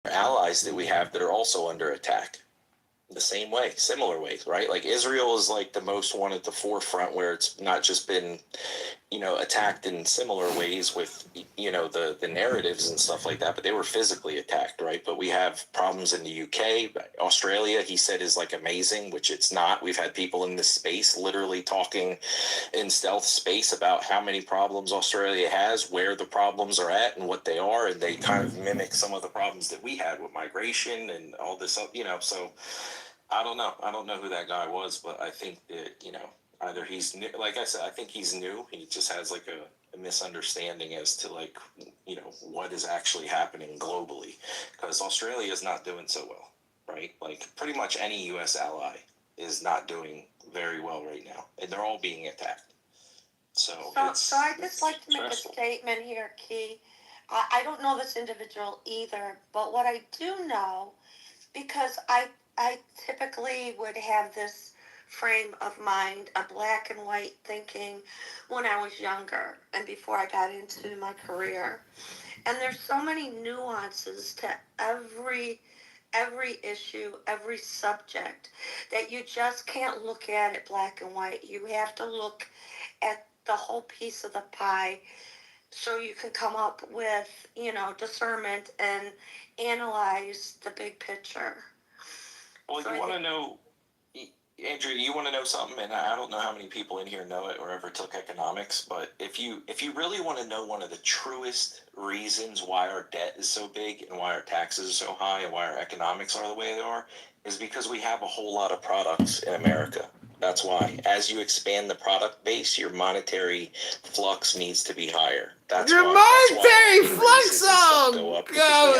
allies that we have that are also under attack. The same way, similar ways, right? Like Israel is like the most one at the forefront where it's not just been, attacked in similar ways with, the narratives and stuff like that, but they were physically attacked, right? But we have problems in the UK. Australia, he said, is like amazing, which it's not. We've had people in this space literally talking in stealth space about how many problems Australia has, where the problems are at and what they are, and they kind of mimic some of the problems that we had with migration and all this, so I don't know. I don't know who that guy was, but I think that, either he's new, like I said, I think he's new. He just has like a misunderstanding as to like, what is actually happening globally, because Australia is not doing so well, right? Like pretty much any U.S. ally is not doing very well right now, and they're all being attacked. So I just like to make stressful. A statement here, Key. I don't know this individual either, but what I do know, because I typically would have this frame of mind, a black and white thinking when I was younger and before I got into my career. And there's so many nuances to every issue, every subject, that you just can't look at it black and white. You have to look at the whole piece of the pie so you can come up with, discernment and analyze the big picture. Well, you want to know, Andrew, you want to know something, and I don't know how many people in here know it or ever took economics, but if you really want to know one of the truest reasons why our debt is so big and why our taxes are so high and why our economics are the way they are, is because we have a whole lot of products in America. That's why. As you expand the product base, your monetary flux needs to be higher. That's your monetary flux,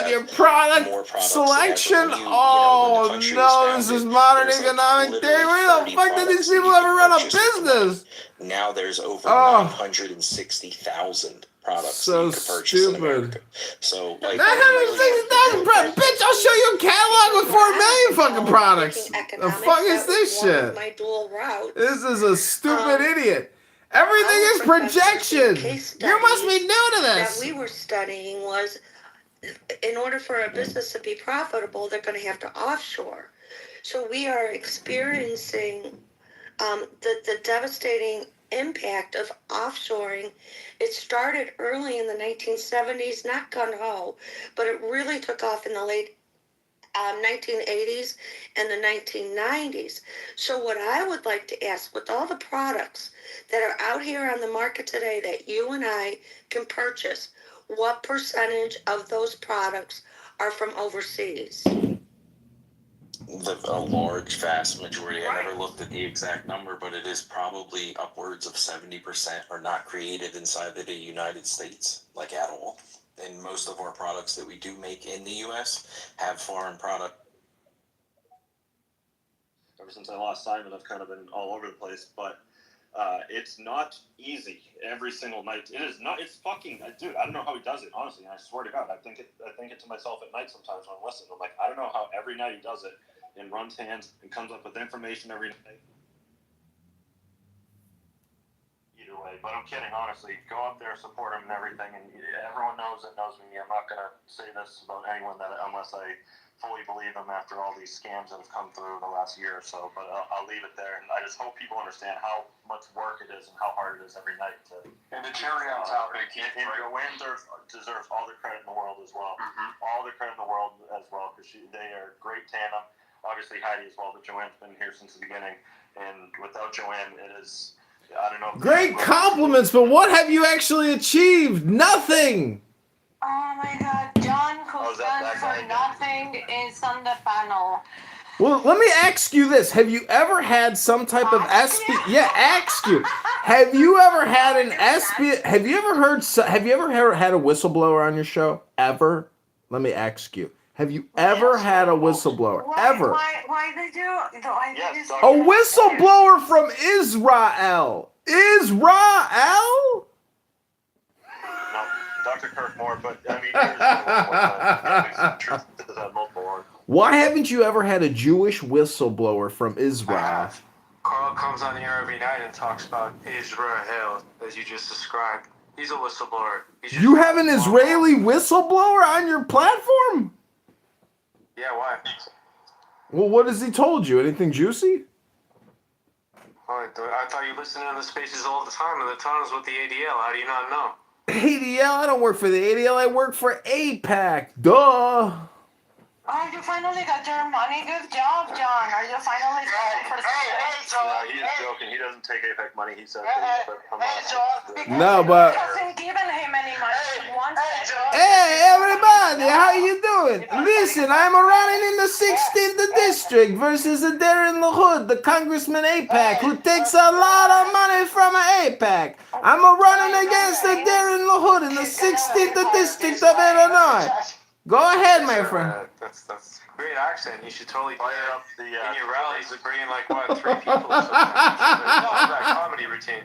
your product selection. Oh no, this is modern economic theory. Where the fuck did these people ever run a business? Now there's over 960,000 products so that you can purchase in America. So like 960,000 products. Bitch, I'll show you a catalog with 4 million fucking products. The fuck is this shit? My dual route. This is a stupid idiot. Everything is projection. You must be new to this. That we were studying was, in order for a business to be profitable, they're going to have to offshore. So we are experiencing the devastating impact of offshoring. It started early in the 1970s, not gung-ho, but it really took off in the late 1980s and the 1990s. So what I would like to ask, with all the products that are out here on the market today that you and I can purchase, what percentage of those products are from overseas? A large, vast majority. I never looked at the exact number, but it is probably upwards of 70% are not created inside the United States, like at all. And most of our products that we do make in the U.S. have foreign product. Ever since I lost Simon, I've kind of been all over the place, but it's not easy every single night. It is not. It's fucking, dude. I don't know how he does it. Honestly, I swear to God, I think it to myself at night sometimes when I'm listening. I'm like, I don't know how every night he does it and runs hands and comes up with information every night. Either way, but I'm kidding. Honestly, go up there, support him and everything, and everyone knows me. I'm not gonna say this about anyone unless I fully believe them after all these scams that have come through the last year or so, but I'll leave it there, and I just hope people understand how much work it is and how hard it is every night to... And the cherry on top, and Joanne deserves all the credit in the world as well. Mm-hmm. All the credit in the world as well, because they are a great tandem. Obviously Heidi as well, but Joanne's been here since the beginning, and without Joanne, it is... I don't know... Great compliments, but what have you actually achieved? Nothing! Oh my God, John, who stands for nothing, is on the panel. Well, let me ask you this. Have you ever had some type of Yeah, ask you. Have you ever had an Have you ever had a whistleblower on your show? Ever? Let me ask you. Have you ever had a whistleblower? Ever? Why they do? Yes, a whistleblower from Israel. Israel? Dr. Kirkmore, but I mean, why haven't you ever had a Jewish whistleblower from Israel? Carl comes on here every night and talks about Israel, as you just described. He's a whistleblower. You have an Israeli whistleblower on your platform? Yeah, why? Well, what has he told you? Anything juicy? I thought you listened to the spaces all the time in the tunnels with the ADL. How do you not know? ADL? I don't work for the ADL. I work for APAC. Duh. Oh, you finally got your money. Good job, John. Are you finally fighting for something? No, he is joking. He doesn't take APEC money. He says that he's from us. No, but Hasn't given him any money. He wants it. hey, everybody, how you doing? Listen, I'm running in the 16th district versus a Darren LaHood, the Congressman APAC, who takes a lot of money from APAC. I'm running against the Darren LaHood in the 16th district of Illinois. Go ahead, my friend. That's a great accent. You should totally play Fire it up the. in your rallies and bring in like what 3 people or something. That comedy routine.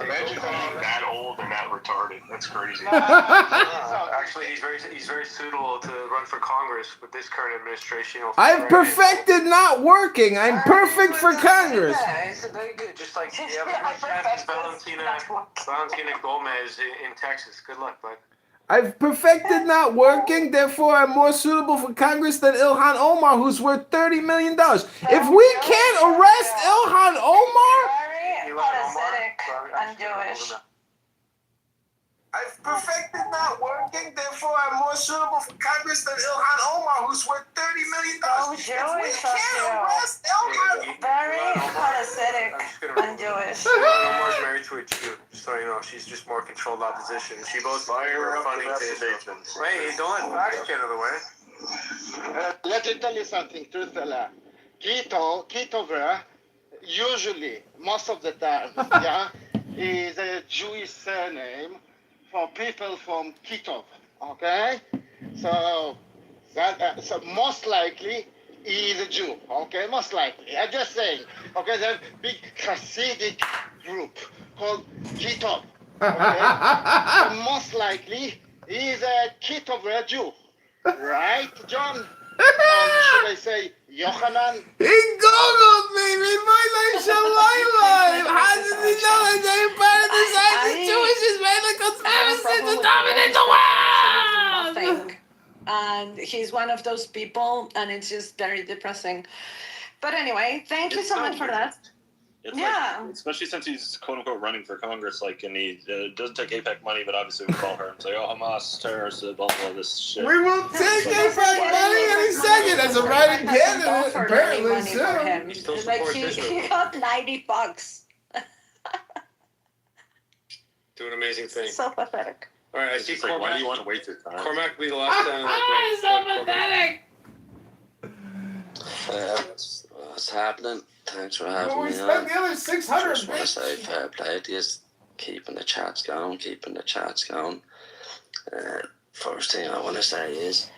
Imagine being that old and that retarded. That's crazy. Actually, he's very suitable to run for Congress with this current administration. I've perfected not working. I'm perfect for Congress. Yeah, it's very good. Just like the average Valentina Gomez in Texas. Good luck, bud. I've perfected not working, therefore I'm more suitable for Congress than Ilhan Omar, who's worth $30 million. If we can't arrest Ilhan Omar, Very parasitic and Jewish. I've perfected not working, therefore I'm more suitable for Congress than Ilhan Omar, who's worth $30 million. So Jewish of you. Very parasitic and Jewish. Omar's married to a Jew, so you know she's just more controlled opposition. She both Fire up funding the to Israel. statements. Wait, don't let facts get in the way. Let me tell you something, truthfully. Kitover, usually, most of the time, yeah, is a Jewish surname for people from Kitov, okay? So, so most likely, he is a Jew, okay? Most likely. I'm just saying, okay? There's a big Hasidic group called Kitov, okay? So most likely, he is a Kitover Jew, right, John? Should I say Yochanan? He Googled me, my name Shalayla. How does he know that they're part of the Zionist Jewish Israeli conspiracy to dominate the world? Nothing. And he's one of those people, and it's just very depressing. But anyway, thank you so much for that. It's Yeah. like, especially since he's quote unquote running for Congress, like, and he doesn't take APEC money, but obviously we call her and say, "Oh, Hamas terrorists, blah blah this shit." We will take APAC money any second as a writing candidate, apparently soon. He still Like supports he Israel. got $90. Doing amazing things. So pathetic. All right, I see It's like, why do you Cormac. want to waste your time? Cormac will be the last time. So pathetic. What's happening? Thanks for having Well, we me spent on. the other 600 Just want to say fair play to you. Keeping the chats going. First thing I want to say is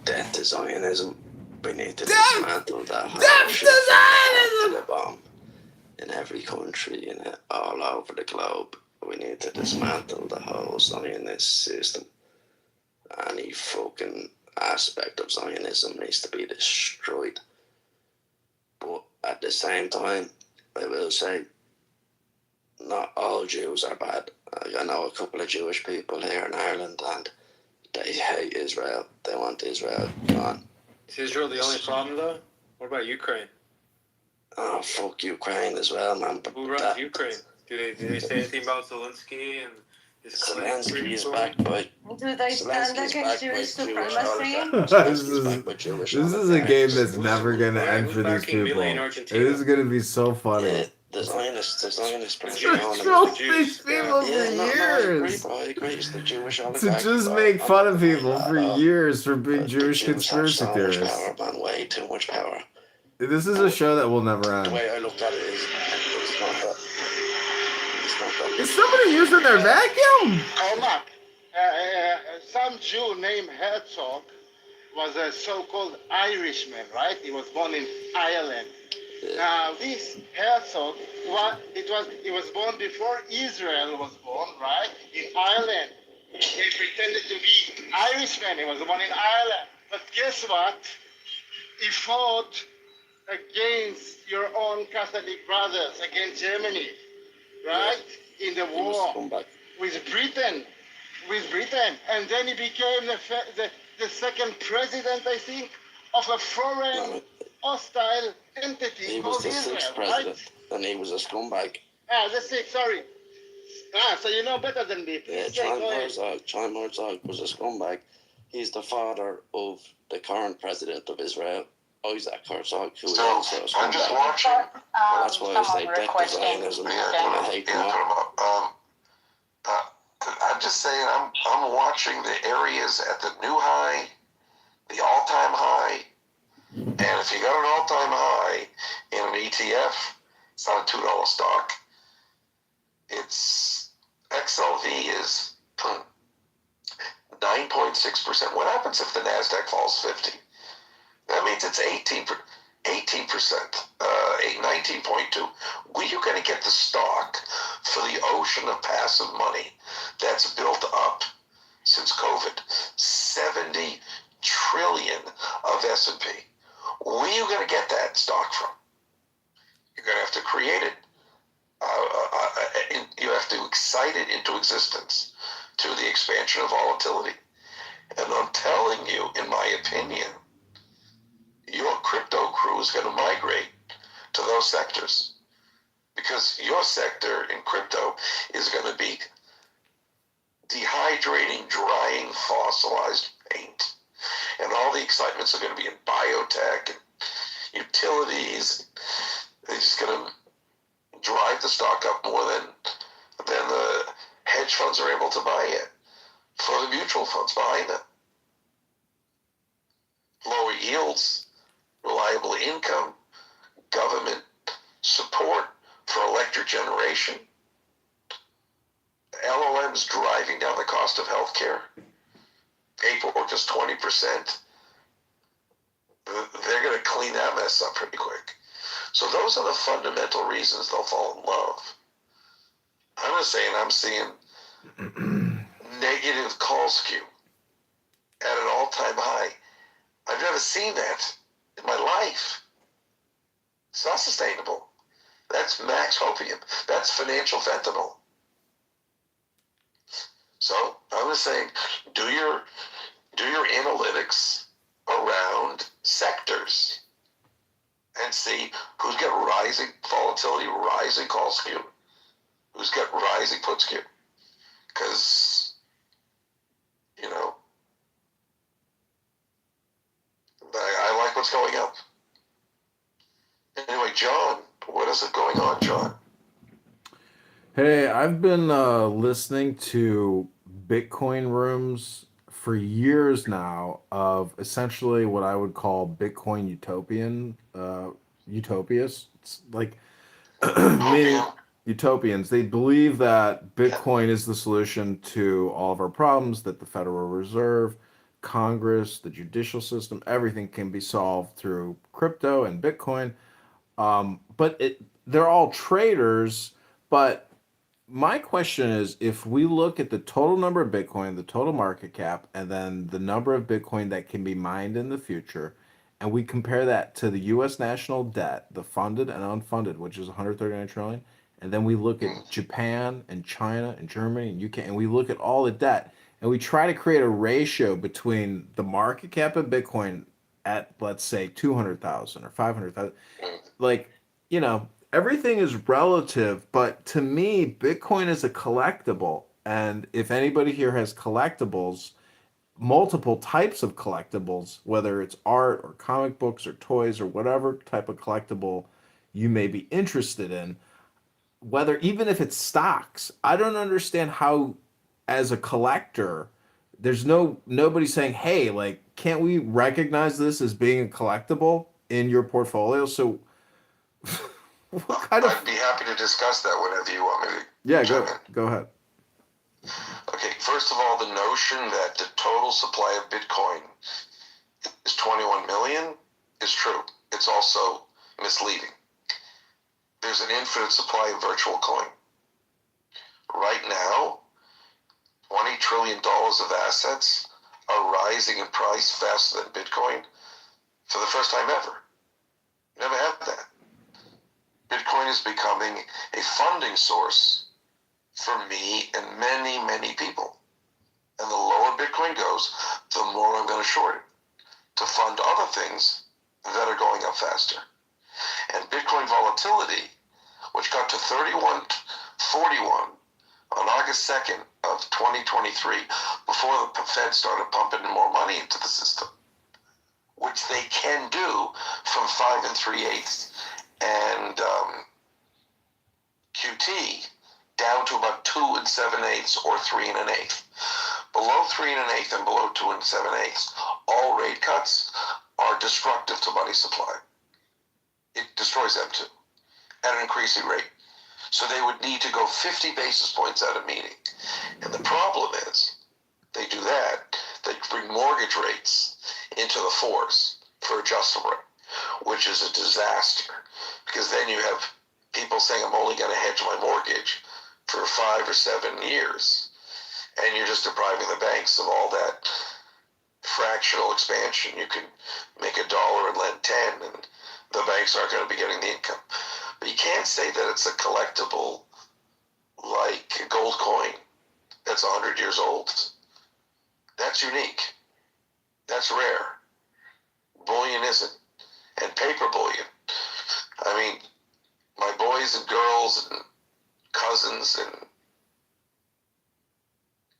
death to Zionism. We need to dismantle that whole Death to shit from Zionism! the bomb in every country and all over the globe. We need to dismantle the whole Zionist system. Any fucking aspect of Zionism needs to be destroyed. But at the same time, I will say, not all Jews are bad. I know a couple of Jewish people here in Ireland, and they hate Israel. They want Israel gone. Is Israel the only problem, though? What about Ukraine? Oh, fuck Ukraine as well, man. But Who runs Ukraine? Do they say anything about Zelensky and his Zelensky is backed by... Do they stand Zelensky's against backed Jewish by Jewish supremacy? oligarchs. This Zelensky's is- backed by Jewish This is a oligarchs. game that's never gonna end for these backing people. Millie in It Argentina? is gonna be so funny. Yeah, the Zionist pressure Jews. on them. Troll the Jews. these people Yeah, for no, I agree, years. bro. I agree. It's the Jewish oligarchs. To just bro. make fun of people Yeah, for bro. years for being But Jewish the Jews have conspiracy so much theorists. power, man. Way too much power. This is a show that will never The end. way I look at it is, it's not that. It's not that. Is somebody using their vacuum? Cormac, some Jew named Herzog was a so-called Irishman, right? He was born in Ireland. Now, this Herzog, he was born before Israel was born, right? In Ireland. He pretended to be Irishman. He was born in Ireland. But guess what? He fought against your own Catholic brothers, against Germany, right? In the He must war come back. with Britain, and then he became the second president, I think, of a foreign hostile entity He was called the Israel, sixth right? president, and he was a scumbag. The sixth, sorry. So you know better than me. Yeah, Please say, go ahead. Chaim Herzog was a scumbag. He's the father of the current president of Israel, Isaac Herzog, who is also a scumbag. I'm just watching. Well, that's why I say someone death to requesting. Zionism, Yeah, and I hate them all. I'm just saying, I'm watching the areas at the new high, the all-time high, and if you got an all-time high in an ETF, it's not a $2 stock. It's XLV is 9.6%. What happens if the Nasdaq falls 50? That means it's 18%, 19.2. Where you going to get the stock for the ocean of passive money that's built up since COVID? 70 trillion of S&P. Where are you going to get that stock from? You're going to have to create it. You have to excite it into existence through the expansion of volatility. And I'm telling you, in my opinion, your crypto crew is going to migrate to those sectors, because your sector in crypto is going to be dehydrating, drying, fossilized paint. And all the excitements are going to be in biotech and utilities. They're just going to drive the stock up more than the hedge funds are able to buy it, for the mutual funds behind them. Lower yields, reliable income, government support for electric generation, LLMs driving down the cost of healthcare. April just 20%. They're going to clean that mess up pretty quick. So those are the fundamental reasons they'll fall in love. I'm just saying, I'm seeing negative call skew at an all-time high. I've never seen that in my life. It's not sustainable. That's max opium. That's financial fentanyl. So I'm just saying, do your analytics around sectors and see who's got rising volatility, rising call skew, who's got rising put skew. Because, you know, I like what's going up. Anyway, John, what is it going on, John? Hey, I've been listening to Bitcoin rooms for years now of essentially what I would call Bitcoin utopias. It's like meaning utopians. They believe that Bitcoin is the solution to all of our problems, that the Federal Reserve, Congress, the judicial system, everything can be solved through crypto and Bitcoin. They're all traders, but my question is, if we look at the total number of Bitcoin, the total market cap, and then the number of Bitcoin that can be mined in the future, and we compare that to the U.S. national debt, the funded and unfunded, which is 139 trillion, and then we look at Japan and China and Germany and UK, and we look at all the debt, and we try to create a ratio between the market cap of Bitcoin at, let's say, 200,000 or 500,000, like, you know, everything is relative, but to me, Bitcoin is a collectible. And if anybody here has collectibles, multiple types of collectibles, whether it's art or comic books or toys or whatever type of collectible you may be interested in, whether even if it's stocks, I don't understand how, as a collector, there's nobody saying, hey, like, can't we recognize this as being a collectible in your portfolio? So what kind of... I'd be happy to discuss that whenever you want me to. Yeah, chime go ahead. Okay, first of all, the notion that the total supply of Bitcoin is 21 million is true. It's also misleading. There's an infinite supply of virtual coin. Right now, $20 trillion of assets are rising in price faster than Bitcoin for the first time ever. Never had that. Bitcoin is becoming a funding source for me and many, many people. And the lower Bitcoin goes, the more I'm going to short it to fund other things that are going up faster. And Bitcoin volatility, which got to 31.41 on August 2nd of 2023, before the Fed started pumping more money into the system, which they can do from 5 3/8 and QT down to about 2 7/8 or 3 1/8. Below 3 1/8 and below 2 7/8, all rate cuts are destructive to money supply. It destroys them too at an increasing rate. So they would need to go 50 basis points at a meeting. And the problem is, they do that, they bring mortgage rates into the fours for adjustable rate, which is a disaster. Because then you have people saying, I'm only going to hedge my mortgage for 5 or 7 years. And you're just depriving the banks of all that fractional expansion. You can make $1 and lend 10, and the banks aren't going to be getting the income. But you can't say that it's a collectible like a gold coin that's 100 years old. That's unique. That's rare. Bullion isn't. And paper bullion. I mean, my boys and girls and cousins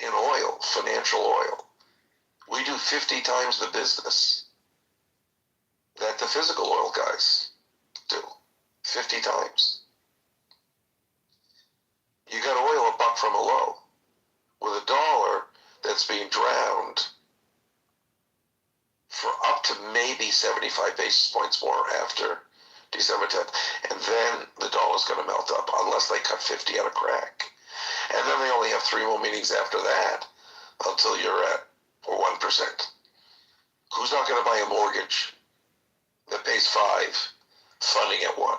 in oil, financial oil, we do 50 times the business that the physical oil guys do. 50 times. You got oil $1 from a low with $1 that's being drowned for up to maybe 75 basis points more after December 10th. And then the dollar's going to melt up unless they cut 50 at a crack. And then they only have 3 more meetings after that until you're at 1%. Who's not going to buy a mortgage that pays 5, funding at 1?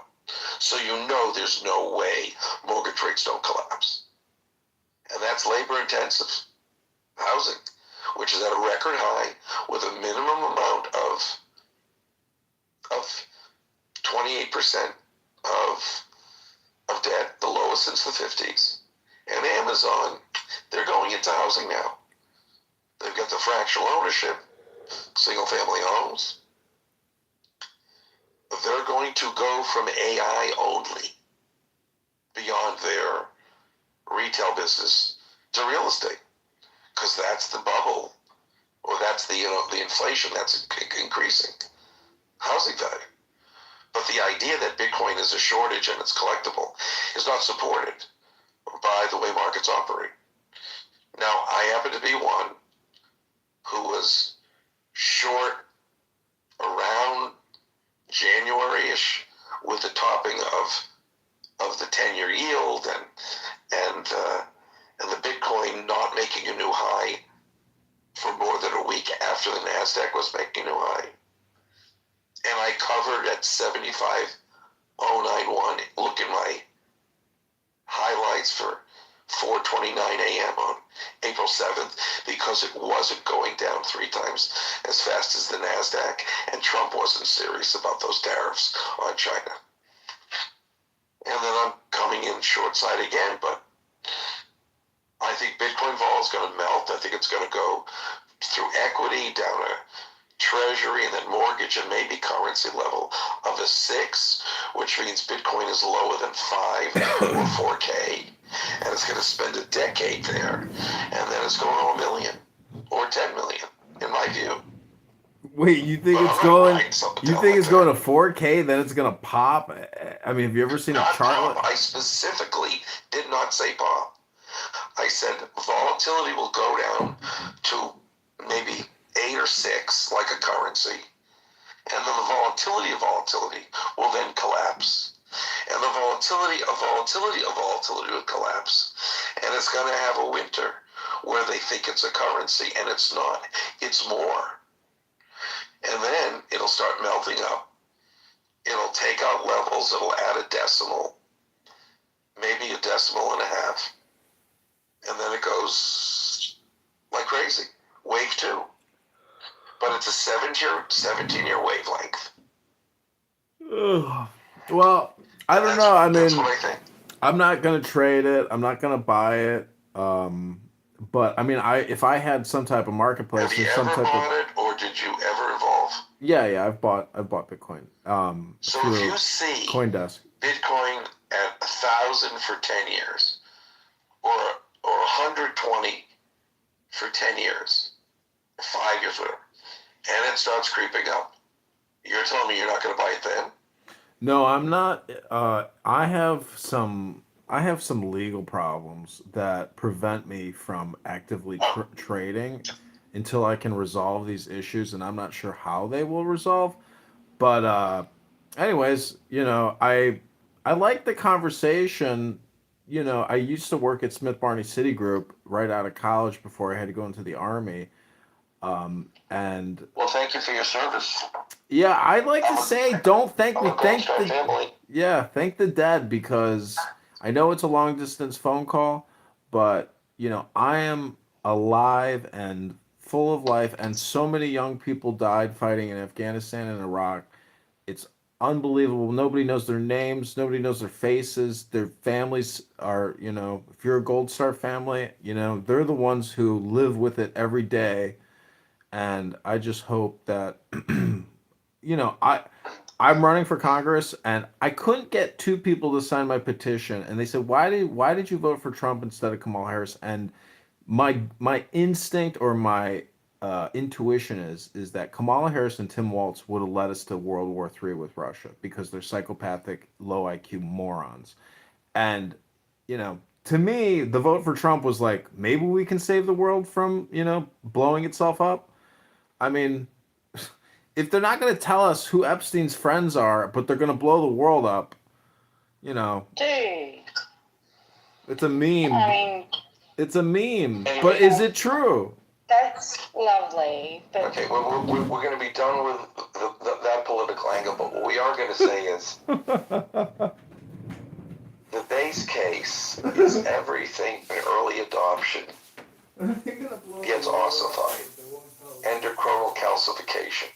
So you know there's no way mortgage rates don't collapse. And that's labor intensive housing, which is at a record high with a minimum amount of 28% of debt, the lowest since the 50s. And Amazon, they're going into housing now. They've got the fractional ownership, single family homes. They're going to go from AI only beyond their retail business to real estate, because that's the bubble, or that's the inflation that's increasing housing value. But the idea that Bitcoin is a shortage and it's collectible is not supported by the way markets operate. Now, I happen to be one who was short around January-ish with the topping of the 10-year yield and the Bitcoin not making a new high for more than a week after the NASDAQ was making a new high. And I covered at 75.091. Look at my highlights for 4:29 a.m. on April 7th, because it wasn't going down 3 times as fast as the NASDAQ, and Trump wasn't serious about those tariffs on China. And then I'm coming in short side again, but I think Bitcoin vol is going to melt. I think it's going to go through equity down a treasury and then mortgage and maybe currency level of a 6, which means Bitcoin is lower than 5 or 4K, and it's going to spend a decade there, and then it's going to 1 million or 10 million, in my view. Wait, you think it's going? You think it's going to 4K? Then it's going to pop? I mean, have you ever seen a chart? I specifically did not say pop. I said volatility will go down to maybe 8 or 6, like a currency, and then the volatility will then collapse, and the volatility will collapse, and it's going to have a winter where they think it's a currency, and it's not. It's more. And then it'll start melting up. It'll take out levels. It'll add a decimal, maybe a decimal and a half. And then it goes like crazy. Wave 2. But it's a 17-year wavelength. Well, I don't know. I mean, that's what I think. I'm not going to trade it. I'm not going to buy it. But I mean, if I had some type of marketplace Have you or some ever type of bought it, or did you ever evolve? yeah, I've bought Bitcoin So if through you see CoinDesk. Bitcoin at 1,000 for 10 years, or 120 for 10 years, 5 years, whatever, and it starts creeping up, you're telling me you're not going to buy it then? No, I'm not. I have some legal problems that prevent me from actively trading until I can resolve these issues, and I'm not sure how they will resolve. But anyways, I like the conversation. I used to work at Smith Barney Citigroup right out of college before I had to go into the army. And Well, thank you for your service. yeah, I like to say, don't thank I'm me, a Gold Star family. yeah, thank the dead, because I know it's a long distance phone call, but I am alive and full of life, and so many young people died fighting in Afghanistan and Iraq. It's unbelievable. Nobody knows their names, nobody knows their faces. Their families are, if you're a Gold Star family, they're the ones who live with it every day. And I just hope that you know, I I'm running for Congress, and I couldn't get two people to sign my petition, and they said, "Why did you vote for Trump instead of Kamala Harris?" And my instinct, or my intuition is that Kamala Harris and Tim Walz would have led us to World War III with Russia, because they're psychopathic, low IQ morons. And to me, the vote for Trump was like, maybe we can save the world from blowing itself up. I mean, if they're not going to tell us who Epstein's friends are, but they're going to blow the world up, you know, Dude, it's a meme. I mean, It's a meme. But is it true? that's lovely, but Okay, well, we're going to be done with that political angle, but what we are going to say is the base case is everything in early adoption gets ossified, endochronal calcification.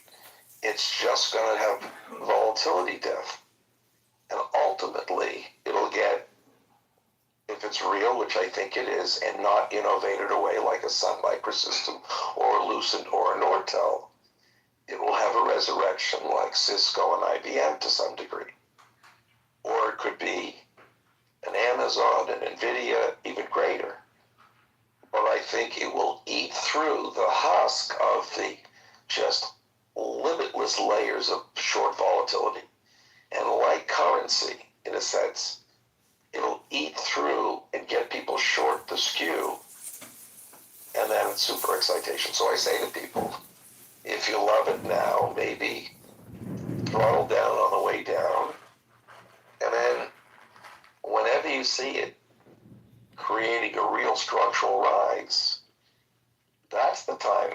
It's just going to have volatility death. And ultimately, it'll get, if it's real, which I think it is, and not innovated away like a Sun Microsystem or a Lucent or a Nortel, it will have a resurrection like Cisco and IBM to some degree. Or it could be an Amazon and NVIDIA, even greater. But I think it will eat through the husk of the just limitless layers of short volatility. And like currency, in a sense, it'll eat through and get people short the skew, and then it's super excitation. So I say to people, if you love it now, maybe throttle down on the way down, and then whenever you see it creating a real structural rise, that's the time,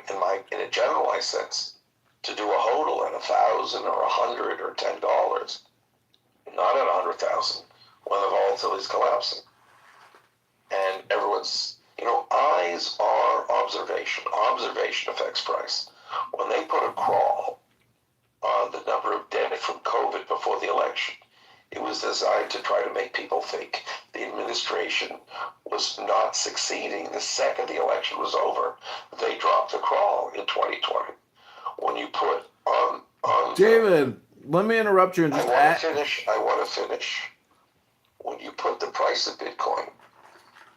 in a generalized sense, to do a hodl at 1,000 or 100 or $10, not at 100,000 when the volatility is collapsing. And everyone's, eyes are observation. Observation affects price. When they put a crawl on the number of dead from COVID before the election, it was designed to try to make people think the administration was not succeeding. The second the election was over, they dropped the crawl in 2020. When you put on David, let me interrupt you and just I want to finish. When you put the price of Bitcoin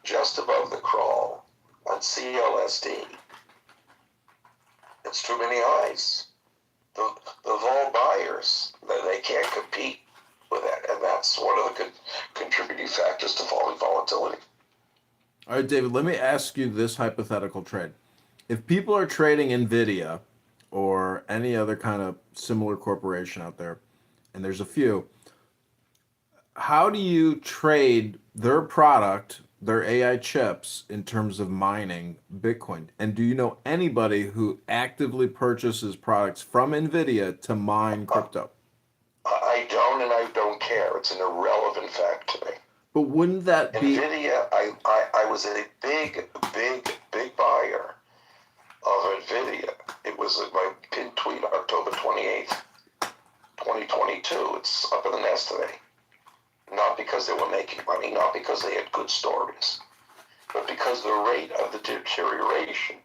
just above the crawl on CLSD, it's too many eyes. The vol buyers, they can't compete with that, and that's one of the contributing factors to falling volatility. All right, David, let me ask you this hypothetical trade. If people are trading NVIDIA or any other kind of similar corporation out there, and there's a few, how do you trade their product, their AI chips, in terms of mining Bitcoin? And do you know anybody who actively purchases products from NVIDIA to mine crypto? I don't, and I don't care. It's an irrelevant fact to me. But wouldn't that be... NVIDIA, I was a big buyer of NVIDIA. It was my pin tweet October 28th, 2022. It's up in the nest today. Not because they were making money, not because they had good stories. but because the rate of the deterioration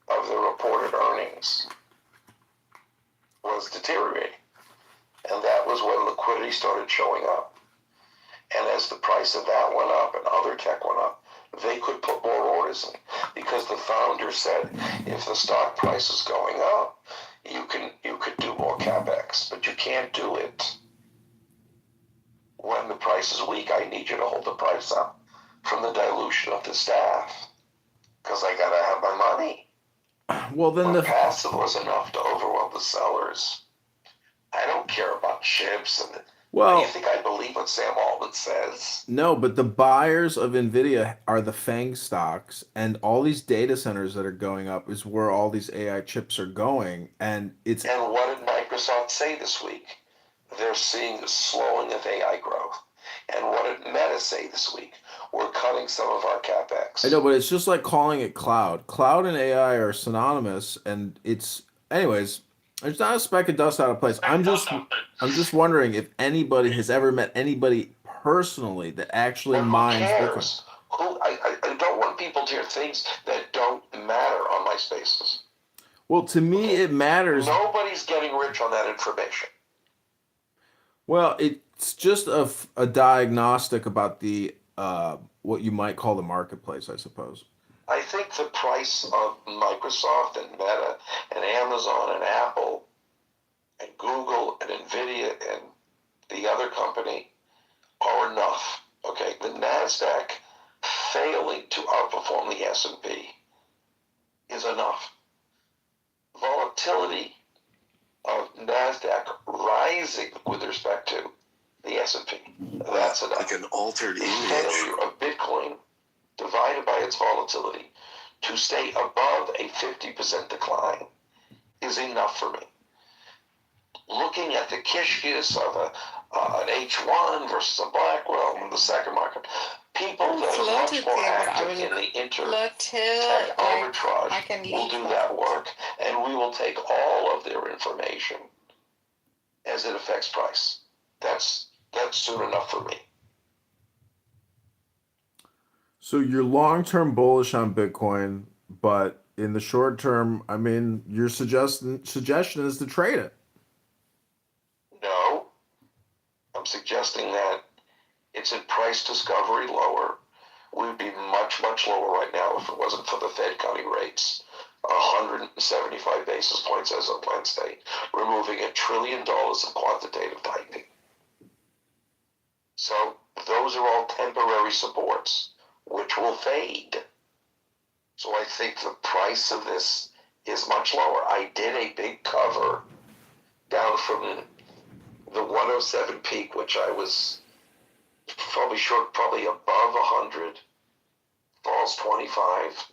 of the reported earnings was deteriorating. And that was when liquidity started showing up. And as the price of that went up and other tech went up, they could put more orders in. Because the founder said, if the stock price is going up, you could do more CapEx. But you can't do it when the price is weak. I need you to hold the price up from the dilution of the staff. Because I gotta have my money. Well, then the passive was enough to overwhelm the sellers. I don't care about chips and. Well, you think I believe what Sam Altman says? No, but the buyers of Nvidia are the FANG stocks, and all these data centers that are going up is where all these AI chips are going, and it's. And what did Microsoft say this week? They're seeing the slowing of AI growth. And what did Meta say this week? We're cutting some of our CapEx. I know, but it's just like calling it cloud. Cloud and AI are synonymous, and it's, anyways. There's not a speck of dust out of place. I'm just wondering if anybody has ever met anybody personally that actually mines Bitcoin. I don't want people to hear things that don't matter on my spaces. Well, to me, it matters. Nobody's getting rich on that information. Well, it's just a diagnostic about the what you might call the marketplace, I suppose. I think the price of Microsoft and Meta and Amazon and Apple and Google and Nvidia and the other company are enough. Okay, the NASDAQ failing to outperform the S&P is enough. Volatility of NASDAQ rising with respect to the S&P, that's enough. Like an altered image. Failure of Bitcoin divided by its volatility to stay above a 50% decline is enough for me. Looking at the kishkis of an H1 versus a Blackwell in the second market, people that are much more active in the inter-tech arbitrage will do that work, and we will take all of their information as it affects price. That's soon enough for me. So you're long-term bullish on Bitcoin, but in the short term, I mean, your suggestion is to trade it. No, I'm suggesting that it's in price discovery lower. We would be much, much lower right now if it wasn't for the Fed cutting rates. 175 basis points as of Wednesday, removing $1 trillion of quantitative tightening. So those are all temporary supports, which will fade. So I think the price of this is much lower. I did a big cover down from the 107 peak, which I was probably above 100, falls 25,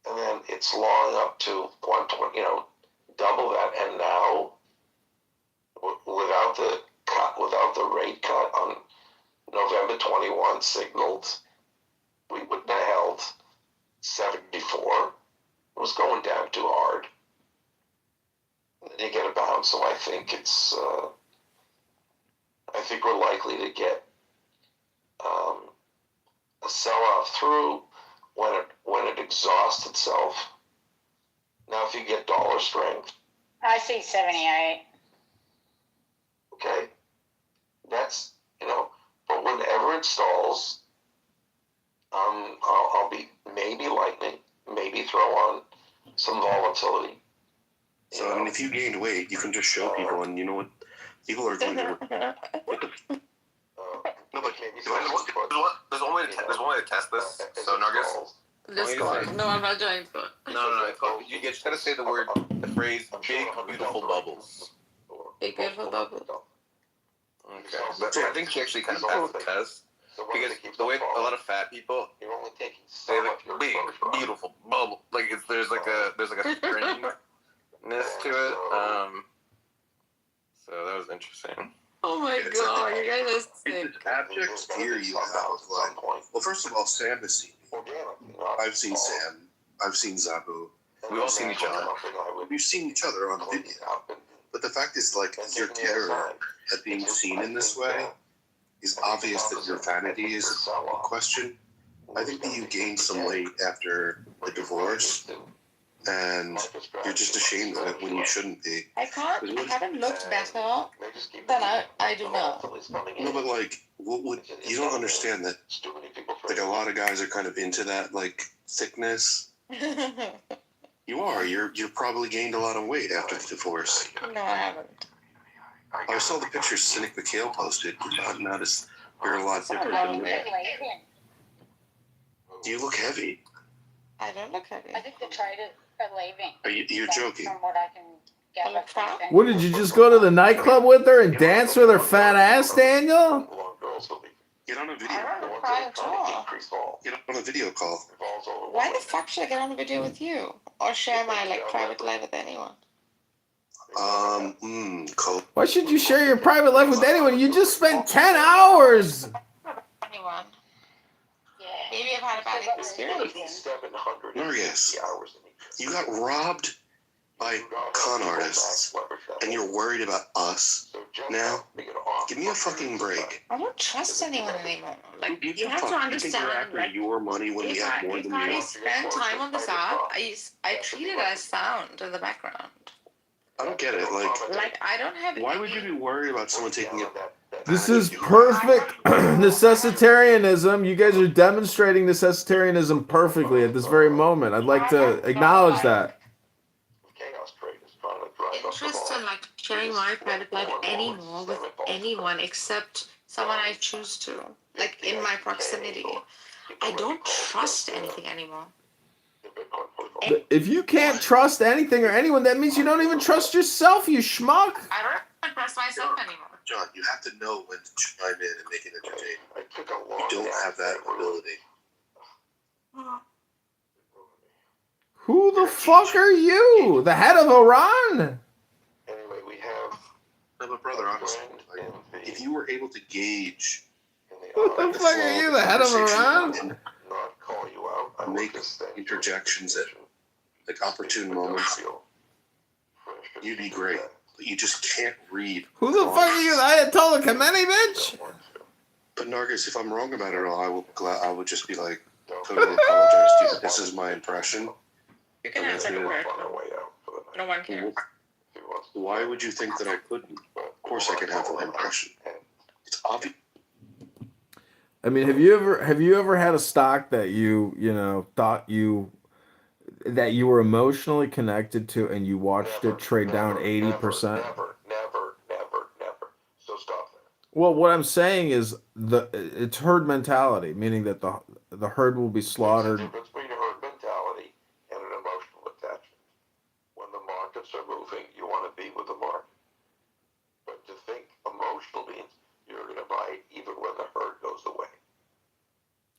and then it's long up to 120, double that. And now, without the rate cut on November 21 signaled, we wouldn't have held 74. It was going down too hard. And then you get a bounce, so I think I think we're likely to get a sell-off through when it exhausts itself. Now, if you get dollar strength, I see 78. okay, that's but whenever it stalls, I'll be maybe lightning, maybe throw on some volatility. So I mean, if you gained weight, you can just show people, and you know what? People are going to. No, but there's one way to test this. So Nargis. Discord. No, I'm not doing Discord. No. You just gotta say the phrase "big beautiful bubbles." Big beautiful bubbles. Okay, but I think she actually kind of passed the test because the way a lot of fat people say like big beautiful bubble, like there's like a stringiness to it. So that was interesting. Oh my god, you guys are sick. It's an abject fear you have. Like, well, first of all, Sam has seen me. I've seen Sam. I've seen Zabu. We've all seen each other. We've seen each other on video. But the fact is, like, your terror at being seen in this way is obvious that your vanity is in question. I think that you gained some weight after the divorce, and you're just ashamed of it when you shouldn't be. I haven't looked better than I do now. No, but like, what would you don't understand that? Like, a lot of guys are kind of into that, like, thickness. You are. You're probably gained a lot of weight after the divorce. No, I haven't. I saw the pictures Cynic McHale posted. I've noticed you're a lot different than me. You look heavy. I don't look heavy. I think they tried it for leaving. You're joking. From what I can I look fat. What did you just go to the nightclub with her and dance with her fat ass, Daniel? Get on a video. I don't look fat at all. Get on a video call. Why the fuck should I get on a video with you or share my like private life with anyone? Cool. Why should you share your private life with anyone? You just spent 10 hours. Anyone? Maybe I've had a bad experience. Marius, you got robbed by con artists, and you're worried about us now? Give me a fucking break. I don't trust anyone anymore. Like, you have to You understand, after like, your money when we have more if than I you. spend time on this app, I treat it as sound in the background. I don't get it. Like, I don't have. Why would you be worried about someone taking it? This is perfect necessitarianism. You guys are demonstrating necessitarianism perfectly at this very moment. I'd like to acknowledge that. Interest in like sharing my private life anymore with anyone except someone I choose to, like in my proximity. I don't trust anything anymore. If you can't trust anything or anyone, that means you don't even trust yourself, you schmuck. I don't trust myself anymore. John, you have to know when to chime in and make it entertaining. You don't have that ability. Who the fuck are you? The head of Iran? Anyway, we have. No, but brother, honestly, like, if you were able to gauge. What the fuck are you, the head of Iran? Not call you out. Make interjections at like opportune moments. You'd be great, but you just can't read. Who the fuck are you, the Ayatollah Khamenei, bitch? But Nargis, if I'm wrong about it all, I would just be like, totally apologize to you. But this is my impression. You can answer the word. No one cares. Why would you think that I couldn't? Of course I can have an impression. It's obvious. I mean, have you ever had a stock that you thought that you were emotionally connected to and you watched it trade down 80%? Never. So stop that. Well, what I'm saying is it's herd mentality, meaning that the herd will be slaughtered. There's a difference between a herd mentality and an emotional attachment. When the markets are moving, you want to be with the market. But to think emotional means you're going to buy even when the herd goes away.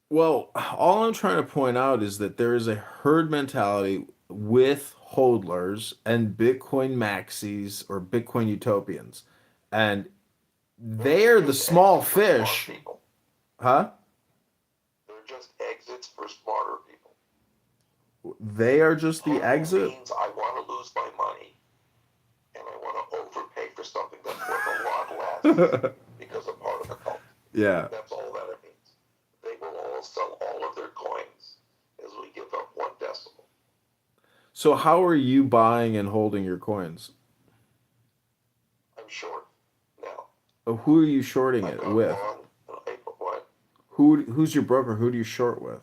Well, all I'm trying to point out is that there is a herd mentality with hodlers and Bitcoin maxis or Bitcoin utopians. And they're the small fish. Huh? They're just exits for smarter people. They are just the exit? Means I want to lose my money and I want to overpay for something that's worth a lot less because I'm part of the cult. Yeah. That's all that it means. They will all sell all of their coins as we give up 1 decimal. So how are you buying and holding your coins? I'm short now. Who are you shorting it with? What? Who's your broker? Who do you short with?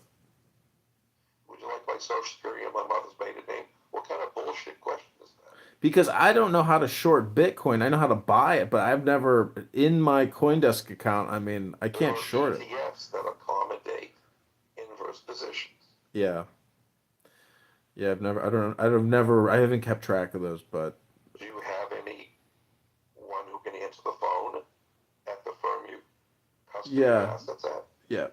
Would you like my social security and my mother's maiden name? What kind of bullshit question is that? Because I don't know how to short Bitcoin. I know how to buy it, but I've never, in my CoinDesk account, I mean, I can't short it. ETFs that accommodate inverse positions. Yeah. Yeah, I haven't kept track of those, but. Do you have anyone who can answer the phone at the firm you custody your assets at? Yeah.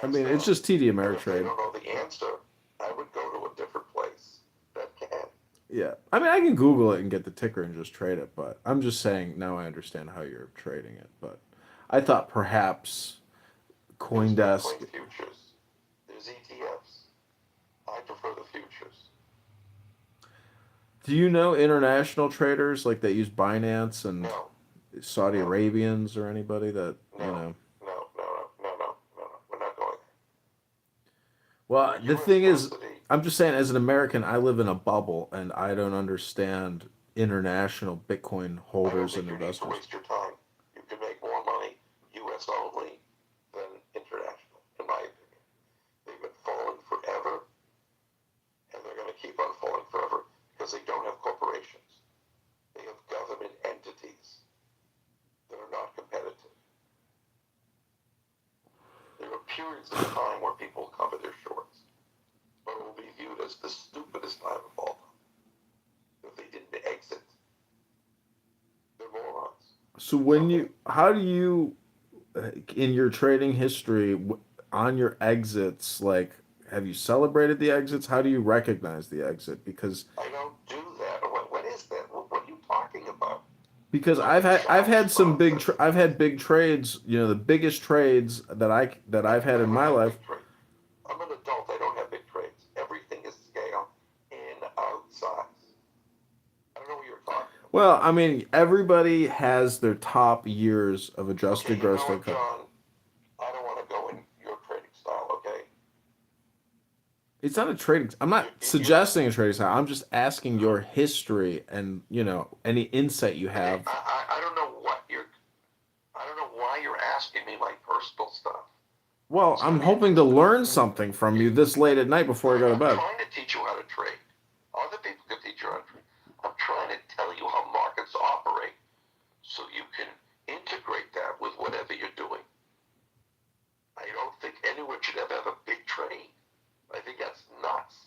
I mean, it's just TD Ameritrade. If they don't know the answer, I would go to a different place that can. Yeah. I mean, I can Google it and get the ticker and just trade it, but I'm just saying now I understand how you're trading it. But I thought perhaps CoinDesk. There's futures. There's ETFs. I prefer the futures. Do you know international traders like that use Binance and Saudi Arabians or anybody that, No. No. We're not going there. Well, the US thing is, custody. I'm just saying, as an American, I live in a bubble, and I don't understand international Bitcoin I don't holders think and you need to investors. waste your time. You can make more money US only than international, in my opinion. They've been falling forever, and they're going to keep on falling forever because they don't have corporations. They have government entities that are not competitive. There are periods of time where people cover their shorts, but it will be viewed as the stupidest time of all time. If they didn't exit, they're morons. So how do you, in your trading history, on your exits, like, have you celebrated the exits? How do you recognize the exit? Because I don't do that. What is that? What are you talking about? I've had big trades. You know, the biggest trades that I've had in my life. I'm an adult. I don't have big trades. Everything is scale in, out, size. I don't know what you're talking about. Well, I mean, everybody has their top years of adjusted gross You know what, income. John? I don't want to go in your trading style, okay? It's not a trading. I'm not suggesting a trading style. I'm just asking your history and, you know, any insight you have. I don't know what you're. I don't know why you're asking me my personal stuff. Well, I'm hoping to learn something from you this late at night before I go to bed. I'm trying to teach you how to trade. Other people can teach you how to trade. I'm trying to tell you how markets operate so you can integrate that with whatever you're doing. I don't think anyone should ever have a big trade. I think that's nuts.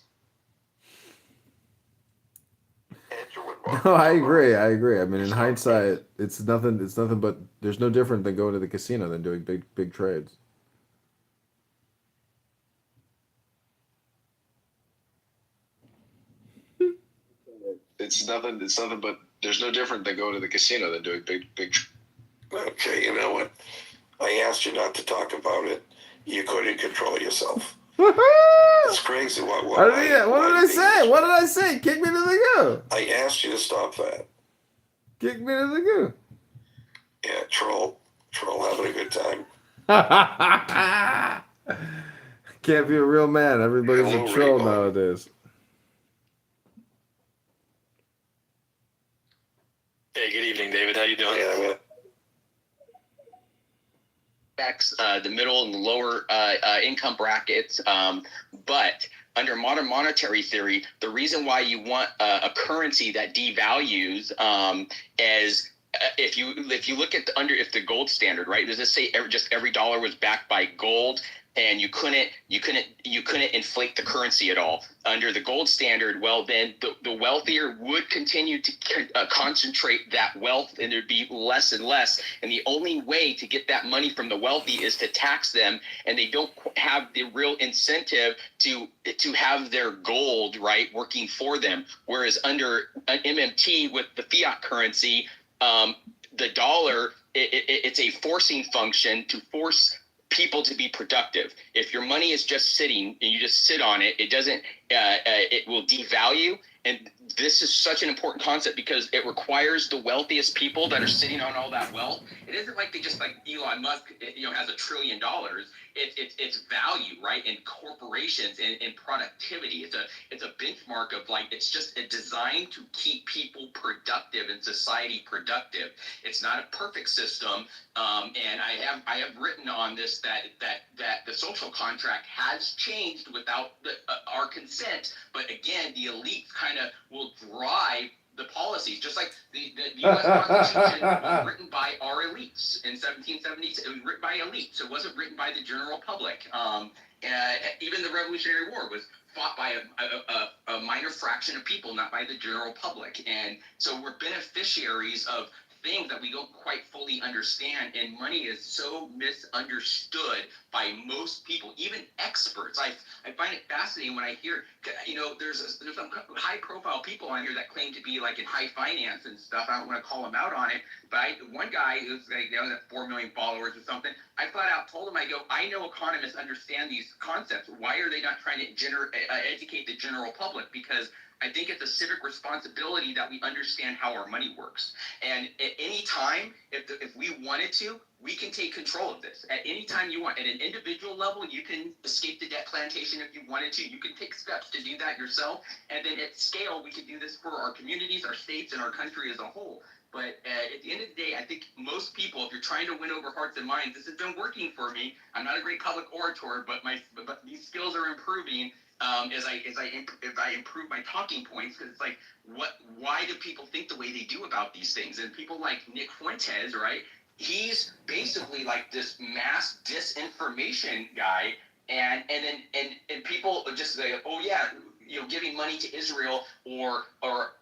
No, I agree. I agree. I mean, in hindsight, it's nothing. It's nothing but there's no different than going to the casino than doing big trades. It's nothing. It's nothing but there's no different than going to the casino than doing big. Okay, you know what? I asked you not to talk about it. You couldn't control yourself. It's crazy. What did I say? What did I say? Kick me to the goo. I asked you to stop that. Kick me to the goo. Yeah, troll having a good time. Can't be a real man. Everybody's a troll nowadays. Hey, good evening, David. How you doing? Yeah, the middle and the lower income brackets. But under modern monetary theory, the reason why you want a currency that devalues is if you look at if the gold standard, right? Does it say every dollar was backed by gold? And you couldn't inflate the currency at all under the gold standard. Well, then the wealthier would continue to concentrate that wealth, and there'd be less and less. And the only way to get that money from the wealthy is to tax them, and they don't have the real incentive to have their gold working for them. Whereas under an MMT with the fiat currency, the dollar it's a forcing function to force people to be productive. If your money is just sitting and you just sit on it, it doesn't. It will devalue. And this is such an important concept because it requires the wealthiest people that are sitting on all that wealth. It isn't like they just like Elon Musk, has $1 trillion. It's value, right? And corporations and productivity. It's a benchmark of it's just a design to keep people productive and society productive. It's not a perfect system. And I have written on this that the social contract has changed without our consent. But again, the elites kind of will drive the policies, just like the U.S. Constitution was written by our elites in 1776. It was written by elites. It wasn't written by the general public. Even the Revolutionary War was fought by a minor fraction of people, not by the general public. And so we're beneficiaries of things that we don't quite fully understand, and money is so misunderstood by most people, even experts. I find it fascinating when I hear, there's some high profile people on here that claim to be in high finance and stuff. I don't want to call them out on it, but one guy who's at 4 million followers or something, I flat out told him, I know economists understand these concepts. Why are they not trying to educate the general public? Because I think it's a civic responsibility that we understand how our money works. And at any time, if we wanted to, we can take control of this. At any time you want. At an individual level, you can escape the debt plantation if you wanted to. You can take steps to do that yourself. And then at scale, we can do this for our communities, our states, and our country as a whole. But at the end of the day, I think most people, if you're trying to win over hearts and minds, this has been working for me. I'm not a great public orator, but these skills are improving as I improve my talking points. Because it's like, why do people think the way they do about these things? And people like Nick Fuentes, right? He's basically like this mass disinformation guy, and people just say, oh yeah, giving money to Israel or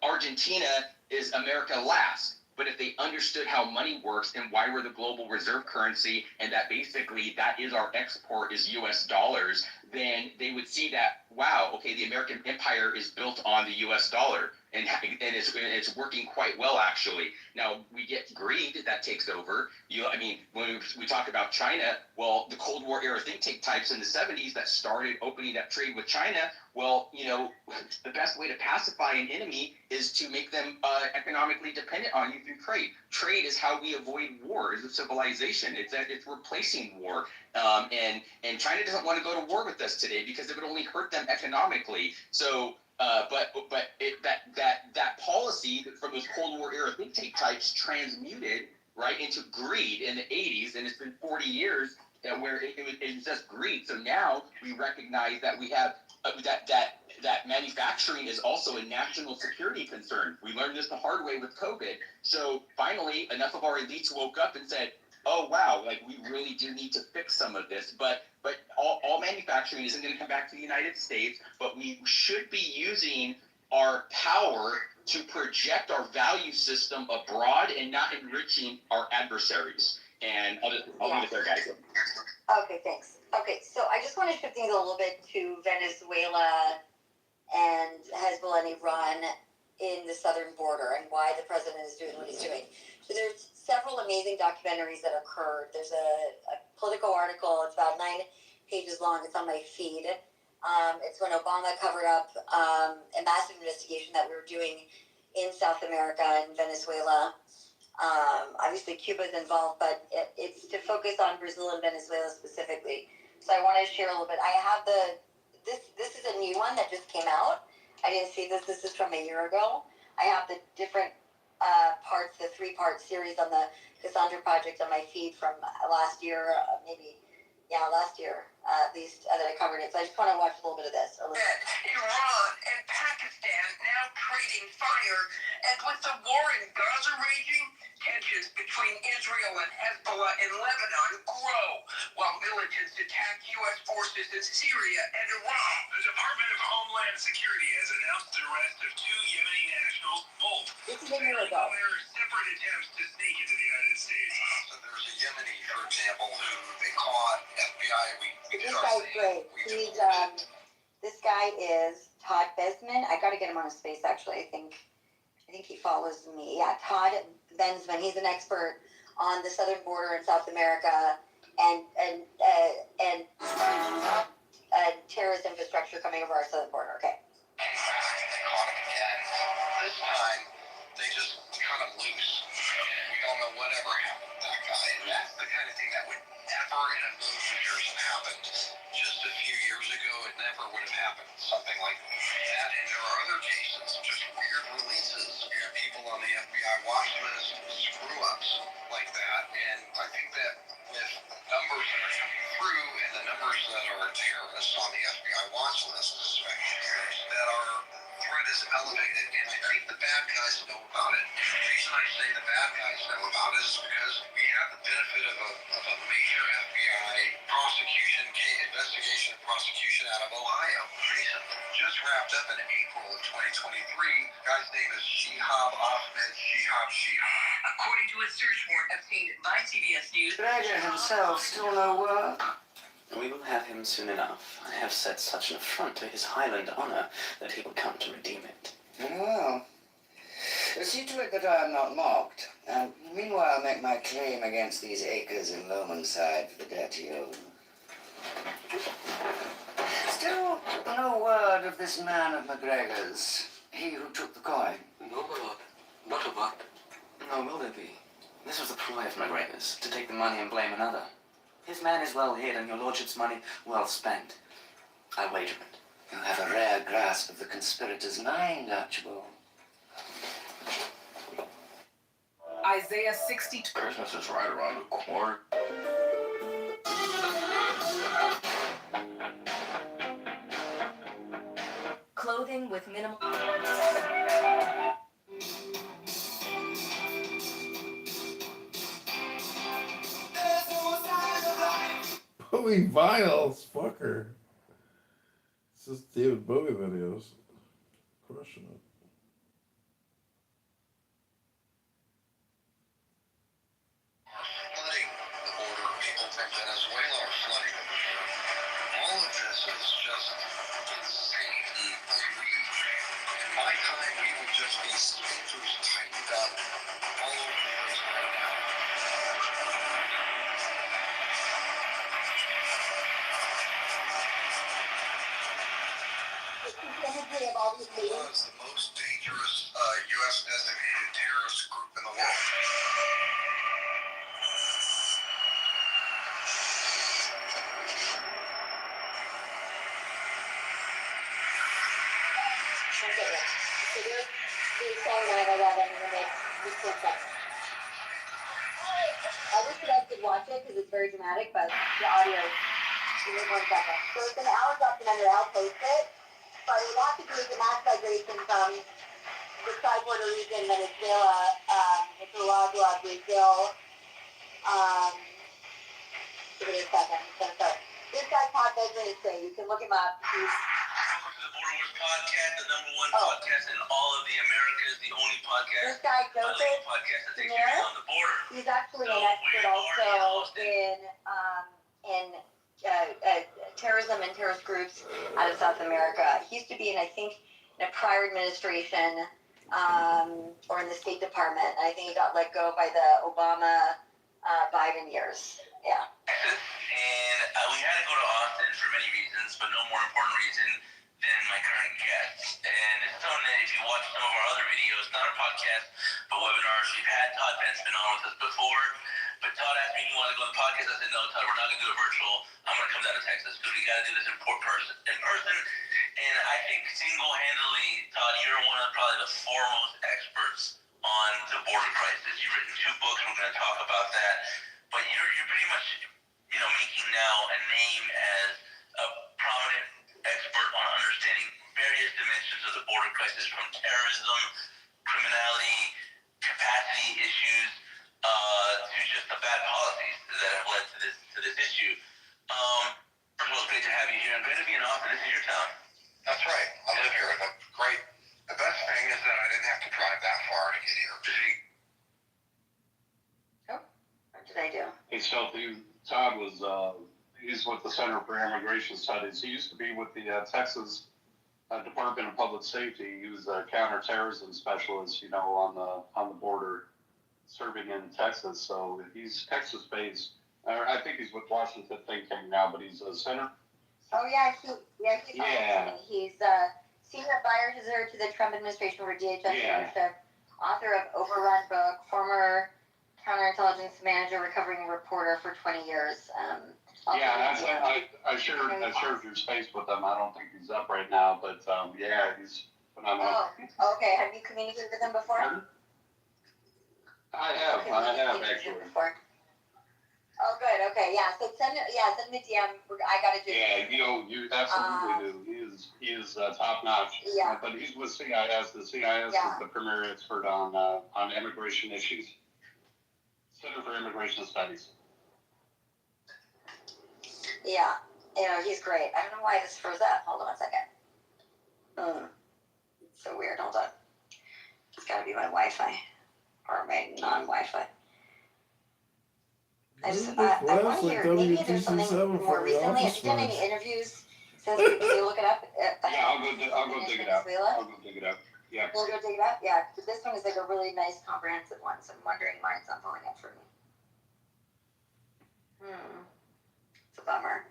Argentina is America last. But if they understood how money works and why we're the global reserve currency, and that basically that is our export is U.S. dollars, then they would see that, wow, okay, the American empire is built on the U.S. dollar, and it's working quite well, actually. Now, we get greed that takes over. When we talk about China, well, the Cold War era think tank types in the 70s that started opening up trade with China, well, the best way to pacify an enemy is to make them economically dependent on you through trade. Trade is how we avoid war as a civilization. It's replacing war. And China doesn't want to go to war with us today because it would only hurt them economically. So, that policy from those Cold War era think tank types transmuted right into greed in the 80s, and it's been 40 years where it was just greed. So now we recognize that we have that manufacturing is also a national security concern. We learned this the hard way with COVID. So finally, enough of our elites woke up and said, oh wow, like we really do need to fix some of this. But all manufacturing isn't going to come back to the United States, but we should be using our power to project our value system abroad and not enriching our adversaries. And I'll leave it there, guys. Okay, thanks. Okay, so I just want to shift things a little bit to Venezuela and Hezbollah and Iran in the southern border and why the president is doing what he's doing. So there's several amazing documentaries that occurred. There's a Politico article. It's about 9 pages long. It's on my feed. It's when Obama covered up a massive investigation that we were doing in South America and Venezuela. Obviously, Cuba is involved, but it's to focus on Brazil and Venezuela specifically. So I want to share a little bit. I have this is a new one that just came out. I didn't see this. This is from a year ago. I have the different parts, the 3-part series on the Cassandra Project on my feed from last year, last year at least, that I covered it. So I just want to watch a little bit of this. Iran and Pakistan now trading fire, and with the war in Gaza raging, tensions between Israel and Hezbollah in Lebanon grow, while militants attack U.S. forces in Syria and Iraq. The Department of Homeland Security has announced the arrest of 2 Yemeni nationals, both this is a year ago. Separate attempts to sneak into the United States. So there's a Yemeni, for example, who they caught FBI. This guy's great. This guy is Todd Besman. I got to get him on his face, actually. I think he follows me. Yeah, Todd Bensman. He's an expert on the southern border in South America and terrorist infrastructure coming over our southern border. Okay. They caught him again. This time, they just cut him loose. We don't know whatever happened to that guy. And that's the kind of thing that would never in a million years have happened. Just a few years ago, it never would have happened. Something like that. And there are other cases, just weird releases. You have people on the FBI watch list, screw-ups like that. And I think that with numbers that are coming through and the numbers that are terrorists on the FBI watch list, especially that our threat is elevated. And I think the bad guys know about it. And the reason I say the bad guys know about it is because we have the benefit of a major FBI investigation and prosecution out of Ohio recently. Just wrapped up in April of 2023. Guy's name is Ahmed Shihab. According to a search warrant obtained by CBS News, Dragon himself still no word. We will have him soon enough. I have set such an affront to his Highland honor that he will come to redeem it. Well, see to it that I am not mocked, and meanwhile make my claim against these acres in Lomanside for the dirty owner. Still no word of this man of McGregor's. He who took the coin? No, my lord. Not a what? Nor will there be. This was the ploy of McGregor's, to take the money and blame another. His man is well hid, and your lordship's money well spent. I wager it. You have a rare grasp of the conspirator's mind, Archibald. Isaiah 62. Christmas is right around the corner. Clothing with minimal. Bowie vinyls, fucker. This is David Bowie videos. Crushing it. Flooding the border. People from Venezuela are flooding the border. All of this is just insane. In my time, we would just be splinters tightened up all over the place right now. Was the most dangerous U.S. designated terrorist group in the world. So they're saying 9/11 and it makes sense. I wish you guys could watch it because it's very dramatic, but the audio. Give me 1 second. So it's an hour documentary. I'll post it. But it has to do with the mass migration from the tri-border region, Venezuela, Nicaragua, Brazil. Give me a second. This guy's Todd Benjamin is great. You can look him up. He's The Border Wars podcast, the #1 podcast in all of the Americas, the only podcast. This guy, Joseph podcast that takes Samir, place on the border. he's actually an expert also in terrorism and terrorist groups out of South America. He used to be in, I think, in a prior administration or in the State Department. I think he got let go by the Obama Biden years. Yeah. And we had to go to Austin for many reasons, but no more important reason than my current guest. And this is something that if you watch some of our other videos, not our podcast, but webinars, we've had Todd Benjamin on with us before. But Todd asked me if he wanted to go on the podcast. I said, no, Todd, we're not going to do it virtual. I'm going to come down to Texas because we got to do this in person. And I think single-handedly, Todd, you're one of probably the foremost experts on the border crisis. You've written 2 books. We're going to talk about that. But you're pretty much, making now a name as a prominent expert on understanding various dimensions of the border crisis, from terrorism, criminality, capacity issues, to just the bad policies that have led to this issue. First of all, it's great to have you here. I'm great to be in Austin. This is your town. That's right. I live here. That's great. The best thing is that I didn't have to drive that far to get here. What did I do? Hey, Shelby, Todd was, he's with the Center for Immigration Studies. He used to be with the Texas Department of Public Safety. He was a counterterrorism specialist, on the border, serving in Texas. So he's Texas-based. I think he's with Washington think tank now, but he's a senator. Oh yeah, he's senior advisor to the Trump administration for DHS leadership, author of Overrun book, former counterintelligence manager, recovering reporter for 20 years. I shared your space with him. I don't think he's up right now, but he's phenomenal. Oh, okay. Have you communicated with him before? I have actually. Oh, good. Okay, yeah. So send me a DM. I gotta do. Yeah, you absolutely do. He is top notch. Yeah. But he's with CIS. The CIS is the premier expert on immigration issues. Center for Immigration Studies. Yeah. He's great. I don't know why this froze up. Hold on 1 second. It's so weird. Hold on. It's gotta be my Wi-Fi or my non-Wi-Fi. I want to hear, maybe there's something more recently. Have you done any interviews since you look it up? I'll go dig it out. Yeah. We'll go dig it up? Yeah. But this one is like a really nice comprehensive one, so I'm wondering why it's not pulling up for me. It's a bummer.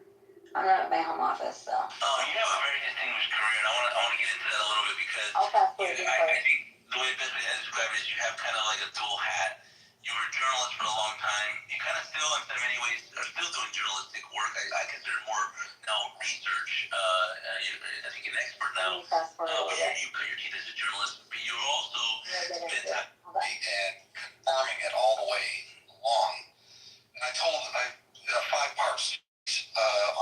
I'm not at my home office, so. You have a very distinguished career, and I want to get into that a little bit because I'll fast forward. I think the way the best way to describe it is you have kind of like a dual hat. You were a journalist for a long time. You kind of still, in so many ways, are still doing journalistic work. I consider more now research. I think you're an expert now. Fast forward. You cut your teeth as a journalist, but you're also spent time And confirming it all the way along. And I told 5 parts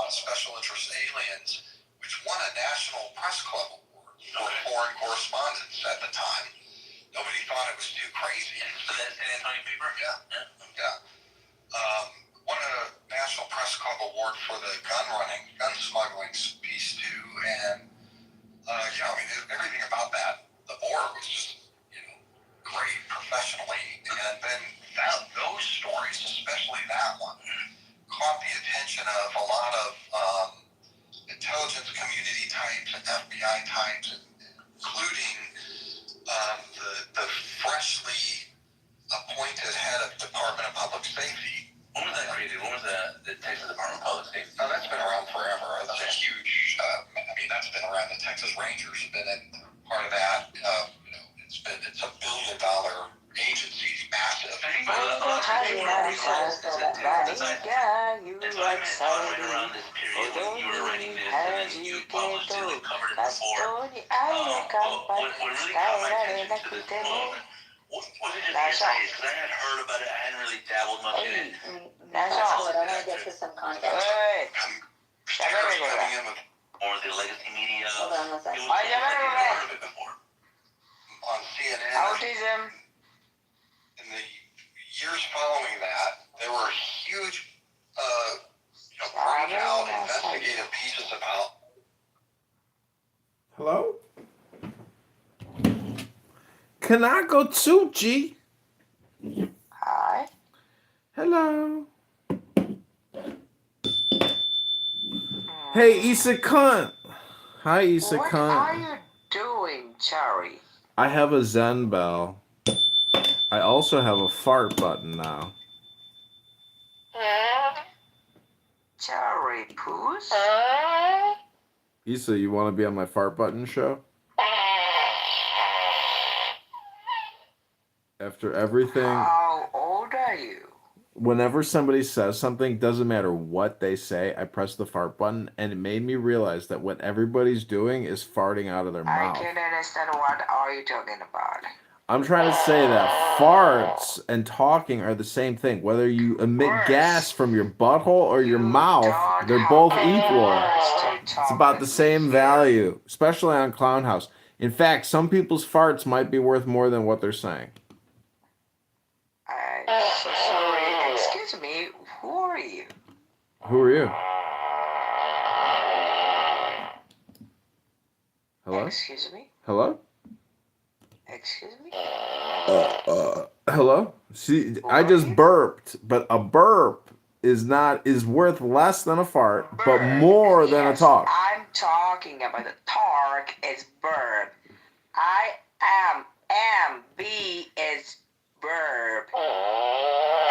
on special interest aliens, which won a National Press Club award for foreign correspondence at the time. Nobody thought it was too crazy. So that's San Antonio paper? Yeah. Won a National Press Club award for the gun smuggling piece too, and everything about that. The board was just great professionally, and then those stories, especially that one, caught the attention of a lot of intelligence community types and FBI types, including the freshly appointed head of Department of Public Safety. When was that created? When was the Texas Department of Public Safety? Oh, that's been around forever. It's a huge. That's been around. The Texas Rangers have been part of that. It's $1 billion agency, massive. Because I had heard about it, I hadn't really dabbled much in it. I'm gonna get to some context. Or the legacy media. Hold on a second. It was like I never heard of it before. On CNN. Autism. In the years following that, there were huge, breakout investigative pieces about. Hello? Kanako Tsuchi. Hi. Hello. Hey, Issa Cunt. Hi, Issa What Cunt. are you doing, Cherry? I have a Zen bell. I also have a fart button now. Cherry Poos? Issa, you want to be on my fart button show? After everything, How old are you? whenever somebody says something, doesn't matter what they say, I press the fart button, and it made me realize that what everybody's doing is farting out of their I mouth. can't understand what are you talking about. I'm trying to say that farts and talking are the same thing. Whether you emit gas from your butthole or your mouth, they're both equal. It's about the same value, especially on Clown House. In fact, some people's farts might be worth more than what they're saying. I'm so sorry. Excuse me, who are you? Who are you? Hello? Excuse me? Hello? Excuse me? Hello? See, I just burped, but a burp is worth less than a fart, but more than a talk. I'm talking about the talk is verb. B is verb.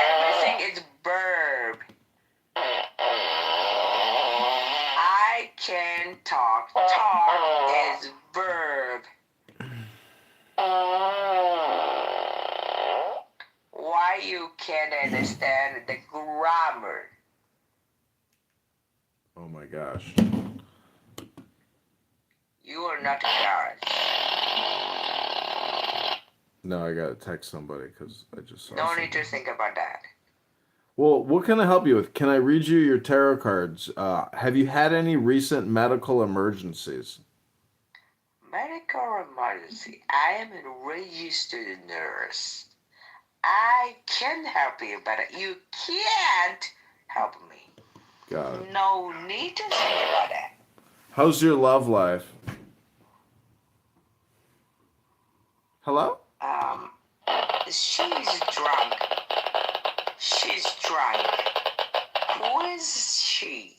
Everything is verb. I can talk. Talk is verb. Why you can't understand the grammar? Oh my gosh. You are not a parent. No, I gotta text somebody because I just saw No something. need to think about that. Well, what can I help you with? Can I read you your tarot cards? Have you had any recent medical emergencies? Medical emergency. I am a registered nurse. I can help you, but you can't help me. Got it. No need to think about that. How's your love life? Hello? She's drunk. She's drunk. Who is she?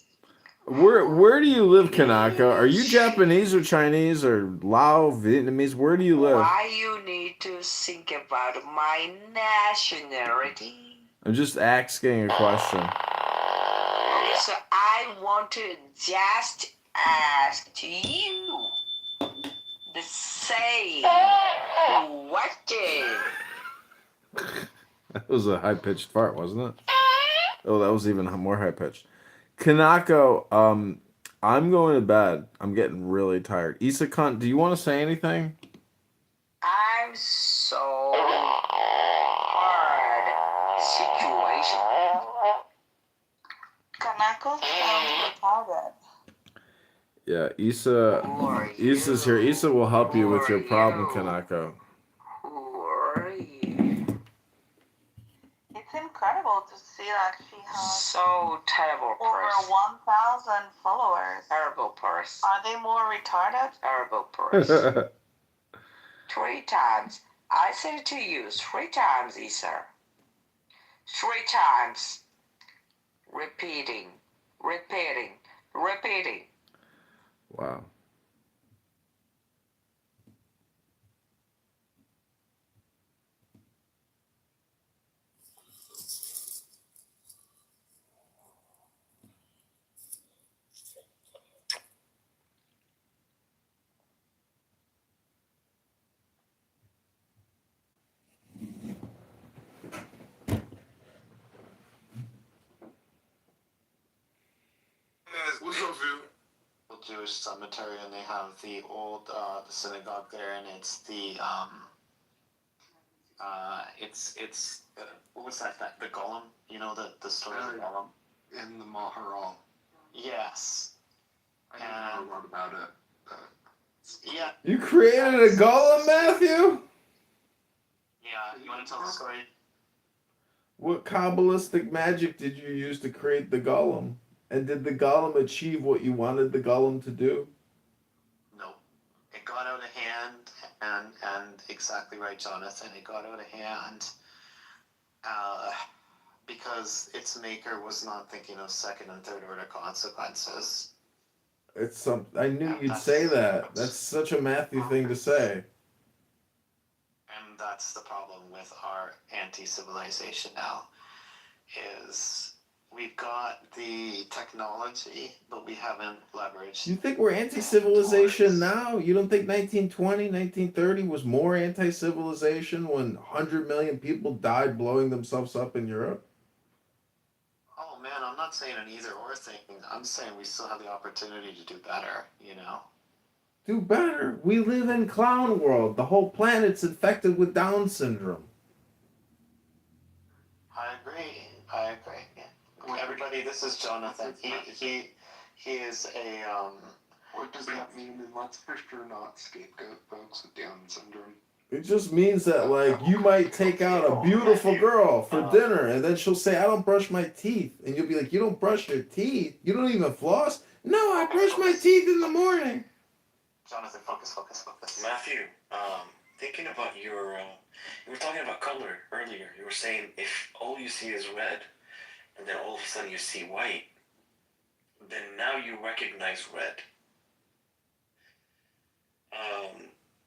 Where do you live, Kanaka? Are you Japanese or Chinese or Lao, Vietnamese? Where do you live? Why you need to think about my nationality? I'm just asking a question. Okay, so I I want to just ask to you the same question. That was a high pitched fart, wasn't it? Oh, that was even more high pitched. Kanako, I'm going to bed. I'm getting really tired. Isakant, do you want to say anything? I'm so hard situation. Kanako sounds retarded. Yeah, Issa's here. Issa will help you with your problem, Kanako. Who are you? It's incredible to see that she has So terrible over person. 1,000 followers. Terrible person. Are they more retarded? Terrible person. 3 times. I said it to you 3 times, Issa. 3 times. Repeating. Wow. What's up, Phil? Jewish cemetery, and they have the old the synagogue there, and it's the what was that the golem? You know the story of the golem in the Maharal. Yes. I don't know a lot about it. Yeah. You created a golem, Matthew? Yeah. You want to tell the story? What Kabbalistic magic did you use to create the golem? And did the golem achieve what you wanted the golem to do? No. It got out of hand, and exactly right, Jonathan. It got out of hand because its maker was not thinking of second and third order consequences. I knew you'd say that. That's such a Matthew thing to say. And that's the problem with our anti-civilization now, is we've got the technology, but we haven't leveraged. You think we're anti-civilization now? You don't think 1920, 1930 was more anti-civilization when 100 million people died blowing themselves up in Europe? Oh man, I'm not saying an either or thing. I'm saying we still have the opportunity to do better, you know? Do better. We live in clown world. The whole planet's infected with Down syndrome. I agree. Yeah. Everybody, this is Jonathan. He is a What does that mean? And let's for sure not scapegoat folks with Down syndrome. It just means that, like, you might take out a beautiful girl for dinner, and then she'll say, I don't brush my teeth. And you'll be like, you don't brush your teeth? You don't even floss? No, I brush my teeth in the morning. Jonathan, focus. Matthew, thinking about you were talking about color earlier. You were saying if all you see is red, and then all of a sudden you see white, then now you recognize red.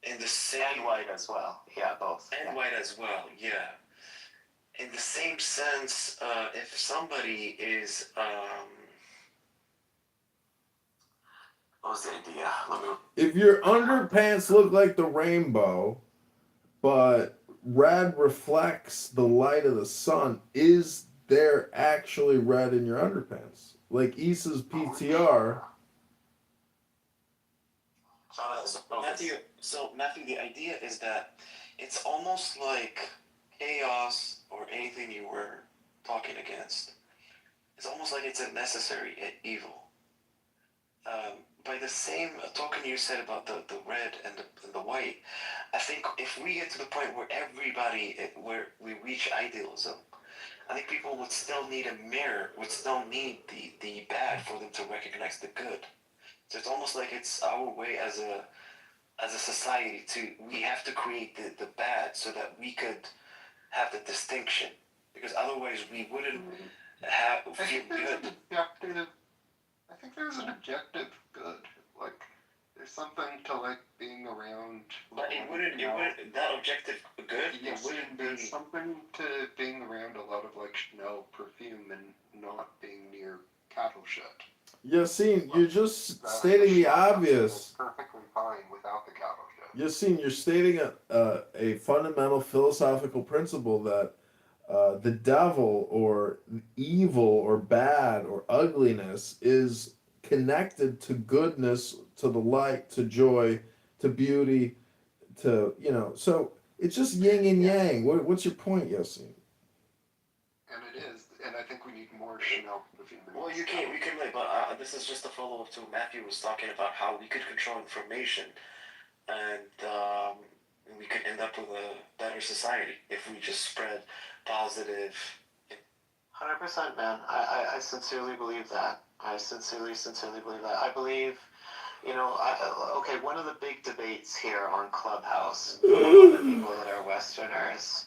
In the same and white as well. Yeah, both. And white as well. Yeah. In the same sense, if somebody is what was the idea? If your underpants look like the rainbow, but red reflects the light of the sun, is there actually red in your underpants? Like Issa's PTR. Matthew, the idea is that it's almost like chaos or anything you were talking against. It's almost like it's a necessary evil. By the same token you said about the red and the white, I think if we get to the point where where we reach idealism, I think people would still need a mirror, would still need the bad for them to recognize the good. So it's almost like it's our way as a society we have to create the bad so that we could have the distinction, because otherwise we wouldn't feel good. I think there's an objective good. Like, there's something to like being around. But it wouldn't that objective good? Yes, it wouldn't there's be something to being around a lot of like Chanel perfume and not being near cattle shit. Yassine, you're just stating the obvious. Perfectly fine without the cattle show. Yassine, you're stating a fundamental philosophical principle that the devil or evil or bad or ugliness is connected to goodness, to the light, to joy, to beauty, to, so it's just yin and yang. What's your point, Yassine? And it is, and I think we need more Well, we can wait, but this is just a follow-up to Matthew was talking about how we could control information, and we could end up with a better society if we just spread positive. 100%, man. I sincerely believe that. I sincerely believe that. I believe, okay, one of the big debates here on Clubhouse, among the people that are Westerners,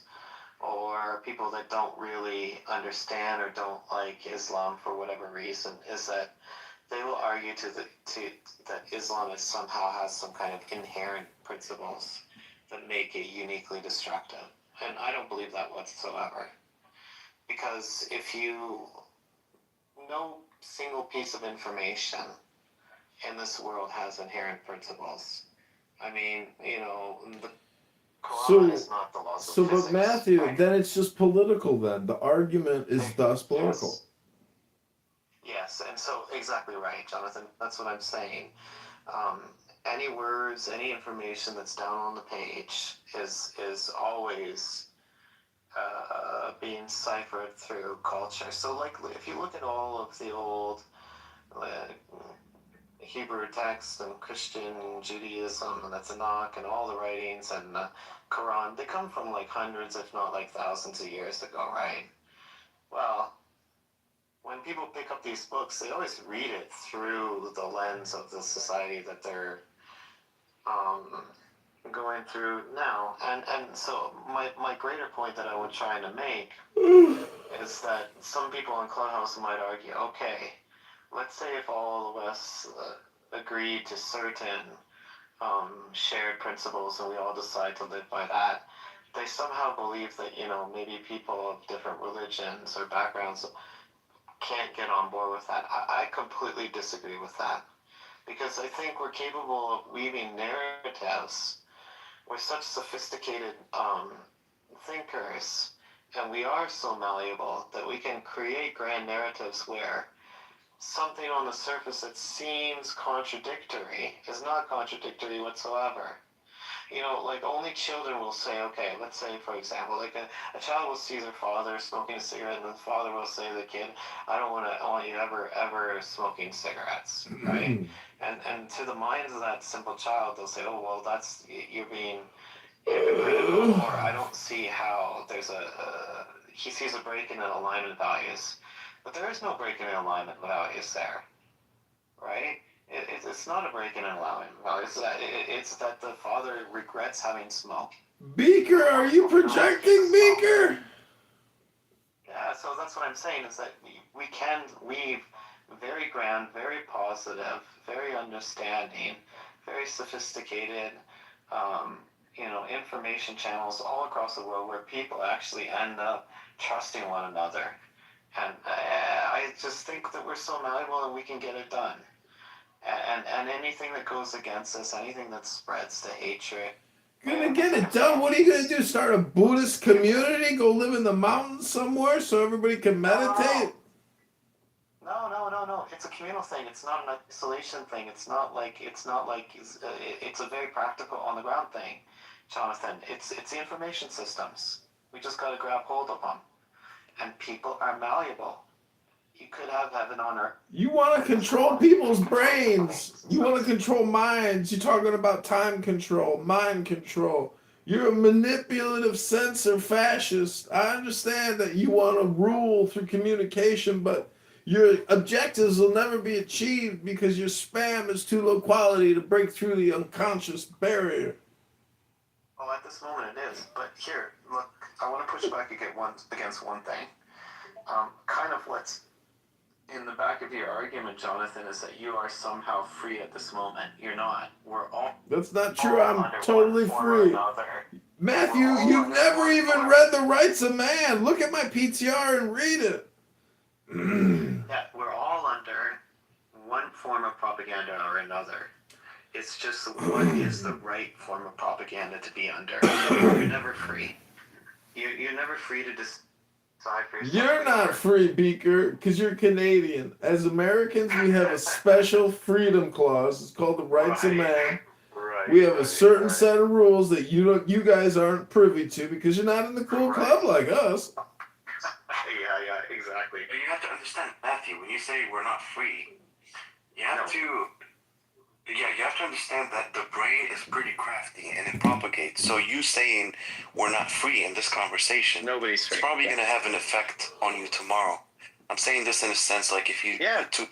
or people that don't really understand or don't like Islam for whatever reason, is that they will argue that Islam somehow has some kind of inherent principles that make it uniquely destructive. And I don't believe that whatsoever. Because if no single piece of information in this world has inherent principles. I mean, the Quran is not the laws of physics. But Matthew, right? then it's just political then. The argument is thus political. Yes, and so exactly right, Jonathan. That's what I'm saying. Any words, any information that's down on the page is always being ciphered through culture. So, like, if you look at all of the old Hebrew texts and Christian Judaism and the Tanakh and all the writings and the Quran, they come from like hundreds, if not like thousands of years ago, right? Well, when people pick up these books, they always read it through the lens of the society that they're going through now. And so my greater point that I was trying to make is that some people in Clubhouse might argue, okay, let's say if all of us agreed to certain shared principles and we all decide to live by that, they somehow believe that, maybe people of different religions or backgrounds can't get on board with that. I completely disagree with that. Because I think we're capable of weaving narratives. We're such sophisticated thinkers, and we are so malleable that we can create grand narratives where something on the surface that seems contradictory is not contradictory whatsoever. Like only children will say, okay, let's say, for example, like a child will see their father smoking a cigarette, and the father will say to the kid, I want you ever smoking cigarettes, right? And to the minds of that simple child, they'll say, oh, well, you're being hypocritical, or I don't see how he sees a break in alignment values. But there is no break in alignment values there, right? It's not a break in alignment values. It's that the father regrets having smoked. Beaker, are you projecting, Beaker? Yeah, so that's what I'm saying, is that we can weave very grand, very positive, very understanding, very sophisticated, information channels all across the world where people actually end up trusting one another. And I just think that we're so malleable and we can get it done. And anything that goes against us, anything that spreads the hatred. Gonna get it done? What are you gonna do? Start a Buddhist community? Go live in the mountains somewhere so everybody can meditate? No. It's a communal thing. It's not an isolation thing. It's a very practical on the ground thing, Jonathan. It's the information systems. We just gotta grab hold of them. And people are malleable. You could have heaven on earth. You want to control people's brains. You want to control minds. You're talking about time control, mind control. You're a manipulative censor fascist. I understand that you want to rule through communication, but your objectives will never be achieved because your spam is too low quality to break through the unconscious barrier. Well, at this moment it is. But here, look, I want to push back against one thing. Kind of what's in the back of your argument, Jonathan, is that you are somehow free at this moment. You're not. We're all. That's not true. I'm totally free. Matthew, you've never even read The Rights of Man. Look at my PTR and read it. Yeah, we're all under one form of propaganda or another. It's just what is the right form of propaganda to be under. You're never free. You're never free to decide for yourself. You're not free, Beaker, because you're Canadian. As Americans, we have a special freedom clause. It's called the Rights of Man. We have a certain set of rules that you guys aren't privy to because you're not in the cool club like us. Yeah, exactly. But you have to understand, Matthew, when you say we're not free, you have to understand that the brain is pretty crafty and it propagates. So you saying we're not free in this conversation, nobody's free. It's probably going to have an effect on you tomorrow. I'm saying this in a sense like if you put two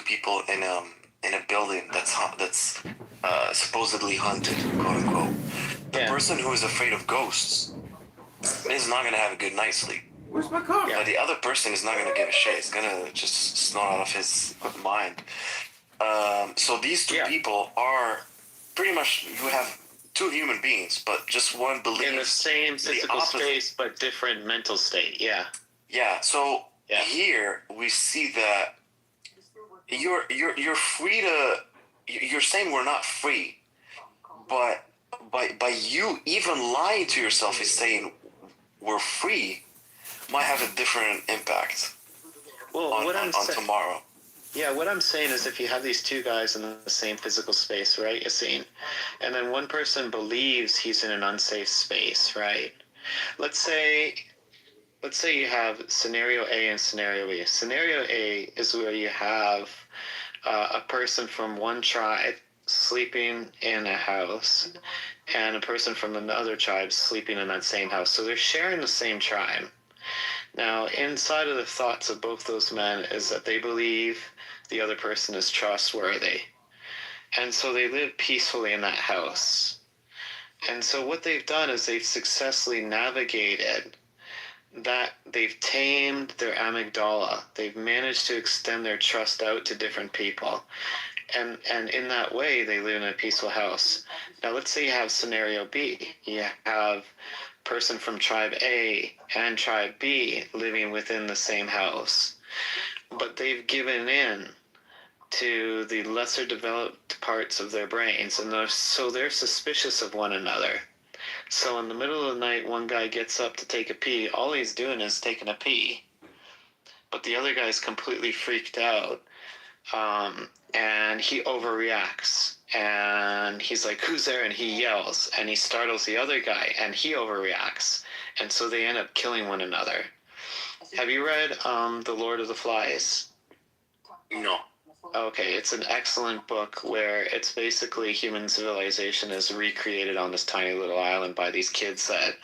people in a building that's supposedly haunted, quote unquote, the person who is afraid of ghosts is not going to have a good night's sleep. Where's my car? But the other person is not going to give a shit. It's going to just snort out of his mind. So these two people are pretty much, you have two human beings, but just one believes in the same physical space, but different mental state. Yeah. Yeah. So here we see that you're free to. You're saying we're not free, but by you even lying to yourself is saying we're free might have a different impact. Well, on tomorrow. Yeah, what I'm saying is if you have these two guys in the same physical space, right, Yassine, and then one person believes he's in an unsafe space, right? Let's say you have scenario A and scenario B. Scenario A is where you have a person from one tribe sleeping in a house and a person from another tribe sleeping in that same house. So they're sharing the same tribe. Now, inside of the thoughts of both those men is that they believe the other person is trustworthy. And so they live peacefully in that house. And so what they've done is they've successfully navigated that. They've tamed their amygdala. They've managed to extend their trust out to different people. And in that way, they live in a peaceful house. Now, let's say you have scenario B. You have person from tribe A and tribe B living within the same house. But they've given in to the lesser developed parts of their brains, and so they're suspicious of one another. So in the middle of the night, one guy gets up to take a pee. All he's doing is taking a pee. But the other guy's completely freaked out. And he overreacts. And he's like, who's there? And he yells. And he startles the other guy. And he overreacts. And so they end up killing one another. Have you read The Lord of the Flies? No. Okay, it's an excellent book where it's basically human civilization is recreated on this tiny little island by these kids that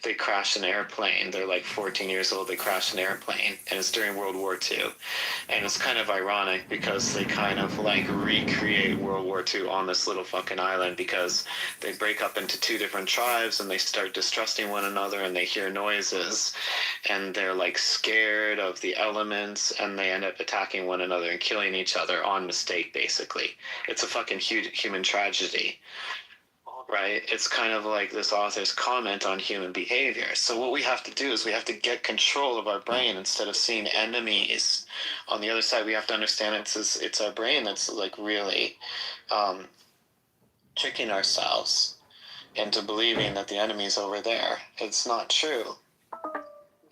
they crash an airplane. They're like 14 years old, they crash an airplane, and it's during World War II. And it's kind of ironic because they kind of like recreate World War II on this little fucking island because they break up into two different tribes and they start distrusting one another and they hear noises and they're like scared of the elements and they end up attacking one another and killing each other on mistake, basically. It's a fucking huge human tragedy, right? It's kind of like this author's comment on human behavior. So what we have to do is we have to get control of our brain instead of seeing enemies on the other side. We have to understand it's our brain that's like really tricking ourselves into believing that the enemy's over there. It's not true.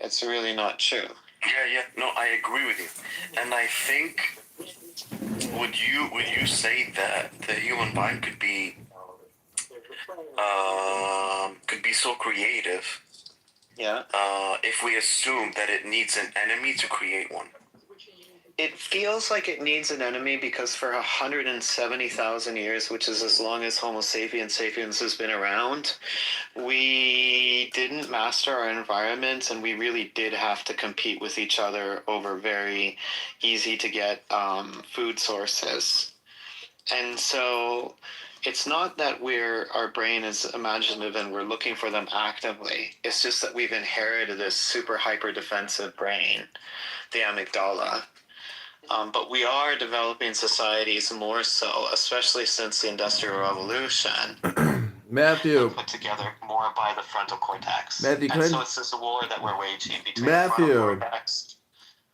It's really not true. Yeah, no, I agree with you. And I think would you say that the human mind could be so creative? Yeah. If we assume that it needs an enemy to create one. It feels like it needs an enemy because for 170,000 years, which is as long as Homo sapiens has been around, we didn't master our environments and we really did have to compete with each other over very easy to get food sources. And so it's not that our brain is imaginative and we're looking for them actively. It's just that we've inherited this super hyper defensive brain, the amygdala. But we are developing societies more so, especially since the Industrial Revolution. Matthew. Put together more by the frontal cortex. Matthew, and so it's this war that we're waging between Matthew. the frontal cortex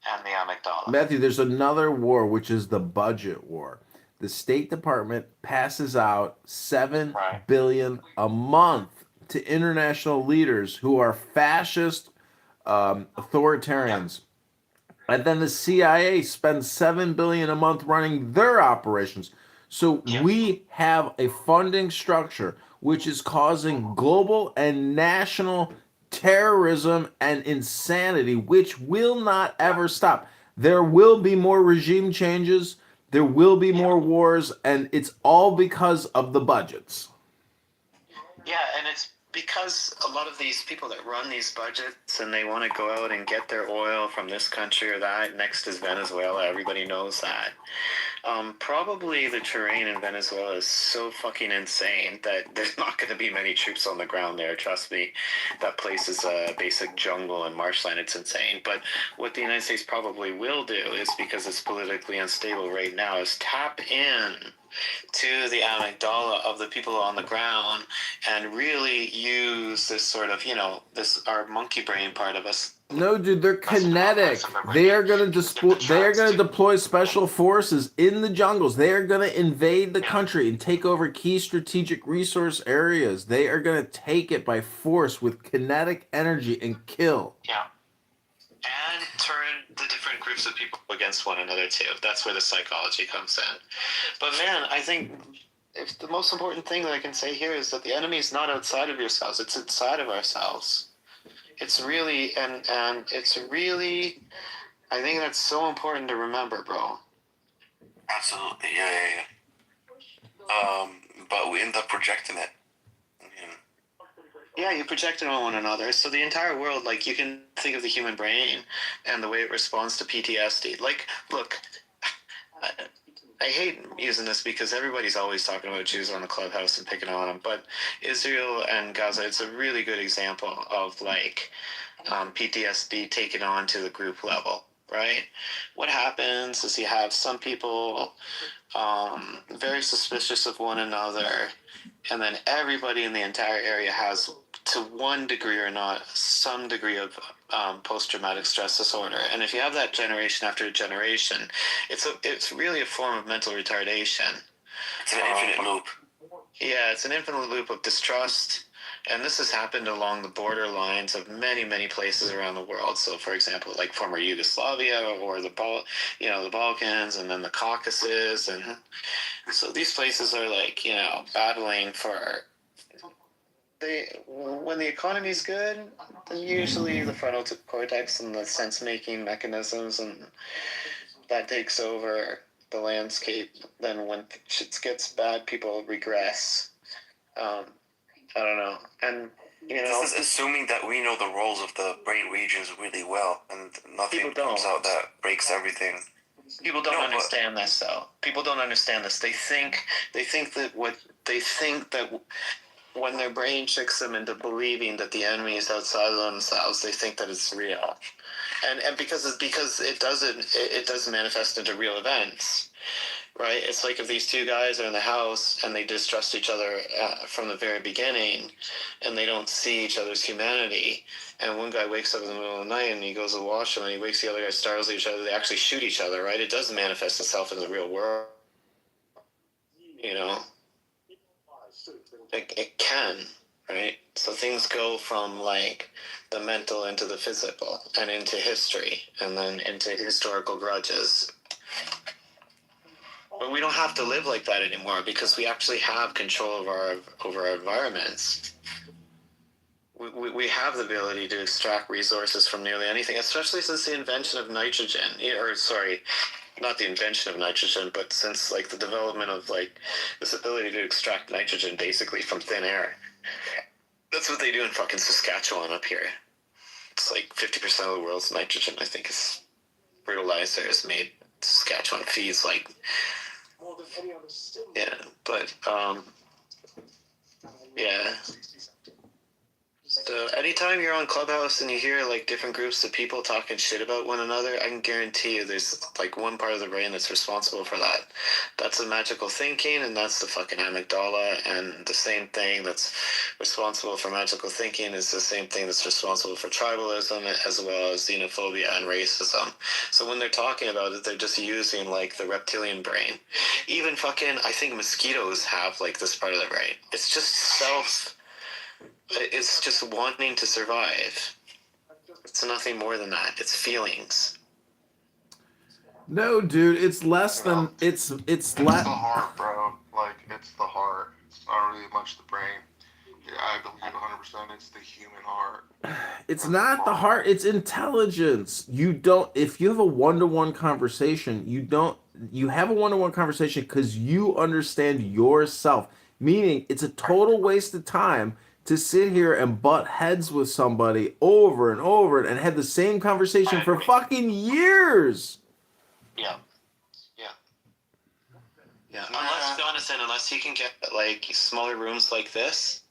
and the amygdala. Matthew, there's another war, which is the budget war. The State Department passes out $7 billion a month to international leaders who are fascist authoritarians. And then the CIA spends $7 billion a month running their operations. So we have a funding structure which is causing global and national terrorism and insanity, which will not ever stop. There will be more regime changes, there will be more wars, and it's all because of the budgets. Yeah, and it's because a lot of these people that run these budgets and they want to go out and get their oil from this country or that. Next is Venezuela. Everybody knows that. Probably the terrain in Venezuela is so fucking insane that there's not going to be many troops on the ground there. Trust me. That place is a basic jungle and marshland. It's insane. But what the United States probably will do is, because it's politically unstable right now, is tap in to the amygdala of the people on the ground and really use this sort of, this our monkey brain part of us. No, dude, they're kinetic. They are going to deploy special forces in the jungles. They are going to invade the country and take over key strategic resource areas. They are going to take it by force with kinetic energy and kill. Yeah. And turn the different groups of people against one another too. That's where the psychology comes in. But man, I think if the most important thing that I can say here is that the enemy is not outside of yourselves, it's inside of ourselves. It's really, and it's really, I think that's so important to remember, bro. Absolutely, yeah. But we end up projecting it. Yeah, you project it on one another. So the entire world, like, you can think of the human brain and the way it responds to PTSD. Like, look, I hate using this because everybody's always talking about Jews on the clubhouse and picking on them, but Israel and Gaza, it's a really good example of, like, PTSD taken on to the group level, right? What happens is you have some people very suspicious of one another, and then everybody in the entire area has, to one degree or not, some degree of post-traumatic stress disorder. And if you have that generation after generation, it's really a form of mental retardation. It's an infinite loop. Yeah, it's an infinite loop of distrust. And this has happened along the border lines of many, many places around the world. So, for example, like former Yugoslavia or the Balkans, and then the Caucasus, and so these places are like, battling for. When the economy's good, then usually the frontal cortex and the sense-making mechanisms, and that takes over the landscape. Then when shit gets bad, people regress. I don't know. And, this is assuming that we know the roles of the brain regions really well, and nothing comes out that breaks everything. People don't understand this, though. People don't understand this. They think that when their brain tricks them into believing that the enemy is outside of themselves, they think that it's real. And because it does manifest into real events. Right? It's like if these two guys are in the house and they distrust each other from the very beginning, and they don't see each other's humanity, and one guy wakes up in the middle of the night and he goes to the washroom and he wakes the other guy, startles each other, they actually shoot each other, right? It does manifest itself in the real world. It can, right? So things go from like the mental into the physical and into history and then into historical grudges. But we don't have to live like that anymore because we actually have control over our environments. We have the ability to extract resources from nearly anything, especially since the invention of nitrogen. Or sorry, not the invention of nitrogen, but since like the development of like this ability to extract nitrogen basically from thin air. That's what they do in fucking Saskatchewan up here. It's like 50% of the world's nitrogen, I think, is fertilizer is made. Saskatchewan feeds like. Yeah, but yeah. So anytime you're on Clubhouse and you hear like different groups of people talking shit about one another, I can guarantee you there's like one part of the brain that's responsible for that. That's the magical thinking, and that's the fucking amygdala. And the same thing that's responsible for magical thinking is the same thing that's responsible for tribalism, as well as xenophobia and racism. So when they're talking about it, they're just using like the reptilian brain. Even fucking, I think mosquitoes have like this part of the brain. It's just it's just wanting to survive. It's nothing more than that. It's feelings. No, dude, it's less than it's the heart, bro. Like, it's the heart. It's not really much the brain. Yeah, I believe 100% it's the human heart. It's not the heart, it's intelligence. You don't, if you have a one-to-one conversation, you have a one-to-one conversation because you understand yourself. Meaning it's a total waste of time to sit here and butt heads with somebody over and over and have the same conversation for fucking years. Yeah. Unless you can get like smaller rooms like this,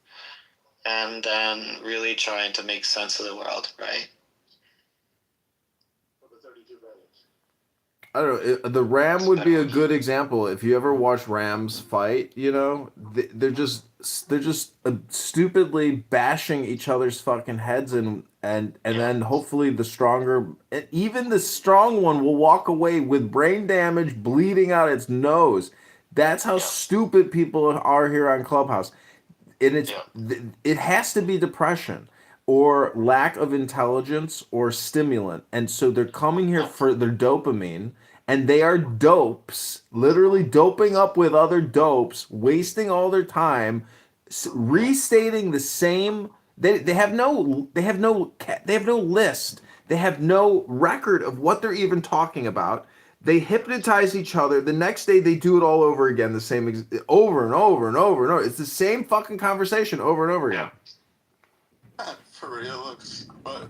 and then really trying to make sense of the world, right? I don't know. The Ram would be a good example. If you ever watch Rams fight, they're just stupidly bashing each other's fucking heads, and then hopefully even the strong one will walk away with brain damage, bleeding out its nose. That's how stupid people are here on Clubhouse. And it has to be depression or lack of intelligence or stimulant, and so they're coming here for their dopamine, and they are dopes, literally doping up with other dopes, wasting all their time restating the same. They have no list, they have no record of what they're even talking about. They hypnotize each other. The next day, they do it all over again, the same over and over and over and over. It's the same fucking conversation over and over again. For real, but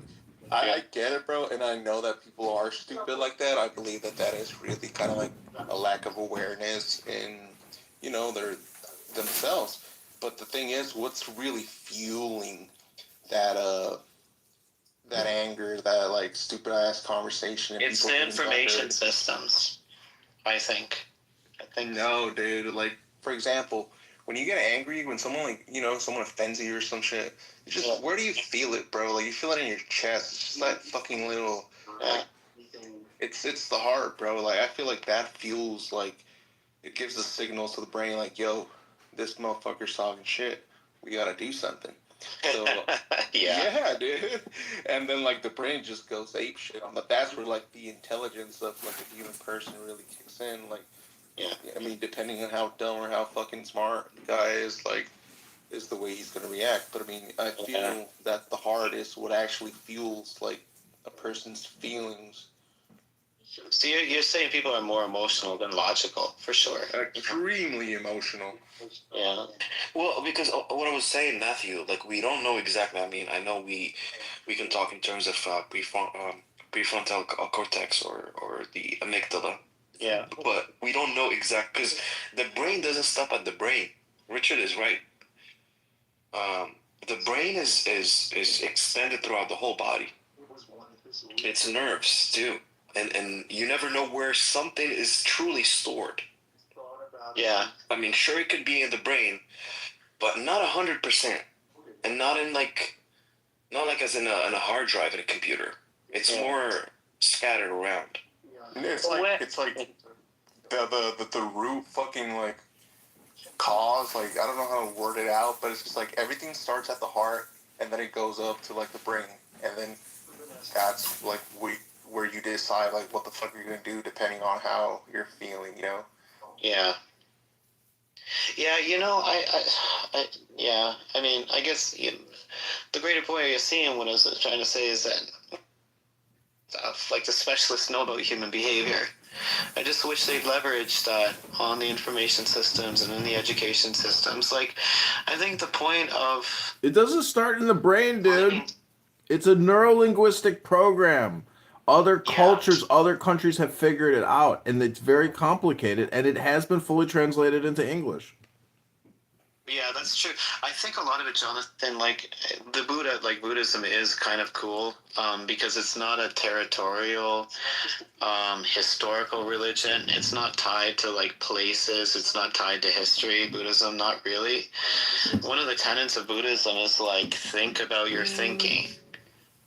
I get it, bro, and I know that people are stupid like that. I believe that is really kind of like a lack of awareness in, their themselves. But the thing is, what's really fueling that that anger, that like stupid ass conversation? And It's the information systems, I think. No, dude. Like, for example, when you get angry, when someone someone offends you or some shit, it's just where do you feel it, bro? Like, you feel it in your chest. It's just that fucking little. Like, it's the heart, bro. Like, I feel like that fuels, like, it gives the signals to the brain, like, yo, this motherfucker's talking shit. We gotta do something. So yeah, dude. And then like the brain just goes ape shit. But that's where like the intelligence of like a human person really kicks in. Like, I mean, depending on how dumb or how fucking smart the guy is, like, is the way he's gonna react. But I mean, I feel that the heart is what actually fuels like a person's feelings. So you're saying people are more emotional than logical, for sure. Extremely emotional. Yeah. Well, because what I was saying, Matthew, like, we don't know exactly. I mean, I know we can talk in terms of prefrontal cortex or the amygdala. Yeah. But we don't know exactly, because the brain doesn't stop at the brain. Richard is right. The brain is extended throughout the whole body. It's nerves too. And you never know where something is truly stored. Yeah. I mean, sure, it could be in the brain, but not 100%, and not like as in a hard drive in a computer. It's more scattered around. It's like the root fucking like cause. Like, I don't know how to word it out, but it's just like everything starts at the heart and then it goes up to like the brain, and then that's like where you decide like what the fuck you're gonna do depending on how you're feeling, Yeah. Yeah, I mean, I guess the greater point you're seeing, what I was trying to say is that, like, the specialists know about human behavior. I just wish they'd leverage that on the information systems and in the education systems. Like, I think the point of... It doesn't start in the brain, dude. It's a neurolinguistic program. Other cultures, other countries have figured it out, and it's very complicated, and it has been fully translated into English. Yeah, that's true. I think a lot of it, Jonathan, like the Buddha, like Buddhism is kind of cool because it's not a territorial, historical religion. It's not tied to like places. It's not tied to history. Buddhism, not really. One of the tenets of Buddhism is like think about your thinking.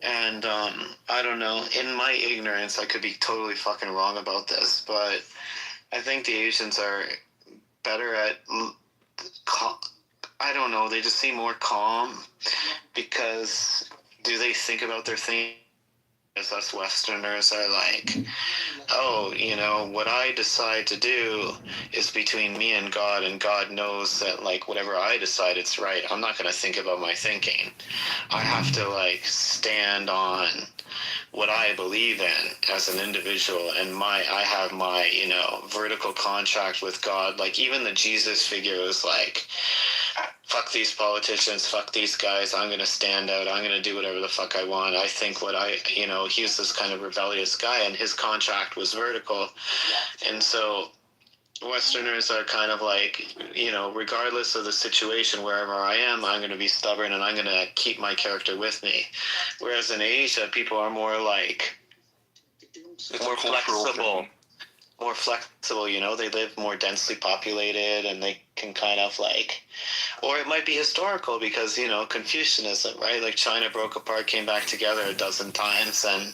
And I don't know. In my ignorance, I could be totally fucking wrong about this, but I think the Asians are better at. I don't know. They just seem more calm because do they think about their thing? As us Westerners are like, oh, you know, what I decide to do is between me and God knows that, like, whatever I decide, it's right. I'm not going to think about my thinking. I have to, like, stand on what I believe in as an individual, and I have my, you know, vertical contract with God. Like, even the Jesus figure was like, fuck these politicians, fuck these guys, I'm gonna stand out, I'm gonna do whatever the fuck I want. I think you know, he was this kind of rebellious guy, and his contract was vertical. And so Westerners are kind of like, you know, regardless of the situation, wherever I am, I'm gonna be stubborn and I'm gonna keep my character with me. Whereas in Asia, people are more like, more flexible. More flexible, you know, they live more densely populated and they can kind of like, or it might be historical because, you know, Confucianism, right? Like China broke apart, came back together a dozen times, and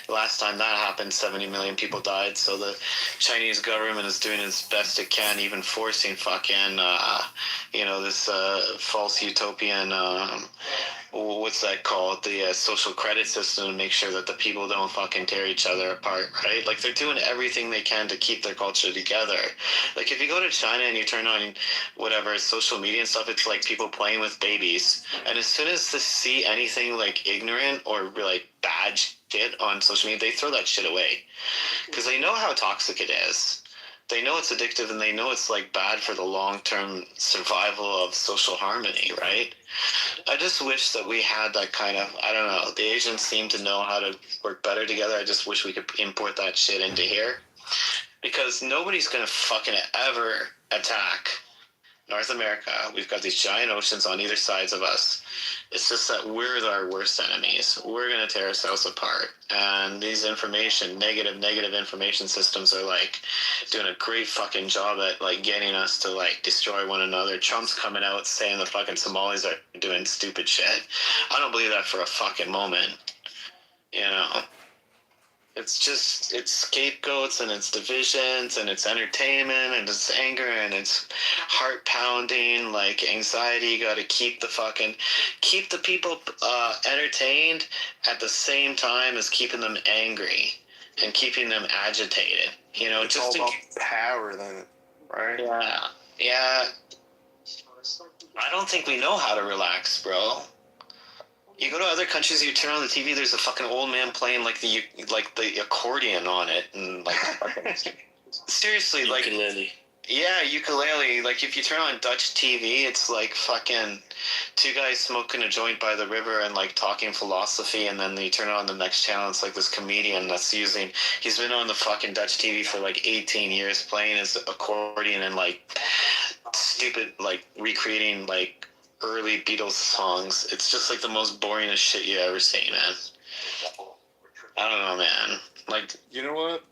the last time that happened, 70 million people died. So the Chinese government is doing its best it can, even forcing fucking, you know, this false utopian, what's that called? The social credit system to make sure that the people don't fucking tear each other apart, right? Like they're doing everything they can to keep their culture together. Like if you go to China and you turn on whatever social media and stuff, it's like people playing with babies. And as soon as they see anything like ignorant or like bad shit on social media, they throw that shit away because they know how toxic it is. They know it's addictive and they know it's like bad for the long-term survival of social harmony, right? I just wish that we had that kind of, I don't know, the Asians seem to know how to work better together. I just wish we could import that shit into here because nobody's going to fucking ever attack North America. We've got these giant oceans on either sides of us. It's just that we're our worst enemies. We're going to tear ourselves apart. And these negative information systems are like doing a great fucking job at like getting us to like destroy one another. Trump's coming out saying the fucking Somalis are doing stupid shit. I don't believe that for a fucking moment. You know? It's just, it's scapegoats and it's divisions and it's entertainment and it's anger and it's heart pounding, like anxiety. You got to keep the people entertained at the same time as keeping them angry and keeping them agitated. You know, it's just all about power then, right? Yeah. I don't think we know how to relax, bro. You go to other countries, you turn on the TV, there's a fucking old man playing like the accordion on it, and like seriously, like ukulele. Yeah, ukulele. Like if you turn on Dutch TV, it's like fucking two guys smoking a joint by the river and like talking philosophy, and then you turn on the next channel, it's like this comedian he's been on the fucking Dutch TV for like 18 years playing his accordion and like stupid like recreating like early Beatles songs. It's just like the most boringest shit you ever seen, man. I don't know, man. Like, you know what?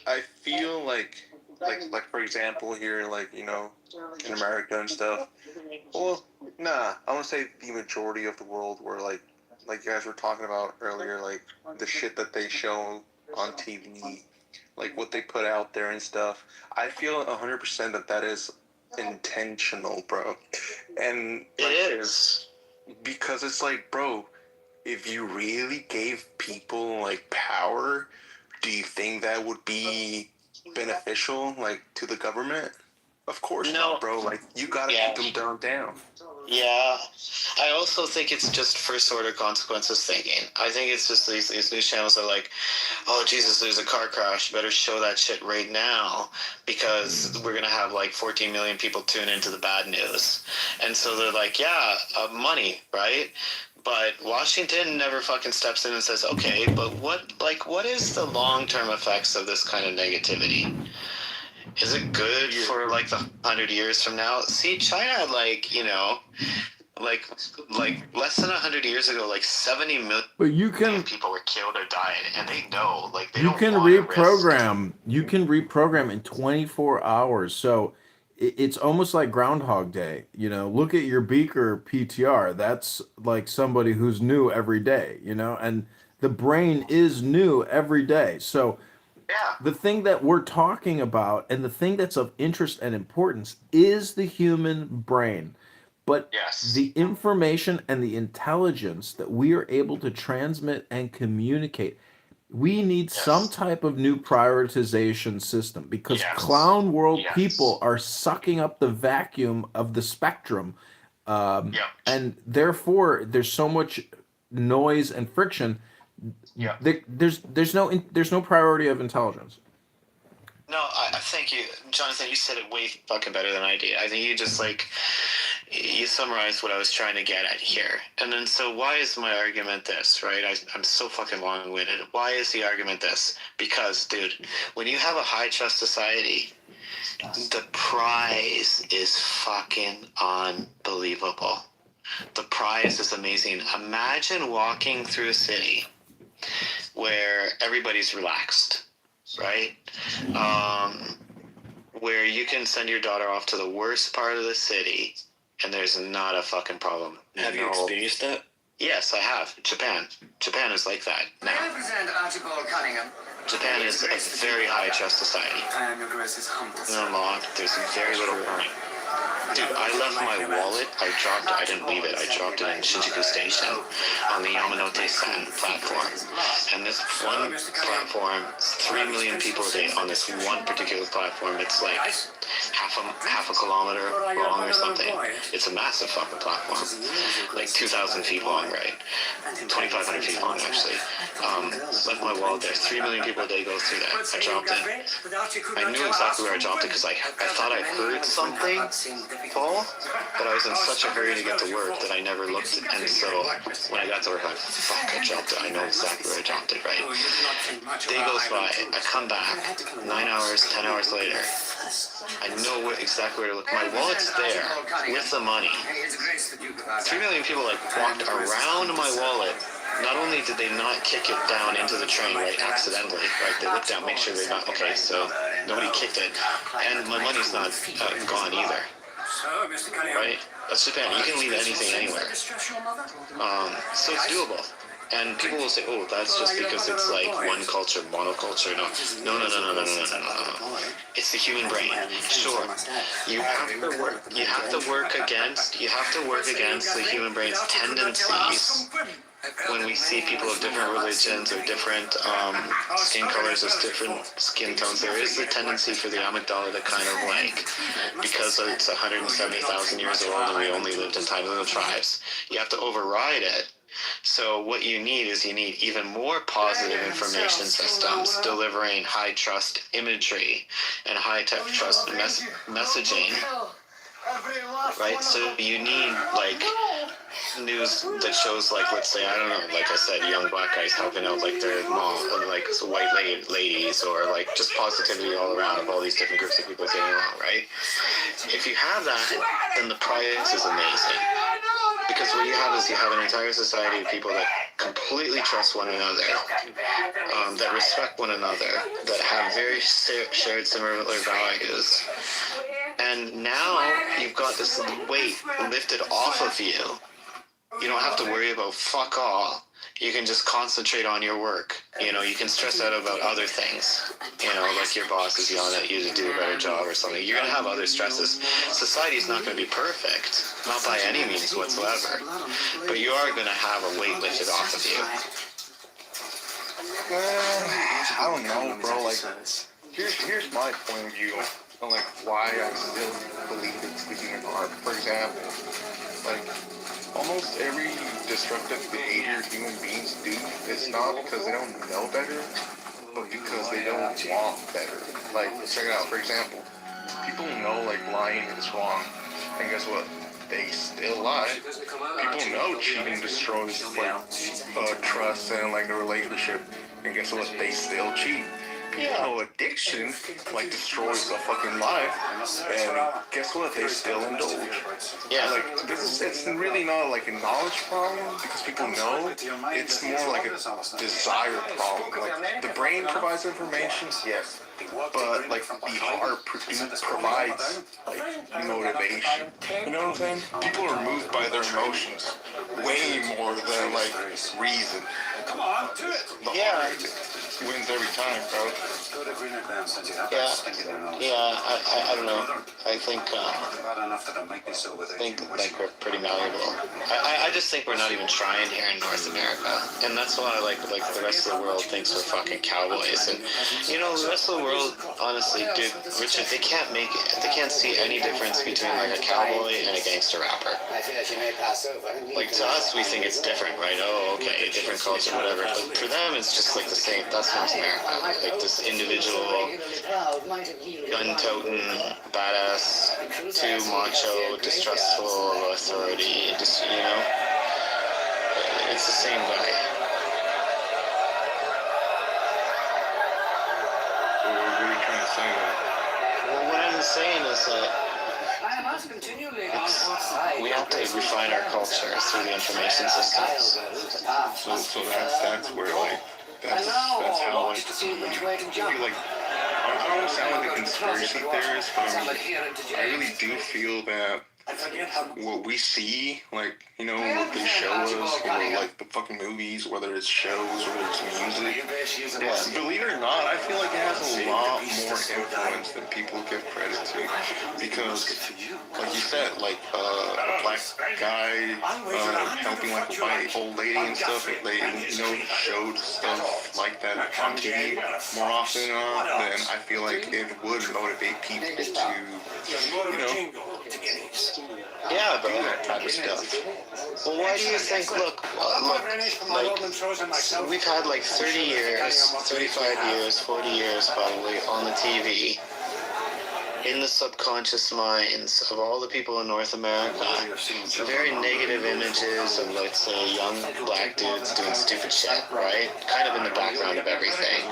I feel like for example here, like, you know, in America and stuff. Well, nah, I want to say the majority of the world where like you guys were talking about earlier, like the shit that they show on TV, like what they put out there and stuff. I feel 100% that is intentional, bro. And like, it is because it's like, bro, if you really gave people like power, do you think that would be beneficial like to the government? Of course not, bro. Like you gotta keep them down. Yeah, I also think it's just first order consequences thinking. I think it's just these news channels are like, oh Jesus, there's a car crash, better show that shit right now because we're gonna have like 14 million people tune into the bad news, and so they're like, yeah, money, right? But Washington never fucking steps in and says, okay, but what is the long-term effects of this kind of negativity? Is it good for like the 100 years from now? See, China, like, you know, like less than 100 years ago, like 70 million But you can people were killed or died, and they know, like, they you don't can want to risk. reprogram. You can reprogram in 24 hours. So it's almost like Groundhog Day. You know, look at your Beaker PTR. That's like somebody who's new every day. You know, and the brain is new every day. So the thing that we're talking about and the thing that's of interest and importance is the human brain. But the information and the intelligence that we are able to transmit and communicate, we need some type of new prioritization system because clown world people are sucking up the vacuum of the spectrum. And therefore, there's so much noise and friction. There's no priority of intelligence. No, I thank you, Jonathan. You said it way fucking better than I did. I think you just like you summarized what I was trying to get at here. And then, so why is my argument this? Right? I'm so fucking long-winded. Why is the argument this? Because, dude, when you have a high trust society, the prize is fucking unbelievable. The prize is amazing. Imagine walking through a city where everybody's relaxed, right? Where you can send your daughter off to the worst part of the city and there's not a fucking problem. Have you experienced that? Yes, I have. Japan is like that now. I represent Archibald Cunningham. Japan is a very high trust society. I am your Grace's humble No law. There's very little warning. Dude, I left my wallet. I didn't leave it. I dropped it in Shinjuku Station on the Yamanote-san platform. And this one platform, 3 million people a day on this one particular platform. It's like half a kilometer long or something. It's a massive fucking platform. Like 2,000 feet long, right? 2,500 feet long, actually. Left my wallet there. 3 million people a day go through that. I dropped it. I knew exactly where I dropped it because I thought I heard something fall, but I was in such a hurry to get to work that I never looked. And so when I got to work, I'm like, fuck, I dropped it. I know exactly where I dropped it, right? Day goes by. I come back 9 hours, 10 hours later. I know exactly where to look. My wallet's there with the money. 3 million people like walked around my wallet. Not only did they not kick it down into the train, right, accidentally, right, they looked down, make sure they're not, okay, so nobody kicked it, and my money's not gone either, right? That's Japan. You can leave anything anywhere. So it's doable. And people will say, oh, that's just because it's like one culture, monoculture. No. It's the human brain. Sure. You have to work against the human brain's tendencies. When we see people of different religions or different skin colors, as different skin tones, there is the tendency for the amygdala to kind of like, because it's 170,000 years old and we only lived in tiny little tribes, you have to override it. So what you need even more positive information systems delivering high trust imagery and high trust messaging, right? So you need like news that shows, like, let's say, I don't know, like I said, young black guys helping out like their mom, or like white ladies, or like just positivity all around of all these different groups of people getting along, right? If you have that, then the prize is amazing. Because what you have is you have an entire society of people that completely trust one another, that respect one another, that have very shared similar values. And now you've got this weight lifted off of you. You don't have to worry about fuck all. You can just concentrate on your work. You know, you can stress out about other things. You know, like your boss is yelling at you to do a better job or something. You're going to have other stresses. Society's not going to be perfect. Not by any means whatsoever. But you are going to have a weight lifted off of you. I don't know, bro. Like, here's my point of view on, like, why I still believe it's the human heart. For example, like, almost every destructive behavior human beings do is not because they don't know better, but because they don't want better. Like, check it out, for example, people know, like, lying is wrong, and guess what? They still lie. People know cheating destroys, like, trust and, like, a relationship, and guess what? They still cheat. addiction like destroys a fucking life, and guess what? They still indulge. Yeah. Like it's really not like a knowledge problem because people know. It's more like a desire problem. Like the brain provides information, yes, but like the heart provides like motivation. You know what I'm saying? People are moved by their emotions way more than like reason. Come on, do it. The heart wins every time, bro. I don't know. I think like we're pretty malleable. I just think we're not even trying here in North America, and that's why like the rest of the world thinks we're fucking cowboys. And you know, the rest of the world, honestly, dude, Richard, they can't see any difference between like a cowboy and a gangster rapper. Like to us, we think it's different, right? Oh, okay, different culture, whatever. But for them, it's just like the same. That's North America. Like this individual, gun-toting, badass, too macho, distrustful of authority. Just you know, it's the same guy. What are you trying to say? Well, what I'm saying is that we have to refine our culture through the information systems. So that's where like that's how like I don't want to sound like a conspiracy theorist, but I really do feel that what we see, like, you know, what they show us, or like the fucking movies, whether it's shows, whether it's music, believe it or not, I feel like it has a lot more influence than people give credit to. Because, like you said, like a black guy helping like a white old lady and stuff, if they, you know, showed stuff like that on TV more often than not, then I feel like it would motivate people to, you know, yeah, bro, that type of stuff. Well, why do you think, look, like, we've had like 30 years, 35 years, 40 years probably on the TV, in the subconscious minds of all the people in North America, very negative images of, let's say, young black dudes doing stupid shit, right? Kind of in the background of everything.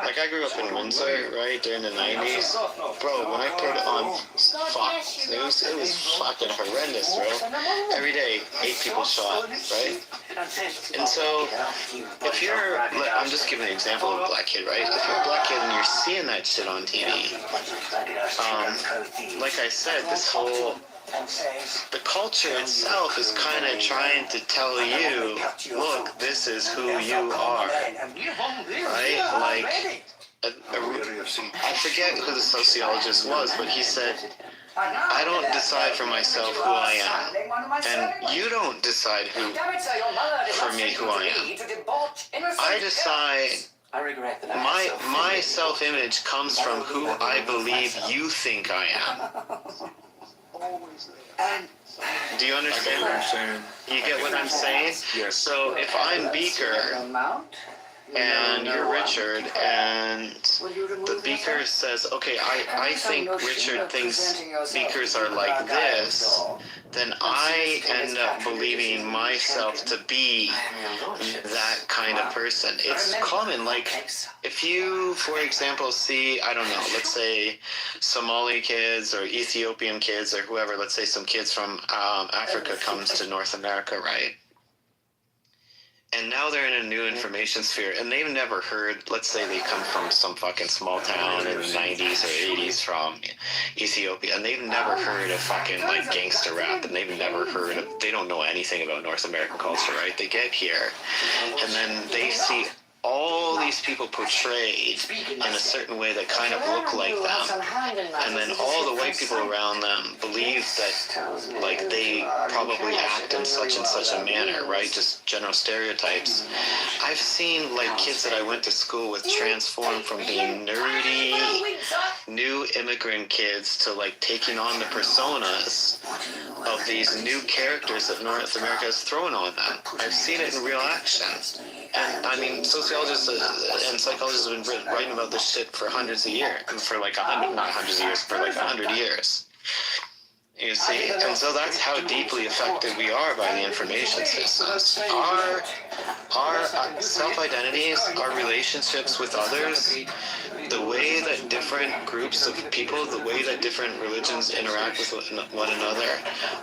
Like, I grew up in Windsor, right, during the 90s. Bro, when I put on Fox News, it was fucking horrendous, bro. Every day, 8 people shot, right? And so, if you're, I'm just giving an example of a black kid, right? If you're a black kid and you're seeing that shit on TV, like I said, this whole, the culture itself is kind of trying to tell you, look, this is who you are, right? Like, I forget who the sociologist was, but he said, I don't decide for myself who I am, and you don't decide for me who I am. I decide. My self-image comes from who I believe you think I am. Do you understand what I'm saying? You get what I'm saying? Yes. So if I'm Beaker and you're Richard, and the Beaker says, okay, I think Richard thinks Beakers are like this, then I end up believing myself to be that kind of person. It's common, like, if you, for example, see, I don't know, let's say Somali kids or Ethiopian kids or whoever, let's say some kids from Africa comes to North America, right? And now they're in a new information sphere, and they've never heard, let's say they come from some fucking small town in the 90s or 80s from Ethiopia, and they've never heard of fucking, like, gangster rap, and they've never heard of, they don't know anything about North American culture, right? They get here, and then they see all these people portrayed in a certain way that kind of look like them, and then all the white people around them believe that, like, they probably act in such and such a manner, right? Just general stereotypes. I've seen, like, kids that I went to school with transform from being nerdy, new immigrant kids to, like, taking on the personas of these new characters that North America has thrown on them. I've seen it in real action. And, I mean, sociologists and psychologists have been writing about this shit for hundreds of years, for like not hundreds of years, for like 100 years. You see, and so that's how deeply affected we are by the information systems. Our self-identities, our relationships with others, the way that different groups of people, the way that different religions interact with one another,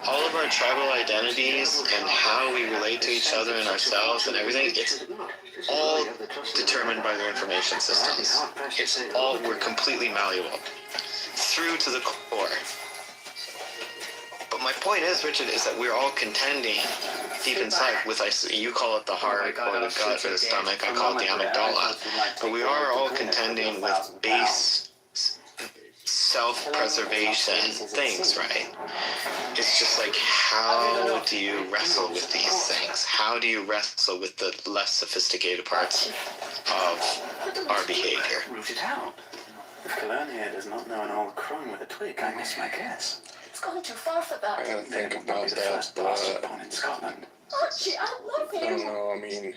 all of our tribal identities and how we relate to each other and ourselves and everything, it's all determined by their information systems. We're completely malleable through to the core. But my point is, Richard, is that we're all contending deep inside with, you call it the heart or the gut or the stomach, I call it the amygdala. But we are all contending with base self-preservation things, right? It's just like, how do you wrestle with these things? How do you wrestle with the less sophisticated parts of our behavior? Root it out. If Cologne here does not know an old crone with a twig, I miss my guess. It's gone too far for that. I gotta think about The that, first bastard born in Scotland. Archie, I love I don't you. know, I mean,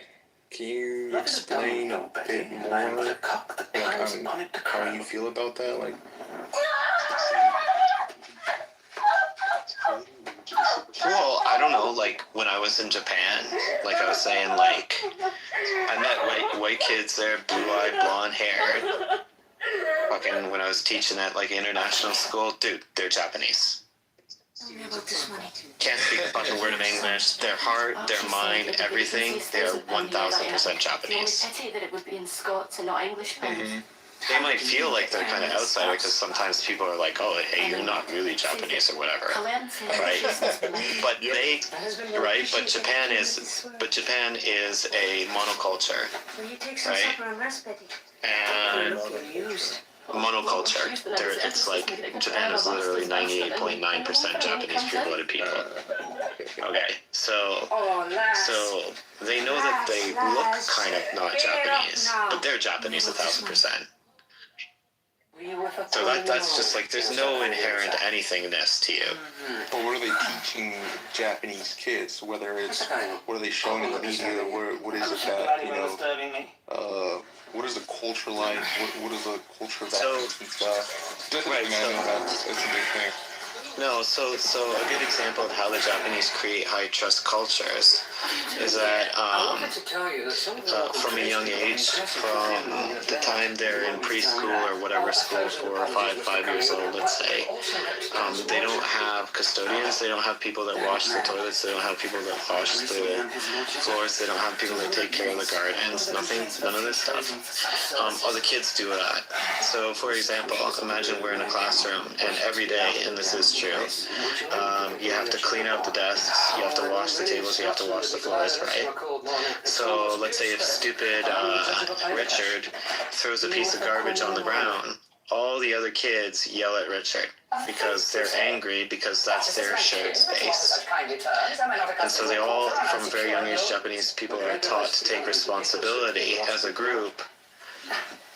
can you Love is a explain a dumb bit Betty, more, and I am but a cock that climbs upon it to how crow. you feel about that? Like, Well, I don't know, like, when I was in Japan, like I was saying, like, I met white kids there, blue-eyed, blonde-haired, fucking, when I was teaching at, like, international school, dude, they're Japanese. Tell me about this money. Can't speak a fucking word of English. Their heart, their mind, everything, they're 1,000% The only Japanese. pity that it would be in Scots and not English pounds. They might feel like they're kind of outsider because sometimes people are like, oh, hey, you're not really Japanese or whatever, right? But they, right? But Japan is a monoculture, Will you take some right? supper and rest, Betty? And monoculture. It's like Japan is literally 98.9% Japanese people-blooded people. Okay, so they know that they look kind of not Japanese, but they're Japanese 1,000%. So that's just like, there's no inherent anythingness to you. but what are they teaching Japanese kids? Whether it's, what are they showing in the media? What is it that, you know, what is the culture like? What is the culture of that and stuff? Right, That's a big thing. No, so a good example of how the Japanese create high trust cultures is that from a young age, from the time they're in preschool or whatever school, 4 or 5 years old, let's say, they don't have custodians, they don't have people that wash the toilets, they don't have people that wash the floors, they don't have people that take care of the gardens, none of this stuff. Other kids do that. So, for example, imagine we're in a classroom and every day, and this is true, you have to clean out the desks, you have to wash the tables, you have to wash the floors, right? So let's say if stupid Richard throws a piece of garbage on the ground, all the other kids yell at Richard because they're angry because that's their shared space. And so they all, from a very young age, Japanese people are taught to take responsibility as a group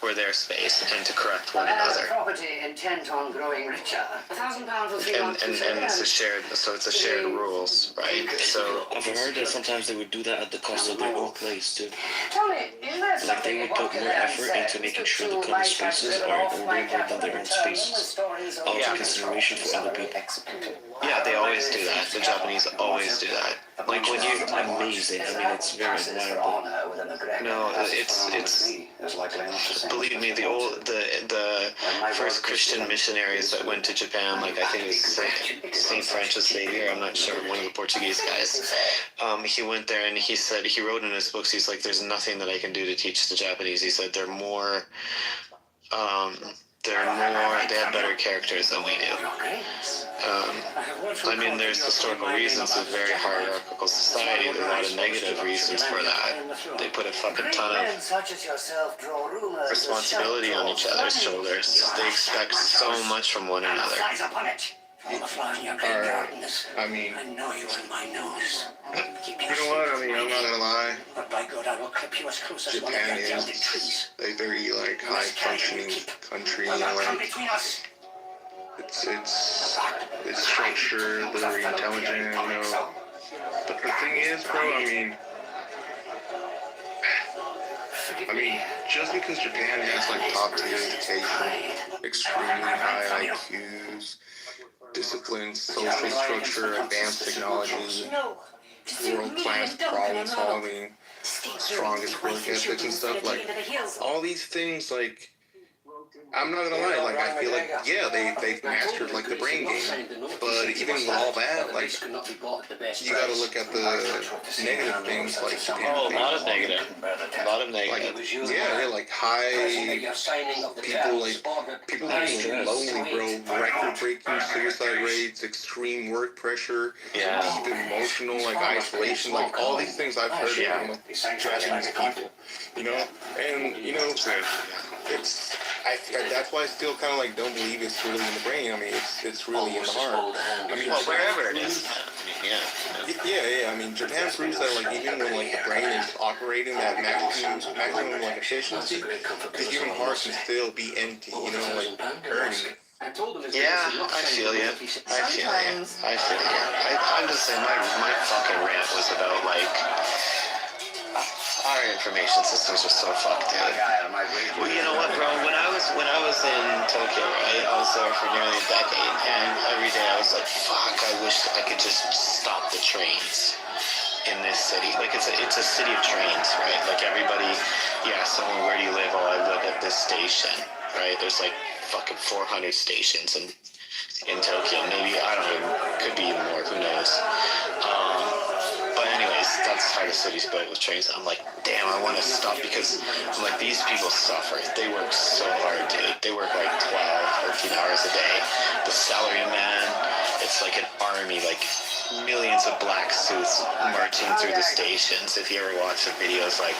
for their space and to correct one another. Property intent on growing richer. £1,000 will be And it's a shared, so it's a shared rules, right? So I've heard that sometimes they would do that at the cost of their own place too. Tony, is there Like something they would put more effort into making sure the common spaces are in order than their own spaces, out of consideration for other people. yeah, they always do that. The Japanese always do that. Like when you, amazing. I mean, it's very admirable. no, it's believe me, the first Christian missionaries that went to Japan, like I think it was Saint Francis Xavier, I'm not sure, one of the Portuguese guys. He went there and he said, he wrote in his books, he's like, there's nothing that I can do to teach the Japanese. He said they have better characters than we do. I mean, there's historical reasons. It's a very hierarchical society. There's a lot of negative reasons for that. They put a fucking ton of responsibility on each other's shoulders. They expect so much from one another. I mean, I know you in my nose. you know what? I mean, I'm not gonna lie. But by God, I will clip you as close as one of Japan the is gilded trees. a very like high functioning country. You know, Come like between us. it's structured, very intelligent. You know, but the thing is, bro. I mean, just because Japan has like top tier education, extremely high IQs, discipline, social structure, advanced technology, world-class problem solving, strongest work ethics and stuff. Like, all these things, like, I'm not gonna lie, like, I feel like, yeah, they've mastered, like, the brain game, but even with all that, like, you gotta look at the negative things, like, Oh, a lot of negative. A lot of negative. like, yeah, like, people who are lonely, bro, record-breaking suicide rates, extreme work pressure, deep emotional, like, isolation, like, all these things I've heard from, like, Japanese people, you know, and, you know, that's why I still kind of like don't believe it's really in the brain. I mean, it's really in the heart. I mean, well, wherever it is. Yeah. I mean, Japan proves that like even when like the brain is operating at maximum like efficiency, the human heart can still be empty. You know, like hurting. Yeah, I feel you. I'm just saying, my fucking rant was about like. Our information systems are so fucked, dude. Well, you know what, bro? When I was in Tokyo, right, I was there for nearly a decade, and every day I was like, fuck, I wish I could just stop the trains in this city. Like, it's a city of trains, right? Like, everybody, someone, where do you live? Oh, I live at this station, right? There's like fucking 400 stations in Tokyo. Maybe, I don't know, could be even more, who knows? But anyways, that's how the city's built with trains. I'm like, damn, I want to stop because I'm like, these people suffer. They work so hard, dude. They work like 12, 13 hours a day. The salary man, it's like an army, like millions of black suits marching through the stations. If you ever watch the videos, like,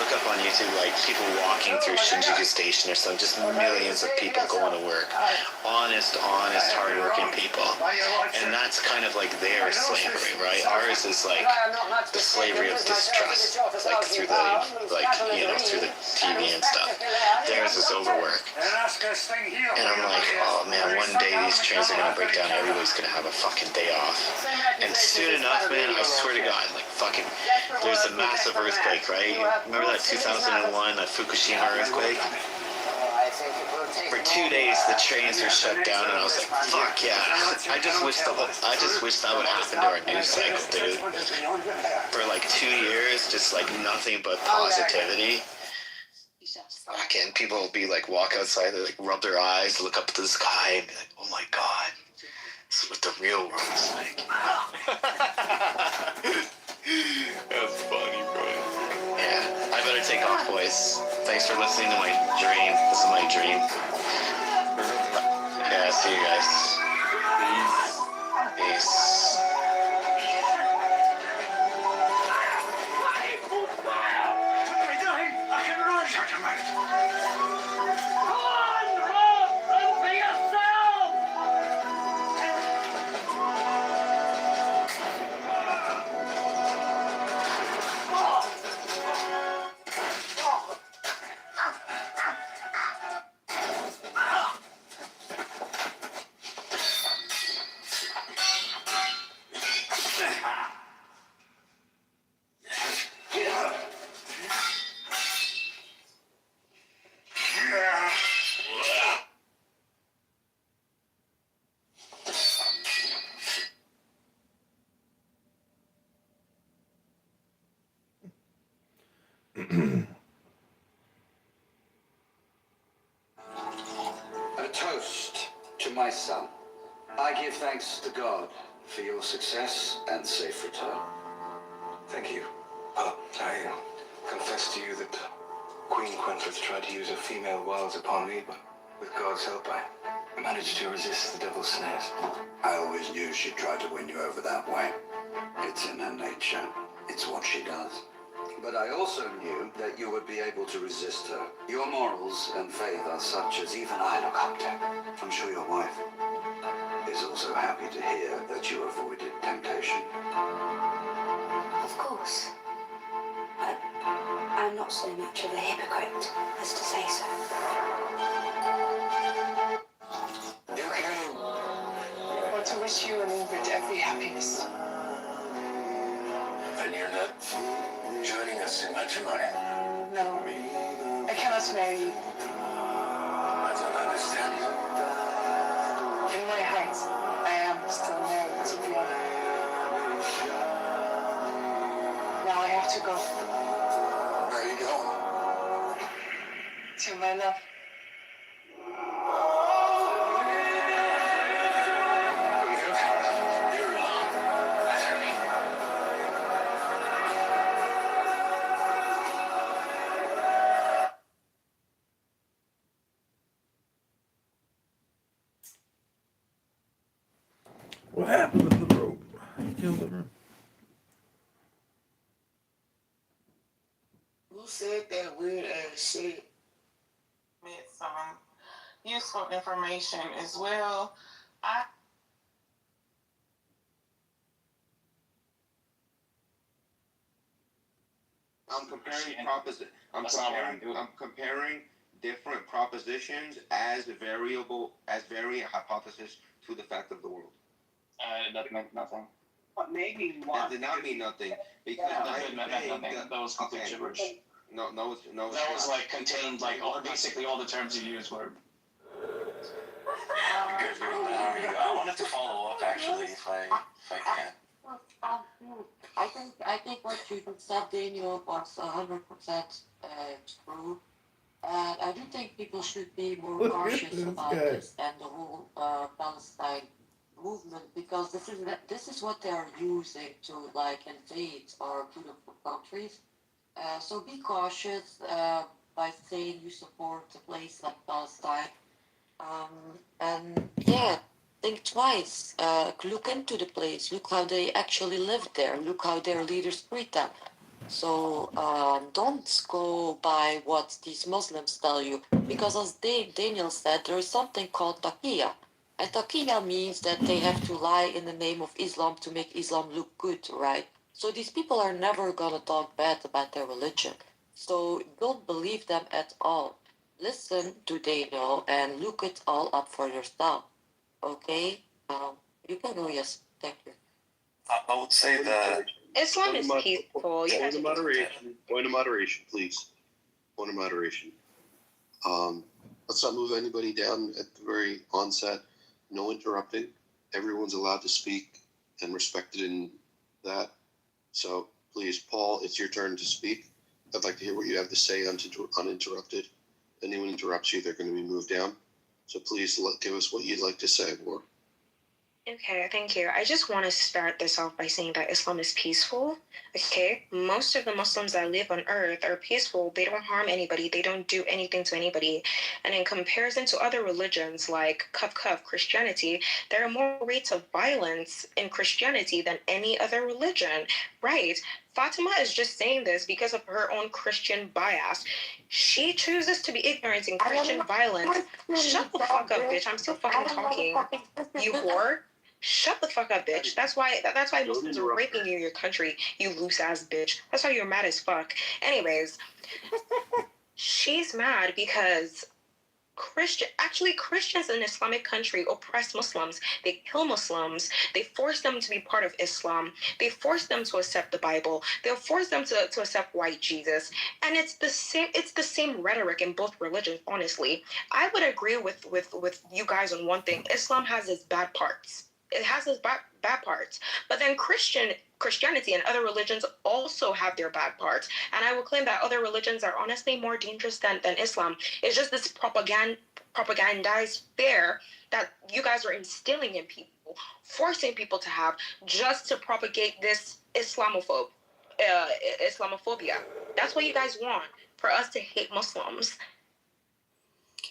look up on YouTube, like, people walking through Shinjuku Station or something, just millions of people going to work. Honest, hard-working people. And that's kind of like their slavery, right? Ours is like the slavery of distrust, like through the, like, you know, through the TV and stuff. Theirs is overwork. And I'm like, oh man, one day these trains are gonna break down, everybody's gonna have a fucking day off. And soon enough, man, I swear to God, like, fucking, there's a massive earthquake, right? Remember that 2001 Fukushima earthquake? For 2 days, the trains were shut down, and I was like, "Fuck yeah!" I just wish that would happen to our news cycle, dude. For like 2 years, just like nothing but positivity. Fucking people will be like, walk outside, they like rub their eyes, look up to the sky, and be like, "Oh my God, this is what the real world is like." That's funny, bro. Yeah, I better take off, boys. Thanks for listening to my dream. This is my dream. Yeah, see you guys. Peace. A toast to my son. I give thanks to God for your success and safe return. Thank you. I confess to you that Queen Quintus tried to use her female wiles upon me, but with God's help, I managed to resist the devil's snares. I always knew she'd try to win you over that way. It's in her nature. It's what she does. But I also knew that you would be able to resist her. Your morals and faith are such as even I look up to. I'm sure your wife is also happy to hear that you avoided temptation. Of course. But I'm not so much of a hypocrite as to say so. I want to wish you and Ingrid every happiness. And you're not joining us in matrimony? No, I cannot marry you. I don't understand. In my heart, I am still married to Fiona. Now I have to go. Where are you going? To my love. What happened to the rope? He killed her. Who said that weird ass shit? Met some useful information as well. I'm comparing different propositions as varying hypothesis to the fact of the world. That meant nothing. What made me want? That did not mean nothing because That meant nothing. That was complete gibberish. No. That was like contained like basically all the terms you used were. Good. I wanted to follow up actually, if I can. I think what you said, Daniel, was 100% true. And I do think people should be more cautious about this and the whole Palestine movement, because this is what they are using to like invade our beautiful countries. So be cautious by saying you support a place like Palestine. And yeah, think twice. Look into the place. Look how they actually live there. Look how their leaders treat them. So don't go by what these Muslims tell you, because as Daniel said, there is something called taqiyya. And taqiyya means that they have to lie in the name of Islam to make Islam look good, right? So these people are never gonna talk bad about their religion. So don't believe them at all. Listen to Daniel and look it all up for yourself. Okay? You can go, yes. Thank you. I would say that Islam is peaceful. Point of moderation. Point of moderation, please. Point of moderation. Let's not move anybody down at the very onset. No interrupting. Everyone's allowed to speak and respected in that. So please, Paul, it's your turn to speak. I'd like to hear what you have to say uninterrupted. Anyone interrupts you, they're going to be moved down. So please give us what you'd like to say, War. Okay, thank you. I just want to start this off by saying that Islam is peaceful. Okay, most of the Muslims that live on earth are peaceful. They don't harm anybody. They don't do anything to anybody. And in comparison to other religions like Christianity, there are more rates of violence in Christianity than any other religion. Right. Fatima is just saying this because of her own Christian bias. She chooses to be ignorant in Christian violence. Shut the fuck up, bitch. I'm still fucking talking. You whore. Shut the fuck up, bitch. That's why Muslims are raping you in your country, you loose ass bitch. That's why you're mad as fuck. Anyways, she's mad because Christians in an Islamic country oppress Muslims. They kill Muslims. They force them to be part of Islam. They force them to accept the Bible. They'll force them to accept white Jesus. And it's the same rhetoric in both religions, honestly. I would agree with you guys on one thing. Islam has its bad parts. It has its bad parts. But then Christianity and other religions also have their bad parts. And I will claim that other religions are honestly more dangerous than Islam. It's just this propagandized fear that you guys are instilling in people, forcing people to have, just to propagate this Islamophobia. That's what you guys want, for us to hate Muslims.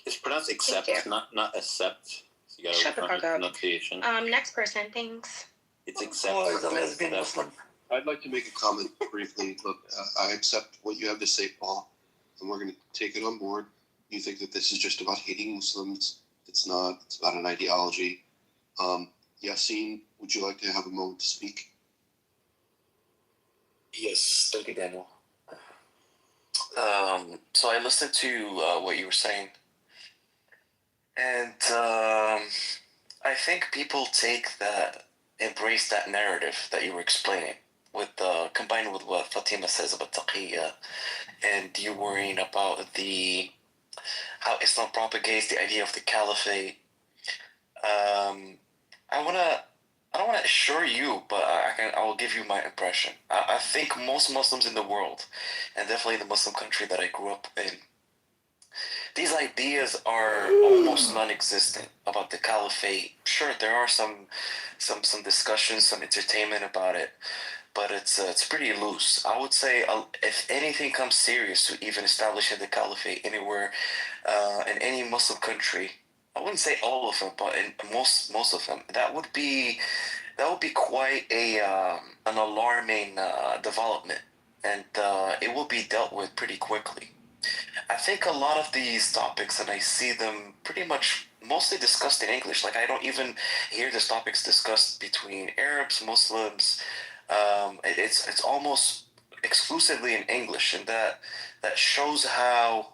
It's pronounced accept, not accept. So you gotta Shut the fuck up. pronunciation. Next person, thanks. It's accept. Oh, it's a lesbian Muslim. Muslim. I'd like to make a comment briefly. Look, I accept what you have to say, Paul, and we're going to take it on board. You think that this is just about hating Muslims. It's not. It's about an ideology. Yassine, would you like to have a moment to speak? Yes, thank you, Daniel. So I listened to what you were saying, and I think people embrace that narrative that you were explaining, combined with what Fatima says about taqiyya, and you worrying about how Islam propagates the idea of the caliphate. I don't want to assure you, but I will give you my impression. I think most Muslims in the world, and definitely the Muslim country that I grew up in, these ideas are almost non-existent about the caliphate. Sure, there are some discussions, some entertainment about it, but it's pretty loose. I would say if anything comes serious to even establishing the caliphate anywhere in any Muslim country, I wouldn't say all of them, but in most of them, that would be quite a an alarming development, and it will be dealt with pretty quickly. I think a lot of these topics, and I see them pretty much mostly discussed in English. Like I don't even hear these topics discussed between Arabs, Muslims. It's almost exclusively in English, and that shows how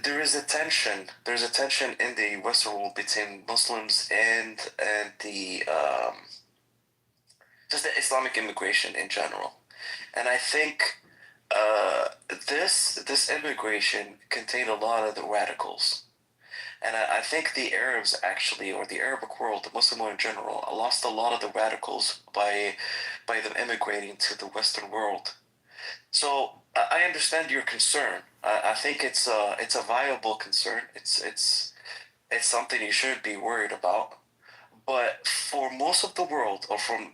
there is a tension. There's a tension in the Western world between Muslims and the just the Islamic immigration in general, and I think this immigration contained a lot of the radicals, and I think the Arabs actually, or the Arabic world, the Muslim world in general, lost a lot of the radicals by them immigrating to the Western world. So I understand your concern. I think it's a viable concern. It's something you shouldn't be worried about. But for most of the world, or from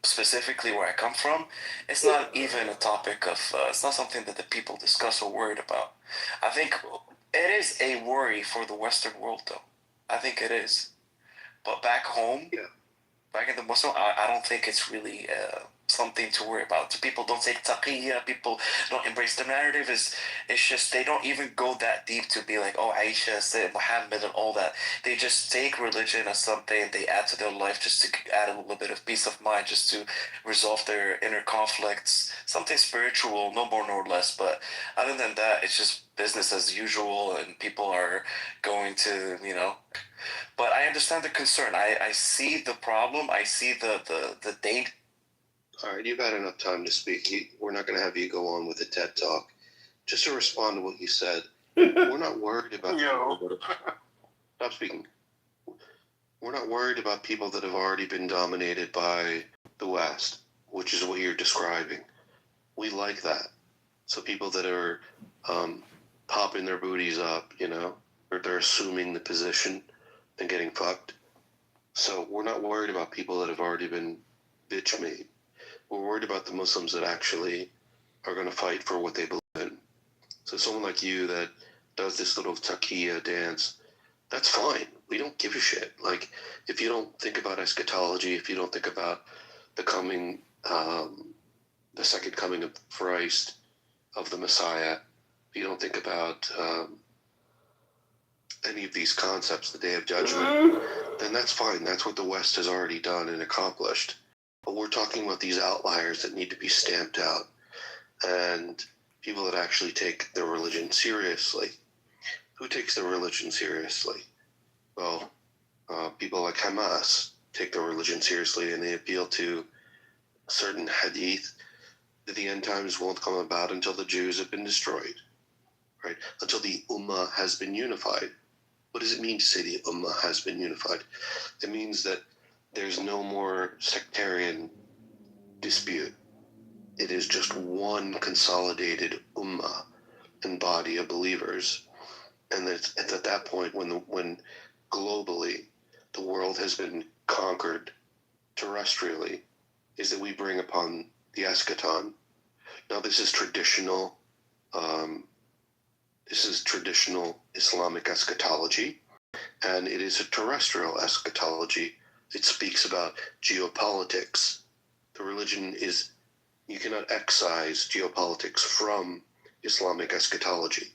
specifically where I come from, it's not even a topic of. It's not something that the people discuss or worried about. I think it is a worry for the Western world, though. I think it is. But back home, back in the Muslim, I don't think it's really something to worry about. People don't say taqiyya, people don't embrace the narrative. It's just they don't even go that deep to be like, oh, Aisha said Muhammad and all that. They just take religion as something they add to their life just to add a little bit of peace of mind, just to resolve their inner conflicts. Something spiritual, no more nor less. But other than that, it's just business as usual, and people are going to, But I understand the concern. I see the problem. I see the danger. All right, you've had enough time to speak. We're not going to have you go on with the TED Talk. Just to respond to what you said, we're not worried about people. Stop speaking. We're not worried about people that have already been dominated by the West, which is what you're describing. We like that. So people that are popping their booties up, or they're assuming the position and getting fucked. So we're not worried about people that have already been bitch made. We're worried about the Muslims that actually are going to fight for what they believe in. So someone like you that does this little taqiyya dance, that's fine. We don't give a shit. Like, if you don't think about eschatology, if you don't think about the coming, the second coming of Christ, of the Messiah, if you don't think about any of these concepts, the Day of Judgment, then that's fine. That's what the West has already done and accomplished. But we're talking about these outliers that need to be stamped out, and people that actually take their religion seriously. Who takes their religion seriously? Well, people like Hamas take their religion seriously, and they appeal to certain hadith that the end times won't come about until the Jews have been destroyed, right? Until the Ummah has been unified. What does it mean to say the Ummah has been unified? It means that there's no more sectarian dispute. It is just one consolidated Ummah and body of believers. And it's at that point when globally the world has been conquered terrestrially, is that we bring upon the eschaton. Now this is traditional Islamic eschatology, and it is a terrestrial eschatology. It speaks about geopolitics. The religion is, you cannot excise geopolitics from Islamic eschatology.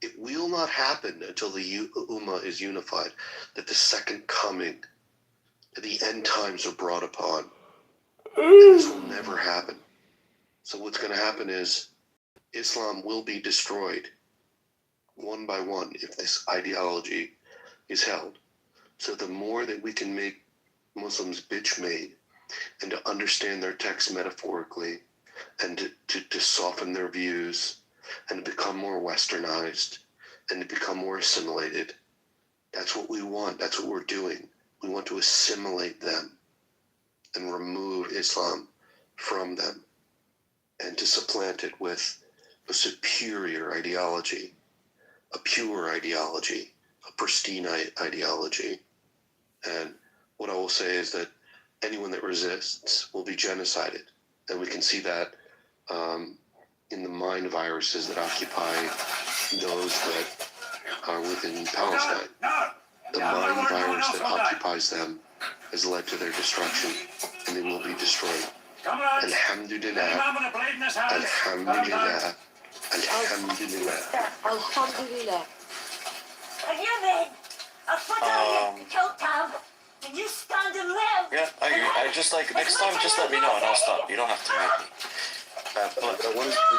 It will not happen until the Ummah is unified, that the second coming, the end times are brought upon. And this will never happen. So what's going to happen is Islam will be destroyed one by one if this ideology is held. So the more that we can make Muslims bitch-made and to understand their text metaphorically and to soften their views and to become more westernized and to become more assimilated, that's what we want. That's what we're doing. We want to assimilate them and remove Islam from them and to supplant it with a superior ideology, a pure ideology, a pristine ideology. And what I will say is that anyone that resists will be genocided. And we can see that in the mind viruses that occupy those that are within Palestine. The mind virus that occupies them has led to their destruction, and they will be destroyed. Alhamdulillah, alhamdulillah, alhamdulillah. Alhamdulillah. Can you stand and live? Yeah, I agree. I just like next time, just let me know and I'll stop. You don't have to make me. But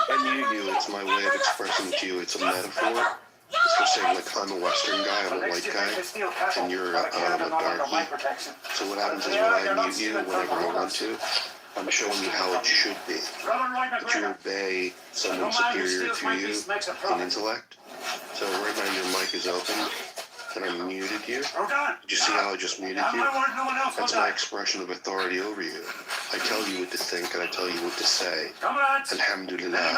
I mute you. It's my way of expressing to you. It's a metaphor. It's for saying, like, I'm a Western guy, I'm a white guy, and you're a darkie. So what happens is when I mute you, whenever I want to, I'm showing you how it should be. That you obey someone superior to you in intellect. So right now your mic is open, and I muted you. Did you see how I just muted you? That's my expression of authority over you. I tell you what to think, and I tell you what to say. Alhamdulillah.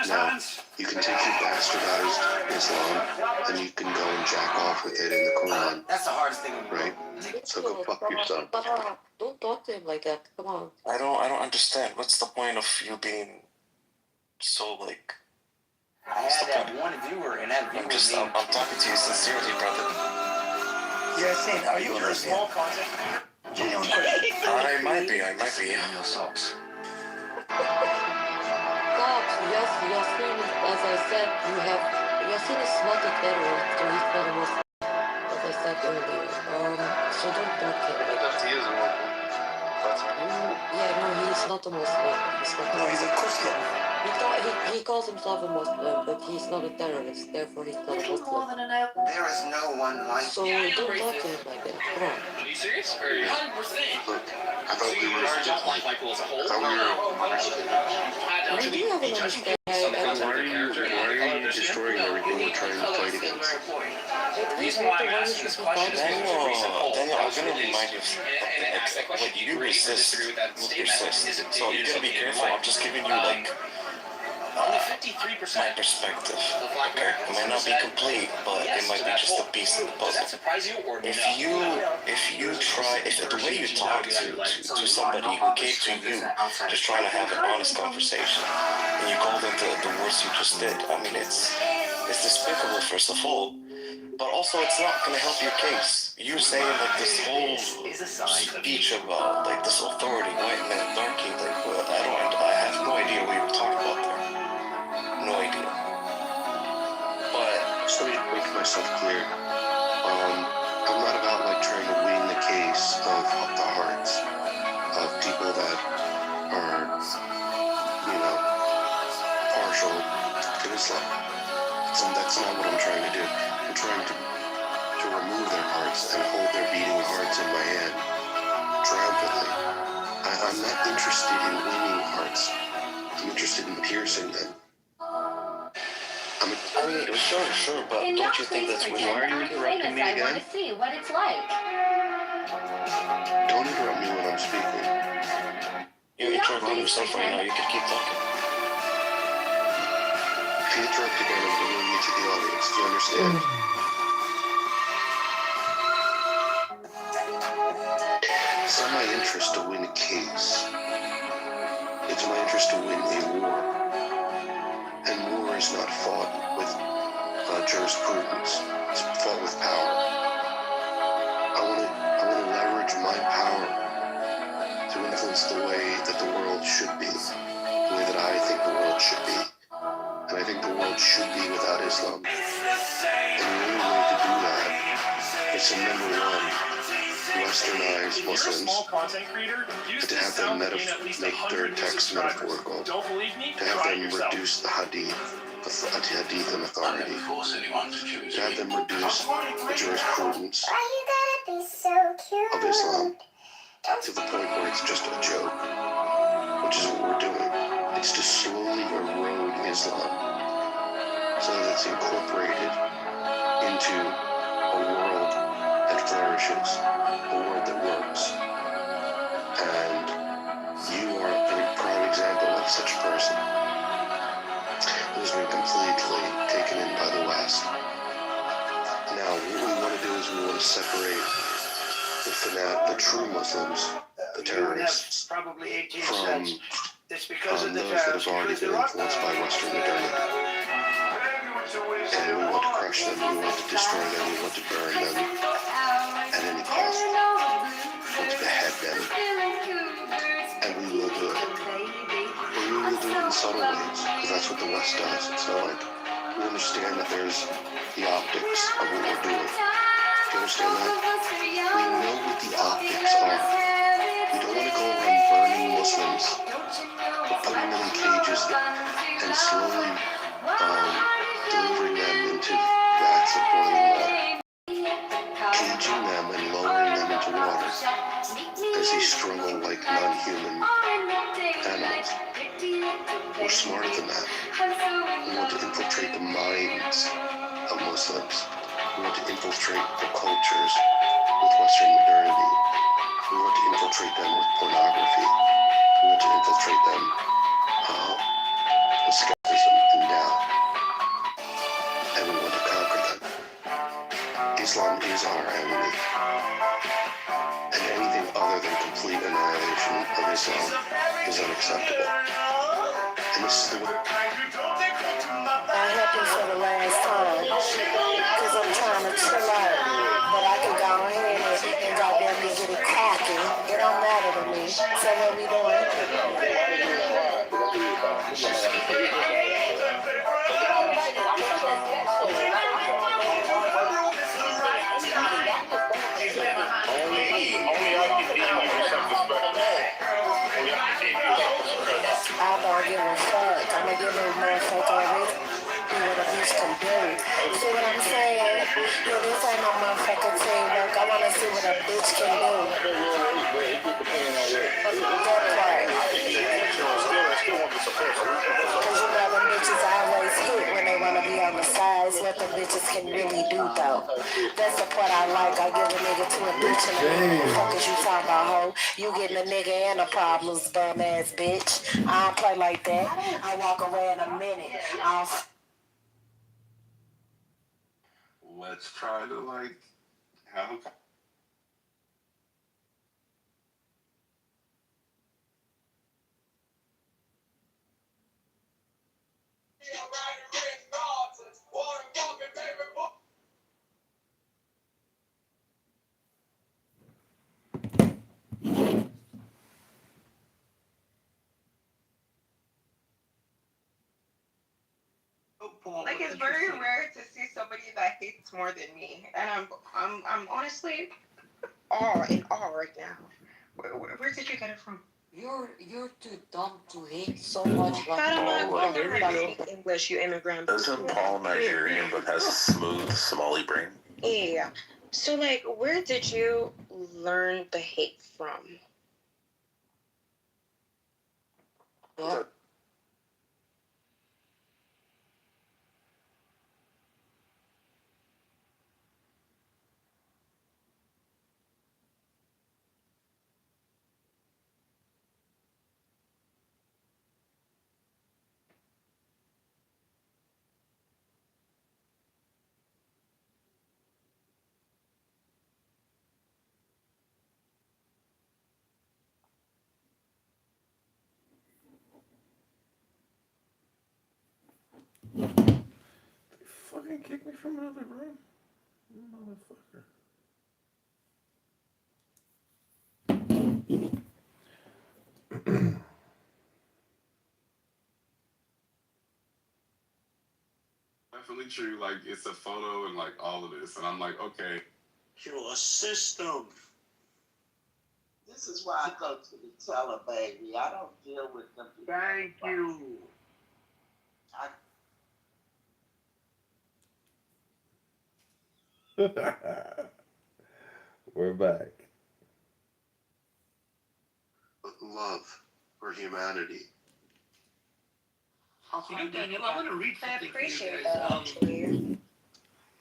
Now, you can take your bastardized Islam, and you can go and jack off with it in the Quran. That's the hardest thing. Right? So go fuck yourself. Don't talk to him like that. Come on. I don't understand. What's the point of you being so like? I had that one viewer, and that viewer. I'm talking to you sincerely, brother. Yasin, are you a small content creator? Genuine question. I might be. On your socks. Stop. Yes, Yasin is, as I said, Yasin is not a terrorist, so he's not a Muslim, as I said earlier. So don't talk to him like that. Yeah, no, he's not a Muslim. He's a Christian. He calls himself a Muslim, but he's not a terrorist, therefore he's not a Muslim. There is no one like So don't talk to him like that. Come on. Are you serious? Or 100%. Look, I thought we were just like Michael as a whole. We do have an understanding. Why are you destroying everything we're trying to fight against? The reason why I'm asking this question is because of recent poll. Daniel, I'm gonna remind you of something. When you resist, you persist. So you gotta be careful. I'm just giving you like only 53% my perspective. Okay, it might not be complete, but it might be just a piece of the puzzle. Does that surprise you or if you try, if the way you talk to somebody who came to you just trying to have an honest conversation, and you call them the words you just did, I mean it's despicable first of all, but also it's not gonna help your case. You saying like this whole speech about like this authority, white man, darky, like I have no idea what you were talking about there. No idea. But just let me make myself clear. I'm not about like trying to win the case of the hearts of people that are, partial to Islam. So that's not what I'm trying to do. I'm trying to remove their hearts and hold their beating hearts in my hand triumphantly. I'm not interested in winning hearts. I'm interested in piercing them. I mean, sure, but don't you think that's weird? Why are you interrupting me again? I want to see what it's like. Don't interrupt me when I'm speaking. You're interrupting yourself right now. You can keep talking. If you interrupt again, I'm going to move you to the audience. Do you understand? It's not my interest to win a case. It's my interest to win a war. And war is not fought with jurisprudence. It's fought with power. I want to leverage my power to influence the way that the world should be, the way that I think the world should be. And I think the world should be without Islam. And the only way to do that is to, number one, westernize Muslims, to have them make their text metaphorical, to have them reduce the hadith and authority, to have them reduce the jurisprudence of Islam to the point where it's just a joke, which is what we're doing. It's to slowly erode Islam so that it's incorporated into a world that flourishes, a word that works. And you are a very prime example of such a person who's been completely taken in by the West. Now, what we want to do is we want to separate the true Muslims, the terrorists, from those that have already been influenced by Western modernity. And we want to crush them, we want to destroy them, we want to burn them at any cost. We want to behead them. And we will do it. But we will do it in subtle ways, because that's what the West does. So, like, we understand that there's the optics of what we're doing. Do you understand that? We know what the optics are. We don't want to go around burning Muslims, putting them in cages, and slowly delivering them into vats of boiling water, caging them and lowering them into water as they struggle like non-human animals. We're smarter than that. We want to infiltrate the minds of Muslims. We want to infiltrate their cultures with Western modernity. We want to infiltrate them with pornography. We want to infiltrate them with skepticism and doubt. And we want to conquer them. Islam is our enemy. And anything other than complete annihilation of Islam is unacceptable. And this is the way. I happen for the last time because I'm trying to chill out, but I can go ahead and goddamn me get it cracking. It don't matter to me. So what we doing? I don't give a fuck. I'ma give a motherfucker everything. What a bitch can do. See what I'm saying? Yeah, this ain't no motherfucking teamwork. I wanna see what a bitch can do. That part. Cause you know the bitches always hit when they wanna be on the sides. What the bitches can really do though. That's the part I like. I give a nigga to a bitch and a nigga. What the fuck is you talking about, hoe? You getting a nigga and a problems, bum ass bitch. I don't play like that. I walk away in a minute. Let's try to like have a Like it's very rare to see somebody that hates more than me, and I'm honestly in awe right now. Where did you get it from? You're too dumb to hate so much. Speak English, you immigrant. Isn't Paul Nigerian but has a smooth Somali brain? Yeah. So like, where did you learn the hate from? Yeah. Fucking kick me from another room, motherfucker. definitely true. Like it's a photo and like all of this, and I'm like, okay. You're a system. This is why I go to the teller, baby. I don't deal with them. Thank you. We're back. Love for humanity. You know, Daniel, I want to read something. I appreciate that, actually.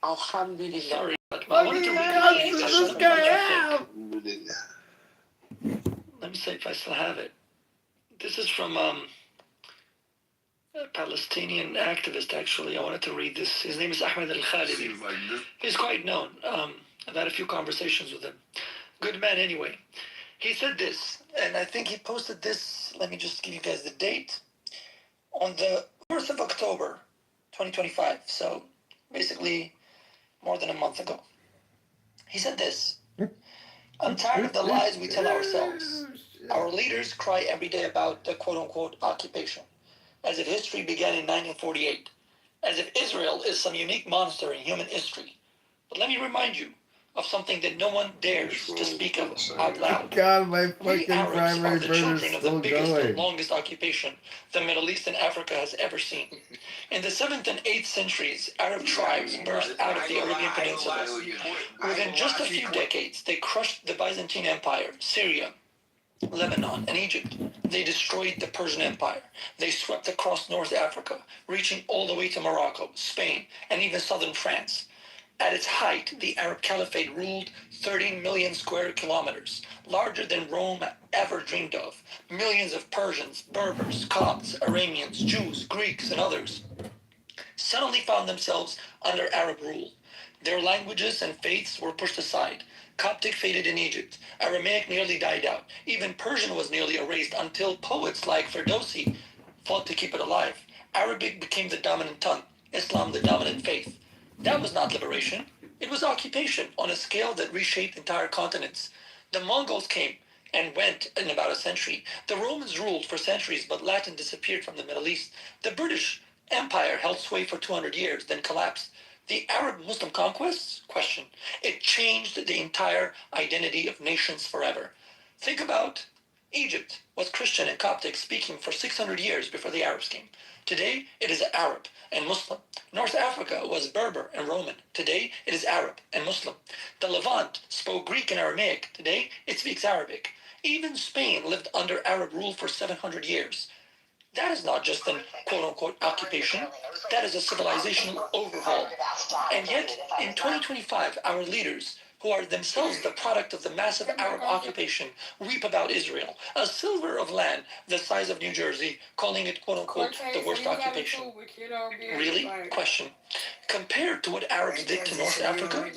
Alhamdulillah. Sorry, but I wanted to read Fucking guts does this guy have? Let me see if I still have it. This is from a Palestinian activist, actually. I wanted to read this. His name is Ahmed Al-Khalidi. He's quite known. I've had a few conversations with him. Good man, anyway. He said this, and I think he posted this. Let me just give you guys the date. On the 1st of October, 2025. So, basically, more than a month ago. He said this. I'm tired of the lies we tell ourselves. Our leaders cry every day about the quote-unquote occupation, as if history began in 1948, as if Israel is some unique monster in human history. But let me remind you of something that no one dares to speak of out loud. God, my We fucking Arabs primary are the burner's children of the still biggest and going. longest occupation the Middle East and Africa has ever seen. In the 7th and 8th centuries, Arab tribes burst out of the Arabian Peninsula. Within just a few decades, they crushed the Byzantine Empire, Syria, Lebanon, and Egypt. They destroyed the Persian Empire. They swept across North Africa, reaching all the way to Morocco, Spain, and even southern France. At its height, the Arab Caliphate ruled 30 million square kilometers, larger than Rome ever dreamed of. Millions of Persians, Berbers, Copts, Arameans, Jews, Greeks, and others suddenly found themselves under Arab rule. Their languages and faiths were pushed aside. Coptic faded in Egypt. Aramaic nearly died out. Even Persian was nearly erased until poets like Ferdowsi fought to keep it alive. Arabic became the dominant tongue, Islam the dominant faith. That was not liberation. It was occupation on a scale that reshaped entire continents. The Mongols came and went in about a century. The Romans ruled for centuries, but Latin disappeared from the Middle East. The British Empire held sway for 200 years, then collapsed. The Arab-Muslim conquests? Question. It changed the entire identity of nations forever. Think about Egypt was Christian and Coptic speaking for 600 years before the Arabs came. Today, it is Arab and Muslim. North Africa was Berber and Roman. Today, it is Arab and Muslim. The Levant spoke Greek and Aramaic. Today, it speaks Arabic. Even Spain lived under Arab rule for 700 years. That is not just an quote-unquote occupation. That is a civilizational overhaul. And yet, in 2025, our leaders, who are themselves the product of the massive Arab occupation, weep about Israel, a sliver of land the size of New Jersey, calling it quote-unquote the worst occupation. Really? Question. Compared to what Arabs did to North Africa,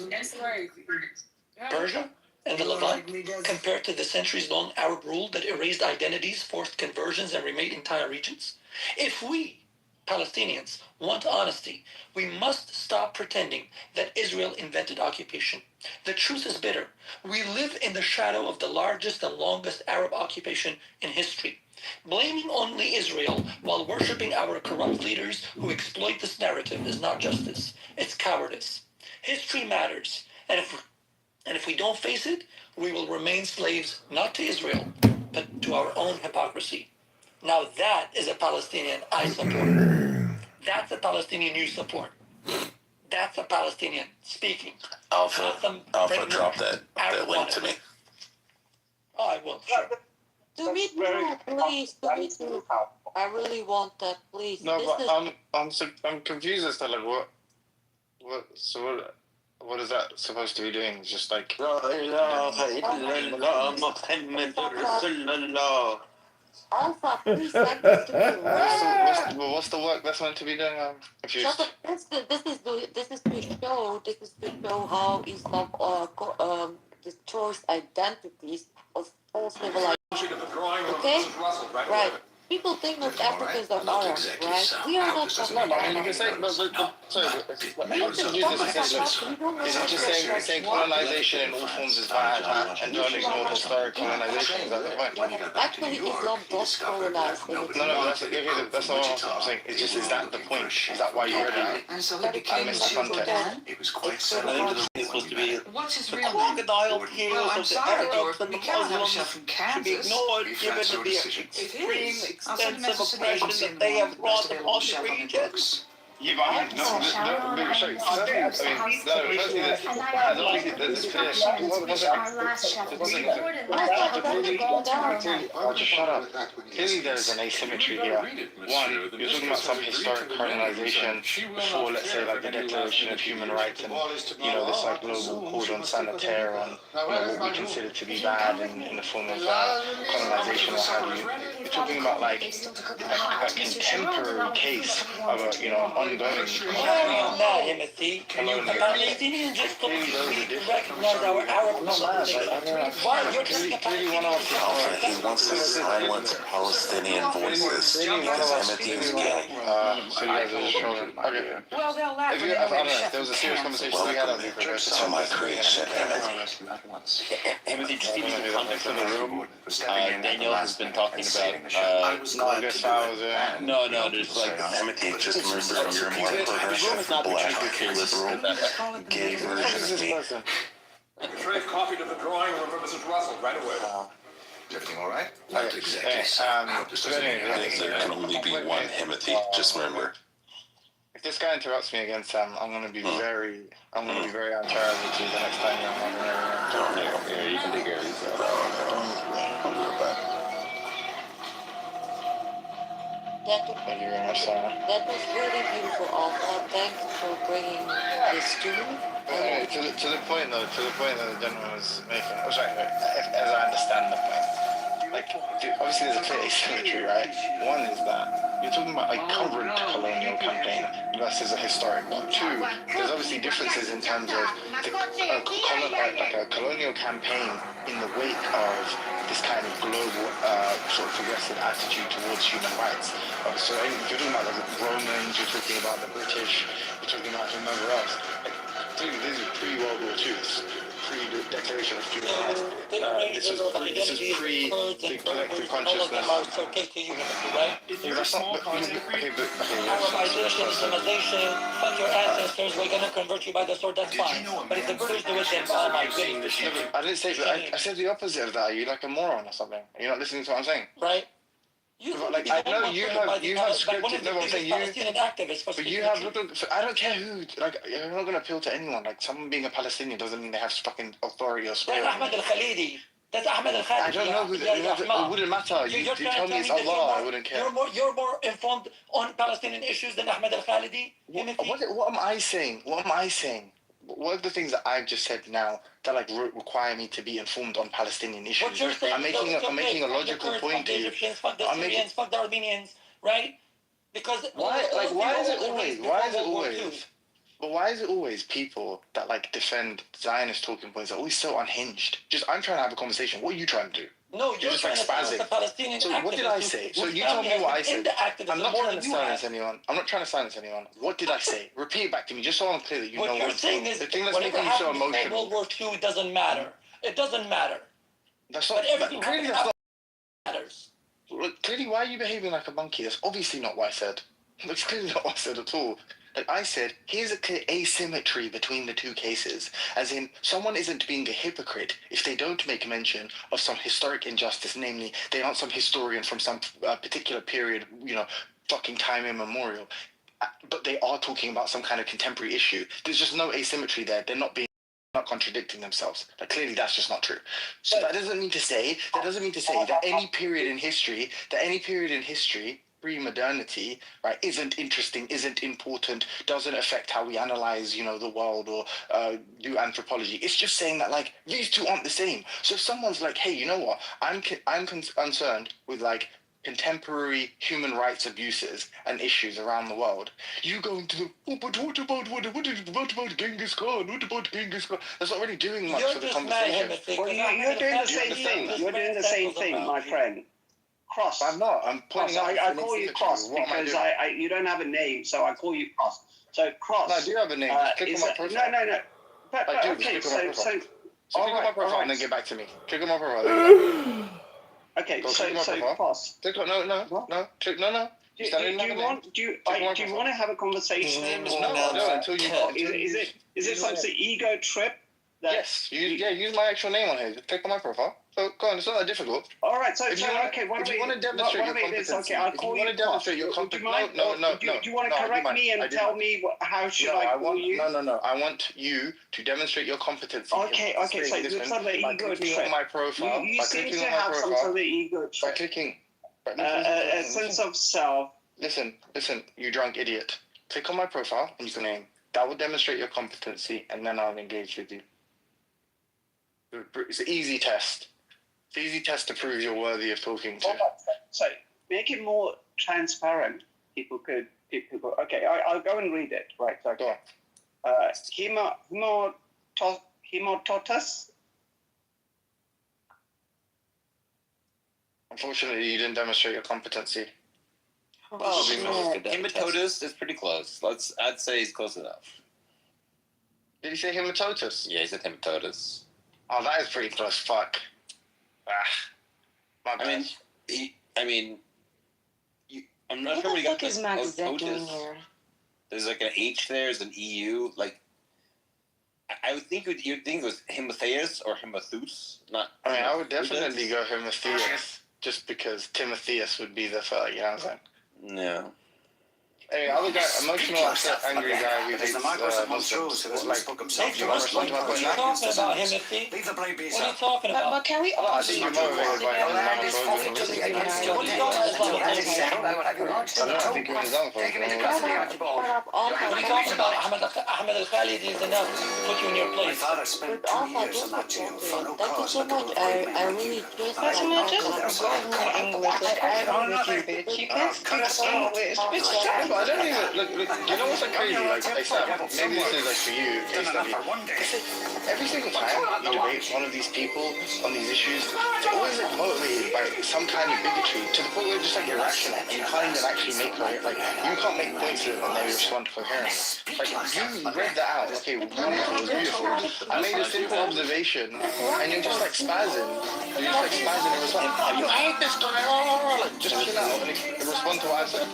Persia, and the Levant, compared to the centuries-long Arab rule that erased identities, forced conversions, and remade entire regions? If we, Palestinians, want honesty, we must stop pretending that Israel invented occupation. The truth is bitter. We live in the shadow of the largest and longest Arab occupation in history. Blaming only Israel while worshiping our corrupt leaders who exploit this narrative is not justice. It's cowardice. History matters, and if we don't face it, we will remain slaves not to Israel, but to our own hypocrisy. Now that is a Palestinian I support. That's a Palestinian you support. That's a Palestinian speaking. Alpha, drop that link to me. Oh, I will, sure. Do me too, please. Do me too. I really want that, please. No, This but is I'm confused as to like what is that supposed to be doing? Just like Alpha, please send this to me, right? what's the work that's meant to be doing? I'm confused. Shut up. This is to show how Islam destroys identities of all civilizations. Okay? Right. People think North Africans are Arabs, right? We are not No, but I mean, you can say, I'm confused as to say, look, is it just saying colonization in all forms is bad and don't ignore historic colonization? Is that the point? Actually, Islam does colonize. No, that's not what I'm saying. It's just, is that the point? Is that why you read it? And so he I became missed the context. It was quite It's supposed to be What's his the real name? crocodile Well, tears I'm of the sorry, Arabs Dorothy. and the You can't have Muslims yourself from should be Kansas. ignored If given that's your the decision. extreme I'll send a extensive message to the oppression agency that they have and brought available upon the shelf on the region. books. Yeah, but I mean, no, sorry, firstly, I mean, no, firstly, there's this clear, just shut up. Clearly there's an asymmetry here. One, you're talking about some historic colonization before, let's say, like the Declaration of Human Rights and, you know, this like global cordon sanitaire on, you know, what we consider to be bad in the form of colonization or have you. You're talking about like a contemporary case of a, you know, an ongoing Timothy. The Palestinians just completely recognize our Arab colonization. Why you're just He wants to silence Palestinian voices because Timothy is gay. Well, they'll laugh. I don't know. There was a serious conversation we had on the To my creation, Timothy, just give you the context of the room. Daniel has been talking about. No, just like Timothy, just remember you're more progressive, black, liberal, gay version of me. Trey copied of the drawing room for Mrs. Russell right away. Everything all right? Not exactly. There can only be one Timothy, just remember. If this guy interrupts me again, Sam, I'm gonna be very uncharitable to you the next time you're on my You can take care of yourself. I'll do it back. Thank you very much, Sarah. That was really beautiful, Alpha. Thanks for bringing this to me. To the point though, the gentleman was making. Oh, sorry, as I understand the point. Like, obviously there's a clear asymmetry, right? One is that you're talking about a current colonial campaign versus a historic one. Two, there's obviously differences in terms of a colonial campaign in the wake of this kind of global sort of progressive attitude towards human rights. So if you're talking about the Romans, you're talking about the British, you're talking about whomever else. Like, this is pre-World War II. Pre-Declaration of Human Rights. This is pre the collective consciousness. Arabization, Islamization, fuck your ancestors, we're gonna convert you by the sword, that's fine. But if the British do it, then oh my goodness. I didn't say that. I said the opposite of that. Are you like a moron or something? Are you not listening to what I'm saying? Right. Like, I know you have scripted. No, I'm saying but you have little. I don't care who. Like, you're not gonna appeal to anyone. Like, someone being a Palestinian doesn't mean they have fucking authority or sway. That's Ahmed al-Khalidi. That's Ahmed al-Khalidi. I don't know who. It wouldn't matter. You tell me it's Allah. I wouldn't care. You're more informed on Palestinian issues than Ahmed al-Khalidi. What am I saying? What am I saying? What are the things that I've just said now that like require me to be informed on Palestinian issues? What you're saying, I'm making a logical point to you. Fuck the Syrians, fuck the Armenians, right? Because why is it always? But why is it always people that like defend Zionist talking points are always so unhinged? I'm trying to have a conversation. What are you trying to do? No, you're just like spazzing. So what did I say? So you tell me what I said. I'm not trying to silence anyone. I'm not trying to silence anyone. What did I say? Repeat it back to me, just so I'm clear that you know what you're saying. Is the thing that's making you so emotional. World War II doesn't matter. It doesn't matter. That's not. Clearly, that's not matters. Clearly, why are you behaving like a monkey? That's obviously not what I said. That's clearly not what I said at all. Like I said, here's a clear asymmetry between the two cases, as in someone isn't being a hypocrite if they don't make mention of some historic injustice, namely they aren't some historian from some particular period, fucking time immemorial, but they are talking about some kind of contemporary issue. There's just no asymmetry there. They're not contradicting themselves. Like clearly that's just not true. So that doesn't mean to say that any period in history, pre-modernity, right, isn't interesting, isn't important, doesn't affect how we analyze, the world or do anthropology. It's just saying that, like, these two aren't the same. So if someone's like, hey, you know what, I'm concerned with, like, contemporary human rights abuses and issues around the world, you go into the, but what about Genghis Khan? What about Genghis Khan? That's not really doing much for the conversation. Well, you're doing the same thing. You're doing the same thing, my friend. Cross. I'm not. I'm pointing out. I call you Cross because you don't have a name, so I call you Cross. So Cross. No, I do have a name. Click on my profile. No. Okay, so click on my profile and then get back to me. Click on my profile. Okay, so Cross. Click on no. Do you want to have a conversation? No, until you. Is it some ego trip Yes, use my actual name on here. Just click on my profile. So go on, it's not that difficult. All right, so If you want to demonstrate your competency, okay, I'll call you. Demonstrate your competency. No. Do you want to correct me and tell me how should I call you? No. I want you to demonstrate your competency. Okay. So it's not the ego trip. On my profile. You seem to have some sort of ego trip. By clicking. A sense of self. Listen, you drunk idiot. Click on my profile and use the name. That will demonstrate your competency, and then I'll engage with you. It's an easy test. It's an easy test to prove you're worthy of talking to. So make it more transparent. People could. Okay, I'll go and read it. Right. So go on. Hemototus. Unfortunately, you didn't demonstrate your competency. Well, hematotus is pretty close. I'd say he's close enough. Did he say hematotus? Yeah, he said hematotus. Oh, that is pretty close. Fuck. My bad. I'm not sure where he got this. There's like an H there, there's an EU. Like, I would think you'd think it was Hematheus or Hemathus. I would definitely go Hematheus, just because Timotheus would be the fella, you know what I'm saying? No. Hey, other guy, emotional, upset, angry guy who hates Muslims. Like, what are you talking about, Himothy? What are you talking about? But can we all I think you're motivated by Islamophobia. I think you're Islamophobic. What are you talking about? Ahmed Al-Khalidi is enough to put you in your place. Thank you so much. I really Fatima, just go in English. Like, I agree with you, bitch. You can't speak English. Bitch, I don't even look. You know what's like crazy? Like Sam, maybe this is like for you. Every single time you debate one of these people on these issues, they're always like motivated by some kind of bigotry to the point where it's just like irrational, and you can't even actually make you can't make points to it and they respond coherently. Like you read that out. Okay, beautiful. I made a simple observation, and you're just like spazzing. You're just like spazzing and responding. You hate this guy. Like just chill out and respond to what I said.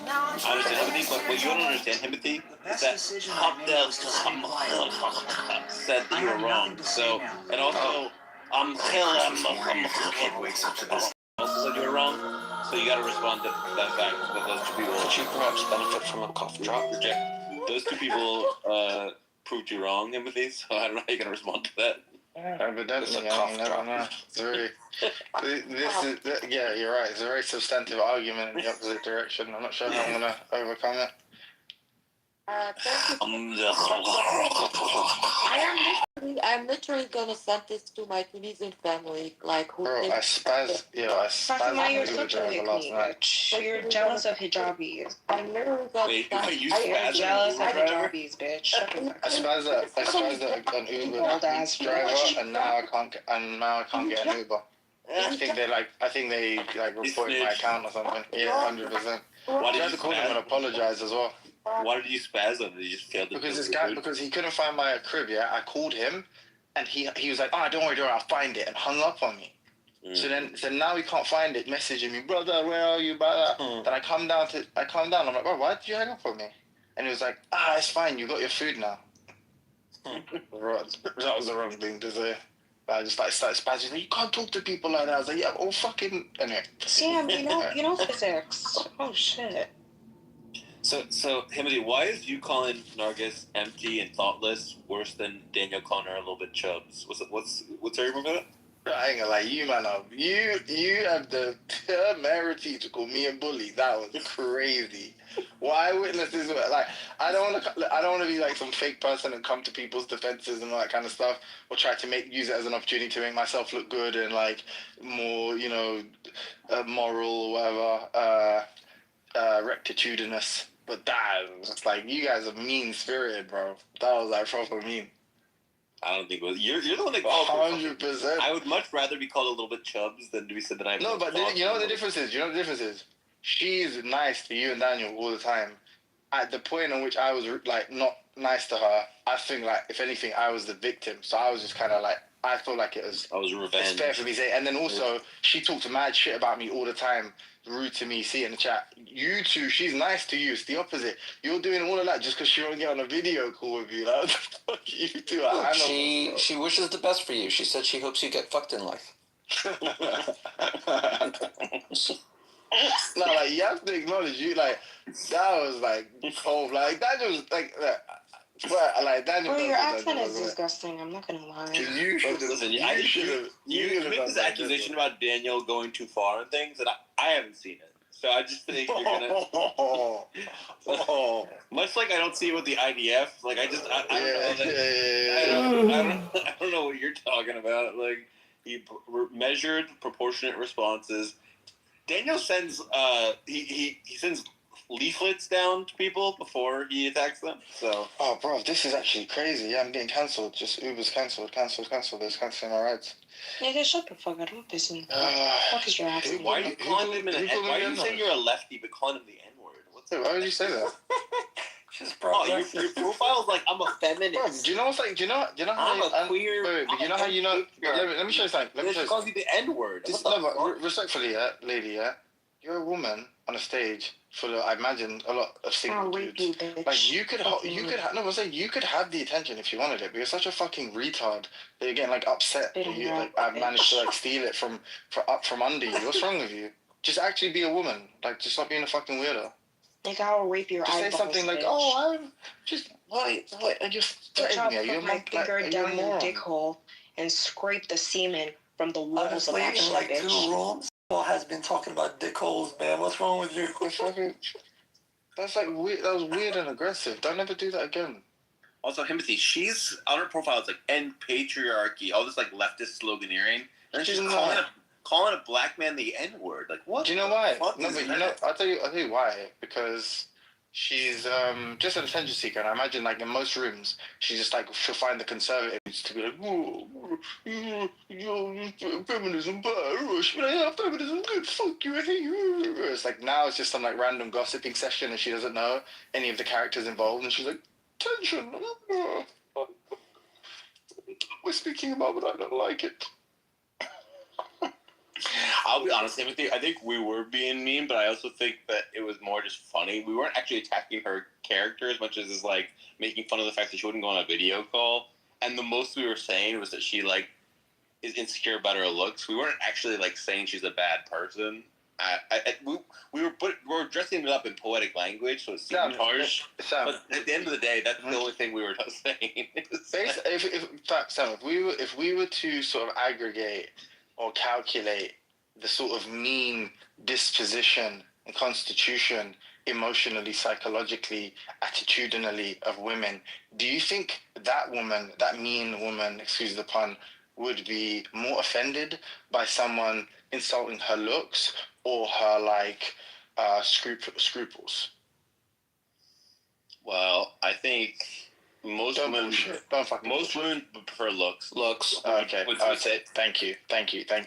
But what you don't understand, Timothy, is that Abdel said that you were wrong. So, and also, also said you were wrong. So you got to respond to that fact that those two people. Could you perhaps benefit from a cough drop? Those two people proved you wrong, Timothy. So I don't know how you're gonna respond to that. Evidently, I never know. It's very. Yeah, you're right. It's a very substantive argument in the opposite direction. I'm not sure how I'm gonna overcome it. I'm literally gonna send this to my Tunisian family, like who. Bro, I spaz. Fatima, you're such a weak bitch. So you're jealous of hijabis. I literally got. You're jealous of hijabis, bitch. I spazzed an Uber driver, and now I can't get an Uber. I think they reported my account or something. Yeah, 100%. Why did you have to call them and apologize as well? Why did you spaz him? Did you just fail to because he couldn't find my crib. Yeah, I called him, and he was like, "Oh, don't worry, I'll find it," and hung up on me. So now he can't find it, messaging me, "Brother, where are you?" Then I come down. I'm like, "Bro, why did you hang up on me?" And he was like, "It's fine. You got your food now." That was the wrong thing to say. I just started spazzing. You can't talk to people like that. I was like, "Yeah, fucking." Anyway. Sam, you know physics. Oh shit. So, Himothy, why is you calling Nargis empty and thoughtless worse than Daniel calling her a little bit chubs? What's her argument about it? I ain't gonna lie, you man up. You have the temerity to call me a bully. That was crazy. Why witnesses? Like, I don't want to be like some fake person and come to people's defenses and all that kind of stuff, or try to use it as an opportunity to make myself look good and like more, moral or whatever, rectitudinous. But that was like, you guys are mean spirited, bro. That was like proper mean. I don't think it was. You're the one that 100%. I would much rather be called a little bit chubs than to be said that I'm. No, but you know what the difference is? She's nice to you and Daniel all the time. at the point in which I was like not nice to her, I think like if anything, I was the victim. So I was just kind of like, I felt like it was. I was revenge. It's fair for me to say. And then also, she talked mad shit about me all the time, rude to me. See it in the chat. You two, she's nice to you. It's the opposite. You're doing all of that just because she won't get on a video call with you. Like, what the fuck you two? Look, she wishes the best for you. She said she hopes you get fucked in life. No, like you have to acknowledge you. Like that was like cold. Like that was like. But like Daniel, Well, your accent is disgusting. I'm not gonna lie. You should listen. I should have. You make this accusation about Daniel going too far and things, and I haven't seen it. So I just think you're gonna. Much like I don't see it with the IDF. Like I don't know what you're talking about. Like he measured proportionate responses. Daniel sends he sends leaflets down to people before he attacks them. So bro, this is actually crazy. Yeah, I'm getting cancelled. Just Uber's cancelled. There's cancelling our rides. Nigga, shut the fuck up. Don't piss me off. Fuck is your accent? Why are you calling him why are you saying you're a lefty but calling him the N-word? Why would you say that? Your profile's like I'm a feminist. Bro, do you know what's like? Do you know I'm a queer? Wait, but you know how you know? Let me show you something. Let me show you. Calls you the N-word. Respectfully, lady, you're a woman on a stage full of, I imagine, a lot of single dudes. Like you could have the attention if you wanted it, but you're such a fucking retard that you're getting like upset that you I managed to like steal it from under you. What's wrong with you? Just actually be a woman. Like just stop being a fucking weirdo. Like I'll rape your eyeballs. Just say something like, "Oh, I'm just what? And you're threatening me. You're my finger down your dick hole and scrape the semen from the walls of that shit, like 2 rooms. Has been talking about dick holes, man. What's wrong with you? That's like weird. That was weird and aggressive. Don't ever do that again. Also, Timothy, she's on her profile. It's like end patriarchy, all this like leftist sloganeering, and she's calling a black man the N-word. Like what? Do you know why? No, but you know, I'll tell you why. Because she's just an attention seeker, and I imagine like in most rooms, she's just like she'll find the conservatives to be like, feminism bad. She'll be like, yeah, feminism good. Fuck you, I hate you. It's like now it's just some like random gossiping session, and she doesn't know any of the characters involved, and she's like, tension. We're speaking about, but I don't like it. I'll be honest with you. I think we were being mean, but I also think that it was more just funny. We weren't actually attacking her character as much as like making fun of the fact that she wouldn't go on a video call. And the most we were saying was that she like is insecure about her looks. We weren't actually like saying she's a bad person. We were dressing it up in poetic language, so it seemed harsh. But at the end of the day, that's the only thing we were saying. If we were to sort of aggregate or calculate the sort of mean disposition and constitution emotionally, psychologically, attitudinally of women, do you think that woman, that mean woman, excuse the pun, would be more offended by someone insulting her looks or her like scruples? Well, I think most women prefer looks. Okay. Thank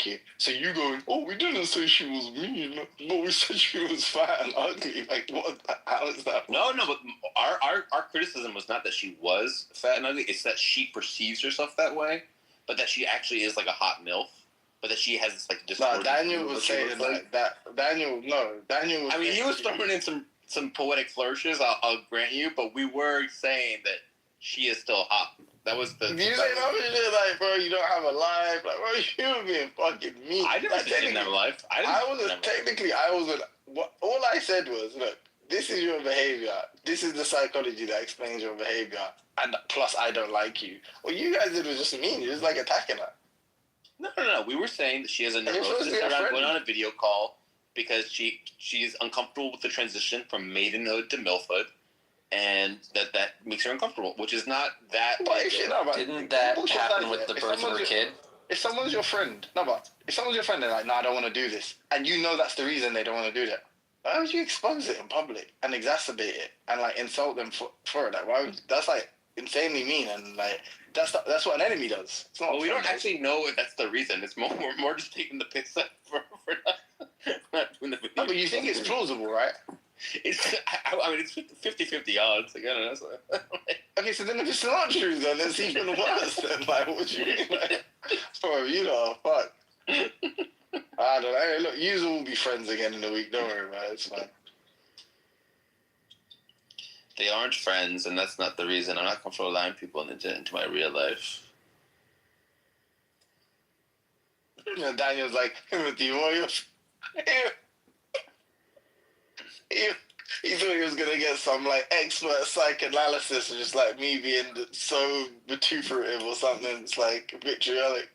you. So you going? Oh, we didn't say she was mean, but we said she was fat and ugly. Like what? How is that? No. But our criticism was not that she was fat and ugly. It's that she perceives herself that way, but that she actually is like a hot MILF. But that she has this like distorted. No, Daniel was saying like that. Daniel. Was I mean, he was throwing in some poetic flourishes. I'll grant you, but we were saying that she is still hot. That was the. You say no shit like, bro, you don't have a life. Like, bro, you were being fucking mean. I never said you didn't have a life. All I said was, look, this is your behavior. This is the psychology that explains your behavior. And plus, I don't like you. What you guys did was just mean. You're just like attacking her. No. We were saying that she has a neurosis around going on a video call because she's uncomfortable with the transition from maidenhood to MILFhood. And that makes her uncomfortable, which is not that. Didn't that happen with the birth of her kid? If someone's your friend, if someone's your friend, they're like, no, I don't want to do this, and you know that's the reason they don't want to do that. Why would you expose it in public and exacerbate it and like insult them for it? Like, that's like insanely mean, and like that's what an enemy does. It's not. Well, we don't actually know if that's the reason. It's more just taking the piss for not doing the video. No, but you think it's plausible, right? I mean, it's 50-50 odds. Like, I don't know. So. Okay, so then if it's not true, then it's even worse. Then, like, what would you mean? Like, bro, you know, fuck. I don't know. Hey, look, you will be friends again in a week. Don't worry about it. It's fine. They aren't friends, and that's not the reason. I'm not comfortable allowing people into my real life. You know, Daniel's like, Timothy, what are you... He thought he was gonna get some like expert psychoanalysis, and just like me being so vituperative or something. It's like vitriolic.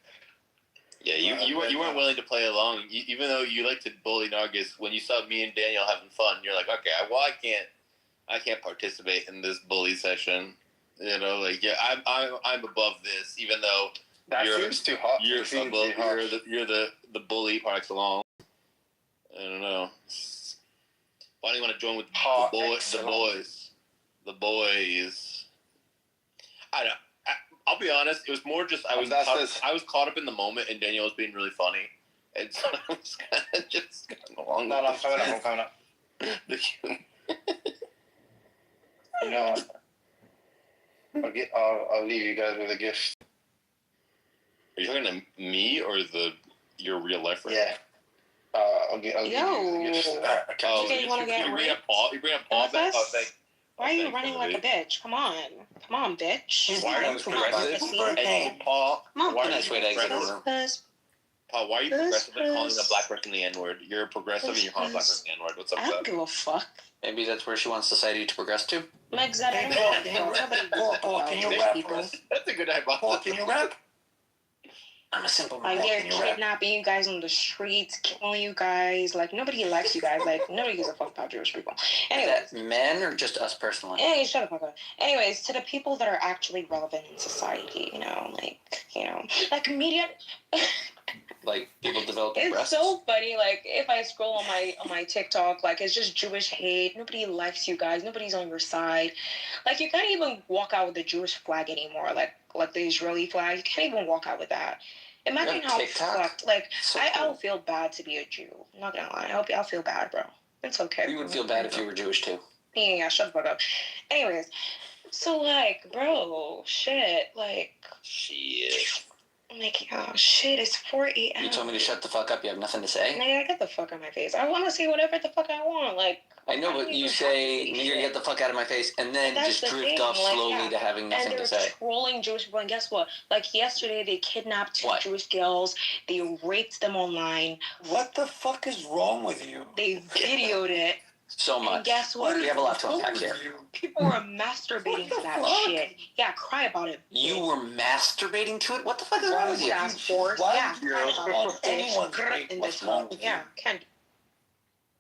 Yeah, you weren't willing to play along, even though you like to bully Nargis. When you saw me and Daniel having fun, you're like, okay, well, I can't participate in this bully session. You know, like, yeah, I'm above this, even though that seems too hot. You're the bully par excellence. I don't know. Why do you want to join with the boys? The boys. I don't. I'll be honest. It was more just I was caught up in the moment, and Daniel was being really funny, and so I was kind of just going along. No, I'm coming up. You know what? I'll leave you guys with a gift. Are you talking to me or your real life friend? Yeah. I'll give you the gift. You want to get You bring up Paul back. Oh, thanks. Why are you running like a bitch? Come on, bitch. Why are you progressive? Hey, Paul. come on, Why are you progressive? Paul, why are you progressive and calling a black person the N-word? You're progressive and you're calling a black person the N-word. What's up with that? I don't give a fuck. Maybe that's where she wants society to progress to. Like that, I don't Paul, can you rap for us? That's a good hypothesis. Paul, can you rap? I'm a simple man. Like, they're kidnapping you guys on the streets, killing you guys. Like, nobody likes you guys. Like, nobody gives a fuck about Jewish people. Anyways. Is that men or just us personally? Hey, shut the fuck up. Anyways, to the people that are actually relevant in society, like media. Like people developing breasts? It's so funny. Like, if I scroll on my TikTok, like, it's just Jewish hate. Nobody likes you guys. Nobody's on your side. Like, you can't even walk out with the Jewish flag anymore. Like the Israeli flag. You can't even walk out with that. Imagine how fucked. Like, so I'll feel bad to be a Jew. I'm not gonna lie. I'll feel bad, bro. It's okay. You would feel bad if you were Jewish too. Yeah, shut the fuck up. Anyways, so like, bro, shit, like. Shit. Like, oh shit, it's 4 a.m. You told me to shut the fuck up. You have nothing to say. Nigga, get the fuck out of my face. I want to say whatever the fuck I want. Like. I know, but you say, nigga, get the fuck out of my face, and then just drift off slowly to having nothing to say. And they're trolling Jewish people, and guess what? Like, yesterday, they kidnapped two Jewish girls. They raped them online. What the fuck is wrong with you? They videoed it. So much. And guess what? We have a lot to unpack here. People were masturbating to that shit. Yeah, cry about it. You were masturbating to it? What the fuck is wrong with you? Yeah, cry about it. What's wrong with you? Yeah, can't.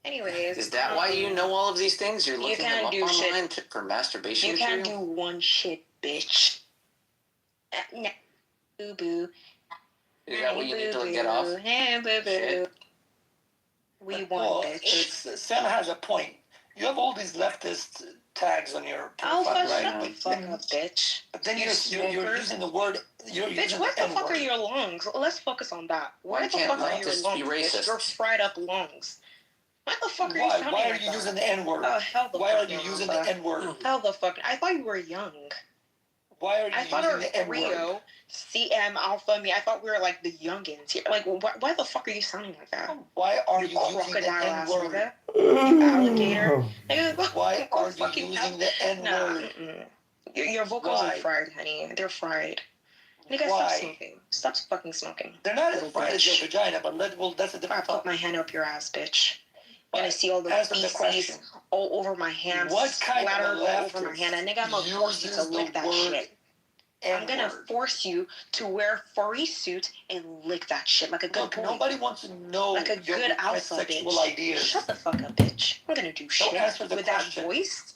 Anyways. Is that why you know all of these things? You're looking them up online for masturbation You can't do one shit, bitch. Boo-boo. Is that what you need to get off? Boo-boo. We want, bitch. Sam has a point. You have all these leftist tags on your profile, shut the fuck up, bitch. But then you're using the word. Bitch, what the fuck are your lungs? Let's focus on that. Why the fuck are your lungs? Bitch? Your fried up lungs. Why the fuck are you sounding Why are you using the N-word? Why are you using the N-word? Hell the fuck. I thought you were young. Why are you using the N-word? Rio, CM, Alpha, me. I thought we were like the youngins here. Like, why the fuck are you sounding like that? Why are you using the N-word? You alligator. Why are you using the N-word? Your vocals are fried, honey. They're fried. Nigga, stop smoking. Stop fucking smoking. They're not as fried as your vagina, but that's a different topic. Put my hand up your ass, bitch. I'm gonna see all the feces all over my hands, splattered all over my hand. And nigga, I'm gonna force you to lick that shit. I'm gonna force you to wear a furry suit and lick that shit like a good boy. Nobody wants to know like a good alpha, bitch. Ideas. Shut the fuck up, bitch. I'm gonna do shit with that voice.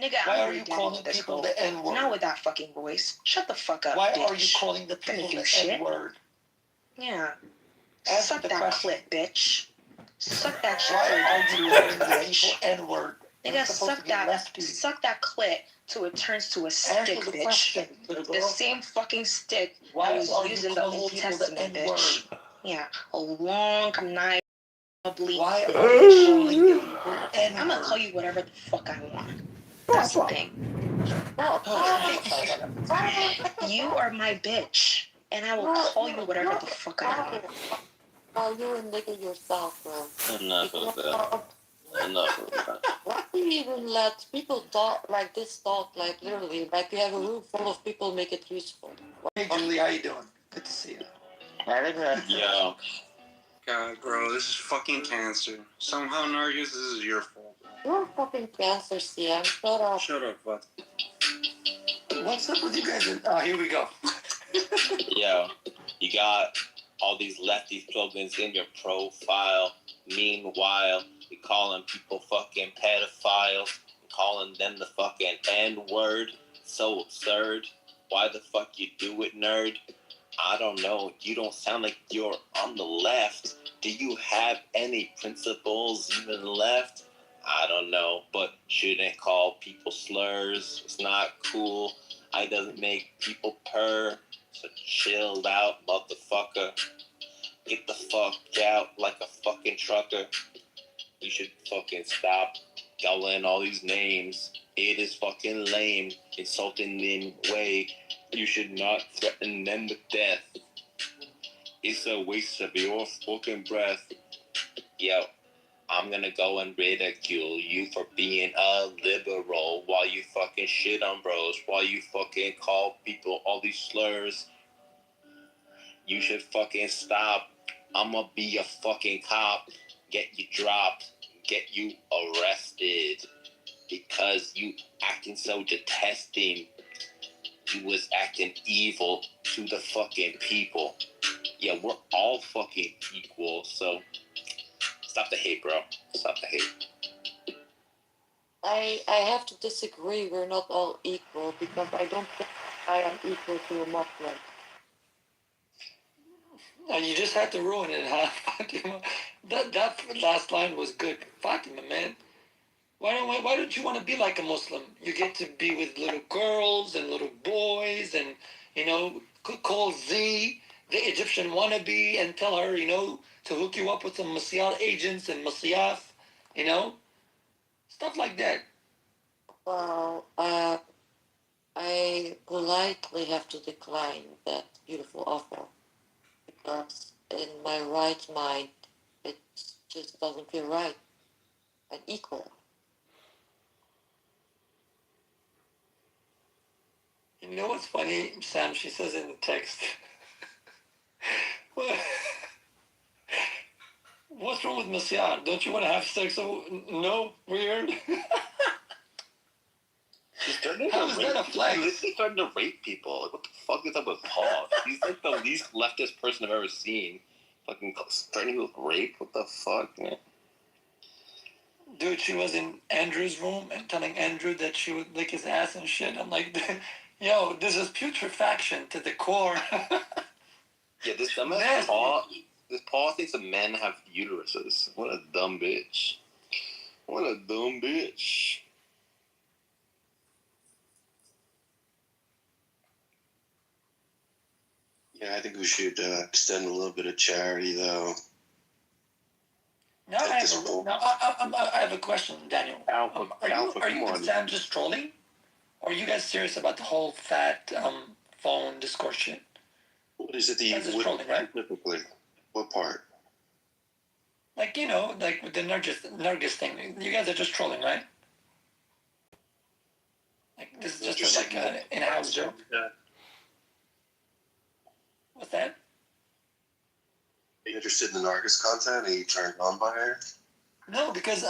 Nigga, why I'm are you calling people the N-word? Not with that fucking voice. Shut the fuck up, Why bitch. are you calling the people the N-word? Yeah. Suck that clit, bitch. Suck that shit. Why are you calling the people N-word? Nigga, suck that clit till it turns to a stick, bitch. The same fucking stick that was used in the Old Testament, bitch. Yeah, a long knife. Why are you calling me and I'm gonna call you whatever the fuck I want. That's the thing. You are my bitch, and I will call you whatever the fuck I want. Well, you're a nigga yourself, bro. Enough of that. Enough of that. Why do you even let people talk like this? Talk like literally, like we have a room full of people, make it useful. Hey, Julie, how you doing? Good to see you. Yeah. God, bro, this is fucking cancer. Somehow, Nargis, this is your fault. You're fucking cancer, CM. Shut up. Shut up, bud. What's up with you guys? Oh, here we go. Yo, you got all these lefty slogans in your profile. Meanwhile, you're calling people fucking pedophiles. You're calling them the fucking N-word. So absurd. Why the fuck you do it, nerd? I don't know. You don't sound like you're on the left. Do you have any principles even left? I don't know, but shouldn't call people slurs. It's not cool. I doesn't make people purr. So chilled out, motherfucker. Get the fuck out like a fucking trucker. You should fucking stop yelling all these names. It is fucking lame. Insulting in a way. You should not threaten them with death. It's a waste of your fucking breath. Yo, I'm gonna go and ridicule you for being a liberal while you fucking shit on bros, while you fucking call people all these slurs. You should fucking stop. I'ma be a fucking cop. Get you dropped. Get you arrested. Because you acting so detesting. You was acting evil to the fucking people. Yeah, we're all fucking equal, so stop the hate, bro. Stop the hate. I have to disagree. We're not all equal because I don't think I am equal to a Muslim. And you just had to ruin it, huh, Fatima? That last line was good. Fatima, man. Why don't you want to be like a Muslim? You get to be with little girls and little boys and, call Z, the Egyptian wannabe, and tell her, to hook you up with some Masyaf agents and Masyaf, stuff like that. Well, I politely have to decline that beautiful offer because in my right mind, it just doesn't feel right and equal. You know what's funny, Sam? She says in the text, what's wrong with Masyaf? Don't you want to have sex? Oh, no? Weird? How is that a flex? He's starting to rape people. Like, what the fuck is up with Paul? He's like the least leftist person I've ever seen. Fucking starting with rape? What the fuck, man? Dude, she was in Andrew's room and telling Andrew that she would lick his ass and shit. I'm like, yo, this is putrefaction to the core. Yeah, this dumbass Paul. This Paul thinks that men have uteruses. What a dumb bitch. What a dumb bitch. Yeah, I think we should extend a little bit of charity, though. Now I have a question, Daniel. Are you and Sam just trolling? Or are you guys serious about the whole fat phone Discord shit? What is it that you would trolling, right? Specifically? What part? Like, like with the Nergis thing. You guys are just trolling, right? Like, this is just like an in-house joke. Yeah. What's that? Are you interested in the Nargis content? Are you turned on by her? No, because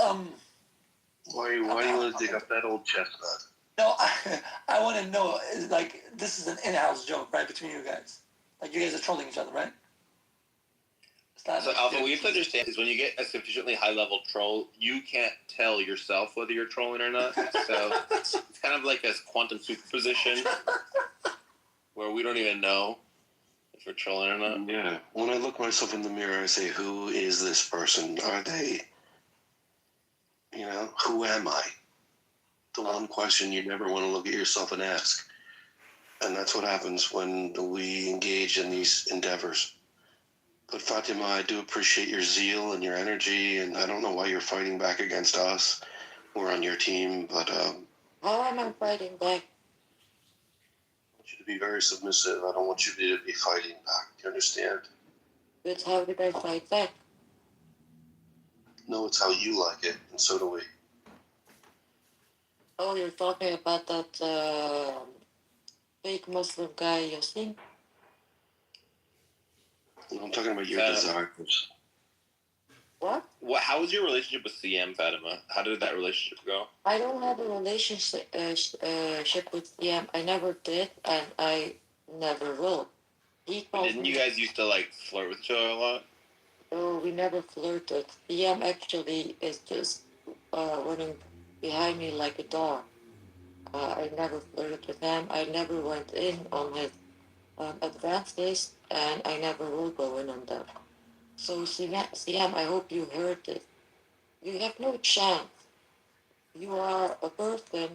Why do you want to dig up that old chestnut? No, I want to know. Like, this is an in-house joke, right, between you guys. Like, you guys are trolling each other, right? So, Alpha, what you have to understand is when you get a sufficiently high-level troll, you can't tell yourself whether you're trolling or not. So it's kind of like a quantum superposition where we don't even know if we're trolling or not. Yeah. When I look myself in the mirror, I say, who is this person? Are they, who am I? The one question you never want to look at yourself and ask. And that's what happens when we engage in these endeavors. But Fatima, I do appreciate your zeal and your energy, and I don't know why you're fighting back against us. We're on your team, but How am I fighting back? I want you to be very submissive. I don't want you to be fighting back. Do you understand? But how did I fight back? No, it's how you like it, and so do we. Oh, you're talking about that fake Muslim guy, Yasin? I'm talking about your desires. What? How was your relationship with CM, Fatima? How did that relationship go? I don't have a relationship with CM. I never did, and I never will. Didn't you guys used to like flirt with each other a lot? Oh, we never flirted. CM actually is just running behind me like a dog. I never flirted with him. I never went in on his advances, and I never will go in on them. So, CM, I hope you heard this. You have no chance. You are a person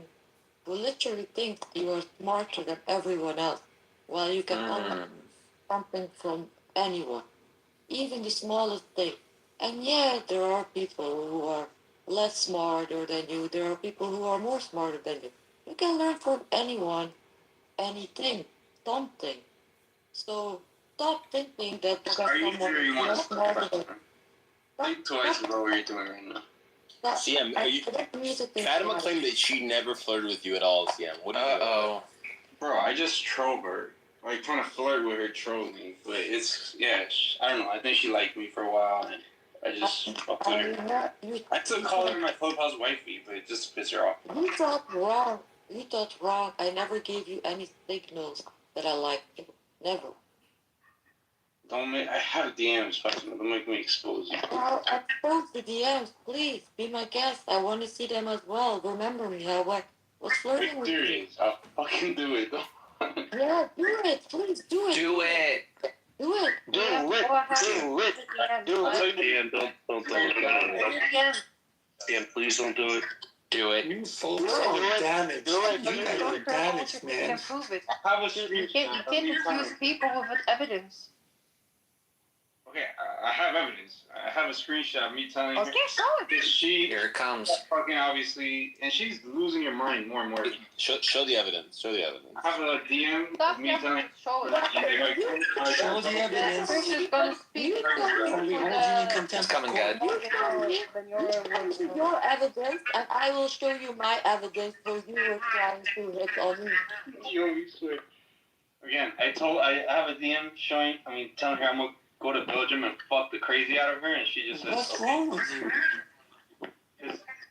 who literally thinks you are smarter than everyone else, while you can unlock something from anyone, even the smallest thing. And yeah, there are people who are less smarter than you. There are people who are more smarter than you. You can learn from anyone, anything, something. So stop thinking that because Are you someone sure you is want not to smarter than think twice about what you're doing right now? CM, Fatima claimed that she never flirted with you at all, CM. What do you do? Bro, I just troll her. Like, trying to flirt with her, troll me. But it's, yeah, I don't know. I think she liked me for a while, and I just fucked with her. I took calling her my clubhouse wifey, but it just pissed her off. You thought wrong. You thought wrong. I never gave you any signals that I liked you. Never. Don't make, I have DMs, fucking, don't make me expose you. Well, expose the DMs, please. Be my guest. I want to see them as well. Remember me. I was flirting with you. Serious, I'll fucking do it. Yeah, do it. Please do it. Do it. Do it. Do it. Don't do it. CM, please don't do it. Do it. You folks are damaged. You guys are damaged, man. Prove it. Have a You can't accuse people with evidence. Okay, I have evidence. I have a screenshot of me telling her Okay, show it. that she Here it comes. fucking obviously, and she's losing her mind more and more. Show the evidence. Show the evidence. I have a DM Stop of me telling show it. Show the evidence. She's gonna speak. Or we hold you in contempt. It's coming, God. You show me your evidence, and I will show you my evidence for you were trying to hit on me. you swear. Again, I have a DM telling her I'm gonna go to Belgium and fuck the crazy out of her, and she just says, What's wrong with you?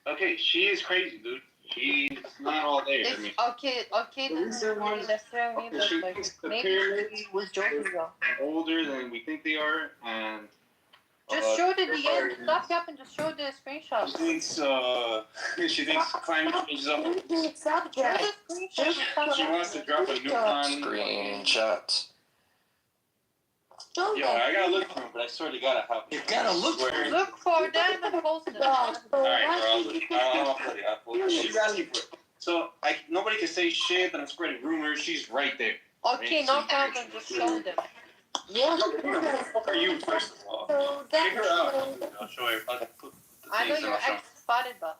Okay, she is crazy, dude. She's not all there. It's okay, doesn't really necessarily mean that, like, maybe she was joking though. Older than we think they are, and Just show the DM. Stop yapping. Just show the screenshots. She thinks climate change is up. Show the subject. She wants to drop a nuke on Screenshots. Show Yo, them. I gotta look for them, but I swear to God, I have. You gotta look for them. Look for them and post them. Alright, bro, I'll put it. She's asking for it. So nobody can say shit that I'm spreading rumors. She's right there. Okay, no problem. Just show them. Yeah. Who the fuck are you, first of all? So Figure out. that's I'll show her. I'll put the I know things your I'll show. ex spotted, but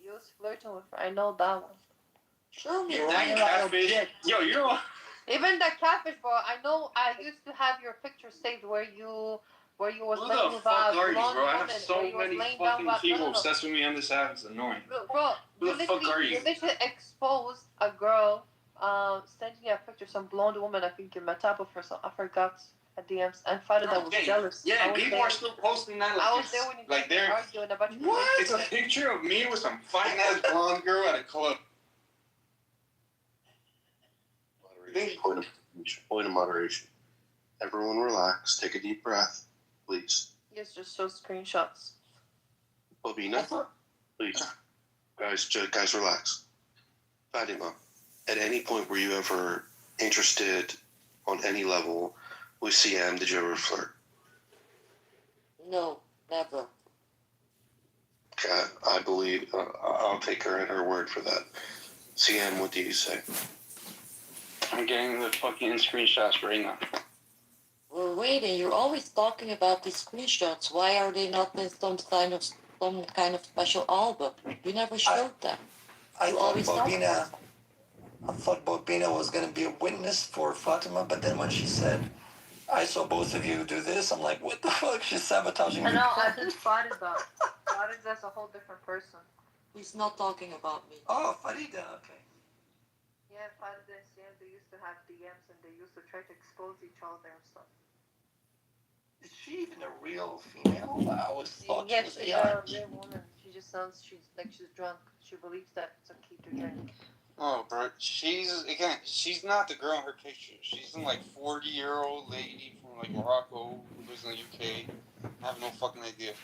you was flirting with her. I know that one. show me. That catfish. Yo, you're all. Even the catfish, bro. I know. I used to have your picture saved where you was Who laying the with fuck a are you, blonde bro? I woman. have so where you was many laying down fucking people no. obsessed with me on this app. It's annoying. Bro, Who the fuck are you? You literally exposed a girl sending you a picture, some blonde woman. I think you met up with her. So I forgot at DMs and thought that I was jealous. Yeah, I was people there. are still posting that. I was there when you like guys were they're arguing about your what? It's a relationship. picture of me with some fine ass blonde girl at a club. Point of moderation. Everyone relax. Take a deep breath, please. Yes, just show screenshots. Bobina, please. Guys, relax. Fatima, at any point were you ever interested on any level with CM? Did you ever flirt? No, never. Okay, I believe I'll take her at her word for that. CM, what do you say? I'm getting the fucking screenshots right now. We're waiting. You're always talking about these screenshots. Why are they not in some kind of special album? You never showed them. I You thought always talk Bobina, about them. I thought Bobina was gonna be a witness for Fatima, but then when she said, "I saw both of you do this," I'm like, "What the fuck?" She's sabotaging me. No, I did Farida. Farida's a whole different person. He's not talking about me. Oh, Farida, okay. Yeah, Farida and Siam, they used to have DMs and they used to try to expose each other and stuff. Is she even a real female? I always thought Yeah, she was she's AI. a real woman. She just sounds, she's drunk. She believes that it's okay to drink. Oh, bro, she's not the girl in her picture. She's some like 40-year-old lady from like Morocco who lives in the UK. I have no fucking idea.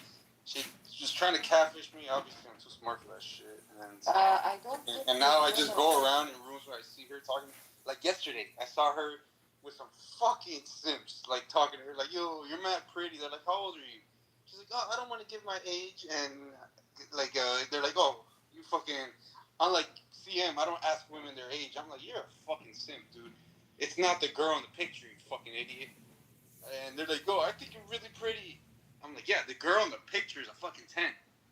She's just trying to catfish me. Obviously, I'm too smart for that shit. I don't. And now I just go around in rooms where I see her talking. Like yesterday, I saw her with some fucking simps, like talking to her, like, "Yo, you're mad pretty." They're like, "How old are you?" She's like, "Oh, I don't want to give my age." And like, they're like, "Oh, you fucking." I'm like, CM, I don't ask women their age. I'm like, "You're a fucking simp, dude. It's not the girl in the picture, you fucking idiot." And they're like, "Oh, I think you're really pretty." I'm like, "Yeah, the girl in the picture is a fucking 10.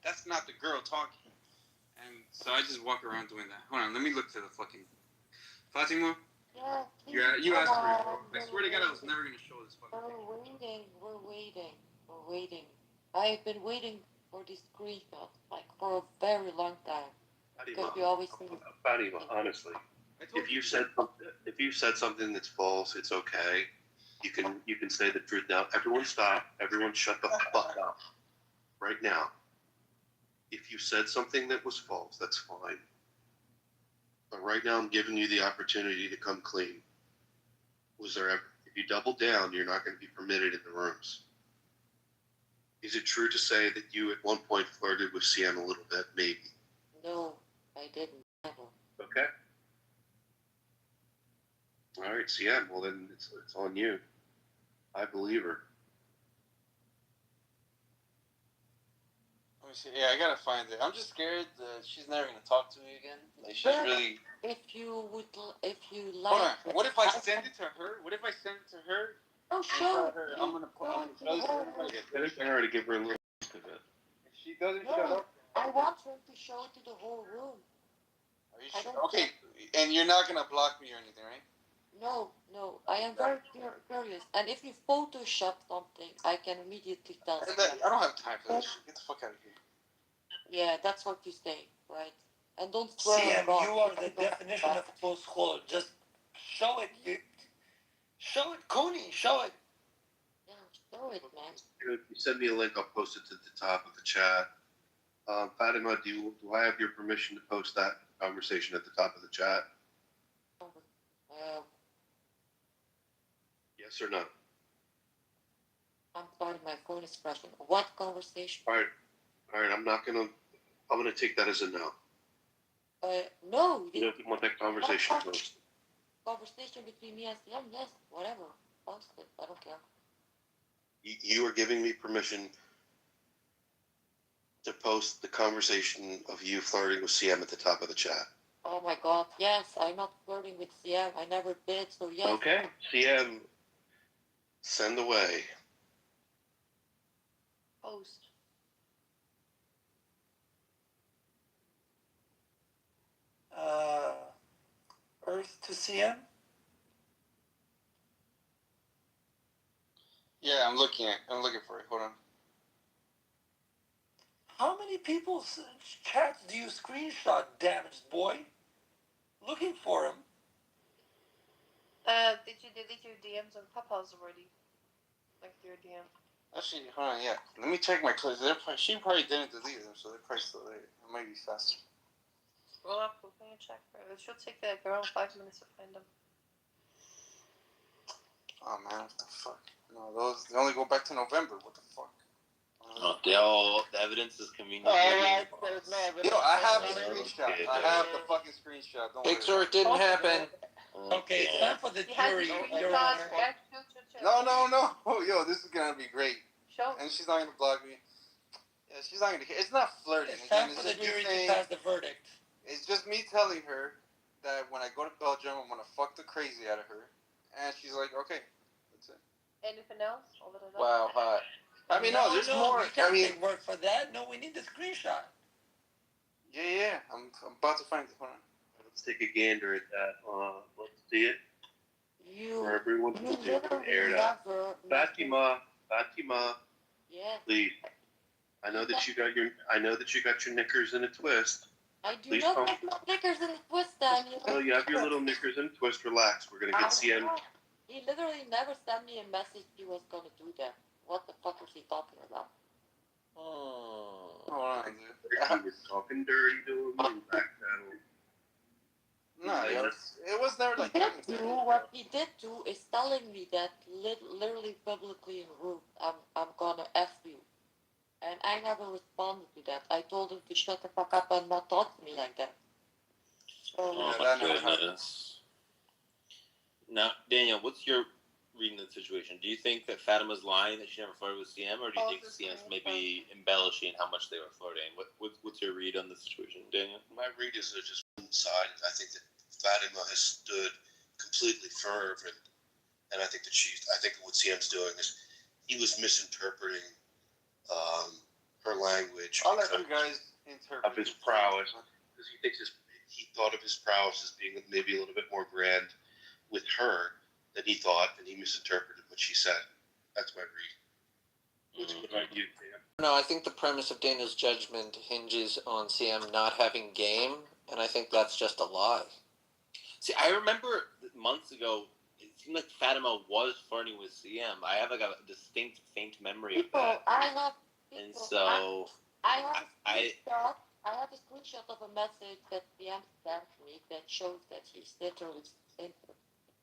That's not the girl talking." And so I just walk around doing that. Hold on, let me look to the fucking Fatima. Yeah, You asked for it, bro. I swear to God, I was never gonna show this fucking thing. We're waiting. I've been waiting for this screenshot, like, for a very long time. Because we always think... Fatima, honestly, if you said something that's false, it's okay. You can say the truth now. Everyone stop. Everyone shut the fuck up. Right now. If you said something that was false, that's fine. But right now I'm giving you the opportunity to come clean. Was there ever, if you double down, you're not going to be permitted in the rooms. Is it true to say that you at one point flirted with Sienna a little bit? Maybe. No, I didn't. Never. Okay. All right, Sienna. Well, then it's on you. I believe her. Let me see. Yeah, I gotta find it. I'm just scared that she's never gonna talk to me again. Like she's really. If you like. Hold on. What if I send it to her? What if I send it to her? Oh, sure. I'm gonna show this to everybody. Send it to her to give her a little taste of it. If she doesn't shut up. I want her to show it to the whole room. Are you sure? Okay, and you're not gonna block me or anything, right? No. I am very curious. And if you Photoshop something, I can immediately tell you. I don't have time for this shit. Get the fuck out of here. Yeah, that's what you say, right? And don't CM, swear about you are the definition of post-school. Just show it. Show it, Cooney. Show it. Yeah, show it, man. If you send me a link, I'll post it to the top of the chat. Fatima, do I have your permission to post that conversation at the top of the chat? Yes or no? I'm sorry, my phone is crashing. What conversation? All right. I'm gonna take that as a no. No. You don't want that conversation posted. Conversation between me and Siam, yes, whatever. Post it. I don't care. You are giving me permission to post the conversation of you flirting with CM at the top of the chat. Oh my God, yes, I'm not flirting with CM. I never did, so yes. Okay, CM, send away. Post. Earth to CM? Yeah, I'm looking for it. Hold on. How many people's chats do you screenshot, damaged boy? Looking for him. Did you delete your DMs on Papa's already? Like your DM? Actually, hold on. Yeah, let me check my clips. She probably didn't delete them, so they're probably still there. It might be faster. Scroll up, open and check. It should take like around 5 minutes to find them. Oh man, what the fuck? No, they only go back to November. What the fuck? The evidence is convenient. Yo, I have the screenshot. I have the fucking screenshot. Don't Make sure it didn't happen. Okay, it's time for the jury, Your Honor. No. Oh, yo, this is gonna be great. Show. And she's not gonna block me. Yeah, she's not gonna care. It's not flirting. It's time for the jury to pass the verdict. It's just me telling her that when I go to Belgium, I'm gonna fuck the crazy out of her. And she's like, okay, that's it. Anything else other than that? Wow, hot. I mean, no, there's more. We can't I mean, take word for that. No, we need the screenshot. yeah. I'm about to find it. Hold on. Let's take a gander at that. Let's see it. For everyone to see it. Air it out. Fatima. Yes. Please. I know that you got your knickers in a twist. I do Please not don't. have my knickers in a twist, Daniel. No, you have your little knickers in a twist. Relax. We're gonna get CM. He literally never sent me a message he was gonna do that. What the fuck is he talking about? Hold on, dude. You were talking dirty to him and backpedaling. No, it was never like that. What he did do is telling me that literally publicly in group, I'm gonna F you. And I never responded to that. I told him to shut the fuck up and not talk to me like that. So, Oh my goodness. Now, Daniel, what's your reading of the situation? Do you think that Fatima's lying that she never flirted with CM, or do you think CM's maybe embellishing how much they were flirting? What's your read on the situation, Daniel? My read is just one side. I think that Fatima has stood completely firm, and I think what CM's doing is he was misinterpreting her language I'll let you guys interpret of his prowess, because he thought of his prowess as being maybe a little bit more grand with her than he thought, and he misinterpreted what she said. That's my read. What about you, Dan? No, I think the premise of Daniel's judgment hinges on CM not having game, and I think that's just a lie. See, I remember months ago, it seemed like Fatima was flirting with CM. I have like a distinct, faint memory of that. I have a screenshot of a message that CM sent me that shows that he's literally into.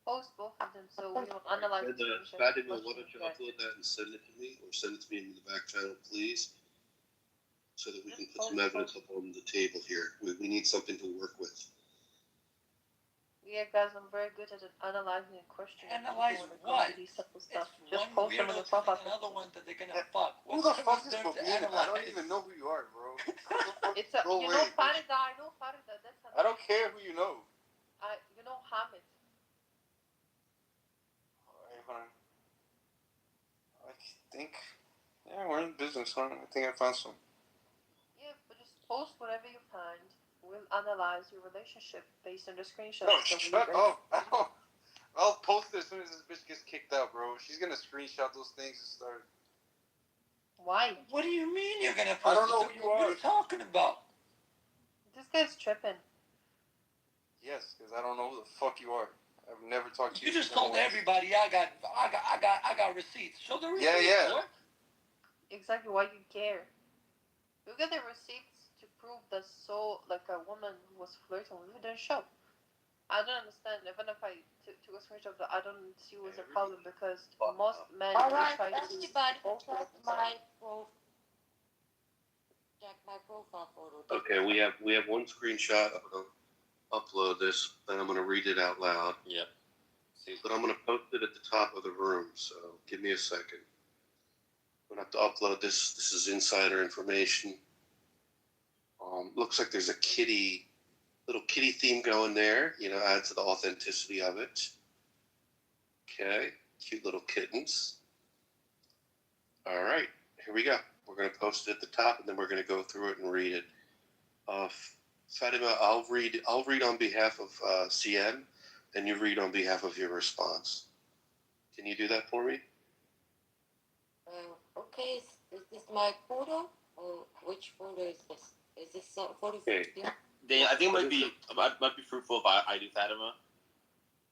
Post both of them so we don't analyze the screenshot. Fatima, why don't you upload that and send it to me, or send it to me in the back channel, please, so that we can put some evidence up on the table here. We need something to work with. Yeah, guys, I'm very good at analyzing and questioning. Analyze what? These simple stuff. It's Just one post them in weirdo the pop-up. telling another one that they're gonna fuck. Who the fuck is Bobina? I don't even know who you are, bro. It's a, you know Farida, I know Farida. That's a, I don't care who you know. you know Hamid. Alright, hold on. I think, we're in business, huh? I think I found some. Yeah, but just post whatever you find. We'll analyze your relationship based on the screenshots. No, shut up. I'll post it as soon as this bitch gets kicked out, bro. She's gonna screenshot those things and start. Why? What do you mean you're gonna post I don't know it? who you What are. are you talking about? This guy's tripping. Yes, because I don't know who the fuck you are. I've never talked to you. You just told everybody I got receipts. Show the receipts. Yeah. Look. Exactly why you care. You get the receipts to prove that a woman was flirting with you, then show. I don't understand. Even if I took a screenshot of that, I don't see it as a problem because most men try to. Everybody check my profile photo. Okay, we have one screenshot. I'm gonna upload this, and I'm gonna read it out loud. Yep. But I'm gonna post it at the top of the room. So give me a second. I'm gonna have to upload this. This is insider information. Looks like there's a little kitty theme going there. Add to the authenticity of it. Okay, cute little kittens. All right, here we go. We're gonna post it at the top, and then we're gonna go through it and read it. Fatima, I'll read on behalf of CM, and you read on behalf of your response. Can you do that for me? Okay, is this my photo? Or which photo is this? Is this photo? Okay. Daniel, I think it might be fruitful if I do Fatima.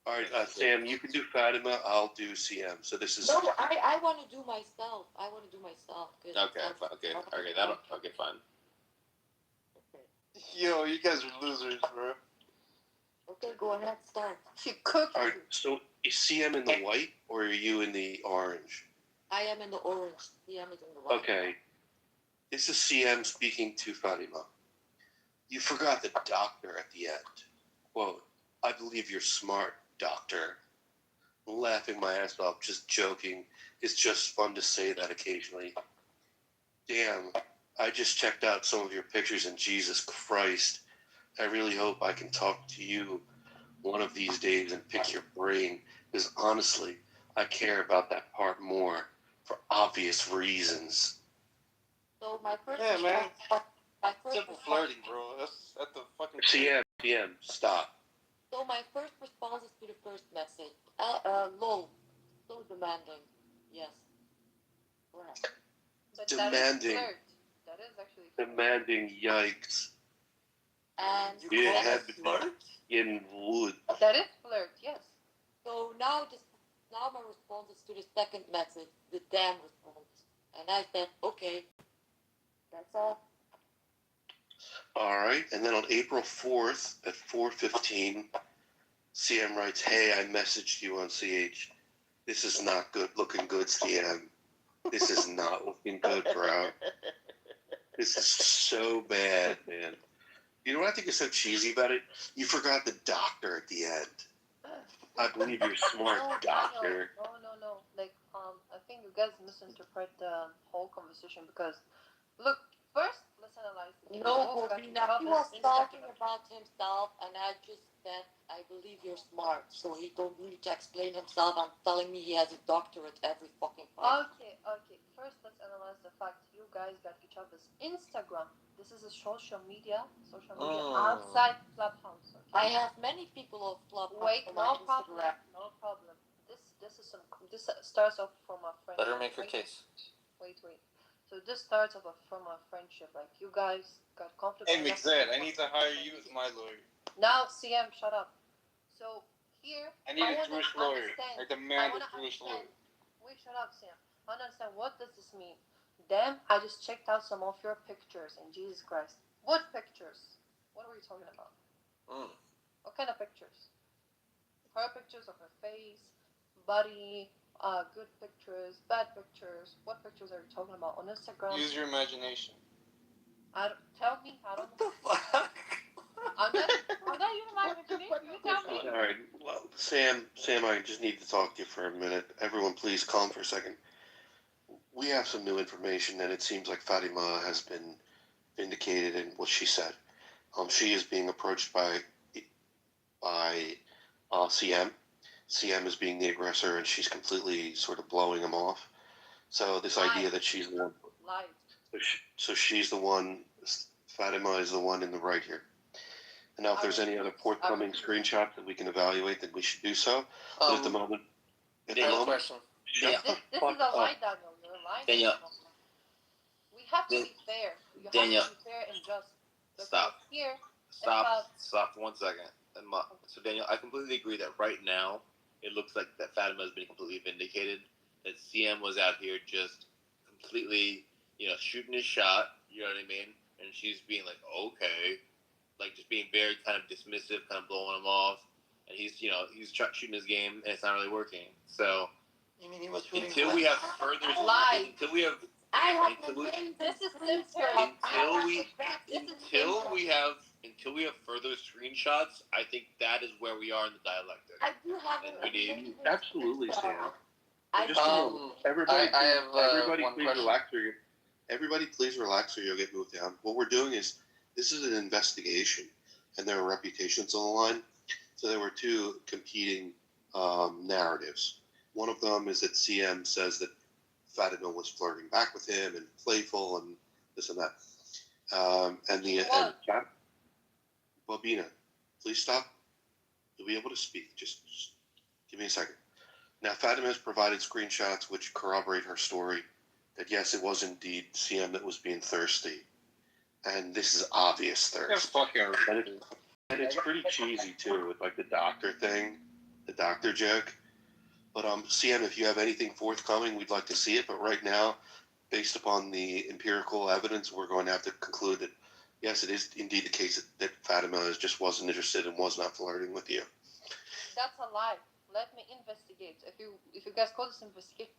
All right, Sam, you can do Fatima. I'll do CM. So this is. No, I want to do myself. Okay, fine. Yo, you guys are losers, bro. Okay, go ahead, start. You cook. All right, so is CM in the white or are you in the orange? I am in the orange. CM is in the white. Okay. This is CM speaking to Fatima. You forgot the doctor at the end. Quote, I believe you're smart, doctor. I'm laughing my ass off, just joking. It's just fun to say that occasionally. Damn, I just checked out some of your pictures and Jesus Christ. I really hope I can talk to you one of these days and pick your brain. Because honestly, I care about that part more for obvious reasons. So my first Yeah, man. my first Simple flirting, bro. That's the fucking. CM, stop. So my first response is to the first message. Lol. So demanding. Yes. Correct. But Demanding. That is actually Demanding, yikes. And You had in wood. That is flirt, yes. So now my response is to the second message, the damn response. And I said, okay. That's all. All right, and then on April 4th at 4:15, CM writes, "Hey, I messaged you on CH. This is not good looking good, CM. This is not looking good, bro. This is so bad, man. You know what I think is so cheesy about it? You forgot the doctor at the end. I believe you're smart, doctor. No. Like, I think you guys misinterpret the whole conversation because, look, first, let's analyze it. No, Bobina, he was talking about himself, and I just said, I believe you're smart. So he don't need to explain himself. I'm telling me he has a doctorate every fucking time. Okay. First, let's analyze the fact you guys got each other's Instagram. This is a social media outside Clubhouse. Okay? I have many people of Clubhouse. Wait, no problem. This starts off from a friendship. Let her make her case. Wait. So this starts off from a friendship. Like you guys got comfortable. Hey, McZed, I need to hire you as my lawyer. Now, CM, shut up. So here, I need a Jewish lawyer. I demand a Jewish lawyer. Wait, shut up, Sam. I don't understand. What does this mean? Damn, I just checked out some of your pictures, and Jesus Christ. What pictures? What are we talking about? What kind of pictures? Her pictures of her face, body, good pictures, bad pictures. What pictures are you talking about on Instagram? Use your imagination. Tell me. I don't know. What the fuck? I'm not using my imagination. You tell me. All right, well, Sam, I just need to talk to you for a minute. Everyone, please calm for a second. We have some new information, and it seems like Fatima has been vindicated in what she said. She is being approached by CM. CM is being the aggressor, and she's completely sort of blowing him off. So this idea that she's the one, so she's the one. Fatima is the one in the right here. And now, if there's any other forthcoming screenshots that we can evaluate, then we should do so. But at the moment, question. This is a lie, Daniel. You're lying. Daniel. We have to be fair. You Daniel. have to be fair and just. Stop. Here. Stop for 1 second. So Daniel, I completely agree that right now it looks like that Fatima has been completely vindicated. That CM was out here just completely, shooting his shot. You know what I mean? And she's being like, okay, like just being very kind of dismissive, kind of blowing him off. And he's shooting his game, and it's not really working. So You mean he was until we have further, until we have. This is Until we have further screenshots, I think that is where we are in the dialectic. I do have absolutely, Sam. Everybody, please relax or you'll get moved down. What we're doing is, this is an investigation, and there are reputations on the line. So there were two competing narratives. One of them is that CM says that Fatima was flirting back with him and playful and this and that. Bobina, please stop. You'll be able to speak. Just give me a second. Now, Fatima has provided screenshots which corroborate her story that yes, it was indeed CM that was being thirsty. And this is obvious thirst. And it's pretty cheesy too, with like the doctor thing, the doctor joke. But CM, if you have anything forthcoming, we'd like to see it. But right now, based upon the empirical evidence, we're going to have to conclude that yes, it is indeed the case that Fatima just wasn't interested and was not flirting with you. That's a lie. Let me investigate. If you guys call this investigate.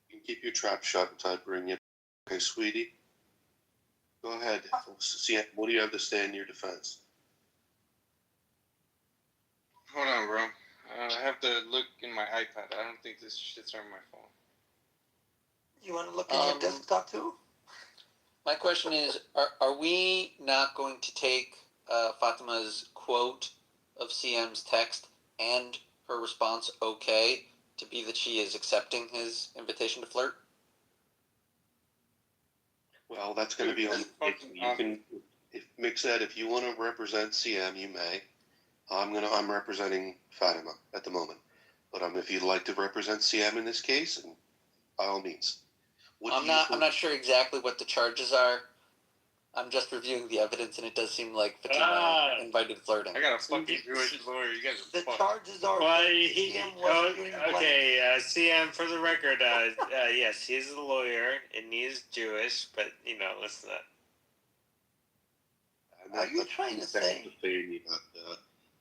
You can keep your trap shut until I bring you. Okay, sweetie. Go ahead. CM, what do you have to say in your defense? Hold on, bro. I have to look in my iPad. I don't think this shit's on my phone. You want to look at your desktop too? My question is, are we not going to take Fatima's quote of CM's text and her response okay to be that she is accepting his invitation to flirt? Well, that's going to be on. You can, if Mick said, if you want to represent CM, you may. I'm representing Fatima at the moment, but if you'd like to represent CM in this case, and by all means. I'm not sure exactly what the charges are. I'm just reviewing the evidence, and it does seem like Fatima invited flirting. I got a fucking Jewish lawyer. You guys are The charges are CM was doing CM, for the record, yes, he's a lawyer and he's Jewish, but let's not. Are you trying to say?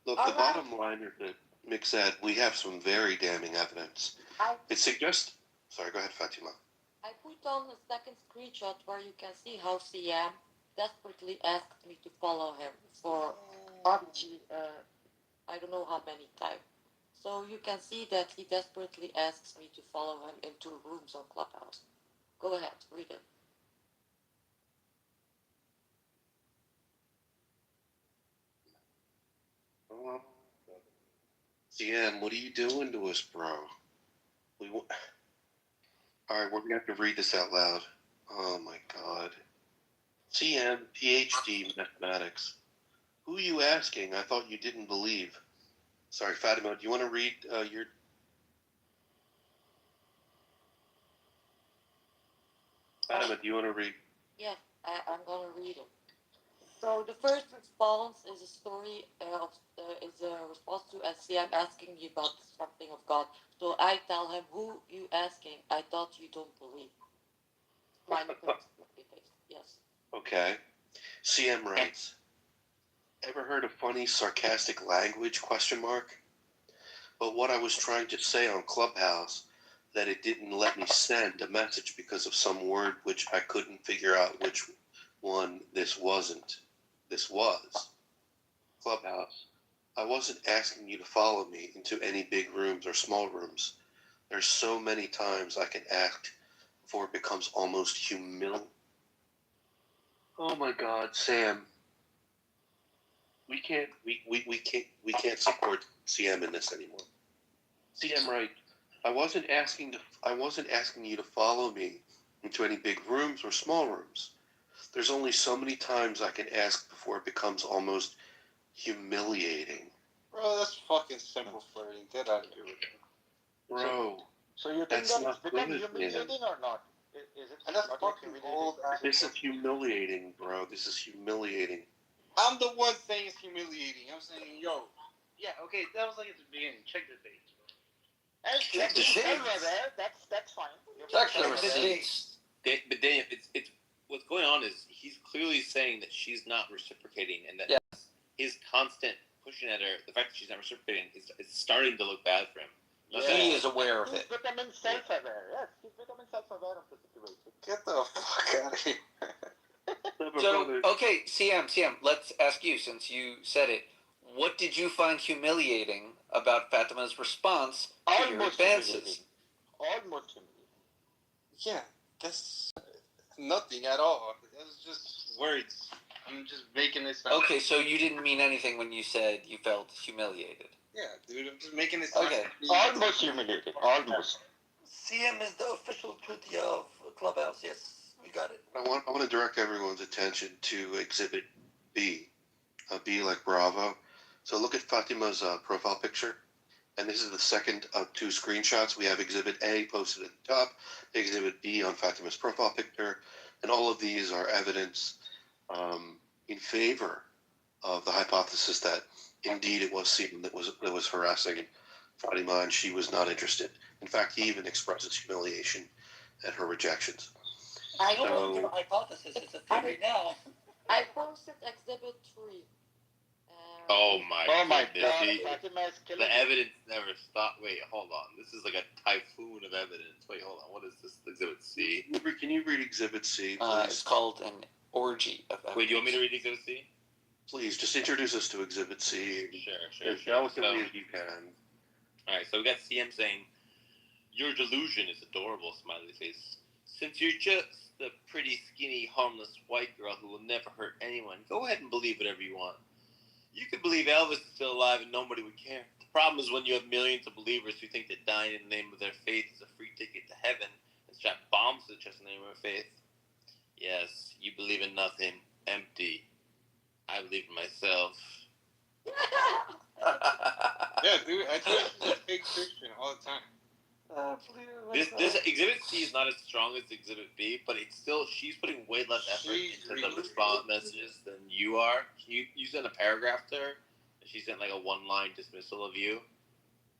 Look, the bottom line is that Mick said we have some very damning evidence. It suggests. Sorry, go ahead, Fatima. I put on a second screenshot where you can see how CM desperately asked me to follow him for RPG, I don't know how many times. So you can see that he desperately asks me to follow him into rooms on Clubhouse. Go ahead, read it. CM, what are you doing to us, bro? Alright, we're gonna have to read this out loud. Oh my god. CM, PhD, mathematics. Who are you asking? I thought you didn't believe. Sorry, Fatima, do you want to read your... Fatima, do you want to read? Yes, I'm gonna read it. So the first response is a story is a response to SCM asking you about something of God. So I tell him, who you asking? I thought you don't believe. Yes. Okay. CM writes, ever heard of funny sarcastic language, ? But what I was trying to say on Clubhouse, that it didn't let me send a message because of some word which I couldn't figure out which one this wasn't. This was. Clubhouse. I wasn't asking you to follow me into any big rooms or small rooms. There's so many times I can act before it becomes almost humiliating. Oh my God, Sam. We can't support CM in this anymore. CM, right? I wasn't asking you to follow me into any big rooms or small rooms. There's only so many times I can ask before it becomes almost humiliating. Bro, that's fucking simple flirting. Get out of here with it. Bro, so you think that's that not it's become good, humiliating man. or not? Is it? And that's fucking old. This is humiliating, bro. This is humiliating. I'm the one saying it's humiliating. I'm saying, yo. Yeah, okay, that was like at the beginning. Check the dates. Check the dates. That's fine. Check the receipts. But Daniel, it's what's going on is he's clearly saying that she's not reciprocating, and that his constant pushing at her, the fact that she's not reciprocating, is starting to look bad for him. He is aware of it. He's becoming self-aware. Yes, he's becoming self-aware of the situation. Get the fuck out of here. So, okay, CM, let's ask you, since you said it, what did you find humiliating about Fatima's response to your advances? Almost humiliating. Yeah, that's nothing at all. That's just words. I'm just making this sound. Okay, so you didn't mean anything when you said you felt humiliated. Yeah, dude, I'm just making it sound. Okay. Almost humiliated. Almost. CM is the official Twitter of Clubhouse. Yes, we got it. I want to direct everyone's attention to Exhibit B. B like Bravo. So look at Fatima's profile picture. And this is the second of two screenshots. We have Exhibit A posted at the top, Exhibit B on Fatima's profile picture. And all of these are evidence in favor of the hypothesis that indeed it was Seaman that was harassing Fatima, and she was not interested. In fact, he even expresses humiliation at her rejections. I don't know your hypothesis. It's a theory now. I posted Exhibit 3. Oh my goodness. God, the evidence never stopped. Wait, hold on. This is like a typhoon of evidence. Wait, hold on. What is this? Exhibit C? Can you read Exhibit C, please? It's called an orgy of evidence. Wait, do you want me to read Exhibit C? Please, just introduce us to Exhibit C. Sure. As eloquently as you can. Alright, so we got CM saying, your delusion is adorable, smiley face. Since you're just the pretty, skinny, harmless white girl who will never hurt anyone, go ahead and believe whatever you want. You could believe Elvis is still alive and nobody would care. The problem is when you have millions of believers who think that dying in the name of their faith is a free ticket to heaven and strap bombs to the chest in the name of their faith. Yes, you believe in nothing. Empty. I believe in myself. Yeah, dude, I think she's a fake Christian all the time. This Exhibit C is not as strong as Exhibit B, but it's still, she's putting way less effort into the response messages than you are. You sent a paragraph to her, and she sent like a one-line dismissal of you.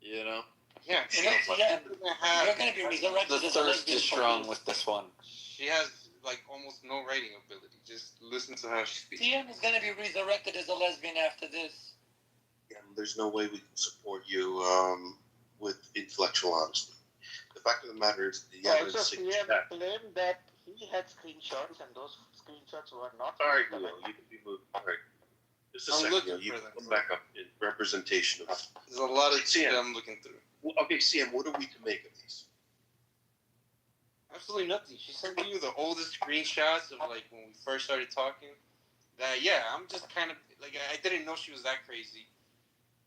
You know? Yeah, You're gonna be resurrected. The thirst is strong with this one. She has like almost no writing ability. Just listen to how she speaks. TM is gonna be resurrected as a lesbian after this. Yeah, there's no way we can support you with intellectual honesty. The fact of the matter is, the evidence Also, suggests CM claimed that he had screenshots, and those screenshots were not. All right, Neil, you can be moved. All right. Just a second, Neil. You can come back up in representation of. There's a lot of CM. shit I'm looking through. Well, okay, CM, what are we to make of these? Absolutely nothing. She sent you the oldest screenshots of like when we first started talking. That yeah, I'm just kind of like I didn't know she was that crazy.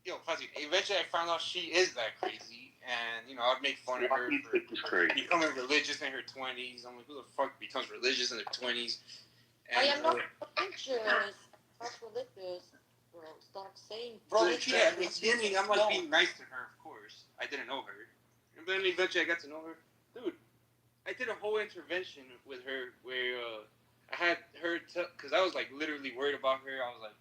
Yo, Fuzzy, eventually I found out she is that crazy, and I'd make fun of her for becoming religious in her 20s. I'm like, who the fuck becomes religious in their 20s? I am not religious. Not religious, bro. Stop saying. Bro, yeah, at the beginning I'm like being nice to her, of course. I didn't know her, and then eventually I got to know her, dude. I did a whole intervention with her where I had her because I was like literally worried about her. I was like,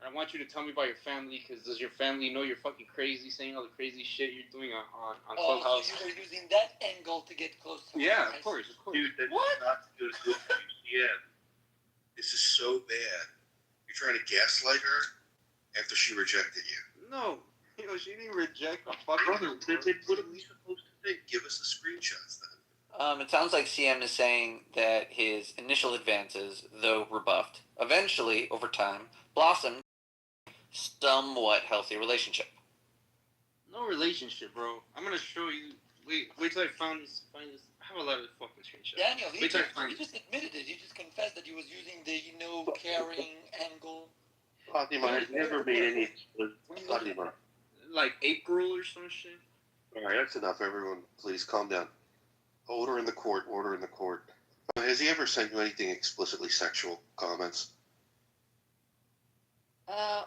I want you to tell me about your family because does your family know you're fucking crazy, saying all the crazy shit you're doing on Clubhouse? So you were using that angle to get close to her. Yeah, of course. Dude, that's not good for you. Yeah. This is so bad. You're trying to gaslight her after she rejected you. No. She didn't reject a fucking brother. What are we supposed to think? Give us the screenshots then. It sounds like CM is saying that his initial advances, though rebuffed, eventually, over time, blossomed somewhat healthy relationship. No relationship, bro. I'm gonna show you. Wait till I find this. I have a lot of fucking screenshots. Daniel, he just admitted it. He just confessed that he was using the caring angle. Fatima has never made any. Fatima. Like April or some shit. All right, that's enough. Everyone, please calm down. Order in the court. Order in the court. Has he ever sent you anything explicitly sexual comments?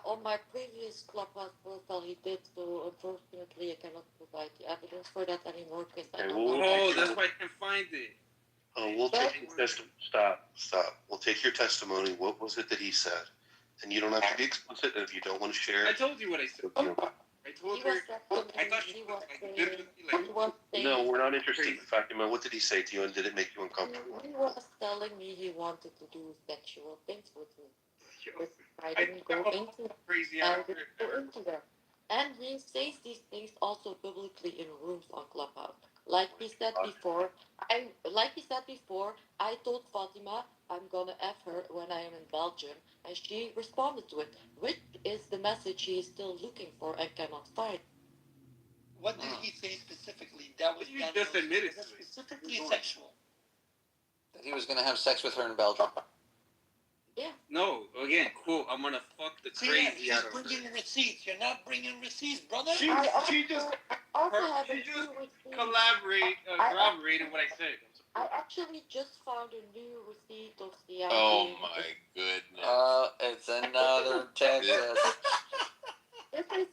On my previous Clubhouse profile, he did, so unfortunately I cannot provide the evidence for that anymore because I don't know. That's why I can't find it. We'll take your testimony. Stop. We'll take your testimony. What was it that he said? And you don't have to be explicit if you don't want to share it. I told you what I said. I told her. I thought she was like, no, we're not interested in Fatima. What did he say to you, and did it make you uncomfortable? He was telling me he wanted to do sexual things with me. I didn't go into that. And he says these things also publicly in rooms on Clubhouse. Like he said before, I told Fatima I'm gonna F her when I am in Belgium, and she responded to it, which is the message she is still looking for and cannot find. What did he say specifically? That was just admitted to it. Specifically sexual. That he was gonna have sex with her in Belgium. Yeah. No, again, quote, I'm gonna fuck the crazy out of her. She's bringing receipts. You're not bringing receipts, brother. She just corroborated what I said. I actually just found a new receipt of the Oh my goodness. It's another text. This is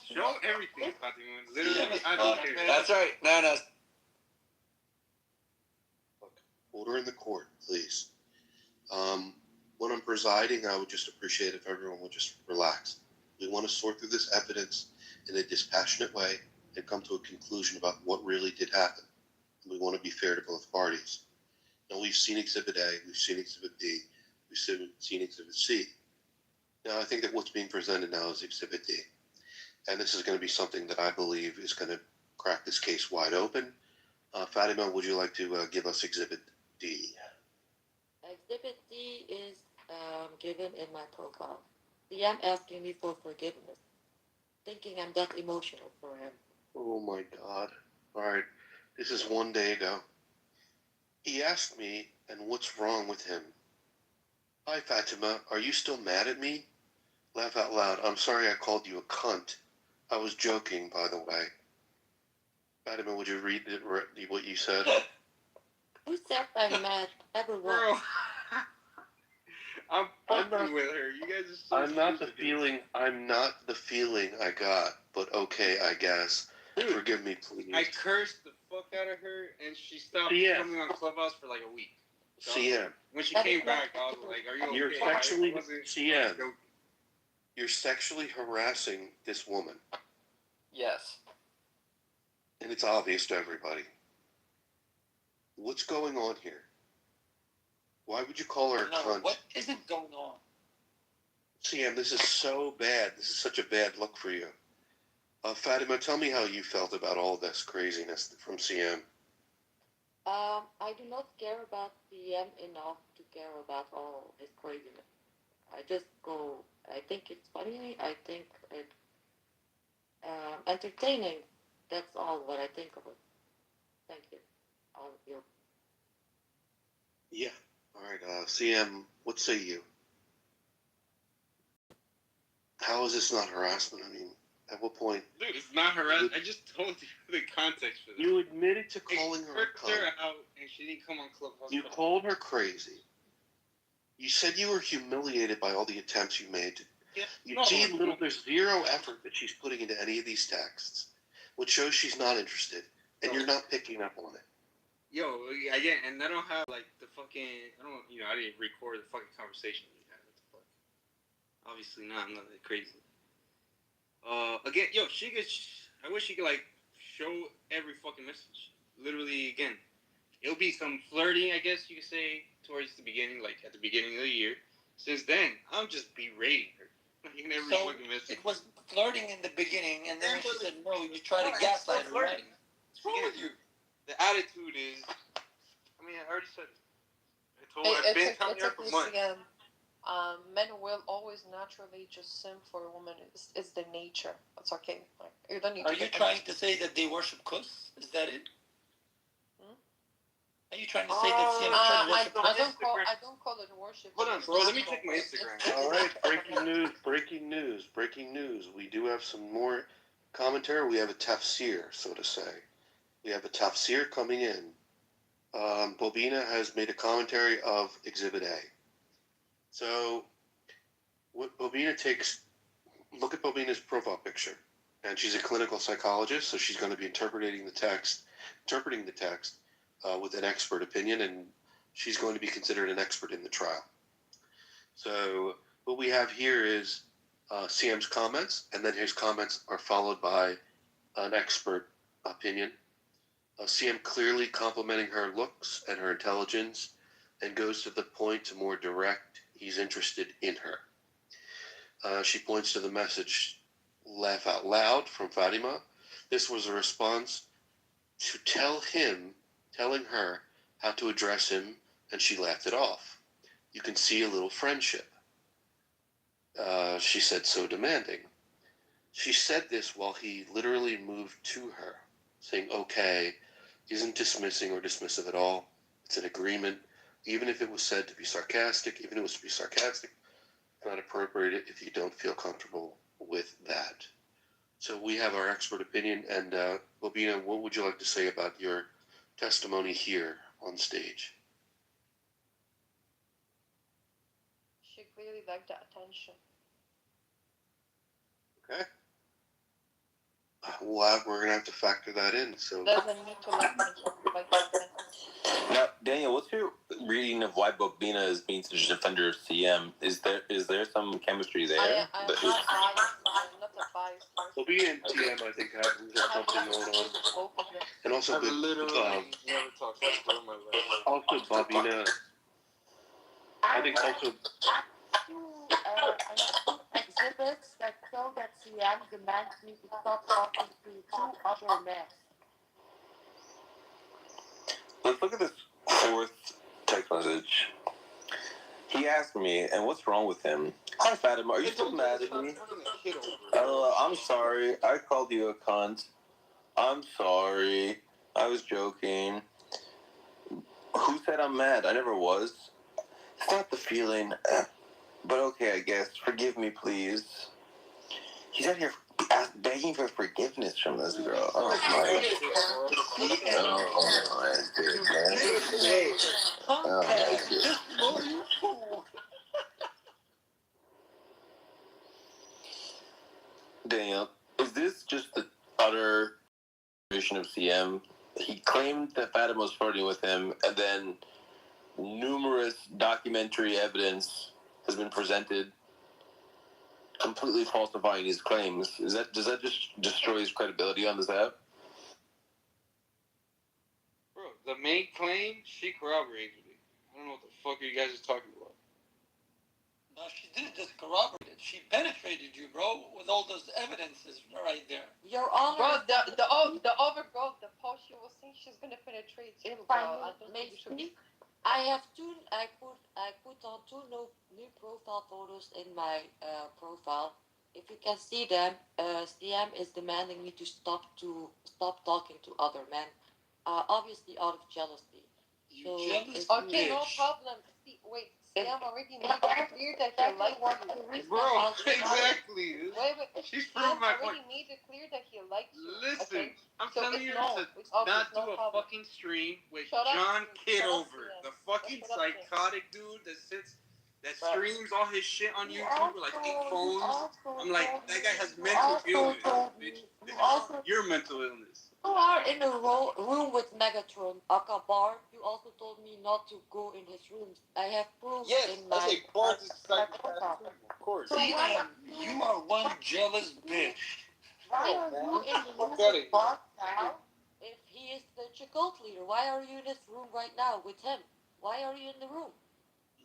show everything, Fatima. Literally, I don't care. That's right. No. Order in the court, please. When I'm presiding, I would just appreciate if everyone would just relax. We want to sort through this evidence in a dispassionate way and come to a conclusion about what really did happen. And we want to be fair to both parties. Now, we've seen Exhibit A, we've seen Exhibit B, we've seen Exhibit C. Now, I think that what's being presented now is Exhibit D. And this is going to be something that I believe is going to crack this case wide open. Fatima, would you like to give us Exhibit D? Exhibit D is given in my profile. CM asking me for forgiveness, thinking I'm that emotional for him. Oh my God. All right. This is 1 day ago. He asked me, and what's wrong with him? Hi, Fatima. Are you still mad at me? Laugh out loud. I'm sorry I called you a cunt. I was joking, by the way. Fatima, would you read what you said? Who said I'm mad? Everyone. Bro. I'm fucking with her. You guys are so I'm not the stupid. feeling. I'm not the feeling I got. But okay, I guess. Dude, forgive me, please. I cursed the fuck out of her, and she stopped coming on Clubhouse for like a week. So CM. when she came back, I was like, "Are you okay?" You're sexually CM. You're sexually harassing this woman, Yes. and it's obvious to everybody. What's going on here? Why would you call her a cunt? What isn't going on? CM, this is so bad. This is such a bad look for you. Fatima, tell me how you felt about all this craziness from CM. I do not care about CM enough to care about all this craziness. I just go, I think it's funny, I think it's entertaining. That's all what I think of it. Thank you, all of you. Yeah. All right, CM, what say you? How is this not harassment? I mean, at what point? Dude, it's not harassment. I just told you the context for this. You admitted to calling her a cunt. her out, and she didn't come on Clubhouse. You called her crazy. You said you were humiliated by all the attempts you made. There's zero effort that she's putting into any of these texts, which shows she's not interested, and you're not picking up on it. Yo, again, and I don't have like the fucking. I didn't record the fucking conversation we had. What the fuck? Obviously not. I'm not that crazy. Again, yo, I wish she could like show every fucking message. Literally, again, it'll be some flirting, I guess you could say, towards the beginning, like at the beginning of the year. Since then, I'm just berating her. Like, every fucking message. It was flirting in the beginning, and then when she said no, you try to gaslight her, right? What's wrong with you? The attitude is, I already said it. I told her I've been telling her for months. Men will always naturally just simp for a woman. It's the nature. It's okay. Like, you don't need Are you trying to say that they worship Kus? Is that it? Are you trying to say that CM is trying to worship Kus? I don't call it worship. Hold on, bro. Let me check my Instagram. All right, breaking news. We do have some more commentary. We have a tafsir, so to say. We have a tafsir coming in. Bobina has made a commentary of Exhibit A. So, what Bobina takes, look at Bobina's profile picture, and she's a clinical psychologist, so she's going to be interpreting the text with an expert opinion, and she's going to be considered an expert in the trial. So, what we have here is CM's comments, and then his comments are followed by an expert opinion. CM clearly complimenting her looks and her intelligence, and goes to the point to more direct. He's interested in her. She points to the message, laugh out loud, from Fatima. This was a response to telling her how to address him, and she laughed it off. You can see a little friendship. She said, so demanding. She said this while he literally moved to her, saying, okay, isn't dismissing or dismissive at all. It's an agreement. Even if it was said to be sarcastic, it's not appropriate if you don't feel comfortable with that. So we have our expert opinion, and Bobina, what would you like to say about your testimony here on stage? She clearly liked the attention. Okay. Well, we're going to have to factor that in. So doesn't need to like attention. Now, Daniel, what's your reading of why Bobina is being such a defender of CM? Is there some chemistry there? I'm not a biased person. Bobina and TM, I think, have something going on. And also, I've literally never talked to this girl in my life. Also, Bobina, I think also... exhibits that show that CM demands me to stop talking to two other men. Let's look at this fourth text message. He asked me, and what's wrong with him? Hi, Fatima, are you still mad at me? I'm sorry. I called you a cunt. I'm sorry. I was joking. Who said I'm mad? I never was. It's not the feeling. But okay, I guess. Forgive me, please. He's out here begging for forgiveness from this girl. Oh my. Oh my goodness. Oh my goodness. Daniel, is this just the utter version of CM? He claimed that Fatima was flirting with him, and then numerous documentary evidence has been presented completely falsifying his claims. Does that just destroy his credibility on this app? Bro, the main claim, she corroborated it. I don't know what the fuck are you guys talking about. No, she didn't just corroborate it. She penetrated you, bro, with all those evidences right there. Your Honor, bro, the overgrowth, the post she was saying she's gonna penetrate you, bro. I don't think you should be. I put on two new profile photos in my profile. If you can see them, CM is demanding me to stop talking to other men, obviously out of jealousy. You jealous Okay, no bitch. problem. Wait, CM already made it clear that he likes you. Bro, exactly. Wait. She's CM proving my already point. made it clear that he likes you. Listen, okay? I'm So telling you no, to not do a fucking stream with John Kitover, the fucking psychotic dude that streams all his shit on YouTube with like 8 phones. I'm like, that guy has mental illness, bitch. This is your mental illness. You are in a room with Megatron, Akabar. You also told me not to go in his rooms. I have proof in my... Yes, I bought this psychopath too, of course. So You are one jealous bitch. why are you in the room with Bart now? If he is the cult leader, why are you in this room right now with him? Why are you in the room?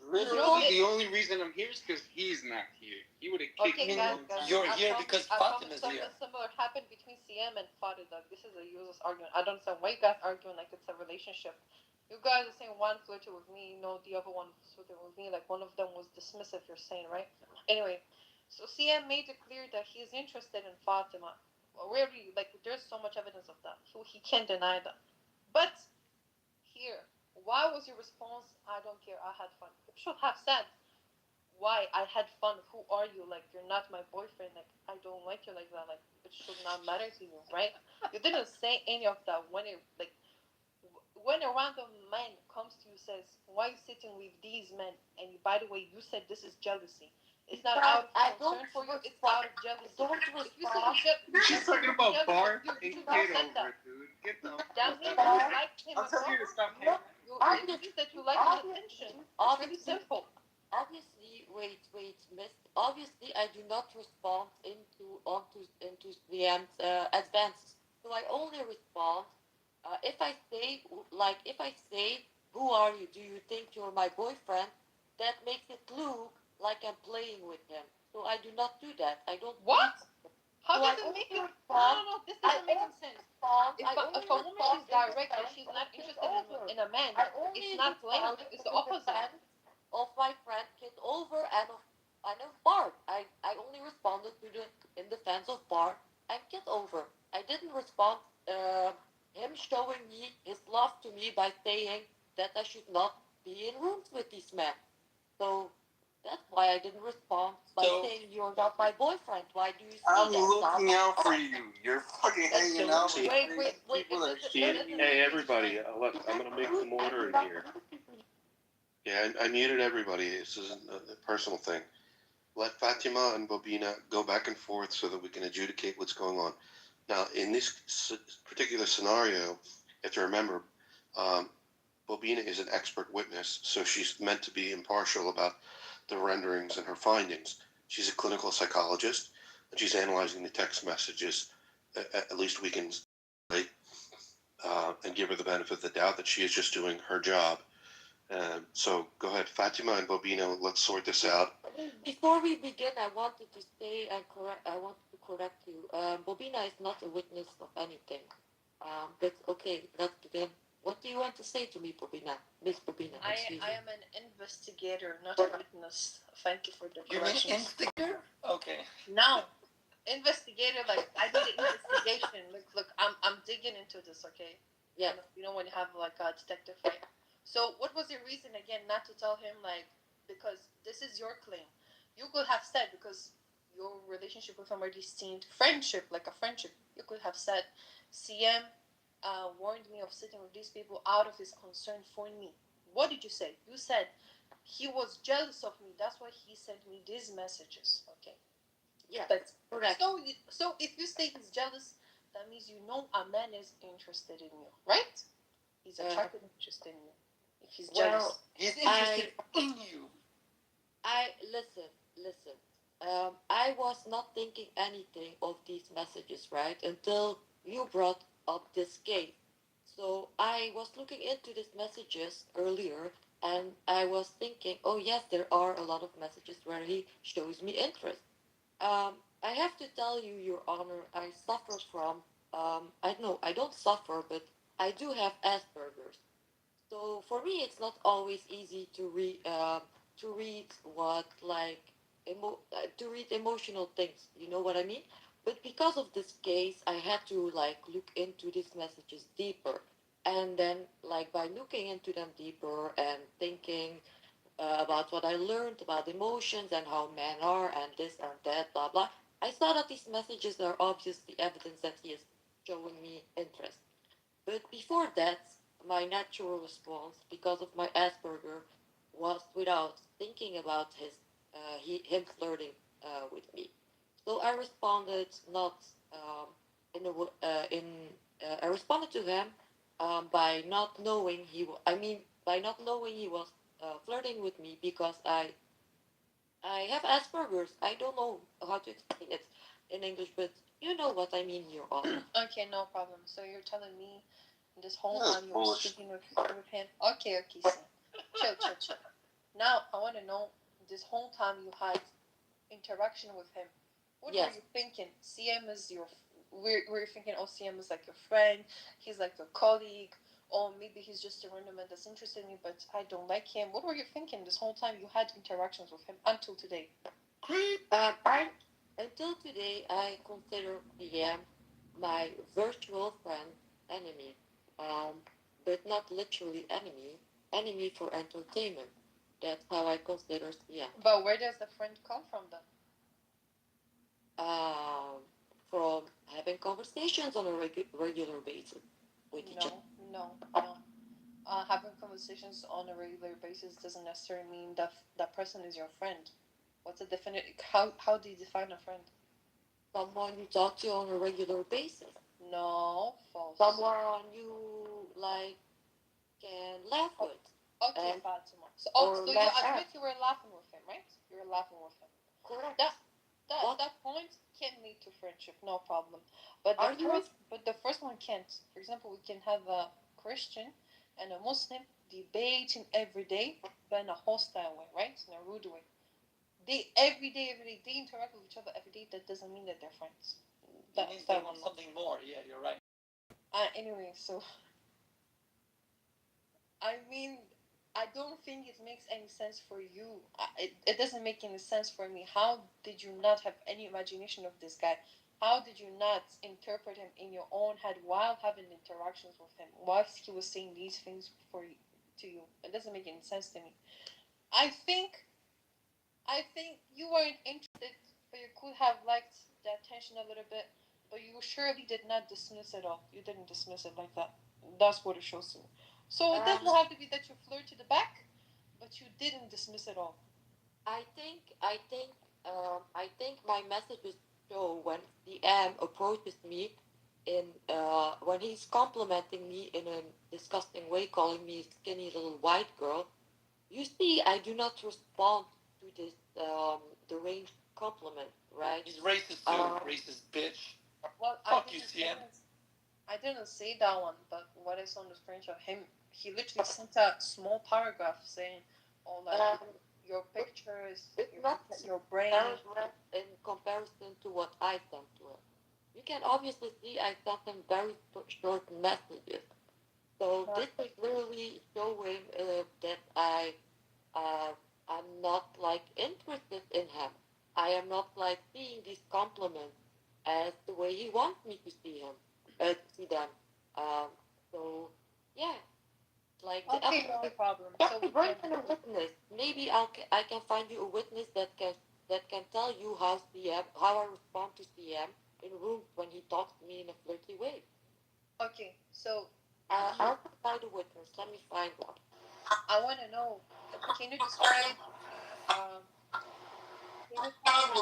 Really, the only reason I'm here is because he's not here. He would have kicked me. Guys, You're here because Fatima's something here. similar happened between CM and Fatima. This is a useless argument. I don't understand why you guys arguing like it's a relationship. You guys are saying one flirted with me, no, the other one flirted with me. Like one of them was dismissive. You're saying, right? Anyway, so CM made it clear that he's interested in Fatima. Really, like there's so much evidence of that. He can't deny that. But here, why was your response? I don't care. I had fun. You should have said, why I had fun. Who are you? Like you're not my boyfriend. Like I don't like you like that. Like it should not matter to you, right? You didn't say any of that when when a random man comes to you says, why are you sitting with these men? And you, by the way, you said this is jealousy. It's not out of concern for you. It's out of jealousy. If you said She's talking about Bart and Kitover, dude. Get the that means you like him. I'm telling you to stop. It means that you like his attention. It's really simple. Obviously, wait, miss. Obviously, I do not respond into VM's advances. So I only respond if I say, who are you? Do you think you're my boyfriend? That makes it look like I'm playing with him. So I do not do that. I don't. What? How does it make it? No, this doesn't make sense. If a woman is direct and she's not interested in a man, it's not playing. It's the opposite. Of my friend Kitover and of Bart. I only responded in defense of Bart and Kitover. I didn't respond him showing me his love to me by saying that I should not be in rooms with these men. So that's why I didn't respond by saying you're not my boyfriend. Why do you see I'm that? looking out for you. You're fucking hanging out with Wait. Hey, everybody, look, I'm going to make some order in here. Yeah, I muted everybody. This isn't a personal thing. Let Fatima and Bobina go back and forth so that we can adjudicate what's going on. Now, in this particular scenario, you have to remember, Bobina is an expert witness, so she's meant to be impartial about the renderings and her findings. She's a clinical psychologist, and she's analyzing the text messages. At least we can say, and give her the benefit of the doubt that she is just doing her job. So go ahead, Fatima and Bobina, let's sort this out. Before we begin, I wanted to say I wanted to correct you. Bobina is not a witness of anything. But okay, let's begin. What do you want to say to me, Bobina? Miss Bobina, I am an investigator, not a witness. Thank you for the correction. You mean instigator? Okay. No, investigator. Like I did an investigation. Look, I'm digging into this. Okay. Yeah. You know when you have like a detective, right? So what was your reason again not to tell him, like, because this is your claim? You could have said, because your relationship with him already seemed friendship, like a friendship. You could have said, CM warned me of sitting with these people out of his concern for me. What did you say? You said he was jealous of me. That's why he sent me these messages. Okay. Yeah, But correct. so if you say he's jealous, that means you know a man is interested in you, right? He's attracted and interested in you. If he's jealous, he's interested in you. Listen. I was not thinking anything of these messages, right? Until you brought up this case. So I was looking into these messages earlier, and I was thinking, oh yes, there are a lot of messages where he shows me interest. I have to tell you, Your Honor, I suffer from, I know I don't suffer, but I do have Asperger's. So for me, it's not always easy to read what like to read emotional things. You know what I mean? But because of this case, I had to like look into these messages deeper, and then like by looking into them deeper and thinking about what I learned about emotions and how men are and this and that, blah blah. I saw that these messages are obviously evidence that he is showing me interest. But before that, my natural response, because of my Asperger, was without thinking about him flirting with me. So I responded not in a w- in I responded to him by not knowing by not knowing he was flirting with me because I have Asperger's. I don't know how to explain it in English, but you know what I mean, Your Honor. Okay, no problem. So you're telling me this whole time you were speaking with him. Okay, Sam. Chill. Now I want to know, this whole time you had interaction with him. What were you thinking? CM is your. Were you thinking, oh, CM is like your friend? He's like your colleague, or maybe he's just a random man that's interested in me, but I don't like him. What were you thinking this whole time you had interactions with him until today? Until today, I consider him my virtual friend, enemy, um, but not literally enemy. Enemy for entertainment. That's how I consider CM. But where does the friend come from then? From having conversations on a regular basis with each other. No. Having conversations on a regular basis doesn't necessarily mean that that person is your friend. What's the definite? How do you define a friend? Someone you talk to on a regular basis. No, false. Someone you like can laugh with. Okay, Fatima. So you admit you were laughing with him, right? You were laughing with him. Correct. That point can lead to friendship, no problem. But the first one can't. For example, we can have a Christian and a Muslim debating every day, but in a hostile way, right? In a rude way. They every day they interact with each other every day. That doesn't mean that they're friends. That means they want something more. Yeah, you're right. Anyway, so I mean, I don't think it makes any sense for you. It doesn't make any sense for me. How did you not have any imagination of this guy? How did you not interpret him in your own head while having interactions with him? Whilst he was saying these things to you? It doesn't make any sense to me. I think you weren't interested, but you could have liked the attention a little bit, but you surely did not dismiss it all. You didn't dismiss it like that. That's what it shows to me. So it doesn't have to be that you flirted back, but you didn't dismiss it all. I think my messages show when DM approaches me when he's complimenting me in a disgusting way, calling me skinny little white girl. You see, I do not respond to this deranged compliment, right? He's racist too, racist bitch. Well, fuck you, CM. I didn't say that one, but what I saw on the screenshot, he literally sent a small paragraph saying, "Oh, like your pictures, your brain." In comparison to what I sent to him, you can obviously see I sent him very short messages. So this is literally showing that I'm not like interested in him. I am not like seeing these compliments as the way he wants me to see him, to see them. So yeah, like okay, no problem. So bring in a witness. Maybe I can find you a witness that can that can tell you how I respond to CM in rooms when he talks to me in a flirty way. Okay, so I'll provide a witness. Let me find one. I want to know. Can you describe? Can you tell me?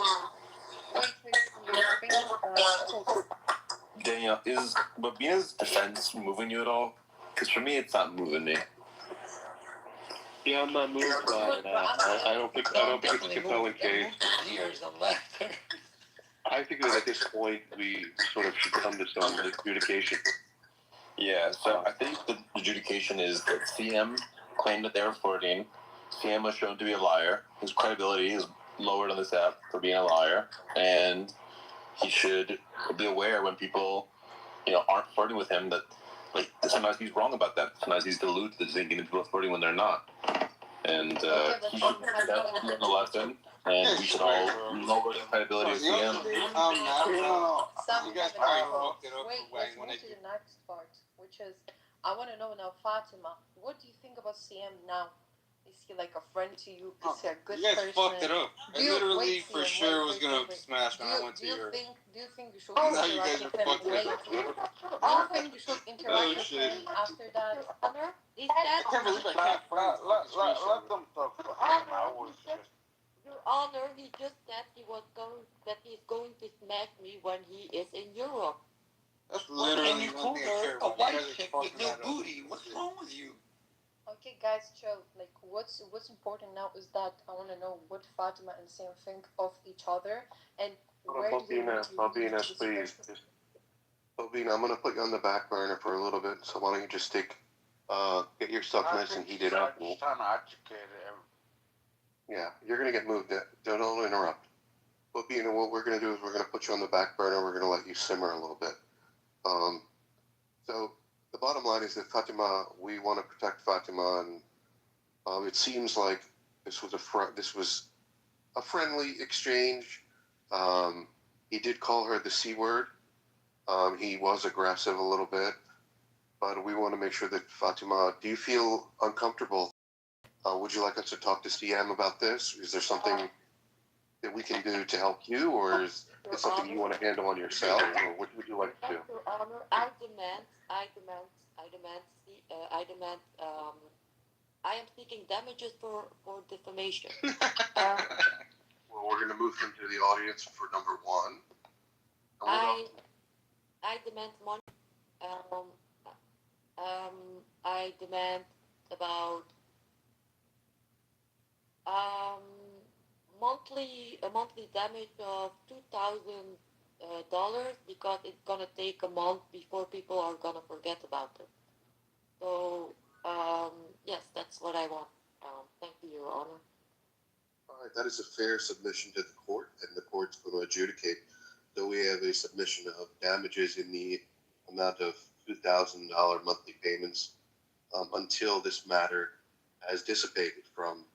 Wait, your fingers. Daniel, is Babina's defense moving you at all? Because for me, it's not moving me. Yeah, I'm not moved by that. I don't think it's a compelling case. I think that at this point we sort of should come to some adjudication. Yeah, so I think the adjudication is that CM claimed that they were flirting. CM was shown to be a liar. His credibility is lowered on this app for being a liar, and he should be aware when people, aren't flirting with him that, sometimes he's wrong about that. Sometimes he's deluded to thinking that people are flirting when they're not. And he should learn a lesson, and we should all lower the credibility of CM. You guys probably fucked it up. Wait, let's move to the next part, which is, I want to know now, Fatima, what do you think about CM now? Is he like a friend to you? Is he a good person? You guys fucked it up. I literally for sure was gonna smash when I went to your. Do you think you should interact with him later? Do you think you should interact with him after that? I can't believe I can't find let them talk. Your Honor, he just said he's going to smack me when he is in Europe. That's literally and you called her a white chick with no booty. What's wrong with you? Okay, guys, chill. Like, what's important now is that I want to know what Fatima and Sam think of each other and where do they want to Bobina, please. Bobina, I'm going to put you on the back burner for a little bit, so why don't you just get your stuff nice and heated up. Yeah, you're going to get moved. Don't interrupt. Bobina, what we're going to do is we're going to put you on the back burner. We're going to let you simmer a little bit. So the bottom line is that Fatima, we want to protect Fatima, and it seems like this was a friendly exchange. He did call her the C word. He was aggressive a little bit, but we want to make sure that Fatima, do you feel uncomfortable? Would you like us to talk to CM about this? Is there something that we can do to help you, or is it something you want to handle on yourself, or what would you like to do? Your Honor, I am seeking damages for defamation. Well, we're going to move him to the audience for number one. I demand money. I demand about a monthly damage of $2,000 because it's gonna take a month before people are gonna forget about it. So yes, that's what I want. Thank you, Your Honor. All right, that is a fair submission to the court, and the court's going to adjudicate. So we have a submission of damages in the amount of $2,000 monthly payments until this matter has dissipated from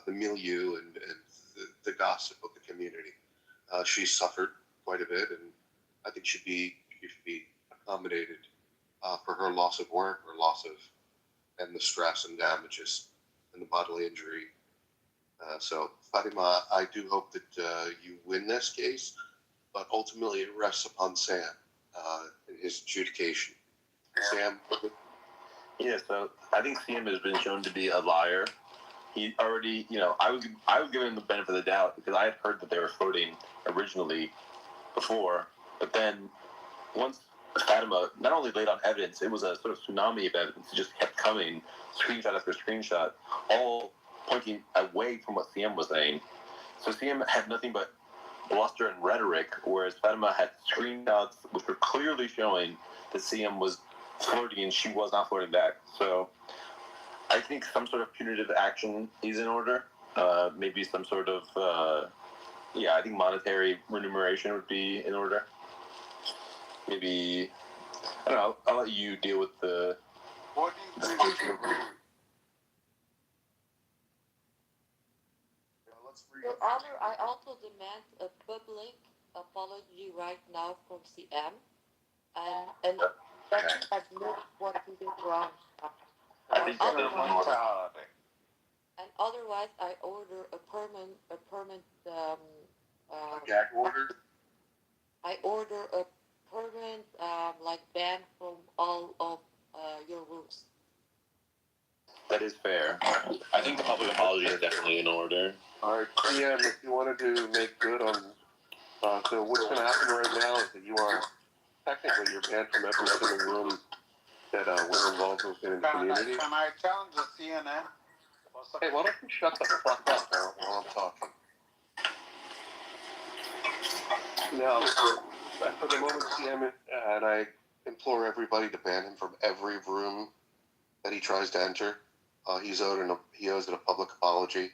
the milieu and the gossip of the community. She's suffered quite a bit, and I think she should be accommodated for her loss of work or and the stress and damages and the bodily injury. So, Fatima, I do hope that you win this case, but ultimately it rests upon Sam in his adjudication. Sam? Yeah, so I think Sam has been shown to be a liar. He already, I was giving him the benefit of the doubt because I had heard that they were flirting originally before, but then once Fatima not only laid on evidence, it was a sort of tsunami of evidence. It just kept coming, screenshot after screenshot, all pointing away from what CM was saying. So CM had nothing but bluster and rhetoric, whereas Fatima had screenshots which were clearly showing that CM was flirting and she was not flirting back. So I think some sort of punitive action is in order. Maybe some sort of, I think monetary remuneration would be in order. Maybe, I don't know, I'll let you deal with the... What do you think? Your Honor, I also demand a public apology right now from CM, and that admit what he did wrong. I think that's one more. And otherwise, I order a permanent Gag order. I order a permanent like ban from all of your rooms. That is fair. I think the public apology is definitely in order. All right, CM, if you wanted to make good on, so what's going to happen right now is that you are technically you're banned from every single room that we're involved with in the community. Can I challenge the CNN? Hey, why don't you shut the fuck up while I'm talking? Now, for the moment, CM, and I implore everybody to ban him from every room that he tries to enter. He owes it a public apology,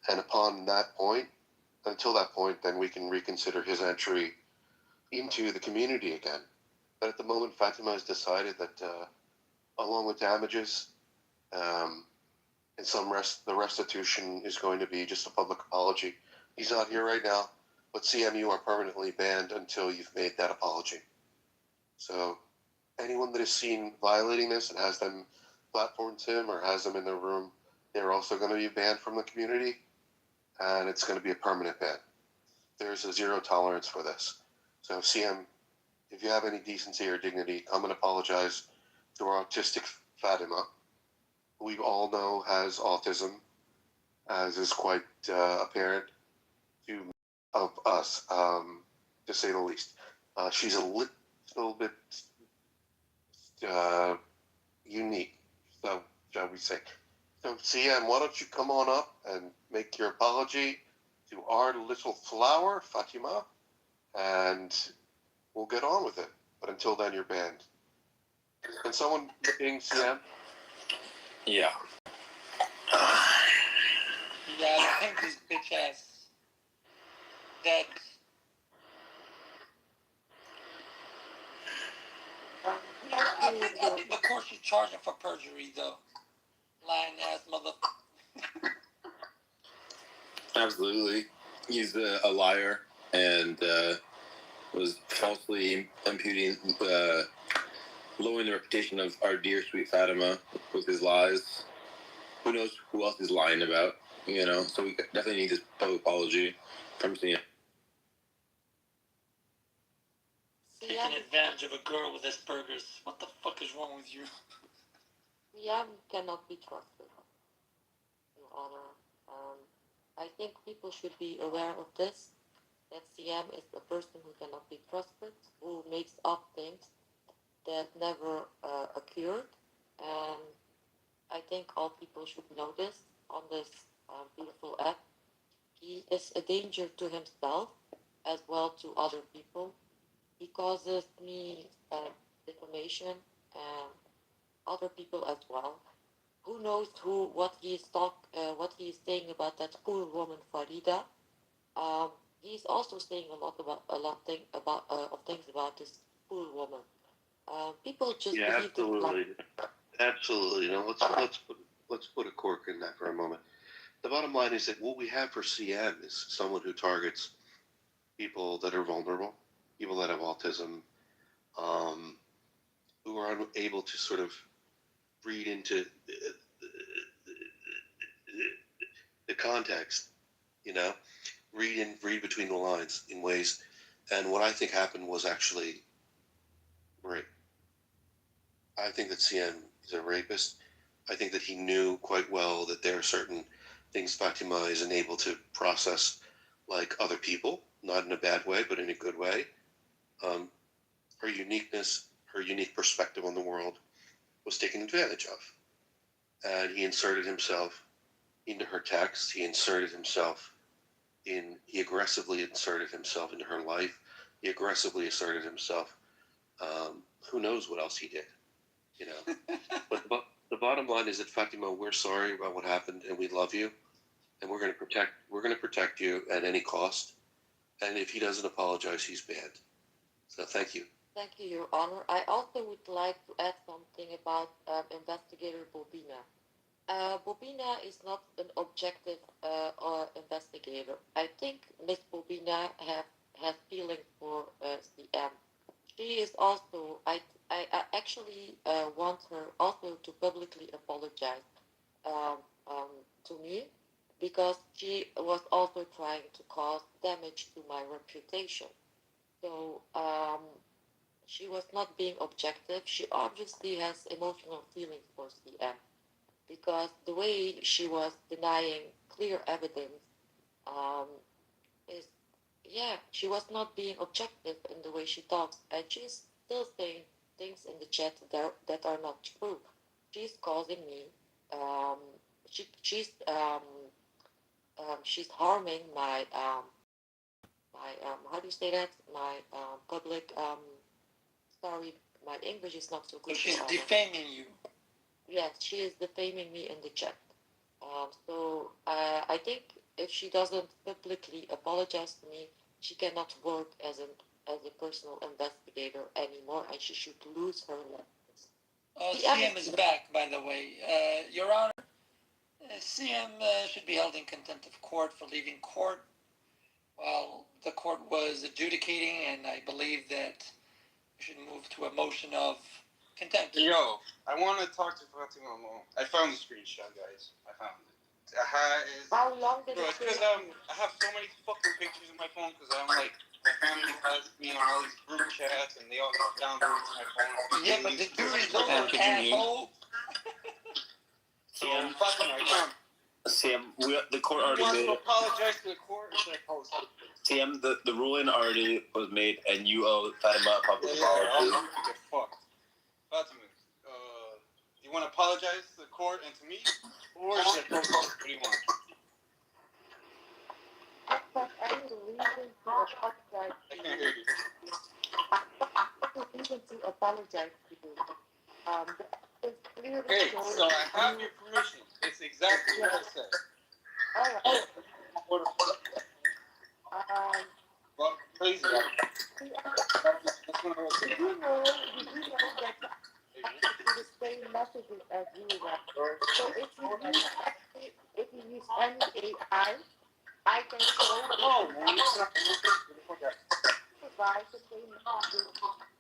and upon that point, until that point, then we can reconsider his entry into the community again. But at the moment, Fatima has decided that, along with damages, and the restitution is going to be just a public apology. He's not here right now, but CM, you are permanently banned until you've made that apology. So anyone that is seen violating this and has them platformed him or has them in their room, they're also going to be banned from the community, and it's going to be a permanent ban. There's a zero tolerance for this. So CM, if you have any decency or dignity, come and apologize to our autistic Fatima, who we all know has autism, as is quite apparent to of us, to say the least. She's a little bit unique, so shall we say. So CM, why don't you come on up and make your apology to our little flower, Fatima, and we'll get on with it. But until then, you're banned. Can someone ping CM? Yeah. Yeah, I think this bitch ass that I think the court should charge him for perjury though. Lying ass mother. Absolutely. He's a liar and was falsely imputing, lowering the reputation of our dear sweet Fatima with his lies. Who knows who else he's lying about, you know? So we definitely need this public apology from CM. Taking advantage of a girl with Asperger's. What the fuck is wrong with you? CM cannot be trusted, Your Honor. I think people should be aware of this, that CM is a person who cannot be trusted, who makes up things that never occurred, and I think all people should know this on this beautiful app. He is a danger to himself as well to other people. He causes me defamation and other people as well. Who knows what he is saying about that poor woman Farida? He's also saying of things about this poor woman. People just Yeah, believe absolutely, absolutely. You know, let's put a cork in that for a moment. The bottom line is that what we have for CM is someone who targets people that are vulnerable, people that have autism, who are unable to sort of read into the context, you know, read between the lines in ways. And what I think happened was actually rape. I think that CM is a rapist. I think that he knew quite well that there are certain things Fatima isn't able to process like other people, not in a bad way, but in a good way. Her uniqueness, her unique perspective on the world was taken advantage of. And he inserted himself into her text. He aggressively inserted himself into her life. He aggressively asserted himself. Who knows what else he did, you know? But the bottom line is that Fatima, we're sorry about what happened, and we love you, and we're going to protect you at any cost. And if he doesn't apologize, he's banned. So thank you. Thank you, Your Honor. I also would like to add something about investigator Bobina. Bobina is not an objective investigator. I think Miss Bobina has feeling for CM. She is also, I actually want her also to publicly apologize um, um, to me because she was also trying to cause damage to my reputation. So she was not being objective. She obviously has emotional feelings for CM because the way she was denying clear evidence um, is, yeah, she was not being objective in the way she talks, and she's still saying things in the chat that are not true. She's causing me, um, she's harming my how do you say that? My public sorry, my English is not so good. She's defaming you. Yes, she is defaming me in the chat. So I think if she doesn't publicly apologize to me, she cannot work as a personal investigator anymore, and she should lose her license. CM is back, by the way. Your Honor, CM should be held in contempt of court for leaving court while the court was adjudicating, and I believe that we should move to a motion of contempt. Yo, I want to talk to Fatima alone. I found the screenshot, guys. I found it. How long did it take? Because I have so many fucking pictures on my phone because I'm like, my family has me on all these group chats and they all download to my phone. Yeah, but the jury's over, asshole. So, Fatima, I found Sam, the court already made made it. Apologize to the court. Sam, the ruling already was made, and you owe Fatima a public apology. Get fucked. Fatima, do you want to apologize to the court and to me, or should I post what do you want? I have any reason to apologize I can't hear you. I have no reason to apologize to you. It's clearly Okay, so I have your permission. It's exactly what I said. Alright. Well, please, did you know that the same messages as you were? So if you use any AI, I can show no, man, provide the same messages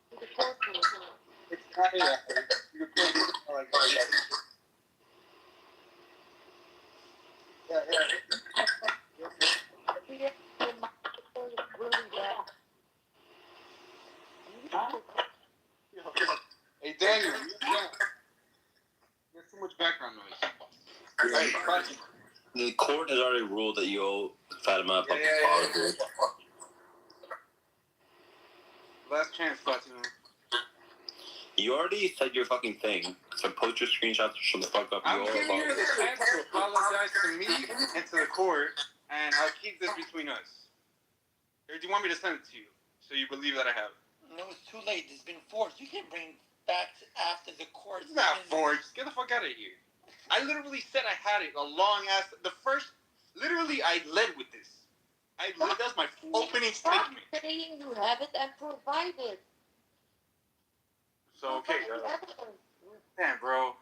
to the courtroom. it's not AI. You can put it like that. Hey, Daniel, there's too much background noise. Hey, the court has already ruled that you owe Fatima a public apology. Last chance, Fatima. You already said your fucking thing, so post your screenshots or shut the fuck up. I'm giving you the chance to apologize to me and to the court, and I'll keep this between us. Or do you want me to send it to you, so you believe that I have it? No, it's too late. It's been forced. You can't bring facts after the court. It's not forged. Get the fuck out of here. I literally said I had it a long ass. Literally, I led with this. That's my opening statement. Saying you have it and provide it. So okay, damn, bro,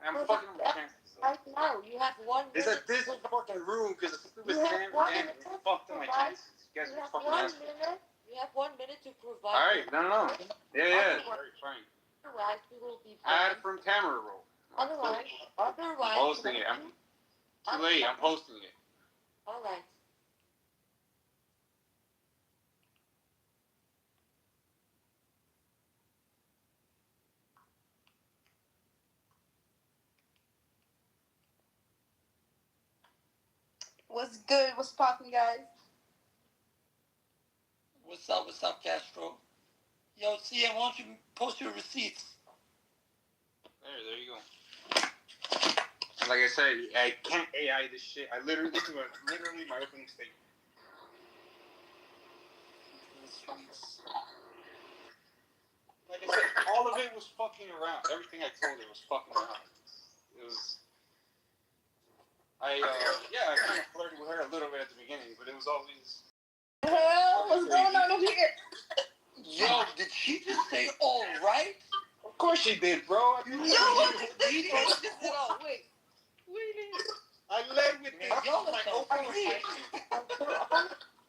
I'm fucking with chances. Right now, you have 1 minute. It's at this fucking room because the stupid Sam and fucked up my chances. You guys are fucking assholes. You have 1 minute to provide. All right, no. Yeah. All right, fine. Otherwise, we will be. Add from camera roll. Otherwise. Posting it. I'm too late. I'm posting it. All right. What's good? What's poppin', guys? What's up, Castro? Yo, CM, why don't you post your receipts? There you go. Like I said, I can't AI this shit. This is literally my opening statement. Like I said, all of it was fucking around. Everything I told her was fucking around. It was. I kind of flirted with her a little bit at the beginning, but it was always. Hell, what's going on over here? Yo, did she just say all right? Of course she did, bro. Yo, wait. I led with this. My opening statement.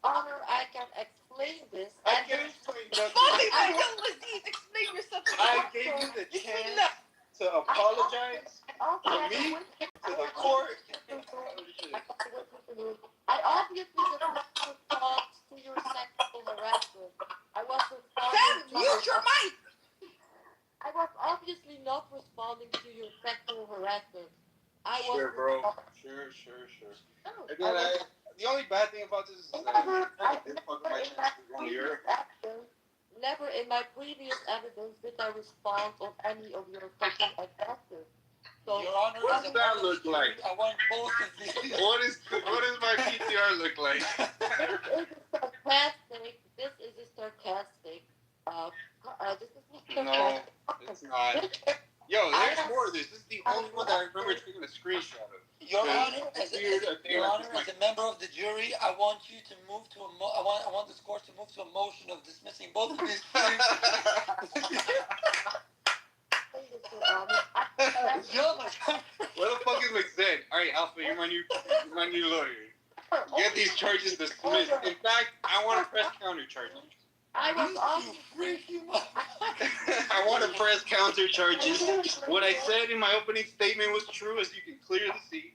Honor, I can explain this. I can explain nothing. Explain yourself. I gave you the chance to apologize obviously To the court. I obviously did not respond to your sexual harassment. I was responding to mute your mic! I was obviously not responding to your sexual harassment. Sure, bro. Sure. Again, the only bad thing about this is that I did fuck my chances on Europe. Never in my previous evidence did I respond on any of your fucking aggressive. So, Your Honor, what does that look like? I want both of these. What does my PTR look like? This is a sarcastic. This is a sarcastic. No, it's not. Yo, there's more of this. This is the only one that I remember taking a screenshot of. Your Honor, as a member of the jury, I want you to move to I want this court to move to a motion of dismissing both of these claims. Where the fuck is McZed? Alright, Alpha, you're my new lawyer. Get these charges dismissed. In fact, I want to press counter charges. I want to press counter charges. What I said in my opening statement was true, as you can clearly see.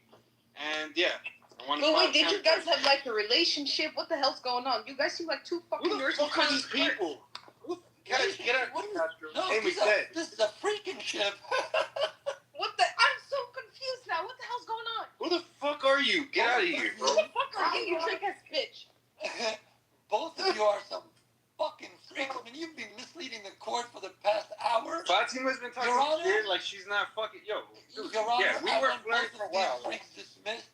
And yeah, I want to. But wait, did you guys have like a relationship? What the hell's going on? You guys seem like two fucking nerds. Who the fuck are these people? Get out. No, hey, McZed. This is a freaking ship. What the? I'm so confused now. What the hell's going on? Who the fuck are you? Get out of here, bro. Who the fuck are you, you trick-ass bitch? Both of you are some fucking freaks. I mean, you've been misleading the court for the past hour. Fatima's been talking shit like she's not fucking. Yo, Your Honor, yeah, we were flirting for a while. Dismissed.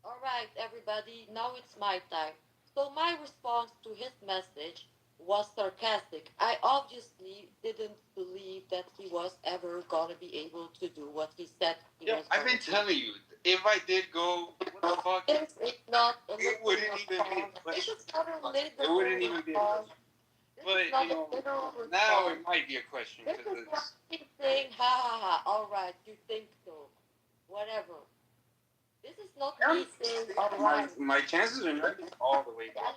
All right, everybody. Now it's my time. So my response to his message was sarcastic. I obviously didn't believe that he was ever gonna be able to do what he said he was. I've been telling you, if I did go, what the fuck? It's not. It wouldn't even be. It wouldn't even be. But you know, now it might be a question. This is not me saying ha ha ha. All right, you think so? Whatever. This is not me saying all right. My chances are not all the way down.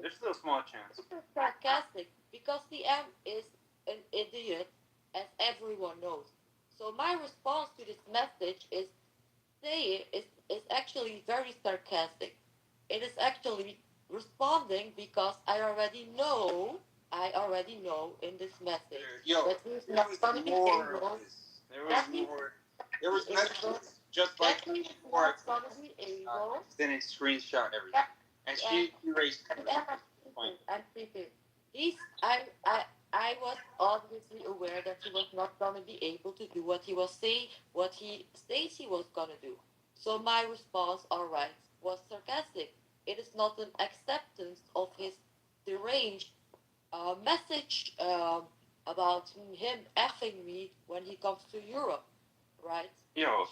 There's still a small chance. This is sarcastic because CM is an idiot, as everyone knows. So my response to this message is actually very sarcastic. It is actually responding because I already know in this message that he's not going to be able. There was messages just like before. Then it screenshot everything. And she erased everything. I was obviously aware that he was not going to be able to do what he states he was going to do. So my response, all right, was sarcastic. It is not an acceptance of his deranged message about him effing me when he comes to Europe, right? Yo,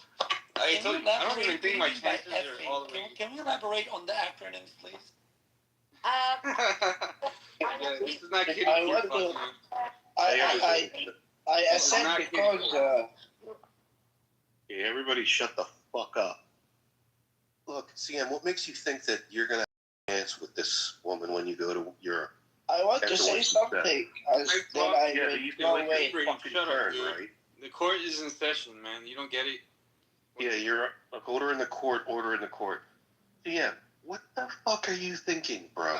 I don't even think my chances are all the way. Can we elaborate on the acronyms, please? This is not kidding. I said because. Okay, everybody shut the fuck up. Look, CM, what makes you think that you're going to dance with this woman when you go to Europe? I want to say something. Right? The court is in session, man. You don't get it? Yeah, you're order in the court. CM, what the fuck are you thinking, bro?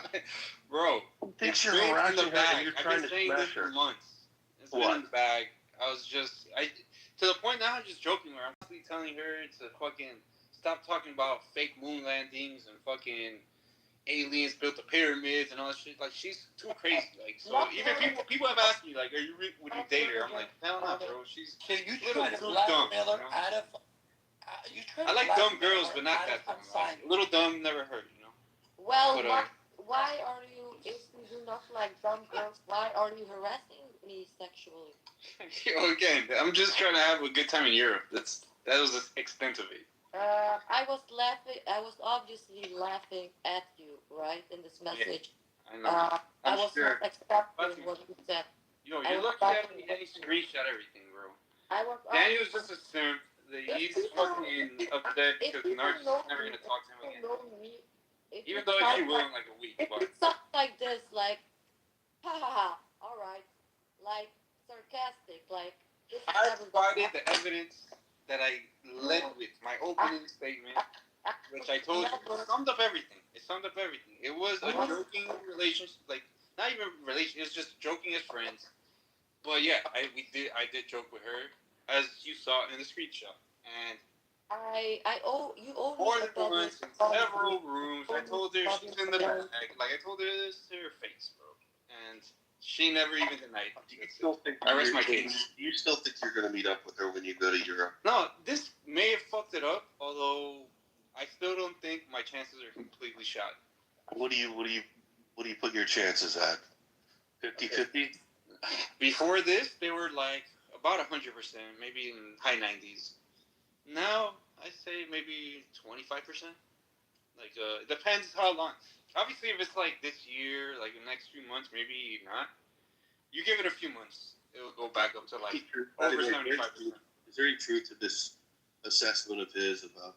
Bro, thinks you're harassing her and you're trying to smash her. For months. It's been in the bag. I was just, to the point now I'm just joking where I'm telling her to fucking stop talking about fake moon landings and fucking aliens built the pyramids and all that shit. Like, she's too crazy. Like, so even people have asked me, like, would you date her? I'm like, hell no, bro. She's a little dumb. I like dumb girls, but not that dumb. Like, a little dumb never hurt, you know? Well, why are you, if you do not like dumb girls, why are you harassing me sexually? Again, I'm just trying to have a good time in Europe. That was the extent of it. I was laughing. I was obviously laughing at you, right, in this message. Yeah, I know. I was not accepting what you said. Yo, you're lucky that he screenshot everything, bro. Daniel's just a simp. He's fucking upset because Narc's never gonna talk to him again. Even though she will in like a week. If it's something like this, like, ha ha ha, all right, like sarcastic, like I provided the evidence that I led with my opening statement, which I told you summed up everything. It summed up everything. It was a joking relationship, like not even relation. It was just joking as friends. But yeah, I did joke with her, as you saw in the screenshot, and you owe more me than once in several rooms. I told her she's in the bag. Like I told her this to her face, bro, and she never even denied it. Do you still think I rest my case. you still think you're going to meet up with her when you go to Europe? No, this may have fucked it up, although I still don't think my chances are completely shot. What do you put your chances at? 50-50? Before this, they were like about 100%, maybe in high 90s. Now, I say maybe 25%. Like, it depends how long. Obviously, if it's like this year, like the next few months, maybe not. You give it a few months, it'll go back up to like over 75%. Is there any truth to this assessment of his about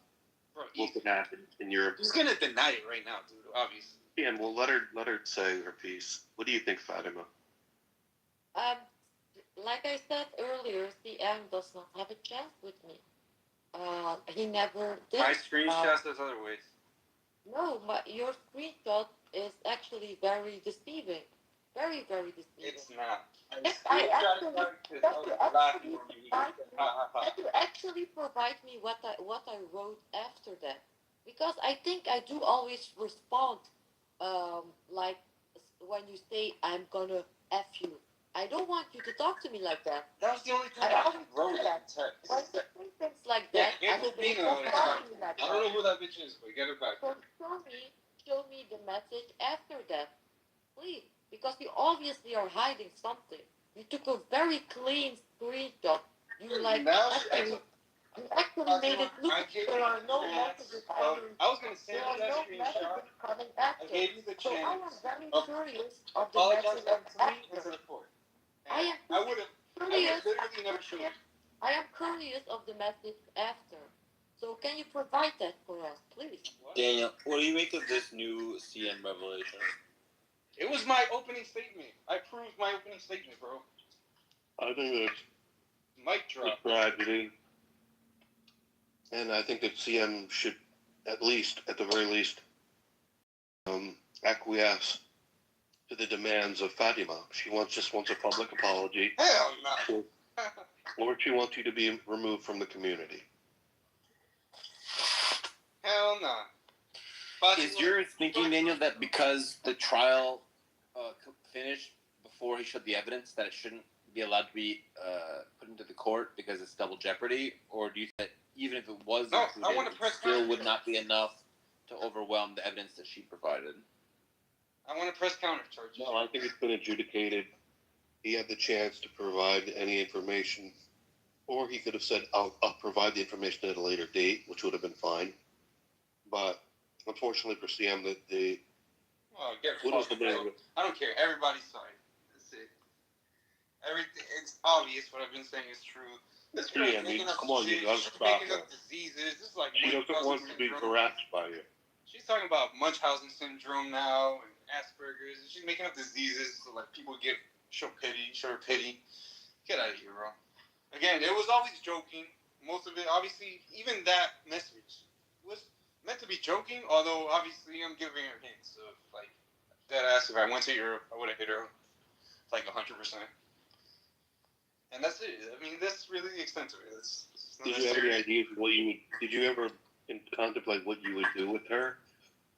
what could happen in Europe? He's gonna deny it right now, dude. Obviously. Yeah, and we'll let her say her piece. What do you think, Fatima? Like I said earlier, CM does not have a chance with me. He never did. My screenshot says other ways. No, your screenshot is actually very deceiving. Very, very deceiving. It's not. You actually provide me what I wrote after that, because I think I do always respond, like when you say I'm gonna F you. I don't want you to talk to me like that. That was the only thing I wrote in text. When you say things like that, I don't know who that bitch is, but get her back. So show me the message after that, please, because you obviously are hiding something. You took a very clean screenshot. You actually made it look like there are no messages coming. I was gonna send you that screenshot. I gave you the chance. So I am very curious of the message after. I would have literally never showed you. I am curious of the message after. So can you provide that for us, please? Daniel, what do you make of this new CM revelation? It was my opening statement. I proved my opening statement, bro. I think that's mic drop. Tragedy. And I think that CM should, at the very least, acquiesce to the demands of Fatima. She just wants a public apology. Hell no. Or she wants you to be removed from the community. Hell no. Is your thinking, Daniel, that because the trial finished before he showed the evidence, that it shouldn't be allowed to be put into the court because it's double jeopardy? Or do you think that even if it was included, it still would not be enough to overwhelm the evidence that she provided? I want to press counter charges. No, I think it's been adjudicated. He had the chance to provide any information, or he could have said, I'll provide the information at a later date, which would have been fine. But unfortunately for CM, I don't care. Everybody's sorry. That's it. It's obvious what I've been saying is true. This girl is making up diseases. This is like she doesn't want to be harassed by you. She's talking about Munchausen syndrome now and Asperger's. She's making up diseases so like people show her pity. Get out of here, bro. Again, it was always joking. Most of it, obviously, even that message was meant to be joking. Although obviously, I'm giving her hints of like dead ass. If I went to Europe, I would have hit her like 100%. And that's it. I mean, that's really the extent of it. Did you have any ideas of what you would? Did you ever contemplate what you would do with her?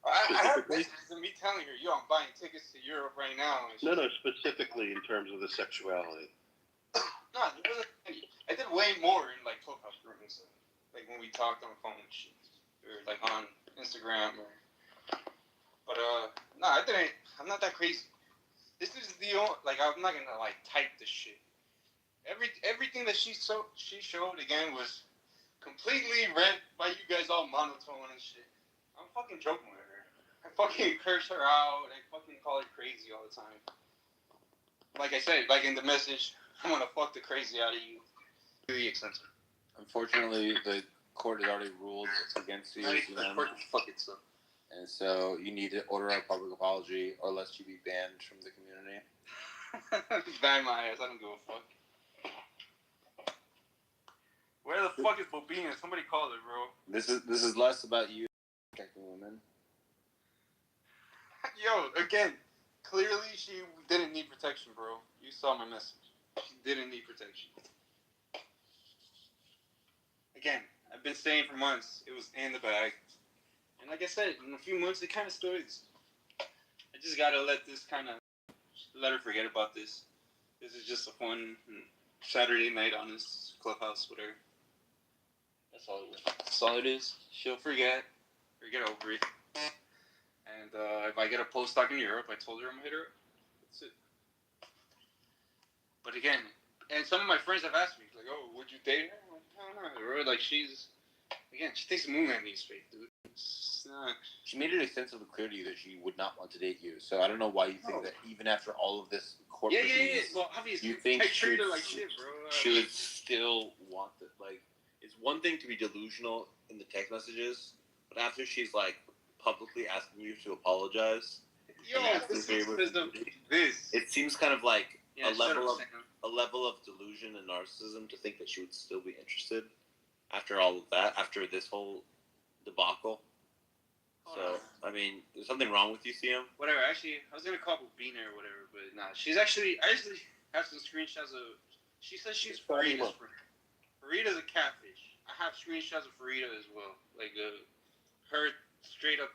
I have messages of me telling her, "Yo, I'm buying tickets to Europe right now." No, specifically in terms of the sexuality. No, I did way more in like clubhouse rooms, like when we talked on the phone and shit, or like on Instagram. But no, I didn't. I'm not that crazy. This is the only, like I'm not gonna like type this shit. Everything that she showed again was completely read by you guys all monotone and shit. I'm fucking joking with her. I fucking curse her out. I fucking call her crazy all the time. Like I said, like in the message, I'm gonna fuck the crazy out of you. Really expensive. Unfortunately, the court has already ruled against you. And so you need to order a public apology, or else you be banned from the community. Ban my ass. I don't give a fuck. fuck is bobina? Somebody call her, bro. This is less about you protecting women. Yo, again, clearly she didn't need protection, bro. You saw my message. She didn't need protection. Again, I've been saying for months it was in the bag. And like I said, in a few months it kind of stories. I just gotta let her forget about this. This is just a fun Saturday night on this clubhouse, whatever. That's all it is. That's all it is. She'll forget or get over it. And if I get a postdoc in Europe, I told her I'm gonna hit her up. That's it. But again, and some of my friends have asked me, like, oh, would you date her? I'm like, I don't know, bro. Like, she thinks the moon landing's fake, dude. It's not. She made it extensively clear to you that she would not want to date you. So I don't know why you think that even after all of this court proceedings, Well, obviously, you think I treat her like shit, bro. She would still want it. Like, it's one thing to be delusional in the text messages, but after she's like publicly asking you to apologize, it seems kind of like a level of delusion and narcissism to think that she would still be interested after all of that, after this whole debacle. So, I mean, there's something wrong with you, CM? Whatever, actually, I was gonna call Bobina or whatever, but nah, I actually have some screenshots of, she says she's Farida's friend. Farida's a catfish. I have screenshots of Farida as well. Like, her straight up.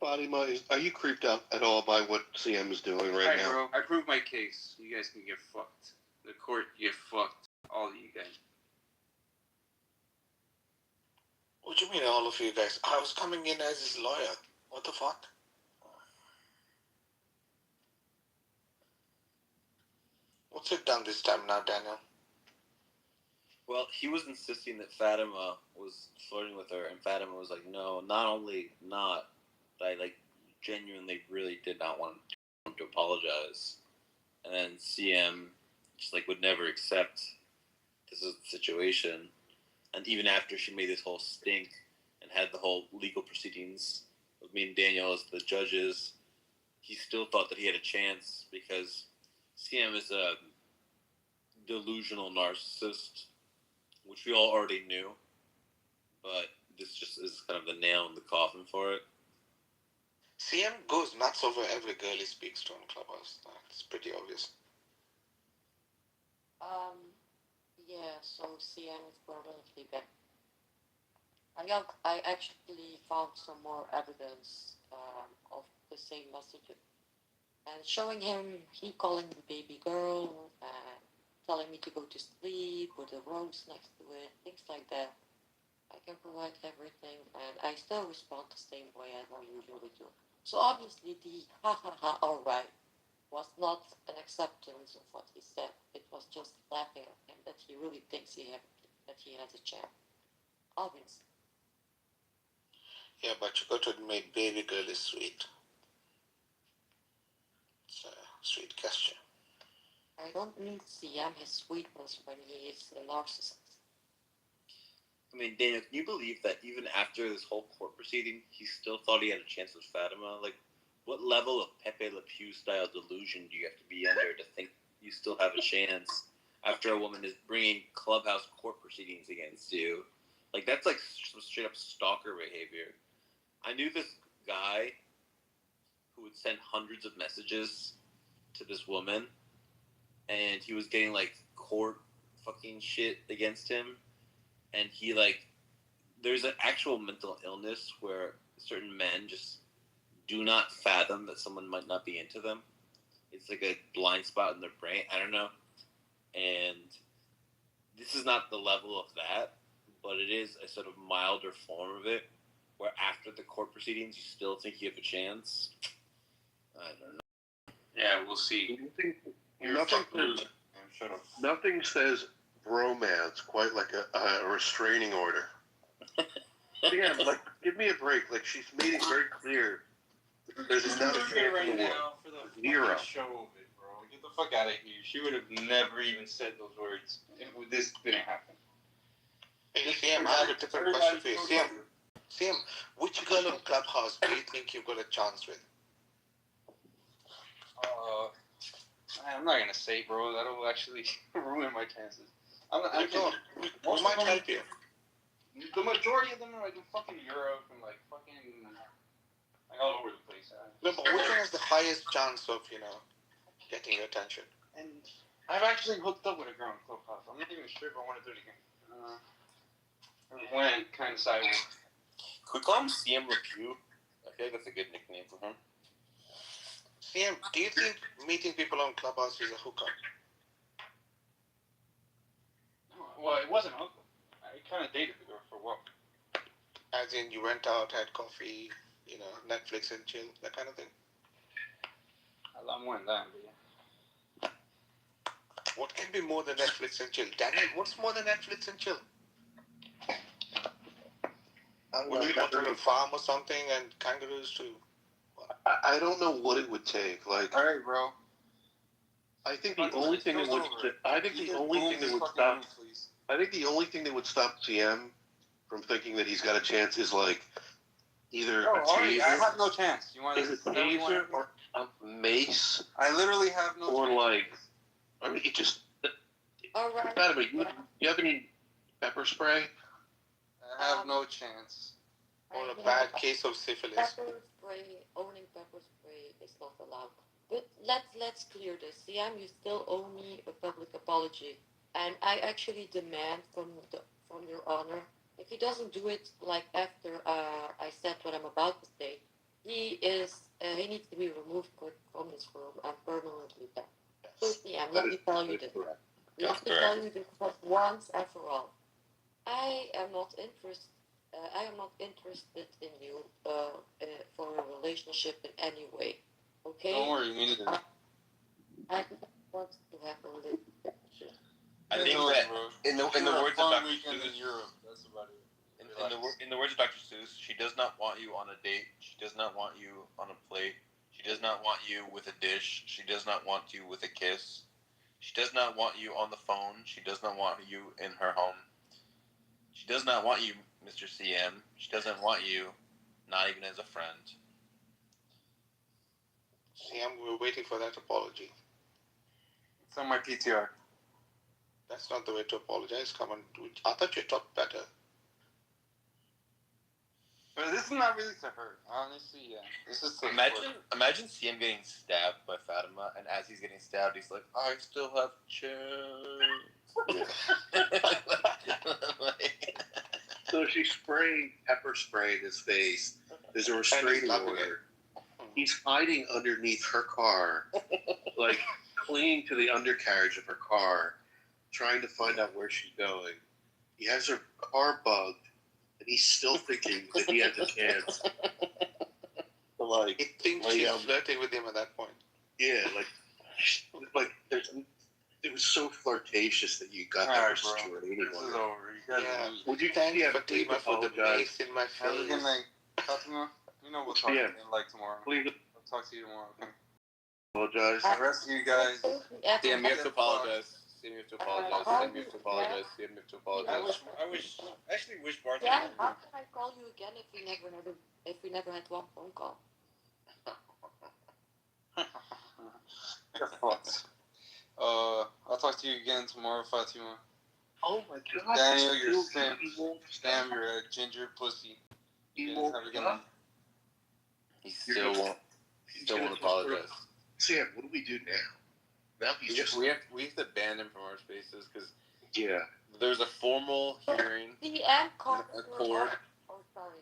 Fatima, are you creeped out at all by what CM is doing right now? Bro, I proved my case. You guys can get fucked. The court get fucked. All of you guys. What do you mean, all of you guys? I was coming in as his lawyer. What the fuck? What's it done this time now, Daniel? Well, he was insisting that Fatima was flirting with her, and Fatima was like, no, not only not, but I, like, genuinely really did not want him to apologize. And then CM just, like, would never accept this is the situation. And even after she made this whole stink and had the whole legal proceedings of me and Daniel as the judges, he still thought that he had a chance because CM is a delusional narcissist, which we all already knew. But this just is kind of the nail in the coffin for it. CM goes nuts over every girl he speaks to on Clubhouse. It's pretty obvious. Yeah, so CM is permanently banned. I actually found some more evidence of the same message, and showing him, he calling the baby girl and telling me to go to sleep with a rose next to it, things like that. I can provide everything, and I still respond the same way as I usually do. So obviously the ha ha ha alright was not an acceptance of what he said. It was just laughing at him that he really thinks that he has a chance. Obviously. Yeah, but you got to admit, baby girl is sweet. It's a sweet gesture. I don't need CM his sweetness when he is a narcissist. I mean, Daniel, can you believe that even after this whole court proceeding, he still thought he had a chance with Fatima? Like, what level of Pepe Le Pew style delusion do you have to be under to think you still have a chance after a woman is bringing clubhouse court proceedings against you? Like, that's like some straight up stalker behavior. I knew this guy who would send hundreds of messages to this woman, and he was getting like court fucking shit against him. And he, like, there's an actual mental illness where certain men just do not fathom that someone might not be into them. It's like a blind spot in their brain. I don't know. And this is not the level of that, but it is a sort of milder form of it, where after the court proceedings, you still think you have a chance. I don't know. Yeah, we'll see. Nothing says bromance quite like a restraining order. Yeah, like, give me a break. Like, she's made it very clear. There's not a chance right in the world. now for the Zero. show of it, bro. Get the fuck out of here. She would have never even said those words if this didn't happen. Hey, CM, I have a different question for you. CM, which girl on Clubhouse do you think you've got a chance with? I'm not gonna say, bro. That'll actually ruin my chances. We might help you. The majority of them are like in fucking Europe and like fucking like all over the place. No, but which one has the highest chance of getting your attention? And I've actually hooked up with a girl in Clubhouse. I'm not even sure if I want to do it again. It went kind of sideways. Could we call him CM LePew? I feel like that's a good nickname for him. CM, do you think meeting people on Clubhouse is a hookup? Well, it wasn't a hookup. I kind of dated the girl for a while. As in, you went out, had coffee, Netflix and chill, that kind of thing? A lot more than that, but yeah. What can be more than Netflix and chill? Daniel, what's more than Netflix and chill? Would we go to a farm or something and kangaroos too? I don't know what it would take. Like, all right, bro. I think the only thing that would. I think the only thing that would stop. I think the only thing that would stop CM from thinking that he's got a chance is like either a taser. I have no chance. You want is a taser or a mace? I literally have no. Or chance. like, I mean, it just. All right. You have any pepper spray? I have no chance. Or a bad case of syphilis. Pepper spray, owning pepper spray is not allowed. But let's clear this. CM, you still owe me a public apology, and I actually demand from your honor, if he doesn't do it like after I said what I'm about to say, he needs to be removed from this room and permanently banned. So CM, let me tell you this. Let me tell you this once and for all. I am not interested in you for a relationship in any way. Okay? Don't worry, me neither. I want to have a relationship. I think that in the words of Dr. Weekend Seuss, in Europe. That's about it. in the words of Dr. Seuss, she does not want you on a date. She does not want you on a plate. She does not want you with a dish. She does not want you with a kiss. She does not want you on the phone. She does not want you in her home. She does not want you, Mr. CM. She doesn't want you, not even as a friend. CM, we're waiting for that apology. It's on my PTR. That's not the way to apologize. Come on, I thought you talked better. But this is not really to her. Honestly, yeah. This is to Imagine CM getting stabbed by Fatima, and as he's getting stabbed, he's like, I still have chance. So she's spraying pepper spray in his face. There's a restraining order. He's hiding underneath her car, like clinging to the undercarriage of her car, trying to find out where she's going. He has her car bugged, and he's still thinking that he has a chance. He thinks she's flirting with him at that point. Yeah, like it was so flirtatious that you got that restraining order. This is over. Would you thank Fatima for the mace in my face? Have a good night. Fatima, we'll talk again like tomorrow. Please. I'll talk to you tomorrow. Okay. Apologize. The rest of you guys. CM, you have to apologize. CM, you have to apologize. CM, you have to apologize. CM, you have to apologize. I actually wish Barton. Yeah, how can I call you again if we never had one phone call? You're fucked. I'll talk to you again tomorrow, Fatima. Oh my God. Daniel, you're simp. Damn, you're a ginger pussy. Have a good night. He still won't apologize. Sam, what do we do now? Now he's just. We have to ban him from our spaces because There's a formal hearing. The court.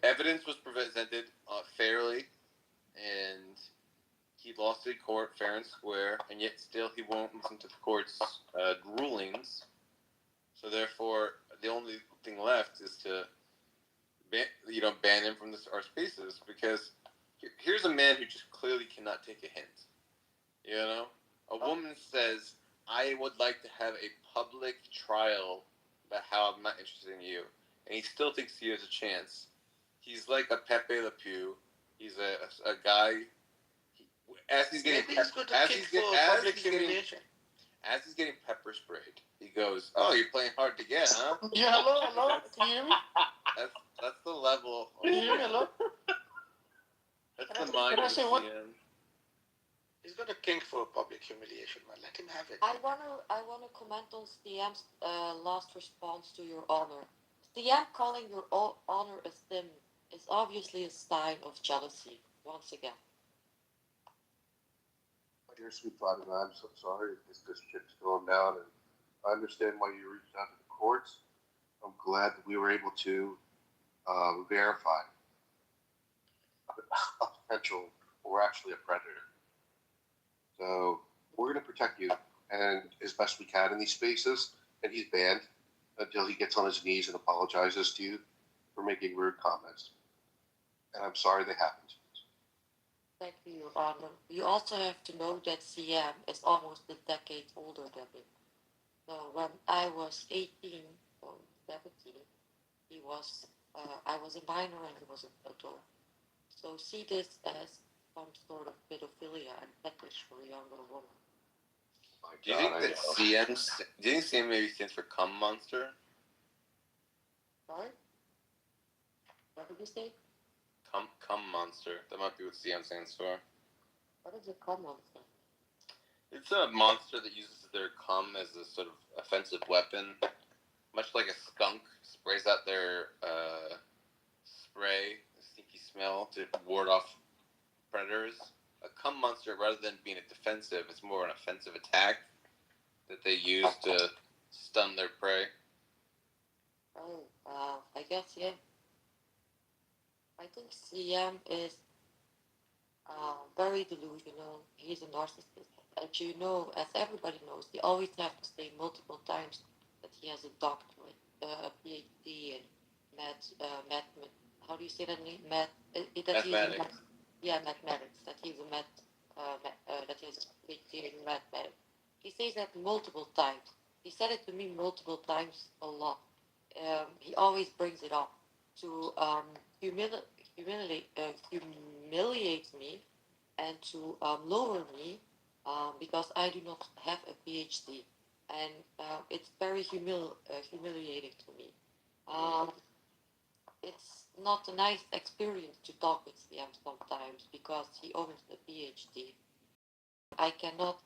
Evidence was presented fairly, and he lost in court fair and square, and yet still he won't listen to the court's rulings. So therefore, the only thing left is to ban him from our spaces, because here's a man who just clearly cannot take a hint. A woman says, I would like to have a public trial about how I'm not interested in you. And he still thinks he has a chance. He's like a Pepe Le Pew. He's a guy. As he's getting pepper sprayed, he goes, "Oh, you're playing hard to get, huh?" Yeah, hello. Can you hear me? That's the level. Can you hear me? Hello. That's the mind of the CM. He's got a kink for public humiliation, man. Let him have it. I wanna comment on CM's last response to Your Honor. CM calling Your Honor a sim is obviously a sign of jealousy. Once again. My dear sweet Fatima, I'm so sorry this shit's going down, and I understand why you reached out to the courts. I'm glad that we were able to verify a potential, or actually a predator. So we're going to protect you and as best we can in these spaces, and he's banned until he gets on his knees and apologizes to you for making rude comments. And I'm sorry they happened. Thank you, Your Honor. You also have to know that CM is almost a decade older than me. So when I was 18 or 17, he was, I was a minor and he was an adult. So see this as some sort of pedophilia and fetish for a younger woman. Do you think that CM maybe stands for cum monster? Sorry? What did you say? Cum monster. That might be what CM stands for. What is a cum monster? It's a monster that uses their cum as a sort of offensive weapon. Much like a skunk sprays out their spray, a stinky smell, to ward off predators. A cum monster, rather than being a defensive, it's more an offensive attack that they use to stun their prey. Oh, I guess, yeah. I think CM is very delusional. He's a narcissist. And you know, as everybody knows, he always have to say multiple times that he has a doctorate, a PhD in how do you say that name? Mathematics. Mathematics. That he's a that he has a PhD in mathematics. He says that multiple times. He said it to me multiple times a lot. He always brings it up to humiliate me and to lower me because I do not have a PhD, and it's very humiliating to me. It's not a nice experience to talk with him sometimes because he owns a PhD. I cannot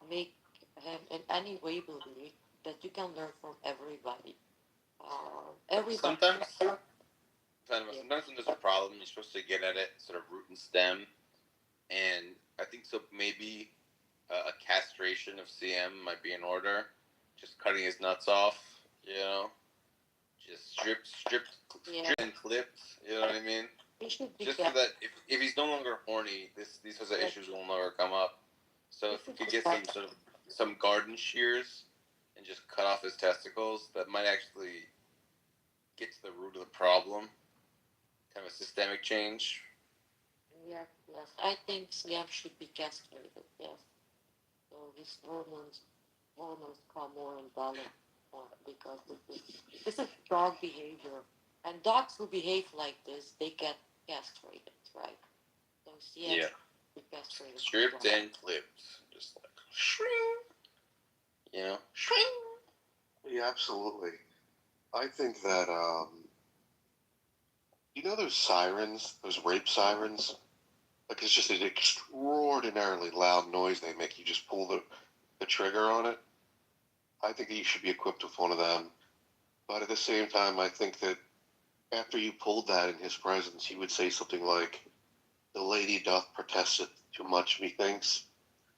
make him in any way believe that you can learn from everybody. Sometimes when there's a problem, you're supposed to get at it, sort of root and stem. And I think so. Maybe a castration of CM might be in order. Just cutting his nuts off, just stripped and clipped. You know what I mean? Just so that if he's no longer horny, these sorts of issues will never come up. So if we could get some garden shears and just cut off his testicles, that might actually get to the root of the problem. Kind of a systemic change. Yes. I think CM should be castrated, yes. So his hormones come more in balance because this is dog behavior. And dogs who behave like this, they get castrated, right? So CM should be castrated. Stripped and clipped. Just like shring. Shring. Yeah, absolutely. I think that, those sirens, those rape sirens? Like, it's just an extraordinarily loud noise they make. You just pull the trigger on it. I think you should be equipped with one of them. But at the same time, I think that after you pulled that in his presence, he would say something like, "The lady doth protest it too much, methinks."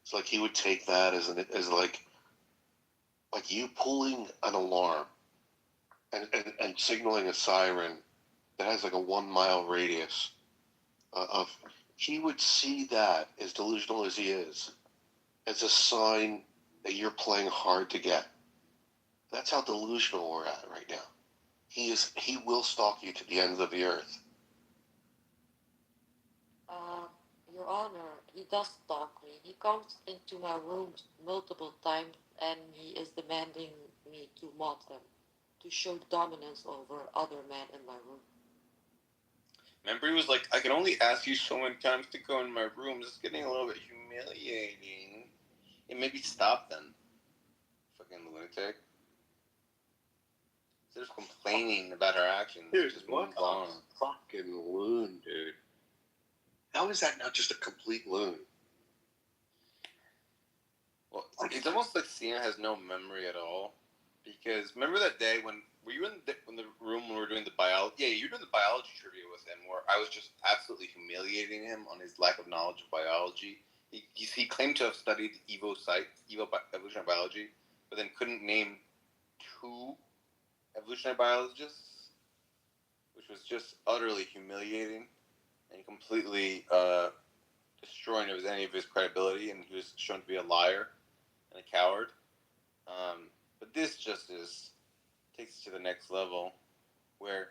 It's like he would take that as like you pulling an alarm and signaling a siren that has like a 1 mile radius of. He would see that, as delusional as he is, as a sign that you're playing hard to get. That's how delusional we're at right now. He will stalk you to the ends of the earth. Your Honor, he does stalk me. He comes into my rooms multiple times and he is demanding me to mod him, to show dominance over other men in my room. Remember, he was like, "I can only ask you so many times to go in my room. It's getting a little bit humiliating." And maybe stop then. Fucking lunatic. Instead of complaining about her actions, just move on. Fucking loon, dude. How is that not just a complete loon? It's almost like CM has no memory at all. Because remember that day when were you in the room when we were doing the biology? Yeah, you were doing the biology trivia with him, where I was just absolutely humiliating him on his lack of knowledge of biology. He claimed to have studied evolutionary biology, but then couldn't name 2 evolutionary biologists, which was just utterly humiliating and completely destroying any of his credibility, and he was shown to be a liar and a coward. But this just takes it to the next level, where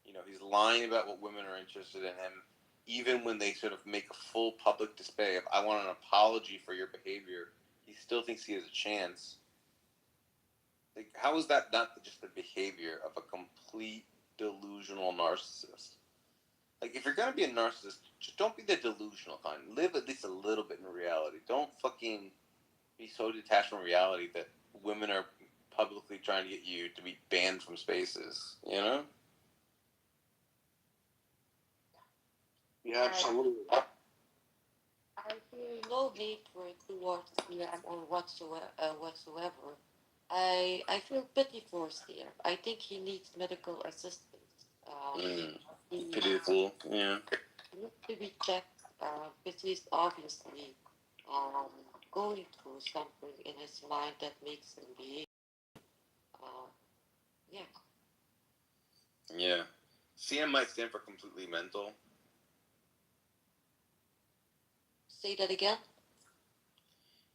he's lying about what women are interested in him, even when they sort of make a full public display of "I want an apology for your behavior." He still thinks he has a chance. Like, how is that not just the behavior of a complete delusional narcissist? Like, if you're gonna be a narcissist, just don't be the delusional kind. Live at least a little bit in reality. Don't fucking be so detached from reality that women are publicly trying to get you to be banned from spaces. You know? Yeah, absolutely. I feel no hatred towards CM or whatsoever. I feel pity for CM. I think he needs medical assistance. He Pitiful. Yeah. needs to be checked because he's obviously going through something in his mind that makes him behave. Yeah. Yeah. CM might stand for completely mental. Say that again.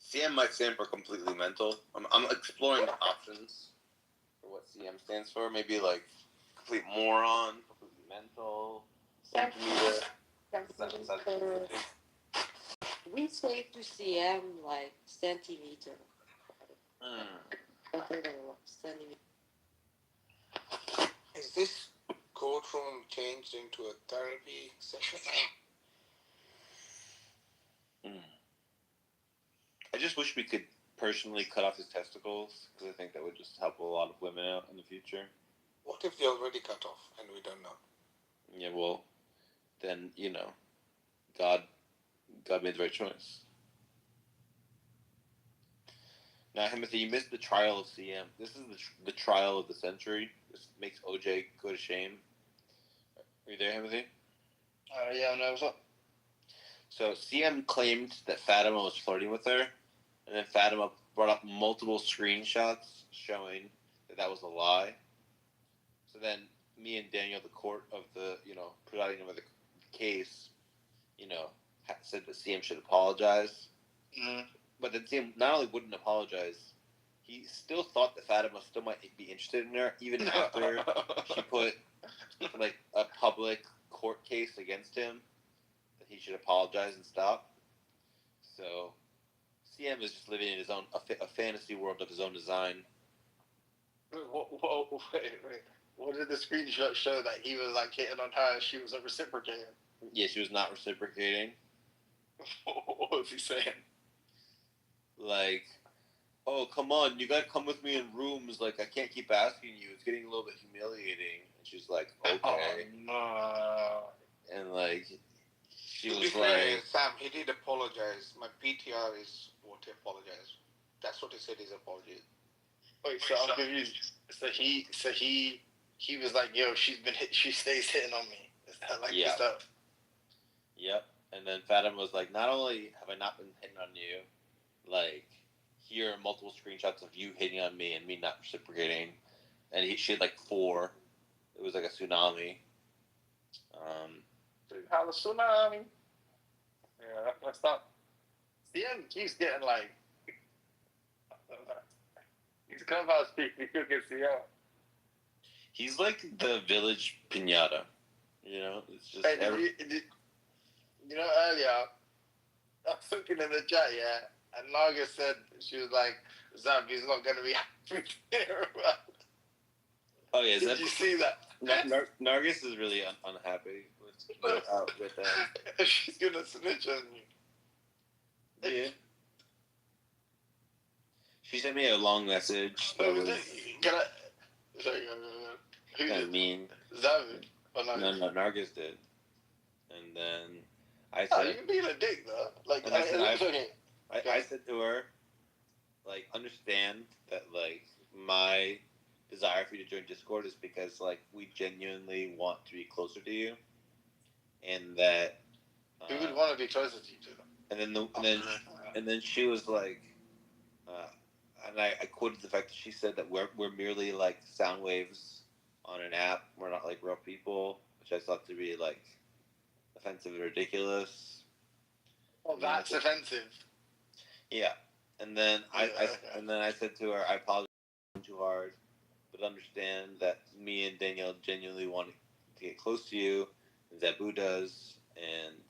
CM might stand for completely mental. I'm exploring the options for what CM stands for. Maybe like complete moron, completely mental, centimeter. We say to CM like centimeter. Centimeter. Is this courtroom changed into a therapy session now? I just wish we could personally cut off his testicles, because I think that would just help a lot of women out in the future. What if they already cut off and we don't know? Yeah, well, then, God made the right choice. Now, Timothy, you missed the trial of CM. This is the trial of the century. This makes OJ go to shame. Are you there, Timothy? Yeah, no, what's up? So CM claimed that Fatima was flirting with her, and then Fatima brought up multiple screenshots showing that was a lie. So then me and Daniel, the court of the, presiding over the case, said that CM should apologize. Mm-hmm. But then CM not only wouldn't apologize, he still thought that Fatima still might be interested in her, even after she put like a public court case against him, that he should apologize and stop. So CM is just living in his own a fantasy world of his own design. Whoa, wait. What did the screenshot show? That he was like hitting on her and she was reciprocating? Yeah, she was not reciprocating. What was he saying? Like, oh, come on, you gotta come with me in rooms. Like, I can't keep asking you. It's getting a little bit humiliating. And she's like, okay. Oh, no. And like, she to was be fair, like, Sam, he did apologize. My PTR is what he apologized. That's what he said his apology. Wait, so I'm confused. So he was like, yo, she stays hitting on me. Is that like yeah. stuff? Yep. And then Fatima was like, not only have I not been hitting on you, like, here are multiple screenshots of you hitting on me and me not reciprocating. And she had like 4. It was like a tsunami. How the tsunami? Yeah, let's stop. CM keeps getting like. He's clubhouse speak. We could get CM. He's like the village pinata. It's just. Hey, earlier, I was looking in the chat, yeah, and Naga said, she was like, Zambi's not going to be happy to hear about it. Oh, yeah. Did you see that? Nargis is really unhappy with that. She's going to snitch on you. Yeah. She sent me a long message. Can I? Sorry, who Kind did? of mean. Zambi? Or Nargis? No, Nargis did. And then I Oh, said... you're being a dick, though. Like, I said to her, like understand that like my desire for you to join Discord is because like we genuinely want to be closer to you, and that. Who would want to be closer to you two? And then she was like, and I quoted the fact that she said that we're merely like sound waves on an app. We're not like real people, which I thought to be like offensive and ridiculous. Oh, that's offensive. Yeah, and then I said to her, I apologize too hard, but understand that me and Danielle genuinely want to get close to you, and Zabu does, and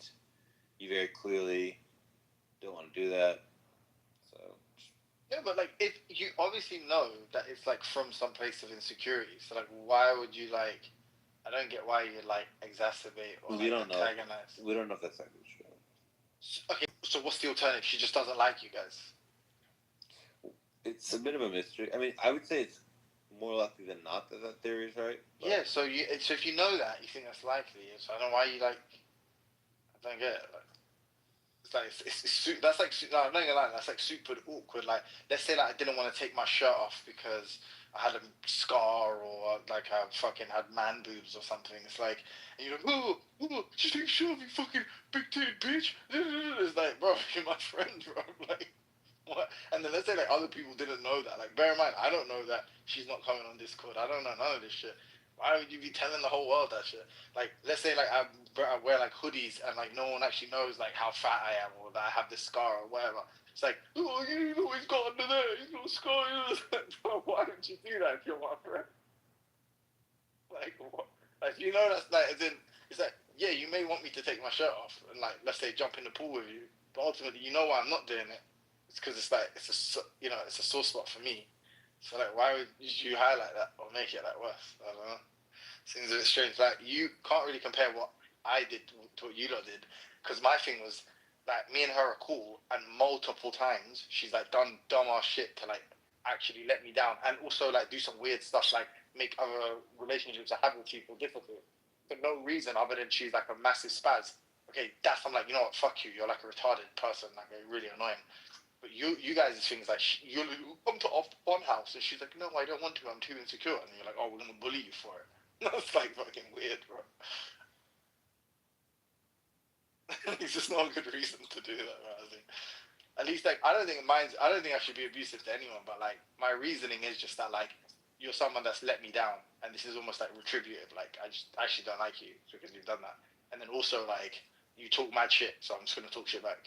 you very clearly don't want to do that. So yeah, but like if you obviously know that it's like from some place of insecurity, so like why would you like? I don't get why you like exacerbate or we like don't antagonize. We don't know if that's actually true. Okay, so what's the alternative? She just doesn't like you guys. It's a bit of a mystery. I mean, I would say it's more likely than not that that theory is right. But yeah, so if you know that, you think that's likely. So I don't know why you like. I don't get it. Like, it's like that's like no, I'm not gonna lie. That's like super awkward. Like let's say like I didn't want to take my shirt off because I had a scar or like I fucking had man boobs or something. It's like and you're like, oh, just take your shirt off, you fucking big titted bitch. It's like, bro, you're my friend, bro. Like. What? And then let's say like other people didn't know that. Like bear in mind, I don't know that she's not coming on Discord. I don't know none of this shit. Why would you be telling the whole world that shit? Like let's say like I wear like hoodies and like no one actually knows like how fat I am or that I have this scar or whatever. It's like, oh, you know he's got under there. He's got a scar. Bro, why don't you do that if you're my friend? Like what? Like you know that's like as in it's like yeah you may want me to take my shirt off and like let's say jump in the pool with you, but ultimately you know why I'm not doing it. It's because it's like it's a sore spot for me. So like, why would you highlight that or make it like worse? I don't know. Seems a bit strange. Like you can't really compare what I did to what you lot did, because my thing was like me and her are cool, and multiple times she's like done dumb ass shit to like actually let me down, and also like do some weird stuff like make other relationships I have with people difficult for no reason other than she's like a massive spaz. Okay, that's I'm like you know what, fuck you. You're like a retarded person. Like really annoying. But you guys' things like you come to off one house and she's like, no, I don't want to. I'm too insecure. And you're like, oh, we're gonna bully you for it. That's like fucking weird, bro. It's just not a good reason to do that, bro. I think. At least like I don't think I should be abusive to anyone. But like my reasoning is just that like you're someone that's let me down, and this is almost like retributive. Like I just actually don't like you because you've done that. And then also like you talk mad shit, so I'm just gonna talk shit back.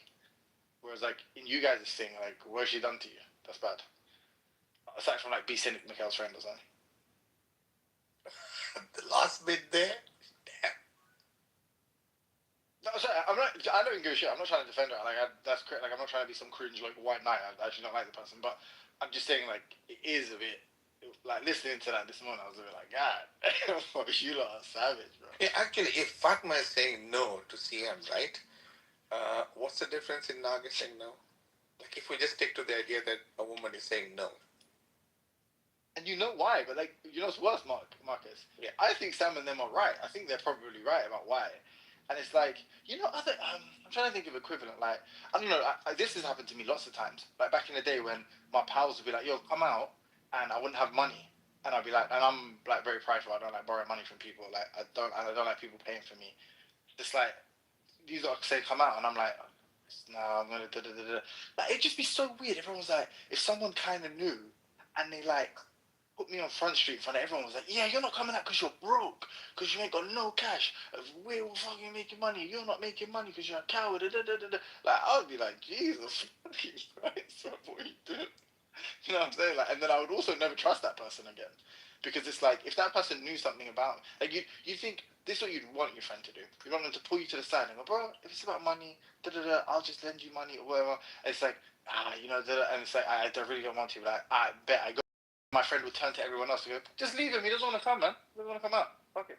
Whereas, like, in you guys' thing, like, what's she done to you? That's bad. Aside from, like, be cynic Mikhail's friend or something. The last bit there? Damn. No, sorry, I don't give a shit. I'm not trying to defend her. Like, that's correct. Like, I'm not trying to be some cringe, like, white knight. I actually don't like the person. But I'm just saying, like, it is a bit... Like, listening to that this morning, I was a bit like, God, you lot are savage, bro. Yeah, actually, if Fatma is saying no to CM, right? What's the difference in Naga saying no? Like, if we just stick to the idea that a woman is saying no. And you know why, but, like, you know what's worse, Marcus? Yeah. I think Sam and them are right. I think they're probably right about why. And it's like, you know, I'm trying to think of equivalent. Like, I don't know, this has happened to me lots of times. Like, back in the day when my pals would be like, yo, come out, and I wouldn't have money. And I'd be like, and I'm, like, very prideful. I don't like borrowing money from people. Like, I don't like people paying for me. Just, like, these lot say come out, and I'm like, no, I'm gonna da-da-da-da. Like, it'd just be so weird. Everyone's like, if someone kind of knew, and they, like, put me on Front Street in front of everyone was like, yeah, you're not coming out because you're broke, because you ain't got no cash. We're fucking making money. You're not making money because you're a coward. Like, I would be like, Jesus Christ, what are you doing? You know what I'm saying? Like, and then I would also never trust that person again. Because it's like, if that person knew something about, like, you think, this is what you'd want your friend to do. You want them to pull you to the side and go, bro, if it's about money, I'll just lend you money or whatever. And it's like, you know, and it's like, I really don't want to, but I bet I go. My friend would turn to everyone else and go, just leave him, he doesn't want to come, man. He doesn't want to come out. Fuck it.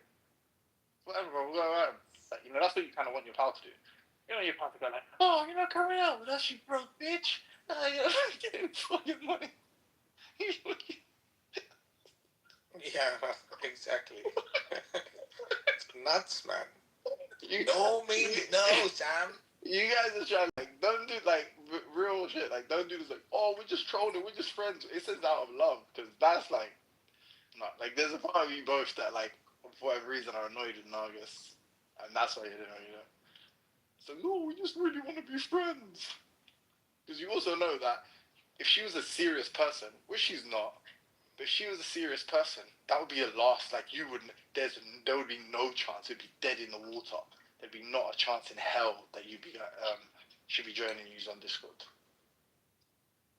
Whatever, bro, we'll go around. Like, you know, that's what you kind of want your pal to do. You know, your pal to go like, oh, you're not coming out with us, you broke bitch. You're not getting fucking money. Yeah, exactly. It's nuts, man. No means no, Sam. You guys are trying, like, don't do, like, real shit. Like, don't do this like, oh, we're just trolling, we're just friends. It says out of love, because that's like, not like, there's a part of you both that like, for whatever reason, are annoyed with Nargis, and that's why you didn't know, you know. So no, we just really want to be friends. Because you also know that if she was a serious person, which she's not, but if she was a serious person, that would be a loss. Like, you wouldn't, there would be no chance. It'd be dead in the water. There'd be not a chance in hell that you'd be, she'd be joining you on Discord.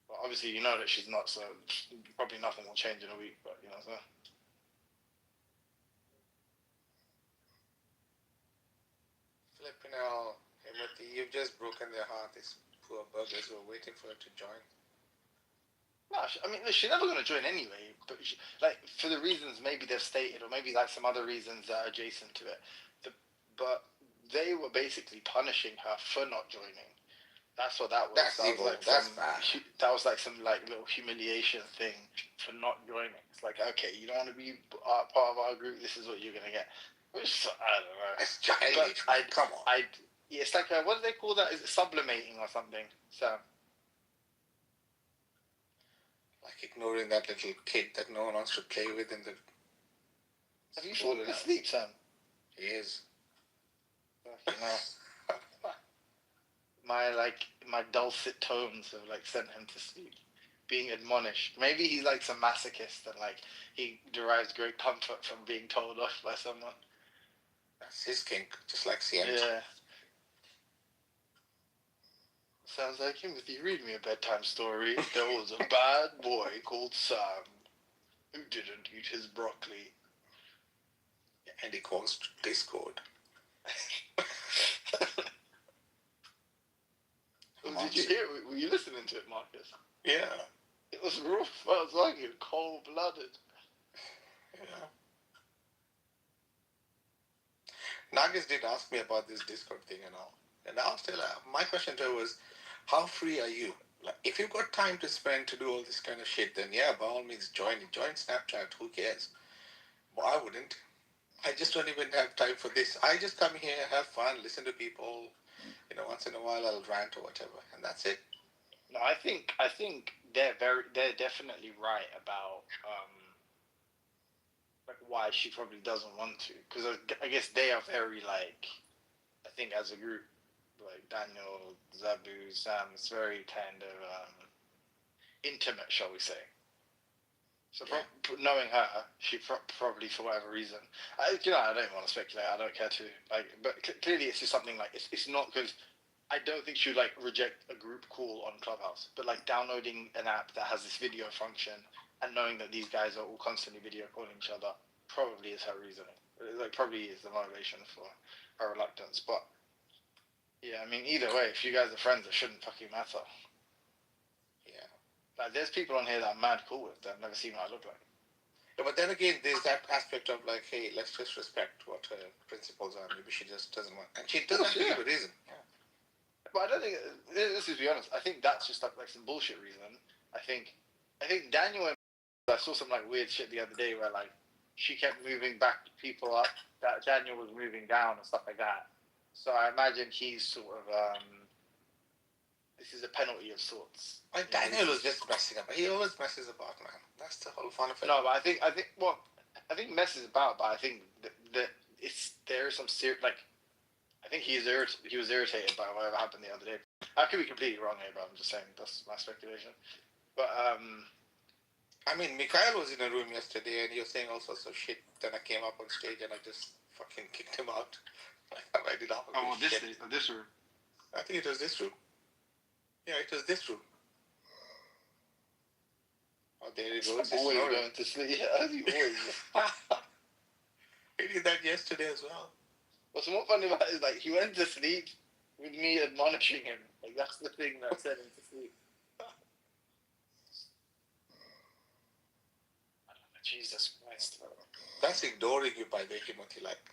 But obviously, you know that she's not, so probably nothing will change in a week, but you know what I'm saying? Flipping hell, Timothy, you've just broken their heart. These poor buggers were waiting for her to join. No, I mean, she's never going to join anyway, but like, for the reasons maybe they've stated, or maybe like some other reasons that are adjacent to it. But they were basically punishing her for not joining. That's what that was. That's that evil. Was like That's bad. That was like some like little humiliation thing for not joining. It's like, okay, you don't want to be part of our group. This is what you're gonna get. Which, I don't know. It's childish. Come on. Yeah, it's like what do they call that? Is it sublimating or something? So. Like ignoring that little kid that no one wants to play with in the. Have you fallen asleep, Sam? He is. You know. My dulcet tones have like sent him to sleep, being admonished. Maybe he's like some masochist and like he derives great comfort from being told off by someone. That's his kink, just like CM. Yeah. Sounds like Timothy. Read me a bedtime story. There was a bad boy called Sam who didn't eat his broccoli. And he caused discord. Did you hear it? Were you listening to it, Marcus? Yeah. It was rough. I was like it, cold-blooded. Yeah. Nargis did ask me about this Discord thing and all. And I asked her, my question to her was, how free are you? Like, if you've got time to spend to do all this kind of shit, then yeah, by all means join it. Join Snapchat, who cares? But I wouldn't. I just don't even have time for this. I just come here, have fun, listen to people. You know, once in a while I'll rant or whatever, and that's it. No, I think they're definitely right about like why she probably doesn't want to, because I guess they are very like, I think as a group, like Daniel, Zabu, Sam, it's very kind of intimate, shall we say. So knowing her, she probably, for whatever reason, I don't even want to speculate. I don't care to. Like, but clearly, it's just something like it's not because I don't think she would like reject a group call on Clubhouse. But like downloading an app that has this video function and knowing that these guys are all constantly video calling each other probably is her reasoning. Like, probably is the motivation for her reluctance. But yeah, I mean, either way, if you guys are friends, it shouldn't fucking matter. Like, there's people on here that I'm mad cool with that I've never seen what I look like. Yeah, but then again, there's that aspect of like, hey, let's just respect what her principles are. Maybe she just doesn't want, and she doesn't have a reason. Yeah. But I don't think. This is to be honest. I think that's just like some bullshit reason. I think Daniel. I saw some like weird shit the other day where like she kept moving back people up. That Daniel was moving down and stuff like that. So I imagine he's sort of. This is a penalty of sorts. Like Daniel was just messing up. He always messes about, man. That's the whole fun of it. No, but I think messes about, but I think that there is some serious, like, I think he was irritated by whatever happened the other day. I could be completely wrong here, but I'm just saying that's my speculation. But I mean, Mikhail was in a room yesterday and he was saying all sorts of shit. Then I came up on stage and I just fucking kicked him out. I did all this shit. This room. I think it was this room. Yeah, it was this room. Oh, there it goes. Always going to sleep. Yeah, he always. He did that yesterday as well. What's more funny about it is, like, he went to sleep with me admonishing him. Like, that's the thing that sent him to sleep. Jesus Christ. That's ignoring you by the Timothy, like.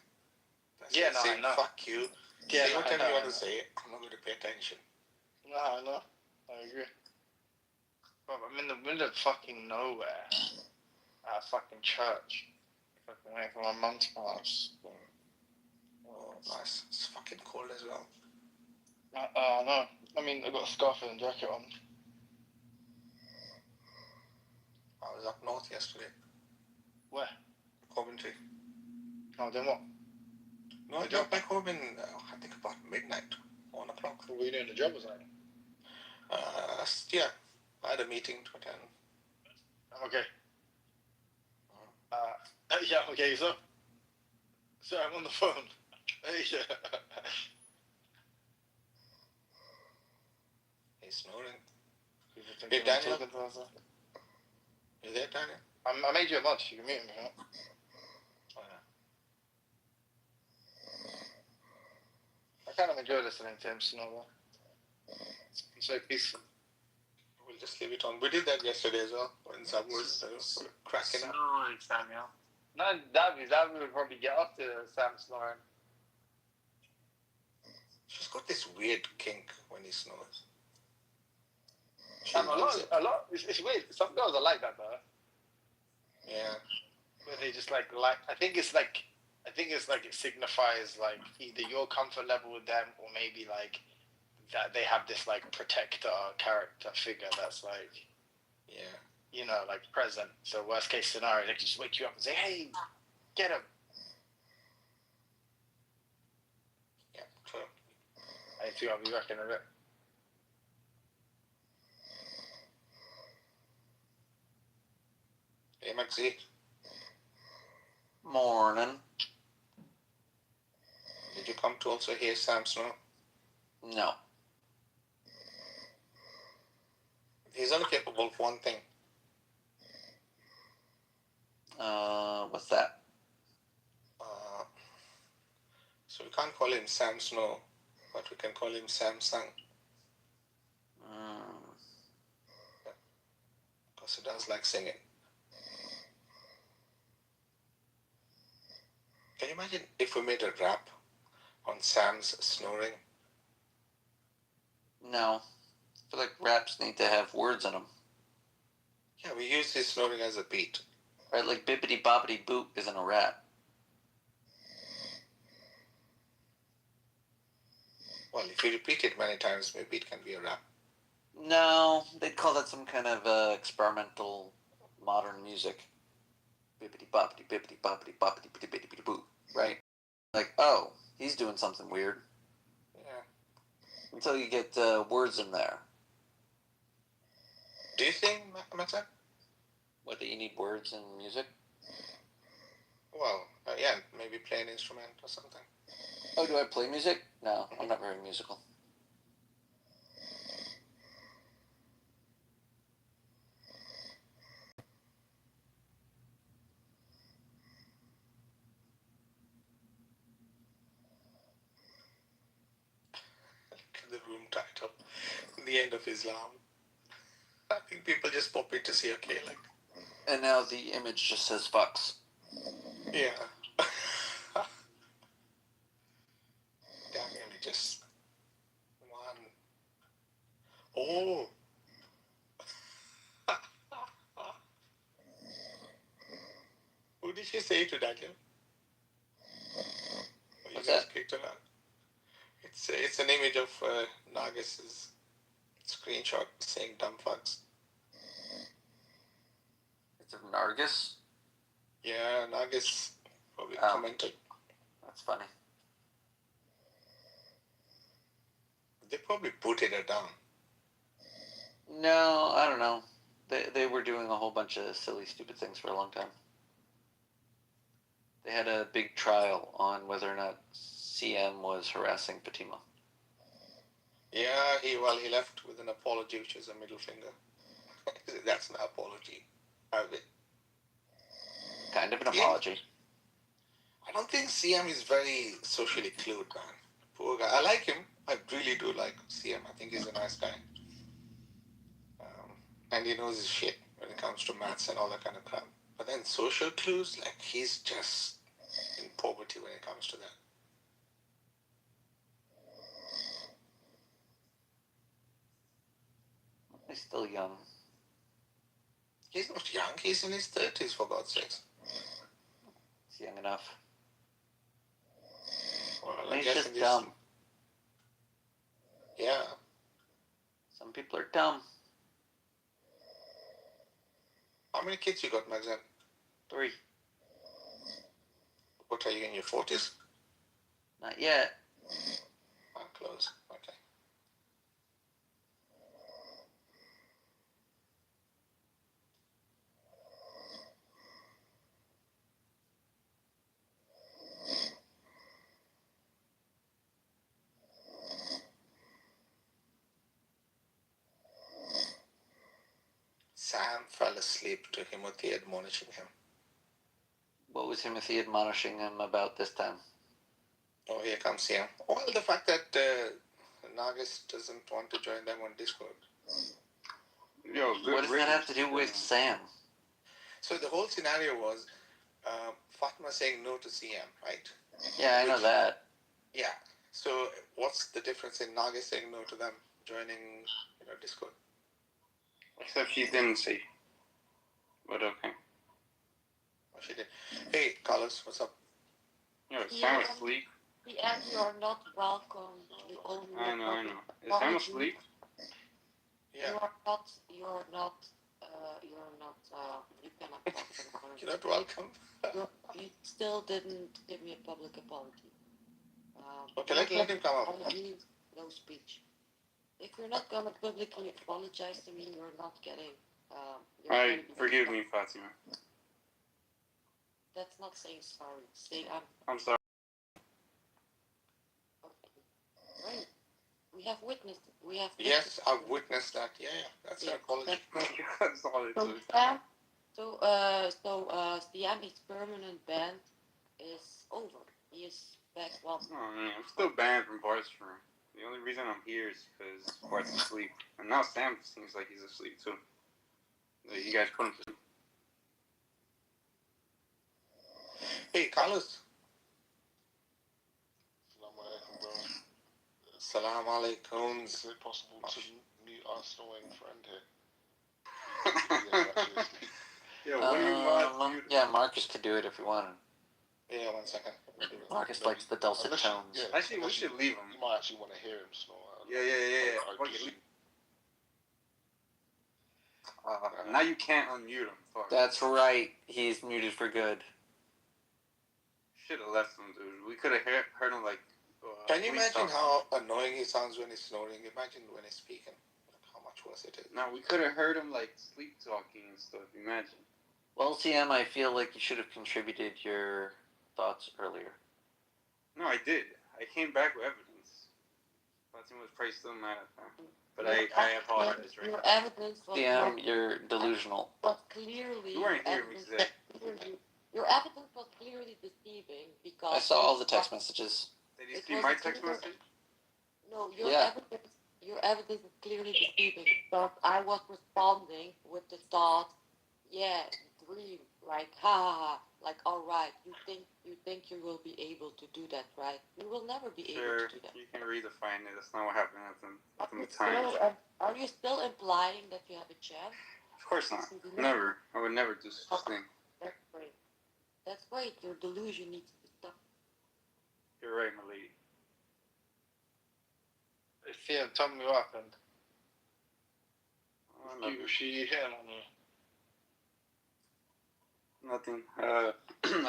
That's Yeah, no, saying, I know. fuck you. Yeah, say no, whatever I know, you want I to say. I'm not going to pay attention. No, I know. I agree. Bro, I'm in the middle of fucking nowhere. At a fucking church. Fucking away from my mum's house. Oh, nice. It's fucking cold as well. No. I mean, I got a scarf and jacket on. I was up north yesterday. Where? Coventry. Oh, then what? No, I got back home in, I think about midnight, 1 o'clock. Were you doing a job or something? Yeah. I had a meeting to attend. I'm okay. Yeah, okay, so. Sorry, I'm on the phone. Yeah. He's snoring. Hey, Daniel. You there, Daniel? I made you a lunch. You can meet me, huh? Oh, yeah. I kind of enjoy listening to him snore, though. It's so peaceful. We'll just leave it on. We did that yesterday as well, when Zab was cracking up. Snoring, Samuel. No, Davy would probably get up to Sam snoring. She's got this weird kink when he snores. A lot. It's weird. Some girls are like that, though. Yeah. Where they just like. I think it's like it signifies like either your comfort level with them or maybe like that they have this like protector character figure that's like, yeah, you know, like present. So worst case scenario, they can just wake you up and say, "Hey, get him." Yeah, true. I think I'll be working a bit. Hey, Maxie. Morning. Did you come to also hear Sam snore? No. He's only capable of one thing. What's that? So we can't call him Sam Snow, but we can call him Samsung. Because he does like singing. Can you imagine if we made a rap on Sam's snoring? No. I feel like raps need to have words in them. Yeah, we use his snoring as a beat. Right, like bippity boppity boop isn't a rap. Well, if you repeat it many times, maybe it can be a rap. No, they'd call that some kind of experimental modern music. Bippity boppity bippity boppity boppity bippity bippity boop. Right? Like, oh, he's doing something weird. Yeah. Until you get words in there. Do you think, Maxa? What, that you need words in music? Well, yeah, maybe play an instrument or something. Oh, do I play music? No, I'm not very musical. The room title, The End of Islam. I think people just pop in to see, okay, like. And now the image just says fucks. Yeah. Definitely just one. Oh. Who did she say to Daniel? You What's guys that? kicked her out. It's an image of Nagis's screenshot saying dumb fucks. It's of Nargis? Yeah, Nagis probably commented. That's funny. They probably booted her down. No, I don't know. They were doing a whole bunch of silly, stupid things for a long time. They had a big trial on whether or not CM was harassing Fatima. Yeah, he left with an apology, which is a middle finger. That's an apology. Kind of an apology. I don't think CM is very socially clued, man. Poor guy. I like him. I really do like CM. I think he's a nice guy. And he knows his shit when it comes to maths and all that kind of crap. But then social clues, like, he's just in poverty when it comes to that. He's still young. He's not young. He's in his 30s, for God's sakes. He's young enough. Well, He's just dumb. Yeah. people are dumb. How many kids you got, Maxim? 3. What are you, in your 40s? Not yet. I'm close. Okay. Sam fell asleep to Timothy admonishing him. What was Timothy admonishing him about this time? Oh, here comes Sam. Well, the fact that Nagis doesn't want to join them on Discord. Yo, good What does that have to do with Sam? So the whole scenario was Fatma saying no to CM, right? Yeah, I know that. Yeah. So what's the difference in Nagis saying no to them joining, Discord? Except she didn't say. But okay. Oh, she did. Hey, Carlos, what's up? Yo, Sam asleep. And you are not welcome. You only I know. Is Sam asleep? Yeah. You cannot talk about it. You're not welcome. You still didn't give me a public apology. Okay, let him come up. No speech. If you're not going to publicly apologize to me, you're not getting. Forgive me, Fatima. That's not saying sorry. Saying I'm sorry. Right. We have witnessed it. Yes, I've witnessed that. Yeah, that's an apology. That's all it took. Siam, his permanent ban is over. He is back. Well, I'm still banned from Bart's room. The only reason I'm here is because Bart's asleep. And now Sam seems like he's asleep too. You guys put him to sleep. Hey, Carlos. Salam alaikum. Is it possible to mute our snoring friend here? Yeah, Marcus could do it if he wanted. Yeah, 1 second. Marcus likes the dulcet tones. Yeah, actually, we should leave him. You might actually want to hear him snore. Now you can't unmute him. Fuck. That's right. He's muted for good. Should have left him, dude. We could have heard him like. Can you imagine how annoying he sounds when he's snoring? Imagine when he's speaking. How much worse it is. No, we could have heard him like sleep talking and stuff. Imagine. Well, TM, I feel like you should have contributed your thoughts earlier. No, I did. I came back with evidence. Fatima was probably still mad at that. But I apologize, right? Your evidence was TM, you're delusional. But clearly, you weren't here today. Your evidence was clearly deceiving because I saw all the text messages. Did you see my text message? No, your evidence is clearly deceiving because I was responding with the thought, yeah, dream, like ha ha ha, like all right, you think you will be able to do that, right? You will never be able to do that. You can redefine it. That's not what happened at the time. Are you still implying that you have a chance? Of course not. Never. I would never do such a thing. That's great. That's great. Your delusion needs to stop. You're right, my lady. Fia, tell me what happened. She hit on you. Nothing. I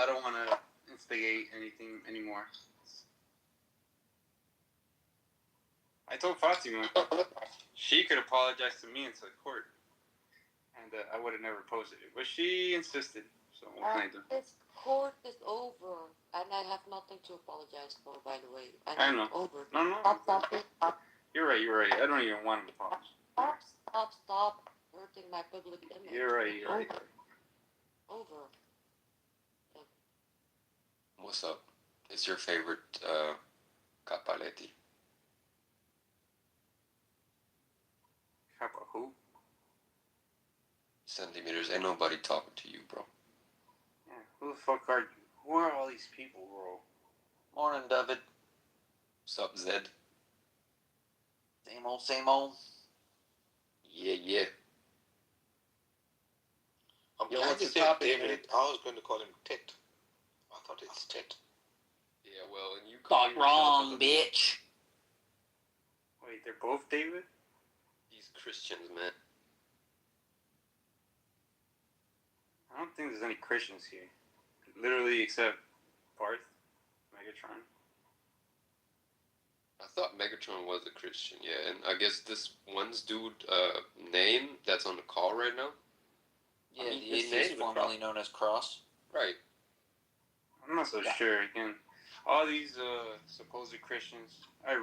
don't want to instigate anything anymore. I told Fatima she could apologize to me inside court, and I would have never posted it, but she insisted. So what can I do? This court is over, and I have nothing to apologize for, by the way. I know. Over. No. You're right. I don't even want to apologize. Stop hurting my public image. You're right. Over. What's up? Is your favorite Capaletti? Kappa who? Centimeters. Ain't nobody talking to you, bro. Yeah, who the fuck are you? Who are all these people, bro? Morning, David. What's up, Zed? Same old. Yeah. I'm Yo, glad what's you the said topic, David. man? I was going to call him Tit. I thought it's Tit. Yeah, well, and you Got wrong, bitch. Wait, they're both David? He's Christians, man. I don't think there's any Christians here. Literally, except Parth, Megatron. I thought Megatron was a Christian, yeah, and I guess this one's dude name that's on the call right now. Yeah, I mean, the his atheist name's formerly known as Cross. Right. I'm not so sure. Again, all these supposed Christians, they're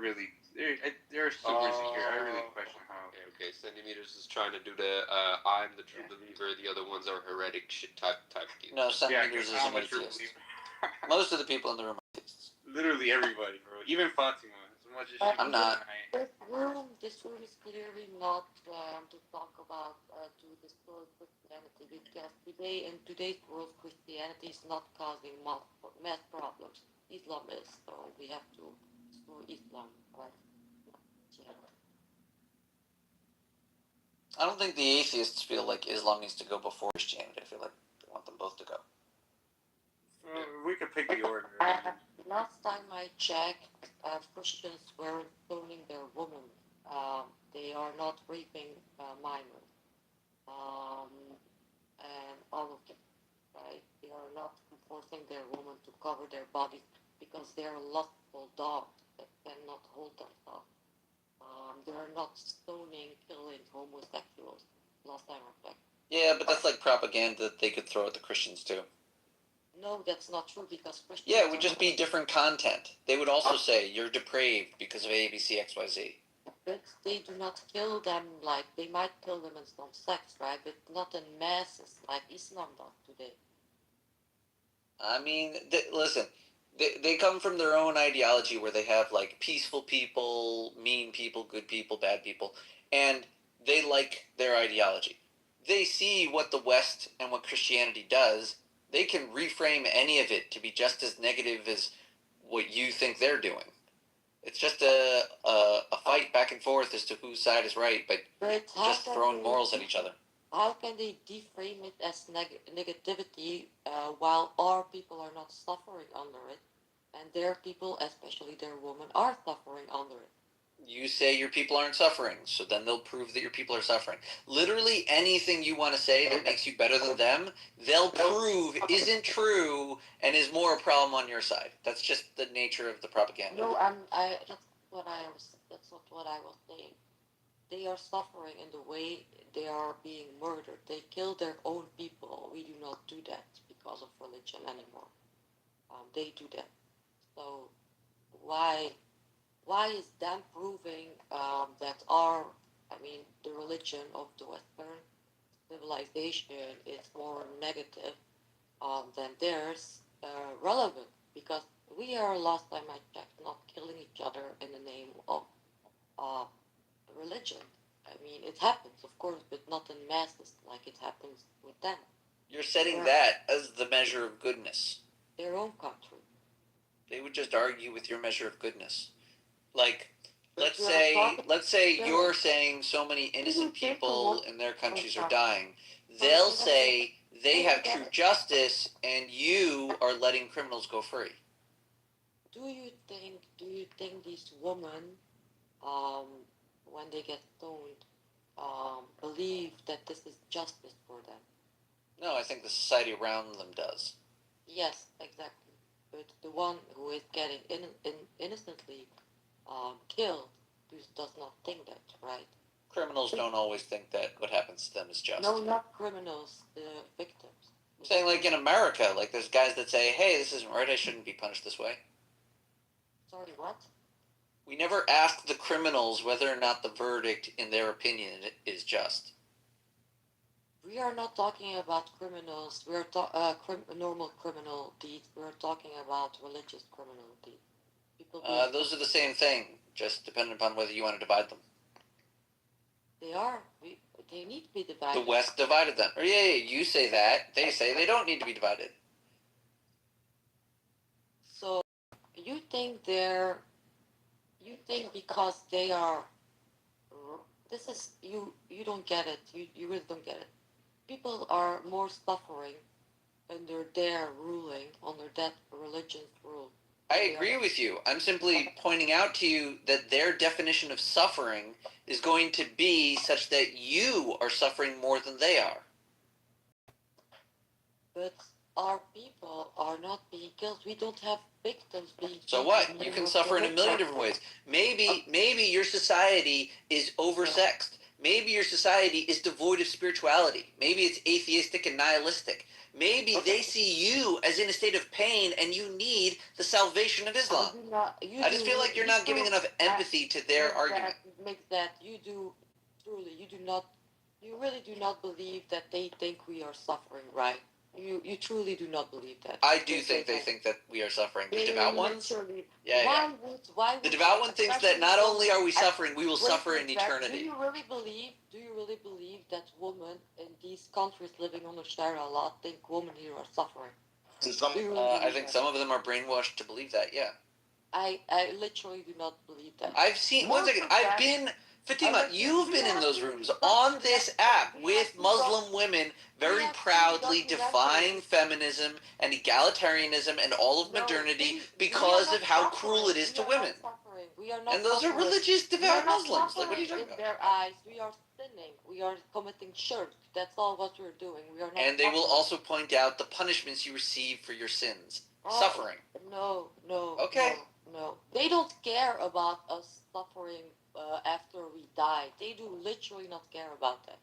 super insecure. I really question how. Okay, Centimeters is trying to do the I'm the true believer, the other ones are heretic shit type deal. No, Centimeters is I'm an a true atheist. believer. Most of the people in the room are atheists. Literally everybody, bro. Even Fatima, as much as she I'm not. This room is clearly not to talk about to destroy Christianity, because today in today's world Christianity is not causing mass problems. Islam is, so we have to destroy Islam, right? I don't think the atheists feel like Islam needs to go before Christianity. I feel like they want them both to go. We could pick the order. Last time I checked, Christians were stoning their women. They are not raping minors. And all of them, right? They are not forcing their women to cover their bodies because they are lustful dogs that cannot hold themselves. They are not stoning, killing homosexuals. Last time I checked. Yeah, but that's like propaganda that they could throw at the Christians too. No, that's not true, because Christians. Yeah, it would just be different content. They would also say you're depraved because of ABC XYZ. But they do not kill them, like they might kill them in some sects, right? But not in masses like Islam does today. I mean, listen, they come from their own ideology where they have like peaceful people, mean people, good people, bad people, and they like their ideology. They see what the West and what Christianity does. They can reframe any of it to be just as negative as what you think they're doing. It's just a fight back and forth as to whose side is right, but just throwing morals at each other. How can they deframe it as negativity while our people are not suffering under it, and their people, especially their women, are suffering under it? You say your people aren't suffering, so then they'll prove that your people are suffering. Literally anything you want to say that makes you better than them, they'll prove isn't true and is more a problem on your side. That's just the nature of the propaganda. No, that's not what I was saying. They are suffering in the way they are being murdered. They kill their own people. We do not do that because of religion anymore. They do that. So why is them proving that the religion of the Western civilization is more negative than theirs relevant? Because we are, last time I checked, not killing each other in the name of religion. I mean, it happens, of course, but not in masses like it happens with them. You're setting that as the measure of goodness. Their own country. They would just argue with your measure of goodness. Like, let's say you're saying so many innocent people in their countries are dying. They'll say they have true justice and you are letting criminals go free. Do you think these women, when they get stoned, believe that this is justice for them? No, I think the society around them does. Yes, exactly. But the one who is getting innocently killed does not think that, right? Criminals don't always think that what happens to them is just. No, not criminals, the victims. I'm saying, like, in America, like, there's guys that say, hey, this isn't right, I shouldn't be punished this way. Sorry, what? We never ask the criminals whether or not the verdict, in their opinion, is just. We are not talking about criminals. We are normal criminal deeds. We are talking about religious criminal deeds. Those are the same thing, just depending upon whether you want to divide them. They are. They need to be divided. The West divided them. Or yeah, you say that. They say they don't need to be divided. So, you think because they are. This is you don't get it. You really don't get it. People are more suffering under their ruling, under that religion's rule. I agree with you. I'm simply pointing out to you that their definition of suffering is going to be such that you are suffering more than they are. But our people are not being killed. We don't have victims being killed. So what? You can suffer in a million different ways. Maybe your society is oversexed. Maybe your society is devoid of spirituality. Maybe it's atheistic and nihilistic. Maybe they see you as in a state of pain and you need the salvation of Islam. I just feel like you're not giving enough empathy to their argument. You really do not believe that they think we are suffering, right? You truly do not believe that. I do think they think that we are suffering. The devout ones? Yeah. The devout one thinks that not only are we suffering, we will suffer in eternity. Do you really believe that women in these countries living under Sharia law think women here are suffering? I think some of them are brainwashed to believe that, yeah. I literally do not believe that. I've seen, one second, I've been, Fatima, you've been in those rooms on this app with Muslim women very proudly defying feminism and egalitarianism and all of modernity because of how cruel it is to women. And those are religious devout Muslims. Like, what are you talking about? In their eyes, we are sinning. We are committing shirk. That's all what we're doing. We are not. And they will also point out the punishments you receive for your sins. Suffering. No. Okay. No. They don't care about us suffering after we die. They do literally not care about that.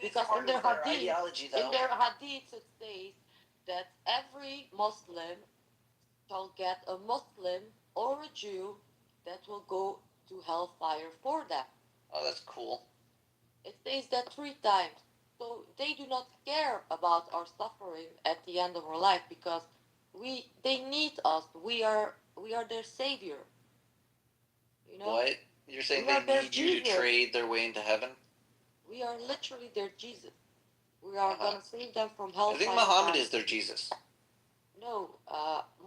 Because in their hadith it says that every Muslim shall get a Muslim or a Jew that will go to hellfire for them. Oh, that's cool. It says that 3 times. So they do not care about our suffering at the end of our life because they need us. We are their savior. You know? What? You're saying they need you to trade their way into heaven? We are literally their Jesus. We are going to save them from hellfire. I think Muhammad is their Jesus. No,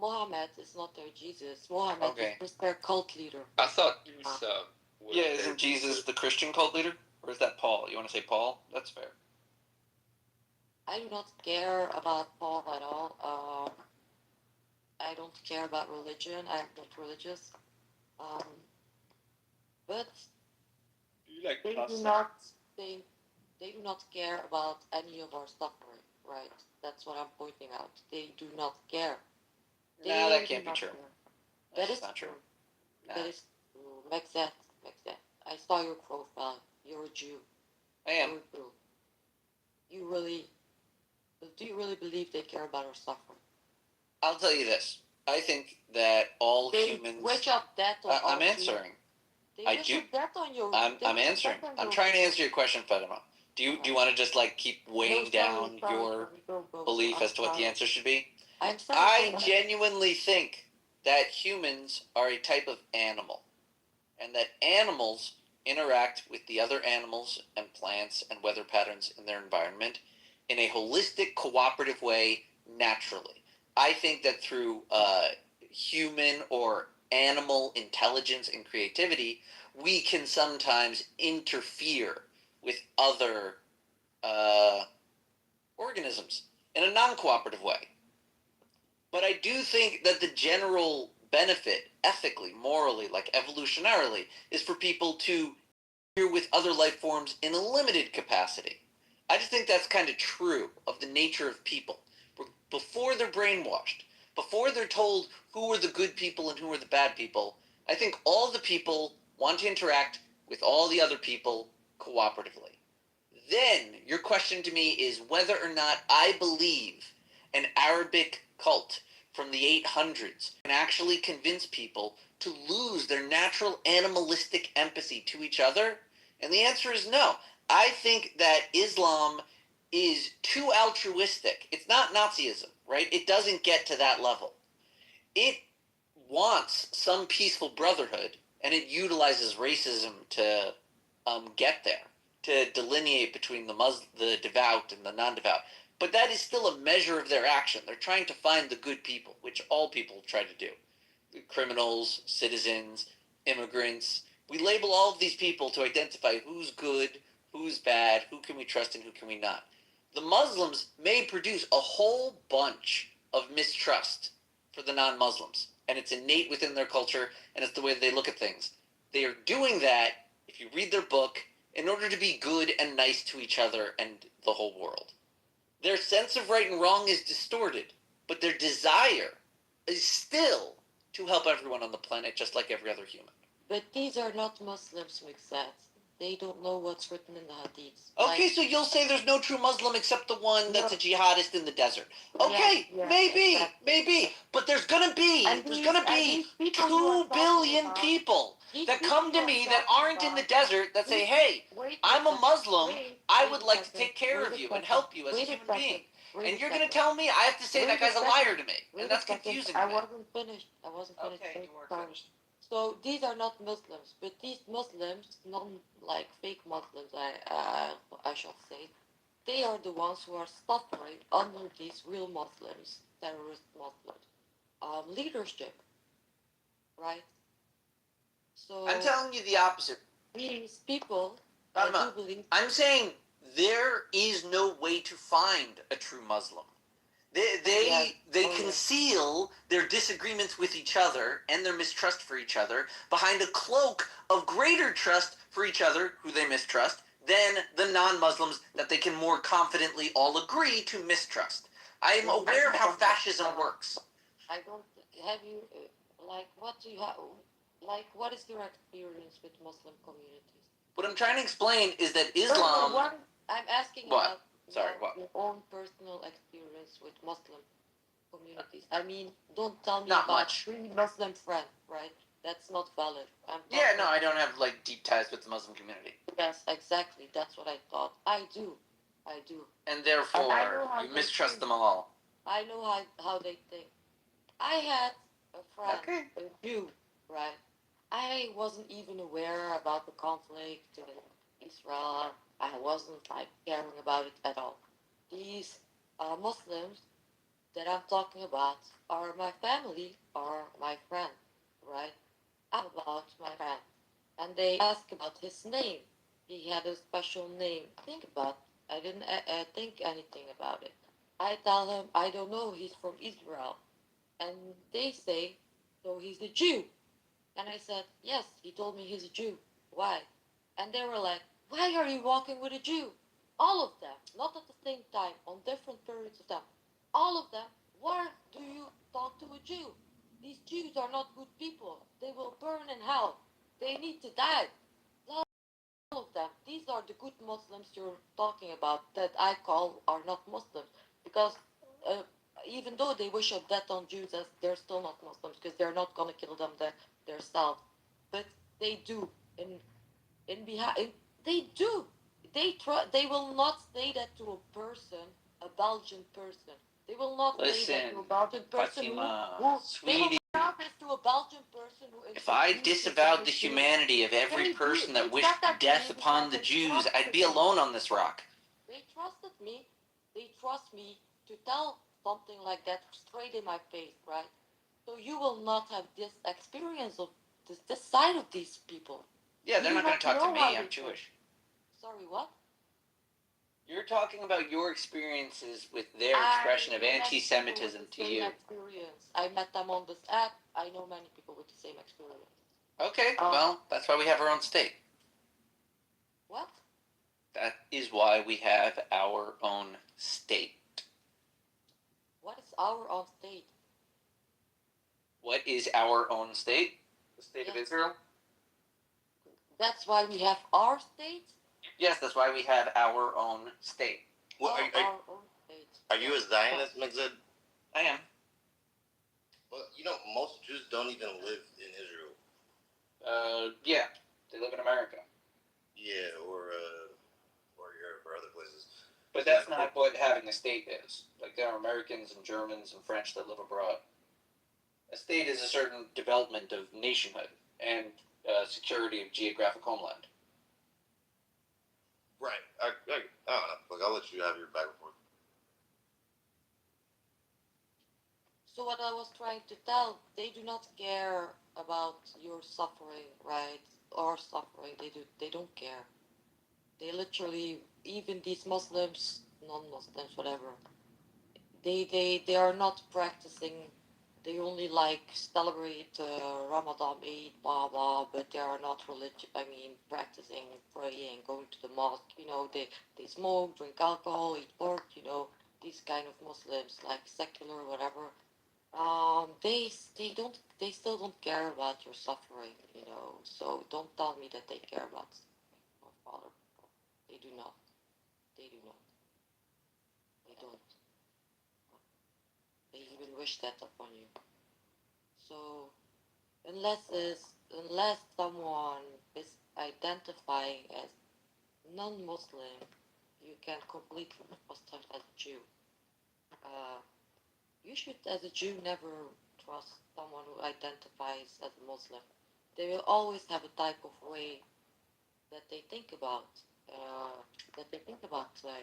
Muhammad is not their Jesus. Muhammad is just their cult leader. I thought Isa was isn't Jesus the Christian cult leader? Or is that Paul? You want to say Paul? That's fair. I do not care about Paul at all. I don't care about religion. I'm not religious. But they do not care about any of our suffering, right? That's what I'm pointing out. They do not care. No, that can't be true. That is not true. That is true. Make that. I saw your profile. You're a Jew. I am. Do you really believe they care about our suffering? I'll tell you this. I think that all humans... Wish up death on I'm answering. I do. I'm answering. I'm trying to answer your question, Fatima. Do you want to just keep weighing down your belief as to what the answer should be? I genuinely think that humans are a type of animal, and that animals interact with the other animals and plants and weather patterns in their environment in a holistic, cooperative way naturally. I think that through human or animal intelligence and creativity, we can sometimes interfere with other organisms in a non-cooperative way. But I do think that the general benefit, ethically, morally, evolutionarily, is for people to interfere with other life forms in a limited capacity. I just think that's kind of true of the nature of people. Before they're brainwashed, before they're told who are the good people and who are the bad people, I think all the people want to interact with all the other people cooperatively. Then your question to me is whether or not I believe an Arabic cult from the 800s can actually convince people to lose their natural animalistic empathy to each other? And the answer is no. I think that Islam is too altruistic. It's not Nazism, right? It doesn't get to that level. It wants some peaceful brotherhood, and it utilizes racism to get there, to delineate between the devout and the non-devout. But that is still a measure of their action. They're trying to find the good people, which all people try to do. Criminals, citizens, immigrants. We label all of these people to identify who's good, who's bad, who can we trust and who can we not. The Muslims may produce a whole bunch of mistrust for the non-Muslims. and it's innate within their culture, and it's the way they look at things. They are doing that, if you read their book, in order to be good and nice to each other and the whole world. Their sense of right and wrong is distorted, but their desire is still to help everyone on the planet just like every other human. But these are not Muslims, Mixed. They don't know what's written in the hadiths. Okay, so you'll say there's no true Muslim except the one that's a jihadist in the desert. Okay, Yes, maybe, exactly. maybe, but there's gonna be 2 billion people that come to me that aren't in the desert that say, hey, I'm a Muslim, I would like to take care of you and help you as a human being. And you're gonna tell me I have to say that guy's a liar to me, and that's confusing to me. I wasn't finished. Okay, you weren't finished. So these are not Muslims, but these Muslims, like fake Muslims, I shall say, they are the ones who are suffering under these real Muslims, terrorist Muslims, leadership, right? So I'm telling you the opposite. These people, Fatima, do believe. I'm saying there is no way to find a true Muslim. They conceal their disagreements with each other and their mistrust for each other behind a cloak of greater trust for each other, who they mistrust, than the non-Muslims that they can more confidently all agree to mistrust. I am aware of how fascism works. I don't have you what do you have? Like, what is your experience with Muslim communities? What I'm trying to explain is that Islam. I'm asking what? about your own personal experience with Muslim communities. I mean, don't tell me Not about much. 3 Muslim friends, right? That's not valid. Yeah, no, I don't have like deep ties with the Muslim community. Yes, exactly. That's what I thought. I do. And therefore, you mistrust them all. I know how they think. I had a friend, a Jew, right? I wasn't even aware about the conflict in Israel. I wasn't caring about it at all. These Muslims that I'm talking about are my family or my friend, right? I'm about my friend. And they ask about his name. He had a special name. I didn't think anything about it. I tell him, I don't know, he's from Israel. And they say, so he's a Jew. And I said, yes, he told me he's a Jew. Why? And they were like, why are you walking with a Jew? All of them, not at the same time, on different periods of time. All of them, why do you talk to a Jew? These Jews are not good people. They will burn in hell. They need to die. All of them. These are the good Muslims you're talking about that I call are not Muslims. Because even though they wish a death on Jews, they're still not Muslims because they're not going to kill them themselves. But they do. They do. They will not say that to a person, a Belgian person. They will not say that to a Belgian person Fatima, sweetie. To a Belgian person who if I disavowed the humanity of every person that wished death upon the Jews, I'd be alone on this rock. They trusted me. They trust me to tell something like that straight in my face, right? So you will not have this experience of this side of these people. Yeah, they're not going to talk to me. I'm Jewish. Sorry, what? You're talking about your experiences with their expression of anti-Semitism to you. Experience. I met them on this app. I know many people with the same experience. Okay, well, that's why we have our own state. What? That is why we have our own state. What is our own state? What is our own state? The state of Israel? That's why we have our state? Yes, that's why we have our own state. Well, are you a Zionist, Mixed? I am. Well, most Jews don't even live in Israel. Yeah, they live in America. Yeah, or Europe or other places. But that's not what having a state is. Like, there are Americans and Germans and French that live abroad. A state is a certain development of nationhood and security of geographic homeland. Right. I don't know. Look, I'll let you have your back report. So what I was trying to tell, they do not care about your suffering, right? Or suffering. They don't care. They literally, even these Muslims, non-Muslims, whatever, they are not practicing they only like celebrate Ramadan, Eid, blah blah, but they are not religious. I mean, practicing, praying, going to the mosque. They smoke, drink alcohol, eat pork. These kind of Muslims, like secular, whatever. They still don't care about your suffering. So don't tell me that they care about other people. They do not. They do not. They don't. They even wish that upon you. So unless someone is identifying as non-Muslim, you can completely trust as a Jew. You should, as a Jew, never trust someone who identifies as a Muslim. They will always have a type of way that they think about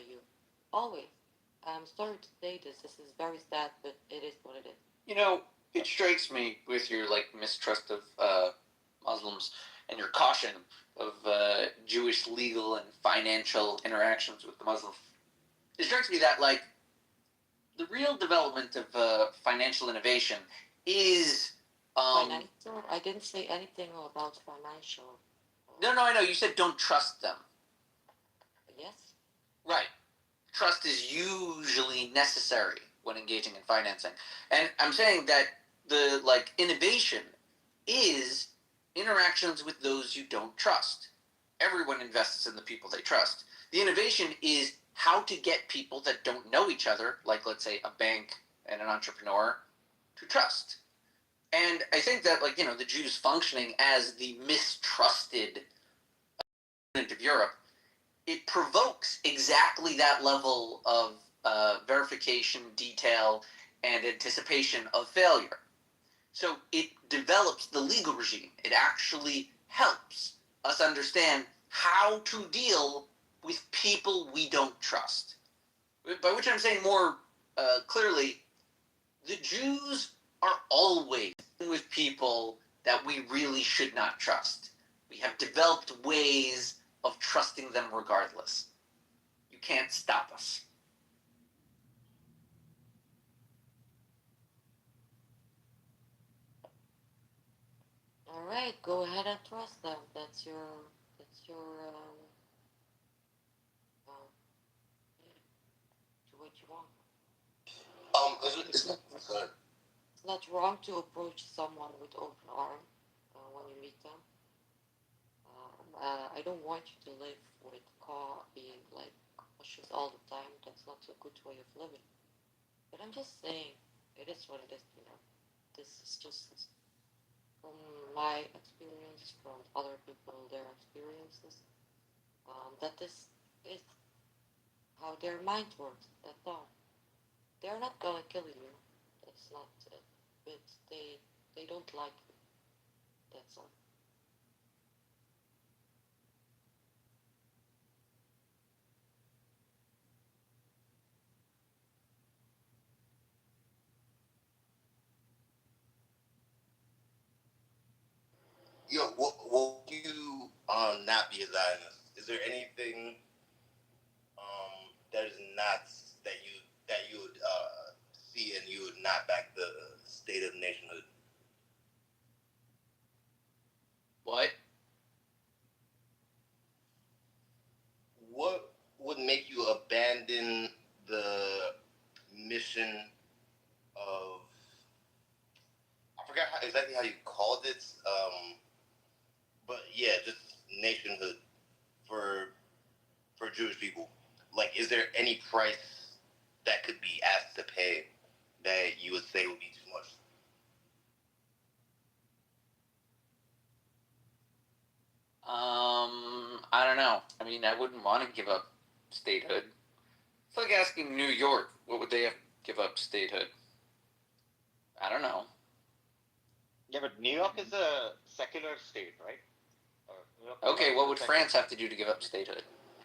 you. Always. I'm sorry to say this. This is very sad, but it is what it is. It strikes me with your mistrust of Muslims and your caution of Jewish legal and financial interactions with the Muslims. It strikes me that the real development of financial innovation is financial. I didn't say anything about financial. No, I know. You said don't trust them. Yes. Right. Trust is usually necessary when engaging in financing. And I'm saying that the innovation is interactions with those you don't trust. Everyone invests in the people they trust. The innovation is how to get people that don't know each other, like let's say a bank and an entrepreneur, to trust. And I think that the Jews functioning as the mistrusted of Europe, it provokes exactly that level of verification, detail, and anticipation of failure. So it develops the legal regime. It actually helps us understand how to deal with people we don't trust. By which I'm saying more clearly, the Jews are always with people that we really should not trust. We have developed ways of trusting them regardless. You can't stop us. All right, go ahead and trust them. That's your do what you want. It's not wrong to approach someone with open arms when you meet them. I don't want you to live with being cautious all the time. That's not a good way of living. But I'm just saying, it is what it is. This is just from my experience, from other people, their experiences. That this is how their mind works. That's all. They're not gonna kill you. That's not it. But they don't like you. That's all. Yo, will you not be a Zionist? Is there anything that is not that you would see and you would not back the state of nationhood? What? What would make you abandon the mission of, I forgot exactly how you called it, but yeah, just nationhood for Jewish people? Is there any price that could be asked to pay that you would say would be too much? I don't know. I mean, I wouldn't want to give up statehood. It's like asking New York, what would they have to give up statehood? I don't know. Yeah, but New York is a secular state, right? Okay, what would France have to do to give up statehood?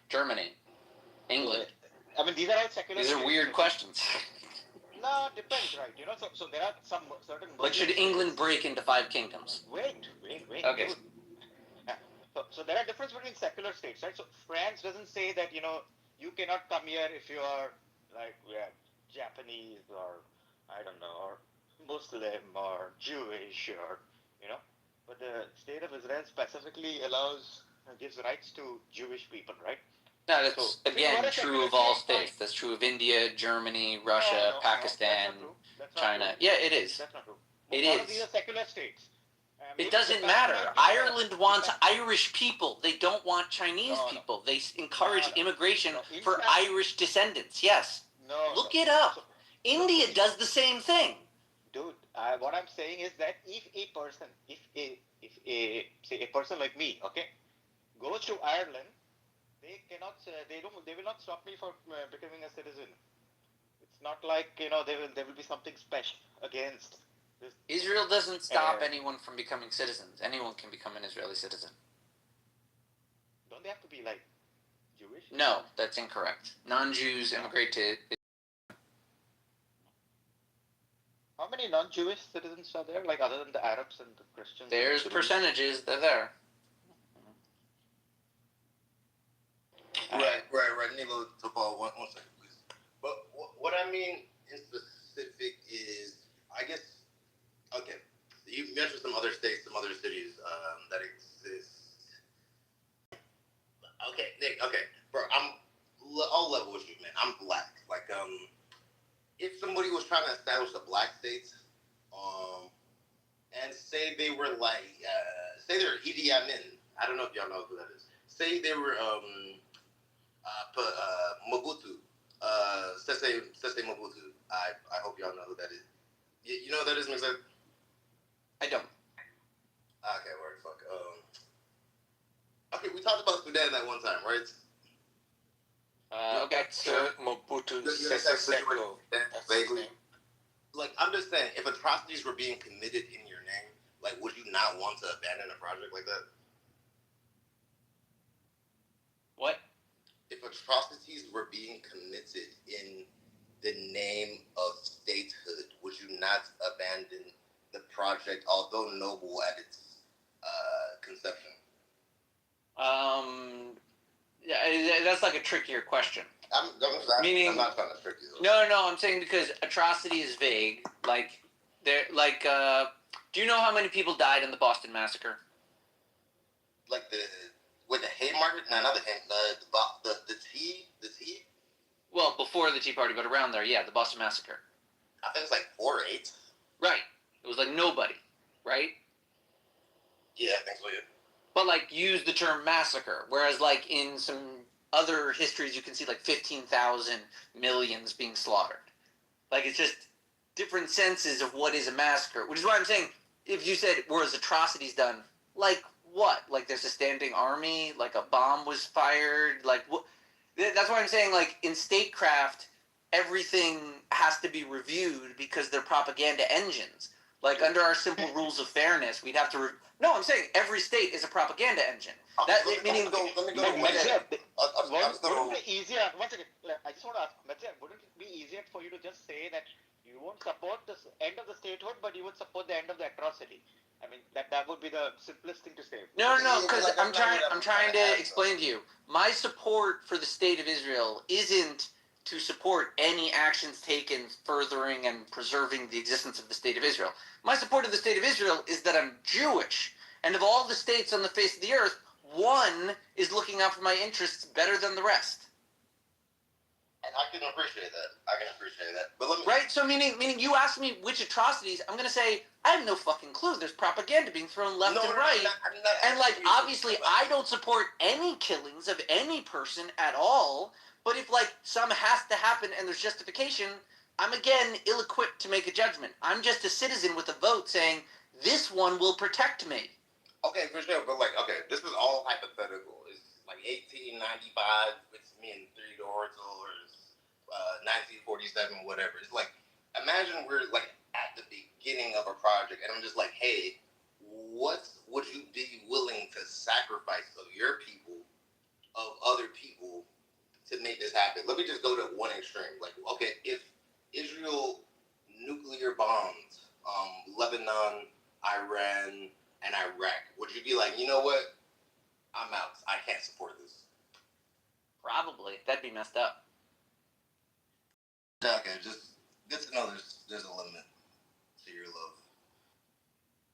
Germany? England? I mean, these are all secular These are states, weird so questions. No, depends, right? So there are some certain. Should England break into 5 kingdoms? Wait. Okay. Dude. So there are difference between secular states, right? So France doesn't say that you cannot come here if you are Japanese or I don't know, or Muslim or Jewish or but the state of Israel specifically gives rights to Jewish people, right? No, that's again true of all states. That's true of India, Germany, Russia, Pakistan, China. Yeah, it is. That's not true. It All of is. these are secular states. It doesn't matter. Ireland wants Irish people. They don't want Chinese people. They encourage immigration for Irish descendants. Yes. Look it up. India does the same thing. Dude, what I'm saying is that if a person like me, okay, goes to Ireland, they will not stop me from becoming a citizen. It's not like there will be something special against this. Israel doesn't stop anyone from becoming citizens. Anyone can become an Israeli citizen. Don't they have to be like Jewish? No, that's incorrect. Non-Jews immigrate to. How many non-Jewish citizens are there? Like other than the Arabs and the Christians? There's percentages. They're there. Right. Nilo, to follow one second, please. But what I mean in specific is, I guess, okay, you mentioned some other states, some other cities that exist. Okay, Nick, okay, bro, I'll level with you, man. I'm black. Like, if somebody was trying to establish a black state, and say they were like, say they're Idi Amin. I don't know if y'all know who that is. Say they were Mobutu, Sese Mobutu. I hope y'all know who that is. You know who that is, Mr. I don't. Okay, word, fuck. Okay, we talked about Sudan that one time, right? That's Mobutu Sese Seko. Vaguely. Like, I'm just saying, if atrocities were being committed in your name, like, would you not want to abandon a project like that? What? If atrocities were being committed in the name of statehood, would you not abandon the project, although noble at its conception? Yeah, that's like a trickier question. I'm not trying to trick you. No, I'm saying because atrocity is vague. Like, do you know how many people died in the Boston Massacre? Like with the Haymarket? No, not the Haymarket. The tea? Well, before the Tea Party, but around there, yeah, the Boston Massacre. I think it's like 4 or 8. Right. It was like nobody, right? Yeah, I think so, yeah. But, like, use the term massacre, whereas, like, in some other histories, you can see, like, 15,000 millions being slaughtered. Like, it's just different senses of what is a massacre, which is why I'm saying, if you said, was atrocities done, like, what? Like, there's a standing army? Like, a bomb was fired? Like, what? That's why I'm saying, like, in statecraft, everything has to be reviewed because they're propaganda engines. Like, under our simple rules of fairness, we'd have to... No, I'm saying every state is a propaganda engine. That meaning... Wouldn't it be easier... One second. I just want to ask, wouldn't it be easier for you to just say that you won't support the end of the statehood, but you would support the end of the atrocity? I mean, that would be the simplest thing to say. No, because I'm trying to explain to you. My support for the state of Israel isn't to support any actions taken furthering and preserving the existence of the state of Israel. My support of the state of Israel is that I'm Jewish, and of all the states on the face of the earth, one is looking out for my interests better than the rest. And I can appreciate that. But let me... Right? So meaning you ask me which atrocities, I'm going to say, I have no fucking clue. There's propaganda being thrown left and right. And, like, obviously, I don't support any killings of any person at all. But if, like, some has to happen and there's justification, I'm, again, ill-equipped to make a judgment. I'm just a citizen with a vote saying, this one will protect me. Okay, for sure. But, like, okay, this is all hypothetical. It's, like, 1895, it's me and 3 doors, or 1947, whatever. It's like, imagine we're, like, at the beginning of a project, and I'm just like, hey, what would you be willing to sacrifice of your people, of other people, to make this happen? Let me just go to one extreme. Like, okay, if Israel nuclear bombed Lebanon, Iran, and Iraq, would you be like, you know what? I'm out. I can't support this. Probably. That'd be messed up. Okay, just get to know there's a limit to your love.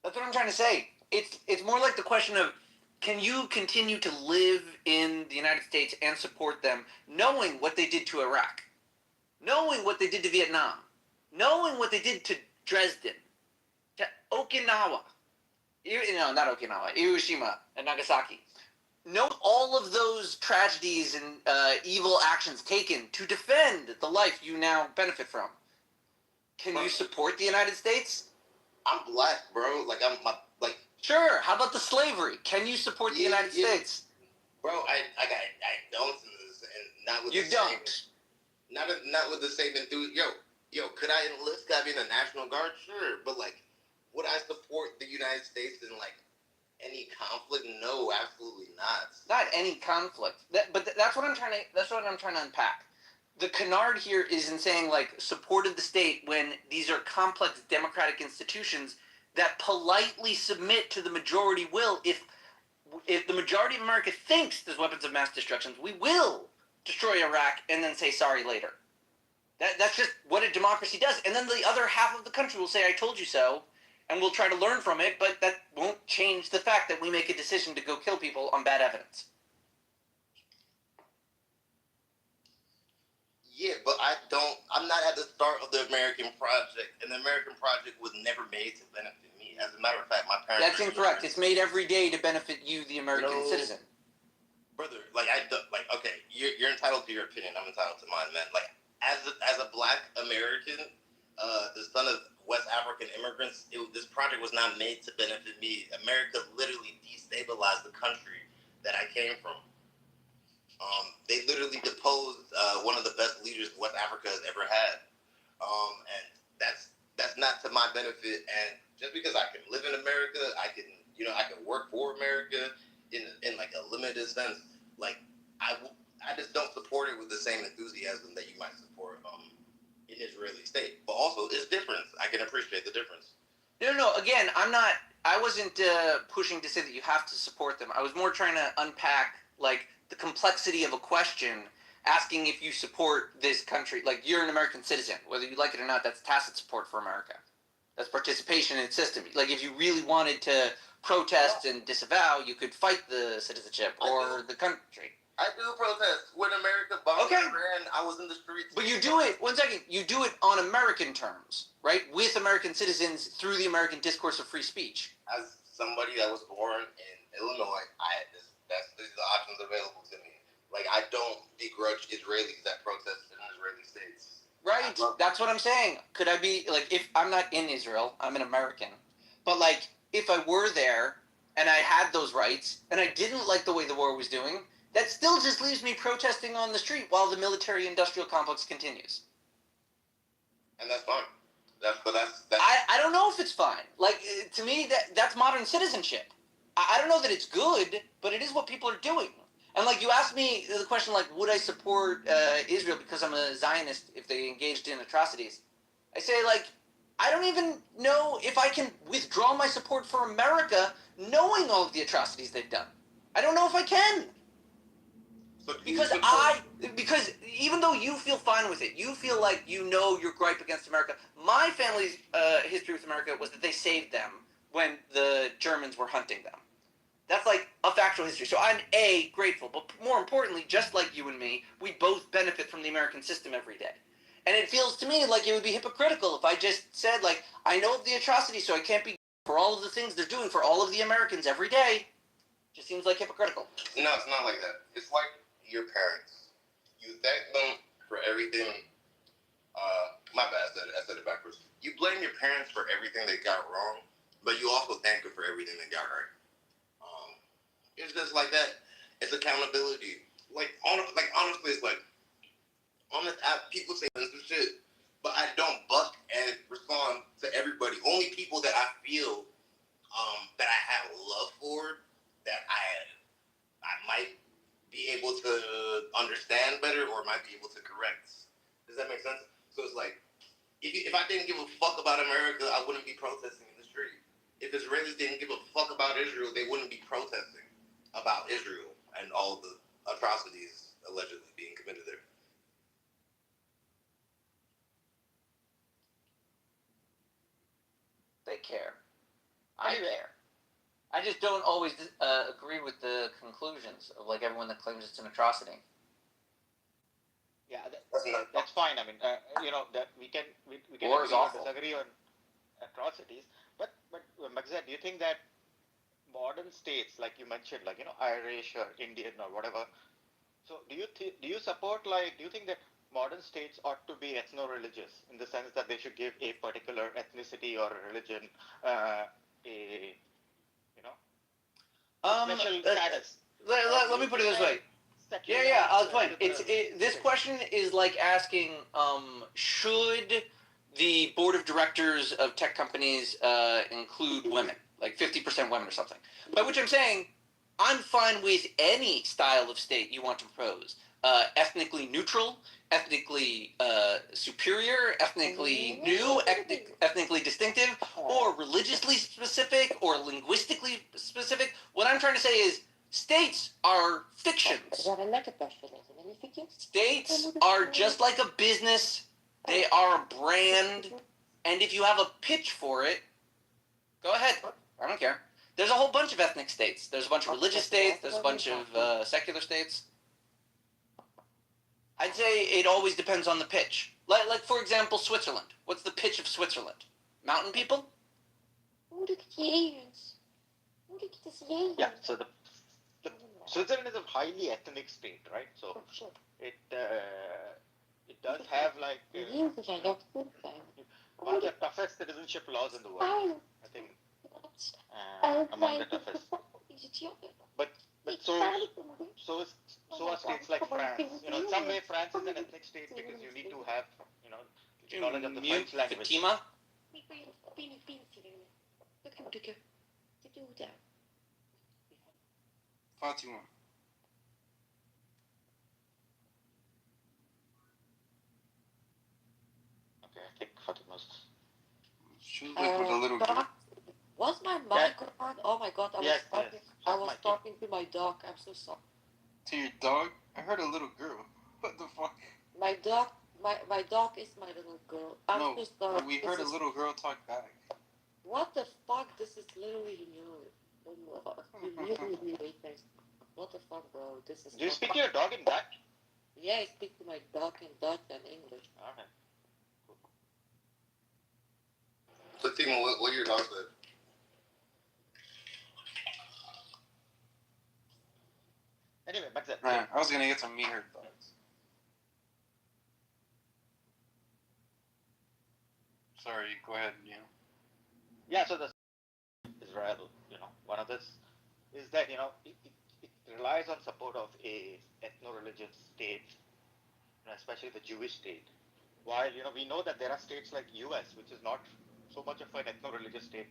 That's what I'm trying to say. It's more like the question of, can you continue to live in the United States and support them, knowing what they did to Iraq, knowing what they did to Vietnam, knowing what they did to Dresden, to Okinawa, not Okinawa, Hiroshima and Nagasaki. Note all of those tragedies and evil actions taken to defend the life you now benefit from. Can you support the United States? I'm black, bro. Like Sure. How about the slavery? Can you support the United States? Bro, I don't, and not with you the don't. Same, not with the same enthusiasm. Yo, could I enlist? Could I be in the National Guard? Sure, but like, would I support the United States in like any conflict? No, absolutely not. Not any conflict. That's what I'm trying to unpack. The canard here is in saying like supported the state when these are complex democratic institutions that politely submit to the majority will. If the majority of America thinks there's weapons of mass destruction, we will destroy Iraq and then say sorry later. That's just what a democracy does. And then the other half of the country will say, I told you so, and we'll try to learn from it, but that won't change the fact that we make a decision to go kill people on bad evidence. Yeah, but I'm not at the start of the American project, and the American project was never made to benefit me. As a matter of fact, my parents... That's incorrect. It's made every day to benefit you, the American citizen. Brother, okay, you're entitled to your opinion. I'm entitled to mine, man. Like, as a black American, the son of West African immigrants, this project was not made to benefit me. America literally destabilized the country that I came from. They literally deposed one of the best leaders West Africa has ever had, and that's not to my benefit. And just because I can live in America, I can work for America in like a limited sense. Like I just don't support it with the same enthusiasm that you might support an Israeli state. But also, it's different. I can appreciate the difference. No. Again, I wasn't pushing to say that you have to support them. I was more trying to unpack like the complexity of a question, asking if you support this country. Like, you're an American citizen. Whether you like it or not, that's tacit support for America. That's participation in its system. Like, if you really wanted to protest and disavow, you could fight the citizenship or the country. I do protest. When America bombed Iran, I was in the streets. But you do it, one second, you do it on American terms, right? With American citizens through the American discourse of free speech. As somebody that was born in Illinois, these are the options available to me. Like, I don't begrudge Israelis that protest in Israeli states. Right, that's what I'm saying. Could I be, like, if I'm not in Israel, I'm an American, but, like, if I were there and I had those rights and I didn't like the way the war was doing, that still just leaves me protesting on the street while the military-industrial complex continues. And that's fine. That's I don't know if it's fine. Like, to me, that's modern citizenship. I don't know that it's good, but it is what people are doing. And, like, you asked me the question, like, would I support Israel because I'm a Zionist if they engaged in atrocities? I say, like, I don't even know if I can withdraw my support for America knowing all of the atrocities they've done. I don't know if I can. Because even though you feel fine with it, you feel like you know your gripe against America. My family's history with America was that they saved them when the Germans were hunting them. That's like a factual history. So I'm grateful, but more importantly, just like you and me, we both benefit from the American system every day. And it feels to me like it would be hypocritical if I just said, like, I know of the atrocity, so I can't be for all of the things they're doing for all of the Americans every day. Just seems like hypocritical. No, it's not like that. It's like your parents. You thank them for everything. My bad, I said it backwards. You blame your parents for everything they got wrong, but you also thank them for everything they got right. It's just like that. It's accountability. Honestly, it's like on this app, people say some shit, but I don't buck and respond to everybody. Only people that I feel that I have love for, that I might be able to understand better or might be able to correct. Does that make sense? So it's like, if I didn't give a fuck about America, I wouldn't be protesting in the street. If Israelis didn't give a fuck about Israel, they wouldn't be protesting about Israel and all the atrocities allegedly being committed there. care. I care. I just don't always agree with the conclusions of like everyone that claims it's an atrocity. Yeah, that's fine. I mean, that we can War is agree or awful. disagree on atrocities, but Magzed, do you think that modern states, like you mentioned, like Irish or Indian or whatever, so do you support, like, do you think that modern states ought to be ethno-religious in the sense that they should give a particular ethnicity or religion a special status? Let me put it this way. Yeah, I'll explain. This question is like asking, should the board of directors of tech companies include women, like 50% women or something? By which I'm saying, I'm fine with any style of state you want to propose. Ethnically neutral, ethnically superior, ethnically new, ethnically distinctive, or religiously specific, or linguistically specific. What I'm trying to say is, states are fictions. States are just like a business. They are a brand. And if you have a pitch for it, go ahead. I don't care. There's a whole bunch of ethnic states. There's a bunch of religious states. There's a bunch of secular states. I'd say it always depends on the pitch. Like for example, Switzerland. What's the pitch of Switzerland? Mountain people? Yeah, so the Switzerland is a highly ethnic state, right? So it does have like one of the toughest citizenship laws in the world. I think among the toughest. But so are states like France. In some way, France is an ethnic state because you need to have knowledge of the French language. Fatima? Fatima. Okay, I think Fatima's. She was like with a little girl. Was my mic on? Oh my god, I was talking to my dog. I'm so sorry. To your dog? I heard a little girl. What the fuck? My dog is my little girl. I'm so sorry. We heard a little girl talk back. What the fuck? This is literally new. What the fuck, bro? This is. Do you speak to your dog in Dutch? Yeah, I speak to my dog in Dutch and English. Okay. Fatima, what your dog said? Anyway, but I was gonna get to meet her thoughts. Sorry, go ahead, Yeah, so the Israel, one of this is that, it relies on support of a ethno-religious state, especially the Jewish state. While, we know that there are states like US, which is not so much of an ethno-religious state.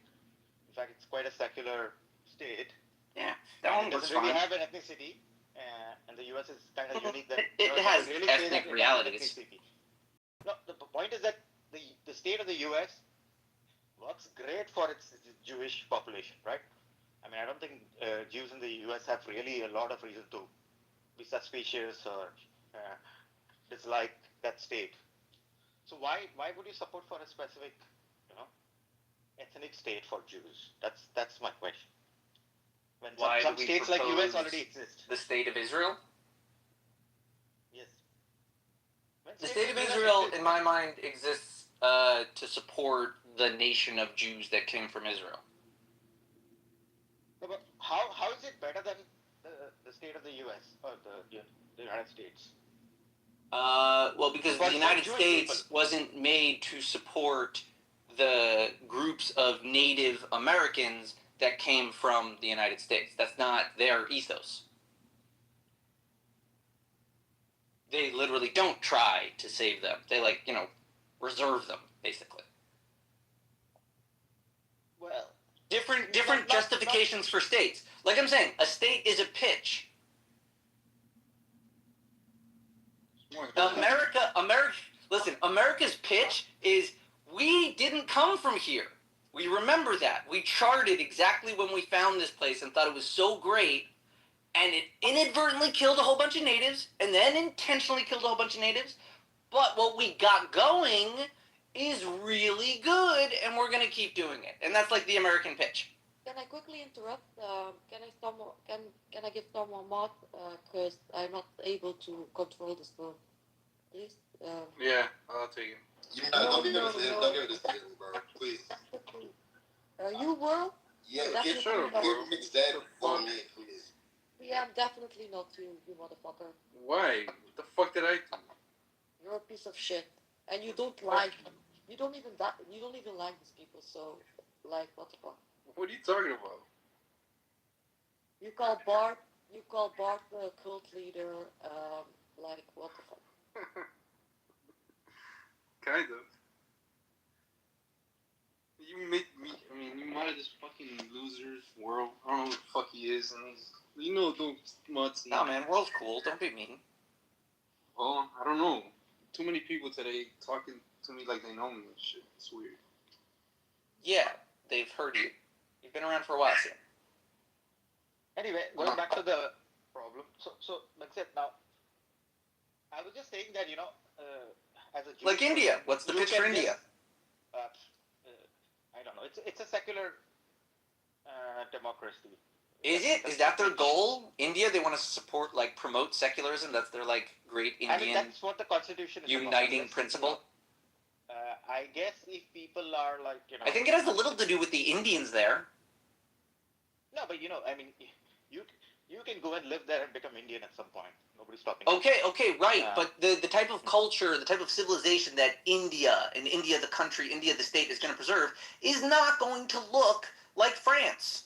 In fact, it's quite a secular state. Yeah, that one doesn't works really fine. have an ethnicity, and the US is kind of unique that It has really ethnic realities. No, the point is that the state of the US works great for its Jewish population, right? I mean, I don't think Jews in the US have really a lot of reason to be suspicious or dislike that state. So why would you support for a specific, ethnic state for Jews? That's my question. When some states like US already exist. The state of Israel? Yes. The state of Israel, in my mind, exists to support the nation of Jews that came from Israel. No, but how is it better than the state of the US or the United States? Well, because the United States wasn't made to support the groups of Native Americans that came from the United States. That's not their ethos. They literally don't try to save them. They reserve them, basically. Well, different justifications for states. Like I'm saying, a state is a pitch. America's pitch is, we didn't come from here. We remember that. We charted exactly when we found this place and thought it was so great, and it inadvertently killed a whole bunch of natives, and then intentionally killed a whole bunch of natives. But what we got going is really good, and we're gonna keep doing it. And that's like the American pitch. Can I quickly interrupt? Can I give someone more? Because I'm not able to control the phone. Please. Yeah, I'll take it. Don't give it to citizens, bro. Please. You will? Yeah, Definitely sure, not. bro. It's that for me, please. Yeah, I'm definitely not you motherfucker. Why? What the fuck did I do? You're a piece of shit, and you don't like. You don't even like these people. So, like, what the fuck? What are you talking about? You call Bart the cult leader. Like, what the fuck? Kind of. You make me. I mean, you mad at this fucking loser's world. I don't know who the fuck he is, and he's. You know, don't smuts. No, man, world's cool. Don't be mean. Well, I don't know. Too many people today talking to me like they know me and shit. It's weird. Yeah, they've heard you. You've been around for a while, Sam. Anyway, going back to the problem. So like I said, now, I was just saying that, as a Jewish Like India. person, What's the you pitch can for India? just, I don't know. It's a secular democracy. Is it? Is that their goal? India, they want to support, like, promote secularism. That's their, like, great Indian I mean, that's what the constitution is uniting about. principle. I guess if people are like, I think it has a little to do with the Indians there. No, but I mean, you can go and live there and become Indian at some point. Nobody's stopping. Okay, right. But the type of culture, the type of civilization that India the country, India the state is going to preserve is not going to look like France.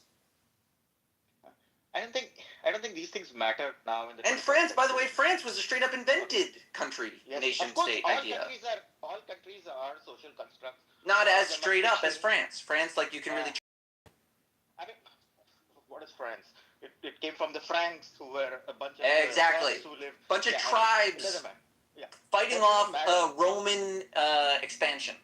I don't think these things matter now. And France, by the way, France was a straight up invented country, nation, of course, state all idea. All countries are social constructs. Not as straight up as France. France, like, you can really. I mean, what is France? It came from the Franks, who were a bunch of Exactly. Franks who lived. Bunch of tribes fighting off Roman expansion.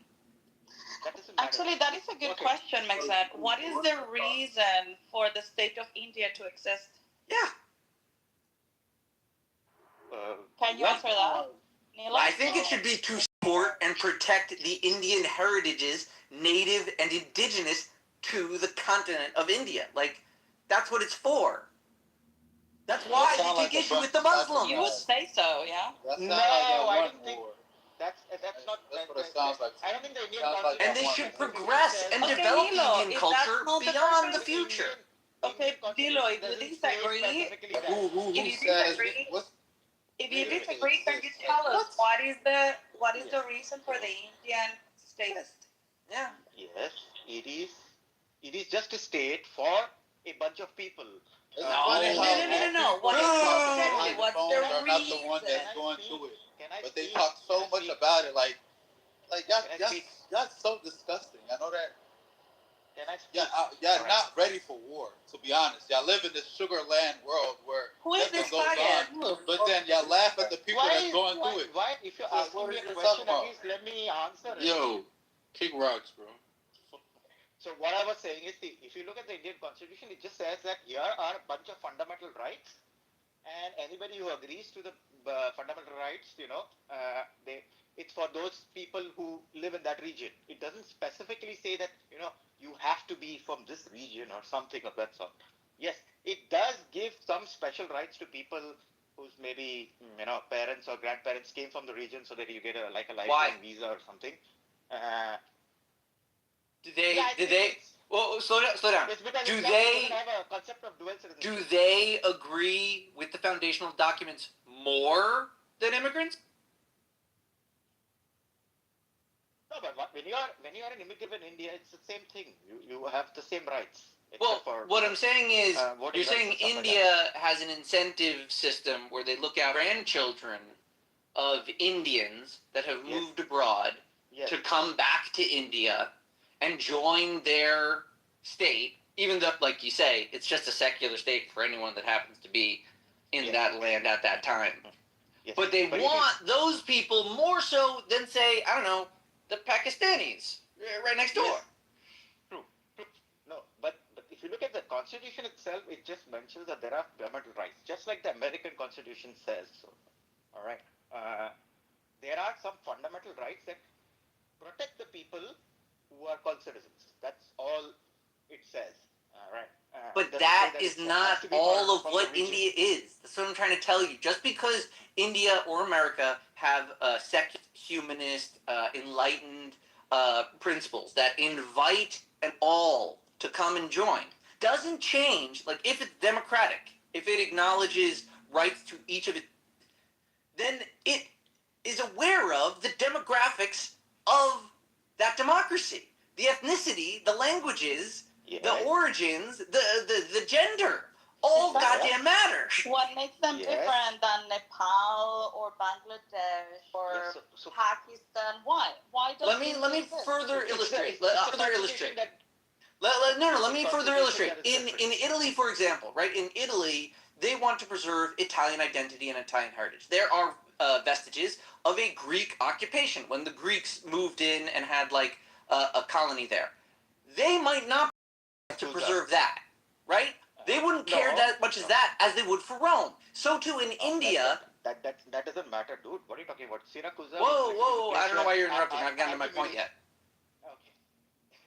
Actually, that is a good question, Maxad. What is the reason for the state of India to exist? Yeah. Can you answer that, Neela? I think it should be to support and protect the Indian heritages, native and indigenous to the continent of India. Like, that's what it's for. That's why you take issue with the Muslims. You would say so, yeah? No, I don't think. That's not. That's what it sounds like. I don't think the Indian And they should progress and develop Indian culture beyond the future. Okay, Dilo, if you disagree, if you disagree, can you tell us what is the reason for the Indian status? Yeah. Yes, it is just a state for a bunch of people. No. What is what's the They're not the one that's going through it. But they talk so much about it, like y'all so disgusting. I know that. Y'all not ready for war, to be honest. Y'all live in this sugar land world where nothing goes on, but then y'all laugh at the people that's going through it. Why? If you're asking me a question, at least let me answer it. Yo, kick rocks, bro. So what I was saying is, if you look at the Indian Constitution, it just says that here are a bunch of fundamental rights, and anybody who agrees to the fundamental rights, it's for those people who live in that region. It doesn't specifically say that, you have to be from this region or something of that sort. Yes, it does give some special rights to people whose maybe, parents or grandparents came from the region, so that you get a lifetime visa or something. Well, slow down. Do they have a concept of dual citizenship? Do they agree with the foundational documents more than immigrants? No, but when you are an immigrant in India, it's the same thing. You have the same rights. Well, what I'm saying is, you're saying India has an incentive system where they look out grandchildren of Indians that have moved abroad to come back to India and join their state, even though, like you say, it's just a secular state for anyone that happens to be in that land at that time. Yes. But they want those people more so than, say, I don't know, the Pakistanis right next door. Yes. True. No, but if you look at the Constitution itself, it just mentions that there are fundamental rights, just like the American Constitution says so. All right. There are some fundamental rights that protect the people who are called citizens. That's all it says. All right. But that is not all of what India is. That's what I'm trying to tell you. Just because India or America have secular, humanist, enlightened principles that invite an all to come and join, doesn't change. Like, if it's democratic, if it acknowledges rights to each of it, then it is aware of the demographics of that democracy, the ethnicity, the languages, the origins, the gender. All goddamn matter. What makes them different than Nepal or Bangladesh or Pakistan? Why? Why does Let me further illustrate. Let me further illustrate. In Italy, for example, right? In Italy, they want to preserve Italian identity and Italian heritage. There are vestiges of a Greek occupation when the Greeks moved in and had like a colony there. They might not to preserve that, right? They wouldn't care that much as they would for Rome. So too in India. That doesn't matter, dude. What are you talking about? Syracuse. Whoa! I don't know why you're interrupting. I haven't gotten to my point yet. Okay.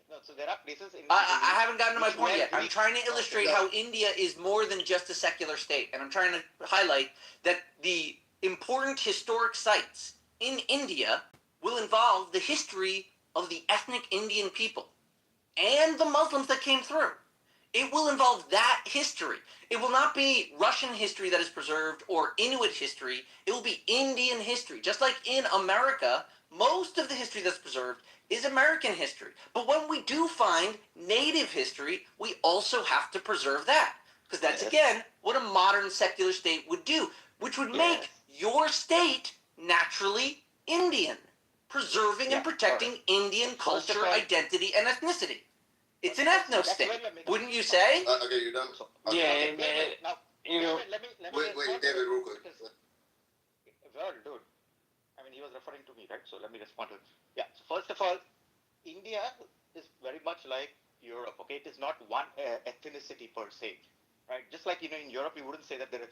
No, so there are places in. I haven't gotten to my point yet. I'm trying to illustrate how India is more than just a secular state, and I'm trying to highlight that the important historic sites in India will involve the history of the ethnic Indian people and the Muslims that came through. It will involve that history. It will not be Russian history that is preserved or Inuit history. It will be Indian history. Just like in America, most of the history that's preserved is American history. But when we do find native history, we also have to preserve that. Because that's, again, what a modern secular state would do, which would make your state naturally Indian, preserving and protecting Indian culture, identity, and ethnicity. It's an ethno-state, wouldn't you say? Okay, you're done. Yeah, Now, you know. let me Wait, David, real quick. Well, dude. I mean, he was referring to me, right? So let me respond to it. Yeah. So first of all, India is very much like Europe. Okay, it is not one ethnicity per se, right? Just like in Europe, you wouldn't say that they're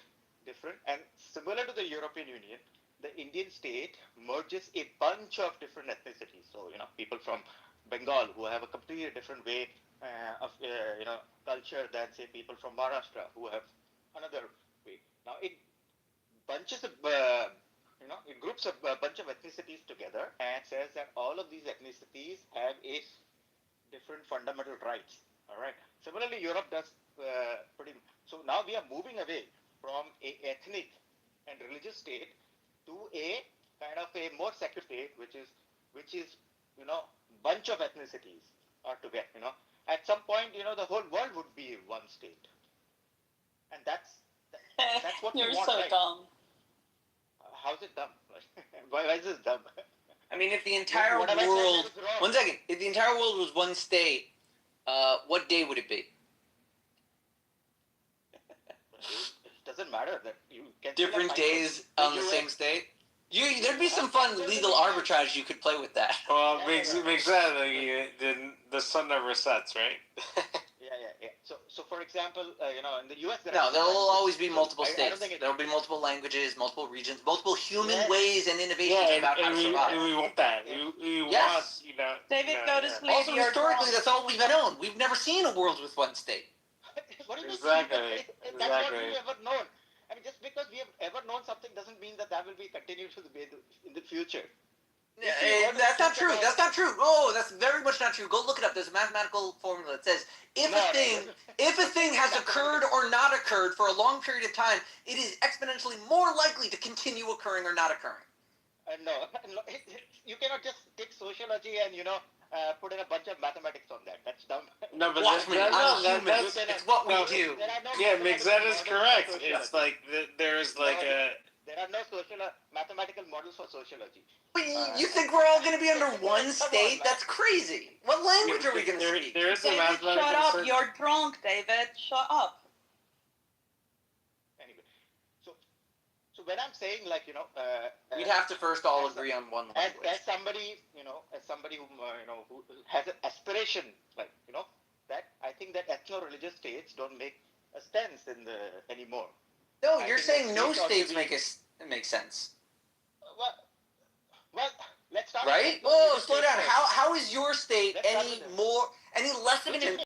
different. And similar to the European Union, the Indian state merges a bunch of different ethnicities. So people from Bengal who have a completely different way of culture than say people from Maharashtra who have another way. Now it bunches of it groups a bunch of ethnicities together and says that all of these ethnicities have a different fundamental rights. All right. Similarly, Europe does pretty. So now we are moving away from a ethnic and religious state to a kind of a more secular state, which is bunch of ethnicities are together. At some point, the whole world would be one state, and that's what You're we want, so right? dumb. How's it dumb? Why is this dumb? I mean, if the entire world, one second, if the entire world was one state, what day would it be? It doesn't matter that you can different days on the same state. There'd be some fun legal arbitrage you could play with that. Well, makes that the sun never sets, right? Yeah. So for example, in the U.S. No, there will always be multiple states. There will be multiple languages, multiple regions, multiple human ways and innovations about how to survive. And we want that. We want, David, go to sleep. Also, historically, that's all we've known. We've never seen a world with one state. Exactly. That's what we've ever known. I mean, just because we have ever known something doesn't mean that will be continued to be in the future. That's not true. That's not true. Oh, that's very much not true. Go look it up. There's a mathematical formula that says if a thing has occurred or not occurred for a long period of time, it is exponentially more likely to continue occurring or not occurring. No, you cannot just take sociology and put in a bunch of mathematics on that. That's dumb. No, but it's what we do. Yeah, that is correct. It's like there's like a. There are no mathematical models for sociology. But you think we're all going to be under one state? That's crazy. What language are we going to speak? There is a David, shut up. You're drunk, David. Shut up. Anyway, so when I'm saying we'd have to first all agree on one language. As somebody who has an aspiration that I think that ethno-religious states don't make a sense anymore. No, you're saying no states make sense. Well, let's right? Whoa, slow down. How is your state any less of an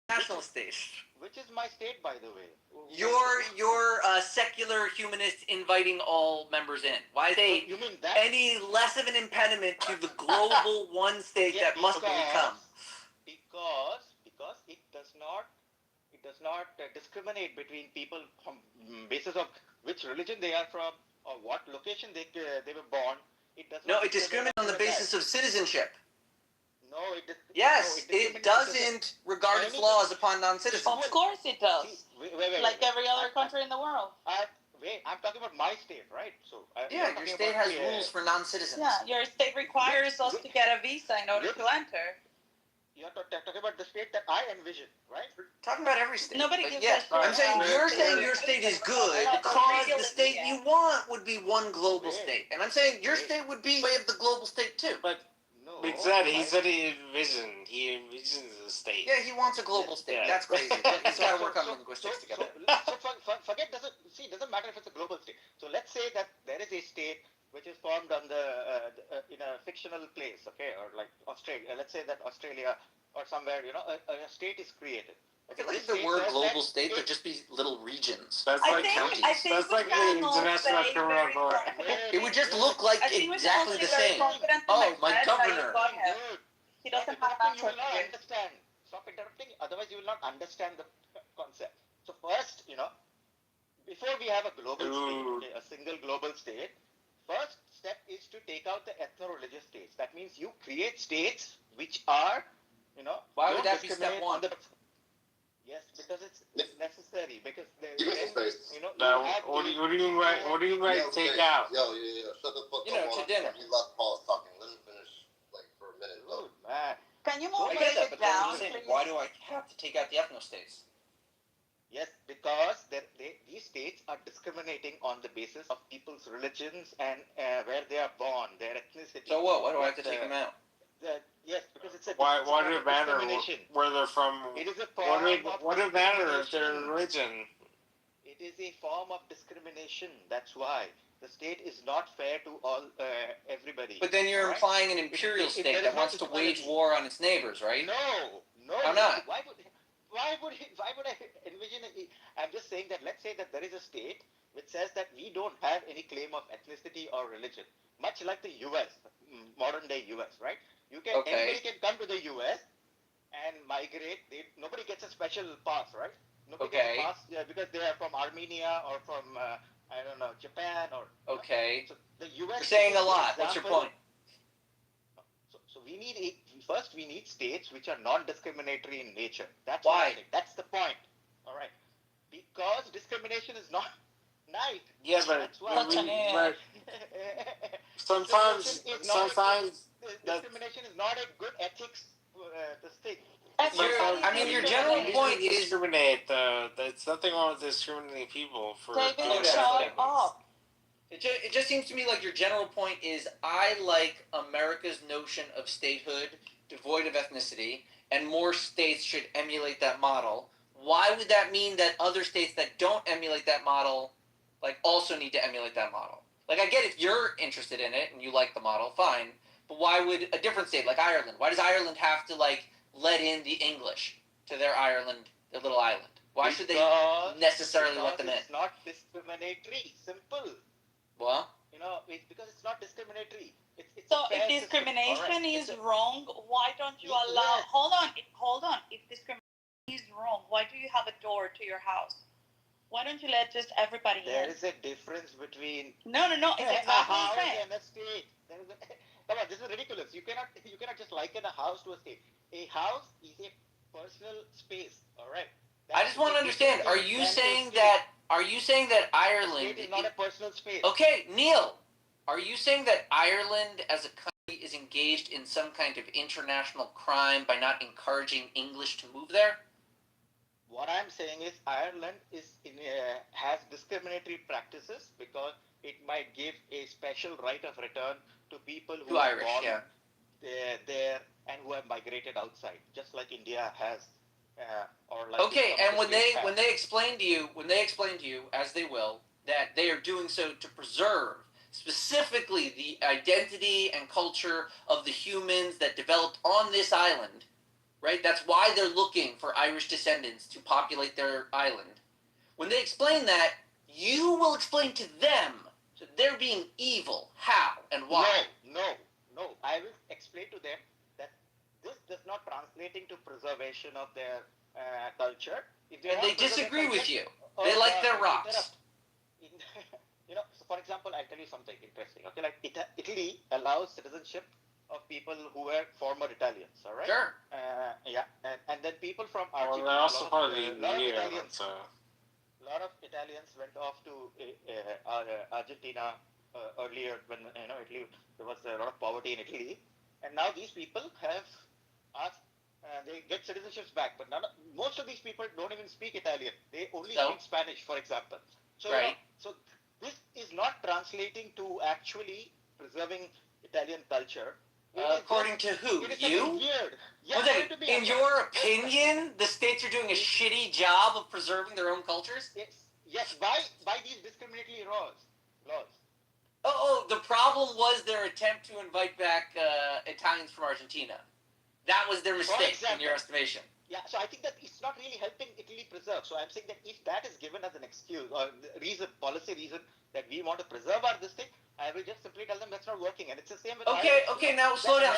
national state? Which is my state, by the way. You're a secular humanist inviting all members in. Why is they any less of an impediment to the global one state that must become? Because it does not discriminate between people from basis of which religion they are from or what location they were born. It does not. No, it discriminates on the basis of citizenship. No, Yes, it doesn't regard its laws upon non-citizens. Of course it does. Wait, like every other country in the world. I'm talking about my state, right? So yeah, your state has rules for non-citizens. Yeah, your state requires us to get a visa in order to enter. You're talking about the state that I envision, right? We're talking about every state. Nobody gives yes, I'm saying you're saying your state is good because the state you want would be one global state, and I'm saying your state would be way of the global state too. But he said he envisions a state. Yeah, he wants a global state. Yeah. That's crazy. He's got to work on linguistics together. Forget doesn't matter if it's a global state. So let's say that there is a state which is formed on in a fictional place, okay, or like Australia. Let's say that Australia or somewhere, a state is created. I feel like if there were a global state, there'd just be little regions. That's like counties. That's like the International Criminal Court. It would just look like exactly the same. Oh, my governor. He doesn't have you will not understand. Stop interrupting. Otherwise, you will not understand the concept. So first, before we have a global state, a single global state, first step is to take out the ethno-religious states. That means you create states which are, Why would that be step one? Yes, because it's necessary. Because what do you mean take out? Yo, shut the fuck up. To dinner. He left Paul's talking. Let him finish, for a minute. Oh, man. Can you I move get that, it but down? why do I have to take out the ethno-states? Yes, because these states are discriminating on the basis of people's religions and where they are born, their ethnicity. So what? Why do I have to take them out? Yes, because it's a why does it matter where they're from? It is a form what does it matter if they're religion? It is a form of discrimination. That's why the state is not fair to all everybody. But then you're implying an imperial state that wants to wage war on its neighbors, right? No. How not? Why would I envision it? I'm just saying that let's say that there is a state which says that we don't have any claim of ethnicity or religion, much like the U.S., modern day U.S., right? Anybody can come to the U.S. and migrate. Nobody gets a special pass, right? Nobody gets a pass because they are from Armenia or from Japan or. Okay. So the U.S. You're saying a lot. What's your point? So we need first we need states which are non-discriminatory in nature. That's why. That's the point. All right. Because discrimination is not nice. Yeah, but sometimes discrimination is not a good ethics to state. Your general point is discriminate. There's nothing wrong with discriminating people for. It just seems to me like your general point is I like America's notion of statehood devoid of ethnicity, and more states should emulate that model. Why would that mean that other states that don't emulate that model, also need to emulate that model? I get if you're interested in it and you like the model, fine. But why would a different state like Ireland? Why does Ireland have to let in the English to their little island? Why should they necessarily let them in? It's not discriminatory. Simple. What? Because it's not discriminatory. It's so if discrimination is wrong, why don't you allow? Yes. Hold on. If discrimination is wrong, why do you have a door to your house? Why don't you let just everybody in? There is a difference between No. It's exactly the same. And a state. Come on, this is ridiculous. You cannot just liken a house to a state. A house is a personal space. All right. I just want to understand. Are you saying that Ireland is not a personal space? Okay, Neil. Are you saying that Ireland as a country is engaged in some kind of international crime by not encouraging English to move there? What I'm saying is Ireland has discriminatory practices because it might give a special right of return to people who are born there and who have migrated outside, just like India has. And when they explain to you, as they will, that they are doing so to preserve specifically the identity and culture of the humans that developed on this island, right? That's why they're looking for Irish descendants to populate their island. When they explain that, you will explain to them that they're being evil. How and why? No. I will explain to them that this does not translate into preservation of their culture. And they disagree with you. They like their rocks. So for example, I'll tell you something interesting. Okay, like Italy allows citizenship of people who were former Italians. All right. Sure. And then people from Argentina. Well, they're also part of the EU. A lot of Italians went off to Argentina earlier when Italy, there was a lot of poverty in Italy, and now these people have asked. They get citizenships back, but most of these people don't even speak Italian. They only speak Spanish, for example. So, so this is not translating to actually preserving Italian culture. According to who? You? In your opinion, the states are doing a shitty job of preserving their own cultures? Yes, by these discriminatory laws. The problem was their attempt to invite back Italians from Argentina. That was their mistake, in your estimation. Yeah, so I think that it's not really helping Italy preserve. So I'm saying that if that is given as an excuse or policy reason that we want to preserve this thing, I will just simply tell them that's not working. And it's the same with Okay, now slow down.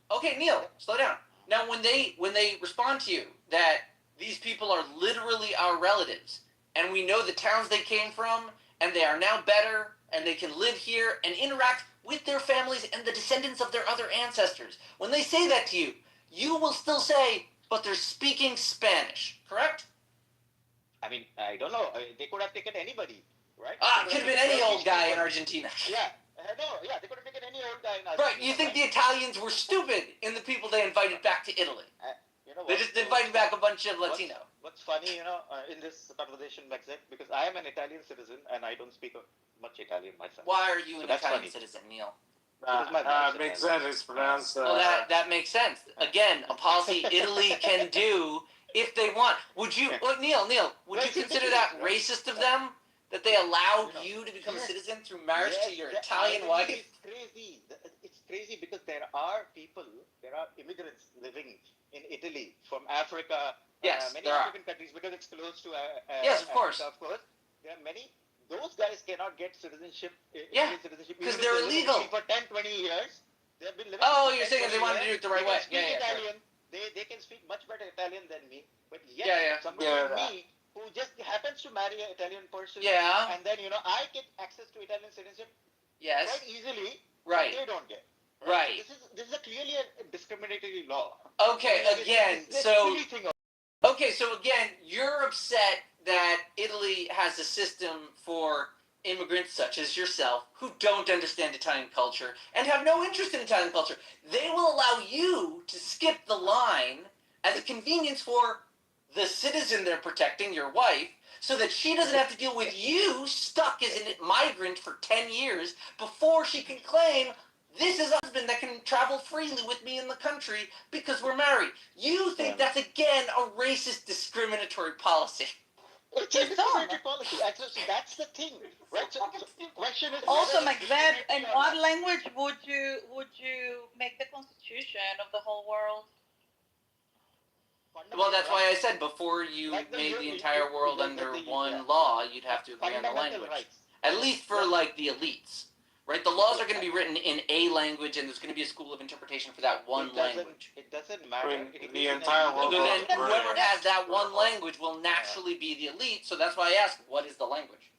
Okay, Neil, slow down. Now when they respond to you that these people are literally our relatives, and we know the towns they came from, and they are now better, and they can live here and interact with their families and the descendants of their other ancestors. When they say that to you, you will still say, but they're speaking Spanish, correct? I mean, I don't know. They could have taken anybody, right? It could have been any old guy in Argentina. They could have taken any old guy in Argentina. Right, you think the Italians were stupid in the people they invited back to Italy? They just invited back a bunch of Latino. What's funny, in this conversation, Maxine, because I am an Italian citizen and I don't speak much Italian myself. Why are you an Italian citizen, Neil? Makes sense. It's pronounced. That makes sense. Again, a policy Italy can do if they want. Would you, Neil? Would you consider that racist of them that they allowed you to become a citizen through marriage to your Italian wife? It's crazy. It's crazy because there are immigrants living in Italy from Africa. Many African countries because it's close to. Yes, of course. Of course, there are many. Those guys cannot get citizenship. Because they're illegal. For 10, 20 years, they've been living. You're saying if they wanted to do it the right way. Italian. Sure. They can speak much better Italian than me. But yet, somebody like me who just happens to marry an Italian person. And then I get access to Italian citizenship. Quite easily. Right. They don't get. Right. This is clearly a discriminatory law. Okay. So again, you're upset that Italy has a system for immigrants such as yourself who don't understand Italian culture and have no interest in Italian culture. They will allow you to skip the line as a convenience for the citizen they're protecting, your wife, so that she doesn't have to deal with you stuck as a migrant for 10 years before she can claim this is a husband that can travel freely with me in the country because we're married. You think that's, again, a racist discriminatory policy. It's a discriminatory policy. Actually, that's the thing, right? So question is also, like that, in what language would you make the constitution of the whole world? Well, that's why I said before you made the entire world under one law, you'd have to agree on the language. At least for, the elites. Right? The laws are going to be written in a language, and there's going to be a school of interpretation for that one language. It doesn't matter. The entire world. So then whoever has that one language will naturally be the elite, so that's why I asked, what is the language?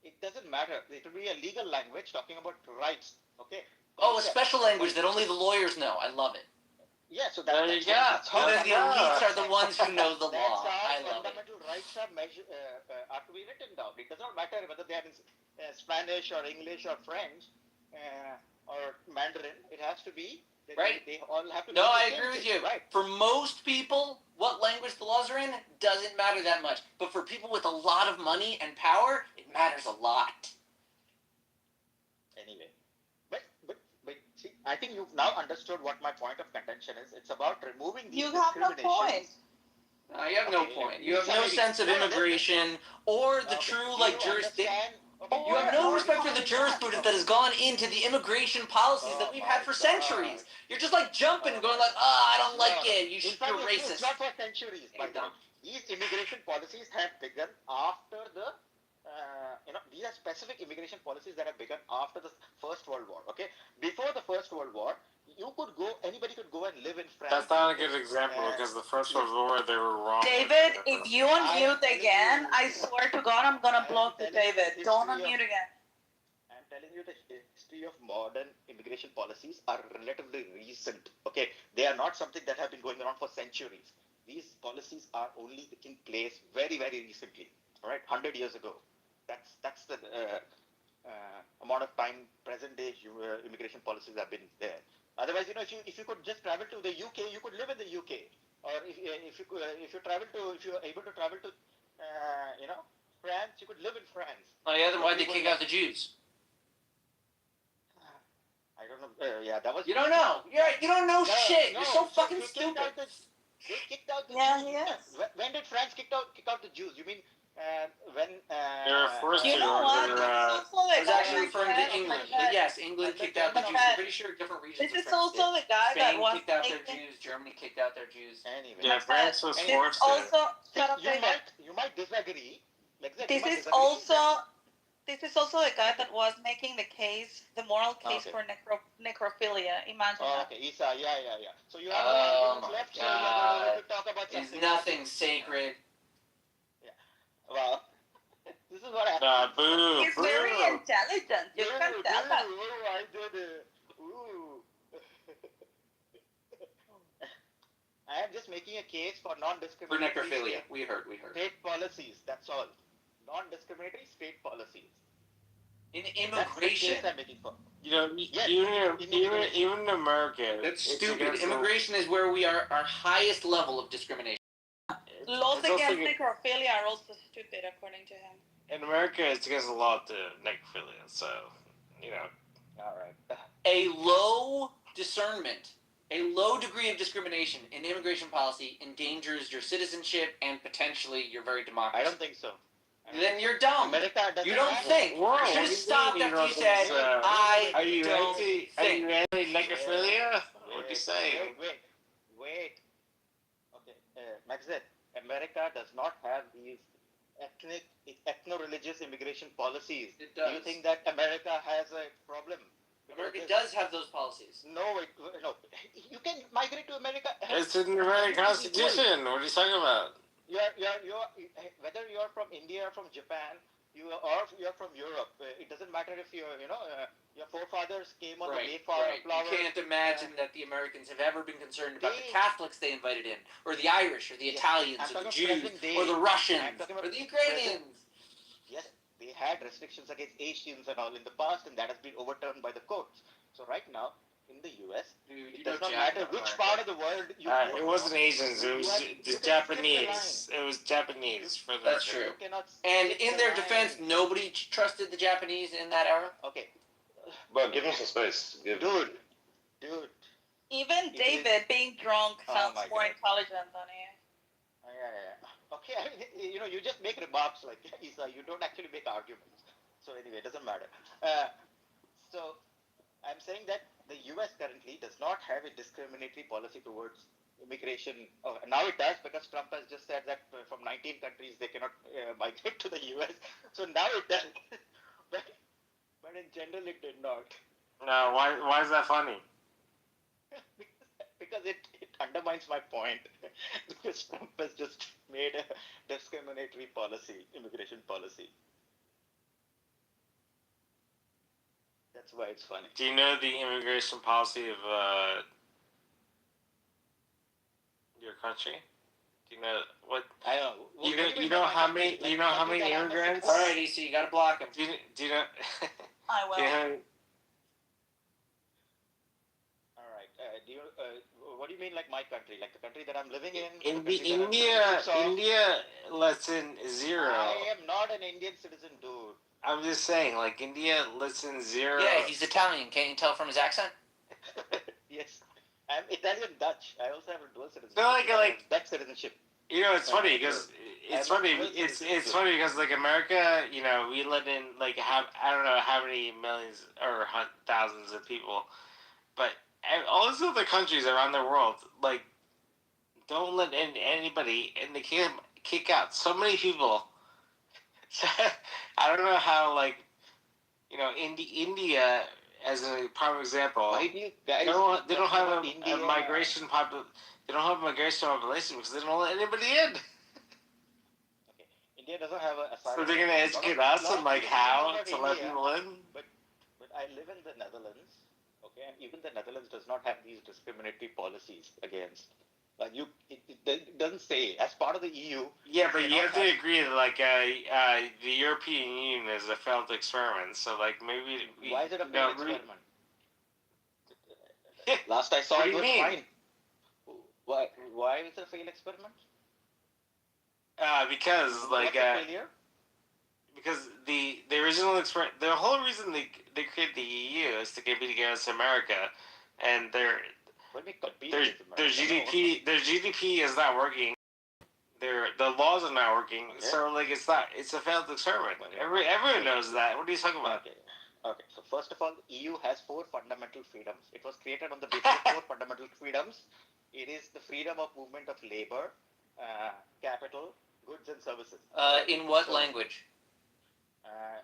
It doesn't matter. It will be a legal language talking about rights, okay? A special language that only the lawyers know. I love it. Yeah, so there you go. So then the elites are the ones who know the law. I love it. Fundamental rights are to be written down. It does not matter whether they are in Spanish or English or French or Mandarin. It has to be. They all have to. No, I agree with you. Right. For most people, what language the laws are in doesn't matter that much. But for people with a lot of money and power, it matters a lot. Anyway. See, I think you've now understood what my point of contention is. It's about removing these discriminations. You have no point. You have no point. You have no sense of immigration or the true jurisdiction. You have no respect for the jurisprudence that has gone into the immigration policies that we've had for centuries. You're just like jumping, going like, I don't like it. You're racist. It's not for centuries. By the way. These immigration policies have begun after the, these are specific immigration policies that have begun after the First World War. Okay, before the First World War, anybody could go and live in France. That's not a good example because the First World War they were wrong. David, if you unmute again, I swear to God, I'm gonna block you, David. Don't unmute again. I'm telling you the history of modern immigration policies are relatively recent. Okay, they are not something that have been going around for centuries. These policies are only in place very, very recently. All right, 100 years ago. That's the amount of time present day immigration policies have been there. Otherwise, if you could just travel to the UK, you could live in the UK. Or if you're able to travel to France, you could live in France. Oh yeah, then why'd they kick out the Jews? I don't know. That was. You don't know. You don't know shit. You're so fucking stupid. They kicked out the Jews. Yes. When did France kick out the Jews? You mean when? They're forced to. You know what? I was actually referring to England. But yes, England kicked out the Jews. I'm pretty sure different regions. This is also the guy that Spain was kicked out their Jews. Germany kicked out their Jews. Anyway. Yeah, France was forced to. You might disagree. This is also the guy that was making the case, the moral case for necrophilia. Imagine that. Okay, Isa, yeah. So you have left here. God. To talk about It's nothing sacred. Yeah. Well, this is what happened. Boo. He's very intelligent. You can tell that. I did it. Ooh. I am just making a case for non-discriminatory. For necrophilia. We heard. State policies. That's all. Non-discriminatory state policies. In immigration. That's the case I'm making for. Even in America. That's stupid. Immigration is where we are our highest level of discrimination. Laws against necrophilia are also stupid, according to him. In America, it's against the law to necrophilia, so, All right. A low discernment, a low degree of discrimination in immigration policy endangers your citizenship and potentially your very democracy. I don't think so. Then you're dumb. You don't think. You should have stopped after you said, I don't think. Are you anti-necrophilia? What are you saying? Wait. Okay, Maxet, America does not have these ethno-religious immigration policies. It does. Do you think that America has a problem? America does have those policies. No. You can migrate to America. It's in the American Constitution. What are you talking about? Whether you're from India or from Japan, you're from Europe. It doesn't matter if your forefathers came on the Mayflower. You can't imagine that the Americans have ever been concerned about the Catholics they invited in, or the Irish, or the Italians, or the Jews, or the Russians, or the Ukrainians. Yes, they had restrictions against Asians and all in the past, and that has been overturned by the courts. So right now, in the U.S., it does not matter which part of the world you go. It wasn't Asians. It was the Japanese. It was Japanese. That's true. And in their defense, nobody trusted the Japanese in that era. Okay. But give them some space. Dude. Even David being drunk sounds more intelligent than he. Yeah. Okay, you just make remarks like Isa. You don't actually make arguments. So anyway, it doesn't matter. So I'm saying that the U.S. currently does not have a discriminatory policy towards immigration. Now it does, because Trump has just said that from 19 countries they cannot migrate to the U.S. So now it does. but in general it did not. No, why is that funny? Because it undermines my point. Because Trump has just made a discriminatory immigration policy. That's why it's funny. Do you know the immigration policy of your country? Do you know what? I know. You know how many immigrants? All right, EC, you gotta block him. Do you know? I will. All right. What do you mean, like my country, like the country that I'm living in? India lets in 0. I am not an Indian citizen, dude. I'm just saying, like, India lets in 0. Yeah, he's Italian. Can't you tell from his accent? Yes. I'm Italian Dutch. I also have a dual citizenship. No, like Dutch citizenship. You know, it's funny because it's funny because like America, you know, we let in like I don't know how many millions or thousands of people, but all these other countries around the world like don't let in anybody, and they can't kick out so many people. I don't know how like you know India as a prime example. Why do you guys They don't have a India? migration They don't have a migration population because they don't let anybody in. India doesn't have a So they're gonna educate us on like how to let people in. But I live in the Netherlands, okay, and even the Netherlands does not have these discriminatory policies against. It doesn't say as part of the EU. Yeah, but you have to agree that like the European Union is a failed experiment. So like maybe why is it a failed experiment? Last I saw it was fine. Why is it a failed experiment? Because like because the original experiment, the whole reason they created the EU is to compete against America, and their GDP is not working. The laws are not working. Okay. So like it's a failed experiment. Everyone knows that. What are you talking about? Okay. So first of all, the EU has 4 fundamental freedoms. It was created on the basis of 4 fundamental freedoms. It is the freedom of movement of labor, capital, goods and services. In what language?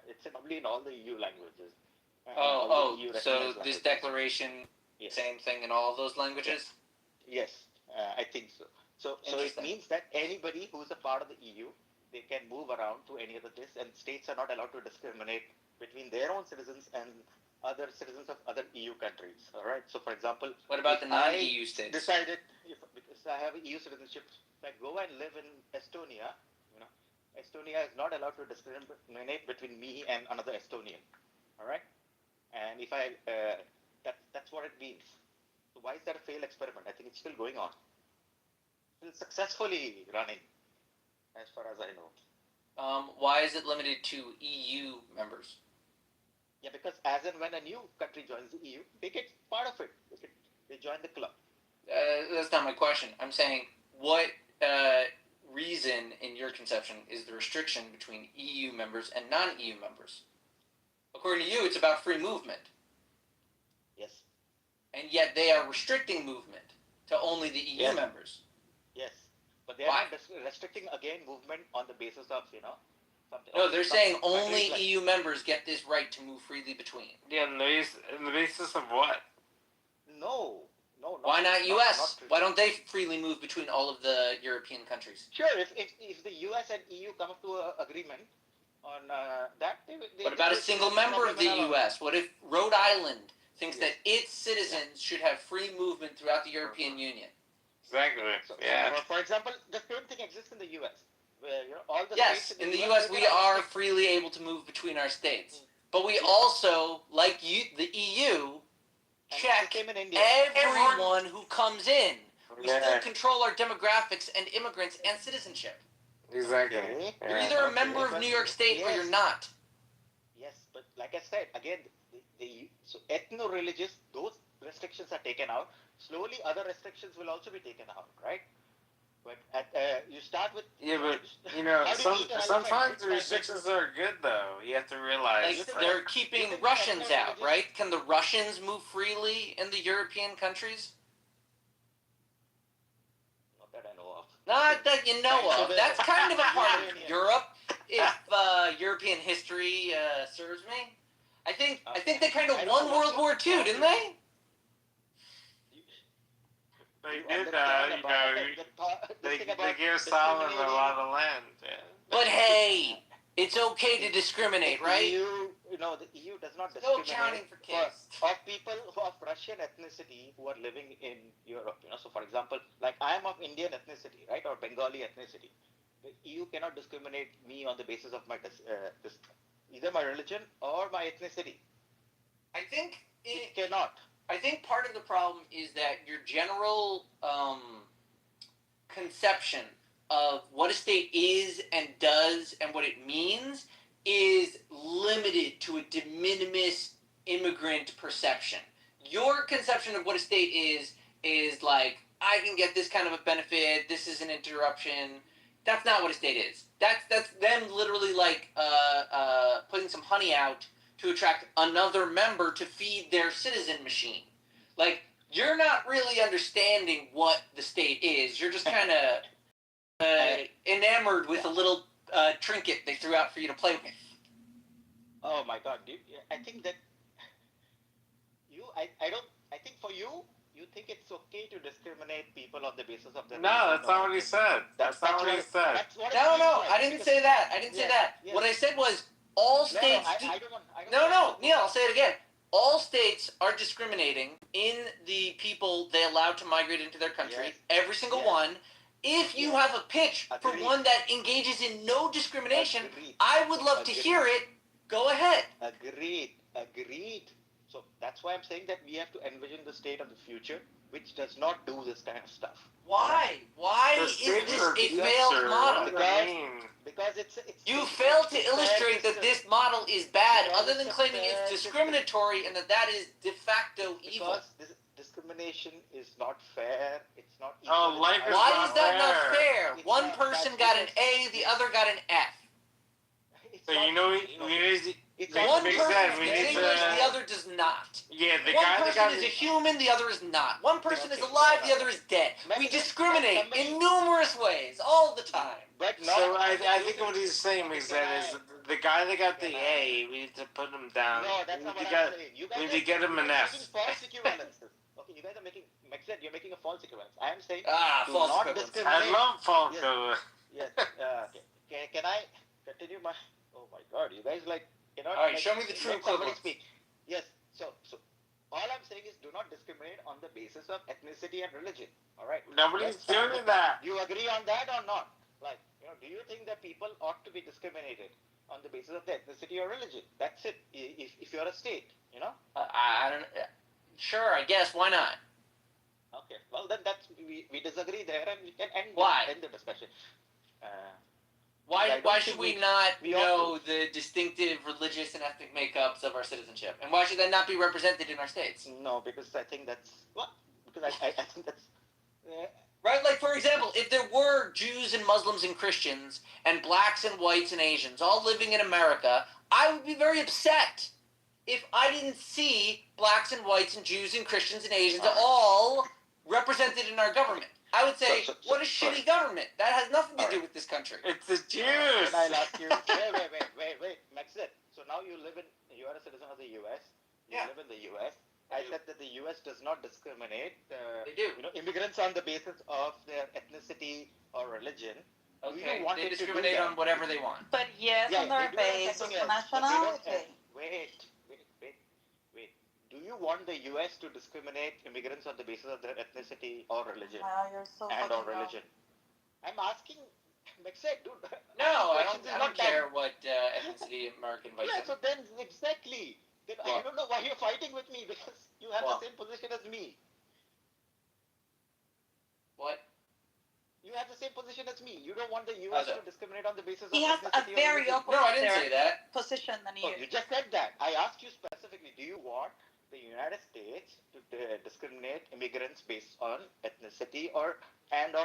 It's probably in all the EU languages. So this declaration, same thing in all of those languages? Yes, I think so. So it means that anybody who is a part of the EU, they can move around to any other place, and states are not allowed to discriminate between their own citizens and other citizens of other EU countries. All right. So, for example, what about the non-EU states? Decided because I have EU citizenship, if I go and live in Estonia, Estonia is not allowed to discriminate between me and another Estonian. All right. And if that's what it means. So why is that a failed experiment? I think it's still going on. Still successfully running, as far as I know. Why is it limited to EU members? Yeah, because as and when a new country joins the EU, they get part of it. They join the club. That's not my question. I'm saying what reason in your conception is the restriction between EU members and non-EU members? According to you, it's about free movement. Yes. And yet they are restricting movement to only the EU members. Yes. But they are not restricting, again, movement on the basis of, something. No, they're saying only EU members get this right to move freely between. Yeah, on the basis of what? No. Why not US? Why don't they freely move between all of the European countries? Sure, if the US and EU come up to an agreement on that, what about a single member of the US? What if Rhode Island thinks that its citizens should have free movement throughout the European Union? Exactly. Yeah. For example, the same thing exists in the US. Where, all the yes, in the US we are freely able to move between our states. But we also, like the EU, check everyone who comes in. We still control our demographics and immigrants and citizenship. Exactly. You're either a member of New York State or you're not. Yes, but like I said, again, so ethno-religious, those restrictions are taken out. Slowly, other restrictions will also be taken out, right? But you start with... Yeah, but, sometimes the restrictions are good, though. You have to realize... Like, they're keeping Russians out, right? Can the Russians move freely in the European countries? Not that I know of. Not that you know of. That's kind of a part of Europe, if European history serves me. I think they kind of won World War II, didn't they? They did, they gave Stalin a lot of land. Yeah. But hey, it's okay to discriminate, right? The EU does not discriminate for people who are of Russian ethnicity who are living in Europe. So for example, like I am of Indian ethnicity, right, or Bengali ethnicity. The EU cannot discriminate me on the basis of my either my religion or my ethnicity. I think it cannot. I think part of the problem is that your general conception of what a state is and does and what it means is limited to a de minimis immigrant perception. Your conception of what a state is like, I can get this kind of a benefit. This is an interruption. That's not what a state is. That's them literally like putting some honey out to attract another member to feed their citizen machine. Like, you're not really understanding what the state is. You're just kind of enamored with a little trinket they threw out for you to play with. Oh my God, dude! I think that I think for you, you think it's okay to discriminate people on the basis of their No, that's not what he said. That's not what he said. That's what No, I didn't say that. I didn't say that. Yes. What I said was all states. I don't want. No, Neil, I'll say it again. All states are discriminating in the people they allow to migrate into their country. Yes. Every single Yes. one. If you have a pitch for one that engages in no discrimination, I would love to hear it. Go ahead. Agreed. So that's why I'm saying that we have to envision the state of the future, which does not do this kind of stuff. Why? Why is this a failed model? Because it's you failed to illustrate that this model is bad, other than claiming it's discriminatory and that is de facto evil. Because discrimination is not fair. It's not equal. Oh, life is Why not is that not fair? It's One not person that got an fair. A, the other got an F. It's So not- you know, One person we speaks need English, to. the other does not. Yeah, the One guy that person got is a human, the other is not. One person is alive, the other is dead. We discriminate in numerous ways all the time. But So I think what he's saying is that is the guy that got the A, we need to put him down. No, that's we not need what to I'm get, saying. You we guys need to get him an are F. making false equivalences. Okay, you guys are making, Maxed, you're making a false equivalence. I am saying do false not equivalence. discriminate. I love false. Yes. Okay. Can I continue my? Oh my God, you guys cannot. All right, show me the true let somebody equivalence. speak. Yes. So all I'm saying is do not discriminate on the basis of ethnicity and religion. All right. Nobody's Let's start doing with that. You agree on that or not? Do you think that people ought to be discriminated on the basis of their ethnicity or religion? That's it. If you're a state, I don't. Sure, I guess. Why not? Okay. Well, then we disagree there, and we can end the discussion. Why should we not know the distinctive religious and ethnic makeups of our citizenship? And why should that not be represented in our states? No, because I think that's because I think that's right. Like, for example, if there were Jews and Muslims and Christians and blacks and whites and Asians all living in America, I would be very upset if I didn't see blacks and whites and Jews and Christians and Asians all represented in our government. I would say, what a shitty government. That has nothing to do with this country. It's the Jews. And I'll ask you, wait, Maxit. So now you are a citizen of the U.S. You live in the U.S. I said that the U.S. does not discriminate. They do. Immigrants on the basis of their ethnicity or religion. Okay, they discriminate on whatever they want. But yes, on their basis of nationality. Wait. Do you want the U.S. to discriminate immigrants on the basis of their ethnicity or religion? Wow, you're so or religion? I'm asking, Maxet, dude. No, I don't care what ethnicity American invites. Yeah, so then exactly. Then I don't know why you're fighting with me because you have the same position as me. What? You have the same position as me. You don't want the U.S. to discriminate on the basis of He has a ethnicity very or opposite No, I didn't say that. position than you. You just said that. I asked you specifically, do you want the United States to discriminate immigrants based on ethnicity or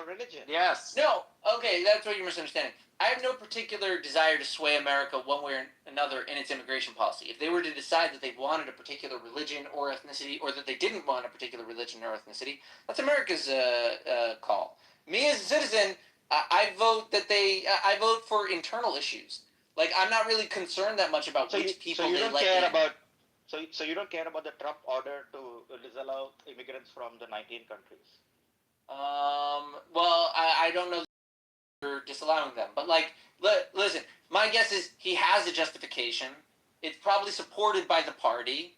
religion? Yes. No. Okay, that's what you're misunderstanding. I have no particular desire to sway America one way or another in its immigration policy. If they were to decide that they wanted a particular religion or ethnicity, or that they didn't want a particular religion or ethnicity, that's America's call. Me as a citizen, I vote I vote for internal issues. Like, I'm not really concerned that much about which people so you they don't let care in. about. So you don't care about the Trump order to disallow immigrants from the 19 countries? Well, I don't know for disallowing them, but listen, my guess is he has a justification. It's probably supported by the party.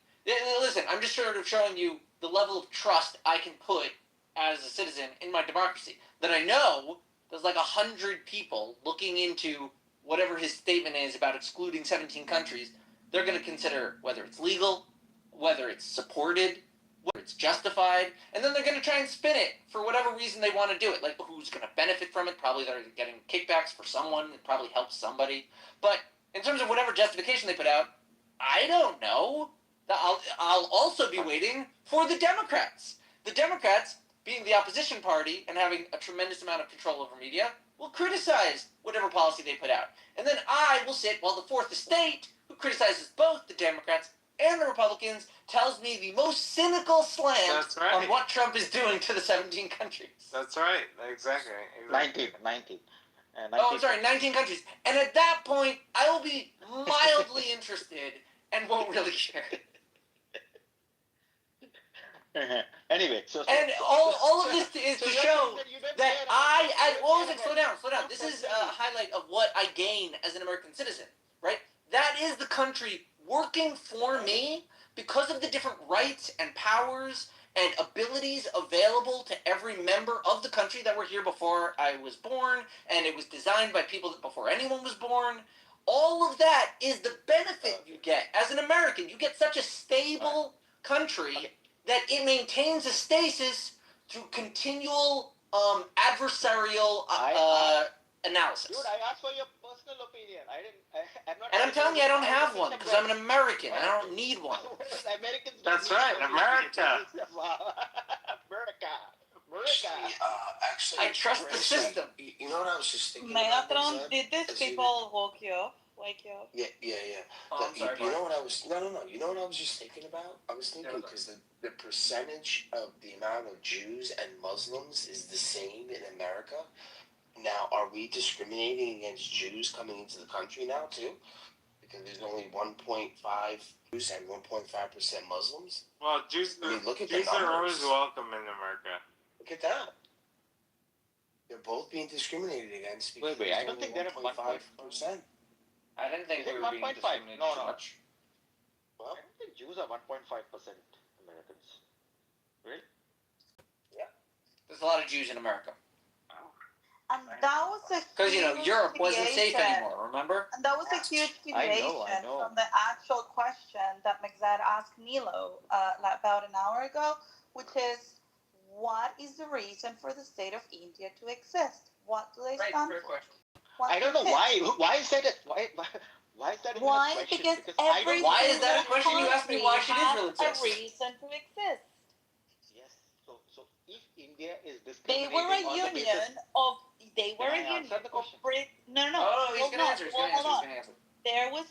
Listen, I'm just sort of showing you the level of trust I can put as a citizen in my democracy. That I know there's 100 people looking into whatever his statement is about excluding 17 countries. They're going to consider whether it's legal, whether it's supported, whether it's justified, and then they're going to try and spin it for whatever reason they want to do it. Like, who's going to benefit from it? Probably they're getting kickbacks for someone. It probably helps somebody. But in terms of whatever justification they put out, I don't know. I'll also be waiting for the Democrats. The Democrats being the opposition party and having a tremendous amount of control over media, will criticize whatever policy they put out. And then I will sit while the fourth estate, who criticizes both the Democrats and the Republicans, tells me the most cynical slant on what Trump is doing to the 17 countries. That's right. Exactly. 19. Oh, I'm sorry, 19 countries. And at that point, I will be mildly interested and won't really care. Anyway, and all of this is to show that slow down. This is a highlight of what I gain as an American citizen, right? That is the country working for me because of the different rights and powers and abilities available to every member of the country that were here before I was born, and it was designed by people before anyone was born. All of that is the benefit you get as an American. You get such a stable country that it maintains a stasis through continual adversarial analysis. Dude, I asked for your personal opinion. I'm not. And I'm telling you, I don't have one because I'm an American. I don't need one. Americans. That's right, America. Actually, I trust the system. You know what I was just thinking? Megatron, did these people wake you up? Yeah. Oh, I'm sorry, you know what I was? No. You know what I was just thinking about? I was thinking because the percentage of the amount of Jews and Muslims is the same in America. Now, are we discriminating against Jews coming into the country now too? Because there's only 1.5 Jews and 1.5% Muslims. Well, Jews are always welcome in America. Look at that. They're both being discriminated against. Because Wait, I don't think they're 1.5%. I didn't think we were being discriminated too much. Well, I don't think Jews are 1.5% Americans. Really? Yeah. There's a lot of Jews in America. And that was a because Europe wasn't safe anymore. Remember? And that was a huge deviation from the actual question that Mexad asked Nilo about an hour ago, which is, what is the reason for the state of India to exist? What do they stand for? I don't know why. Why is that? Why is that even a question? Because why is that a question? You asked me why should Israel exist. A reason to exist. Yes. So if India is they discriminating were a union of. They were a union of No. Oh, he's gonna answer. There was.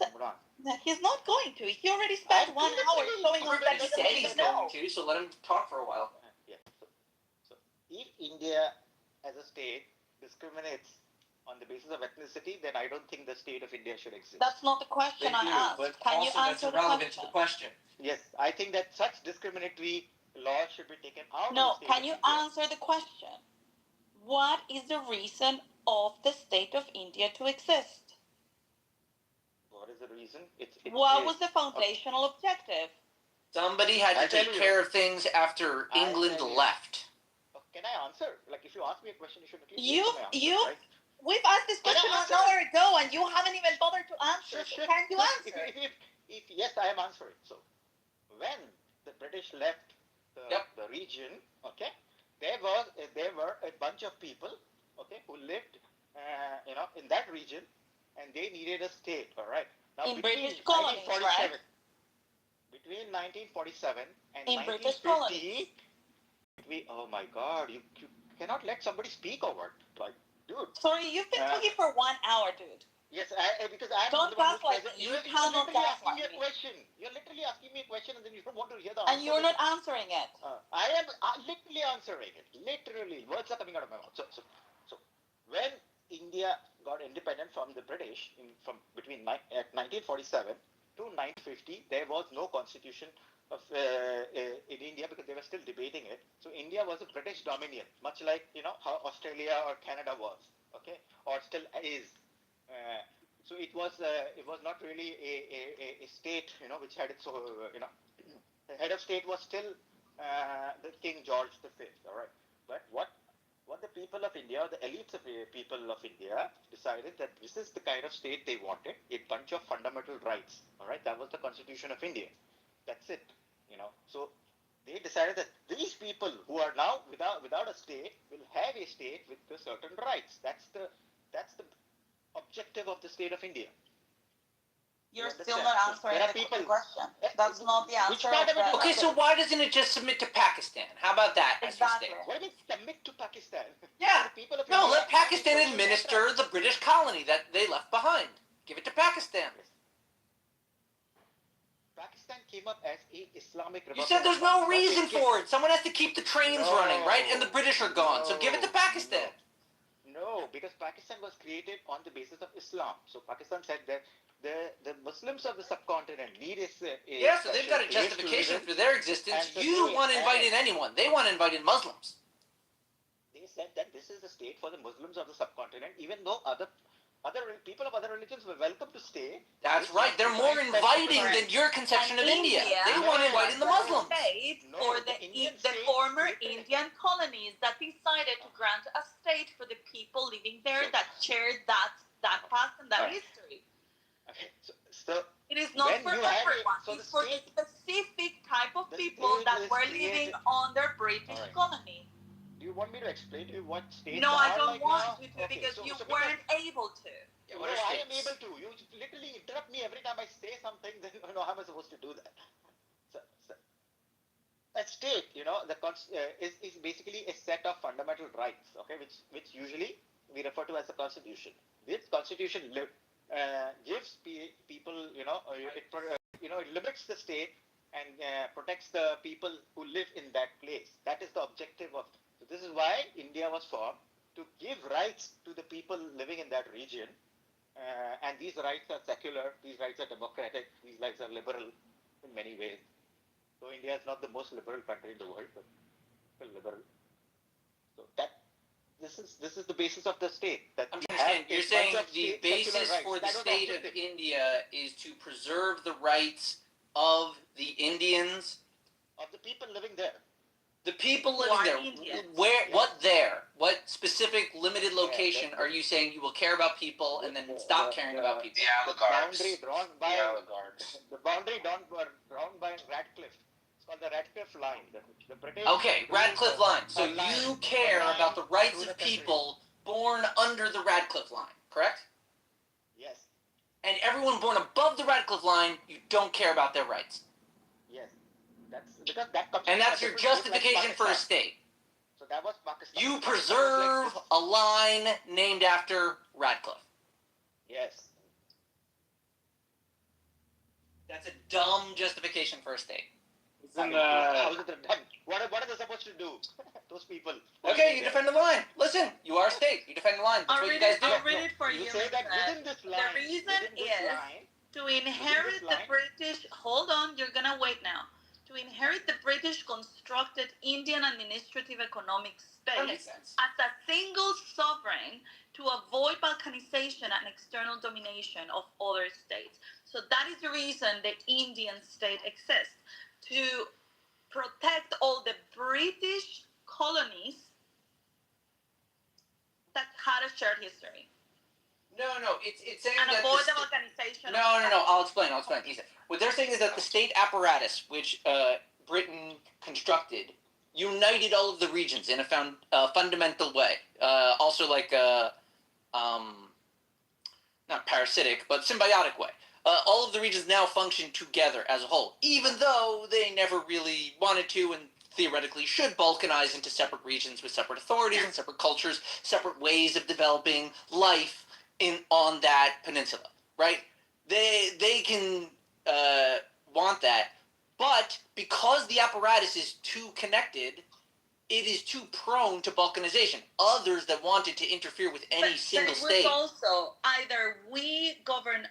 He's not going to. He already spent 1 hour showing us that he said he's going to. So let him talk for a while. Yeah. So if India, as a state, discriminates on the basis of ethnicity, then I don't think the state of India should exist. That's not the question I asked. But can you answer relevant to the question? Yes, I think that such discriminatory laws should be taken out. No, can you answer the question? What is the reason of the state of India to exist? What is the reason? What was the foundational objective? Somebody had to take care of things after England left. Can I answer? Like, if you ask me a question, you should at least answer, right? We've asked this question an hour ago, and you haven't even bothered to answer. Sure. Can you answer? If yes, I am answering. So, when the British left the region, okay, there were a bunch of people, okay, who lived, in that region, and they needed a state. All right. Now, in British colonies, right? Between 1947 and in 1950, British colonies. Oh my God, you cannot let somebody speak over it. Like, dude. Sorry, you've been talking for 1 hour, dude. Yes, because I'm don't the one who's gaslight present. me. You cannot gaslight me. You're literally asking me a question, and then you don't want to hear the answer. And you're not answering it. I am literally answering it. Literally, words are coming out of my mouth. So when India got independent from the British from between 1947 to 1950, there was no constitution of in India because they were still debating it. So India was a British dominion, much like how Australia or Canada was, okay, or still is. So it was not really a state, which had its the head of state was still the King George V. All right, but what the people of India, the elites of people of India, decided that this is the kind of state they wanted, a bunch of fundamental rights. All right, that was the Constitution of India. That's it. So they decided that these people who are now without a state will have a state with certain rights. That's the objective of the state of India. You're still not answering the question. That's not the answer. Okay, so why doesn't it just submit to Pakistan? How about that as your state? What do you mean submit to Pakistan? Yeah. The people of No, India let Pakistan have equal administer the British colony that they left behind. Give it to Pakistan. Pakistan came up as a Islamic You republic. said there's no reason for it. Someone has to keep the trains running, right? And the British are gone. So give it to Pakistan. No, because Pakistan was created on the basis of Islam. So Pakistan said that the Muslims of the subcontinent need Yeah, so they've got a justification for their existence. You don't want to invite in anyone. They want to invite in Muslims. They said that this is the state for the Muslims of the subcontinent, even though other people of other religions were welcome to stay. That's right. They're more inviting than your conception of India. They want to invite in the Muslims. For the former Indian colonies that decided to grant a state for the people living there that shared that past and that history. Okay, so it is not for everyone. It's for the specific type of people that were living under British colony. Do you want me to explain to you what states No, I don't like want now? you to because you weren't able to. Yeah, no, I am able to. You literally interrupt me every time I say something. Then how am I supposed to do that? So a state, is basically a set of fundamental rights. Okay, which usually we refer to as the Constitution. This Constitution gives people, it limits the state and protects the people who live in that place. That is the objective of. So this is why India was formed, to give rights to the people living in that region. And these rights are secular, these rights are democratic, these rights are liberal in many ways. So India is not the most liberal country in the world, but still liberal. So this is the basis of the state. That I'm understand. You're saying the basis for the state of India is to preserve the rights of the Indians? Of the people living there. The people living there. Where? What there? What specific limited location are you saying you will care about people and then stop caring about people? The boundary drawn by the boundary drawn by Radcliffe. It's called the Radcliffe line. The British. Okay, Radcliffe line. So you care about the rights of people born under the Radcliffe line, correct? Yes. And everyone born above the Radcliffe line, you don't care about their rights. Yes. And that's your justification for a state. So that was Pakistan. You preserve a line named after Radcliffe. Yes. That's a dumb justification for a state. How is it done? What are they supposed to do? Those people. Okay, you defend the line. Listen, you are a state. You defend the line. That's what you guys do. I'll read it for you. You say that within this line. The reason is to inherit the British. Hold on, you're gonna wait now. To inherit the British constructed Indian administrative economic space as a single sovereign to avoid balkanization and external domination of other states. So that is the reason the Indian state exists, to protect all the British colonies that had a shared history. No, it's saying and that avoid the balkanization. No, I'll explain. What they're saying is that the state apparatus, which Britain constructed, united all of the regions in a fundamental way. Also, not parasitic, but symbiotic way. All of the regions now function together as a whole, even though they never really wanted to and theoretically should balkanize into separate regions with separate authorities and separate cultures, separate ways of developing life on that peninsula, right? They can want that, but because the apparatus is too connected, it is too prone to balkanization. Others that wanted to interfere with any single state. But also either we govern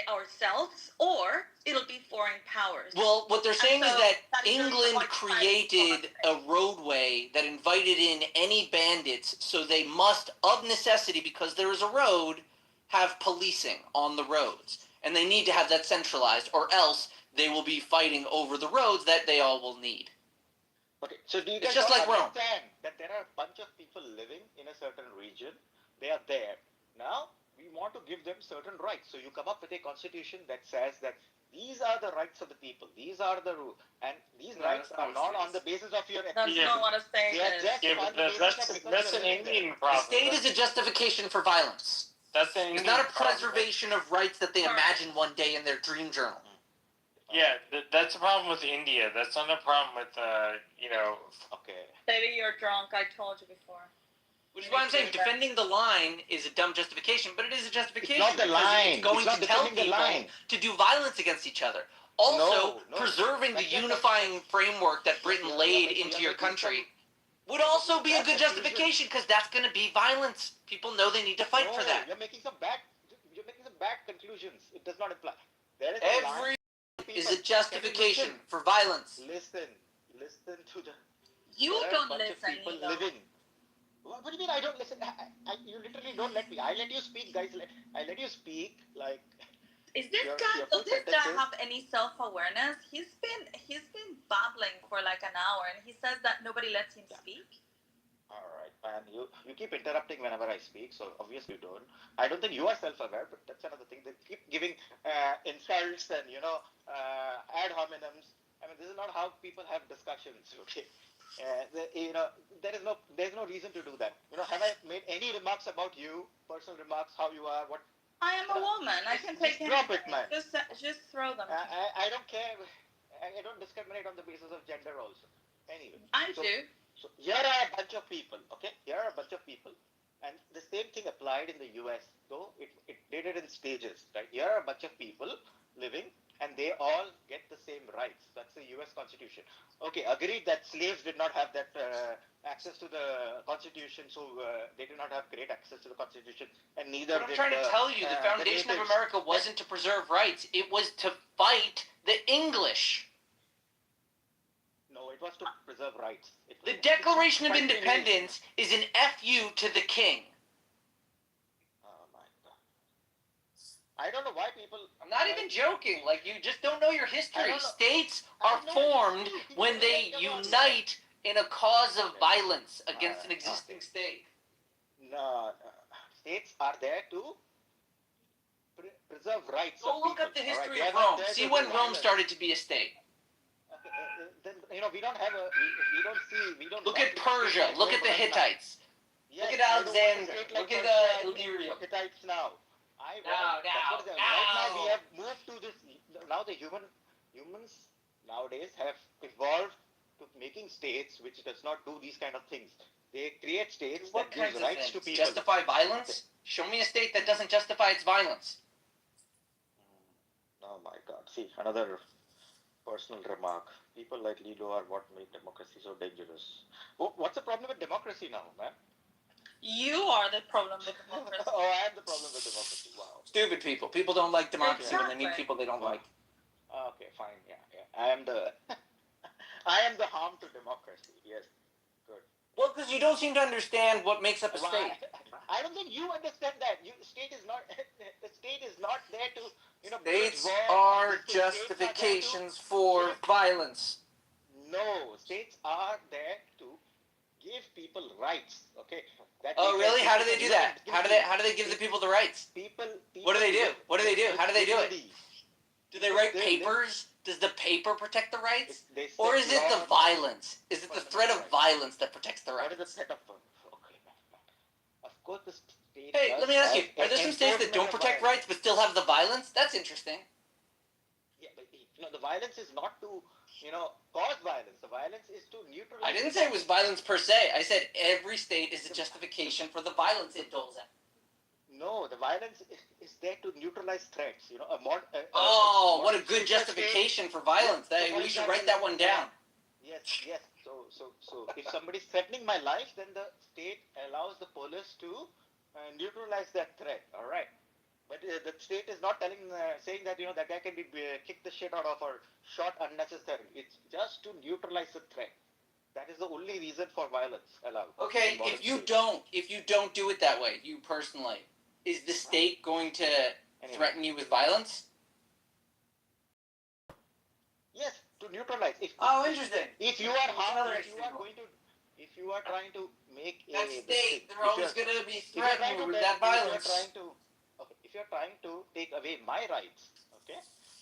ourselves or it'll be foreign powers. Well, what they're saying is that England created a roadway that invited in any bandits, so they must, of necessity, because there is a road, have policing on the roads. And they need to have that centralized, or else they will be fighting over the roads that they all will need. Okay, so do you It's guys just like Rome. understand that there are a bunch of people living in a certain region? They are there. Now, we want to give them certain rights. So you come up with a constitution that says that these are the rights of the people. These are the rules. And these rights are not on the basis of your ethnicity. That's not what I'm saying. That's an Indian problem. The state is a justification for violence. That's an It's Indian not a problem. preservation of rights that they imagine one day in their dream journal. Yeah, that's a problem with India. That's not a problem with, Okay. Baby, you're drunk. I told you before. Which is why I'm saying defending the line is a dumb justification, but it is a justification. It's not the line. It's going It's not to tell defending the people line. to do violence against each other. Also, No. preserving the unifying framework that Britain laid into your country would also be a good justification, because that's going to be violence. People know they need to fight for that. You're making some bad conclusions. It does not imply. There is Every is a justification for violence. Listen to the. You don't listen. Living. What do you mean I don't listen? You literally don't let me. I let you speak, guys. I let you speak. Like. Does this guy have any self-awareness? He's been babbling for like an hour, and he says that nobody lets him speak. All right, man. You keep interrupting whenever I speak, so obviously you don't. I don't think you are self-aware, but that's another thing. They keep giving insults and ad hominems. I mean, this is not how people have discussions. Okay. There's no reason to do that. Have I made any remarks about you, personal remarks, how you are, what? I am a woman. I can take drop it, man. Just throw them. I don't care. I don't discriminate on the basis of gender also. Anyway. I do. So here are a bunch of people, okay? Here are a bunch of people. And the same thing applied in the US, though it did it in stages, right? Here are a bunch of people living, and they all get the same rights. That's the US Constitution. Okay, agreed that slaves did not have that access to the Constitution, so they did not have great access to the Constitution, and neither But I'm did trying to tell you, the foundation of America wasn't to preserve rights. It was to fight the English. No, it was to preserve rights. The Declaration of Independence is an FU to the king. Oh my God. I don't know why people... I'm not even joking. Like, you just don't know your history. States are formed when they unite in a cause of violence against an existing state. No. States are there to preserve rights. Go look up the history of Rome. See when Rome started to be a state. Then we don't have Look at Persia. Look at the Hittites. Look at Alexander. Look at Illyria. Hittites now. Right now we have moved to this. Now the humans nowadays have evolved to making states which does not do these kind of things. They create states that gives rights to people. Justify violence? Show me a state that doesn't justify its violence. Oh my God. See, another personal remark. People like Lilo are what make democracy so dangerous. What's the problem with democracy now, man? You are the problem with democracy. Oh, I am the problem with democracy. Wow. Stupid people. People don't like democracy when they meet people they don't like. Okay, fine. Yeah. I am the harm to democracy. Yes. Good. Well, because you don't seem to understand what makes up a state. I don't think you understand that. The state is not there to, States are justifications for violence. No, states are there to give people rights. Okay. Oh, really? How do they do that? How do they give the people the rights? What do they do? What do they do? How do they do it? Do they write papers? Does the paper protect the rights? Or is it the violence? Is it the threat of violence that protects the rights? What is the threat of Of course, the state. Hey, let me ask you: are there some states that don't protect rights but still have the violence? That's interesting. Yeah, but the violence is not to cause violence. The violence is to neutralize. I didn't say it was violence per se. I said every state is a justification for the violence it doles out. No, the violence is there to neutralize threats. What a good justification for violence. We should write that one down. Yes. So if somebody is threatening my life, then the state allows the police to neutralize that threat. All right. But the state is not saying that that guy can be kicked the shit out of or shot unnecessarily. It's just to neutralize the threat. That is the only reason for violence allowed. Okay, if you don't do it that way, you personally, is the state going to threaten you with violence? Yes, to neutralize. Interesting. If you are harmed, if you are trying to make that state, they're always going to be threatened with that violence. If you're trying to take away my rights, okay,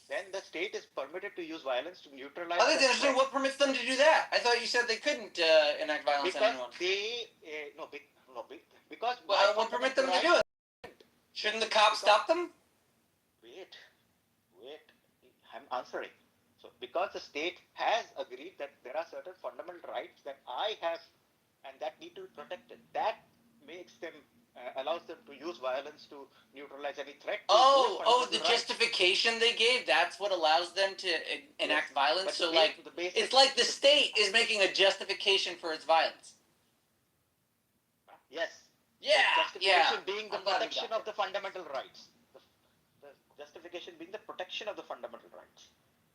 then the state is permitted to use violence to neutralize. That's interesting. What permits them to do that? I thought you said they couldn't enact violence on anyone. Because what permits them to do it? Shouldn't the cops stop them? Wait. I'm answering. So, because the state has agreed that there are certain fundamental rights that I have and that need to be protected, that makes them, allows them to use violence to neutralize any threat. The justification they gave, that's what allows them to enact violence? So, it's like the state is making a justification for its violence. Yes. Yeah, justification being the protection of the fundamental rights. The justification being the protection of the fundamental rights.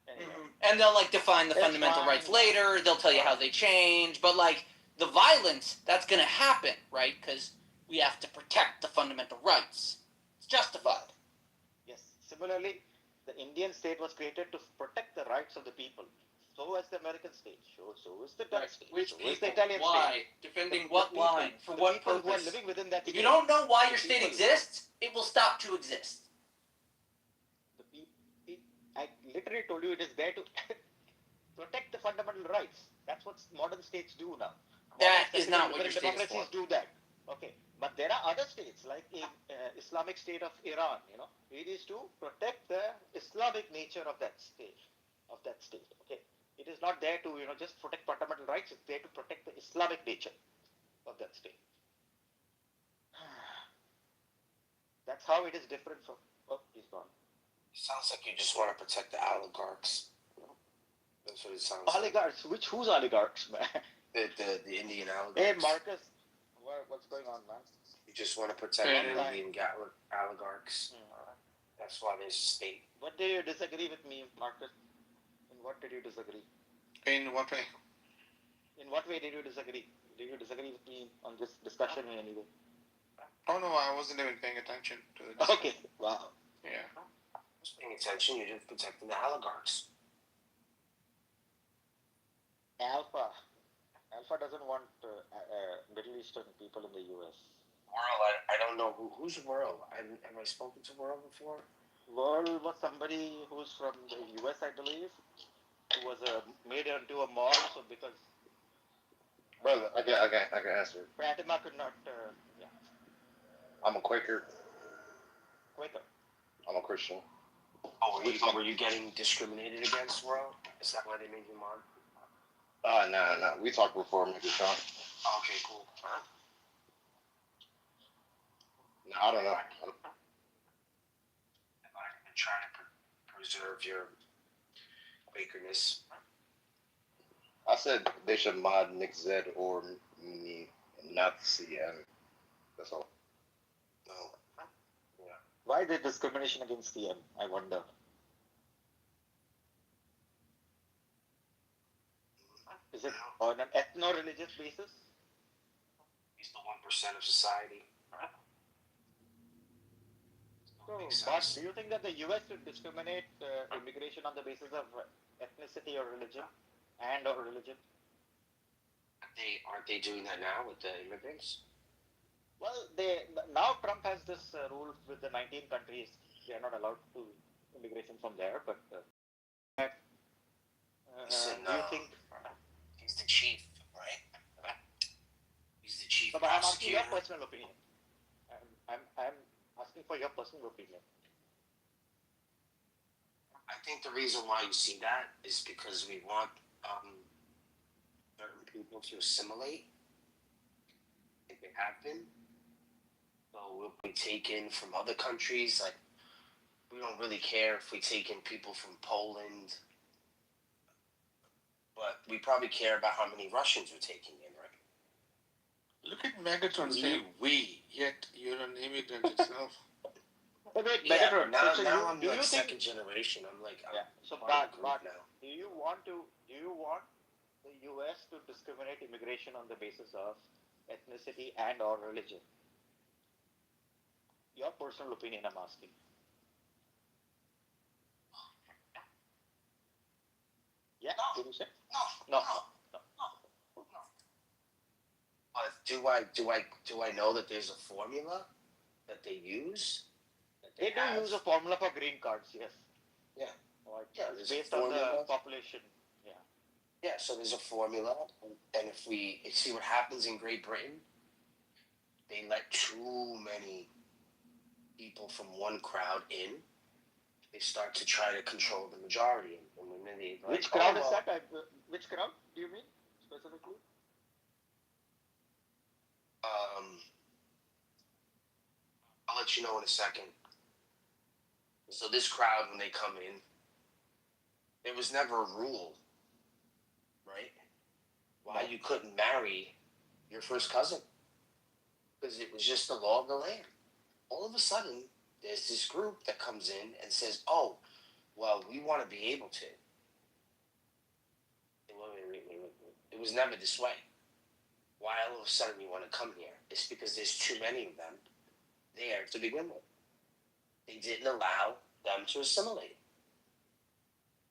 Anyway. And they'll define the fundamental rights later. They'll tell you how they change. But the violence, that's going to happen, right? Because we have to protect the fundamental rights. It's justified. Yes. Similarly, the Indian state was created to protect the rights of the people. So is the American state. So is the Dutch state. Which so people? Is the Italian Why? state. Defending what line? For what purpose? Who are living within that if state. you don't know why your state exists, it will stop to exist. I literally told you it is there to protect the fundamental rights. That's what modern states do now. That is not what your state is for. Democracies do that. Okay. But there are other states like Islamic State of Iran, it is to protect the Islamic nature of that state. Okay. It is not there to, just protect fundamental rights. It's there to protect the Islamic nature of that state. That's how it is different from. Oh, he's gone. Sounds like you just want to protect the oligarchs. That's what it sounds oligarchs? Like. Whose oligarchs, man? The Indian oligarchs. Hey, Marcus. What's going on, man? You just want to protect the Indian oligarchs. That's why there's a state. What do you disagree with me, Marcus? In what did you disagree? In what way? In what way did you disagree? Did you disagree with me on this discussion in any way? Oh, no, I wasn't even paying attention to it. Okay, wow. Yeah. I was paying attention. You're just protecting the oligarchs. Alpha doesn't want Middle Eastern people in the U.S. World, I don't know who's World. Have I spoken to World before? World was somebody who's from the U.S., I believe, who was made into a mob. So because brother, I can answer. Fatima could not. Yeah. I'm a Quaker. Quaker. I'm a Christian. Oh, were you getting discriminated against, World? Is that why they made you mob? No. We talked before, maybe, Sean. Okay, cool. No, I don't know. I've been trying to preserve your Quakerness. I said they should mod Nick Zed or me, not CM. That's all. No. Yeah. Why the discrimination against CM? I wonder. Is it on an ethno-religious basis? He's the 1% of society. But do you think that the U.S. should discriminate immigration on the basis of ethnicity or religion or religion? Aren't they doing that now with the immigrants? Well, now Trump has this rule with the 19 countries. They are not allowed to immigration from there. But do you think he's the chief, right? He's the chief. But I'm asking your personal opinion. I'm asking for your personal opinion. I think the reason why you see that is because we want certain people to assimilate. I think they have been. So we'll be taken from other countries. Like, we don't really care if we take in people from Poland. But we probably care about how many Russians we're taking in, right? Look at Megatron saying we, yet you're an immigrant itself. Wait, Yeah, Megatron. now I'm do like you think, second generation. I'm like, yeah. So, part of the but group now. do you want the U.S. to discriminate immigration on the basis of ethnicity and or religion? Your personal opinion, I'm asking. Yeah, did you say? No. But do I know that there's a formula that they use? They do use a formula for green cards, yes. Yeah. It's based on the population. Yeah. Yeah, so there's a formula, and if we see what happens in Great Britain, they let too many people from one crowd in, they start to try to control the majority. And when they like, which crowd is that? Which crowd do you mean specifically? I'll let you know in a second. So this crowd, when they come in, there was never a rule, right? Why you couldn't marry your first cousin. Because it was just the law of the land. All of a sudden, there's this group that comes in and says, oh, well, we want to be able to. Wait. It was never this way. Why all of a sudden we want to come here? It's because there's too many of them there to begin with. They didn't allow them to assimilate.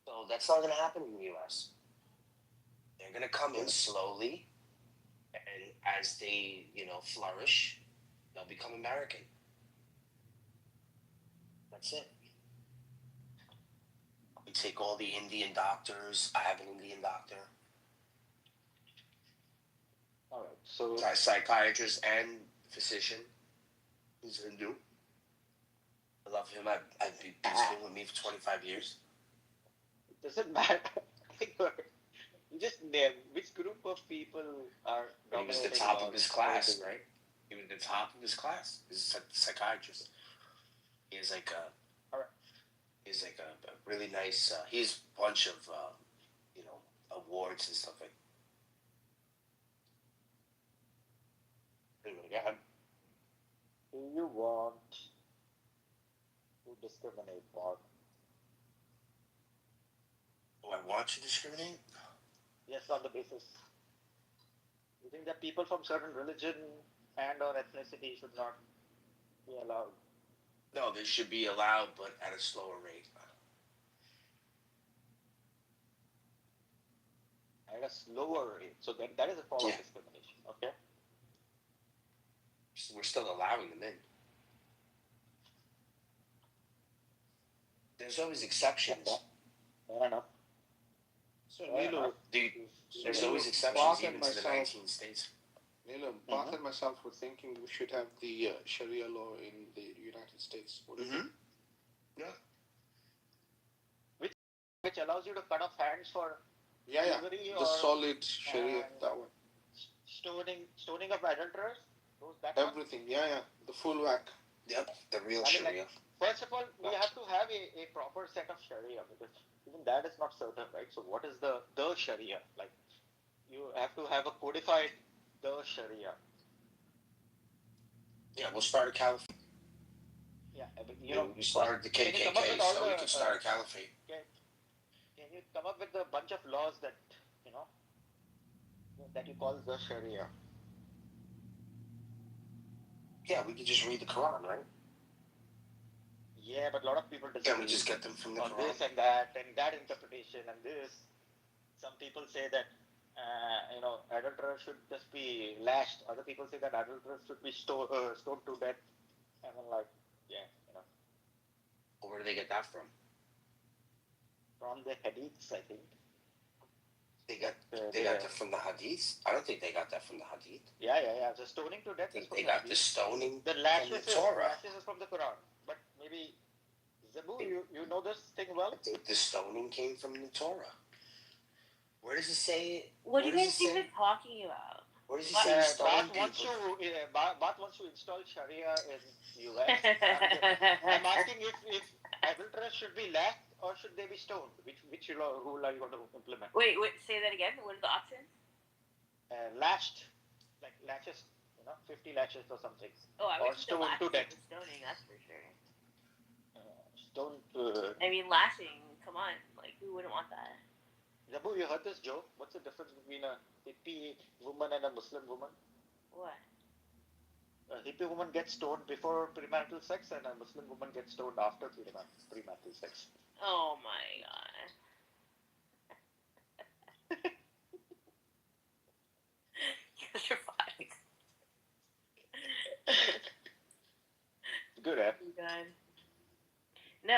So that's not going to happen in the U.S. They're going to come in slowly, and as they, flourish, they'll become American. That's it. We take all the Indian doctors. I have an Indian doctor. All right. So a psychiatrist and physician who's Hindu. I love him. He's been with me for 25 years. It doesn't matter. You just name which group of people are. He was the top of his class, right? He was the top of his class. He's a psychiatrist. He has like a really nice. He has a bunch of awards and stuff like. Anyway, go ahead. Do you want to discriminate, Bob? Do I want to discriminate? Yes, on the basis. You think that people from certain religion and or ethnicity should not be allowed? No, they should be allowed, but at a slower rate. At a slower rate. So that is a form of discrimination. Okay. We're still allowing them in. There's always exceptions. Fair enough. So, Nilo, there's always exceptions even to the 19 states. Nilo, Bart and myself were thinking we should have the Sharia law in the United States. What do you think? Yeah. Which allows you to cut off hands for the solid Sharia, that one. Stoning of adulterers? Everything, the full whack. Yep, the real Sharia. First of all, we have to have a proper set of Sharia because even that is not certain, right? So what is the Sharia? Like, you have to have a codified the Sharia. Yeah, we'll start a caliphate. Yeah, but we started the KKK, so we could start a caliphate. Can you come up with a bunch of laws that that you call the Sharia? Yeah, we could just read the Quran, right? Yeah, but a lot of people disagree. Can we just get them from the on Quran? This and that interpretation and this. Some people say that adulterers should just be lashed. Other people say that adulterers should be stoned to death. And I'm like, Where do they get that from? From the hadiths, I think. They got that from the hadiths? I don't think they got that from the hadith. Yeah. The stoning to death is from they got the stoning the lashes from the Torah. Lashes is from the Quran. But maybe, Zabu, you know this thing well? I think the stoning came from the Torah. Where does it say? What do you guys think they're talking about? Where does it say stoning Bart wants to install Sharia in US. I'm asking if adulterers should be lashed or should they be stoned? Which rule are you going to implement? Wait, say that again. What are the options? Lashed, like lashes, 50 lashes or something. Oh, I or would stoned to death. Stoning, that's for sure. Stoned. I mean, lashing. Come on, like who wouldn't want that? Jabu, you heard this joke? What's the difference between a hippie woman and a Muslim woman? What? A hippie woman gets stoned before premarital sex, and a Muslim woman gets stoned after premarital sex. Oh my god. You're funny. Good, eh? God. No, I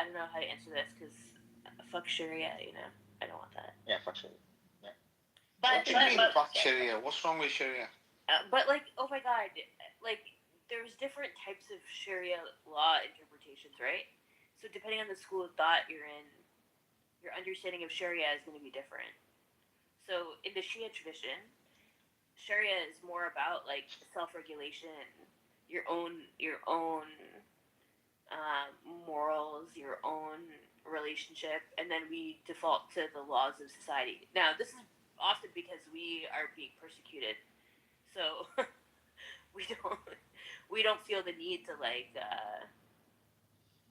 don't know how to answer this because fuck Sharia, I don't want that. Yeah, fuck Sharia. Yeah. What do you mean fuck Sharia? What's wrong with Sharia? But oh my god, there's different types of Sharia law interpretations, right? So depending on the school of thought you're in, your understanding of Sharia is going to be different. So in the Shia tradition, Sharia is more about like self-regulation, your own morals, your own relationship, and then we default to the laws of society. Now, this is often because we are being persecuted, so we don't we don't feel the need to like.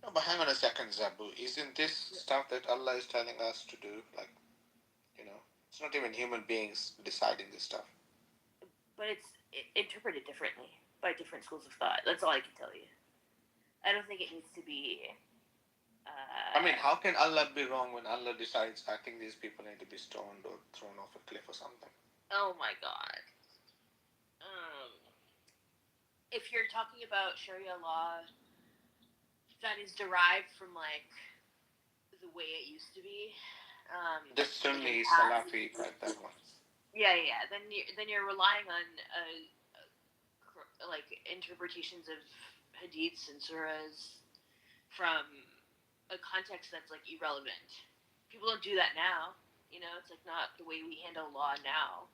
No, but hang on a second, Zabu. Isn't this stuff that Allah is telling us to do? Like, it's not even human beings deciding this stuff. But it's interpreted differently by different schools of thought. That's all I can tell you. I don't think it needs to be. I mean, how can Allah be wrong when Allah decides, I think these people need to be stoned or thrown off a cliff or something? Oh my God. If you're talking about Sharia law that is derived from like the way it used to be, the Sunni Salafi type that one. Yeah. Then you're relying on like interpretations of hadiths and surahs from a context that's like irrelevant. People don't do that now. It's like not the way we handle law now.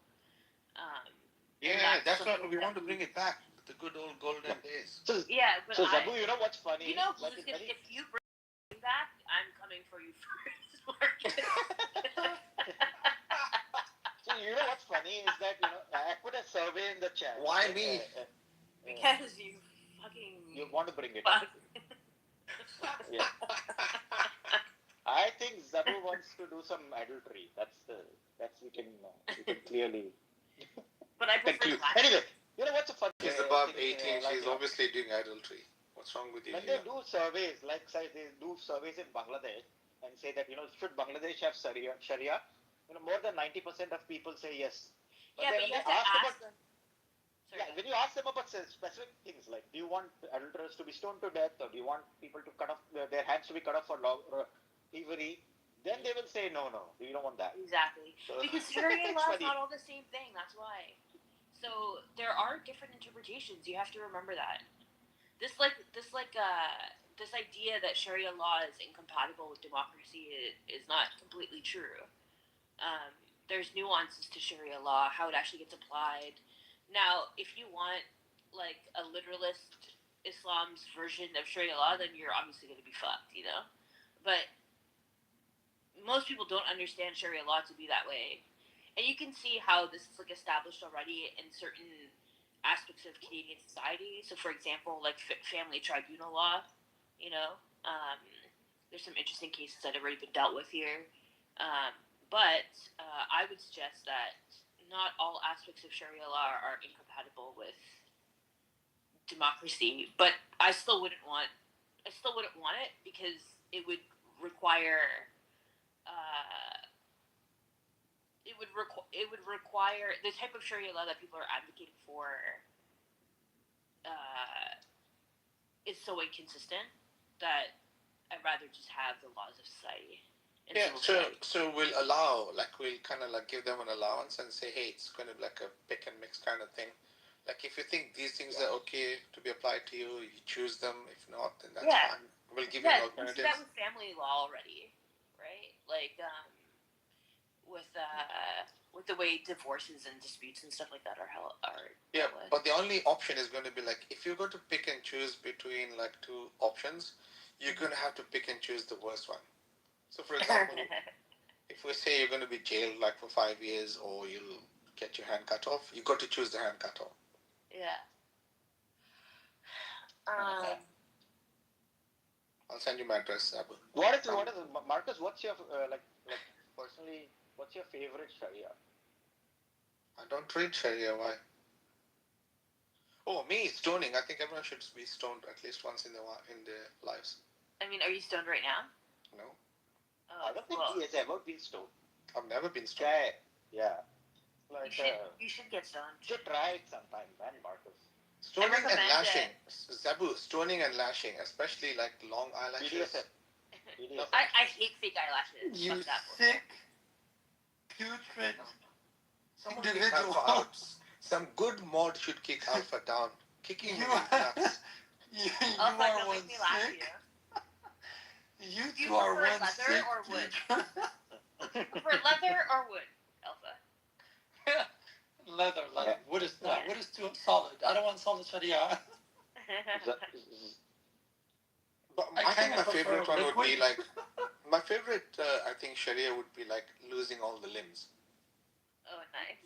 That's what we want to bring it back. The good old golden days. Yeah, but Zabu, you know what's funny? If you bring back, I'm coming for you first. So you know what's funny is that I put a survey in the chat. Why me? Because you fucking. You want to bring it up. Yeah. I think Zabu wants to do some adultery. We can clearly. But I prefer. Anyway, you know what's a funny? She's above 18. She's obviously doing adultery. What's wrong with you? When they do surveys, like say they do surveys in Bangladesh and say that should Bangladesh have Sharia? More than 90% of people say yes. But you have to ask them. When you ask them about specific things like, do you want adulterers to be stoned to death, or do you want people to cut off their hands to be cut off for thievery? Then they will say no, we don't want that. Exactly, because Sharia law is not all the same thing. That's why. So there are different interpretations. You have to remember that. This idea that Sharia law is incompatible with democracy is not completely true. There's nuances to Sharia law, how it actually gets applied. Now, if you want like a literalist Islam's version of Sharia law, then you're obviously going to be fucked, But most people don't understand Sharia law to be that way, and you can see how this is like established already in certain aspects of Canadian society. So, for example, like family tribunal law, there's some interesting cases that have already been dealt with here. But I would suggest that not all aspects of Sharia law are incompatible with democracy. But I still wouldn't want it because it would require. It would require the type of Sharia law that people are advocating for. Is so inconsistent that I'd rather just have the laws of society. So we'll kind of give them an allowance and say, hey, it's going to be like a pick and mix kind of thing. Like if you think these things are okay to be applied to you, you choose them. If not, then that's fine. We'll give you an alternative. We do that with family law already, right? Like with the way divorces and disputes and stuff like that are but the only option is going to be like if you're going to pick and choose between like two options, you're going to have to pick and choose the worst one. So for example, if we say you're going to be jailed like for 5 years or you'll get your hand cut off, you got to choose the hand cut off. Yeah. I'll send you my address, Abu. What is Marcus? What's your personally? What's your favorite Sharia? I don't read Sharia. Why? Oh, me stoning. I think everyone should be stoned at least once in their lives. I mean, are you stoned right now? No. I don't think he has ever been stoned. I've never been stoned. Yeah. Like, you should get stoned. You should try it sometime, man, Marcus. Stoning and lashing. Zabu, stoning and lashing, especially like long eyelashes. I hate fake eyelashes. You sick, putrid individuals. Some good mod should kick Alpha down. kicking me in the nuts. You Alpha, are don't one make me laugh sick. you. You Do you two are prefer one leather sick. or wood? Prefer leather or wood, Alpha? Leather. Wood is not. Wood is too solid. I don't want solid sharia. But I think my favorite one would be like, my favorite, I think Sharia would be like losing all the limbs. Oh, nice.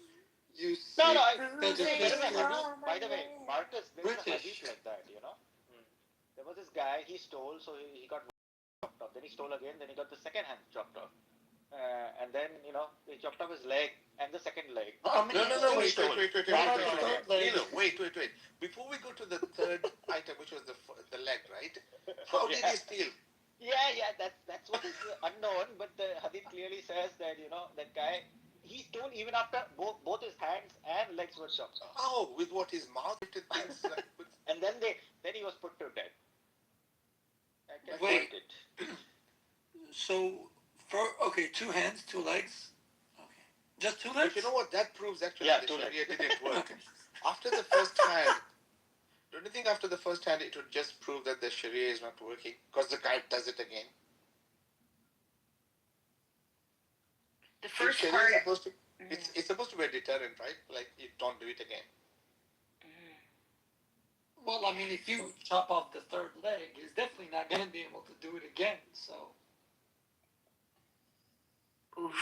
You No, see, no. By the way, Marcus, there was a hadith like that, you know. There was this guy, he stole, so he got chopped off. Then he stole again, then he got the second hand chopped off. And then, you know, they chopped off his leg and the second leg. No, wait. Nilo, wait. Before we go to the third item, which was the leg, right? How did he steal? Yeah, that's what is unknown, but the hadith clearly says that, you know, that guy, he stole even after both his hands and legs were chopped off. Oh, with what, his mouth did things like with... And then he was put to death. Wait. So, okay, 2 hands, 2 legs. Okay. Just 2 legs? But you know what? That proves actually Yeah, the 2 Sharia legs. didn't work. After the first hand, don't you think after the first hand it would just prove that the Sharia is not working? Because the guy does it again. The first Sharia part... is supposed to, it's supposed to be a deterrent, right? Like, you don't do it again. Well, I mean, if you chop off the third leg, he's definitely not going to be able to do it again, so... Oof.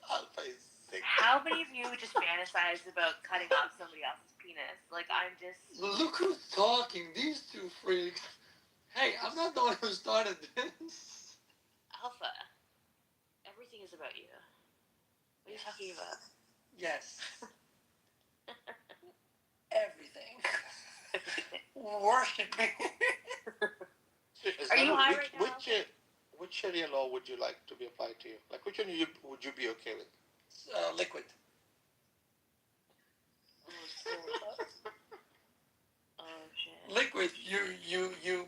Alpha is sick. How many of you just fantasize about cutting off somebody else's penis? Like, I'm just... Look who's talking, these 2 freaks. Hey, I'm not the one who started this. Alpha, everything is about you. What are you talking about? Yes. Everything. Worship me. Are you high right now? Which Sharia law would you like to be applied to you? Like, which one would you be okay with? Liquid. Oh, shit. Liquid, you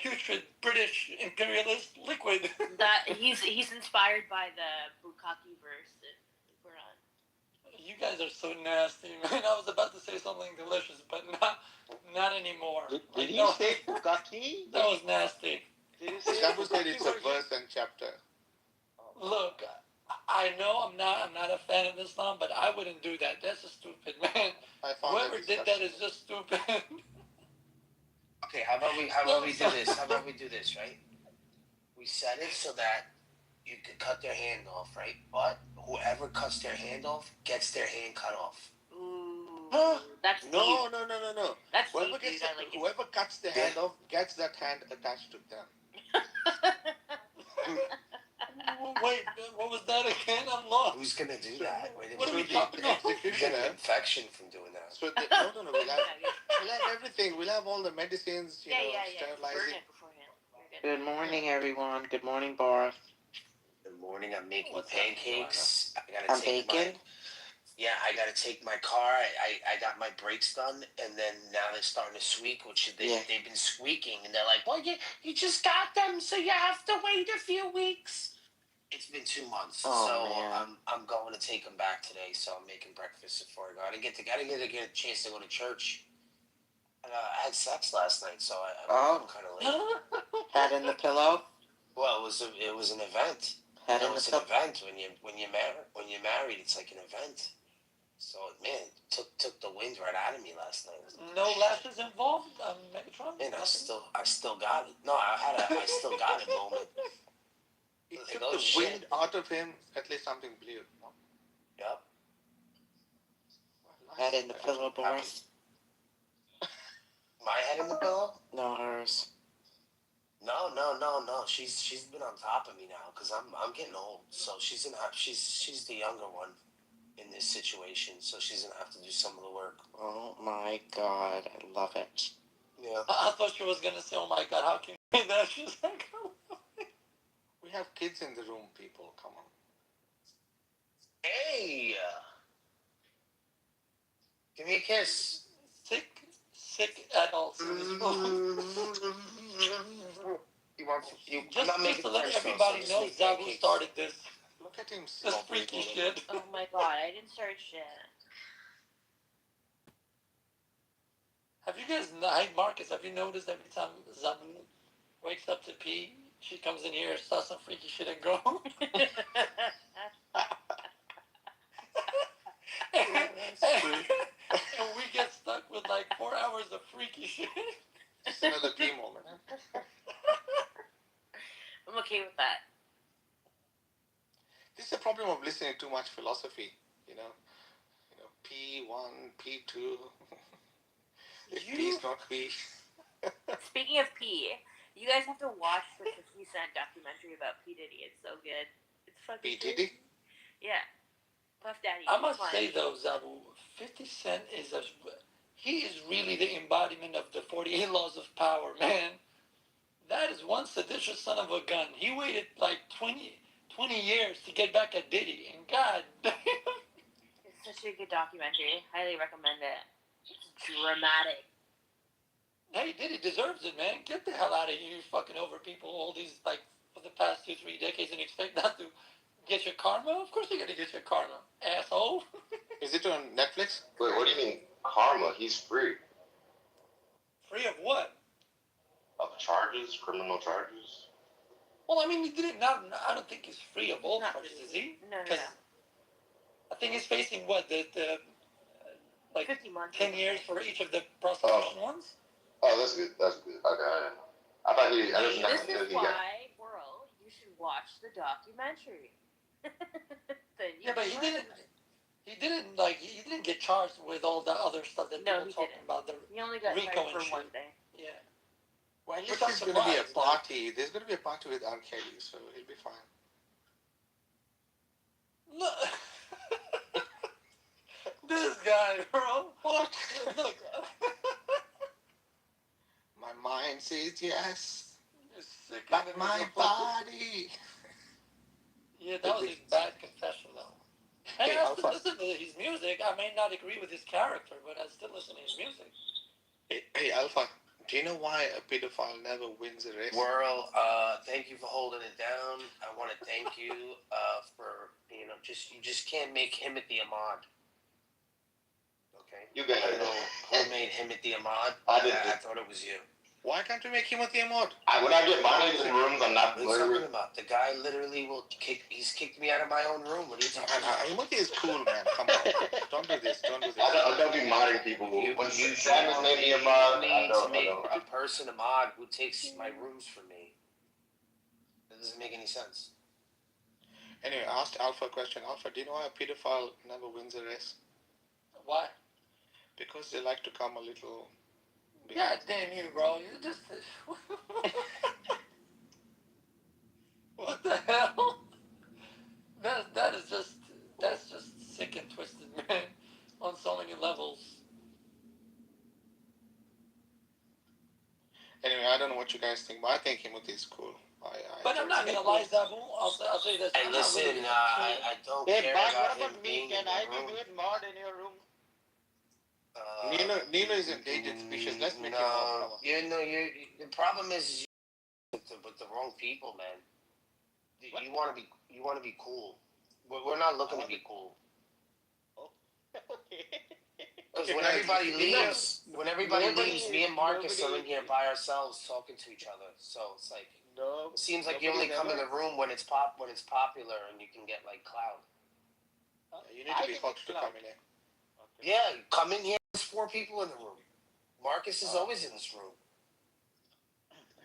putrid British imperialist liquid. That he's inspired by the Bukkake verse in the Quran. You guys are so nasty, man. I was about to say something delicious, but not anymore. Did he say Bukkake? That was nasty. Shabu said it's a verse and chapter. Look, I know I'm not a fan of Islam, but I wouldn't do that. That's just stupid, man. Whoever did that is just stupid. Okay, how about we do this? How about we do this, right? We set it so that you could cut their hand off, right? But whoever cuts their hand off gets their hand cut off. Ooh. That's No. That's whoever deep, dude. I like it. whoever cuts the hand off gets that hand attached to them. Wait, what was that again? I'm lost. Who's gonna do that? What are we talking about? You get an infection from doing that. So no. We'll have everything. We'll have all the medicines. You know, sterilizing. Burn it beforehand. Good morning, everyone. Good morning, Boris. Good morning. I'm making pancakes. I I'm baking. I gotta take my car. I got my brakes done, and then now they're starting to squeak, which they've been squeaking, and they're like, "Well, you just got them, so you have to wait a few weeks." It's been 2 months, I'm going to take them back today. So I'm making breakfast before I go. I didn't get a chance to go to church. I had sex last night, so I'm kind of late. Head in the pillow. Well, it was an event. Head in It was the an event when you're married. It's like an event. So man, took the wind right out of me last night. No lashes involved. Megatron. Man, I still got it. No, I still got it moment. It took the wind out of him. At least something blew. No? Yep. Head in the pillow, Boris. My head in the pillow? No, hers. No. She's been on top of me now because I'm getting old. So she's the younger one in this situation. So she's gonna have to do some of the work. Oh my God, I love it. Yeah. I thought she was gonna say, "Oh my God, how can you do that?" She's like, we have kids in the room, people. Come on. Hey. Give me a kiss. Sick adults. Just to let everybody know, Zabu started this. Look at him. This freaky shit. Oh my God, I didn't start shit. Have you guys, hey Marcus, have you noticed every time Zabu wakes up to pee, she comes in here, starts some freaky shit and go? And we get stuck with like 4 hours of freaky shit. Just another pee moment. I'm okay with that. This is the problem of listening to too much philosophy, you know. P1, P2. If P is not P. Speaking of P, you guys have to watch the 50 Cent documentary about P. Diddy. It's so good. It's fucking P. Diddy? Yeah. Puff Daddy. I must say though, Zabu, 50 Cent he is really the embodiment of the 48 laws of power, man. That is one seditious son of a gun. He waited like 20 years to get back at Diddy, and god damn. It's such a good documentary. Highly recommend it. It's dramatic. Hey, Diddy deserves it, man. Get the hell out of here, fucking over people all these, like, for the past 2-3 decades and expect not to get your karma? Of course you're gonna get your karma, asshole. Is it on Netflix? Wait, what do you mean karma? He's free. Free of what? Of charges, criminal charges. Well, I mean, he didn't. I don't think he's free of all charges, is he? No. I think he's facing what like 50 months. 10 years for each of the prosecution ones. Oh, that's good. That's good. Okay. I thought he. I didn't know This is he got. why, world, you should watch the documentary. Yeah, but he didn't. He didn't get charged with all the other stuff that people talking about. He only got RICO charged for and one shit. thing. Yeah. Well, at least there's going to be a party. There's going to be a party with R. Kelly, so he'll be fine. No. This guy, bro. What? Look. My mind says yes, You're sick but my body. Yeah, that was his bad confession, though. And I still listen to his music. I may not agree with his character, but I still listen to his music. Hey, Alpha, do you know why a pedophile never wins a race? Whirl, thank you for holding it down. I want to thank you for, you just can't make Himothy Ahmad. Okay? You got it. Who made Himothy Ahmad? I did. I thought it was you. Why can't we make Himothy Ahmad? When I get my names in rooms, I'm not What are you talking about? The guy literally he's kicked me out of my own room. What are you talking about? Himothy is cool, man. Come on. Don't do this. Don't do this. I don't be modding people. When Samuel made me a mod, I don't. A person a mod who takes my rooms from me. That doesn't make any sense. Anyway, I asked Alpha a question. Alpha, do you know why a pedophile never wins a race? Why? Because they like to come a little... God damn you, bro. You just... What the hell? That's just sick and twisted, man. On so many levels. Anyway, I don't know what you guys think, but I think Himothy is cool. But I'm not gonna lie, Zabu. I'll say this. And listen, I don't care about him being Can I be made mod in your room? Nino is endangered species. Let's make him more. The problem is with the wrong people, man. You want to be cool. We're not looking to be cool. Because when everybody leaves, me and Marcus are in here by ourselves talking to each other. So it's like it seems like you only come in the room when it's popular and you can get like clout. You need to be hot to come in here. Yeah, come in here. There's 4 people in the room. Marcus is always in this room.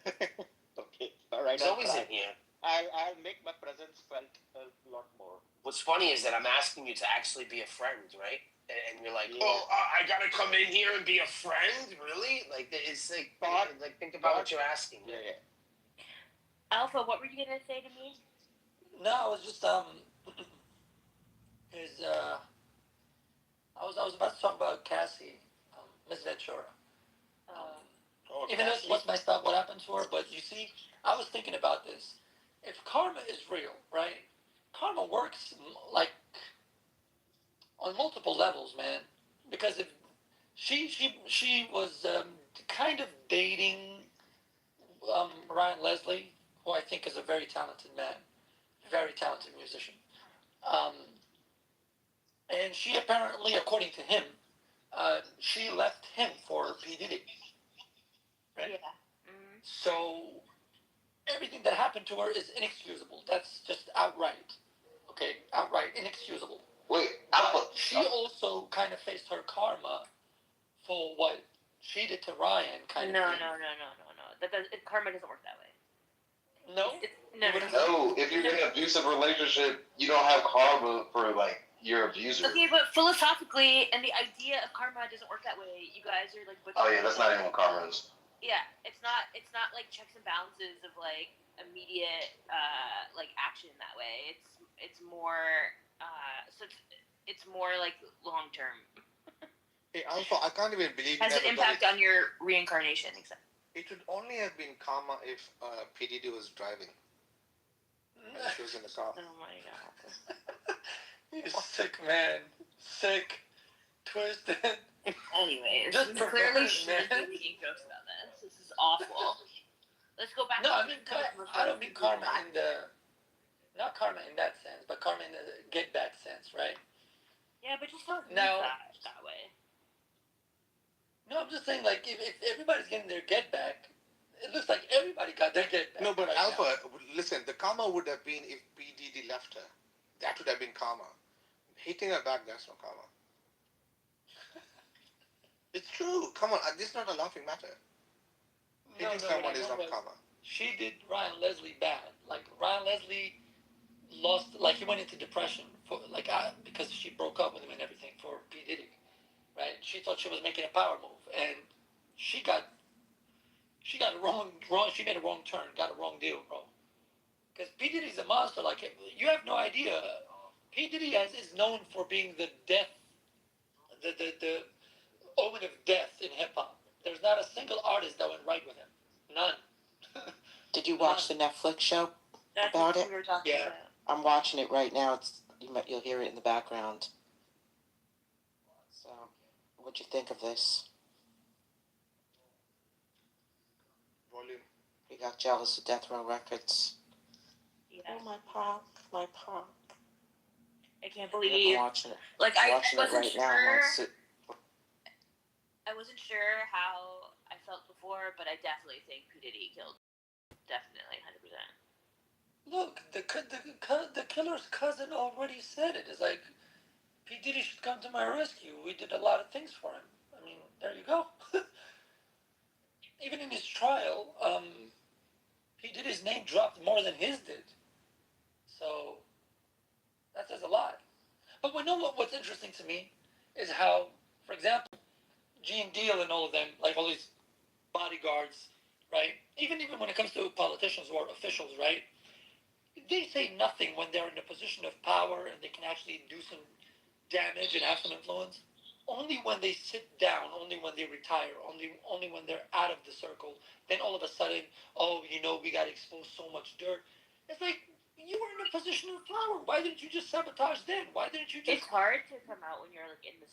Okay, all right. He's always in here. I'll make my presence felt a lot more. What's funny is that I'm asking you to actually be a friend, right? And you're like, I gotta come in here and be a friend? Really? Like, it's like, think about what you're asking. Yeah. Alpha, what were you gonna say to me? No, I was just I was about to talk about Cassie, Miss Ventura. Even though what's messed up, what happened to her, but you see, I was thinking about this. If karma is real, right? Karma works like on multiple levels, man. Because if she was kind of dating Ryan Leslie, who I think is a very talented man, very talented musician. And she apparently, according to him, she left him for P. Diddy. Right? Yeah. Mm-hmm. So everything that happened to her is inexcusable. That's just outright. Okay, outright inexcusable. Wait, but she also kind of faced her karma for what she did to Ryan. No. Karma doesn't work that way. No. No, if you're in an abusive relationship, you don't have karma for like your abuser. Okay, but philosophically, and the idea of karma doesn't work that way. You guys are like. Oh yeah, that's not even what karma is. Yeah, it's not like checks and balances of like immediate like action that way. It's more so it's more like long term. Hey, Alpha, I can't even believe has an impact on your reincarnation. Exactly. It would only have been karma if PDD was driving. And she was in the car. Oh my god. You're sick, man. Sick. Twisted. Anyways, clearly shouldn't be making jokes about this. This is awful. Let's go back. No, I don't mean karma in the, not karma in that sense, but karma in the get back sense, right? Yeah, but just don't use that way. No, I'm just saying, like, if everybody's getting their get back, it looks like everybody got their get back. No, but Alpha, listen, the karma would have been if PDD left her. That would have been karma. Hitting her back, that's no karma. It's true. Come on, this is not a laughing matter. Hitting someone is not karma. She did Ryan Leslie bad. Like, Ryan Leslie lost, like, he went into depression for, like, because she broke up with him and everything for P. Diddy, right? She thought she was making a power move, and she got a wrong, she made a wrong turn, got a wrong deal, bro. Because P. Diddy's a monster. Like, you have no idea. P. Diddy is known for being the death, the omen of death in hip-hop. There's not a single artist that went right with him. None. Did you watch the Netflix show about it? Yeah. I'm watching it right now. You'll hear it in the background. So, what'd you think of this? Volume. We got jealous of Death Row Records. Yeah. Oh, my pop. I can't believe. I'm watching it. Like, I watching wasn't it right sure. Now. I wasn't sure how I felt before, but I definitely think P. Diddy killed. Definitely, 100%. Look, the killer's cousin already said it. It's like, P. Diddy should come to my rescue. We did a lot of things for him. I mean, there you go. Even in his trial, P. Diddy's name dropped more than his did. So, that says a lot. But we know what's interesting to me is how, for example, Gene Deal and all of them, like all these bodyguards, right? Even when it comes to politicians or officials, right? They say nothing when they're in a position of power and they can actually do some damage and have some influence. Only when they sit down, only when they retire, only when they're out of the circle, then all of a sudden, we got to expose so much dirt. It's like, you were in a position of power. Why didn't you just sabotage then? Why didn't you just... It's hard to come out when you're like in the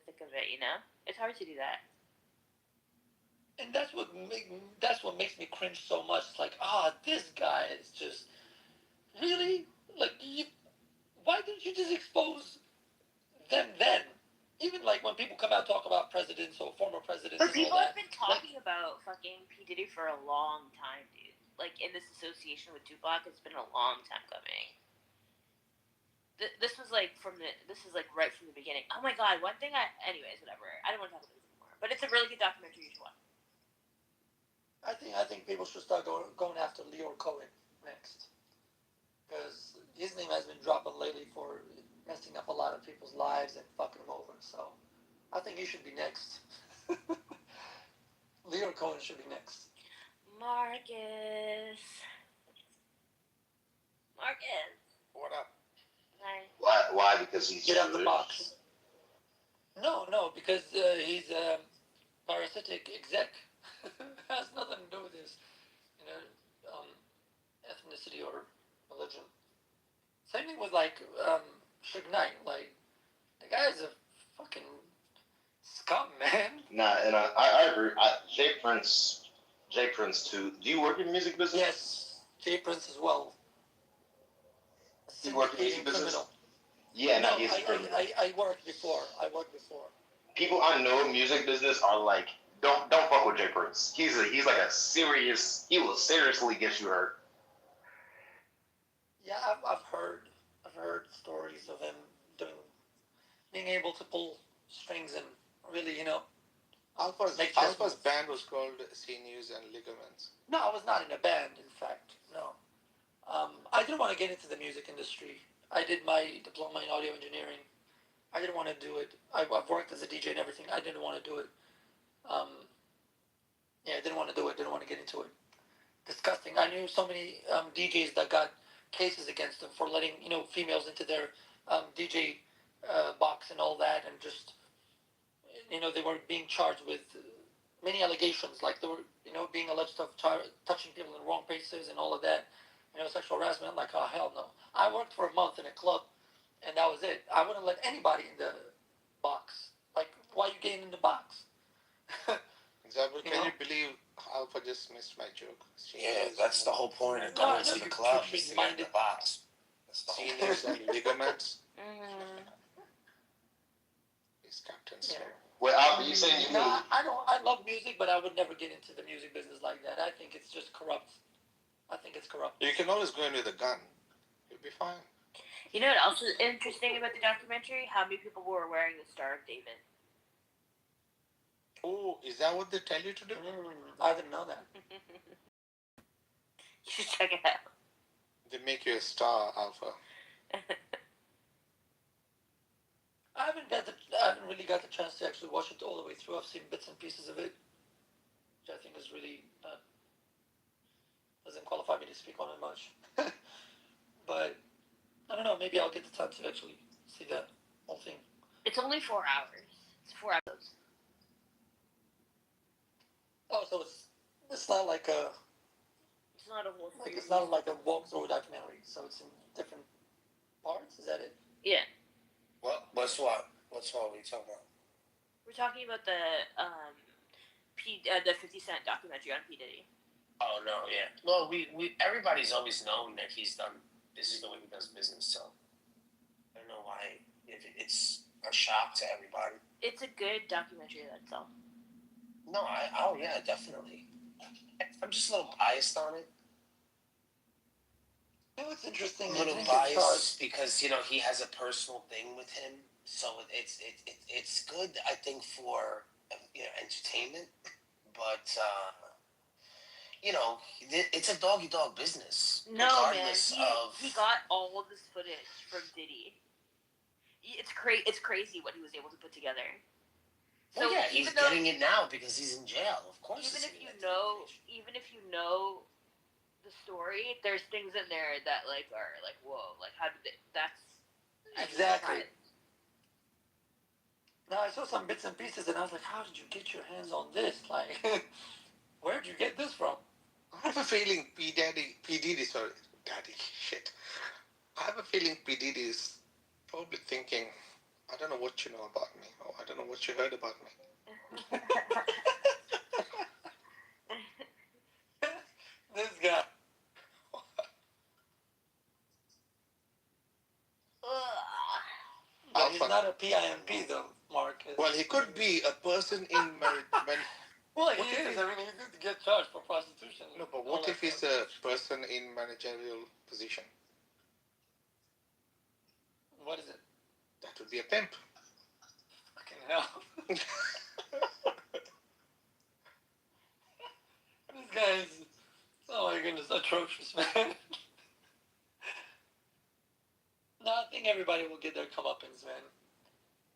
thick of it, you know? It's hard to do that. And that's what makes me cringe so much. It's like, this guy is just... Really? Like, why didn't you just expose them then? Even like when people come out and talk about presidents or former presidents But and people all have been talking about fucking P. Diddy for a long time, dude. Like, in this association with Tupac, it's been a long time coming. This was like right from the beginning. Oh my god, one thing anyways, whatever. I don't want to talk about this anymore. But it's a really good documentary you should watch. I think people should start going after Leo Cohen next. Because his name has been dropping lately for messing up a lot of people's lives and fucking them over. So I think he should be next. Leo Cohen should be next. Marcus. What up? Hi. Why? Because he's Get out the box. No, because he's a parasitic exec. Has nothing to do with his, ethnicity or religion. Same thing with like Suge Knight. Like, the guy's a fucking scum, man. Nah, and I agree. J Prince too. Do you work in the music business? Yes, J Prince as well. You work in the music business? Criminal. Yeah, no, he's a criminal. I worked before. people I know in music business are like, don't fuck with Jay Prince. He's like a serious. He will seriously get you hurt. Yeah, I've heard stories of him being able to pull strings and really, Alpha's band was called Sinews and Ligaments. No, I was not in a band, in fact. No. I didn't want to get into the music industry. I did my diploma in audio engineering. I didn't want to do it. I've worked as a DJ and everything. I didn't want to do it. I didn't want to do it. Didn't want to get into it. Disgusting. I knew so many DJs that got cases against them for letting females into their DJ box and all that, and just they were being charged with many allegations, like they were being alleged of touching people in the wrong places and all of that, sexual harassment. Like, oh hell no! I worked for a month in a club, and that was it. I wouldn't let anybody in the box. Like, why are you getting in the box? Example, can you believe Alpha just missed my joke? Yeah, that's the whole point of going to the club, is to get in the box. Sinews and ligaments. Is Captain Slow. Well, Alpha, you saying you No, I love music, but I would never get into the music business like that. I think it's just corrupt. I think it's corrupt. You can always go in with a gun. You'll be fine. You know what else is interesting about the documentary? How many people were wearing the Star of David? Oh, is that what they tell you to do? I didn't know that. You should check it out. They make you a star, Alpha. I haven't really got the chance to actually watch it all the way through. I've seen bits and pieces of it, which I think is really doesn't qualify me to speak on it much. But I don't know. Maybe I'll get the time to actually see the whole thing. It's only 4 hours. It's 4 episodes. Oh, so it's not like a. It's not a whole. It's not like a walkthrough documentary. So it's in different parts. Is that it? Yeah. What's what are we talking about? We're talking about the 50 Cent documentary on P. Diddy. Oh no, yeah. Well, we everybody's always known that he's done. This is the way he does business. So I don't know why it's a shock to everybody. It's a good documentary in itself. No, yeah, definitely. I'm just a little biased on it. You know, it's interesting. A little biased because he has a personal thing with him, so it's good. I think for entertainment, but it's a dog business. No, man, he got all of this footage from Diddy. It's crazy what he was able to put together. So yeah, he's getting it now because he's in jail. Of course. Even if you know the story, there's things in there that are whoa, how did that's exactly. Now I saw some bits and pieces, and I was like, how did you get your hands on this? Like, where did you get this from? I have a feeling P. Diddy, sorry, Daddy, shit. I have a feeling P. Diddy is probably thinking, I don't know what you know about me, or I don't know what you heard about me. This guy. But he's not a PIMP though, Mark. Well, he could be a person in marriage. Well, he is. I mean, he could get charged for prostitution. No, but what if he's a person in managerial position? What is it? That would be a pimp. Fucking hell. This guy is, oh my goodness, atrocious, man. No, I think everybody will get their comeuppance, man.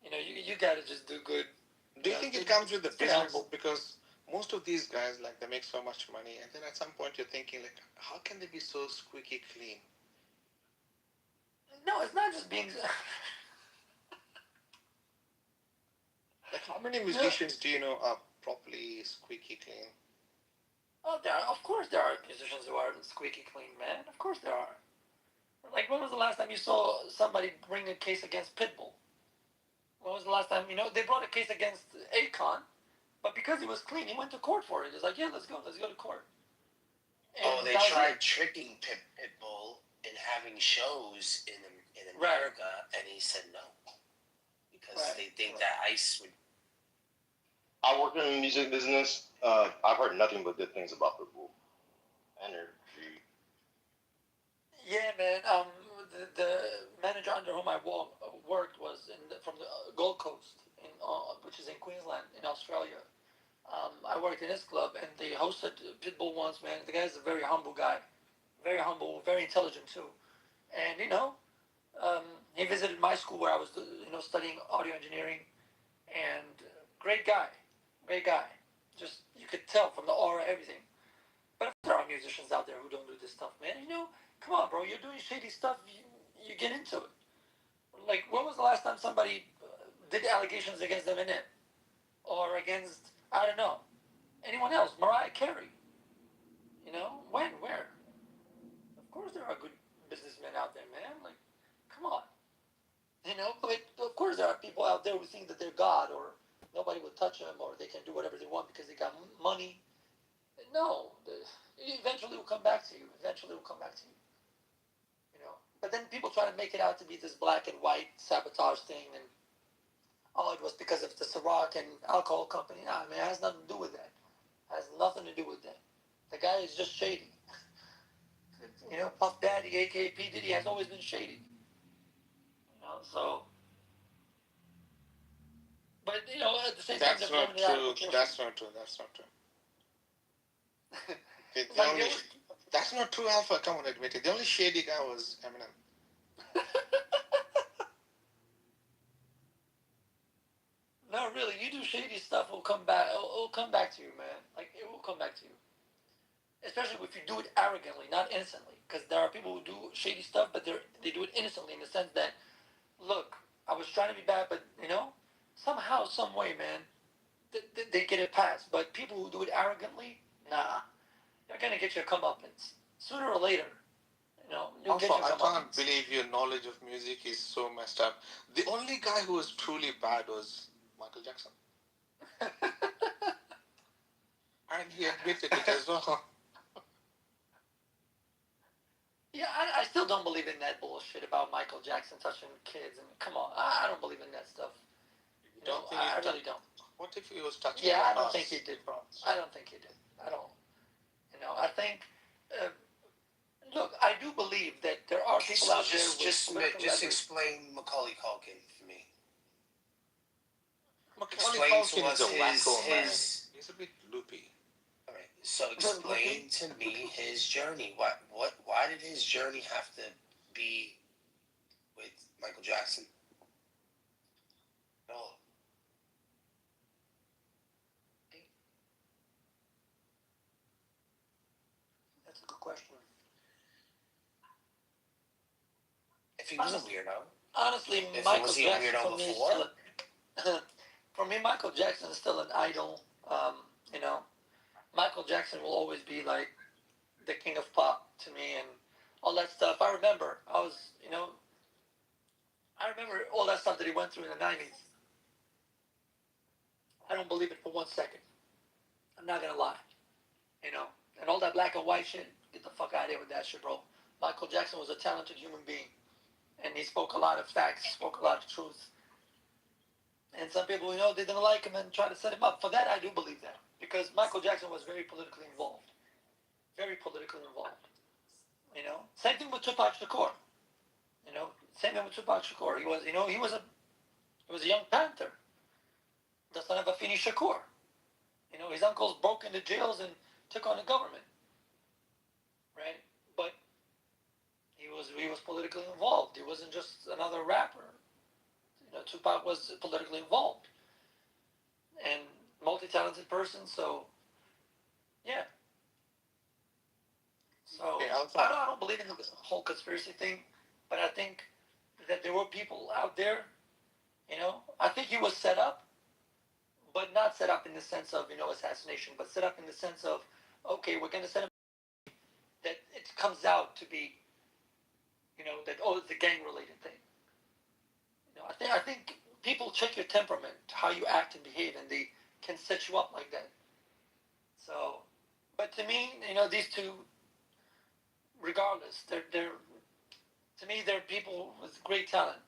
You gotta just do good. Do you think it comes with the business? Because most of these guys, they make so much money, and then at some point you're thinking, how can they be so squeaky clean? No, it's not just being... how many musicians do you know are properly squeaky clean? Oh, of course there are musicians who are squeaky clean, man. Of course there are. When was the last time you saw somebody bring a case against Pitbull? When was the last time, they brought a case against Akon, but because he was clean, he went to court for it. It's like, yeah, let's go to court. And they tried tricking Pitbull in having shows in America, and he said no. Because they think that ICE would I work in the music business. I've heard nothing but good things about Pitbull. Energy. Yeah, man. The manager under whom I worked was from the Gold Coast, which is in Queensland, in Australia. I worked in his club, and they hosted Pitbull once, man. The guy's a very humble guy, very humble, very intelligent too. And he visited my school where I was, studying audio engineering, and great guy, great guy. Just you could tell from the aura, everything. But there are musicians out there who don't do this stuff, man. Come on, bro. You're doing shady stuff. You get into it. Like, when was the last time somebody did allegations against Eminem or against, I don't know, anyone else? Mariah Carey. When, where? Of course there are good businessmen out there, man. Like, come on. But of course there are people out there who think that they're God or nobody will touch them or they can do whatever they want because they got money. No, eventually will come back to you. Eventually will come back to you. But then people try to make it out to be this black and white sabotage thing, and it was because of the Ciroc and alcohol company. Nah, man, it has nothing to do with that. It has nothing to do with that. The guy is just shady. Puff Daddy, aka P Diddy, has always been shady. So. But at the same time, That's not true. That's not true. That's not true. That's not true, Alpha. Come on, admit it. The only shady guy was Eminem. No, really, you do shady stuff, it'll come back. It'll come back to you, man. Like, it will come back to you. Especially if you do it arrogantly, not innocently. Because there are people who do shady stuff, but they do it innocently in the sense that, look, I was trying to be bad, but somehow, some way, man, they get it passed. But people who do it arrogantly, nah, they're gonna get your comeuppance sooner or later. You'll Also, get your I comeuppance. can't believe your knowledge of music is so messed up. The only guy who was truly bad was Michael Jackson. And he admitted it as well. Yeah, I still don't believe in that bullshit about Michael Jackson touching kids. And come on, I don't believe in that stuff. I really don't. What if he was touching? Yeah, I don't think he did, bro. I don't think he did. I don't. I think. Look, I do believe that there are people out there with just explain Macaulay Culkin for me. Macaulay Culkin is a wacko, man. He's a bit loopy. All right. So explain to me his journey. Why did his journey have to be with Michael Jackson? No. That's a good question. If he was a weirdo. Honestly, Michael Jackson for me still. For me, Michael Jackson is still an idol. Michael Jackson will always be like the king of pop to me and all that stuff. I remember all that stuff that he went through in the 90s. I don't believe it for 1 second. I'm not gonna lie. And all that black and white shit, get the fuck out of here with that shit, bro. Michael Jackson was a talented human being. And he spoke a lot of facts, spoke a lot of truth. And some people, they didn't like him and tried to set him up. For that, I do believe that. Because Michael Jackson was very politically involved. Very politically involved. Same thing with Tupac Shakur. Same thing with Tupac Shakur. He was a young Panther. The son of Afeni Shakur. His uncles broke into jails and took on the government. Right? But he was politically involved. He wasn't just another rapper. Tupac was politically involved. And multi-talented person, so yeah. So I don't believe in the whole conspiracy thing, but I think that there were people out there, I think he was set up, but not set up in the sense of, assassination, but set up in the sense of, okay, we're going to set him that it comes out to be, that, it's a gang-related thing. I think people check your temperament, how you act and behave, and they can set you up like that. So, but to me, these two, regardless, they're to me, they're people with great talent.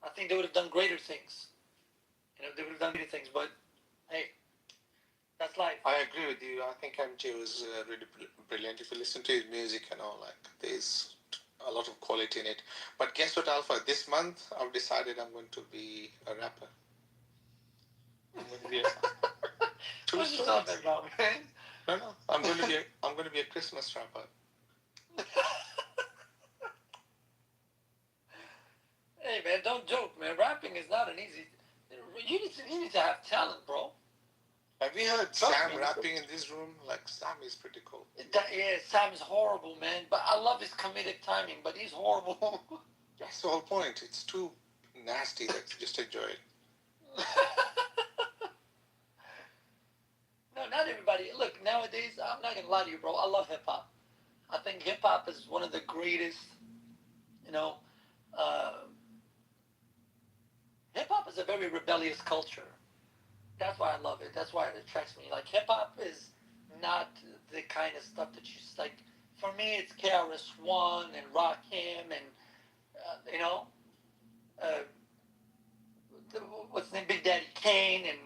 I think they would have done greater things. They would have done greater things, but Hey, that's life. I agree with you. I think MJ was really brilliant. If you listen to his music and all, like there's a lot of quality in it. But guess what, Alpha? This month I've decided I'm going to be a rapper. I'm going to be a What are you talking about, man? No, I'm going to be a Christmas rapper. Hey, man, don't joke, man. Rapping is not an easy. You need to have talent, bro. Have you heard Sam rapping in this room? Like Sam is pretty cool. Yeah, Sam is horrible, man. But I love his comedic timing. But he's horrible. That's the whole point. It's too nasty. Let's just enjoy it. No, not everybody. Look, nowadays, I'm not gonna lie to you, bro. I love hip hop. I think hip hop is one of the greatest. You know, hip hop is a very rebellious culture. That's why I love it. That's why it attracts me. Like hip hop is not the kind of stuff that you like. For me, it's KRS-One and Rakim and you know, uh, what's his name, Big Daddy Kane and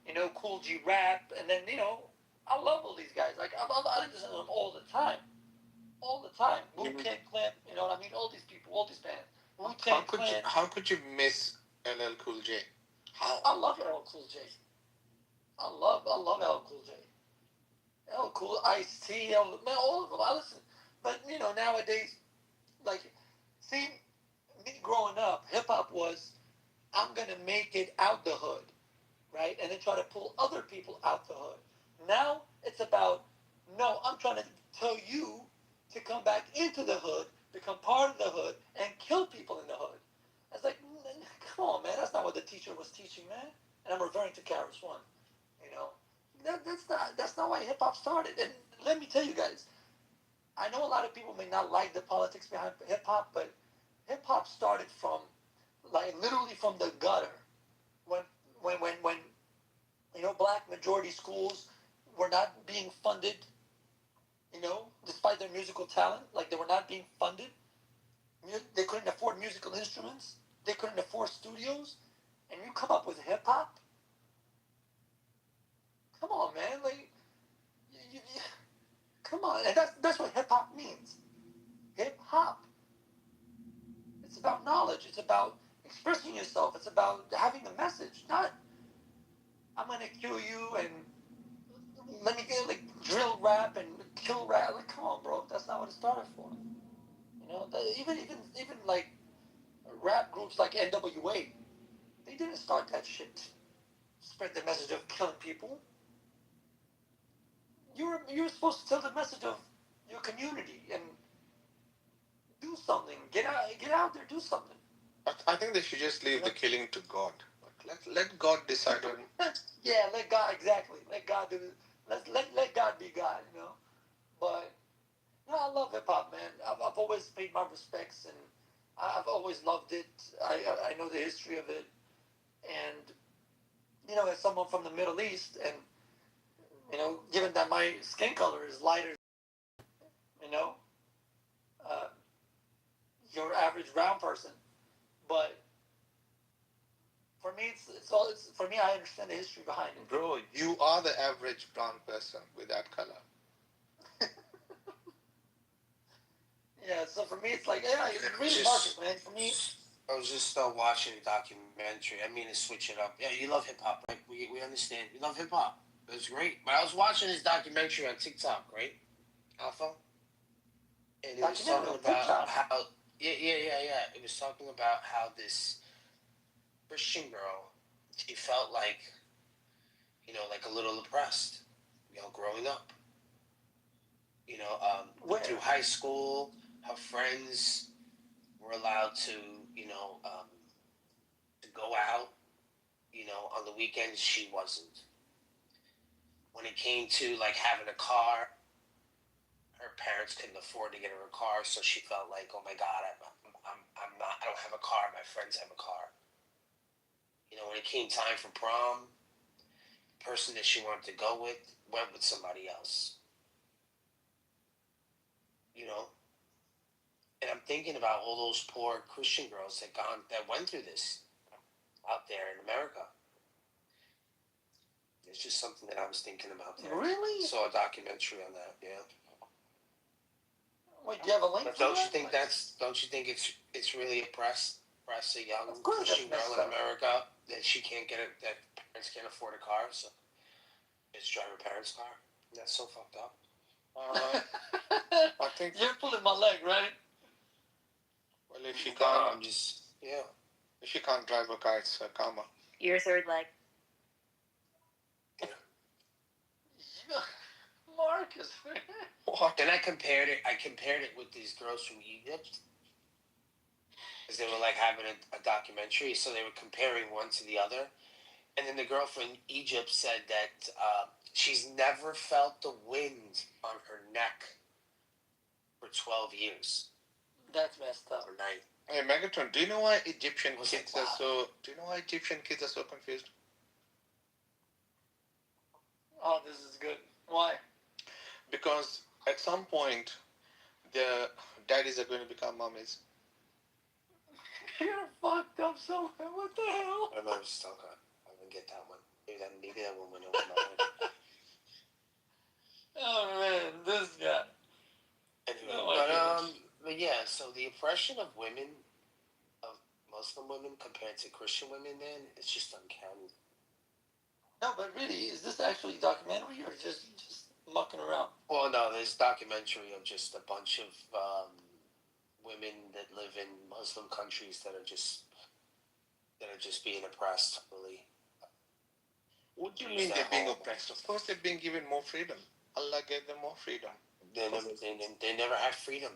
you know, Cool G Rap, and then you know, I love all these guys. Like I listen to them all the time. All the time. Wu-Tang Clan, you know what I mean? All these people, all these bands. Wu-Tang Clan. How could you miss LL Cool J? How? I love LL Cool J. I love LL Cool J. LL Cool, Ice-T, man, all of them. I listen. But, you know, nowadays, like, see, me growing up, hip-hop was, I'm going to make it out the hood, right? And then try to pull other people out the hood. Now, it's about, no, I'm trying to tell you to come back into the hood, become part of the hood, and kill people in the hood. I was like, come on, man, that's not what the teacher was teaching, man. And I'm referring to KRS-One, you know. That's not why hip hop started. And let me tell you guys, I know a lot of people may not like the politics behind hip hop, but hip hop started from, like, literally from the gutter. When you know, black majority schools were not being funded, you know, despite their musical talent, like they were not being funded. They couldn't afford musical instruments. They couldn't afford studios. And you come up with hip hop? Come on, man. Like, come on. And that's what hip hop means. Hip hop. It's about knowledge. It's about expressing yourself. It's about having a message. Not, I'm going to kill you and let me get like drill rap and kill rap. Like, come on, bro. That's not what it started for. You know, even like rap groups like NWA, they didn't start that shit. Spread the message of killing people. You're supposed to tell the message of your community and do something. Get out there, do something. I think they should just leave the killing to God. Let God decide on. Yeah, let God, exactly. Let God do. Let God be God. You know, but no, I love hip hop, man. I've always paid my respects, and I've always loved it. I know the history of it, and you know, as someone from the Middle East, and you know, given that my skin color is lighter, you know, uh, your average brown person, but for me, it's for me. I understand the history behind it. Bro, you are the average brown person with that color. Yeah, so for me, it's like, yeah, it's really market, man. For me, I was just watching a documentary. I mean, to switch it up. Yeah, you love hip hop, right? We understand. You love hip hop. That's great. But I was watching this documentary on TikTok, right? Alpha? And it was talking about how... Yeah. It was talking about how this Christian girl, she felt like, you know, like a little oppressed, you know, growing up. You know, through high school, her friends were allowed to, you know, to go out. You know, on the weekends, she wasn't. When it came to, like, having a car, her parents couldn't afford to get her a car, so she felt like, oh my God, I don't have a car, my friends have a car. You know, when it came time for prom, the person that she wanted to go with went with somebody else. You know? And I'm thinking about all those poor Christian girls that went through this out there in America. It's just something that I was thinking about there. Really? Saw a documentary on that. Yeah. Wait, do you have a link? But don't you think it's really oppress a young Christian girl in America that she can't get it, that parents can't afford a car, so just drive her parents' car? That's so fucked up. I think you're pulling my leg, right? Well, if she No, can't, I'm just yeah. if she can't drive a car, it's a karma. Your third leg. Marcus. What? Then I compared it with these girls from Egypt. Because they were like having a documentary, so they were comparing one to the other. And then the girl from Egypt said that she's never felt the wind on her neck for 12 years. That's messed up. Overnight. Hey, Megatron, do you know why Egyptian kids are so? Do you know why Egyptian kids are so confused? Oh, this is good. Why? Because at some point, their daddies are going to become mummies. You're fucked up somewhere. What the hell? I remember still I didn't get that one. Maybe that one went over my head. Oh man, this guy. Anyway, but yeah, so the oppression of women, of Muslim women compared to Christian women, man, it's just uncanny. No, but really, is this actually a documentary or just mucking around? Well, no, there's a documentary of just a bunch of women that live in Muslim countries that are just being oppressed, really. What do you mean they're being oppressed? Of course, they're being given more freedom. Allah gave them more freedom. They never had freedom.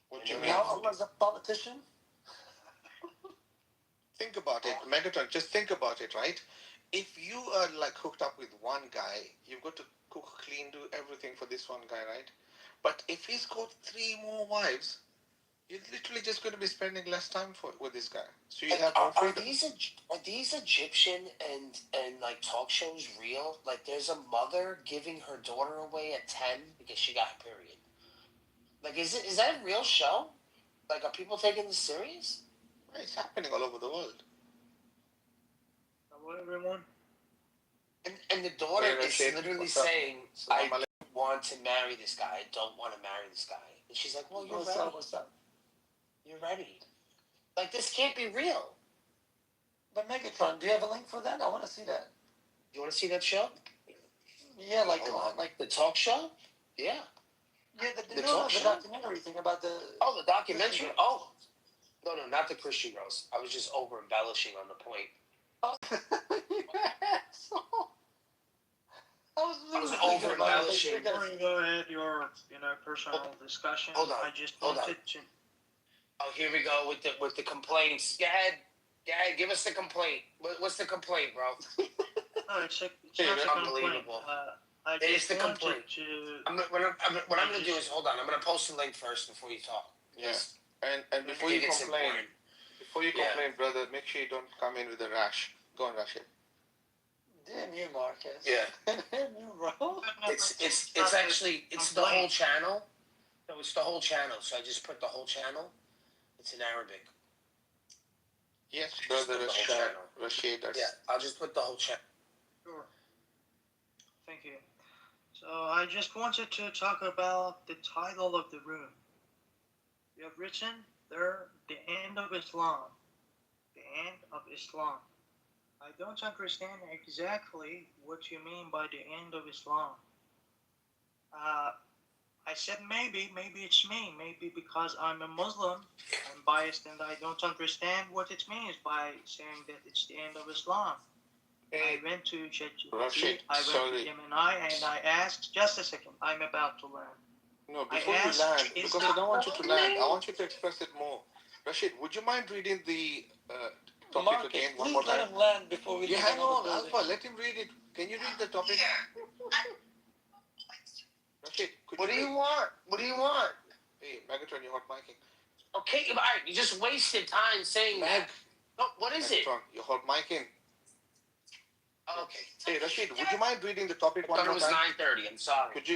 What do you mean? Now Allah's a politician? Think about it, Megatron. Just think about it, right? If you are like hooked up with one guy, you've got to cook, clean, do everything for this one guy, right? But if he's got 3 more wives, you're literally just going to be spending less time with this guy. So you have more freedom. Are these Egyptian and like talk shows real? Like there's a mother giving her daughter away at 10 because she got her period. Like is that a real show? Like are people taking this serious? It's happening all over the world. Hello, everyone. And the daughter is literally saying, I want to marry this guy. I don't want to marry this guy. And she's like, well, you're ready. What's up? You're ready. Like, this can't be real. But Megatron, do you have a link for that? I want to see that. You want to see that show? Yeah, like the talk show? Yeah. Yeah, the talk show? documentary thing about the... Oh, the documentary? Oh. No, not the Christian girls. I was just over-embellishing on the point. Oh, you asshole. I was over-embellishing. Before you go ahead, your personal discussion. Hold on. I just wanted to. Oh, here we go with the complaints. Go ahead, give us the complaint. What's the complaint, bro? No, it's not a complaint. It is the complaint. What I'm going to do is, hold on, I'm going to post the link first before you talk. Yes. And before you complain, brother, make sure you don't come in with a rash. Go on, Rashid. Damn you, Marcus. Yeah. Damn you, bro. It's actually the whole channel. No, it's the whole channel. So I just put the whole channel. It's in Arabic. Yes, brother Rashid. Yeah, I'll just put the whole channel. Sure. Thank you. So I just wanted to talk about the title of the room. You have written there, the end of Islam. The end of Islam. I don't understand exactly what you mean by the end of Islam. I said maybe it's me. Maybe because I'm a Muslim, I'm biased and I don't understand what it means by saying that it's the end of Islam. I went to ChatGPT, I went to Gemini, and I asked, just a second, I'm about to learn. No, before you land, because I don't want you to land, I want you to express it more. Rashid, would you mind reading the topic again one more time? Let him land before we hang on, Alpha, let him read it. Can you read the topic? Rashid, What do you want? What do you want? Hey, Megatron, you're hot micing. Okay, all right, you just wasted time saying that. No, what is Megatron, you're hot micing. Okay. Hey, Rashid, would you mind reading the topic one more time? It was 9:30, I'm sorry. Could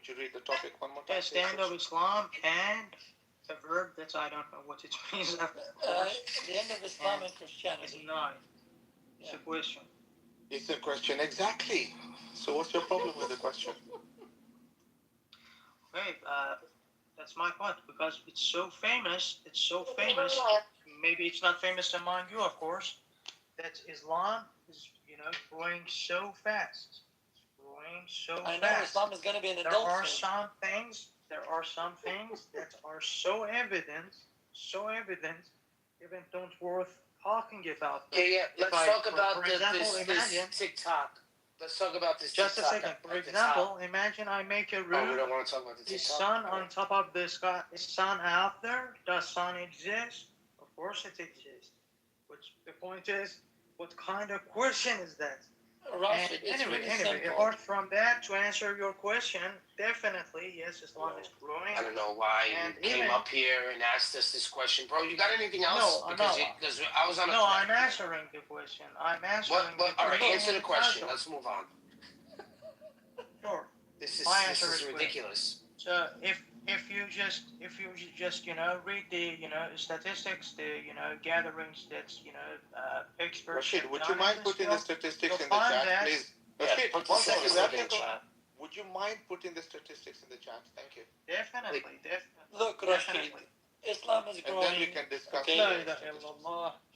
you read the topic one more time? Yes, the end of Islam and a verb that I don't know what it means. The end of Islam and Christianity. It's 9. It's a question. It's a question exactly. So what's your problem with the question? Wait, that's my point, because it's so famous. It's so famous. Maybe it's not famous among you, of course. That Islam is, growing so fast. It's growing so fast. I know Islam is going to be an adult There are thing. some things that are so evident, even don't worth talking about them. Yeah. Let's talk about example, this TikTok. Let's talk about this Just TikTok. a second. For example, imagine I make a room. Oh, we don't want to talk about the Is TikTok. sun on top of the sky? Is sun out there? Does sun exist? Of course it exists. But the point is, what kind of question is that? Rashid, it's Anyway, really simple. apart from that, to answer your question, definitely, yes, Islam is growing. I don't know why you came up here and asked us this question, bro. You got anything else? No, because I was on a No, I'm answering the question. I'm answering the question. All right, answer the question. Let's move on. Sure. This My is answer is ridiculous. So if you just read the statistics, the gatherings that experts. Rashid, would you mind putting the statistics in the chat, please? Rashid, put one the second. statistics in the chat. Would you mind putting the statistics in the chat? Thank you. Definitely. Look, Rashid, Islam is growing. And then we can discuss. Okay.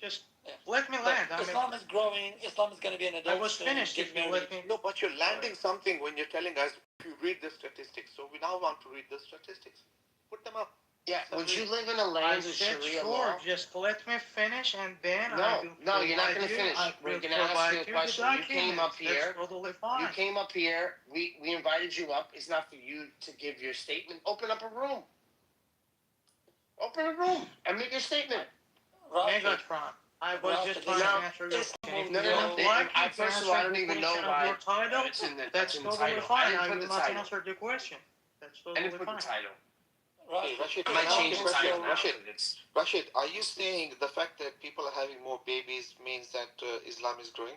Just let me land. Islam is growing. Islam is going to be an adult. I was finished. If you let me. No, but you're landing something when you're telling us if you read the statistics. So we now want to read the statistics. Put them up. Yeah, would you live in a land of Sharia law? Just let me finish, and then No, you're not going to finish. We're going to ask you a question. You came up here. Totally fine. You came up here. We invited you up. It's not for you to give your statement. Open up a room. Open a room and make your statement. Megatron. I was just trying to answer your question. No. First of all, I don't even know why it's in the That's title. totally fine. I I will not answer the question. That's totally didn't put the title. Rashid, I might change the title now. Rashid, are you saying the fact that people are having more babies means that Islam is growing?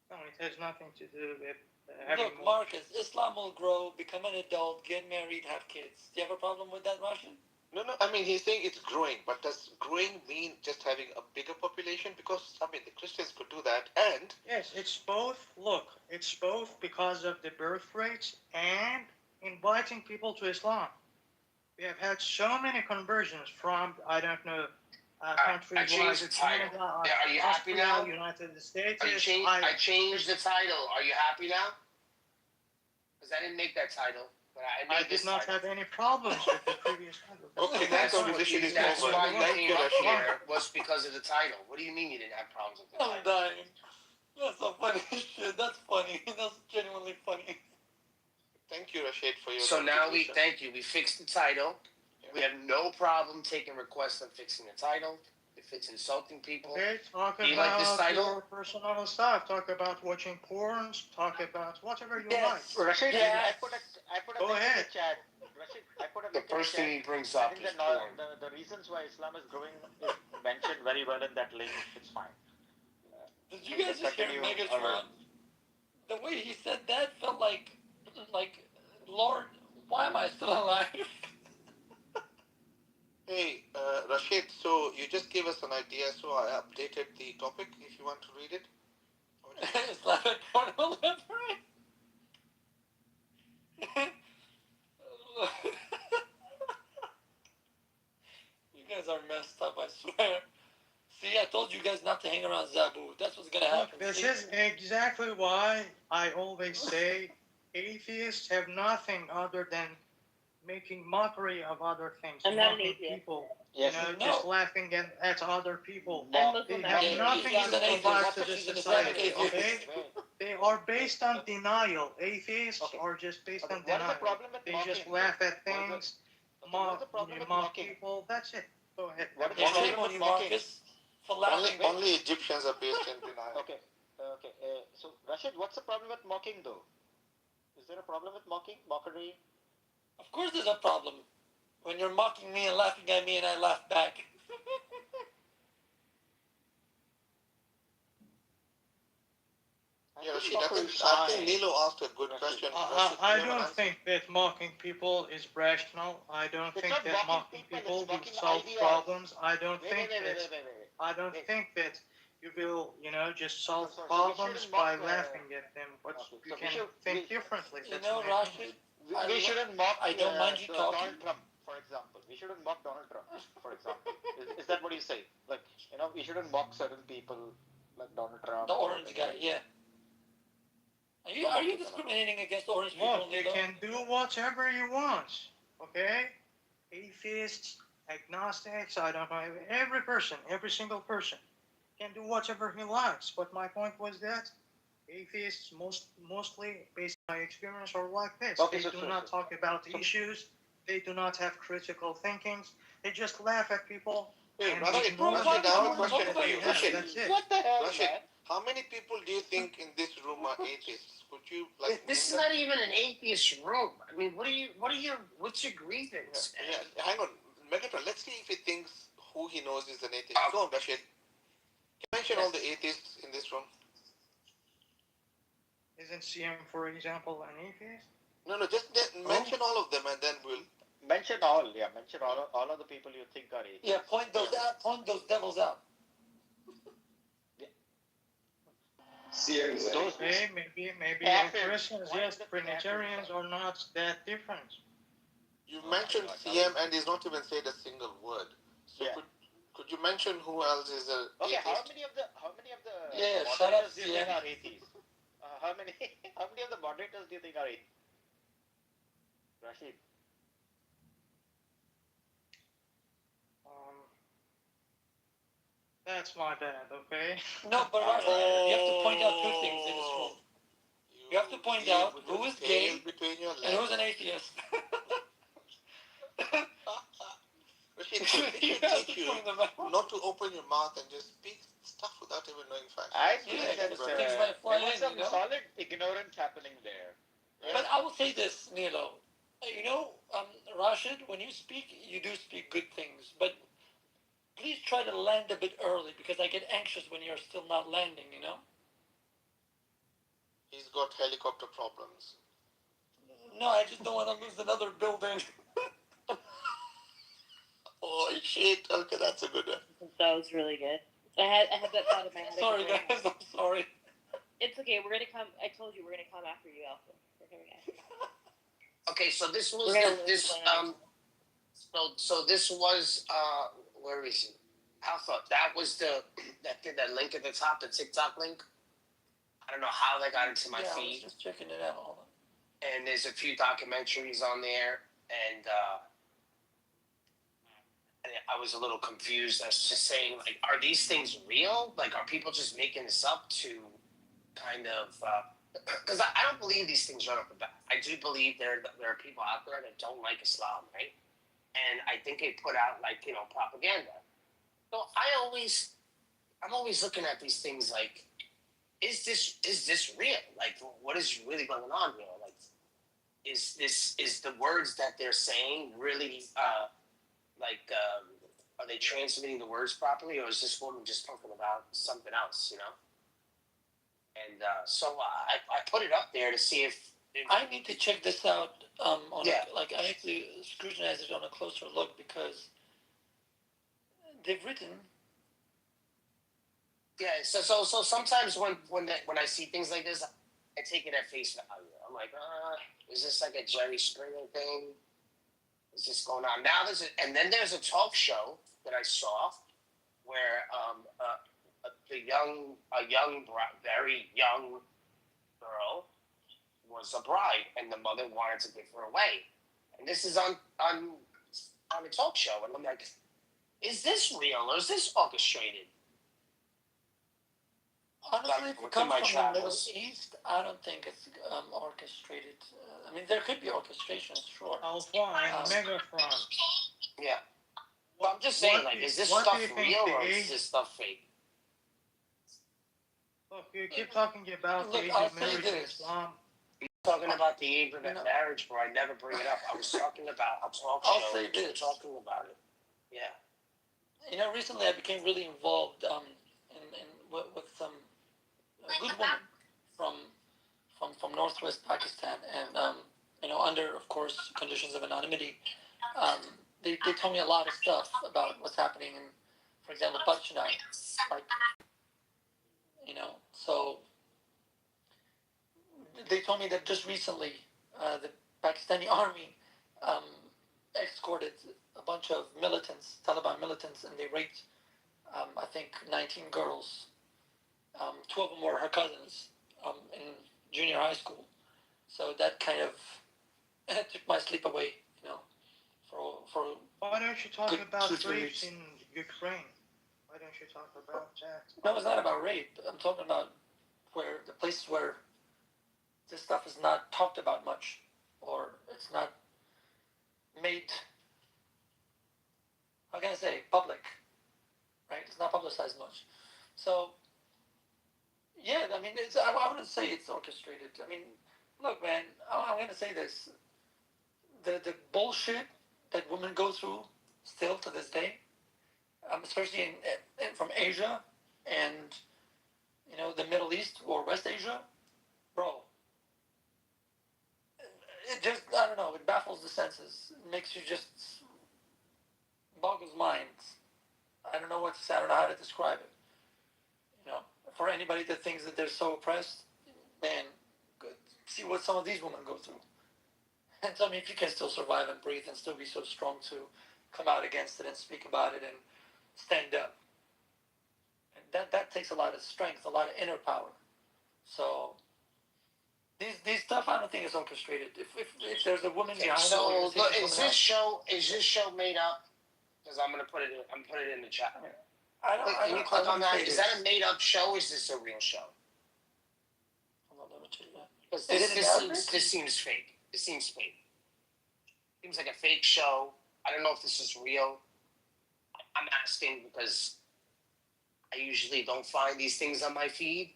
No, it has nothing to do with Look, Marcus, Islam will grow, become an adult, get married, have kids. Do you have a problem with that, Rashid? No. I mean, he's saying it's growing, but does growing mean just having a bigger population? Because I mean, the Christians could do that, and yes, it's both. Look, it's both because of the birth rates and inviting people to Islam. We have had so many conversions from countries like Canada, Are you happy now? United States. I changed the title. Are you happy now? Because I didn't make that title. But I did not have any problems with the previous title. Okay, that's why you came up here was because of the title. What do you mean you didn't have problems with the title? I'm dying. That's so funny shit. That's funny. That's genuinely funny. Thank you, Rashid, for your. So now we fixed the title. Yeah. We have no problem taking requests on fixing the title. If it's insulting people, okay, talk do you about like this title? Your personal stuff. Talk about watching porn. Talk about whatever you like. Rashid, I put a Go link ahead. in the chat. Rashid, I put a link The first thing he brings up is porn. The reasons why Islam is growing is mentioned very well in that link. It's fine. Did you guys just hear Megatron? The way he said that felt like, Lord, why am I still alive? Hey, Rashid, so you just gave us an idea, so I updated the topic, if you want to read it. Islamic porno library? You guys are messed up, I swear. See, I told you guys not to hang around Zabu. That's what's gonna happen. This is exactly why I always say atheists have nothing other than making mockery of other things. I'm not an mocking atheist. people. Yes. Just laughing at other people. I'm Muslim. They have nothing to provide to the society, okay? They are based on denial. Atheists are just based on What is denial. the problem with They mocking? just laugh at things, What's the problem with mock mocking? people. That's it. Go ahead. What is the Yeah, problem shame on with you, mocking? Marcus, for laughing. Only Egyptians are based in denial. Okay. So, Rashid, what's the problem with mocking, though? Is there a problem with mocking? Mockery? Of course there's a problem. When you're mocking me and laughing at me and I laugh back. Yeah, Rashid, I think Nilo asked a good question. I don't think that mocking people is rational. I don't think that mocking people will solve problems. I don't think that you will, just solve problems by laughing at them, but you can think differently. Rashid, we shouldn't mock. I don't mind you talking. Donald Trump, for example. We shouldn't mock Donald Trump, for example. Is that what you say? Like, we shouldn't mock certain people like Donald Trump. The orange guy, yeah. Are you discriminating against orange people? Well, you can do whatever you want, okay? Atheists, agnostics, I don't know, every single person can do whatever he likes. But my point was that atheists, mostly, based on my experience, are like this. Okay, they do not talk about the issues. They do not have critical thinkings. They just laugh at people. Wait, and Rashid, ignore Rashid, I have a them. question for you. Rashid, That's it. What the hell, Rashid, man? how many people do you think in this room are atheists? Could you like? This is not even an atheist room. I mean, what's your grievance? Yeah, hang on, Megatron. Let's see if he thinks who he knows is an atheist. Go on, Rashid. Can you mention all the atheists in this room? Isn't CM, for example, an atheist? No, just mention all of them, and then we'll mention all. Yeah, mention all of the people you think are atheists. Yeah, point those devils out. Maybe Christians, yes, Trinitarians are not that different. You mentioned CM and he's not even said a single word. So could you mention who else is a okay? atheist? How many of the shut up, moderators do you think are atheists? How many of the moderators do you think are atheists? Rashid. That's my bad, okay? No, but Rashid, you have to point out two things in this room. You have to point out who is gay and who's an atheist. Rashid, it should teach you not to open your mouth and just speak stuff without even knowing facts. I think there was some solid ignorance happening there. But I will say this, Nilo. Rashid, when you speak, you do speak good things, but please try to land a bit early because I get anxious when you're still not landing, He's got helicopter problems. No, I just don't want to lose another building. Oh, shit. Okay, that's a good one. That was really good. I had that thought in my head. Sorry, guys. I'm sorry. It's okay. We're going to come. I told you we're going to come after you, Alpha. We're coming after you. Okay, so this was So this was where is it? Alpha. That was that link at the top, the TikTok link. I don't know how that got into my feed. I was just checking it out. And there's a few documentaries on there, and I was a little confused as to saying, like, are these things real? Like, are people just making this up to kind of? Because I don't believe these things right off the bat. I do believe there are people out there that don't like Islam, right? And I think they put out propaganda. So I'm always looking at these things like, is this real? Like, what is really going on here? Like, is the words that they're saying really are they transmitting the words properly, or is this woman just talking about something else? And so I put it up there to see if I need to check this out. I need to scrutinize it on a closer look because they've written. Yeah, so sometimes when I see things like this, I take it at face value. I'm like, is this like a Jerry Springer thing? Is this going on now? There's a talk show that I saw where very young girl was a bride, and the mother wanted to give her away. And this is on a talk show, and I'm like, is this real or is this orchestrated? Honestly, if it comes from the Middle East, I don't think it's orchestrated. I mean, there could be orchestrations, sure. Megatron. Yeah. But I'm just saying, is this stuff real or is this stuff fake? Look, you keep talking about the age of marriage in Islam. I'm talking about the age of marriage, bro. I never bring it up. I was talking about a talk show. I'll say this. Talking about it. Yeah. Recently I became really involved with some good woman from northwest Pakistan, and under, of course, conditions of anonymity. They told me a lot of stuff about what's happening in, for example, Bachchan. Like, So they told me that just recently the Pakistani army um, escorted a bunch of militants, Taliban militants, and they raped, I think, 19 girls. 2 of them were her cousins in junior high school. So that kind of took my sleep away, for Why don't you talk good about 2-3 rapes weeks. in Ukraine? Why don't you talk about that? No, it's not about rape. I'm talking about where the places where this stuff is not talked about much, or it's not made, how can I say, public, right? It's not publicized much. So, yeah, I mean, I wouldn't say it's orchestrated. I mean, look, man, I'm going to say this. The bullshit that women go through still to this day, especially from Asia and, the Middle East or West Asia, bro, it just, I don't know, it baffles the senses. It makes you just, boggles minds. I don't know what to say. I don't know how to describe it. For anybody that thinks that they're so oppressed, man, see what some of these women go through. And tell me if you can still survive and breathe and still be so strong to come out against it and speak about it and stand up. And that takes a lot of strength, a lot of inner power. So these stuff, I don't think is orchestrated. If there's a woman behind the So organization, look, is this show made up? Because I'm gonna put it in the chat. Can you click on that? Is that a made up show? Or is this a real show? Because this seems fake. It seems fake. Seems like a fake show. I don't know if this is real. I'm asking because I usually don't find these things on my feed.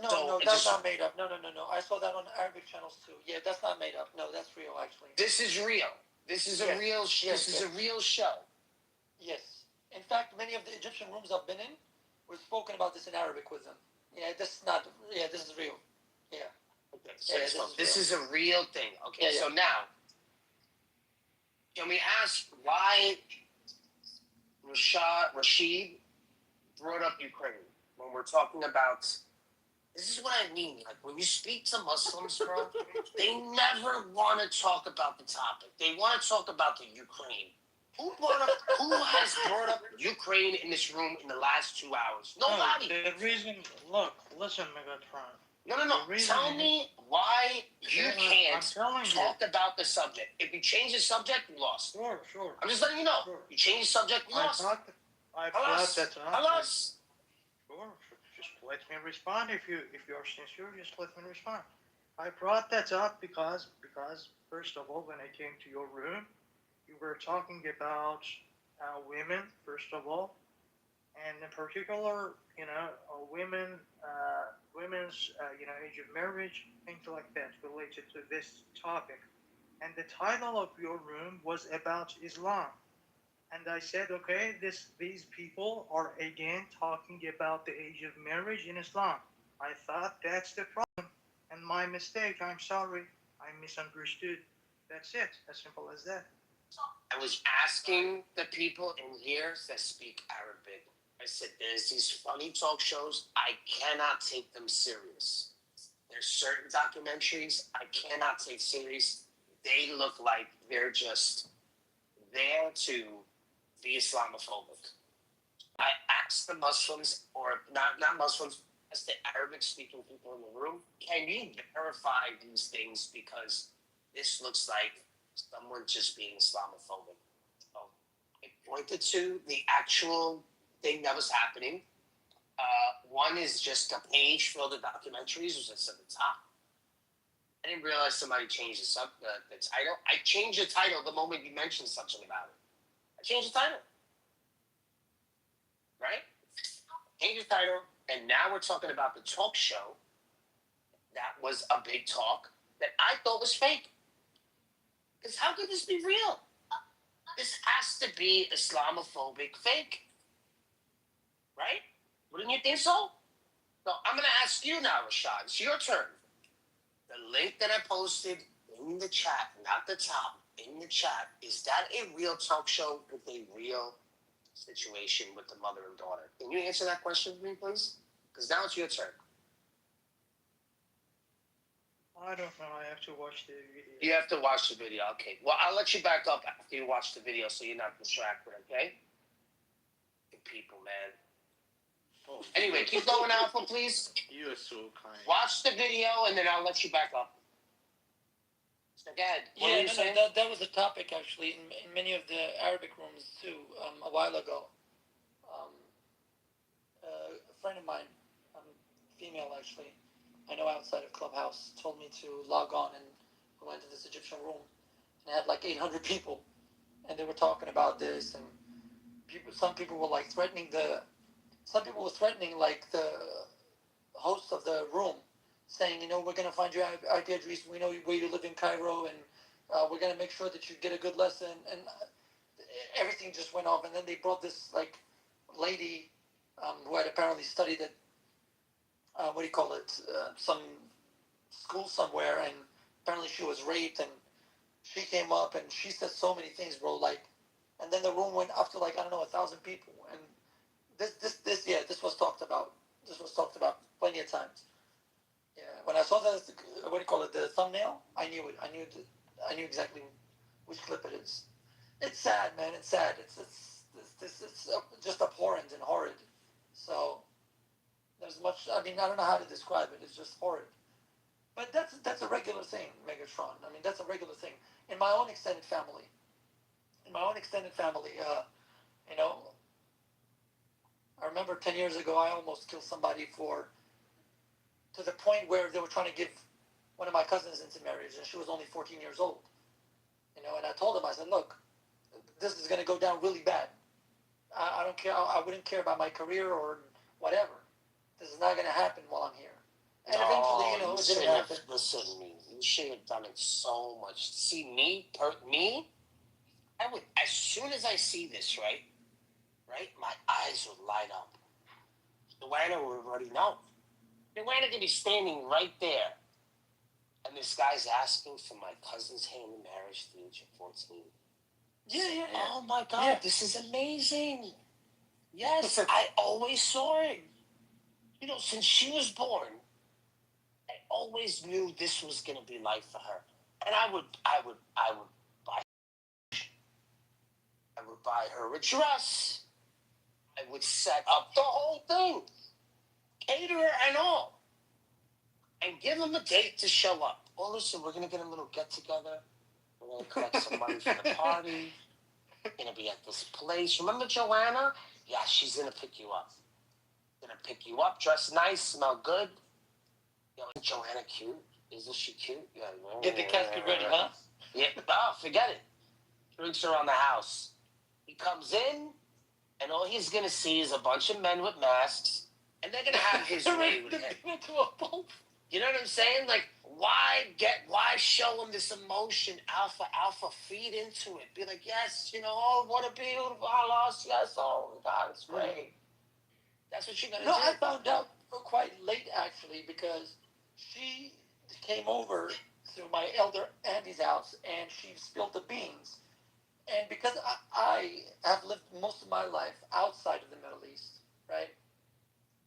No, that's not made up. No. I saw that on Arabic channels too. Yeah, that's not made up. No, that's real actually. This is real. This is a real. This is a real show. Yes. In fact, many of the Egyptian rooms I've been in, we've spoken about this in Arabic with them. Yeah, this is not. Yeah, this is real. Yeah. Okay, so this is a real thing. Okay, so now, can we ask why Rashid brought up Ukraine when we're talking about? This is what I mean. Like when you speak to Muslims, bro, they never want to talk about the topic. They want to talk about the Ukraine. Who has brought up Ukraine in this room in the last 2 hours? Nobody. No, the reason, look, listen, Megatron. No. Tell me why you can't talk about the subject. If you change the subject, you lost. Sure. I'm just letting you know. Sure. You change the subject, you lost. I brought that up. Tell us. Sure. Just let me respond. If you're sincere, just let me respond. I brought that up because first of all, when I came to your room, you were talking about women, first of all, and in particular, women's, age of marriage, things like that related to this topic. And the title of your room was about Islam. And I said, okay, these people are again talking about the age of marriage in Islam. I thought that's the problem. And my mistake, I'm sorry. I misunderstood. That's it. As simple as that. I was asking the people in here that speak Arabic. I said, there's these funny talk shows. I cannot take them serious. There's certain documentaries I cannot take serious. They look like they're just there to be Islamophobic. I asked the Muslims, or not Muslims, asked the Arabic-speaking people in the room, can you verify these things because this looks like someone just being Islamophobic? So I pointed to the actual thing that was happening. One is just a page filled with documentaries, which is at the top. I didn't realize somebody changed the title. I changed the title the moment you mentioned something about it. I changed the title. Right? Changed the title, and now we're talking about the talk show that was a big talk that I thought was fake. Because how could this be real? This has to be Islamophobic fake. Right? Wouldn't you think so? So I'm going to ask you now, Rashad. It's your turn. The link that I posted in the chat, not the top, in the chat, is that a real talk show with a real situation with the mother and daughter. Can you answer that question for me, please? Because now it's your turn. I don't know. I have to watch the video. You have to watch the video. Okay. Well, I'll let you back up after you watch the video so you're not distracted, okay? Good people, man. Anyway, keep going, Alpha, please. You are so kind. Watch the video, and then I'll let you back up. So go ahead. What were you saying? That was a topic, actually, in many of the Arabic rooms, too, a while ago. A friend of mine, female, actually, I know outside of Clubhouse, told me to log on, and we went to this Egyptian room, and it had like 800 people, and they were talking about this, and some people were like threatening the host of the room, saying, we're going to find your IP address, we know where you live in Cairo, and we're going to make sure that you get a good lesson, and everything just went off, and then they brought this, like, lady who had apparently studied at, some school somewhere, and apparently she was raped, and she came up, and she said so many things, bro, like, and then the room went up to, like, 1,000 people, and this was talked about. This was talked about plenty of times. Yeah, when I saw the thumbnail, I knew it. I knew exactly which clip it is. It's sad, man. It's sad. It's just abhorrent and horrid. So there's much. I mean, I don't know how to describe it. It's just horrid. But that's a regular thing, Megatron. I mean, that's a regular thing in my own extended family. I remember 10 years ago, I almost killed somebody to the point where they were trying to give one of my cousins into marriage, and she was only 14 years old. And I told him, I said, look, this is going to go down really bad. I don't care. I wouldn't care about my career or whatever. This is not going to happen while I'm here. And eventually, it didn't happen. Listen to me. You should have done it so much. See, me, I would, as soon as I see this, right, my eyes would light up. Joanna would already know. Joanna could be standing right there. And this guy's asking for my cousin's hand in marriage at the age of 14. Yeah. Oh, my God, This is amazing. Yes, I always saw it. Since she was born, I always knew this was going to be life for her. And I would buy her a dress. I would set up the whole thing, caterer and all, and give them a date to show up. Well, listen, we're going to get a little get-together. We're going to collect some money for the party. We're going to be at this place. Remember Joanna? Yeah, she's going to pick you up. Dress nice, smell good. Isn't Joanna cute? Isn't she cute? Yeah. Get the casket ready, huh? Yeah. Oh, forget it. Drinks around the house. He comes in, and all he's going to see is a bunch of men with masks, and they're going to have his way with him. You know what I'm saying? Like, why show him this emotion? Alpha, feed into it. Be like, yes, what a beautiful, I lost, yes, oh, God, it's great. That's what you're going to do. I found out quite late, actually, because she came over to my elder auntie's house, and she spilled the beans. And because I have lived most of my life outside of the Middle East, right?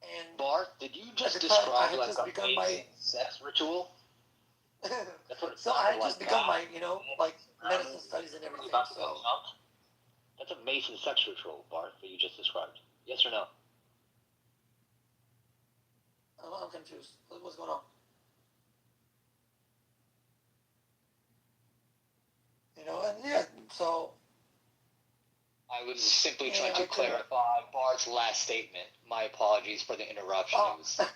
And Bart, did you just describe like a sex ritual? So I had just begun my, medicine studies and everything. So that's a Mason sex ritual, Bart, that you just described. Yes or no? I'm confused. What's going on? So I was simply trying to clarify Bart's last statement. My apologies for the interruption. I'm just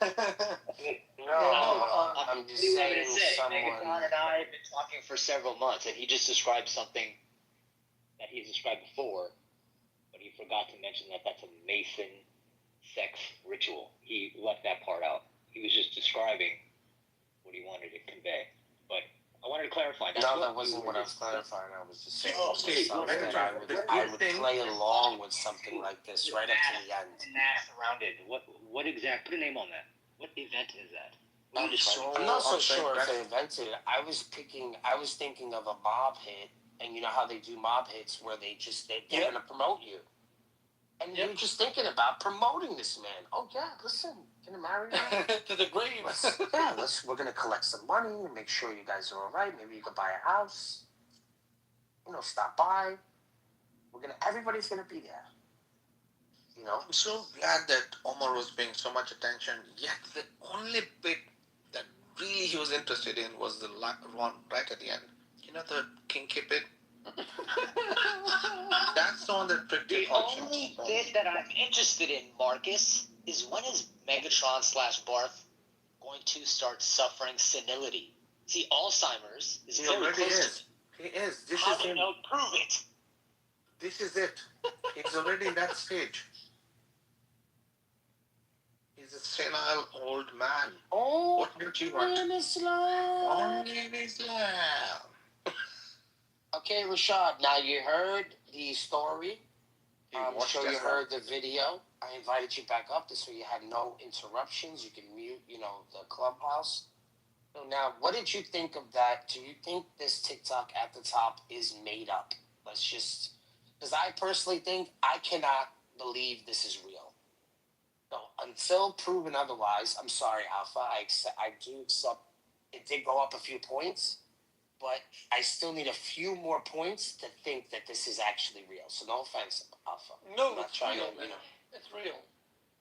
saying Megatron and I have been talking for several months, and he just described something that he's described before, but he forgot to mention that that's a Mason sex ritual. He left that part out. He was just describing what he wanted to convey. But I wanted to clarify. That wasn't what I was clarifying. I was just saying that I would play along with something like this right up to the end. Math around it. What exact? Put a name on that. What event is that? I'm not so sure if they invented it. I was thinking of a mob hit, and you know how they do mob hits where they're going to promote you. And you're just thinking about promoting this man. Oh yeah, listen, gonna marry her to the grave. We're gonna collect some money and make sure you guys are all right. Maybe you could buy a house. Stop by. Everybody's gonna be there. I'm so glad that Omar was paying so much attention. Yet the only bit that really he was interested in was the one right at the end. The kinky bit. That's the one that pricked your The only bit that I'm interested in, Marcus, is when is Megatron/Barth going to start suffering senility? See, Alzheimer's is very close to He is. This How is do him. you prove it? This is it. He's already in that stage. He's a senile old man. Oh, what do you want? Only in Islam. Okay, Rashad. Now you heard the story. I'm sure you heard the video. I invited you back up so you had no interruptions. You can mute, the clubhouse. So now, what did you think of that? Do you think this TikTok at the top is made up? Because I personally think I cannot believe this is real. So until proven otherwise, I'm sorry, Alpha. I do accept it did go up a few points, but I still need a few more points to think that this is actually real. So no offense, Alpha. No, I'm not it's trying real, to, man. It's real.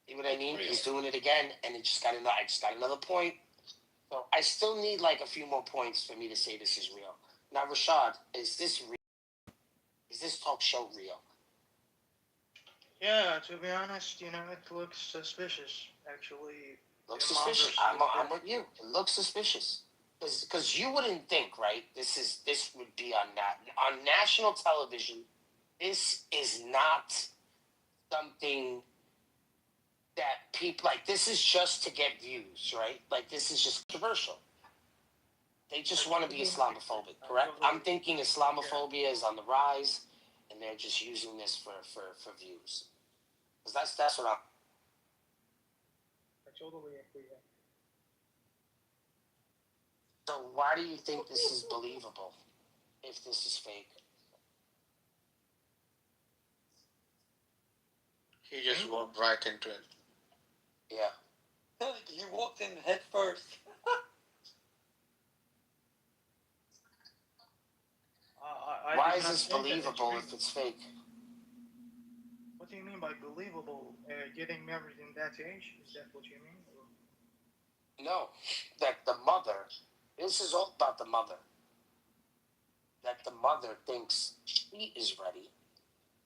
See what I mean? He's doing it again, and I just got another point. So I still need like a few more points for me to say this is real. Now, Rashad, is this real? Is this talk show real? Yeah, to be honest, it looks suspicious, actually. Looks suspicious. I'm with you. It looks suspicious. Because you wouldn't think, right? This would be on national television. This is not something that people like. This is just to get views, right? Like this is just controversial. They just want to be Islamophobic, correct? I'm thinking Islamophobia is on the rise, and they're just using this for views. Because that's what I'm. I totally agree. So why do you think this is believable if this is fake? He just walked right into it. Yeah. He walked in head first. Why is this believable if it's fake? What do you mean by believable? Getting married in that age? Is that what you mean? No, that the mother. This is all about the mother. That the mother thinks she is ready.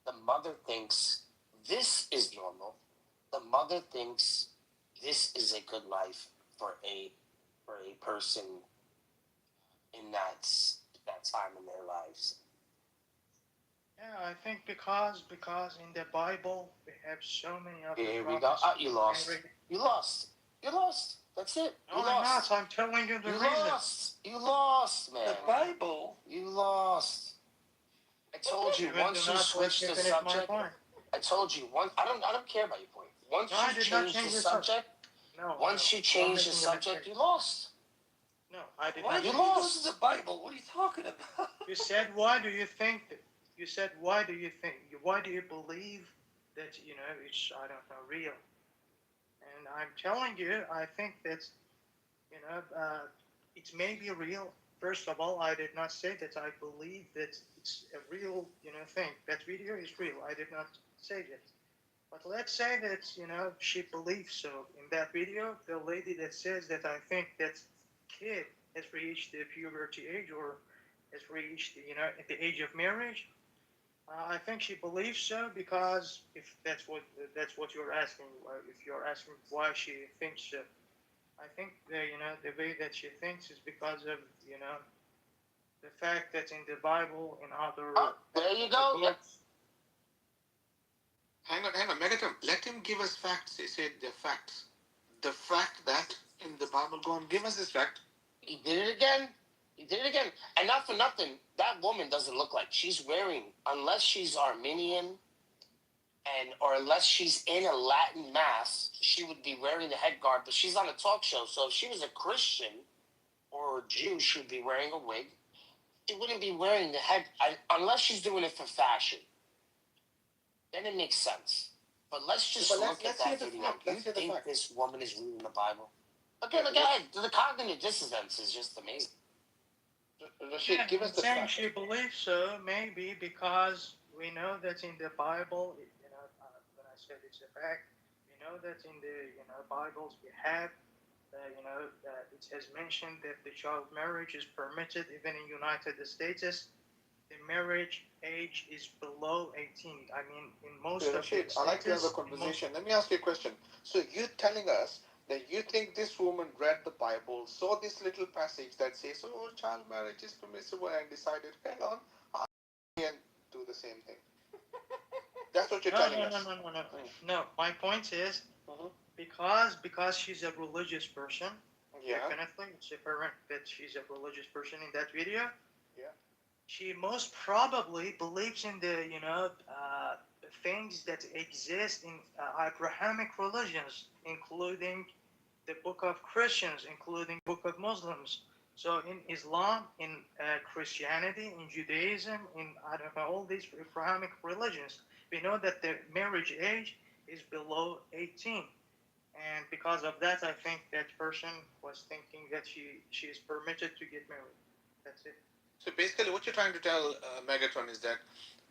The mother thinks this is normal. The mother thinks this is a good life for a person in that time in their lives. Yeah, I think because in the Bible we have so many of the Here we go. prophets. You lost. You lost. You lost. That's it. No, I'm not. I'm telling you the reason. You lost, man. The Bible. You lost. I told you once you switch the subject. I told you once. I don't care about your point. Once you change the subject. Once you change the subject, you lost. No, I did Why not. did you lost the Bible? What are you talking about? You said, why do you think that? You said, why do you think? Why do you believe that, it's, I don't know, real? And I'm telling you, I think that's, it may be real. First of all, I did not say that I believe that it's a real, thing. That video is real. I did not say that. But let's say that, she believes so. In that video, the lady that says that I think that kid has reached the puberty age or has reached, at the age of marriage, I think she believes so because if that's what you're asking, if you're asking why she thinks so, I think the way that she thinks is because of the fact that in the Bible and other. There you go. Yep. Hang on, Megaton. Let him give us facts. He said the facts. The fact that in the Bible, go on, give us this fact. He did it again. And not for nothing, that woman doesn't look like she's wearing, unless she's Armenian or unless she's in a Latin mass, she would be wearing the head guard, but she's on a talk show. So if she was a Christian or a Jew, she would be wearing a wig. She wouldn't be wearing the head, unless she's doing it for fashion. Then it makes sense. But let's just look at that video. Do you think this woman is reading the Bible? Okay, look ahead. The cognitive dissonance is just amazing. Rashid, give us the fact. She believes so, maybe because we know that in the Bible, when I said it's a fact, we know that in the Bibles we have, it has mentioned that the child marriage is permitted even in United States. The marriage age is below 18. I mean, in most of the states. I like to have a conversation. Let me ask you a question. So you're telling us that you think this woman read the Bible, saw this little passage that says, "Oh, child marriage is permissible," and decided, "Hang on, I'll do the same thing." That's what you're telling us. No. My point is, because she's a religious person, definitely it's apparent that she's a religious person in that video. Yeah. She most probably believes in the things that exist in Abrahamic religions, including the book of Christians, including the book of Muslims. So in Islam, in Christianity, in Judaism, in all these Abrahamic religions, we know that the marriage age is below 18. And because of that, I think that person was thinking that she is permitted to get married. That's it. So basically what you're trying to tell Megatron is that,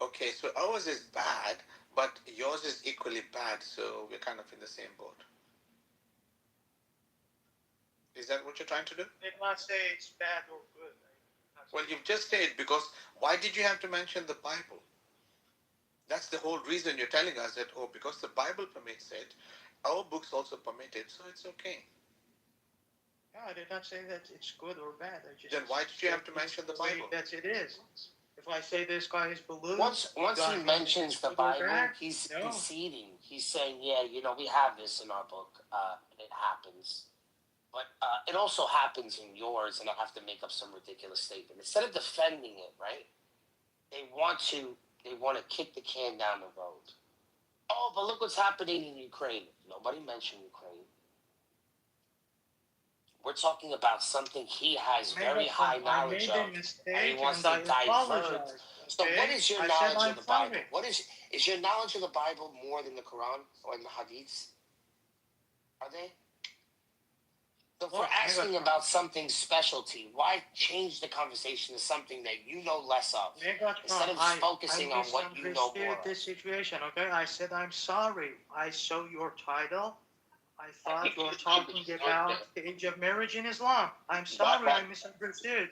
okay, so ours is bad, but yours is equally bad, so we're kind of in the same boat. Is that what you're trying to do? I did not say it's bad or good. Well, you've just said, because why did you have to mention the Bible? That's the whole reason you're telling us that, because the Bible permits it, our books also permit it, so it's okay. Yeah, I did not say that it's good or bad. I just then why did you have to mention the Bible? That it is. If I say this guy is blue, once he mentions the Bible, he's conceding. He's saying, "Yeah, we have this in our book. It happens, but it also happens in yours, and I have to make up some ridiculous statement instead of defending it. Right? They want to kick the can down the road. Oh, but look what's happening in Ukraine. Nobody mentioned Ukraine. We're talking about something he has very high knowledge of, and he wants to divert. So what is your knowledge of the Bible? Is your knowledge of the Bible more than the Quran or the Hadiths? Are they? So if we're asking about something specialty, why change the conversation to something that you know less of? Instead of focusing on what you know more of. This situation, okay? I said, I'm sorry. I saw your title. I thought you were talking about the age of marriage in Islam. I'm sorry, I misunderstood.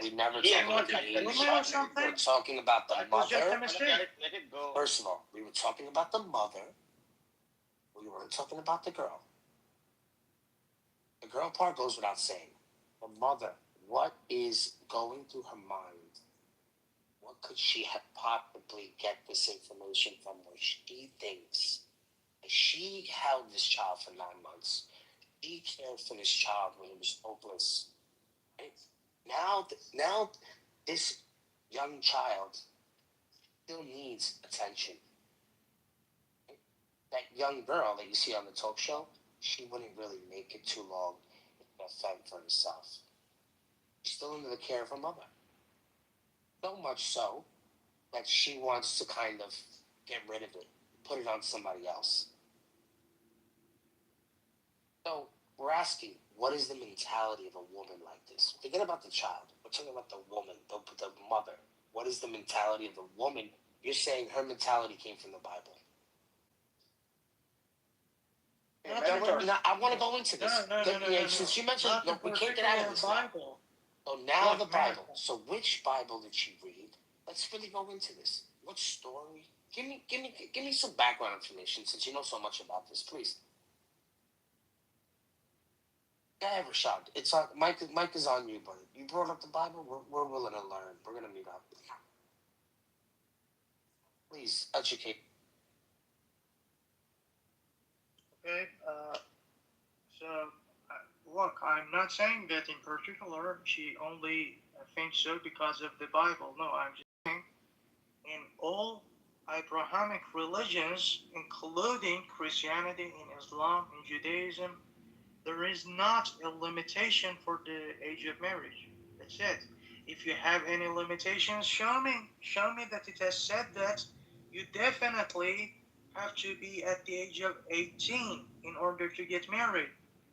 We never talked about the age. We're talking about the mother. First of all, we were talking about the mother. We weren't talking about the girl. The girl part goes without saying. The mother, what is going through her mind? What could she have possibly get this information from where she thinks? She held this child for 9 months. She cared for this child when he was hopeless. Right? Now, this young child still needs attention. Right? That young girl that you see on the talk show, she wouldn't really make it too long and fend for herself. She's still under the care of her mother. So much so that she wants to kind of get rid of it, put it on somebody else. So we're asking, what is the mentality of a woman like this? Forget about the child. We're talking about the woman, the mother. What is the mentality of the woman? You're saying her mentality came from the Bible. I want to go into this. No. Since you mentioned, we can't get out of this Bible. So now the Bible. So which Bible did she read? Let's really go into this. What story? Give me some background information since you know so much about this, please. Yeah, Rashad. It's on. Mike is on you, buddy. You brought up the Bible. We're willing to learn. We're gonna meet up. Please educate. Okay. Look, I'm not saying that in particular she only thinks so because of the Bible. No, I'm just saying in all Abrahamic religions, including Christianity, in Islam, in Judaism, there is not a limitation for the age of marriage. That's it. If you have any limitations, show me that it has said that you definitely have to be at the age of 18 in order to get married.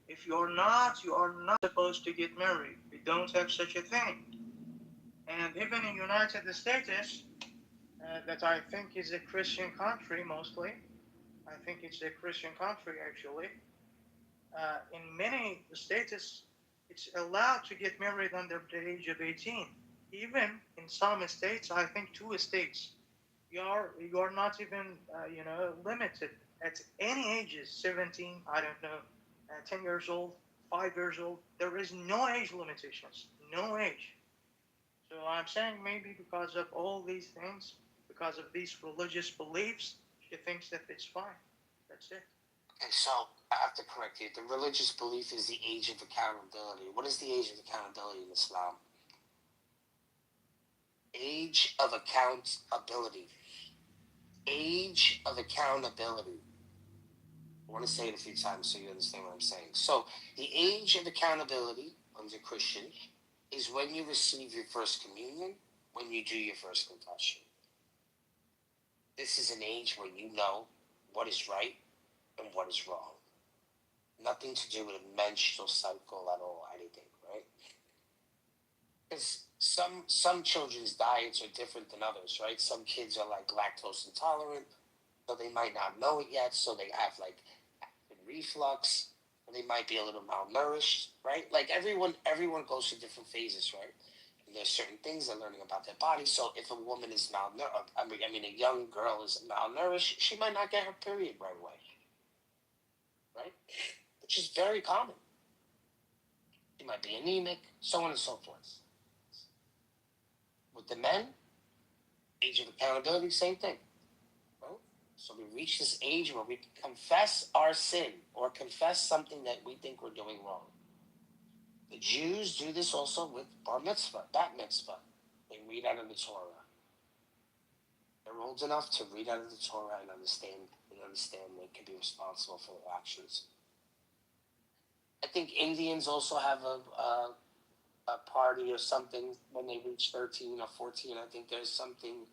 If you are not supposed to get married. We don't have such a thing. And even in United States, that I think is a Christian country mostly. I think it's a Christian country actually. In many states, it's allowed to get married under the age of 18. Even in some states, I think 2 states, you are not even limited at any ages. 17, I don't know, 10 years old, 5 years old. There is no age limitations, no age. So I'm saying maybe because of all these things, because of these religious beliefs, she thinks that it's fine. That's it. Okay, so I have to correct you. The religious belief is the age of accountability. What is the age of accountability in Islam? Age of accountability. Age of accountability. I want to say it a few times so you understand what I'm saying. So, the age of accountability under Christian is when you receive your first communion, when you do your first confession. This is an age where you know what is right and what is wrong. Nothing to do with a menstrual cycle at all, anything, right? Because some children's diets are different than others, right? Some kids are like lactose intolerant, so they might not know it yet, so they have like acid reflux, or they might be a little malnourished, right? Like everyone goes through different phases, right? And there's certain things they're learning about their body. So if a woman is malnourished, a young girl is malnourished, she might not get her period right away, right? Which is very common. She might be anemic, so on and so forth. With the men, age of accountability, same thing. Right? So we reach this age where we confess our sin or confess something that we think we're doing wrong. The Jews do this also with bar mitzvah, bat mitzvah. They read out of the Torah. They're old enough to read out of the Torah and understand they can be responsible for their actions. I think Indians also have a party or something when they reach 13 or 14. I think there's something,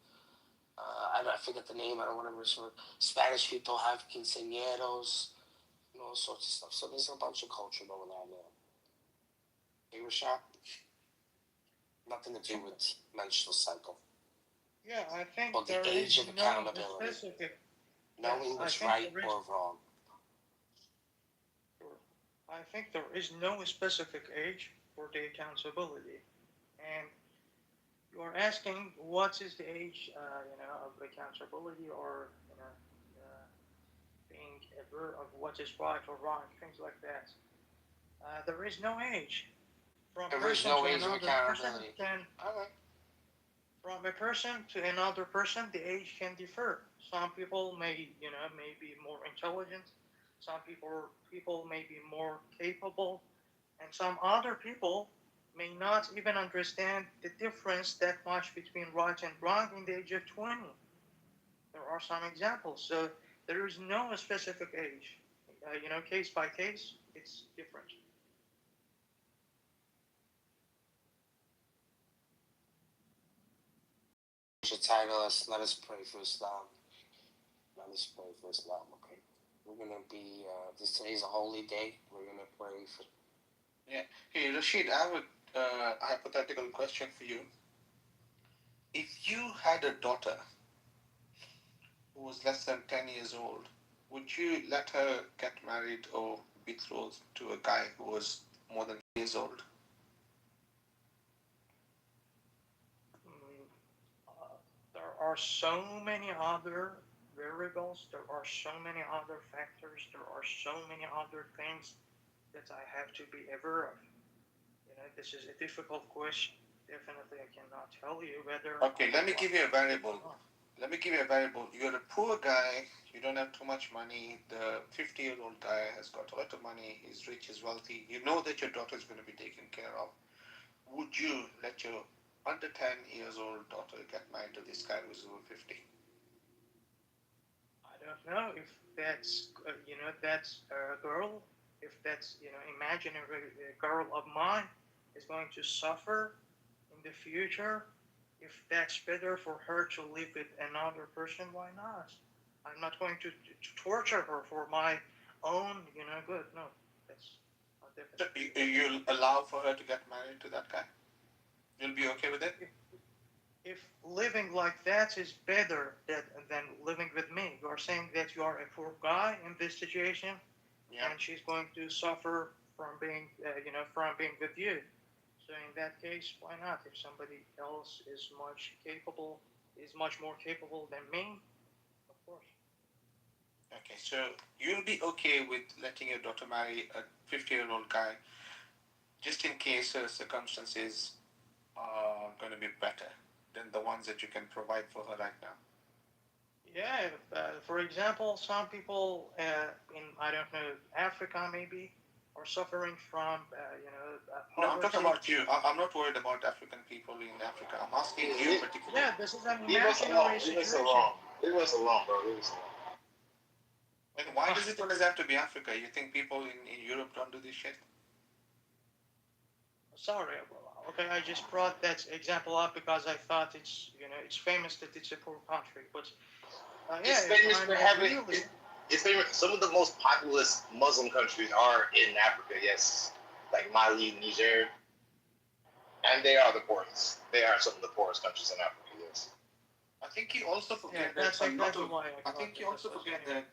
I forget the name, I don't want to remember. Spanish people have quinceañeros and all sorts of stuff. So there's a bunch of culture going on there. Hey, Rashad? Nothing to do with menstrual cycle. Yeah, I think Well, the age of accountability. Specific. Knowing what's right or wrong. I think there is no specific age for the accountability. And you are asking what is the age, of accountability or, being aware of what is right or wrong, things like that. There is no age. From There is no age of accountability. From a person to another person, the age can differ. Some people may be more intelligent. Some people may be more capable, and some other people may not even understand the difference that much between right and wrong in the age of 20. There are some examples. So there is no specific age. Case by case, it's different. Should title us, let us pray for Islam. Let us pray for Islam, okay? We're going to be, today's a holy day. We're going to pray for... Yeah. Hey, Rashid, I have a hypothetical question for you. If you had a daughter who was less than 10 years old, would you let her get married or betrothed to a guy who was more than 10 years old? There are so many other variables, there are so many other factors, there are so many other things that I have to be aware of. This is a difficult question. Definitely, I cannot tell you whether... Okay, let me give you a variable. You're a poor guy, you don't have too much money, the 50-year-old guy has got a lot of money, he's rich, he's wealthy, you know that your daughter is going to be taken care of. Would you let your under 10 years old daughter get married to this guy who's over 50? I don't know if that's, that's a girl, if that's, imaginary girl of mine is going to suffer in the future. If that's better for her to live with another person, why not? I'm not going to torture her for my own, good. No, that's not So different. you'll allow for her to get married to that guy? You'll be okay with it? If living like that is better than living with me, you are saying that you are a poor guy in this situation, Yeah. and she's going to suffer from being, from being with you. So in that case, why not? If somebody else is much more capable than me, of course. Okay, so you'll be okay with letting your daughter marry a 50-year-old guy just in case her circumstances are going to be better than the ones that you can provide for her right now? Yeah, for example, some people in, I don't know, Africa maybe, are suffering from, No, I'm poverty. talking about you. I'm not worried about African people in Africa. I'm asking you particularly. Yeah, this is an Leave us alone. imaginary Leave us situation. alone. Leave us alone, bro. Leave us alone. And why does it always have to be Africa? You think people in Europe don't do this shit? Sorry, okay, I just brought that example up because I thought it's famous that it's a poor country, but It's famous for having. It's famous. Some of the most populous Muslim countries are in Africa. Yes, like Mali, Niger, and they are the poorest. They are some of the poorest countries in Africa. Yes. I think you also forget that's that exactly why I think you also forget that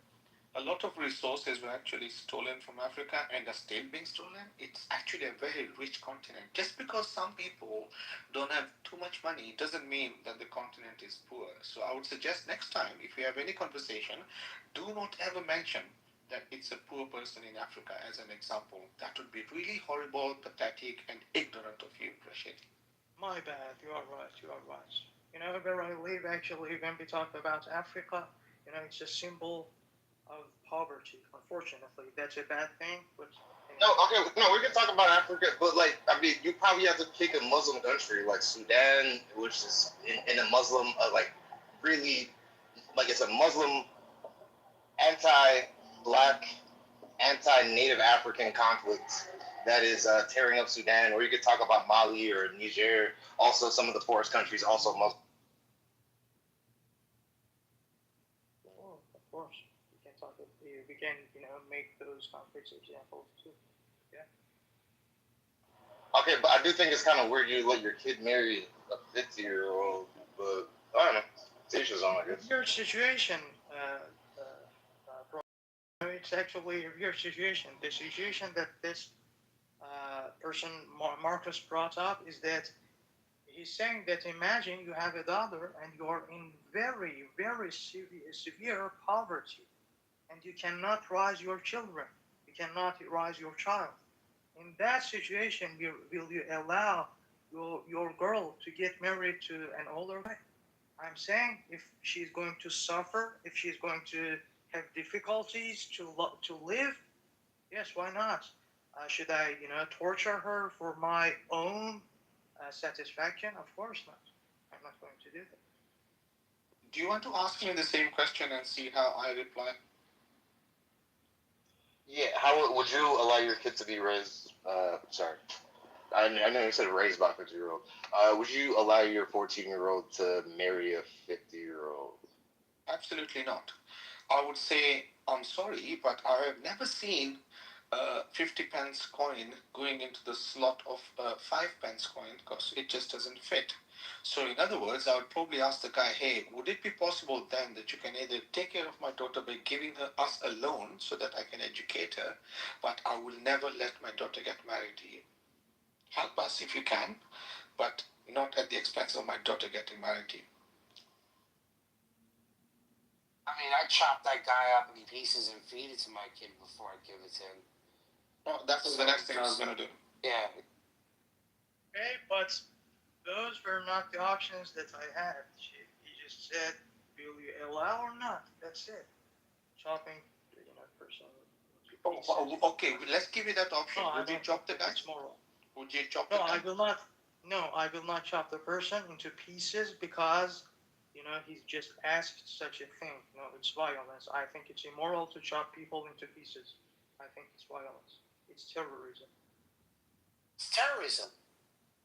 a lot of resources were actually stolen from Africa and are still being stolen. It's actually a very rich continent. Just because some people don't have too much money doesn't mean that the continent is poor. So I would suggest next time, if you have any conversation, do not ever mention that it's a poor person in Africa as an example. That would be really horrible, pathetic, and ignorant of you, Rashid. My bad. You are right. You are right. Where I live, actually, when we talk about Africa, it's a symbol of poverty. Unfortunately, that's a bad thing. But No, okay, no, we can talk about Africa, but like, I mean, you probably have to pick a Muslim country like Sudan, which is in a Muslim, like, really, like it's a Muslim, anti-black, anti-Native African conflict that is tearing up Sudan. Or you could talk about Mali or Niger, also some of the poorest countries, also Muslim. oh, of course, we can talk. We can, make those concrete examples too. Yeah. Okay, but I do think it's kind of weird you let your kid marry a 50-year-old, but I don't know. It's his own, I guess. Your situation, bro, it's actually a weird situation. The situation that this person, Marcus, brought up is that he's saying that imagine you have a daughter and you are in very, very severe poverty and you cannot raise your children. You cannot raise your child. In that situation, will you allow your girl to get married to an older guy? I'm saying if she's going to suffer, if she's going to have difficulties to live, yes, why not? Should I, torture her for my own satisfaction? Of course not. I'm not going to do that. Do you want to ask me the same question and see how I reply? Yeah, how would you allow your kid to be raised? Sorry, I know you said raised by a 50-year-old. Would you allow your 14-year-old to marry a 50-year-old? Absolutely not. I would say, I'm sorry, but I have never seen a 50 pence coin going into the slot of a 5 pence coin because it just doesn't fit. So, in other words, I would probably ask the guy, hey, would it be possible then that you can either take care of my daughter by giving us a loan so that I can educate her, but I will never let my daughter get married to you. Help us if you can, but not at the expense of my daughter getting married to you. I mean, I chop that guy up in pieces and feed it to my kid before I give it to him. Oh, that was the next thing I was going to do. Yeah. Okay, but those were not the options that I had. He just said, will you allow or not? That's it. Chopping, person. Oh, okay, let's give you that option. No, Would you chop the guy? It's moral. Would you chop the No, guy? I will not. No, I will not chop the person into pieces because, he's just asked such a thing. No, it's violence. I think it's immoral to chop people into pieces. I think it's violence. It's terrorism. It's terrorism.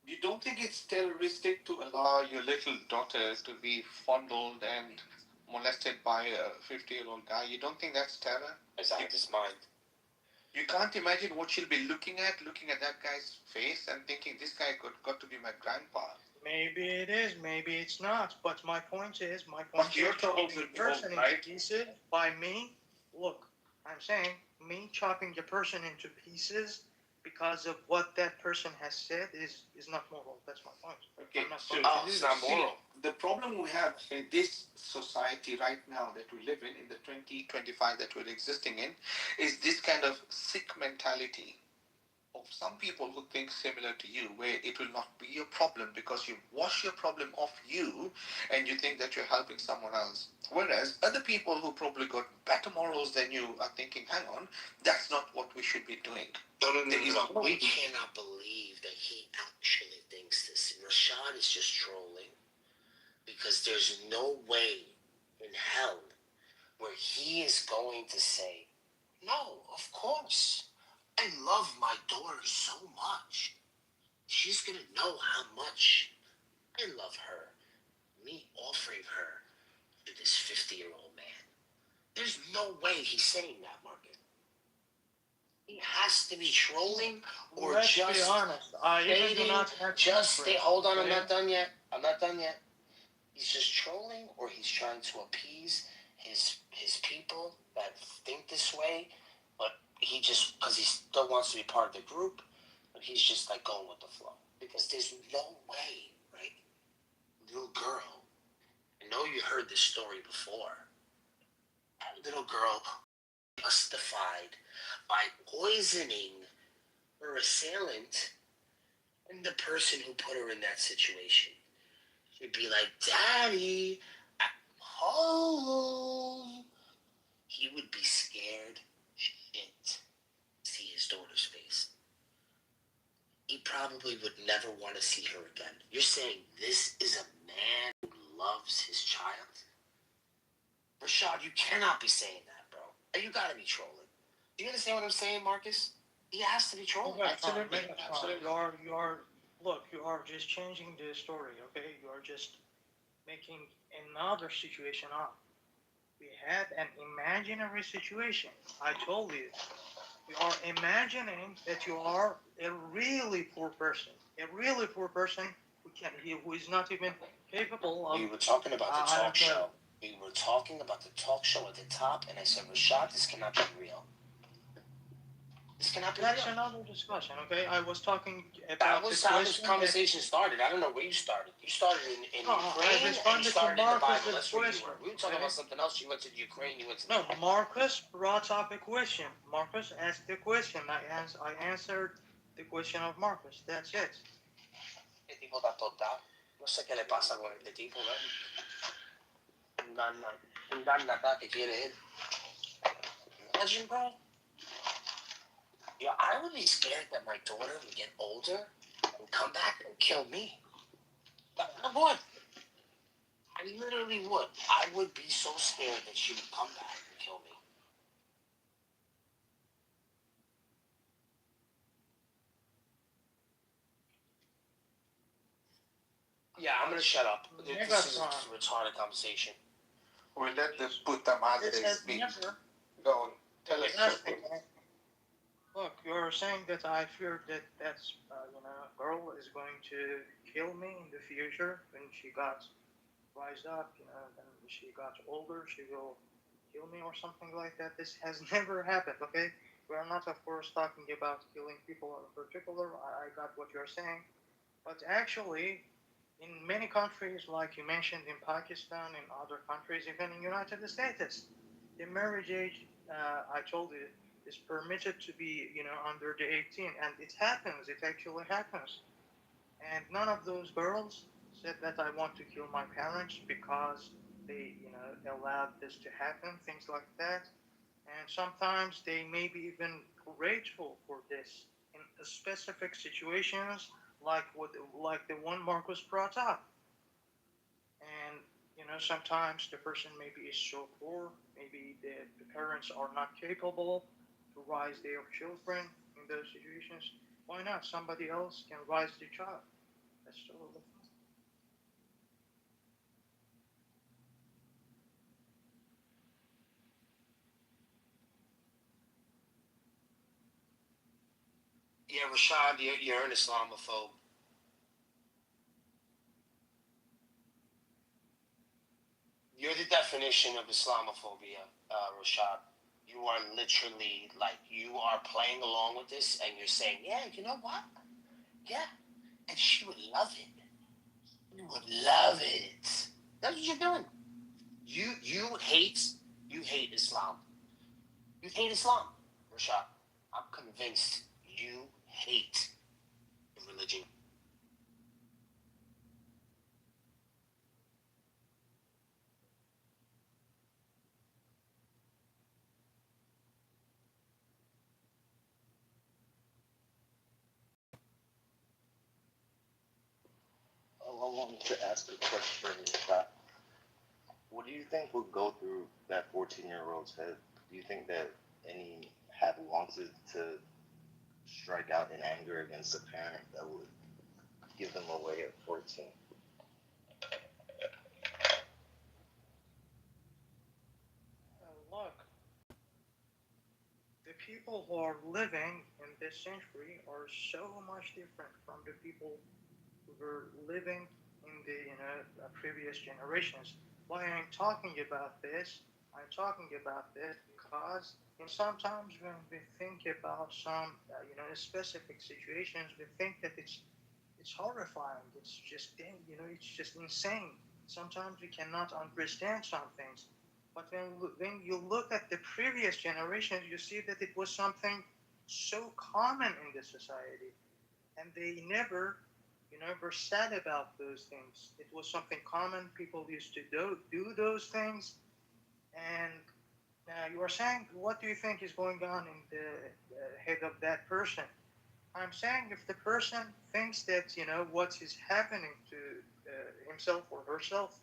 You don't think it's terroristic to allow your little daughter to be fondled and molested by a 50-year-old guy, you don't think that's terror? It's out of his mind. You can't imagine what she'll be looking at that guy's face and thinking this guy got to be my grandpa. Maybe it is, maybe it's not. But my point is, Your troubles will be person right? into pieces by me. Look, I'm saying me chopping the person into pieces because of what that person has said is not moral. That's my point. Okay, so it's not moral. The problem we have in this society right now that we live in the 2025 that we're existing in, is this kind of sick mentality of some people who think similar to you, where it will not be your problem because you wash your problem off you and you think that you're helping someone else. Whereas other people who probably got better morals than you are thinking, hang on, that's not what we should be doing. No. We cannot believe that he actually thinks this. Rashad is just trolling because there's no way in hell where he is going to say, no, of course. I love my daughter so much. She's going to know how much I love her. Me offering her to this 50-year-old man. There's no way he's saying that, Marcus. He has to be trolling or Let's just be honest. I even do not have just stay. Hold on, okay? I'm not done yet. He's just trolling, or he's trying to appease his people that think this way, but he just, because he still wants to be part of the group, but he's just like going with the flow. Because there's no way, right? Little girl, I know you heard this story before. That little girl justified by poisoning her assailant and the person who put her in that situation. She'd be like, Daddy, I'm home. He would be scared shit to see his daughter's face. He probably would never want to see her again. You're saying this is a man who loves his child? Rashad, you cannot be saying that, bro. You gotta be trolling. Do you understand what I'm saying, Marcus? He has to be trolling. Absolutely. You are just changing the story, okay? You are just making another situation up. We had an imaginary situation. I told you. We are imagining that you are a really poor person. Who is not even capable of... We were talking about the talk show. We were talking about the talk show at the top, and I said, Rashad, this cannot be real. That's another discussion, okay? I was talking about that was how this conversation started. I don't know where you started. You started in Ukraine, and you started in the Bible. That's where you were. We were talking about something else. You went to Ukraine, you went to... No, Marcus brought up a question. Marcus asked the question. I answered the question of Marcus. That's it. El tipo está total. No sé qué le pasa con este tipo, ¿verdad? Un gana que quiere él. Imagine, bro. Yeah, I would be scared that my daughter would get older and come back and kill me. I would. I literally would. I would be so scared that she would come back and kill me. Yeah, I'm gonna shut up. This is a retarded conversation. We'll let them put them as they speak. Go on. Tell us. Look, you're saying that I fear that girl is going to kill me in the future when she got rised up, when she got older, she will kill me or something like that. This has never happened, okay? We are not, of course, talking about killing people in particular. I got what you're saying. But actually, in many countries, like you mentioned, in Pakistan, in other countries, even in United States, the marriage age, I told you, is permitted to be, under the 18, and it happens. It actually happens. And none of those girls said that I want to kill my parents because they, allowed this to happen, things like that. And sometimes they may be even grateful for this in specific situations, like the one Marcus brought up. And sometimes the person maybe is so poor, maybe the parents are not capable to raise their children in those situations. Why not? Somebody else can raise the child. That's totally fine. Yeah, Rashad, you're an Islamophobe. You're the definition of Islamophobia, Rashad. You are literally, like, you are playing along with this and you're saying, yeah, you know what? Yeah, and she would love it. You would love it. That's what you're doing. You hate Islam. You hate Islam, Rashad. I'm convinced you hate the religion. I wanted to ask a question. What do you think would go through that 14-year-old's head? Do you think that any had wanted to strike out in anger against a parent that would give them away at 14? Look, the people who are living in this century are so much different from the people who were living in the previous generations. Why I'm talking about this? I'm talking about this because sometimes when we think about some specific situations, we think that it's horrifying. It's just it's just insane. Sometimes we cannot understand some things. But when you look at the previous generations, you see that it was something so common in the society, and they never were sad about those things. It was something common. People used to do those things, and you are saying, what do you think is going on in the head of that person? I'm saying if the person thinks that what is happening to himself or herself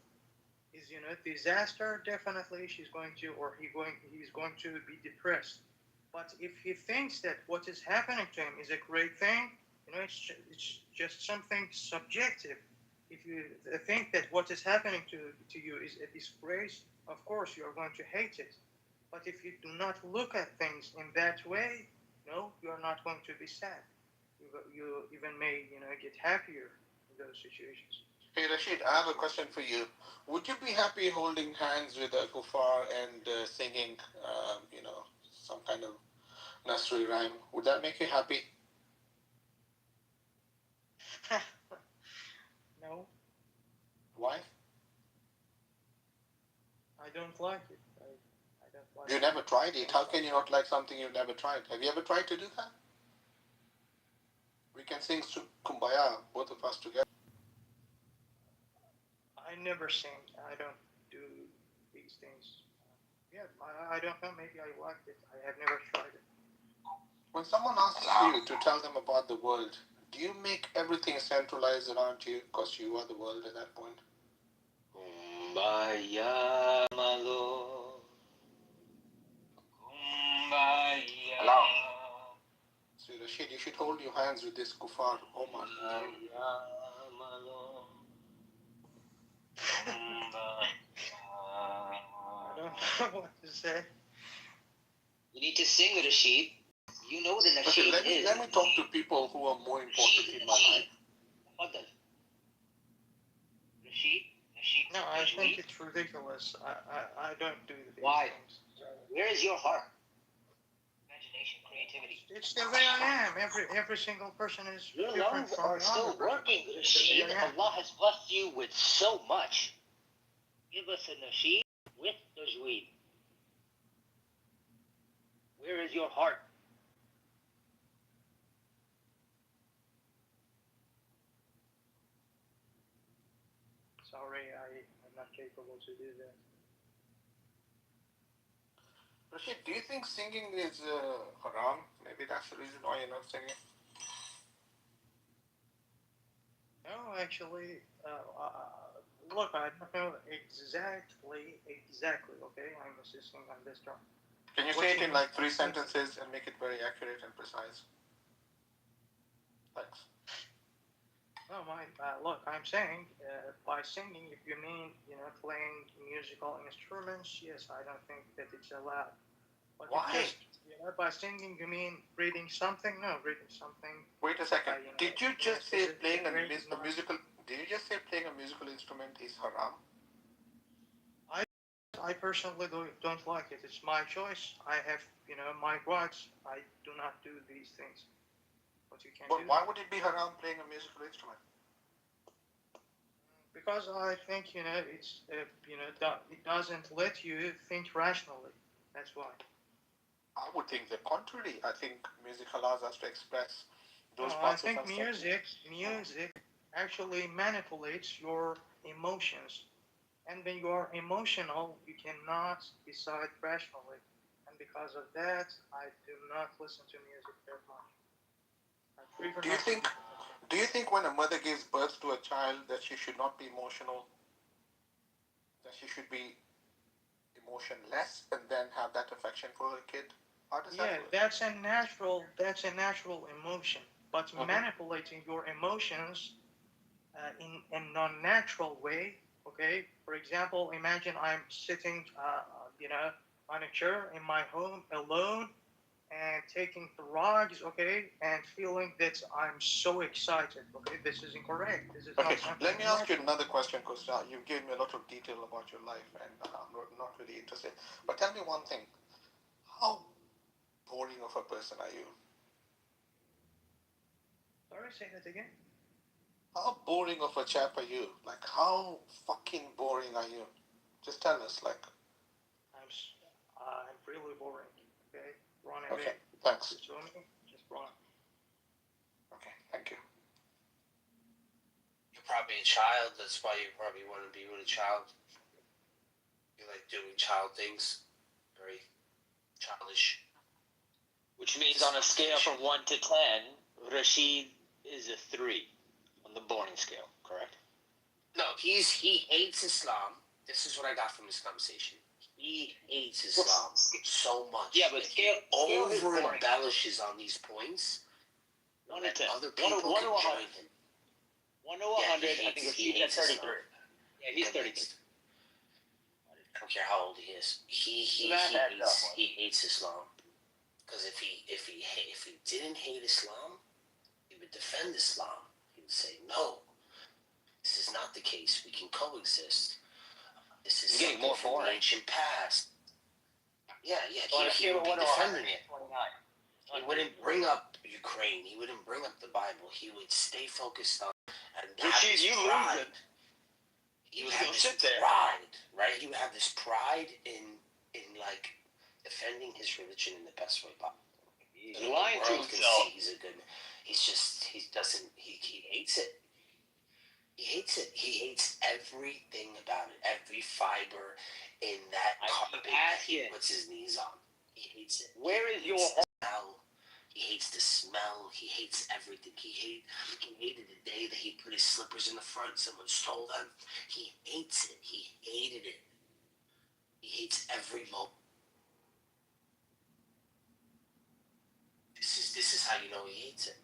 is disaster, definitely he's going to be depressed. But if he thinks that what is happening to him is a great thing, it's just something subjective. If you think that what is happening to you is a disgrace, of course you are going to hate it. But if you do not look at things in that way, no, you are not going to be sad. You even may get happier in those situations. Hey Rashid, I have a question for you. Would you be happy holding hands with a kuffar and singing, some kind of nursery rhyme? Would that make you happy? No. Why? I don't like it. I don't like You it. never tried it. How can you not like something you've never tried? Have you ever tried to do that? We can sing Kumbaya, both of us together. I never sing. I don't do these things. Yeah, I don't know. Maybe I liked it. I have never tried it. When someone asks you to tell them about the world, do you make everything centralized around you because you are the world at that point? Kumbaya, my Lord. Kumbaya. Hello. So Rashid, you should hold your hands with this kuffar Omar. Kumbaya, my Lord. Kumbaya. I don't know what to say. You need to sing, Rashid. You know what an Okay, nasheed is. let me talk to people who are more important in my life. Fadal. Rashid? No, I think it's ridiculous. I don't do these Why? things. Where is your heart? Imagination, creativity. It's the way I am. Every single person is Your different lungs from are the still other person. working, Rashid. Allah has blessed you with so much. Give us a nasheed with tajweed. Where is your heart? Sorry, I'm not capable to do that. Rashid, do you think singing is haram? Maybe that's the reason why you're not singing. No, actually, look, I don't know exactly, okay? I'm insisting on this term. Can you say it in like 3 sentences and make it very accurate and precise? Thanks. No, look, I'm saying, by singing, if you mean, playing musical instruments, yes, I don't think that it's allowed. But Why? By singing, you mean reading something? No, reading something. Wait a second. Did you just say playing a musical? Did you just say playing a musical instrument is haram? I personally don't like it. It's my choice. I have, my rights. I do not do these things. But you can't. But why would it be haram playing a musical instrument? Because I think it's it doesn't let you think rationally. That's why. I would think the contrary. I think music allows us to express those I parts think of ourselves. music actually manipulates your emotions. And when you are emotional, you cannot decide rationally. And because of that, I do not listen to music that much. Do you think when a mother gives birth to a child that she should not be emotional? That she should be emotionless and then have that affection for her kid? How does that work? That's a natural emotion. But manipulating your emotions in a non-natural way, okay? For example, imagine I'm sitting, on a chair in my home alone and taking drugs, okay, and feeling that I'm so excited, okay? This is incorrect. This is Okay, not something. let me ask you another question, because you've given me a lot of detail about your life, and I'm not really interested. But tell me one thing. How boring of a person are you? Sorry, say that again. How boring of a chap are you? Like, how fucking boring are you? Just tell us, like. I'm really boring, okay? Run away. Okay, thanks. Just run. Okay, thank you. You're probably a child. That's why you probably want to be with a child. You like doing child things. Very childish. Which means on a scale from 1 to 10, Rashid is a 3 on the boring scale, correct? No, he hates Islam. This is what I got from this conversation. He hates Islam so much. Yeah, but he over embellishes on these points. 1 to 10. Other people 1 can to 100. join him. 1 to 100, I think Rashid at 33. Yeah, he's 33. I don't care how old he is. He hates Islam. Because if he didn't hate Islam, he would defend Islam. He would say, no, this is not the case. We can coexist. This is getting more from the boring. ancient past. Yeah. On a He scale would of 1 be to 100, defending it. 29. He wouldn't bring up Ukraine. He wouldn't bring up the Bible. He would stay focused on and Rashid, you lose it. He would have this pride, right? He would have this pride in like defending his religion in the best way possible. He's lying to himself. He's a good. He hates it. He hates it. He hates everything about it. Every fiber in that carpet that he puts his knees on. He hates it. Where is your smell? He hates the smell. He hates everything. He hated the day that he put his slippers in the front. Someone stole them. He hates it. He hated it. He hates every moment. This is how you know he hates it.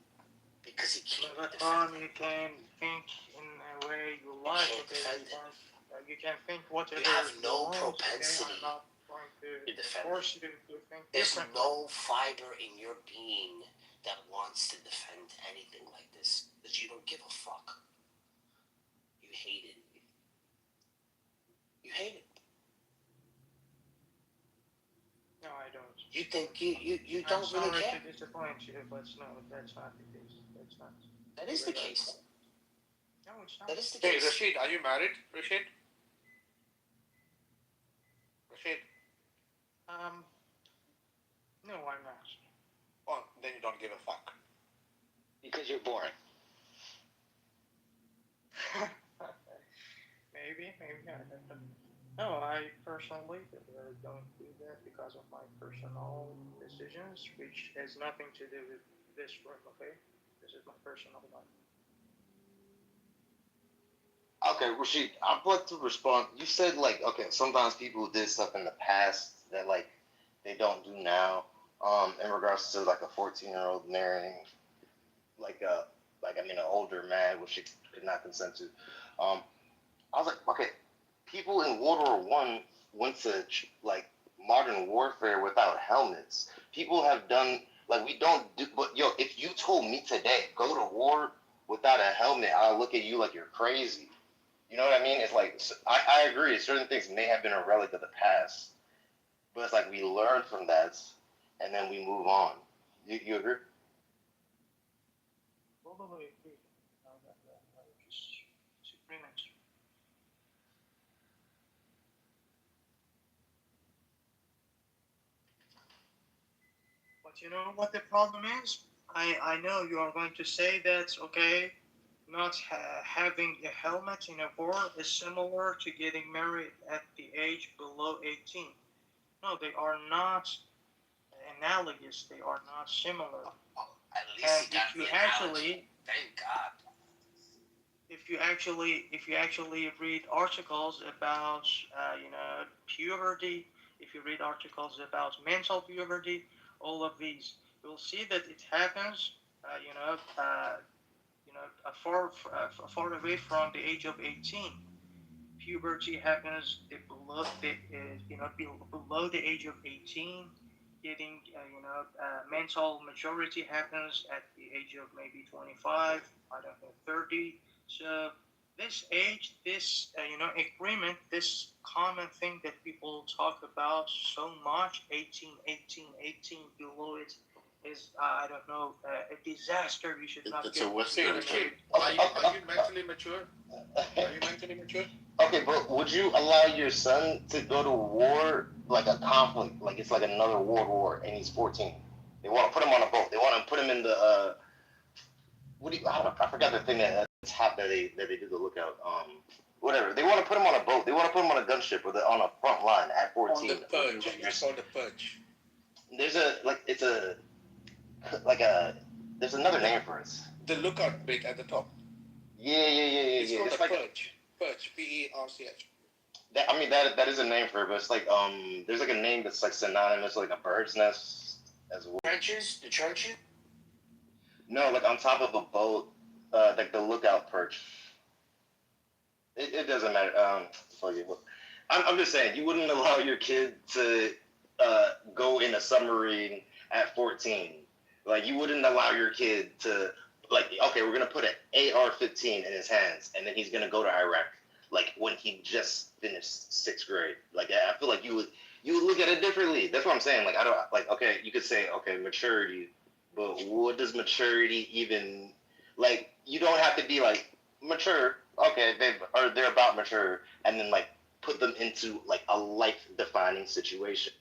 Because he can't defend it. You can think in a way you like. You can think whatever. You have no propensity to defend force you to think. There's no fiber in your being that wants to defend anything like this. Because you don't give a fuck. You hate it. You hate it. No, I don't. You think you don't really care? I'm sorry to disappoint you, but no, that's not the case. That's not. That is the case. No, it's not. That is the Hey, case. Rashid, are you married? Rashid? No, I'm not. Well, then you don't give a fuck. Because you're boring. Maybe not. No, I personally don't do that because of my personal decisions, which has nothing to do with this room, okay? This is my personal life. Okay, Rashid, I'd like to respond. You said, like, okay, sometimes people did stuff in the past that, like, they don't do now, in regards to, like, a 14-year-old marrying, an older man, which she could not consent to. I was like, okay, people in World War I went to, like, modern warfare without helmets. People have done like we don't do. But yo, if you told me today go to war without a helmet, I'll look at you like you're crazy. You know what I mean? It's like I agree. Certain things may have been a relic of the past, but it's like we learn from that, and then we move on. You agree? Totally agree. Disagreement. But you know what the problem is? I know you are going to say that, okay, not having a helmet in a war is similar to getting married at the age below 18. No, they are not analogous. They are not similar. At least And if you actually, thank God. if you actually read articles about puberty, if you read articles about mental puberty, all of these, you'll see that it happens far away from the age of 18. Puberty happens below the age of 18. Getting mental maturity happens at the age of maybe 25, I don't know, 30. So this age, this agreement, this common thing that people talk about so much, 18, 18, 18, below it is I don't know, a disaster. You should not. It's get a Western married. Are you mentally mature? Are you mentally mature? Okay, but would you allow your son to go to war, like a conflict, like it's like another world war, and he's 14? They want to put him on a boat. They want to put him in the what do you? I forgot the thing that's happened that they do the lookout. Whatever. They want to put him on a boat. They want to put him on a gunship or on a front line at 14. On the purge. It's called the purge. There's there's another name for it. The lookout bit at the top. Yeah. It's called It's the like purge. Purge. PERCH. That is a name for it, but it's like there's like a name that's like synonymous with like a bird's nest as well. Trenches? The trenches? No, like on top of a boat, like the lookout perch. It doesn't matter. Fuck it. I'm just saying you wouldn't allow your kid to go in a submarine at 14. Like you wouldn't allow your kid to okay, we're gonna put an AR-15 in his hands, and then he's gonna go to Iraq. Like when he just finished 6th grade. Like I feel like you would look at it differently. That's what I'm saying. Like I don't like. Okay, you could say maturity, but what does maturity even like? You don't have to be like mature. Okay, they're about mature, and then like put them into like a life-defining situation.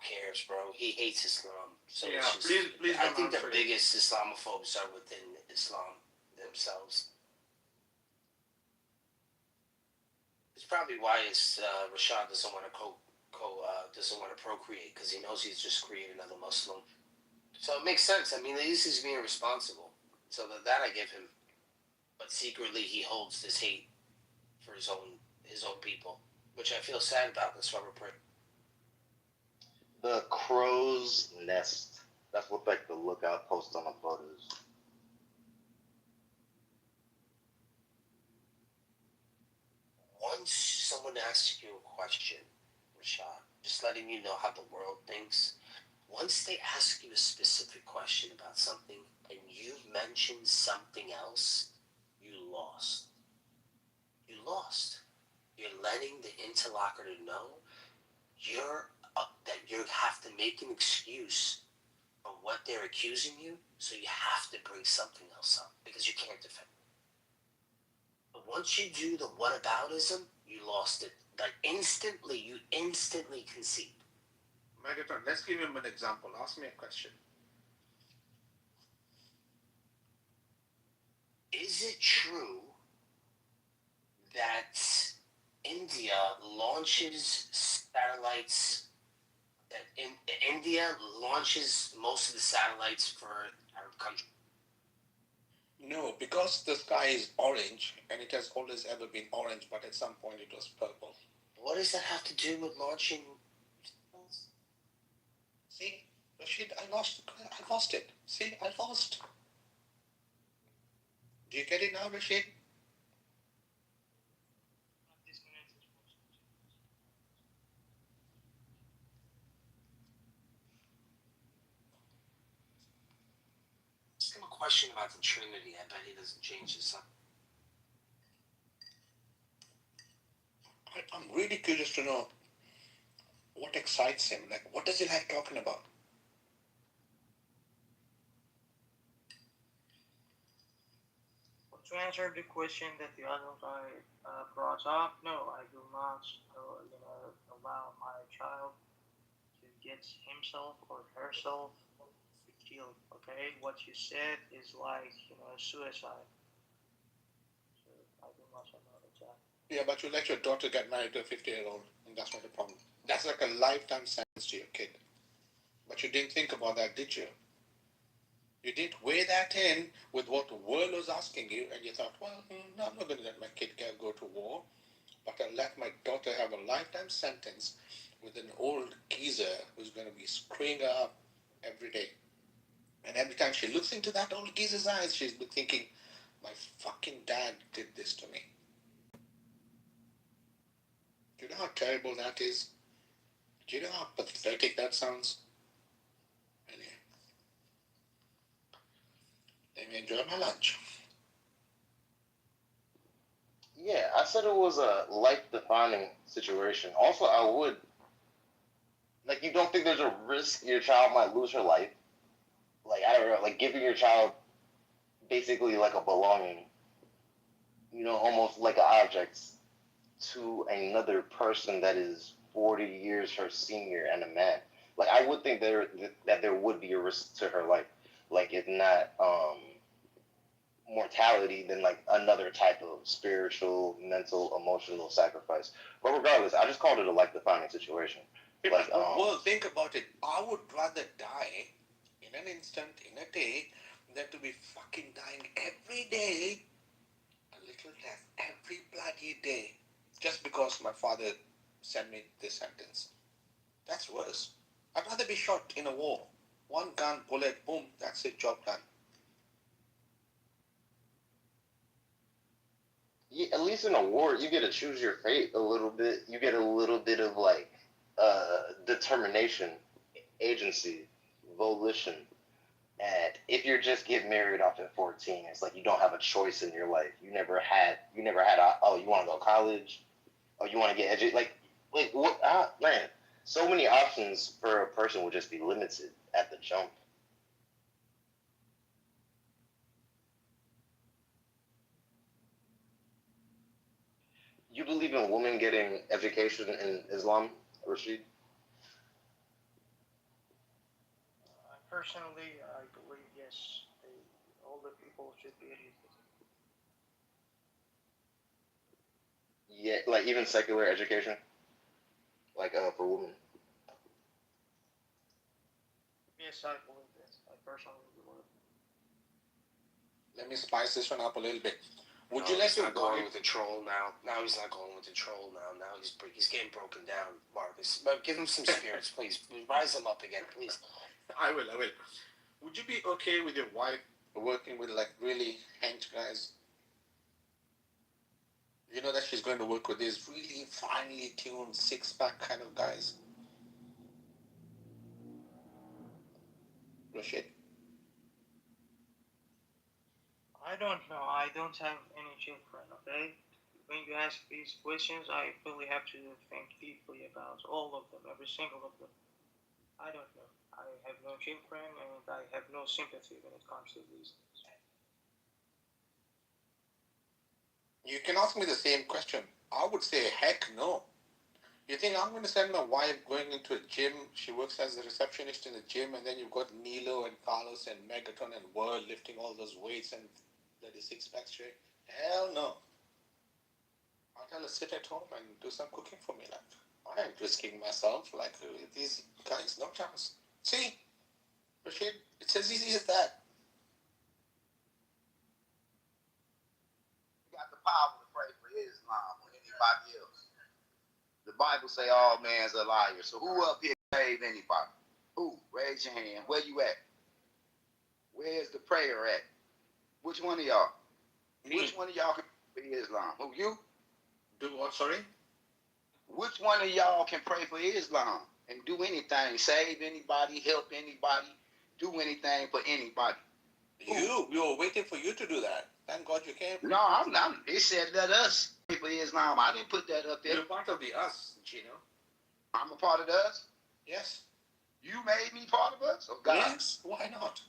Cares, bro. He hates Islam. So Yeah, it's just, please I don't think the answer it. biggest Islamophobes are within Islam themselves. It's probably why Rashad doesn't want to procreate, because he knows he's just creating another Muslim. So it makes sense. I mean, at least he's being responsible. So that I give him. But secretly, he holds this hate for his own people, which I feel sad about. That's why we're praying. The crow's nest. That's what like the lookout post on the boat is. Once someone asks you a question, Rashad, just letting you know how the world thinks, once they ask you a specific question about something and you've mentioned something else, you lost. You lost. You're letting the interlocutor know that you have to make an excuse for what they're accusing you, so you have to bring something else up because you can't defend it. But once you do the whataboutism, you lost it. Like you instantly concede. Megatron, let's give him an example. Ask me a question. Is it true that India launches satellites? That India launches most of the satellites for Arab countries? No, because the sky is orange, and it has always ever been orange, but at some point it was purple. What does that have to do with launching? See, Rashid, I lost it. See, I lost. Do you get it now, Rashid? Ask him a question about the Trinity. I bet he doesn't change his. I'm really curious to know what excites him. Like, what does he like talking about? To answer the question that the other guy brought up, no, I do not, allow my child to get himself or herself killed. Okay, what you said is like suicide. So I do not allow that. Yeah, but you let your daughter get married to a 50-year-old, and that's not a problem. That's like a lifetime sentence to your kid. But you didn't think about that, did you? You didn't weigh that in with what the world was asking you, and you thought, well, no, I'm not going to let my kid go to war, but I'll let my daughter have a lifetime sentence with an old geezer who's going to be screwing her up every day. And every time she looks into that old geezer's eyes, she's been thinking, my fucking dad did this to me. Do you know how terrible that is? Do you know how pathetic that sounds? Anyway, let me enjoy my lunch. Yeah, I said it was a life-defining situation. Also, I would, like, you don't think there's a risk your child might lose her life? Like, I don't know, like giving your child basically like a belonging, almost like an object to another person that is 40 years her senior and a man. Like, I would think that there would be a risk to her life. Like, if not mortality, then like another type of spiritual, mental, emotional sacrifice. But regardless, I just called it a life-defining situation. Like, well, think about it. I would rather die in an instant, in a day, than to be fucking dying every day, a little death every bloody day, just because my father sent me this sentence. That's worse. I'd rather be shot in a war. One gun, bullet, boom, that's it, job done. Yeah, at least in a war, you get to choose your fate a little bit. You get a little bit of like determination, agency, volition. And if you're just getting married off at 14, it's like you don't have a choice in your life. You never had oh, you want to go to college? Oh, you want to get educated? Like what? Man, so many options for a person would just be limited at the jump. You believe in women getting education in Islam, Rashid? Personally, I believe yes, all the people should be educated. Yeah, like even secular education, like for women. Yes, I believe that. I personally believe. Let me spice this one up a little bit. Would you let him going with the troll now? Now he's not going with the troll now. Now he's getting broken down, Marcus. But give him some spirits, please. Rise him up again, please. I will. Would you be okay with your wife working with like really hench guys? You know that she's going to work with these really finely tuned six-pack kind of guys. Rashid? I don't know. I don't have any children, okay? When you ask these questions, I really have to think deeply about all of them, every single of them. I don't know. I have no children, and I have no sympathy when it comes to these things. You can ask me the same question. I would say, heck no. You think I'm going to send my wife going into a gym? She works as a receptionist in a gym, and then you've got Nilo and Carlos and Megaton and World lifting all those weights and bloody six-pack straight. Hell no. I'll tell her sit at home and do some cooking for me. Like, I ain't risking myself like these guys. No chance. See, Rashid, it's as easy as that. You got the power to pray for Islam or anybody else. The Bible say all men's a liar. So who up here save anybody? Who? Raise your hand. Where you at? Where's the prayer at? Which one of y'all? Which one of y'all can pray for Islam? Who, you? Do what, sorry? Which one of y'all can pray for Islam and do anything, save anybody, help anybody, do anything for anybody? You were waiting for you to do that. Thank God you came. No, it said let us pray for Islam. I didn't put that up there. You're part of the us, Gino. I'm a part of the us? Yes. You made me part of us? Of God? Yes, why not?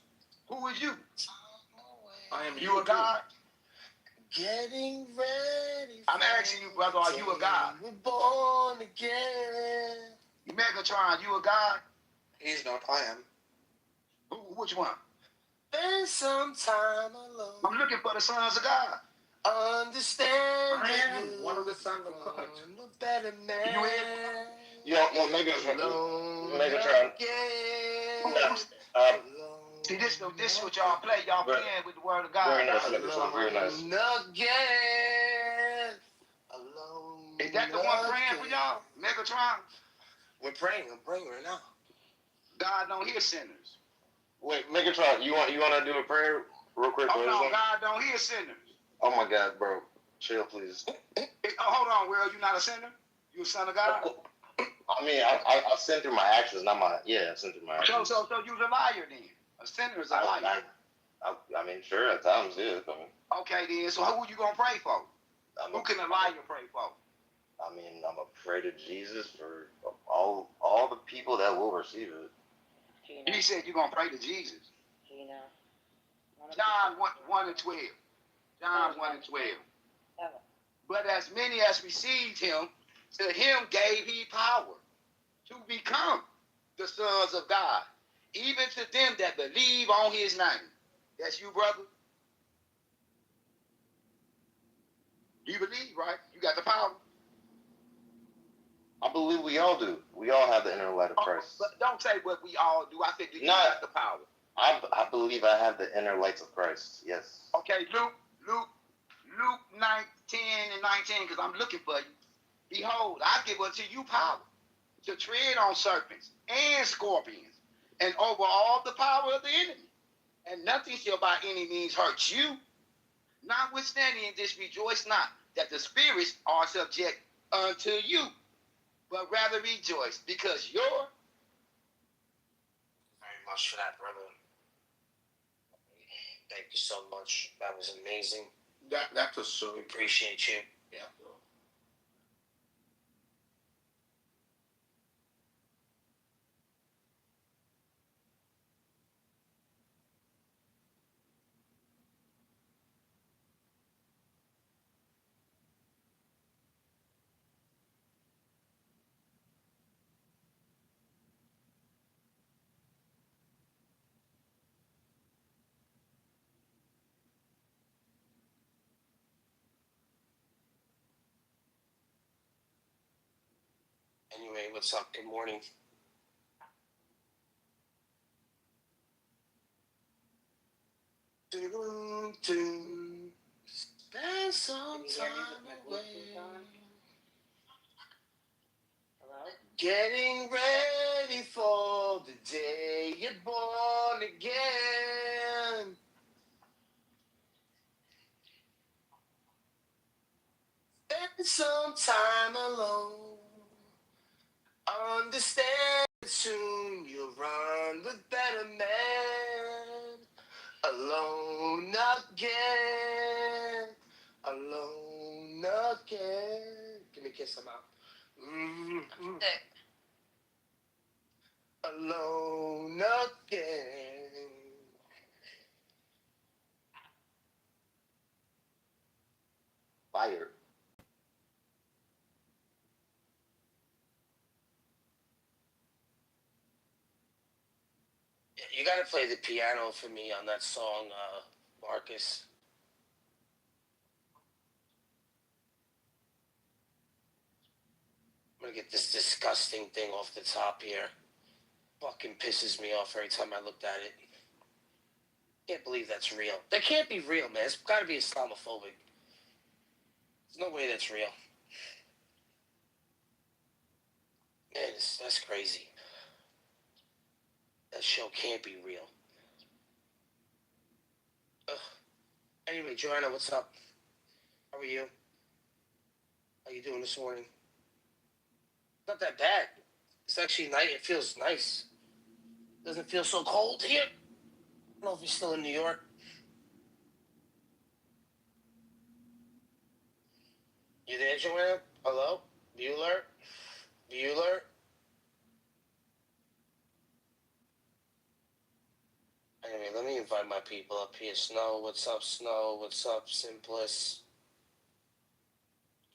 Who is you? I am you a God? Getting ready. I'm asking you, brother, are you a God? We're born again. You Megatron, you a God? He's not, I am. Which one? Spend some time alone. I'm looking for the sons of God. Understand. I am one of the sons of God. I'm a better man. You in? Yo, Megatron. See, this is what y'all play. Y'all playing with the word of God. Very nice, Megatron. Very nice. Again. Alone. Is that the one praying for y'all? Megatron? I'm praying right now. God don't hear sinners. Wait, Megatron, you want to do a prayer real quick? Oh no, God don't hear sinners. Oh my God, bro. Chill, please. Hold on, Will. You not a sinner? You a son of God? I mean, I sin through my actions, not my... Yeah, I sin through my actions. So you're a liar then. A sinner is a liar. I mean, sure, at times, yeah. Okay, then. So who you going to pray for? Who can a liar pray for? I mean, I'm going to pray to Jesus for all the people that will receive it. He said you're going to pray to Jesus. John 1 and 12. John 1 and 12. But as many as received him, to him gave he power to become the sons of God, even to them that believe on his name. That's you, brother? You believe, right? You got the power? I believe we all do. We all have the inner light of Christ. But don't say what we all do. I think you got the power. I believe I have the inner lights of Christ. Yes. Okay, Luke 19 and 19, because I'm looking for you. Behold, I give unto you power to tread on serpents and scorpions, and over all the power of the enemy, and nothing shall by any means hurt you. Notwithstanding this, rejoice not that the spirits are subject unto you, but rather rejoice, because you're... Very much for that, brother. Thank you so much. That was amazing. That was so... Appreciate you. Yeah. Anyway, what's up? Good morning. Spend some time away. Getting ready for the day you're born again. Spend some time alone. Understand soon you'll run with better men. Alone again. Alone again. Give me a kiss, I'm out. Mm-hmm. Alone again. Fire. You gotta play the piano for me on that song, Marcus. I'm gonna get this disgusting thing off the top here. Fucking pisses me off every time I looked at it. Can't believe that's real. That can't be real, man. It's gotta be Islamophobic. There's no way that's real. Man, that's crazy. That show can't be real. Ugh. Anyway, Joanna, what's up? How are you? How you doing this morning? Not that bad. It's actually nice. It feels nice. Doesn't feel so cold here. I don't know if you're still in New York. You there, Joanna? Hello? Bueller? Bueller? Anyway, let me invite my people up here. Snow, what's up, Snow? What's up, Simplest?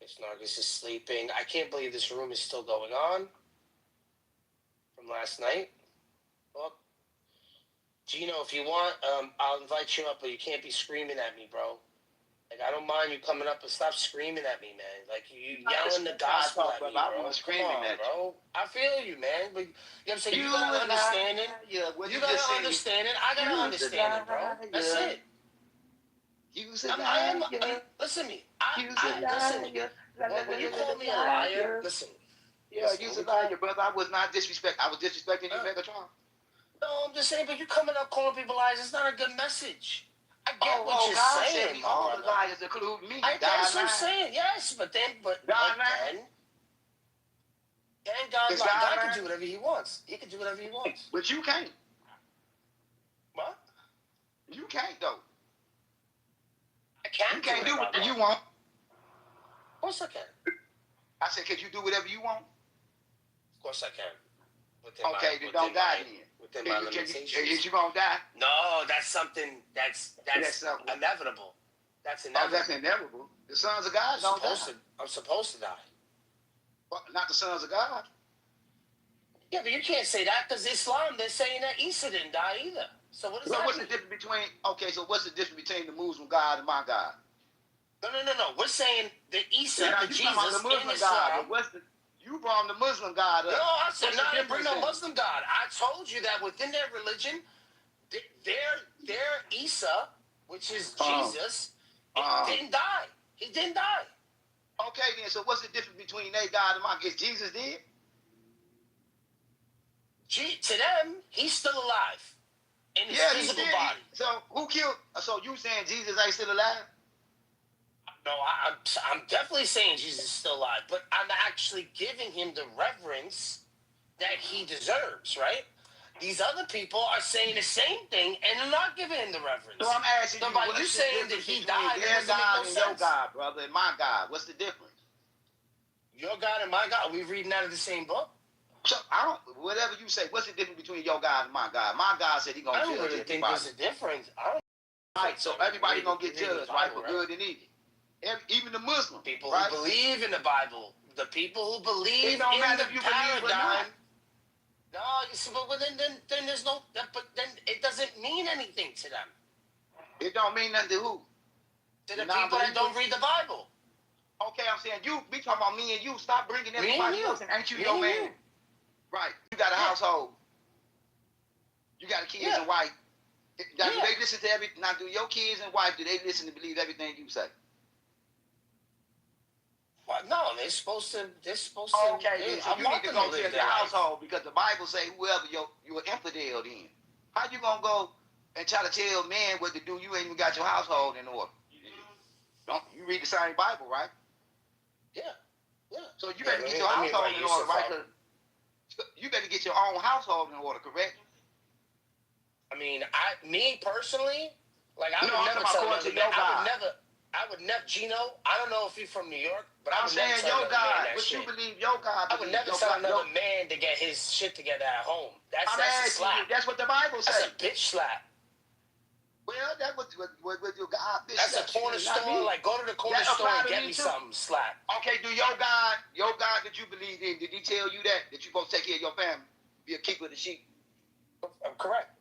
Guess Nargis is sleeping. I can't believe this room is still going on from last night. Well, Gino, if you want, I'll invite you up, but you can't be screaming at me, bro. Like, I don't mind you coming up, but stop screaming at me, man. Like, you yelling the gospel at me, bro. I wasn't screaming at you. Bro. I feel you, man. But, you know what I'm saying? You got to understand it. You got to understand it. I got to understand it, bro. That's it. Listen to me. Listen to me. When you call me a liar, listen. Yeah, you's a liar, brother. I was not disrespecting. I was disrespecting you, Megatron. No, I'm just saying, but you coming up calling people liars, it's not a good message. I get what you're God saying. Said all the liars include me. That's what I'm saying. Yes, but then God can do whatever he wants. He can do whatever he wants. But you can't. What? You can't, though. I can't. You can't do what you want. Of course I can. I said, can you do whatever you want? Of course I can. Okay, then don't die then. Within my limitations. Is you gonna die? No, that's something that's inevitable. That's inevitable. Oh, that's inevitable. The sons of God don't die. I'm supposed to die. Well, not the sons of God. Yeah, but you can't say that because Islam, they're saying that Isa didn't die either. So what does that what's mean? The difference between, so what's the difference between the Muslim God and my God? No. We're saying that Isa, the Jesus, the Muslim in Islam. God, you brought the Muslim God up. No, I said no. I didn't bring no Muslim God. I told you that within their religion, their Isa, which is Jesus, didn't die. He didn't die. Okay, then. So what's the difference between their God and mine? Is Jesus dead? To them, he's still alive in his physical body. So who killed? So you saying Jesus ain't still alive? No, I'm definitely saying Jesus is still alive, but I'm actually giving him the reverence that he deserves, right? These other people are saying the same thing, and they're not giving him the reverence. So I'm asking you, by you saying that he died, their God and your God, brother, and my God, what's the difference? Your God and my God, are we reading out of the same book? So whatever you say, what's the difference between your God and my God? My God said he gonna judge everybody. I don't really think there's a difference. Right, so everybody gonna get judged, right, for good and evil. Even the Muslims, people who believe in the Bible, the people who believe in the paradigm. No, you see, but then there's no. But then it doesn't mean anything to them. It don't mean nothing to who? To the people that don't read the Bible. Okay, I'm saying we talking about me and you. Stop bringing everybody else, and ain't you your man? Right. You got a household. You got a kids and wife. Now, do they listen to Now, do your kids and wife, do they listen to believe everything you say? Well, no, they're supposed to. Okay, so you need to go to your household because the Bible say whoever you're infidel then. How you gonna go and try to tell men what to do? You ain't even got your household in order. You read the same Bible, right? Yeah. So you better get your household in order, right? You better get your own household in order, correct? I mean, me personally, like I would never tell another man. I would never, Gino. I don't know if you're from New York, but I would never tell another man that shit. What you believe your God? I would never tell another man to get his shit together at home. That's a slap. That's what the Bible says. That's a bitch slap. Well, that's what your God. That's a corner store. Like go to the corner store and get me something. Slap. Okay, do your God that you believe in? Did he tell you that you're supposed to take care of your family, be a keeper of the sheep? I'm correct.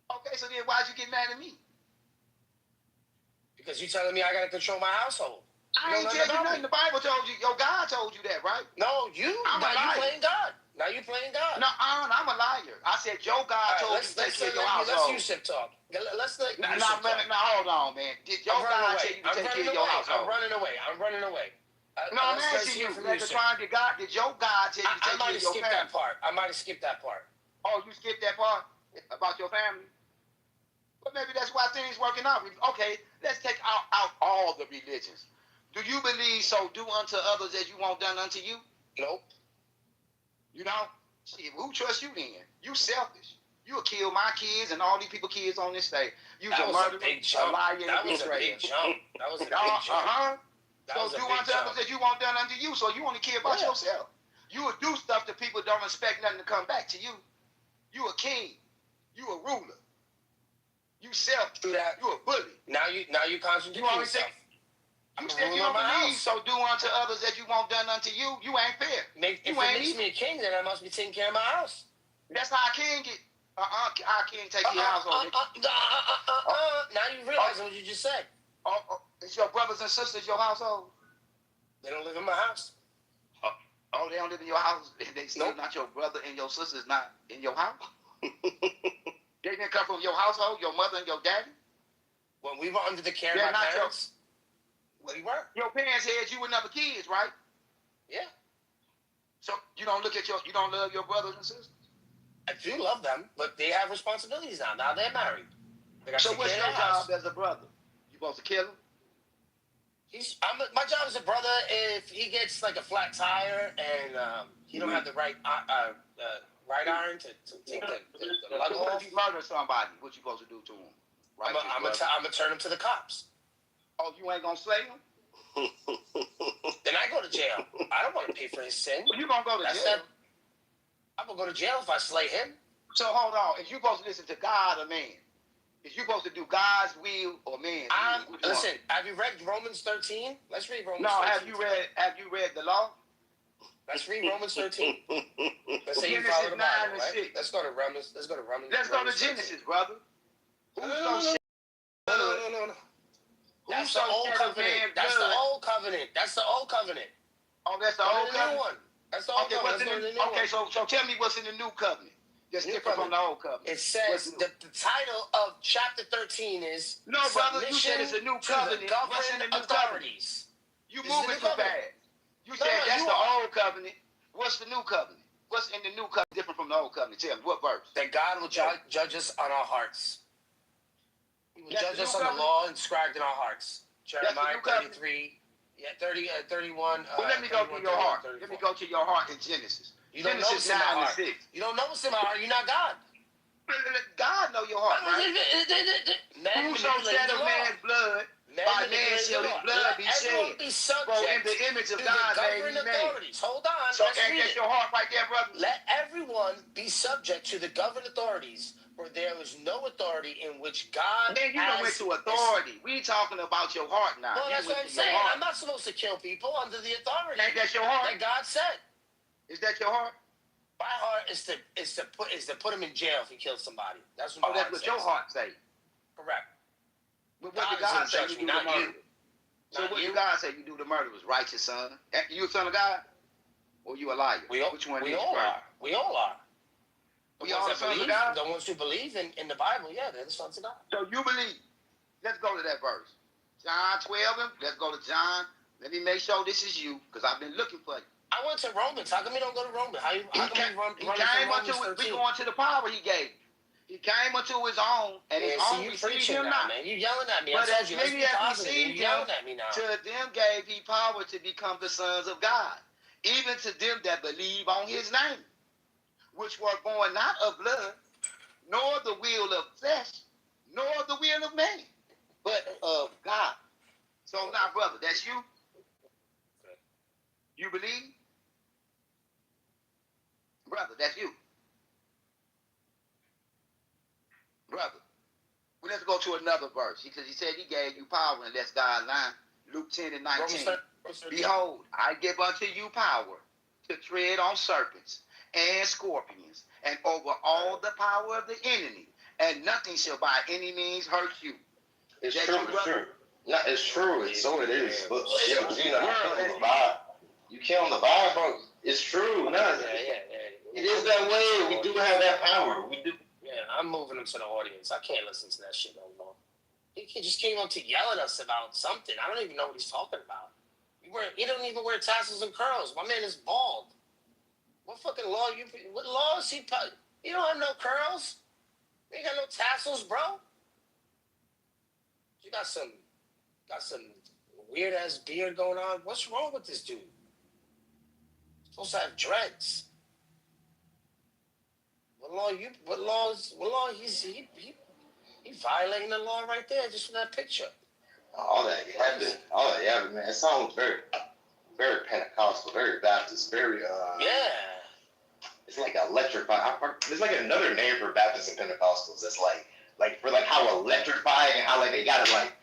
Okay, so then why'd you get mad at me? Because you telling me I gotta control my household. I ain't telling you nothing. The Bible told you. Your God told you that, right? No, you. Now you playing God. Now you playing God. No, I'm a liar. I said your God told you to take care of your household. Let's use talk. Let's let. Now, hold on, man. Did your God tell you to take care of your household? I'm running away. No, I'm asking you. Did your God tell you to take care of your family? I might have skipped that part. Oh, you skipped that part about your family? But maybe that's why things working out. Okay, let's take out all the religions. Do you believe so? Do unto others as you want done unto you? Nope. You know? Shit, who trusts you then? You selfish. You will kill my kids and all these people kids on this stage. You a murderer, a liar, and a betrayer. That was a big jump. So do unto others as you want done unto you. So you only care about yourself. You will do stuff that people don't expect nothing to come back to you. You a king. You a ruler. You selfish. You a bully. Now you contradict yourself. You said you don't believe, so do unto others as you want done unto you. You ain't fair. If it makes me a king, then I must be taking care of my house. That's how a king get. Our king take your household. Now you realize what you just said. It's your brothers and sisters, your household. They don't live in my house. Oh, they don't live in your house. They still not your brother and your sister's not in your house. They didn't come from your household, your mother and your daddy. When we were under the care of my parents, we were. Your parents had you with other kids, right? Yeah. So you don't love your brothers and sisters. I do love them, but they have responsibilities now. Now they're married. So what's your job as a brother? You supposed to kill him? My job as a brother, if he gets like a flat tire and he don't have the right iron to take the lug off. If you murder somebody, what you supposed to do to him? Right, I'm gonna turn him to the cops. Oh, you ain't gonna slay him? Then I go to jail. I don't want to pay for his sin. Well, you gonna go to jail? I'm gonna go to jail if I slay him. So hold on. If you supposed to listen to God or man? If you supposed to do God's will or man's will? Listen, have you read Romans 13? Let's read Romans 13. No, have you read the law? Let's read Romans 13. Let's say Genesis you follow the 9 Bible, and right? 6. Let's go to Romans. Let's go to Genesis, brother. No. That's the old covenant. That's the old covenant. That's the old covenant. Oh, that's the old covenant? New one. That's the old covenant. Okay, so tell me what's in the new covenant. That's different from the old covenant. It says the title of chapter 13 is No, brother, you said it's a new covenant. What's in the new authorities? You moving too fast. You said that's the old covenant. What's the new covenant? What's in the new covenant different from the old covenant? Tell me, what verse? That God will judge us on our hearts. He will judge us on the law inscribed in our hearts. Jeremiah 33, 31. Well, let me go to your heart. Let me go to your heart in Genesis. You don't know what's in my heart. You don't know what's in my heart. You're not God. God know your heart, right? Whoso shed a man's blood, by man shall his blood be shed. For in the image of God made he made. Hold on. So that's your heart right there, brother. Let everyone be subject to the governing authorities, for there is no authority in which God Man, you done went to authority. We talking about your heart now. Well, that's what I'm saying. I'm not supposed to kill people under the authority. Ain't that your heart? That God said. Is that your heart? My heart is to put him in jail if he kills somebody. That's what my heart that's what says. your heart say. Correct. But what did God say you do the murder? So what did God say you do the murder was righteous son? You a son of God? Or you a liar? Which one we all are. We all are. We all the sons of God? The ones who believe in the Bible, yeah, they're the sons of God. So you believe. Let's go to that verse. John 12, let's go to John. Let me make sure this is you, because I've been looking for you. I went to Romans. How come you don't go to Romans? How come you run he came unto we going to the power he gave. He came unto his own, and his own received him not. Man. You yelling at me. But I told as you, many as received him, at me now. to them gave he power to become the sons of God, even to them that believe on his name, which were born not of blood, nor the will of flesh, nor the will of man, but of God. So now, brother, that's you? You believe? Brother, that's you. Brother, well, let's go to another verse. Because he said he gave you power unless God lied. Luke 10 and 19. Behold, I give unto you power to tread on serpents and scorpions and over all the power of the enemy, and nothing shall by any means hurt you. It's true, it's true. No, it's true, so it is. But shit, you know, you kill the Bible. It's true. No, it is that way. We do have that power. We do. Yeah, I'm moving him to the audience. I can't listen to that shit no more. He just came up to yell at us about something. I don't even know what he's talking about. He don't even wear tassels and curls. My man is bald. What fucking law what law is he? You don't have no curls. You ain't got no tassels, bro. You got some weird ass beard going on. What's wrong with this dude? He's supposed to have dreads. What law? He's violating the law right there just from that picture. All that happened, man. It sounds very, very Pentecostal, very Baptist, very yeah. It's like electrifying. There's like another name for Baptists and Pentecostals. It's like for like how electrifying and how like they got to like,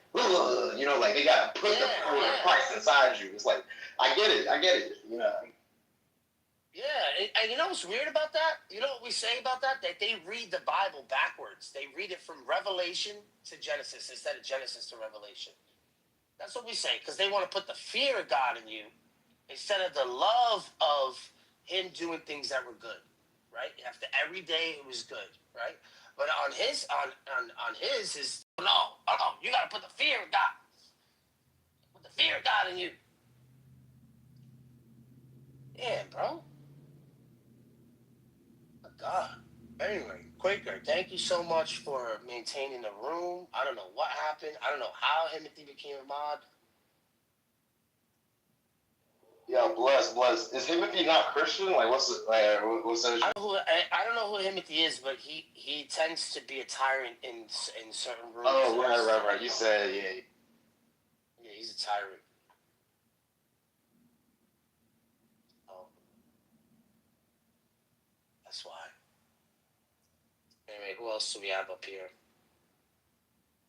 you know, like they got to put the power of Christ inside you. It's like I get it. You know. Yeah, and you know what's weird about that? You know what we say about that? That they read the Bible backwards. They read it from Revelation to Genesis instead of Genesis to Revelation. That's what we say, because they want to put the fear of God in you instead of the love of Him doing things that were good, right? After every day it was good, right? But on his is no, you got to put the fear of God. Put the fear of God in you. Yeah, bro. God. Anyway, Quaker, thank you so much for maintaining the room. I don't know what happened. I don't know how Timothy became a mod. Yeah, bless. Is Timothy not Christian? Like, what's that? I don't know who Timothy is, but he tends to be a tyrant in certain rooms. Oh, right. You said, yeah. Yeah, he's a tyrant. Oh. That's why. Anyway, who else do we have up here?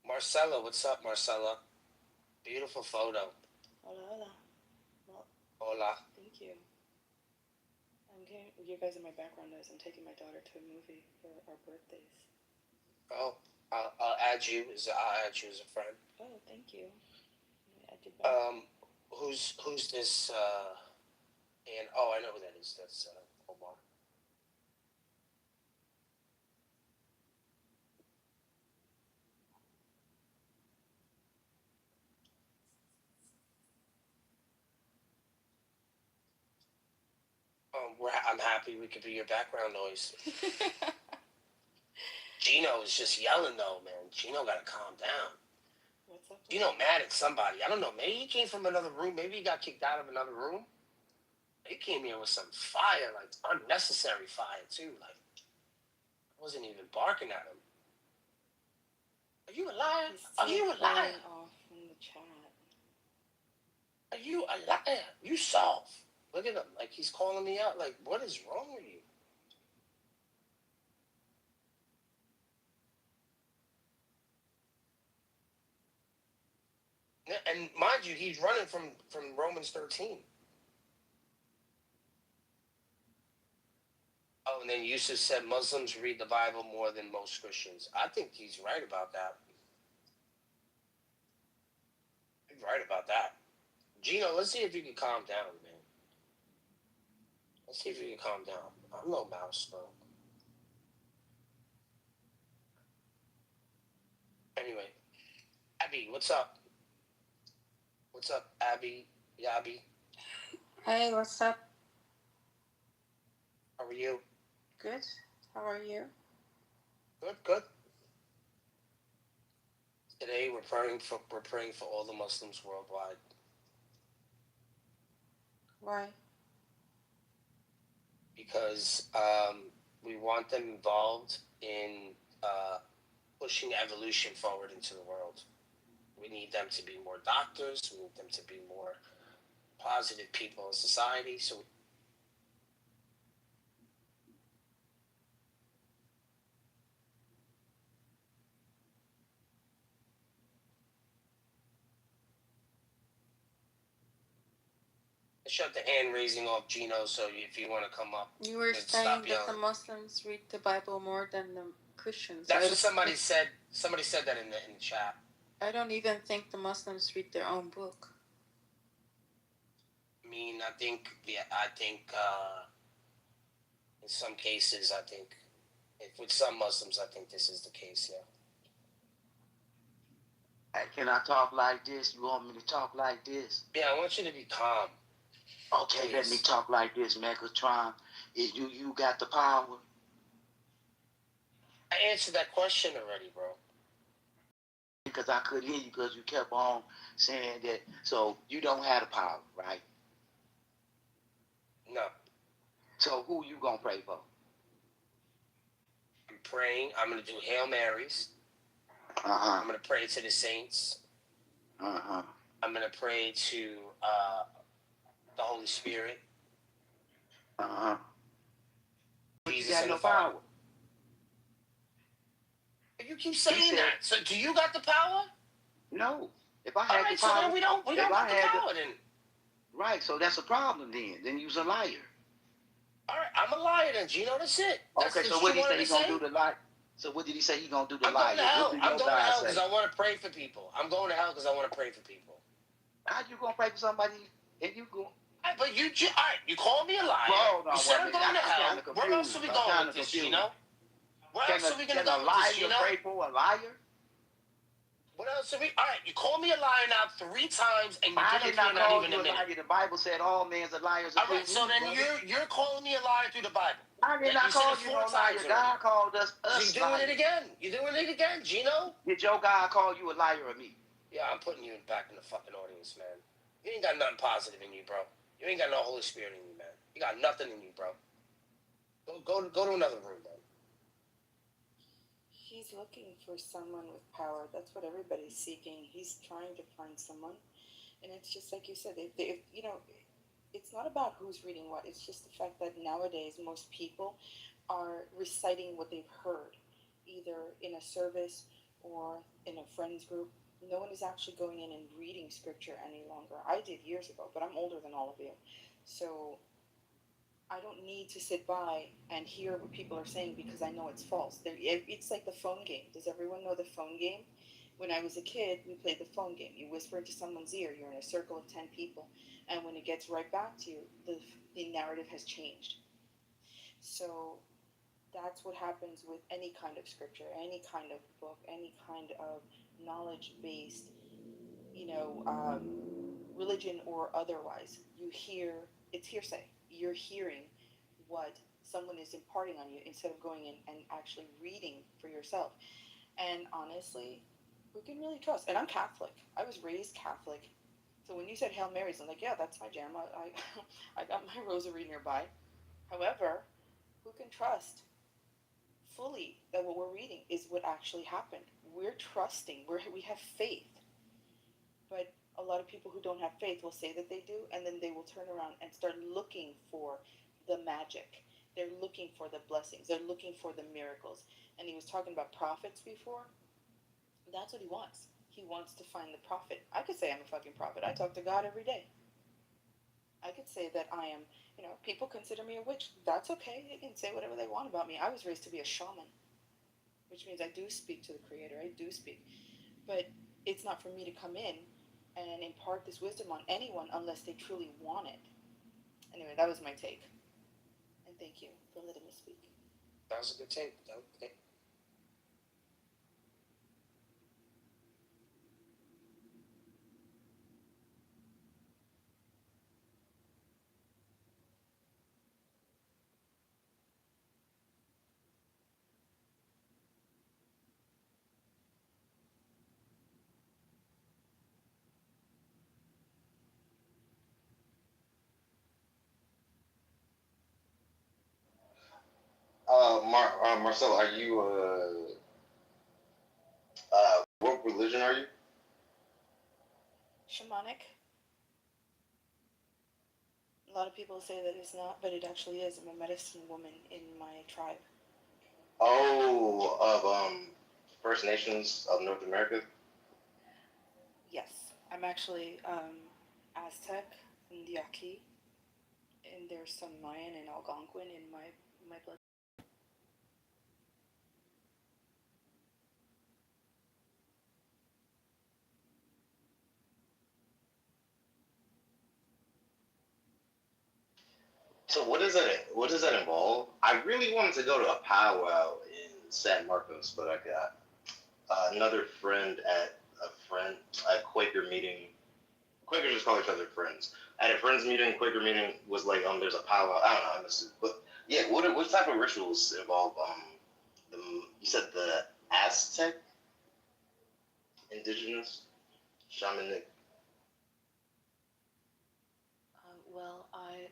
Marcella, what's up, Marcella? Beautiful photo. Hola. Well, hola. Thank you. You guys in my background noise. I'm taking my daughter to a movie for our birthdays. Oh, I'll add you as a friend. Oh, thank you. Add you back. Who's this? And I know who that is. That's Omar. I'm happy we could be your background noise. Gino is just yelling though, man. Gino gotta calm down. What's up? Gino mad at somebody. I don't know. Maybe he came from another room. Maybe he got kicked out of another room. He came here with some fire, like unnecessary fire too. Like I wasn't even barking at him. Are you a liar? Are you a liar? Off in the chat. Are you a liar? You soft. Look at him. Like he's calling me out. Like what is wrong with you? And mind you, he's running from Romans 13. Oh, and then Yusuf said Muslims read the Bible more than most Christians. I think he's right about that. He's right about that. Gino, let's see if you can calm down, man. Let's see if you can calm down. I'm no mouse, bro. Anyway, Abby, what's up? What's up, Abby? Yabi? Hey, what's up? How are you? Good. How are you? Good. Today we're praying for all the Muslims worldwide. Why? Because we want them involved in pushing evolution forward into the world. We need them to be more doctors. We need them to be more positive people in society. So shut the hand raising off, Gino. So if you want to come up, you were saying that the Muslims read the Bible more than the Christians. That's what somebody said. Somebody said that in the chat. I don't even think the Muslims read their own book. I think in some cases, with some Muslims, I think this is the case, yeah. Hey, can I talk like this? You want me to talk like this? Yeah, I want you to be calm. Okay, please. Let me talk like this, Megatron. Is you got the power? I answered that question already, bro. because I couldn't hear you because you kept on saying that. So you don't have the power, right? No. So who you gonna pray for? I'm praying. I'm gonna do Hail Marys. I'm gonna pray to the saints. I'm gonna pray to the Holy Spirit. But Jesus you got and no the Father. power. You keep saying that. So do you got the power? No. If I had the so power, then we don't got the power then. Right, so that's a problem then. Then you's a liar. All right, I'm a liar then, Gino. That's it. That's Okay, so what did he say he gonna do the lie? So what did he say he gonna do the I'm liar? going to hell. I'm going to hell because say? I want to pray for people. I'm going to hell because I want to pray for people. How you gonna pray for somebody and you go? But you call me a liar. Hold on, you said I'm one minute. going to hell. Kinda Where else are we going with this, Gino? Where else are we going to go with this, Gino? Pray for a liar? What else are we? All right, you called me a liar now 3 times, and you I did not not call even you a a minute. liar. The Bible said all men are liars. All right, so then you're calling me a liar through the Bible. I did not call you no liar. God called us You're doing it again. You're doing it again, Gino. Did your God call you a liar or me? Yeah, I'm putting you back in the fucking audience, man. You ain't got nothing positive in you, bro. You ain't got no Holy Spirit in you, man. You got nothing in you, bro. Go to another room, man. He's looking for someone with power. That's what everybody's seeking. He's trying to find someone. And it's just like you said, if you know, it's not about who's reading what. It's just the fact that nowadays most people are reciting what they've heard, either in a service or in a friends group. No one is actually going in and reading scripture any longer. I did years ago, but I'm older than all of you. So I don't need to sit by and hear what people are saying because I know it's false. It's like the phone game. Does everyone know the phone game? When I was a kid, we played the phone game. You whisper into someone's ear. You're in a circle of 10 people. And when it gets right back to you, the narrative has changed. So that's what happens with any kind of scripture, any kind of book, any kind of knowledge-based, religion or otherwise. You hear, it's hearsay. You're hearing what someone is imparting on you instead of going in and actually reading for yourself. And honestly, who can really trust? And I'm Catholic. I was raised Catholic. So when you said Hail Marys, I'm like, yeah, that's my jam. I got my rosary nearby. However, who can trust fully that what we're reading is what actually happened? We're trusting. We have faith. But a lot of people who don't have faith will say that they do, and then they will turn around and start looking for the magic. They're looking for the blessings. They're looking for the miracles. And he was talking about prophets before. That's what he wants. He wants to find the prophet. I could say I'm a fucking prophet. I talk to God every day. I could say that I am, people consider me a witch. That's okay. They can say whatever they want about me. I was raised to be a shaman, which means I do speak to the Creator. I do speak. But it's not for me to come in and impart this wisdom on anyone unless they truly want it. Anyway, that was my take. And thank you for letting me speak. That was a good take. Okay. Marcel, are you what religion are you? Shamanic. A lot of people say that it's not, but it actually is. I'm a medicine woman in my tribe. Oh, of First Nations of North America? Yes. I'm actually Aztec and Yaqui, and there's some Mayan and Algonquin in my blood. So what does that involve? I really wanted to go to a powwow in San Marcos, but I got another friend at a Quaker meeting. Quakers just call each other friends. At a friends meeting, Quaker meeting was like, there's a powwow. I don't know, I missed it. But yeah, what type of rituals involve you said the Aztec indigenous, shamanic?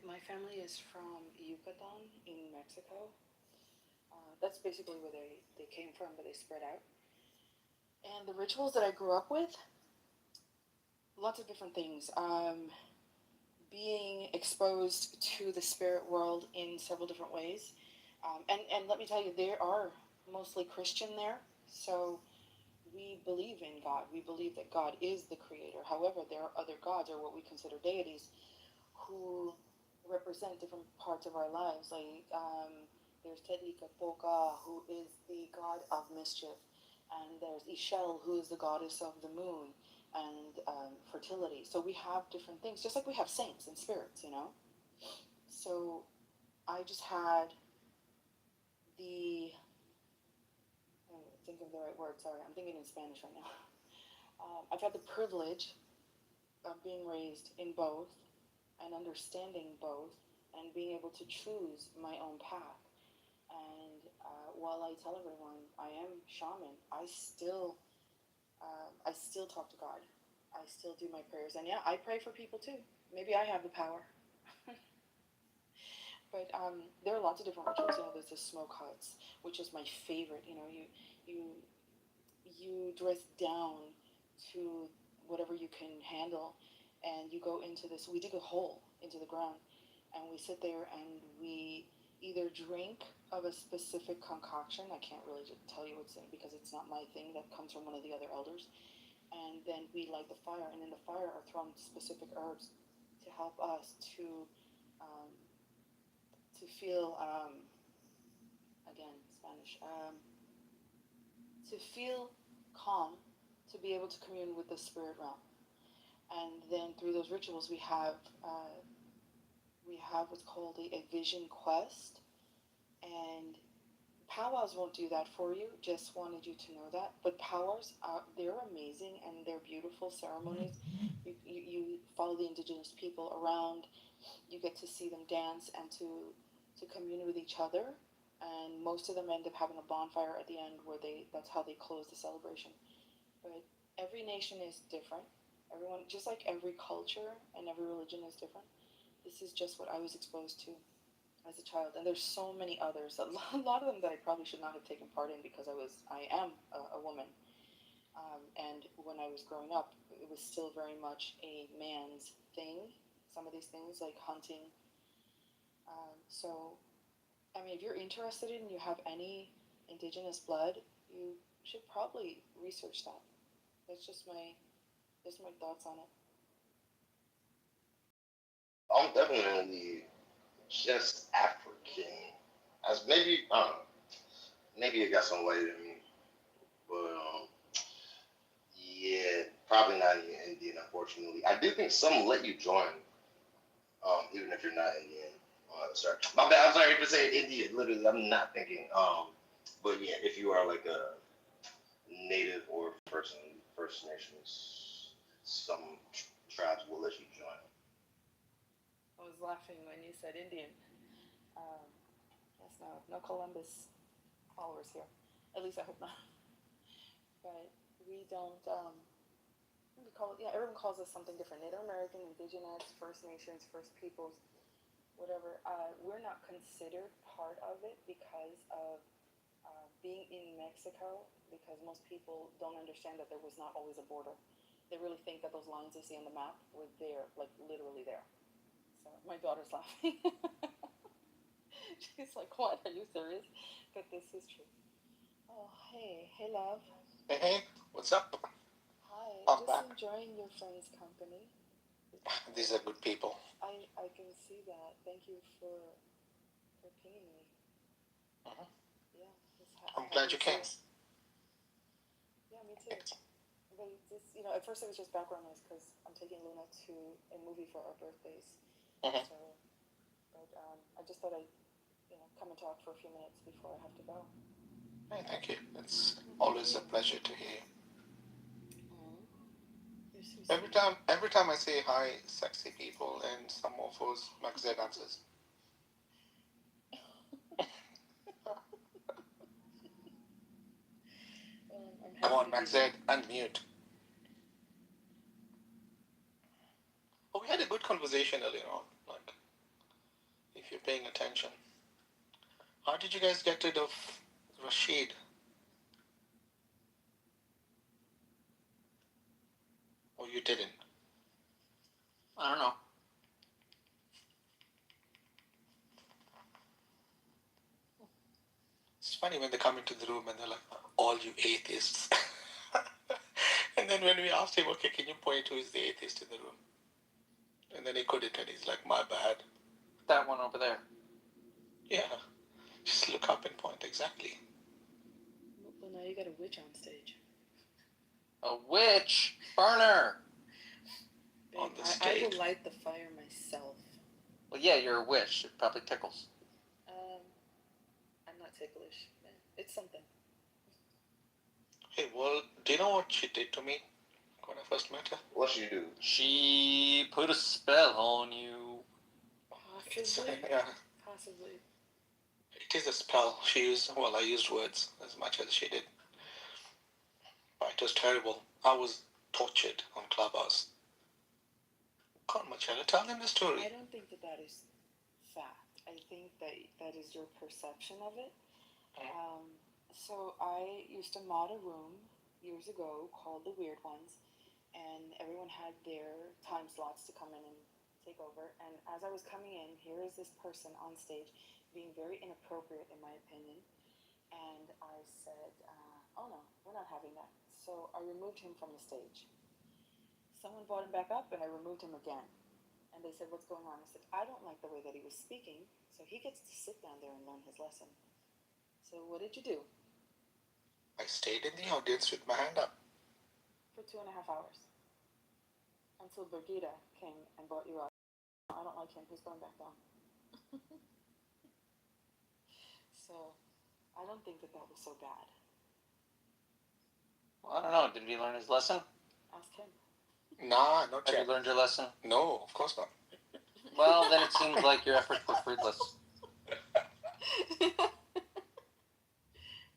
My family is from Yucatan in Mexico. That's basically where they came from, but they spread out. And the rituals that I grew up with, lots of different things. Being exposed to the spirit world in several different ways. And let me tell you, there are mostly Christian there. So we believe in God. We believe that God is the creator. However, there are other gods, or what we consider deities, who represent different parts of our lives. Like there's Tezcatlipoca, who is the god of mischief, and there's Ishel, who is the goddess of the moon and fertility. So we have different things, just like we have saints and spirits, you know. So I just had the think of the right word. Sorry, I'm thinking in Spanish right now. I've had the privilege of being raised in both and understanding both and being able to choose my own path. And while I tell everyone I am shaman, I still talk to God. I still do my prayers. And yeah, I pray for people too. Maybe I have the power. But there are lots of different rituals. You know, there's the smoke huts, which is my favorite. You know, you dress down to whatever you can handle, and you go into this. We dig a hole into the ground, and we sit there and we either drink of a specific concoction. I can't really tell you what's in it because it's not my thing. That comes from one of the other elders. And then we light the fire, and in the fire are thrown specific herbs to help us to feel, again, Spanish, to feel calm, to be able to commune with the spirit realm. And then through those rituals, we have what's called a vision quest. And powwows won't do that for you. Just wanted you to know that. But powwows, they're amazing and they're beautiful ceremonies. You follow the indigenous people around. You get to see them dance and to commune with each other. And most of them end up having a bonfire at the end where that's how they close the celebration. But every nation is different. Everyone, just like every culture and every religion is different. This is just what I was exposed to as a child. And there's so many others, a lot of them that I probably should not have taken part in because I am a woman. And when I was growing up, it was still very much a man's thing. Some of these things like hunting. So, I mean, if you're interested in, you have any indigenous blood, you should probably research that. That's just my thoughts on it. I'm definitely just African. As maybe, I don't know, maybe it got some weight in me. But, yeah, probably not Indian, unfortunately. I do think some let you join, even if you're not Indian. Sorry. My bad, I'm sorry for saying Indian. Literally, I'm not thinking. But yeah, if you are like a native or First Nations, some tribes will let you join. I was laughing when you said Indian. Yes, no Columbus followers here. At least I hope not. But we don't. We call it, yeah, everyone calls us something different. Native American, Indigenous, First Nations, First Peoples, whatever. We're not considered part of it because of being in Mexico, because most people don't understand that there was not always a border. They really think that those lines they see on the map were there, like literally there. So my daughter's laughing. She's like, what? Are you serious? But this is true. Oh, hey, love. Hey, what's up? Hi, I'm just back. enjoying your friend's company. These are good people. I can see that. Thank you for pinging me. Mm-hmm. Yeah. I'm glad you came. Yeah, me too. But just, at first it was just background noise because I'm taking Luna to a movie for our birthdays. Mm-hmm. So, but I just thought I'd, come and talk for a few minutes before I have to go. Hey, thank you. It's always a pleasure to hear you. So every time I say hi, sexy people, and some of those Maxi dancers. Come on, Maxi, unmute. conversation earlier on, like, if you're paying attention. How did you guys get rid of Rashid? Or you didn't? I don't know. It's funny when they come into the room and they're like, all you atheists. And then when we asked him, okay, can you point who is the atheist in the room? And then he couldn't, and he's like, my bad. That one over there. Yeah. Just look up and point, exactly. Well, now you got a witch on stage. A witch burner. Babe, On the I stage. will light the fire myself. Well, yeah, you're a witch. It probably tickles. I'm not ticklish. It's something. Hey, well, do you know what she did to me when I first met her? What she do? She put a spell on you. Possibly. Yeah. Possibly. It is a spell. I used words as much as she did. But it was terrible. I was tortured on Clubhouse. Come on, Marcella, tell them the story. I don't think that is fact. I think that is your perception of it. So I used to mod a room years ago called The Weird Ones, and everyone had their time slots to come in and take over. And as I was coming in, here is this person on stage being very inappropriate, in my opinion. And I said, oh no, we're not having that. So I removed him from the stage. Someone brought him back up, and I removed him again. And they said, what's going on? I said, I don't like the way that he was speaking, so he gets to sit down there and learn his lesson. So what did you do? I stayed in the audience with my hand up. For 2.5 hours. Until Birgitta came and brought you up. I don't like him. He's going back down. So I don't think that was so bad. Well, I don't know. Did he learn his lesson? Ask him. Nah, not Have yet. you learned your lesson? No, of course not. Well, then it seems like your efforts were fruitless.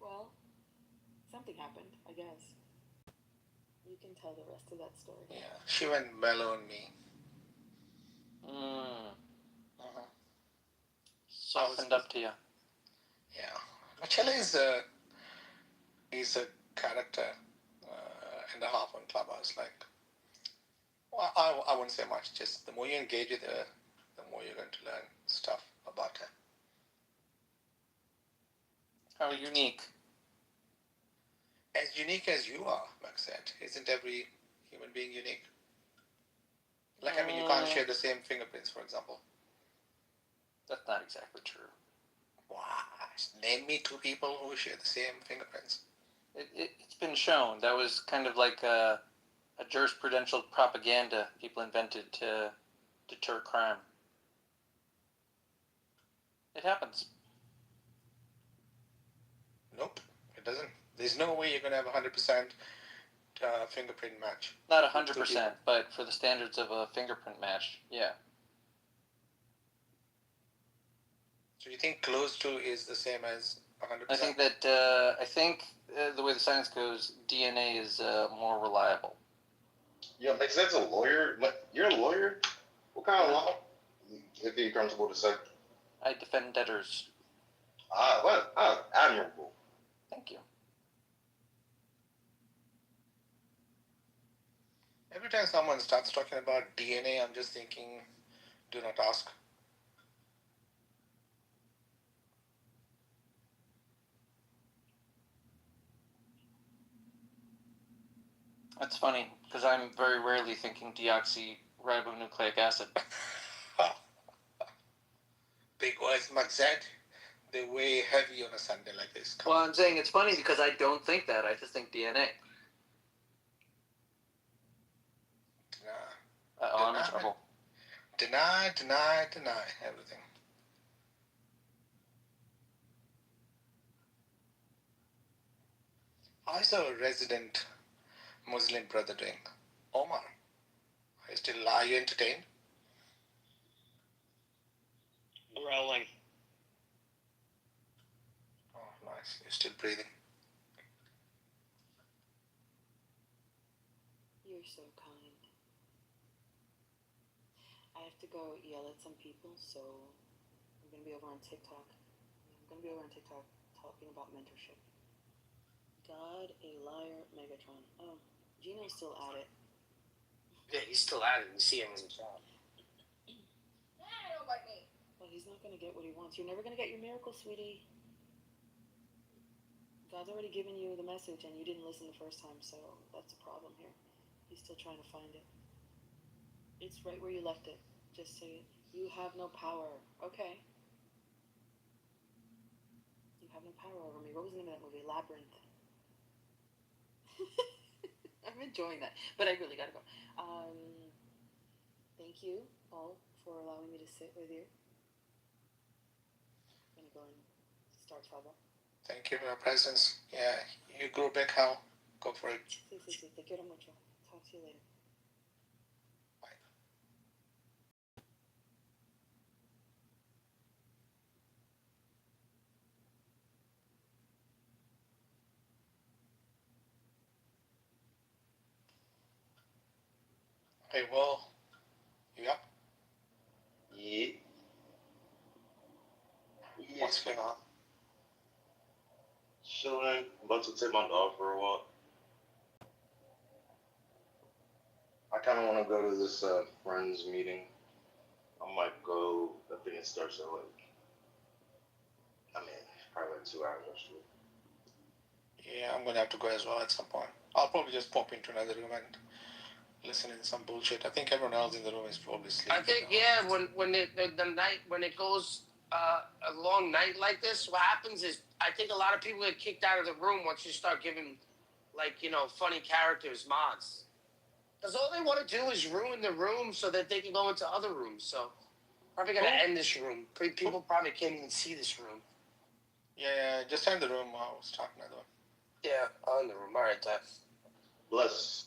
Well, something happened, I guess. You can tell the rest of that story. Yeah, she went mellow on me. Softened up to you. Yeah. Marcella is a character and a half on Clubhouse. Like, well, I wouldn't say much. Just the more you engage with her, the more you're going to learn stuff about her. How unique. As unique as you are, Max said. Isn't every human being unique? Like, I mean, you can't share the same fingerprints, for example. That's not exactly true. Wow. Name me 2 people who share the same fingerprints. It's been shown. That was kind of like a jurisprudential propaganda people invented to deter crime. It happens. Nope, it doesn't. There's no way you're going to have 100% fingerprint match. Not 100%, but for the standards of a fingerprint match, yeah. So you think close to is the same as 100%? I think that the way the science goes, DNA is more reliable. Yeah, like that's a lawyer. You're a lawyer. What kind of law? If you're comfortable to say. I defend debtors. Admirable. Thank you. Every time someone starts talking about DNA, I'm just thinking, do not ask. That's funny, because I'm very rarely thinking deoxyribonucleic acid. Big words, Magzed. They weigh heavy on a Sunday like this. Well, I'm saying it's funny because I don't think that. I just think DNA. I'm in trouble. Deny everything. How's our resident Muslim brother doing? Omar, are you entertained? Growling. Oh, nice. You're still breathing. You're so kind. I have to go yell at some people, so I'm gonna be over on TikTok. Talking about mentorship. God, a liar, Megatron. Oh, Gino's still at it. Yeah, he's still at it. You see him in the shop. Don't bite me. Well, he's not gonna get what he wants. You're never gonna get your miracle, sweetie. God's already given you the message, and you didn't listen the first time, so that's a problem here. He's still trying to find it. It's right where you left it. Just say it. You have no power. Okay. You have no power over me. What was the name of that movie? Labyrinth. I'm enjoying that, but I really gotta go. Thank you all for allowing me to sit with you. I'm gonna go and start trouble. Thank you for your presence. Yeah, you grow big, how? Go for it. Sí. Te quiero mucho. Talk to you later. Hey, Will. You up? Yeah. What's going on? Chilling. About to take my dog for a walk. I kind of want to go to this friends meeting. I might go. I think it starts at probably like 2 hours actually. Yeah, I'm gonna have to go as well at some point. I'll probably just pop into another room and listen to some bullshit. I think everyone else in the room is probably sleeping. I think when the night when it goes a long night like this, what happens is I think a lot of people get kicked out of the room once you start giving funny characters mods. Because all they want to do is ruin the room so that they can go into other rooms. So probably gonna end this room. People probably can't even see this room. Yeah, just end the room. I was talking to them. Yeah, I'll end the room. All right, Dad. Bless.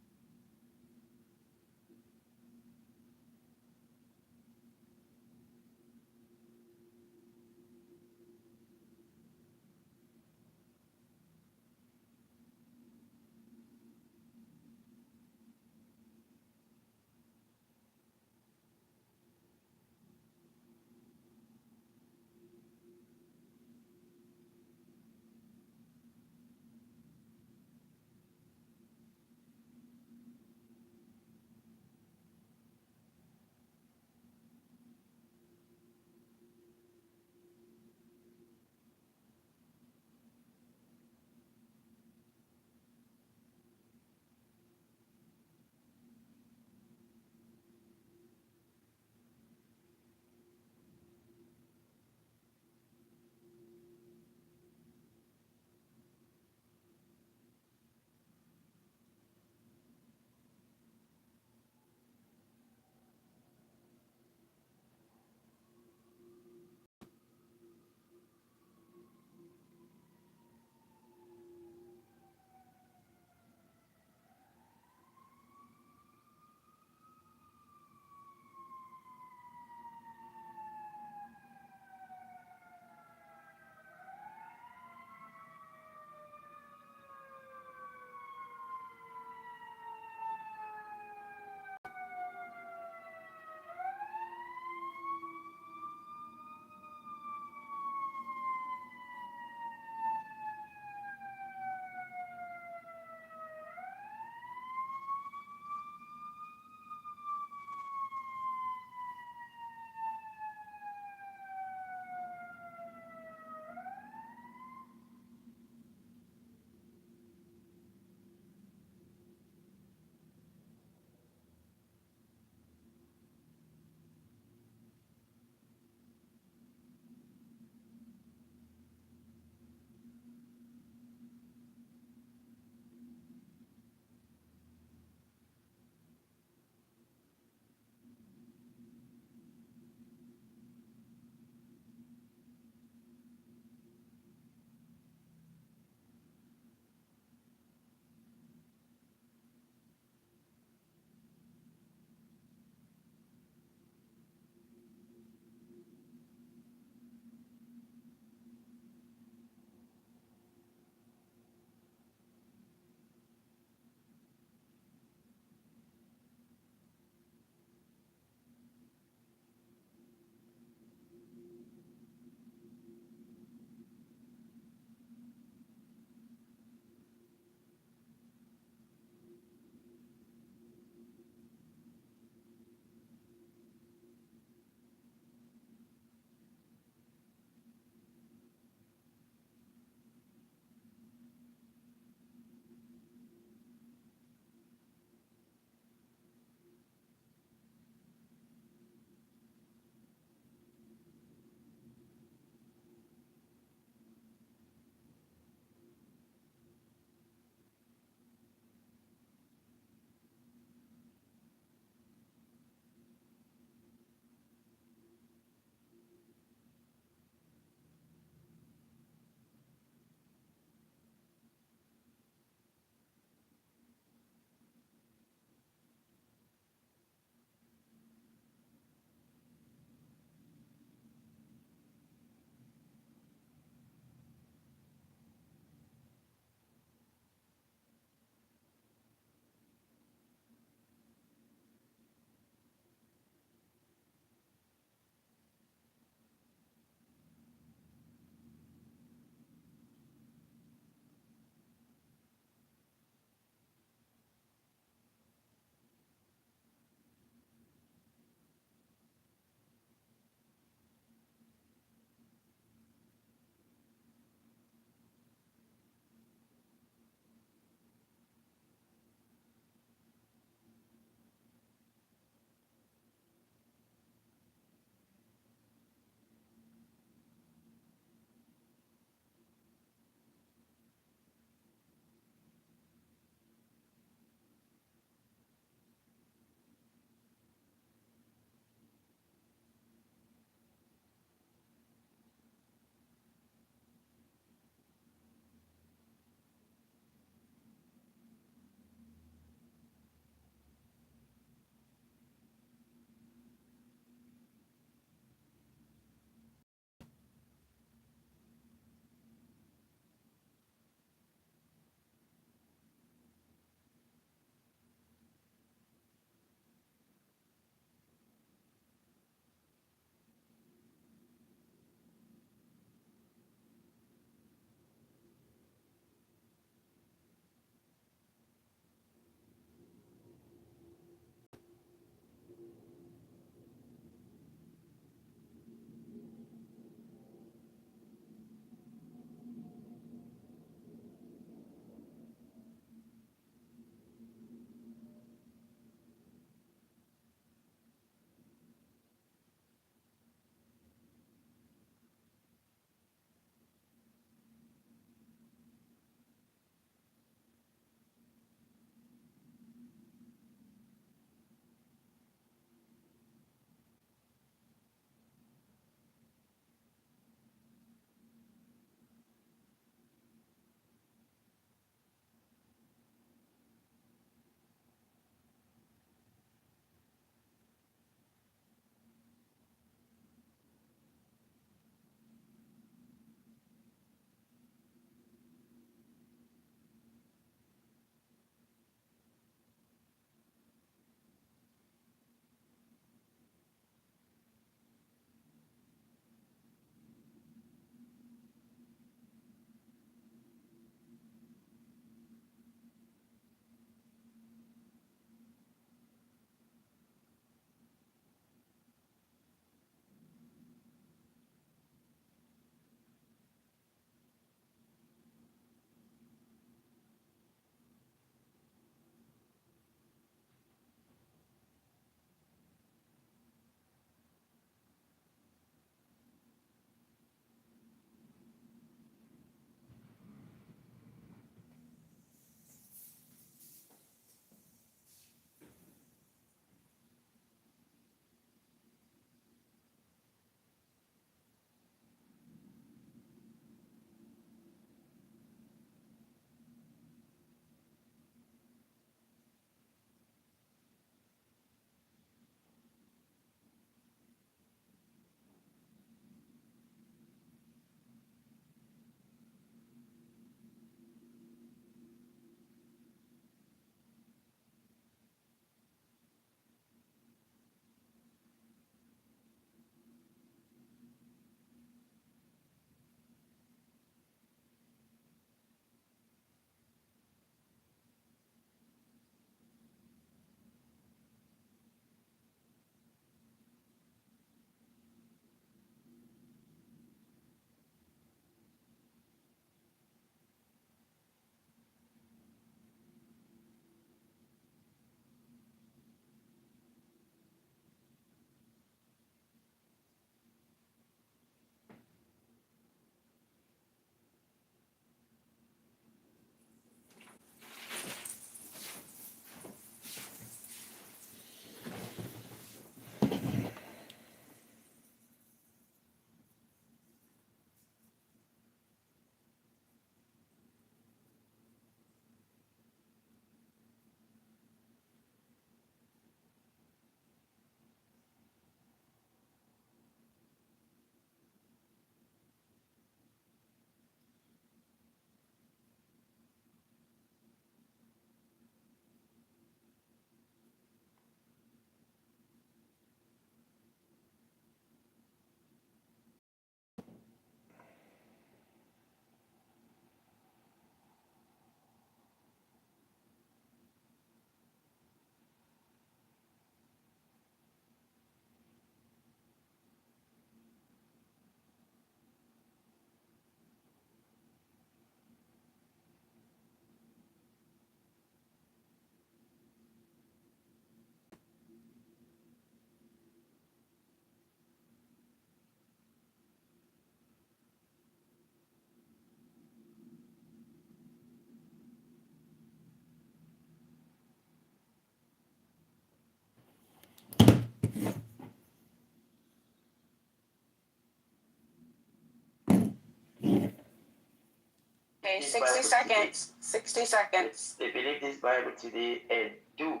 Okay, 60 seconds. 60 seconds. They believe this Bible today and do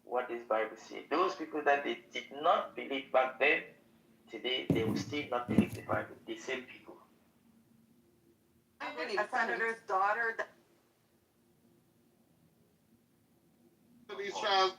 what this Bible says. Those people that they did not believe back then, today they will still not believe the Bible. The same people. A senator's daughter. These trials,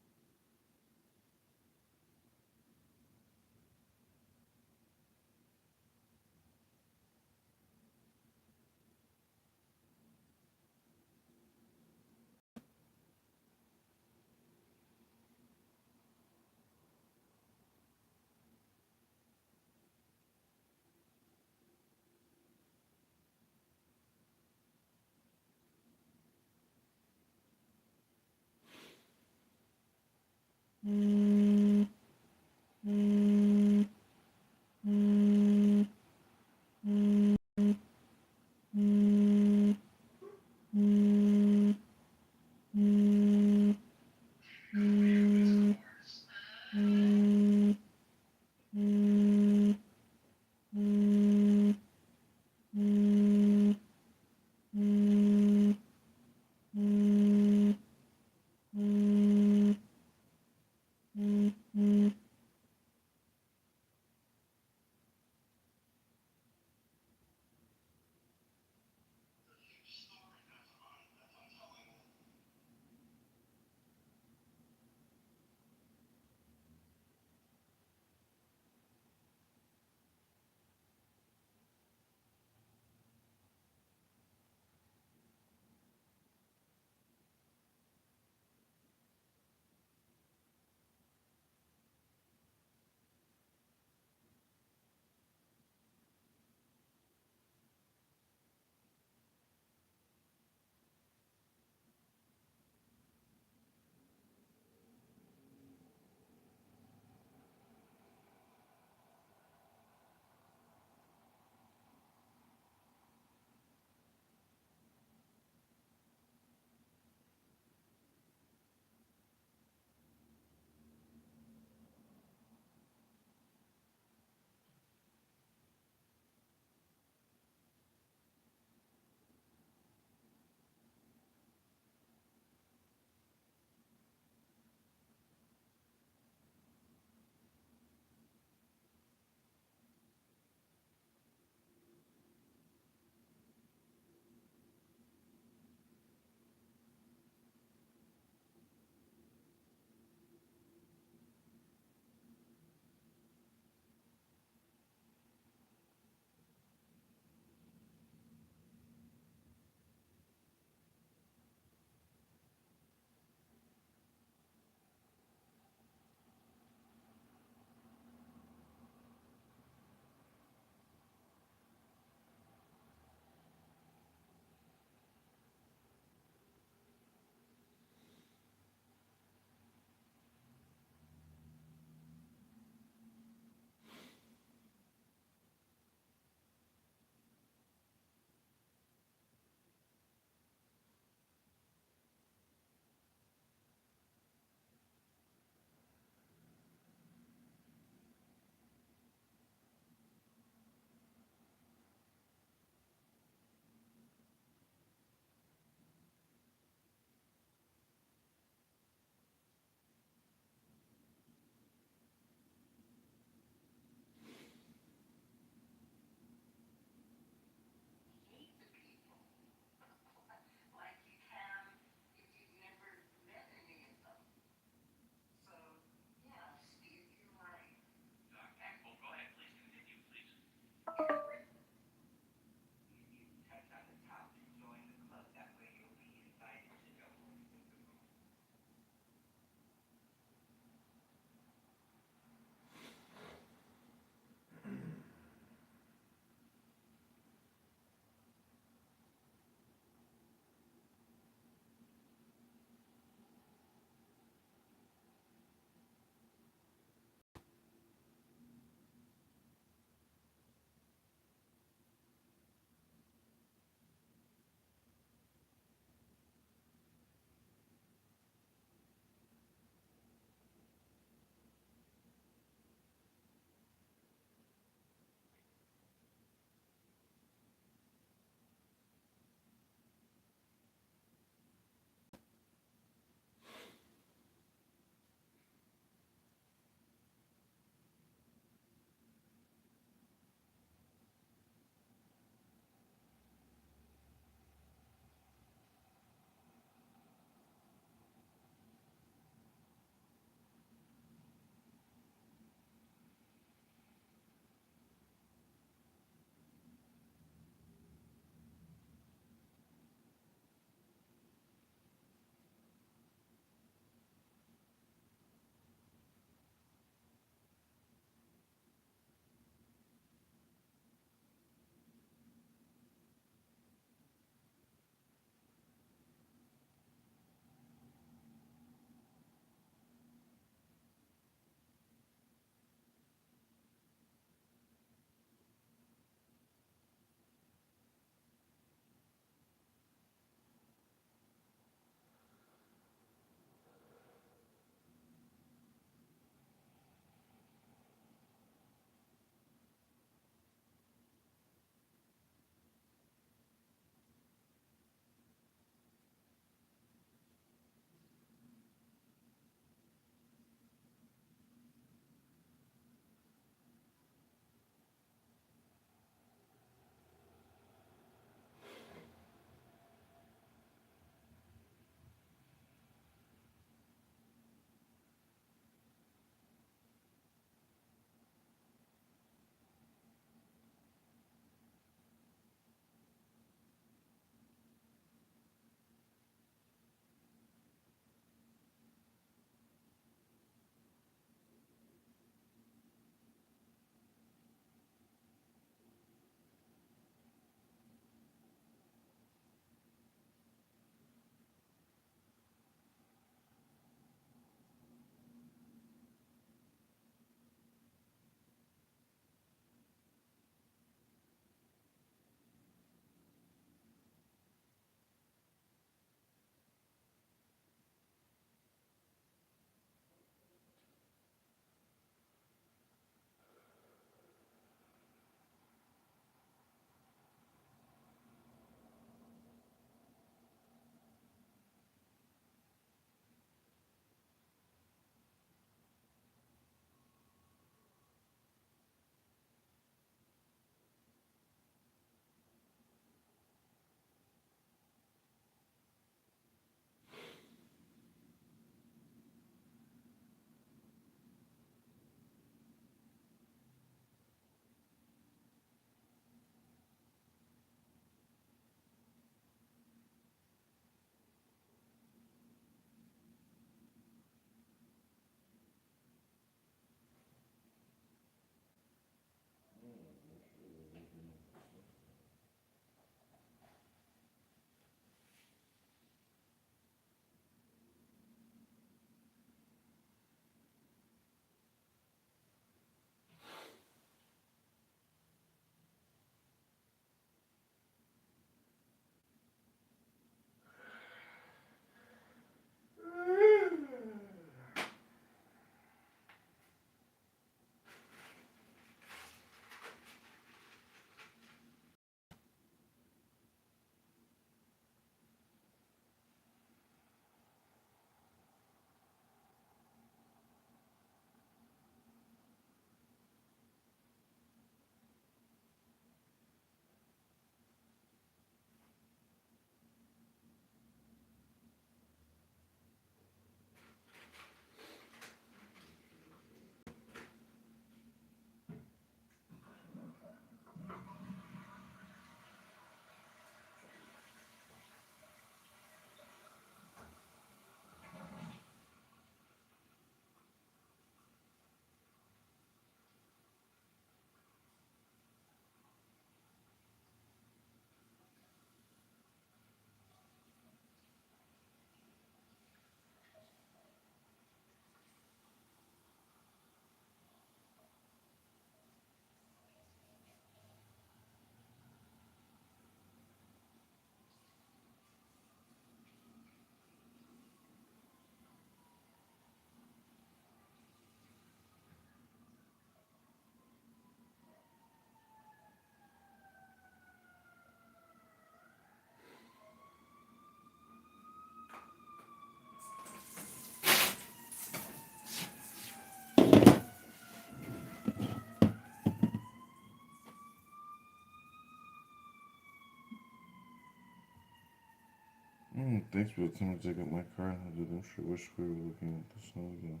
Thanks for the time to take up my car. I didn't wish we were looking at the snow again.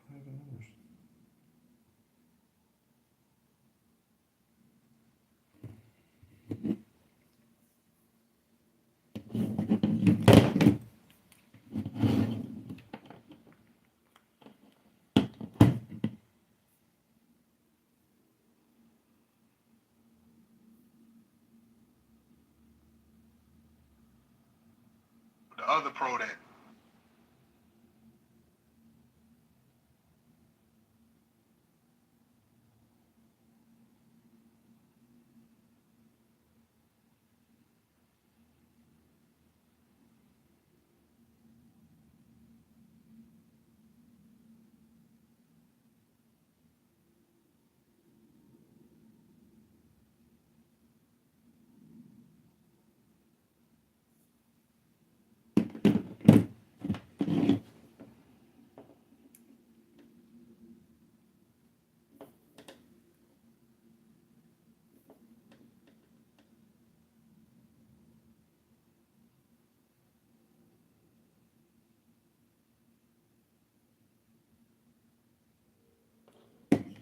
Play the numbers. The other pro then.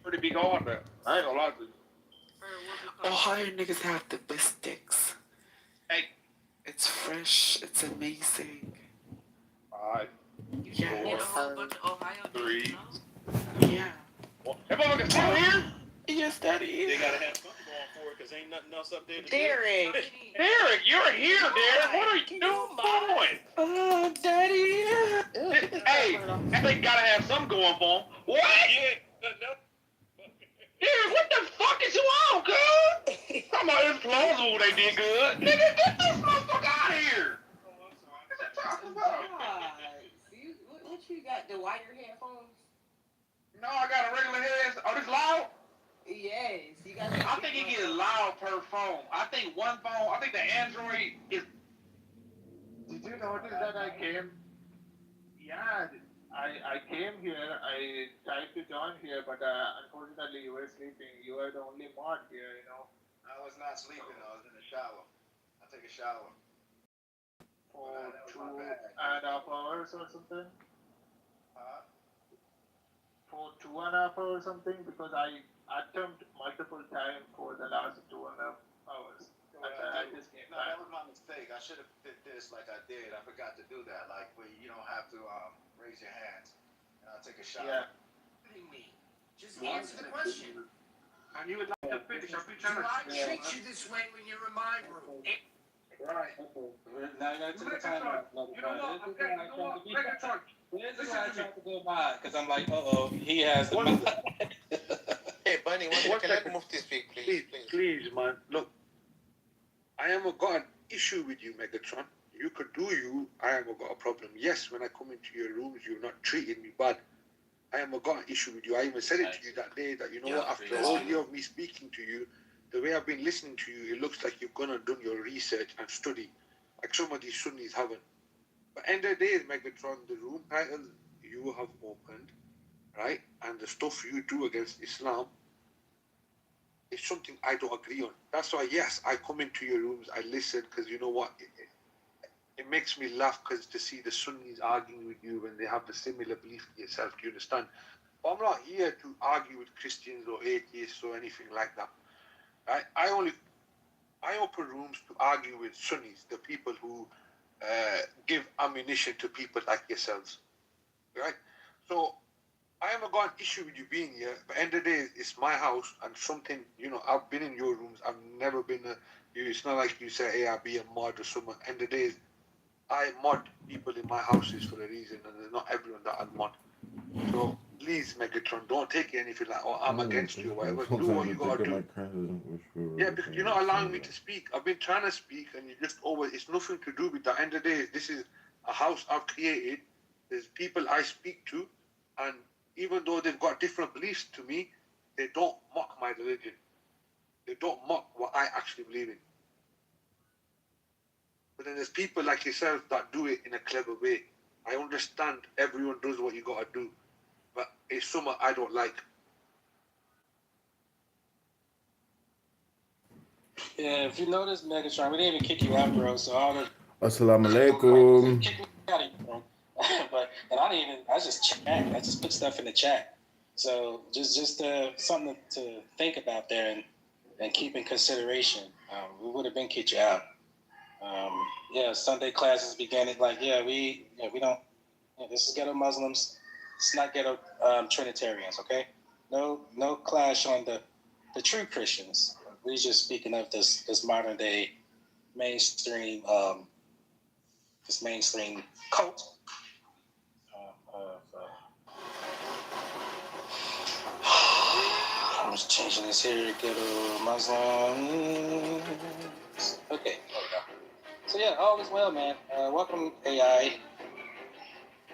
Pretty big order. I ain't gonna lie to you. Ohio niggas have the best sticks. Hey. It's fresh. It's amazing. Five. Yeah. Four. A whole bunch of Ohio Three. Yeah. That motherfucker's still here? Yes, Daddy. They gotta have something going for it because ain't nothing else up there to Derek. do. Derek, you're here, Derek. What are you doing? Oh, Daddy. Hey, I think gotta have something going for him. What? Yeah, no. Derek, what the fuck is you on, cuz? Come on, it's plausible they did good. Nigga, get this motherfucker out of here. What you talking about? What you got, the wire headphones? No, I got a regular head. Oh, this loud? Yes, you got. I think it gets loud per phone. I think the Android is. Did you notice that I came? Yeah, I came here. I tried to join here, but unfortunately you were sleeping. You were the only mod here, you know. I was not sleeping. I was in the shower. I take a shower. For 2.5 hours or something. Huh? For 2.5 hours or something, because I attempted multiple times for the last 2.5 hours. I just came back. That was my mistake. I should have did this like I did. I forgot to do that. Like where you don't have to raise your hands. And I'll take a shower. Yeah. What do you mean? Just answer the question. And you would like to finish. I'll be trying to. I treat you this way when you're in my room. Right. Now you gotta take the time out. You know what? Okay, you know what? Megatron. This is why I tried to go by, because I'm like, he has the mind. Hey, Bunny, can let Mufti speak, please? Please, man. Look, I haven't got an issue with you, Megatron. You could do you. I haven't got a problem. Yes, when I come into your rooms, you're not treating me bad. I haven't got an issue with you. I even said it to you that day that, you know what, after a whole year of me speaking to you, the way I've been listening to you, it looks like you've gone and done your research and study, like some of these Sunnis haven't. But end of the day, Megatron, the room titles you have opened, right, and the stuff you do against Islam, is something I don't agree on. That's why, yes, I come into your rooms, I listen, because you know what, it makes me laugh because to see the Sunnis arguing with you when they have the similar belief to yourself, do you understand? But I'm not here to argue with Christians or atheists or anything like that. Right? I open rooms to argue with Sunnis, the people who give ammunition to people like yourselves. Right? So I haven't got an issue with you being here, but end of the day, it's my house and something, you know, I've been in your rooms, I've never been it's not like you say, hey, I'll be a mod or someone. End of the day, I mod people in my houses for a reason, and there's not everyone that I'd mod. So please, Megatron, don't take it anything like, oh, I'm against you or whatever. Do what you gotta do. Yeah, because you're not allowing me to speak. I've been trying to speak, and you just always, it's nothing to do with the end of the day. This is a house I've created. There's people I speak to, and even though they've got different beliefs to me, they don't mock my religion. They don't mock what I actually believe in. But then there's people like yourself that do it in a clever way. I understand everyone does what you gotta do, but it's something I don't like. Yeah, if you notice, Megatron, we didn't even kick you out, bro. So all the Assalamu alaikum. kick me out of here, bro. But and I didn't even. I just chat. I just put stuff in the chat. So just something to think about there and keep in consideration. We would have been kicked you out. Yeah, Sunday classes began it like we don't. Yeah, this is ghetto Muslims. It's not ghetto Trinitarians. Okay, no clash on the true Christians. We're just speaking of this modern day mainstream this mainstream cult. I'm just changing this here. Ghetto Muslims. Okay, there we go. So yeah, all is well, man. Welcome AI.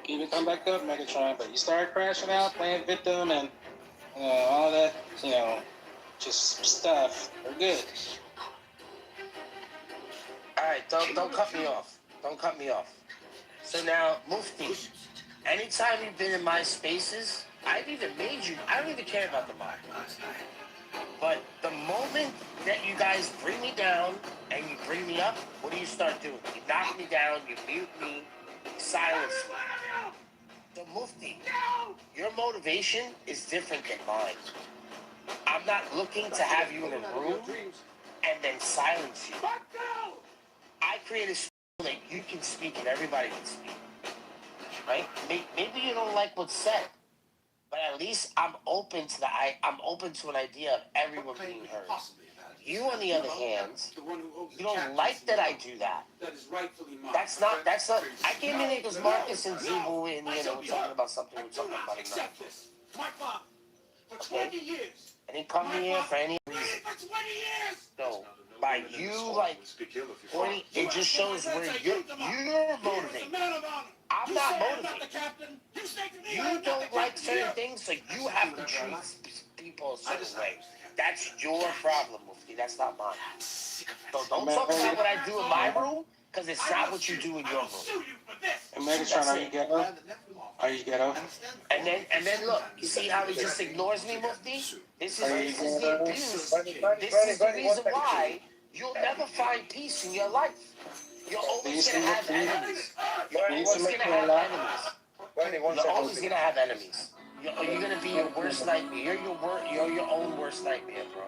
You even come back up, Megatron, but you started crashing out, playing victim, and all that, just stuff. We're good. All right, don't cut me off. Don't cut me off. So now, Mufti, anytime you've been in my spaces, I've even made you. I don't even care about the mic. But the moment that you guys bring me down and you bring me up, what do you start doing? You knock me down, you mute me, silence me. So Mufti, your motivation is different than mine. I'm not looking to have you in a room and then silence you. I create a space that you can speak and everybody can speak. Right? Maybe you don't like what's said, but at least I'm open to I'm open to an idea of everyone being heard. You, on the other hand, you don't like that I do that. That's not. I came in here because Marcus and Zubu and we're talking about something. We're talking about another. Okay? I didn't come here for any reason. So by you pointing, it just shows where you're motivated. I'm not motivated. You don't like certain things, so you have to treat people a certain way. That's your problem, Mufti. That's not mine. So don't talk about what I do in my room, because it's not what you do in your room. And Megatron, are you ghetto? Are you ghetto? And then look, you see how he just ignores me, Mufti? This is the abuse. This is the reason why you'll never find peace in your life. You're always gonna have enemies. You're always gonna have enemies. You're always gonna have enemies. You're gonna be your worst nightmare. You're your own worst nightmare, bro.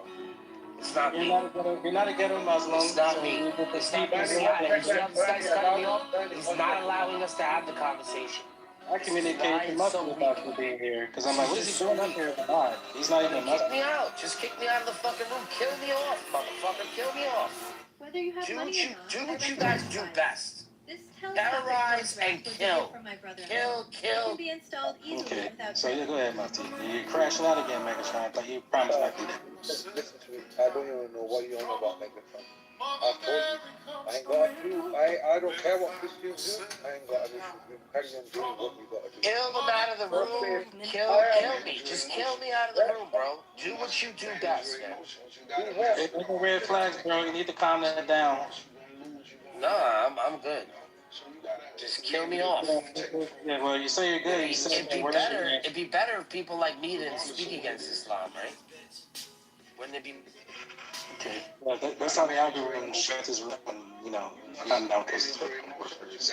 It's not me. You're not a ghetto Muslim. It's not me. It's not me. See how this guy's cutting me off? He's not allowing us to have the conversation. I communicated to Muslim about you being here because I'm like, what is he doing up here with the mod? He's not even a Muslim. Kick me out. Just kick me out of the fucking room. Kill me off, motherfucker. Kill me off. Whether you have money or not, do what you guys do best. Terrorize and kill. Kill. Can be installed easily without. So go ahead, Mufti. You're crashing out again, Megatron. But you promised not to do that. Listen to me. I don't even know what you're on about, Megatron. I told you, I ain't got a clue. I don't care what Christians do. I ain't got an issue. You carry on doing what you got to do. Kill them out of the room. Kill me. Just kill me out of the room, bro. Do what you do best, man. There's no red flags, bro. You need to calm that down. Nah, I'm good. Just kill me off. Yeah, well, you say you're good. It'd be better if people like me didn't speak against Islam, right? Wouldn't it be? Okay. Well, that's how the algorithm shuts his room and, not down because workers.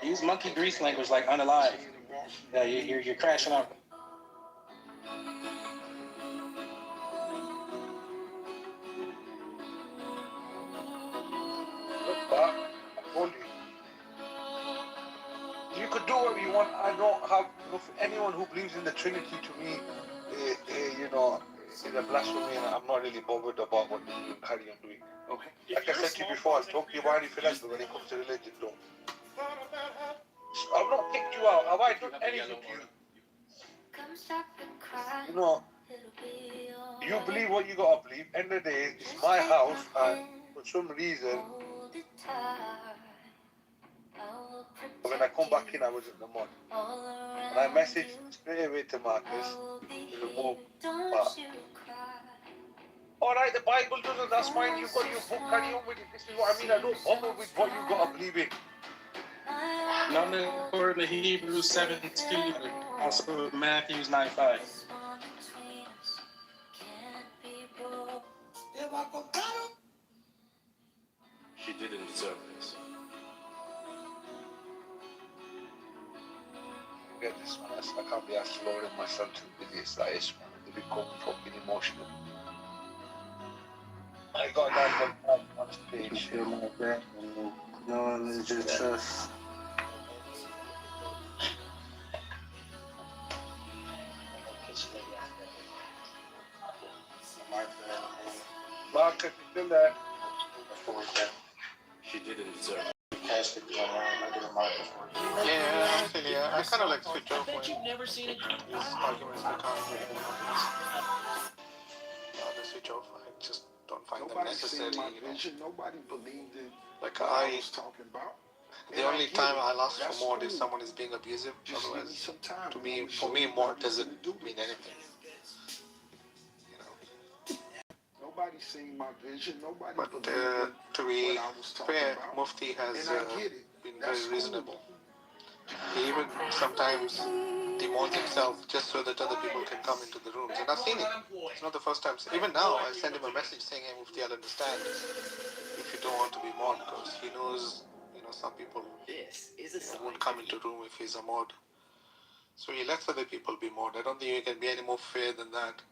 Use monkey grease language like unalive. Yeah, you're crashing out. Look back. I told you. You could do whatever you want. I don't have anyone who believes in the Trinity to me, is a blasphemy, and I'm not really bothered about what you carry on doing. Okay. Like I said to you before, I'll talk to you about anything else, but when it comes to religion, don't. I've not kicked you out. Have I done anything to you? You believe what you gotta believe. End of the day, it's my house, and for some reason, when I come back in, I was in the mud. And I messaged straight away to Marcus to remove that. Alright, the Bible doesn't, that's fine, you've got your book, carry on with it. This is what I mean, I don't bother with what you gotta believe in. Not according to Hebrews 7:2, also Matthew 9:5. didn't deserve this. Get this, man. I can't be exploring myself to idiots like this, man. They become fucking emotional. I got that on stage. You feel like that? No one is your trust. Mark, if you do that. She didn't deserve it. Yeah, actually, yeah. I kind of like switch off when You've never seen it. these arguments become the switch off. I just don't find them necessary. Nobody believed in Like what I was talking about. the only time I'll ask for more is someone is being abusive. Otherwise, for me, more doesn't mean anything. Nobody's seen my vision. Nobody But believed to in be what I was talking fair, about. Mufti has And I get it. been That's very cool. reasonable. He even sometimes demotes himself just so that other people can come into the rooms. And I've seen it. It's not the first time. Even now, I send him a message saying, "Hey, Mufti, I'll understand if you don't want to be mod," because he knows, some people won't come into room if he's a mod. So he lets other people be mod. I don't think you can be any more fair than that.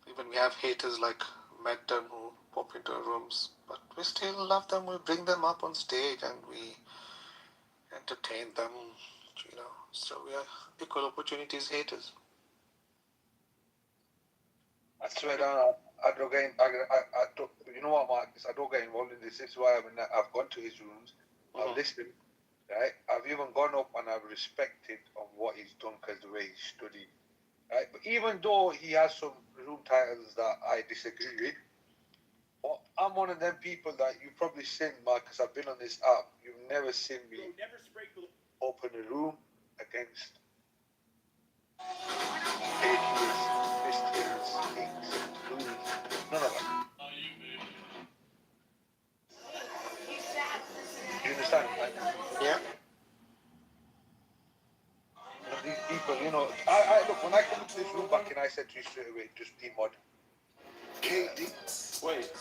Even we have haters like Madden who pop into our rooms, but we still love them. We bring them up on stage and we entertain them, So we are equal opportunities haters. I swear down, I don't get, you know what, Marcus? I don't get involved in this. This is why I've gone to his rooms, I've listened, right? I've even gone up and I've respected on what he's done because the way he studied, right? But even though he has some room titles that I disagree with, well, I'm one of them people that you've probably seen, Marcus. I've been on this app. You've never seen me open a room against atheists, Christians, kings, Hindus, none of that. Do you understand? Yeah. These people, I look, when I come into this room back and I said to you straight away, just demod. Wait.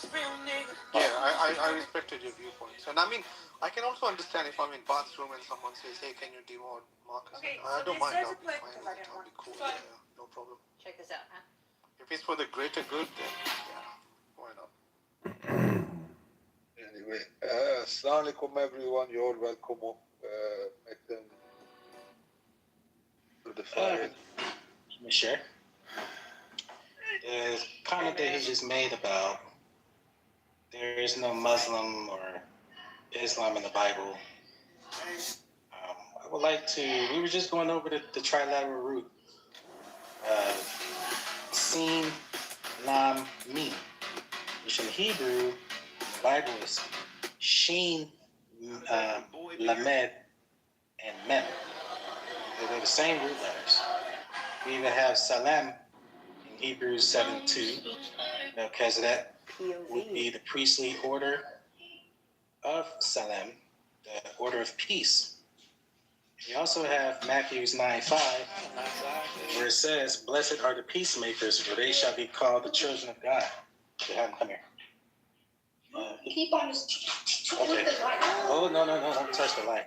Yeah, I respected your viewpoints. And I mean, I can also understand if I'm in Bart's room and someone says, "Hey, can you demod Marcus?" Okay, I don't so mind. this I'll does be apply fine to with it. I'll be cool. Yeah, no problem. Check this out, huh? If it's for the greater good, then yeah, why not? Anyway, Assalamu alaikum everyone. You're all welcome up. Make them to the fire. Sure. The comment that he just made about there is no Muslim or Islam in the Bible. I would like to, we were just going over the trilateral root. Sin, Lam, Mim, which in Hebrew, the Bible is Shin, Lamed, and Mem. They're the same root letters. We even have Salem in Hebrews 7:2, because that would be the priestly order of Salem, the order of peace. We also have Matthews 9:5, where it says, "Blessed are the peacemakers, for they shall be called the children of God." Okay, have them come here. Keep on just Okay. Oh, no, don't touch the light.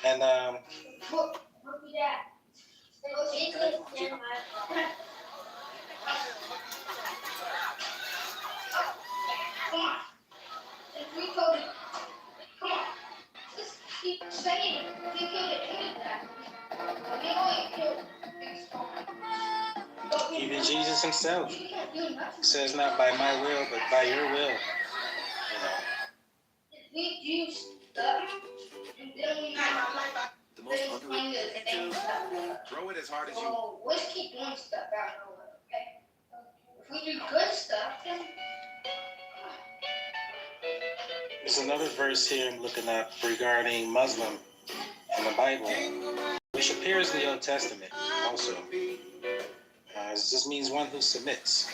And look at that. Come on. If we code it, come on. Just keep saying it. If you killed it, hit that. even Jesus himself says, "Not by my will, but by your will." If we do stuff, and then we The most underrated. Throw it as hard as you. so let's keep doing stuff out of nowhere, okay? If we do good stuff, then There's another verse here I'm looking up regarding Muslim in the Bible, which appears in the Old Testament also. It just means one who submits.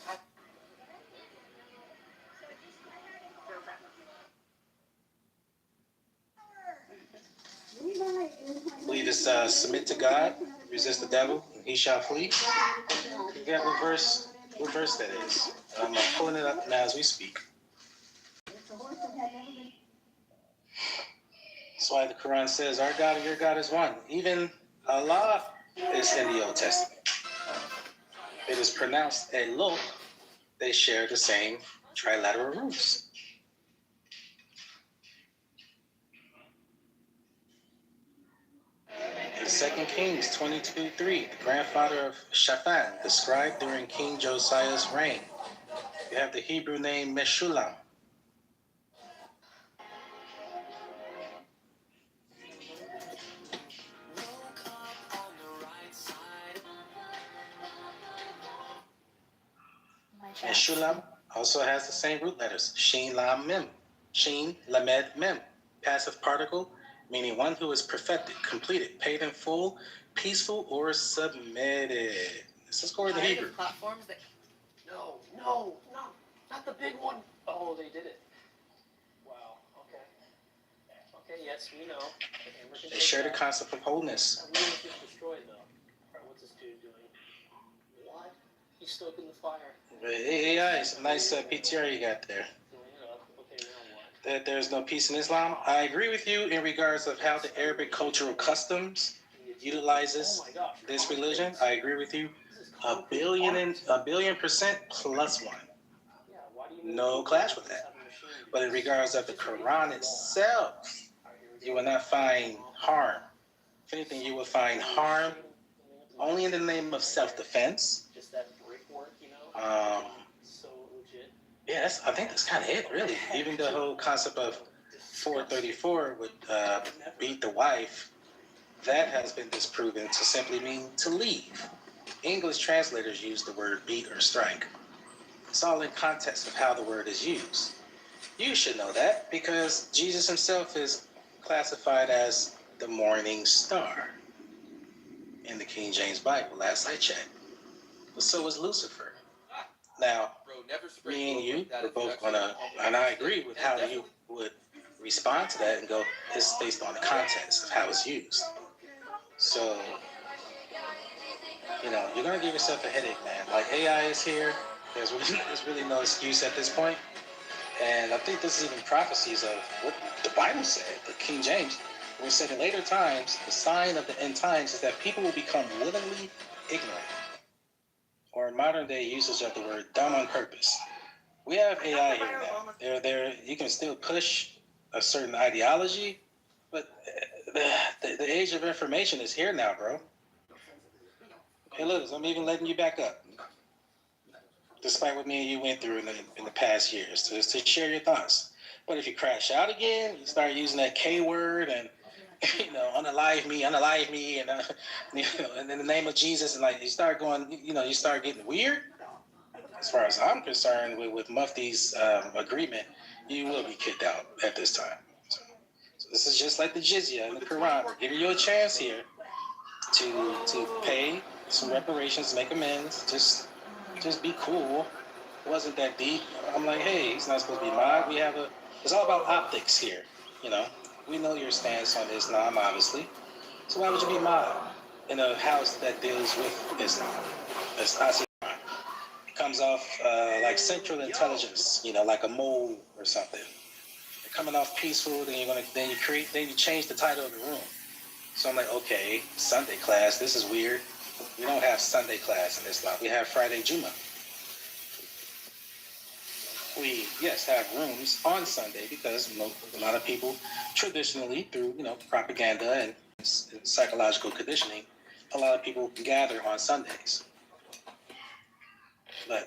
I believe it's submit to God, resist the devil, and he shall flee. I forget what verse that is. I'm pulling it up now as we speak. That's why the Quran says our God and your God is one. Even Allah is in the Old Testament. It is pronounced Elo. They share the same trilateral roots. In 2 Kings 22:3, the grandfather of Shaphan, described during King Josiah's reign. You have the Hebrew name Meshulam. Meshulam also has the same root letters, Shin Lam Mem. Shin Lamed Mem. Passive particle, meaning one who is perfected, completed, paid in full, peaceful, or submitted. This is according to Hebrew. Platforms that... No, not the big one. Oh, they did it. Wow. Okay. Okay. Yes, we know. They share the concept of wholeness. That room was just destroyed, though. All right, what's this dude doing? What? He's stoking the fire. Yeah, it's a nice PTR you got there. Okay, now what? That there's no peace in Islam. I agree with you in regards of how the Arabic cultural customs utilizes this religion. I agree with you. A billion% plus one. No clash with that. But in regards of the Quran itself, you will not find harm. If anything, you will find harm only in the name of self-defense. Just that brickwork, you know? So legit. Yeah, I think that's kind of it, really. Even the whole concept of 434 would beat the wife, that has been disproven to simply mean to leave. English translators use the word beat or strike. It's all in context of how the word is used. You should know that because Jesus himself is classified as the morning star in the King James Bible, last I checked. But so is Lucifer. Now, me and you, we're both gonna, and I agree with how you would respond to that and go, it's based on the context of how it's used. So, you're gonna give yourself a headache, man. Like AI is here, there's really no excuse at this point. And I think this is even prophecies of what the Bible said, the King James, when it said in later times, the sign of the end times is that people will become willingly ignorant. Or in modern day usage of the word dumb on purpose. We have AI here now. You can still push a certain ideology, but the age of information is here now, bro. Hey, Liz, I'm even letting you back up. Despite what me and you went through in the past years, to share your thoughts. But if you crash out again, you start using that K word and, unalive me, and, and in the name of Jesus, and you start going, you start getting weird. As far as I'm concerned, with Mufti's agreement, you will be kicked out at this time. So this is just like the jizya in the Quran. We're giving you a chance here to pay some reparations, make amends, just be cool. It wasn't that deep. I'm like, hey, he's not supposed to be mobbed. It's all about optics here, We know your stance on Islam, obviously. So why would you be mobbed in a house that deals with Islam? It comes off like Central Intelligence, like a mole or something. You're coming off peaceful, then you change the title of the room. So I'm like, okay, Sunday class, this is weird. We don't have Sunday class in Islam. We have Friday Juma. We, yes, have rooms on Sunday because a lot of people traditionally, through, propaganda and psychological conditioning, a lot of people gather on Sundays. But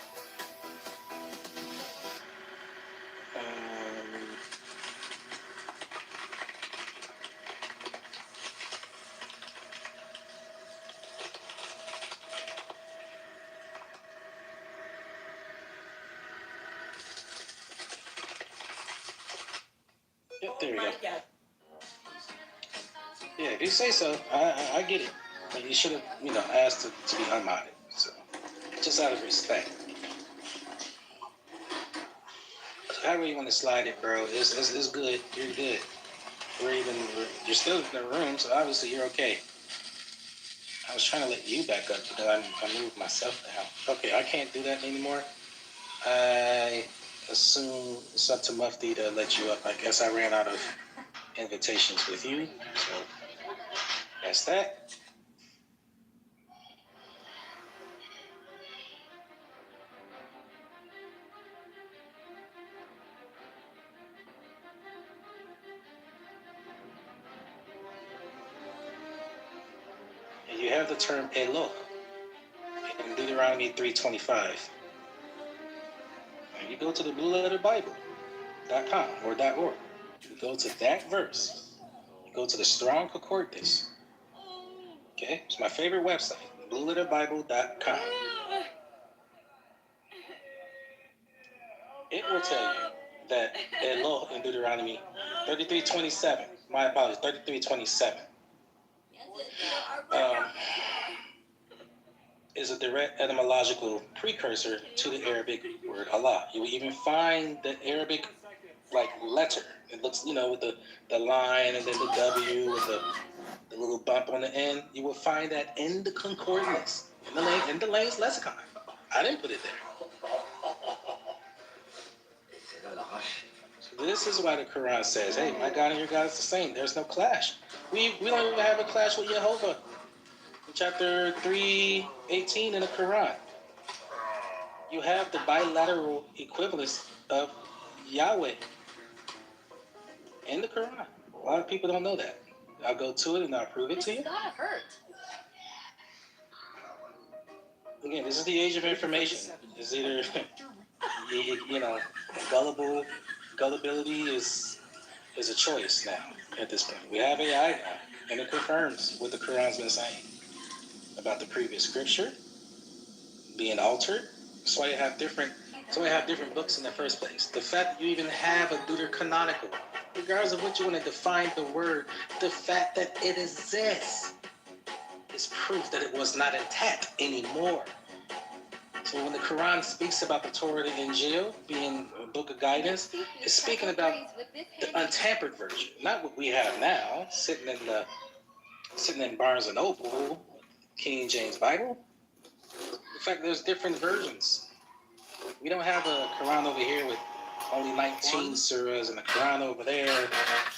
there we go. Yeah, if you say so, I get it. But you should have, asked to be unmodded. So, just out of respect. However you want to slide it, bro, it's good. You're good. You're still in the room, so obviously you're okay. I was trying to let you back up because I moved myself down. Okay, I can't do that anymore. I assume it's up to Mufti to let you up. I guess I ran out of invitations with you. So that's that. And you have the term Elo in Deuteronomy 3:25. And you go to the blueletterbible.com or .org. You go to that verse. You go to the Strong Concordance. Okay, it's my favorite website, blueletterbible.com. It will tell you that Elo in Deuteronomy 33:27. My apologies, 33:27. Is a direct etymological precursor to the Arabic word Allah. You will even find the Arabic letter. It looks, with the line and then the W with the little bump on the end. You will find that in the concordance, in the Lane's lexicon. I didn't put it there. So this is why the Quran says, hey, my God and your God is the same. There's no clash. We don't even have a clash with Jehovah. Chapter 3:18 in the Quran. You have the bilateral equivalence of Yahweh in the Quran. A lot of people don't know that. I'll go to it and I'll prove it to you. It's gotta hurt. Again, this is the age of information. It's either, gullibility is a choice now at this point. We have AI now, and it confirms what the Quran's been saying about the previous scripture being altered. That's why you have different books in the first place. The fact that you even have a deuterocanonical, regardless of what you want to define the word, the fact that it exists is proof that it was not intact anymore. So when the Quran speaks about the Torah and Injil being a book of guidance, it's speaking about the untampered version, not what we have now, sitting in Barnes and Noble, King James Bible. In fact, there's different versions. We don't have a Quran over here with only 19 surahs and a Quran over there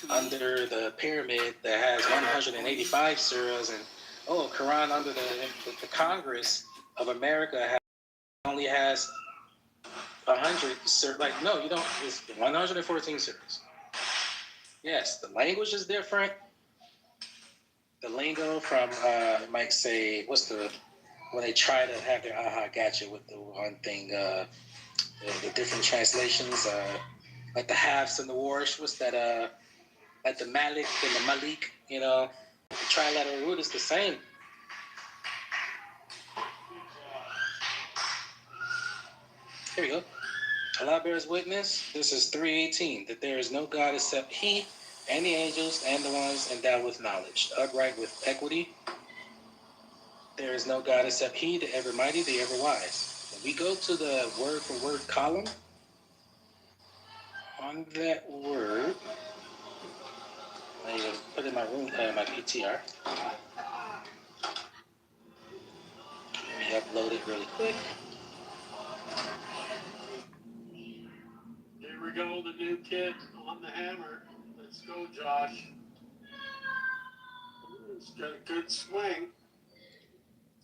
under the pyramid that has 185 surahs, and a Quran under the Congress of America only has 100 surahs. No, you don't. It's 114 surahs. Yes, the language is different. The lingo from, it might say, when they try to have their aha gotcha with the one thing, the different translations, like the halves and the warsh, what's that, like the malik and the malik, the trilateral root is the same. Here we go. Allah bears witness, this is 3:18, that there is no God except He and the angels and the ones endowed with knowledge, upright with equity. There is no God except He, the ever mighty, the ever wise. When we go to the word for word column, on that word, I put in my room, my PTR. Let me upload it really quick. Here we go, the new kid on the hammer. Let's go, Josh. He's got a good swing.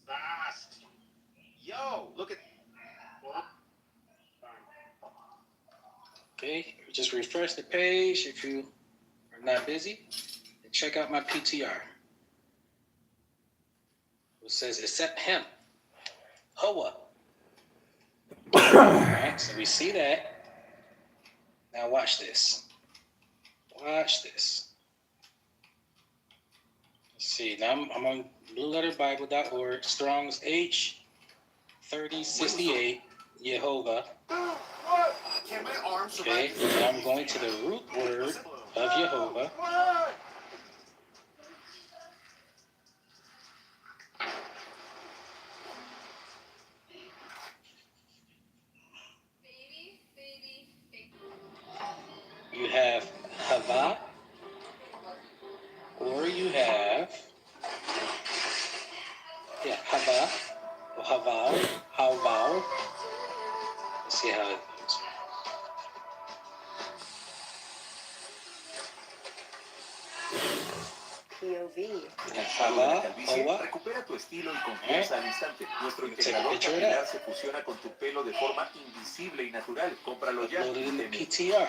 Fast. Yo, look at. Okay, just refresh the page if you are not busy. And check out my PTR. It says, except him. Hoa. Alright, so we see that. Now watch this. Watch this. Let's see, now I'm on blueletterbible.org, Strong's H3068, Jehovah. Okay, now I'm going to the root word of Jehovah. You have Hava, or you have, Hava, or Haval. Let's see how it goes. pasado de la calvicie, recupera tu estilo y confianza al instante. Nuestro integrador capilar se fusiona con tu pelo de forma invisible y natural. Cómpralo ya. Uploaded in the PTR.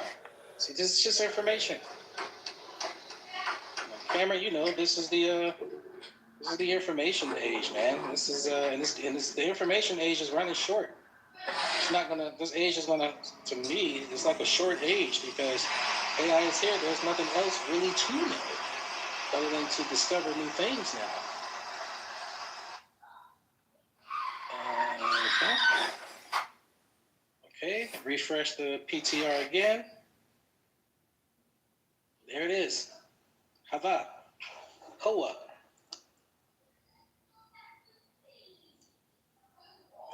See, this is just information. Cameron, you know, this is the information age, man. This is the information age is running short. It's not gonna. This age is gonna, to me, it's like a short age because AI is here. There's nothing else really to know other than to discover new things now. Okay, refresh the PTR again. There it is. Hava. Hoa.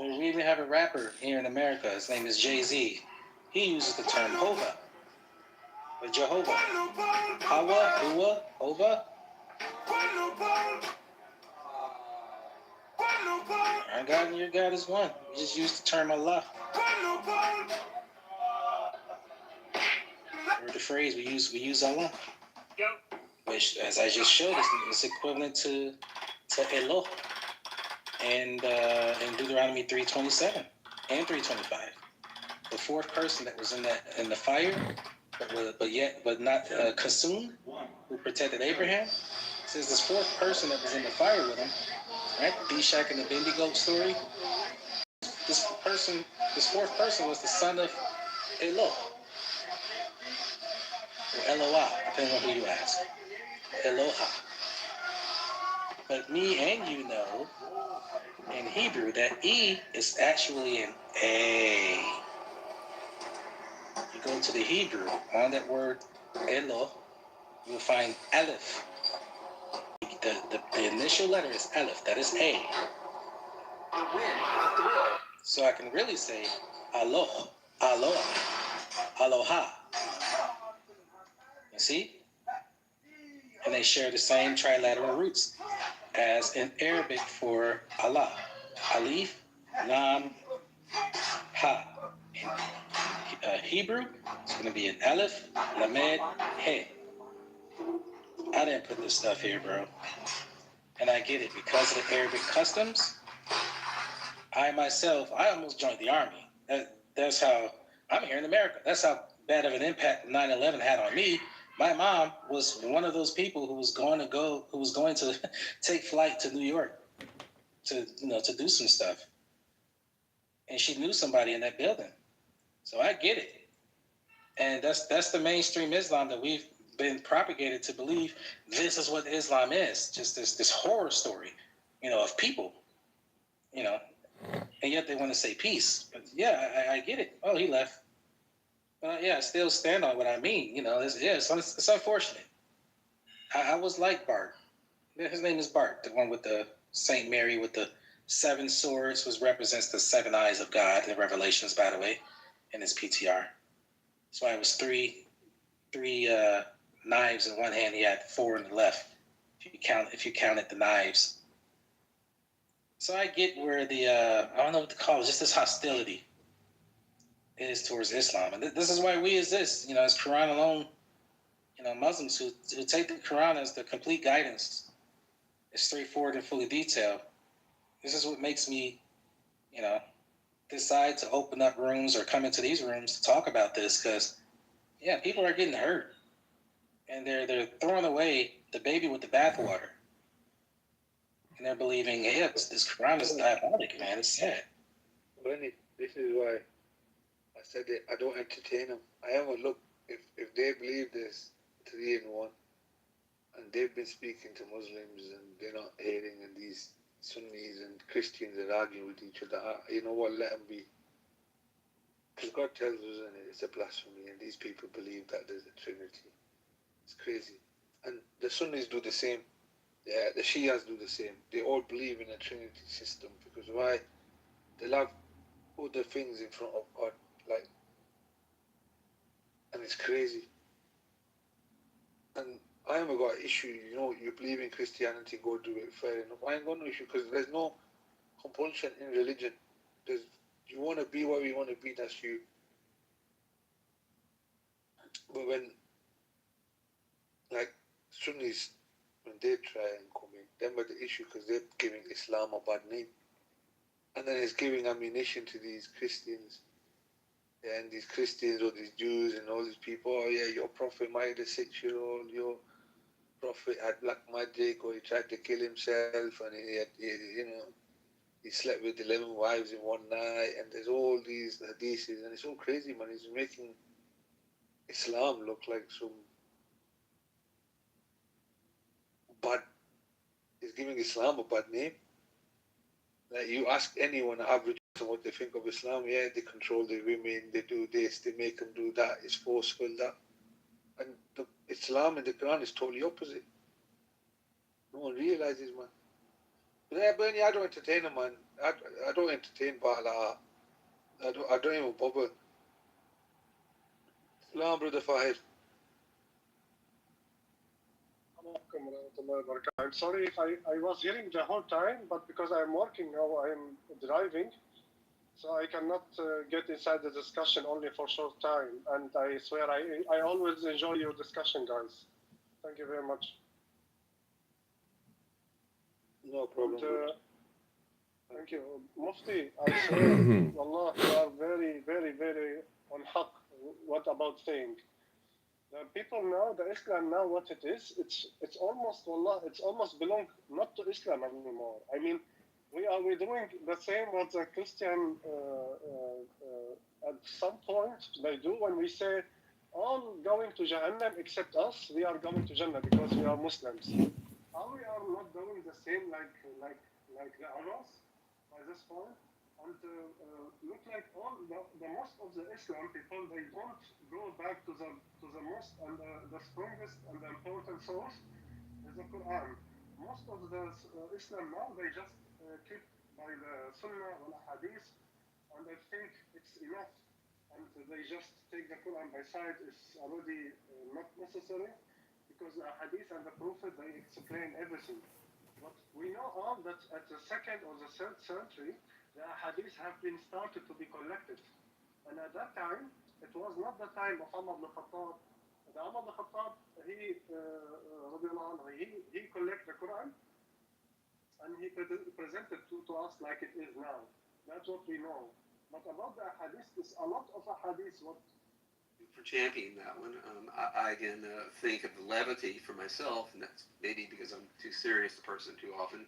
We even have a rapper here in America. His name is Jay-Z. He uses the term Hova. Or Jehovah. Hawa, Hua, Hova. Our God and your God is one. We just use the term Allah. Or the phrase we use Allah. Which, as I just showed, is equivalent to Elo. And in Deuteronomy 3:27 and 3:25, the fourth person that was in the fire, but not consumed, who protected Abraham, says this fourth person that was in the fire with him, right? The Meshach and Abednego story. This fourth person was the son of Elo, or Eloah, depending on who you ask. Eloha. But me and you know, in Hebrew, that E is actually an A. You go to the Hebrew, on that word Elo, you'll find Aleph. The initial letter is Aleph, that is A. So I can really say Aloh, Aloha, Aloha. You see? And they share the same trilateral roots as in Arabic for Allah. Alif, Lam, Ha. In Hebrew, it's going to be an Aleph, Lamed, He. I didn't put this stuff here, bro. And I get it. Because of the Arabic customs, I myself, I almost joined the army. That's how, I'm here in America. That's how bad of an impact 9/11 had on me. My mom was one of those people who was going to take flight to New York to do some stuff. And she knew somebody in that building. So I get it. And that's the mainstream Islam that we've been propagated to believe this is what Islam is. Just this horror story, of people, and yet they want to say peace. But yeah, I get it. Oh, he left. Yeah, I still stand on what I mean. It's unfortunate. I was like Bart. His name is Bart, the one with the Saint Mary with the 7 swords, which represents the 7 eyes of God in Revelations, by the way, in his PTR. That's why it was three knives in one hand. He had 4 in the left. If you counted the knives. So I get where I don't know what to call it, just this hostility is towards Islam. And this is why we exist, as Quran alone, Muslims who take the Quran as the complete guidance. It's straightforward and fully detailed. This is what makes me, decide to open up rooms or come into these rooms to talk about this because, people are getting hurt. And they're throwing away the baby with the bathwater. And they're believing, this Quran is diabolic, man. It's sad. Benny, this is why I said that I don't entertain them. I haven't looked if they believe there's 3 in 1, and they've been speaking to Muslims and they're not hating, and these Sunnis and Christians are arguing with each other. You know what? Let them be. Because God tells us, and it's a blasphemy, and these people believe that there's a Trinity. It's crazy. And the Sunnis do the same. Yeah, the Shias do the same. They all believe in a Trinity system because why? They love other things in front of God, and it's crazy. And I haven't got an issue, you believe in Christianity, go do it, fair enough. I ain't got no issue because there's no compulsion in religion. You want to be what you want to be, that's you. But when, Sunnis, when they try and come in. Them are the issue because they're giving Islam a bad name. And then it's giving ammunition to these Christians. Yeah, and these Christians or these Jews and all these people, oh yeah, your prophet married a 6-year-old, your prophet had black magic, or he tried to kill himself, and he slept with 11 wives in one night, and there's all these hadiths, and it's all crazy, man. It's making Islam look like some bad, it's giving Islam a bad name. Like, you ask anyone, average person, what they think of Islam, yeah, they control the women, they do this, they make them do that, it's forceful, that. And the Islam in the Quran is totally opposite. No one realizes, man. But yeah, Bernie, I don't entertain them, man. I don't entertain Bala. I don't even bother. Salam, brother Fahid. I'm sorry if I was hearing the whole time, but because I'm working now, I'm driving, so I cannot get inside the discussion only for short time. And I swear I always enjoy your discussion, guys. Thank you very much. No problem. And, thank you. Mufti, I swear, Allah, you are very, very, very on haq. What about saying? The people now, the Islam now, what it is, it's almost, wallah, it's almost belong not to Islam anymore. I mean, we're doing the same what the Christian at some point they do when we say all going to Jahannam except us, we are going to Jannah because we are Muslims. Are we are not doing the same like the others by this point? And look like all the most of the Islam people, they don't go back to the most and the strongest and the important source is the Quran. Most of the Islam now, they just keep by the Sunnah or Hadith, and I think it's enough. And they just take the Quran by side. It's already not necessary because the Hadith and the Prophet, they explain everything. But we know all that at the 2nd or the 3rd century, the hadiths have been started to be collected. And at that time, it was not the time of Umar ibn Khattab. The Umar ibn Khattab, he collected the Quran and he presented to us like it is now. That's what we know. But about the hadith, there's a lot of hadiths what for championing that one. I again think of the levity for myself, and that's maybe because I'm too serious a person too often.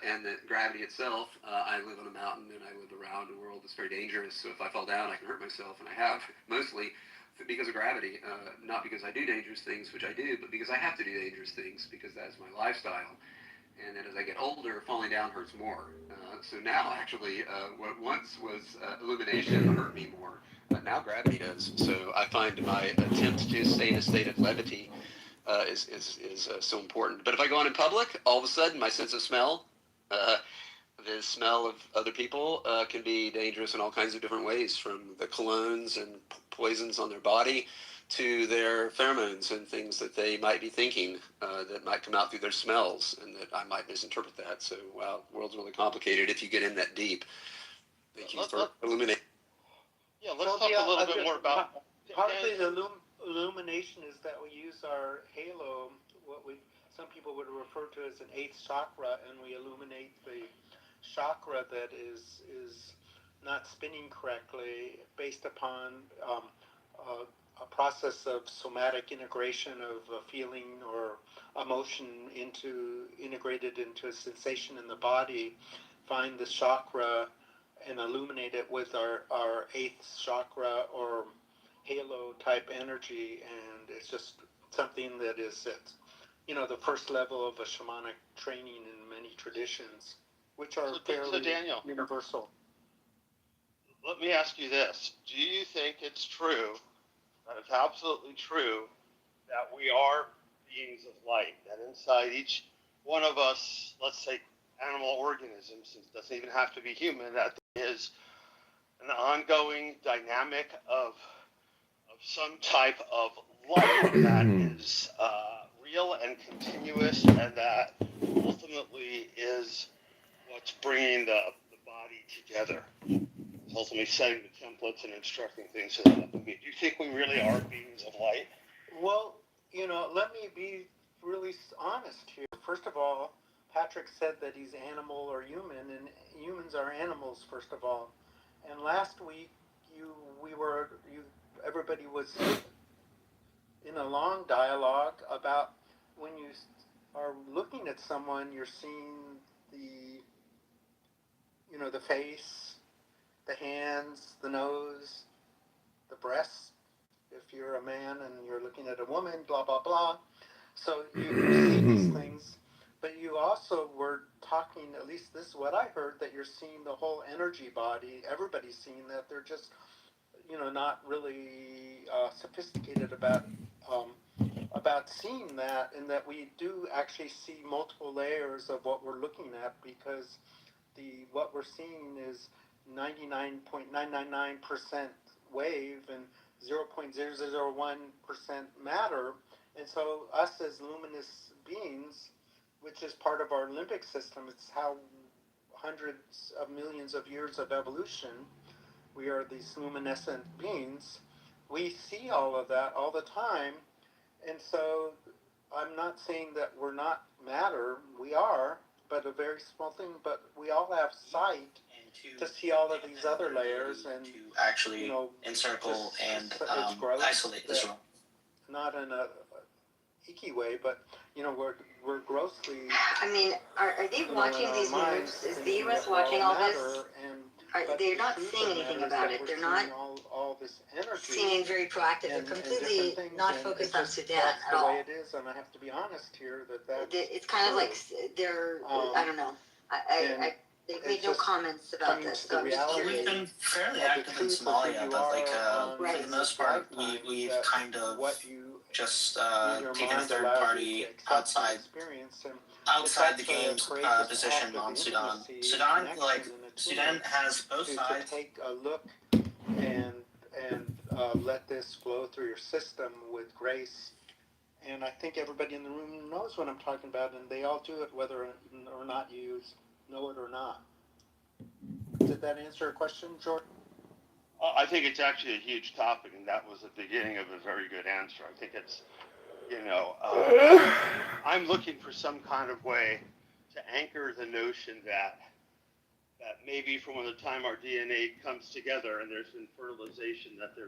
And that gravity itself, I live on a mountain and I live around a world that's very dangerous. So if I fall down, I can hurt myself, and I have mostly because of gravity, not because I do dangerous things, which I do, but because I have to do dangerous things because that's my lifestyle. And then as I get older, falling down hurts more. So now, actually, what once was illumination hurt me more. Now gravity does. So I find my attempt to stay in a state of levity is so important. But if I go on in public, all of a sudden, my sense of smell, the smell of other people can be dangerous in all kinds of different ways, from the colognes and poisons on their body to their pheromones and things that they might be thinking that might come out through their smells, and that I might misinterpret that. So, wow, the world's really complicated if you get in that deep. Thank you for illuminating. Yeah, let's talk a little bit more about... Part of the illumination is that we use our halo, some people would refer to as an 8th chakra, and we illuminate the chakra that is not spinning correctly based upon a process of somatic integration of a feeling or emotion integrated into a sensation in the body. Find the chakra and illuminate it with our 8th chakra or halo type energy, and it's just something that is the first level of a shamanic training in many traditions, which are fairly Daniel, universal. Let me ask you this. Do you think it's true, that it's absolutely true, that we are beings of light, that inside each one of us, let's say animal organisms, it doesn't even have to be human, that there is an ongoing dynamic of some type of light that is real and continuous, and that ultimately is what's bringing the body together, ultimately setting the templates and instructing things so that it can be. Do you think we really are beings of light? Well, let me be really honest here. First of all, Patrick said that he's animal or human, and humans are animals, first of all. And last week, everybody was in a long dialogue about when you are looking at someone, you're seeing the face, the hands, the nose, the breasts. If you're a man and you're looking at a woman, blah, blah, blah. So you see these things, but you also were talking, at least this is what I heard, that you're seeing the whole energy body. Everybody's seeing that. They're just, not really sophisticated about seeing that, and that we do actually see multiple layers of what we're looking at, because what we're seeing is 99.999% wave and 0.001% matter. And so us as luminous beings, which is part of our limbic system, it's how hundreds of millions of years of evolution, we are these luminescent beings. We see all of that all the time. And so I'm not saying that we're not matter. We are, but a very small thing. But we all have sight to see all of these other layers, and to actually encircle and isolate this room. Not in a icky way, but we're grossly. I mean, are they watching these moves? Is the U.S. watching all this? They're not saying anything about it. They're not all this energy, seeming very proactive. They're completely not focused on Sudan at all. The way it is, and I have to be honest here that it's kind of like they're. I don't know. They made no comments about this. So I'm just curious. We've been fairly active in Somalia, but for the most part, we've kind of just taken a third party outside the game's position on Sudan. Sudan has both sides. To take a look and let this flow through your system with grace. And I think everybody in the room knows what I'm talking about, and they all do it whether or not you know it or not. Did that answer a question, Jordan? I think it's actually a huge topic, and that was the beginning of a very good answer. I think it's, I'm looking for some kind of way to anchor the notion that maybe from the time our DNA comes together and there's been fertilization, that there's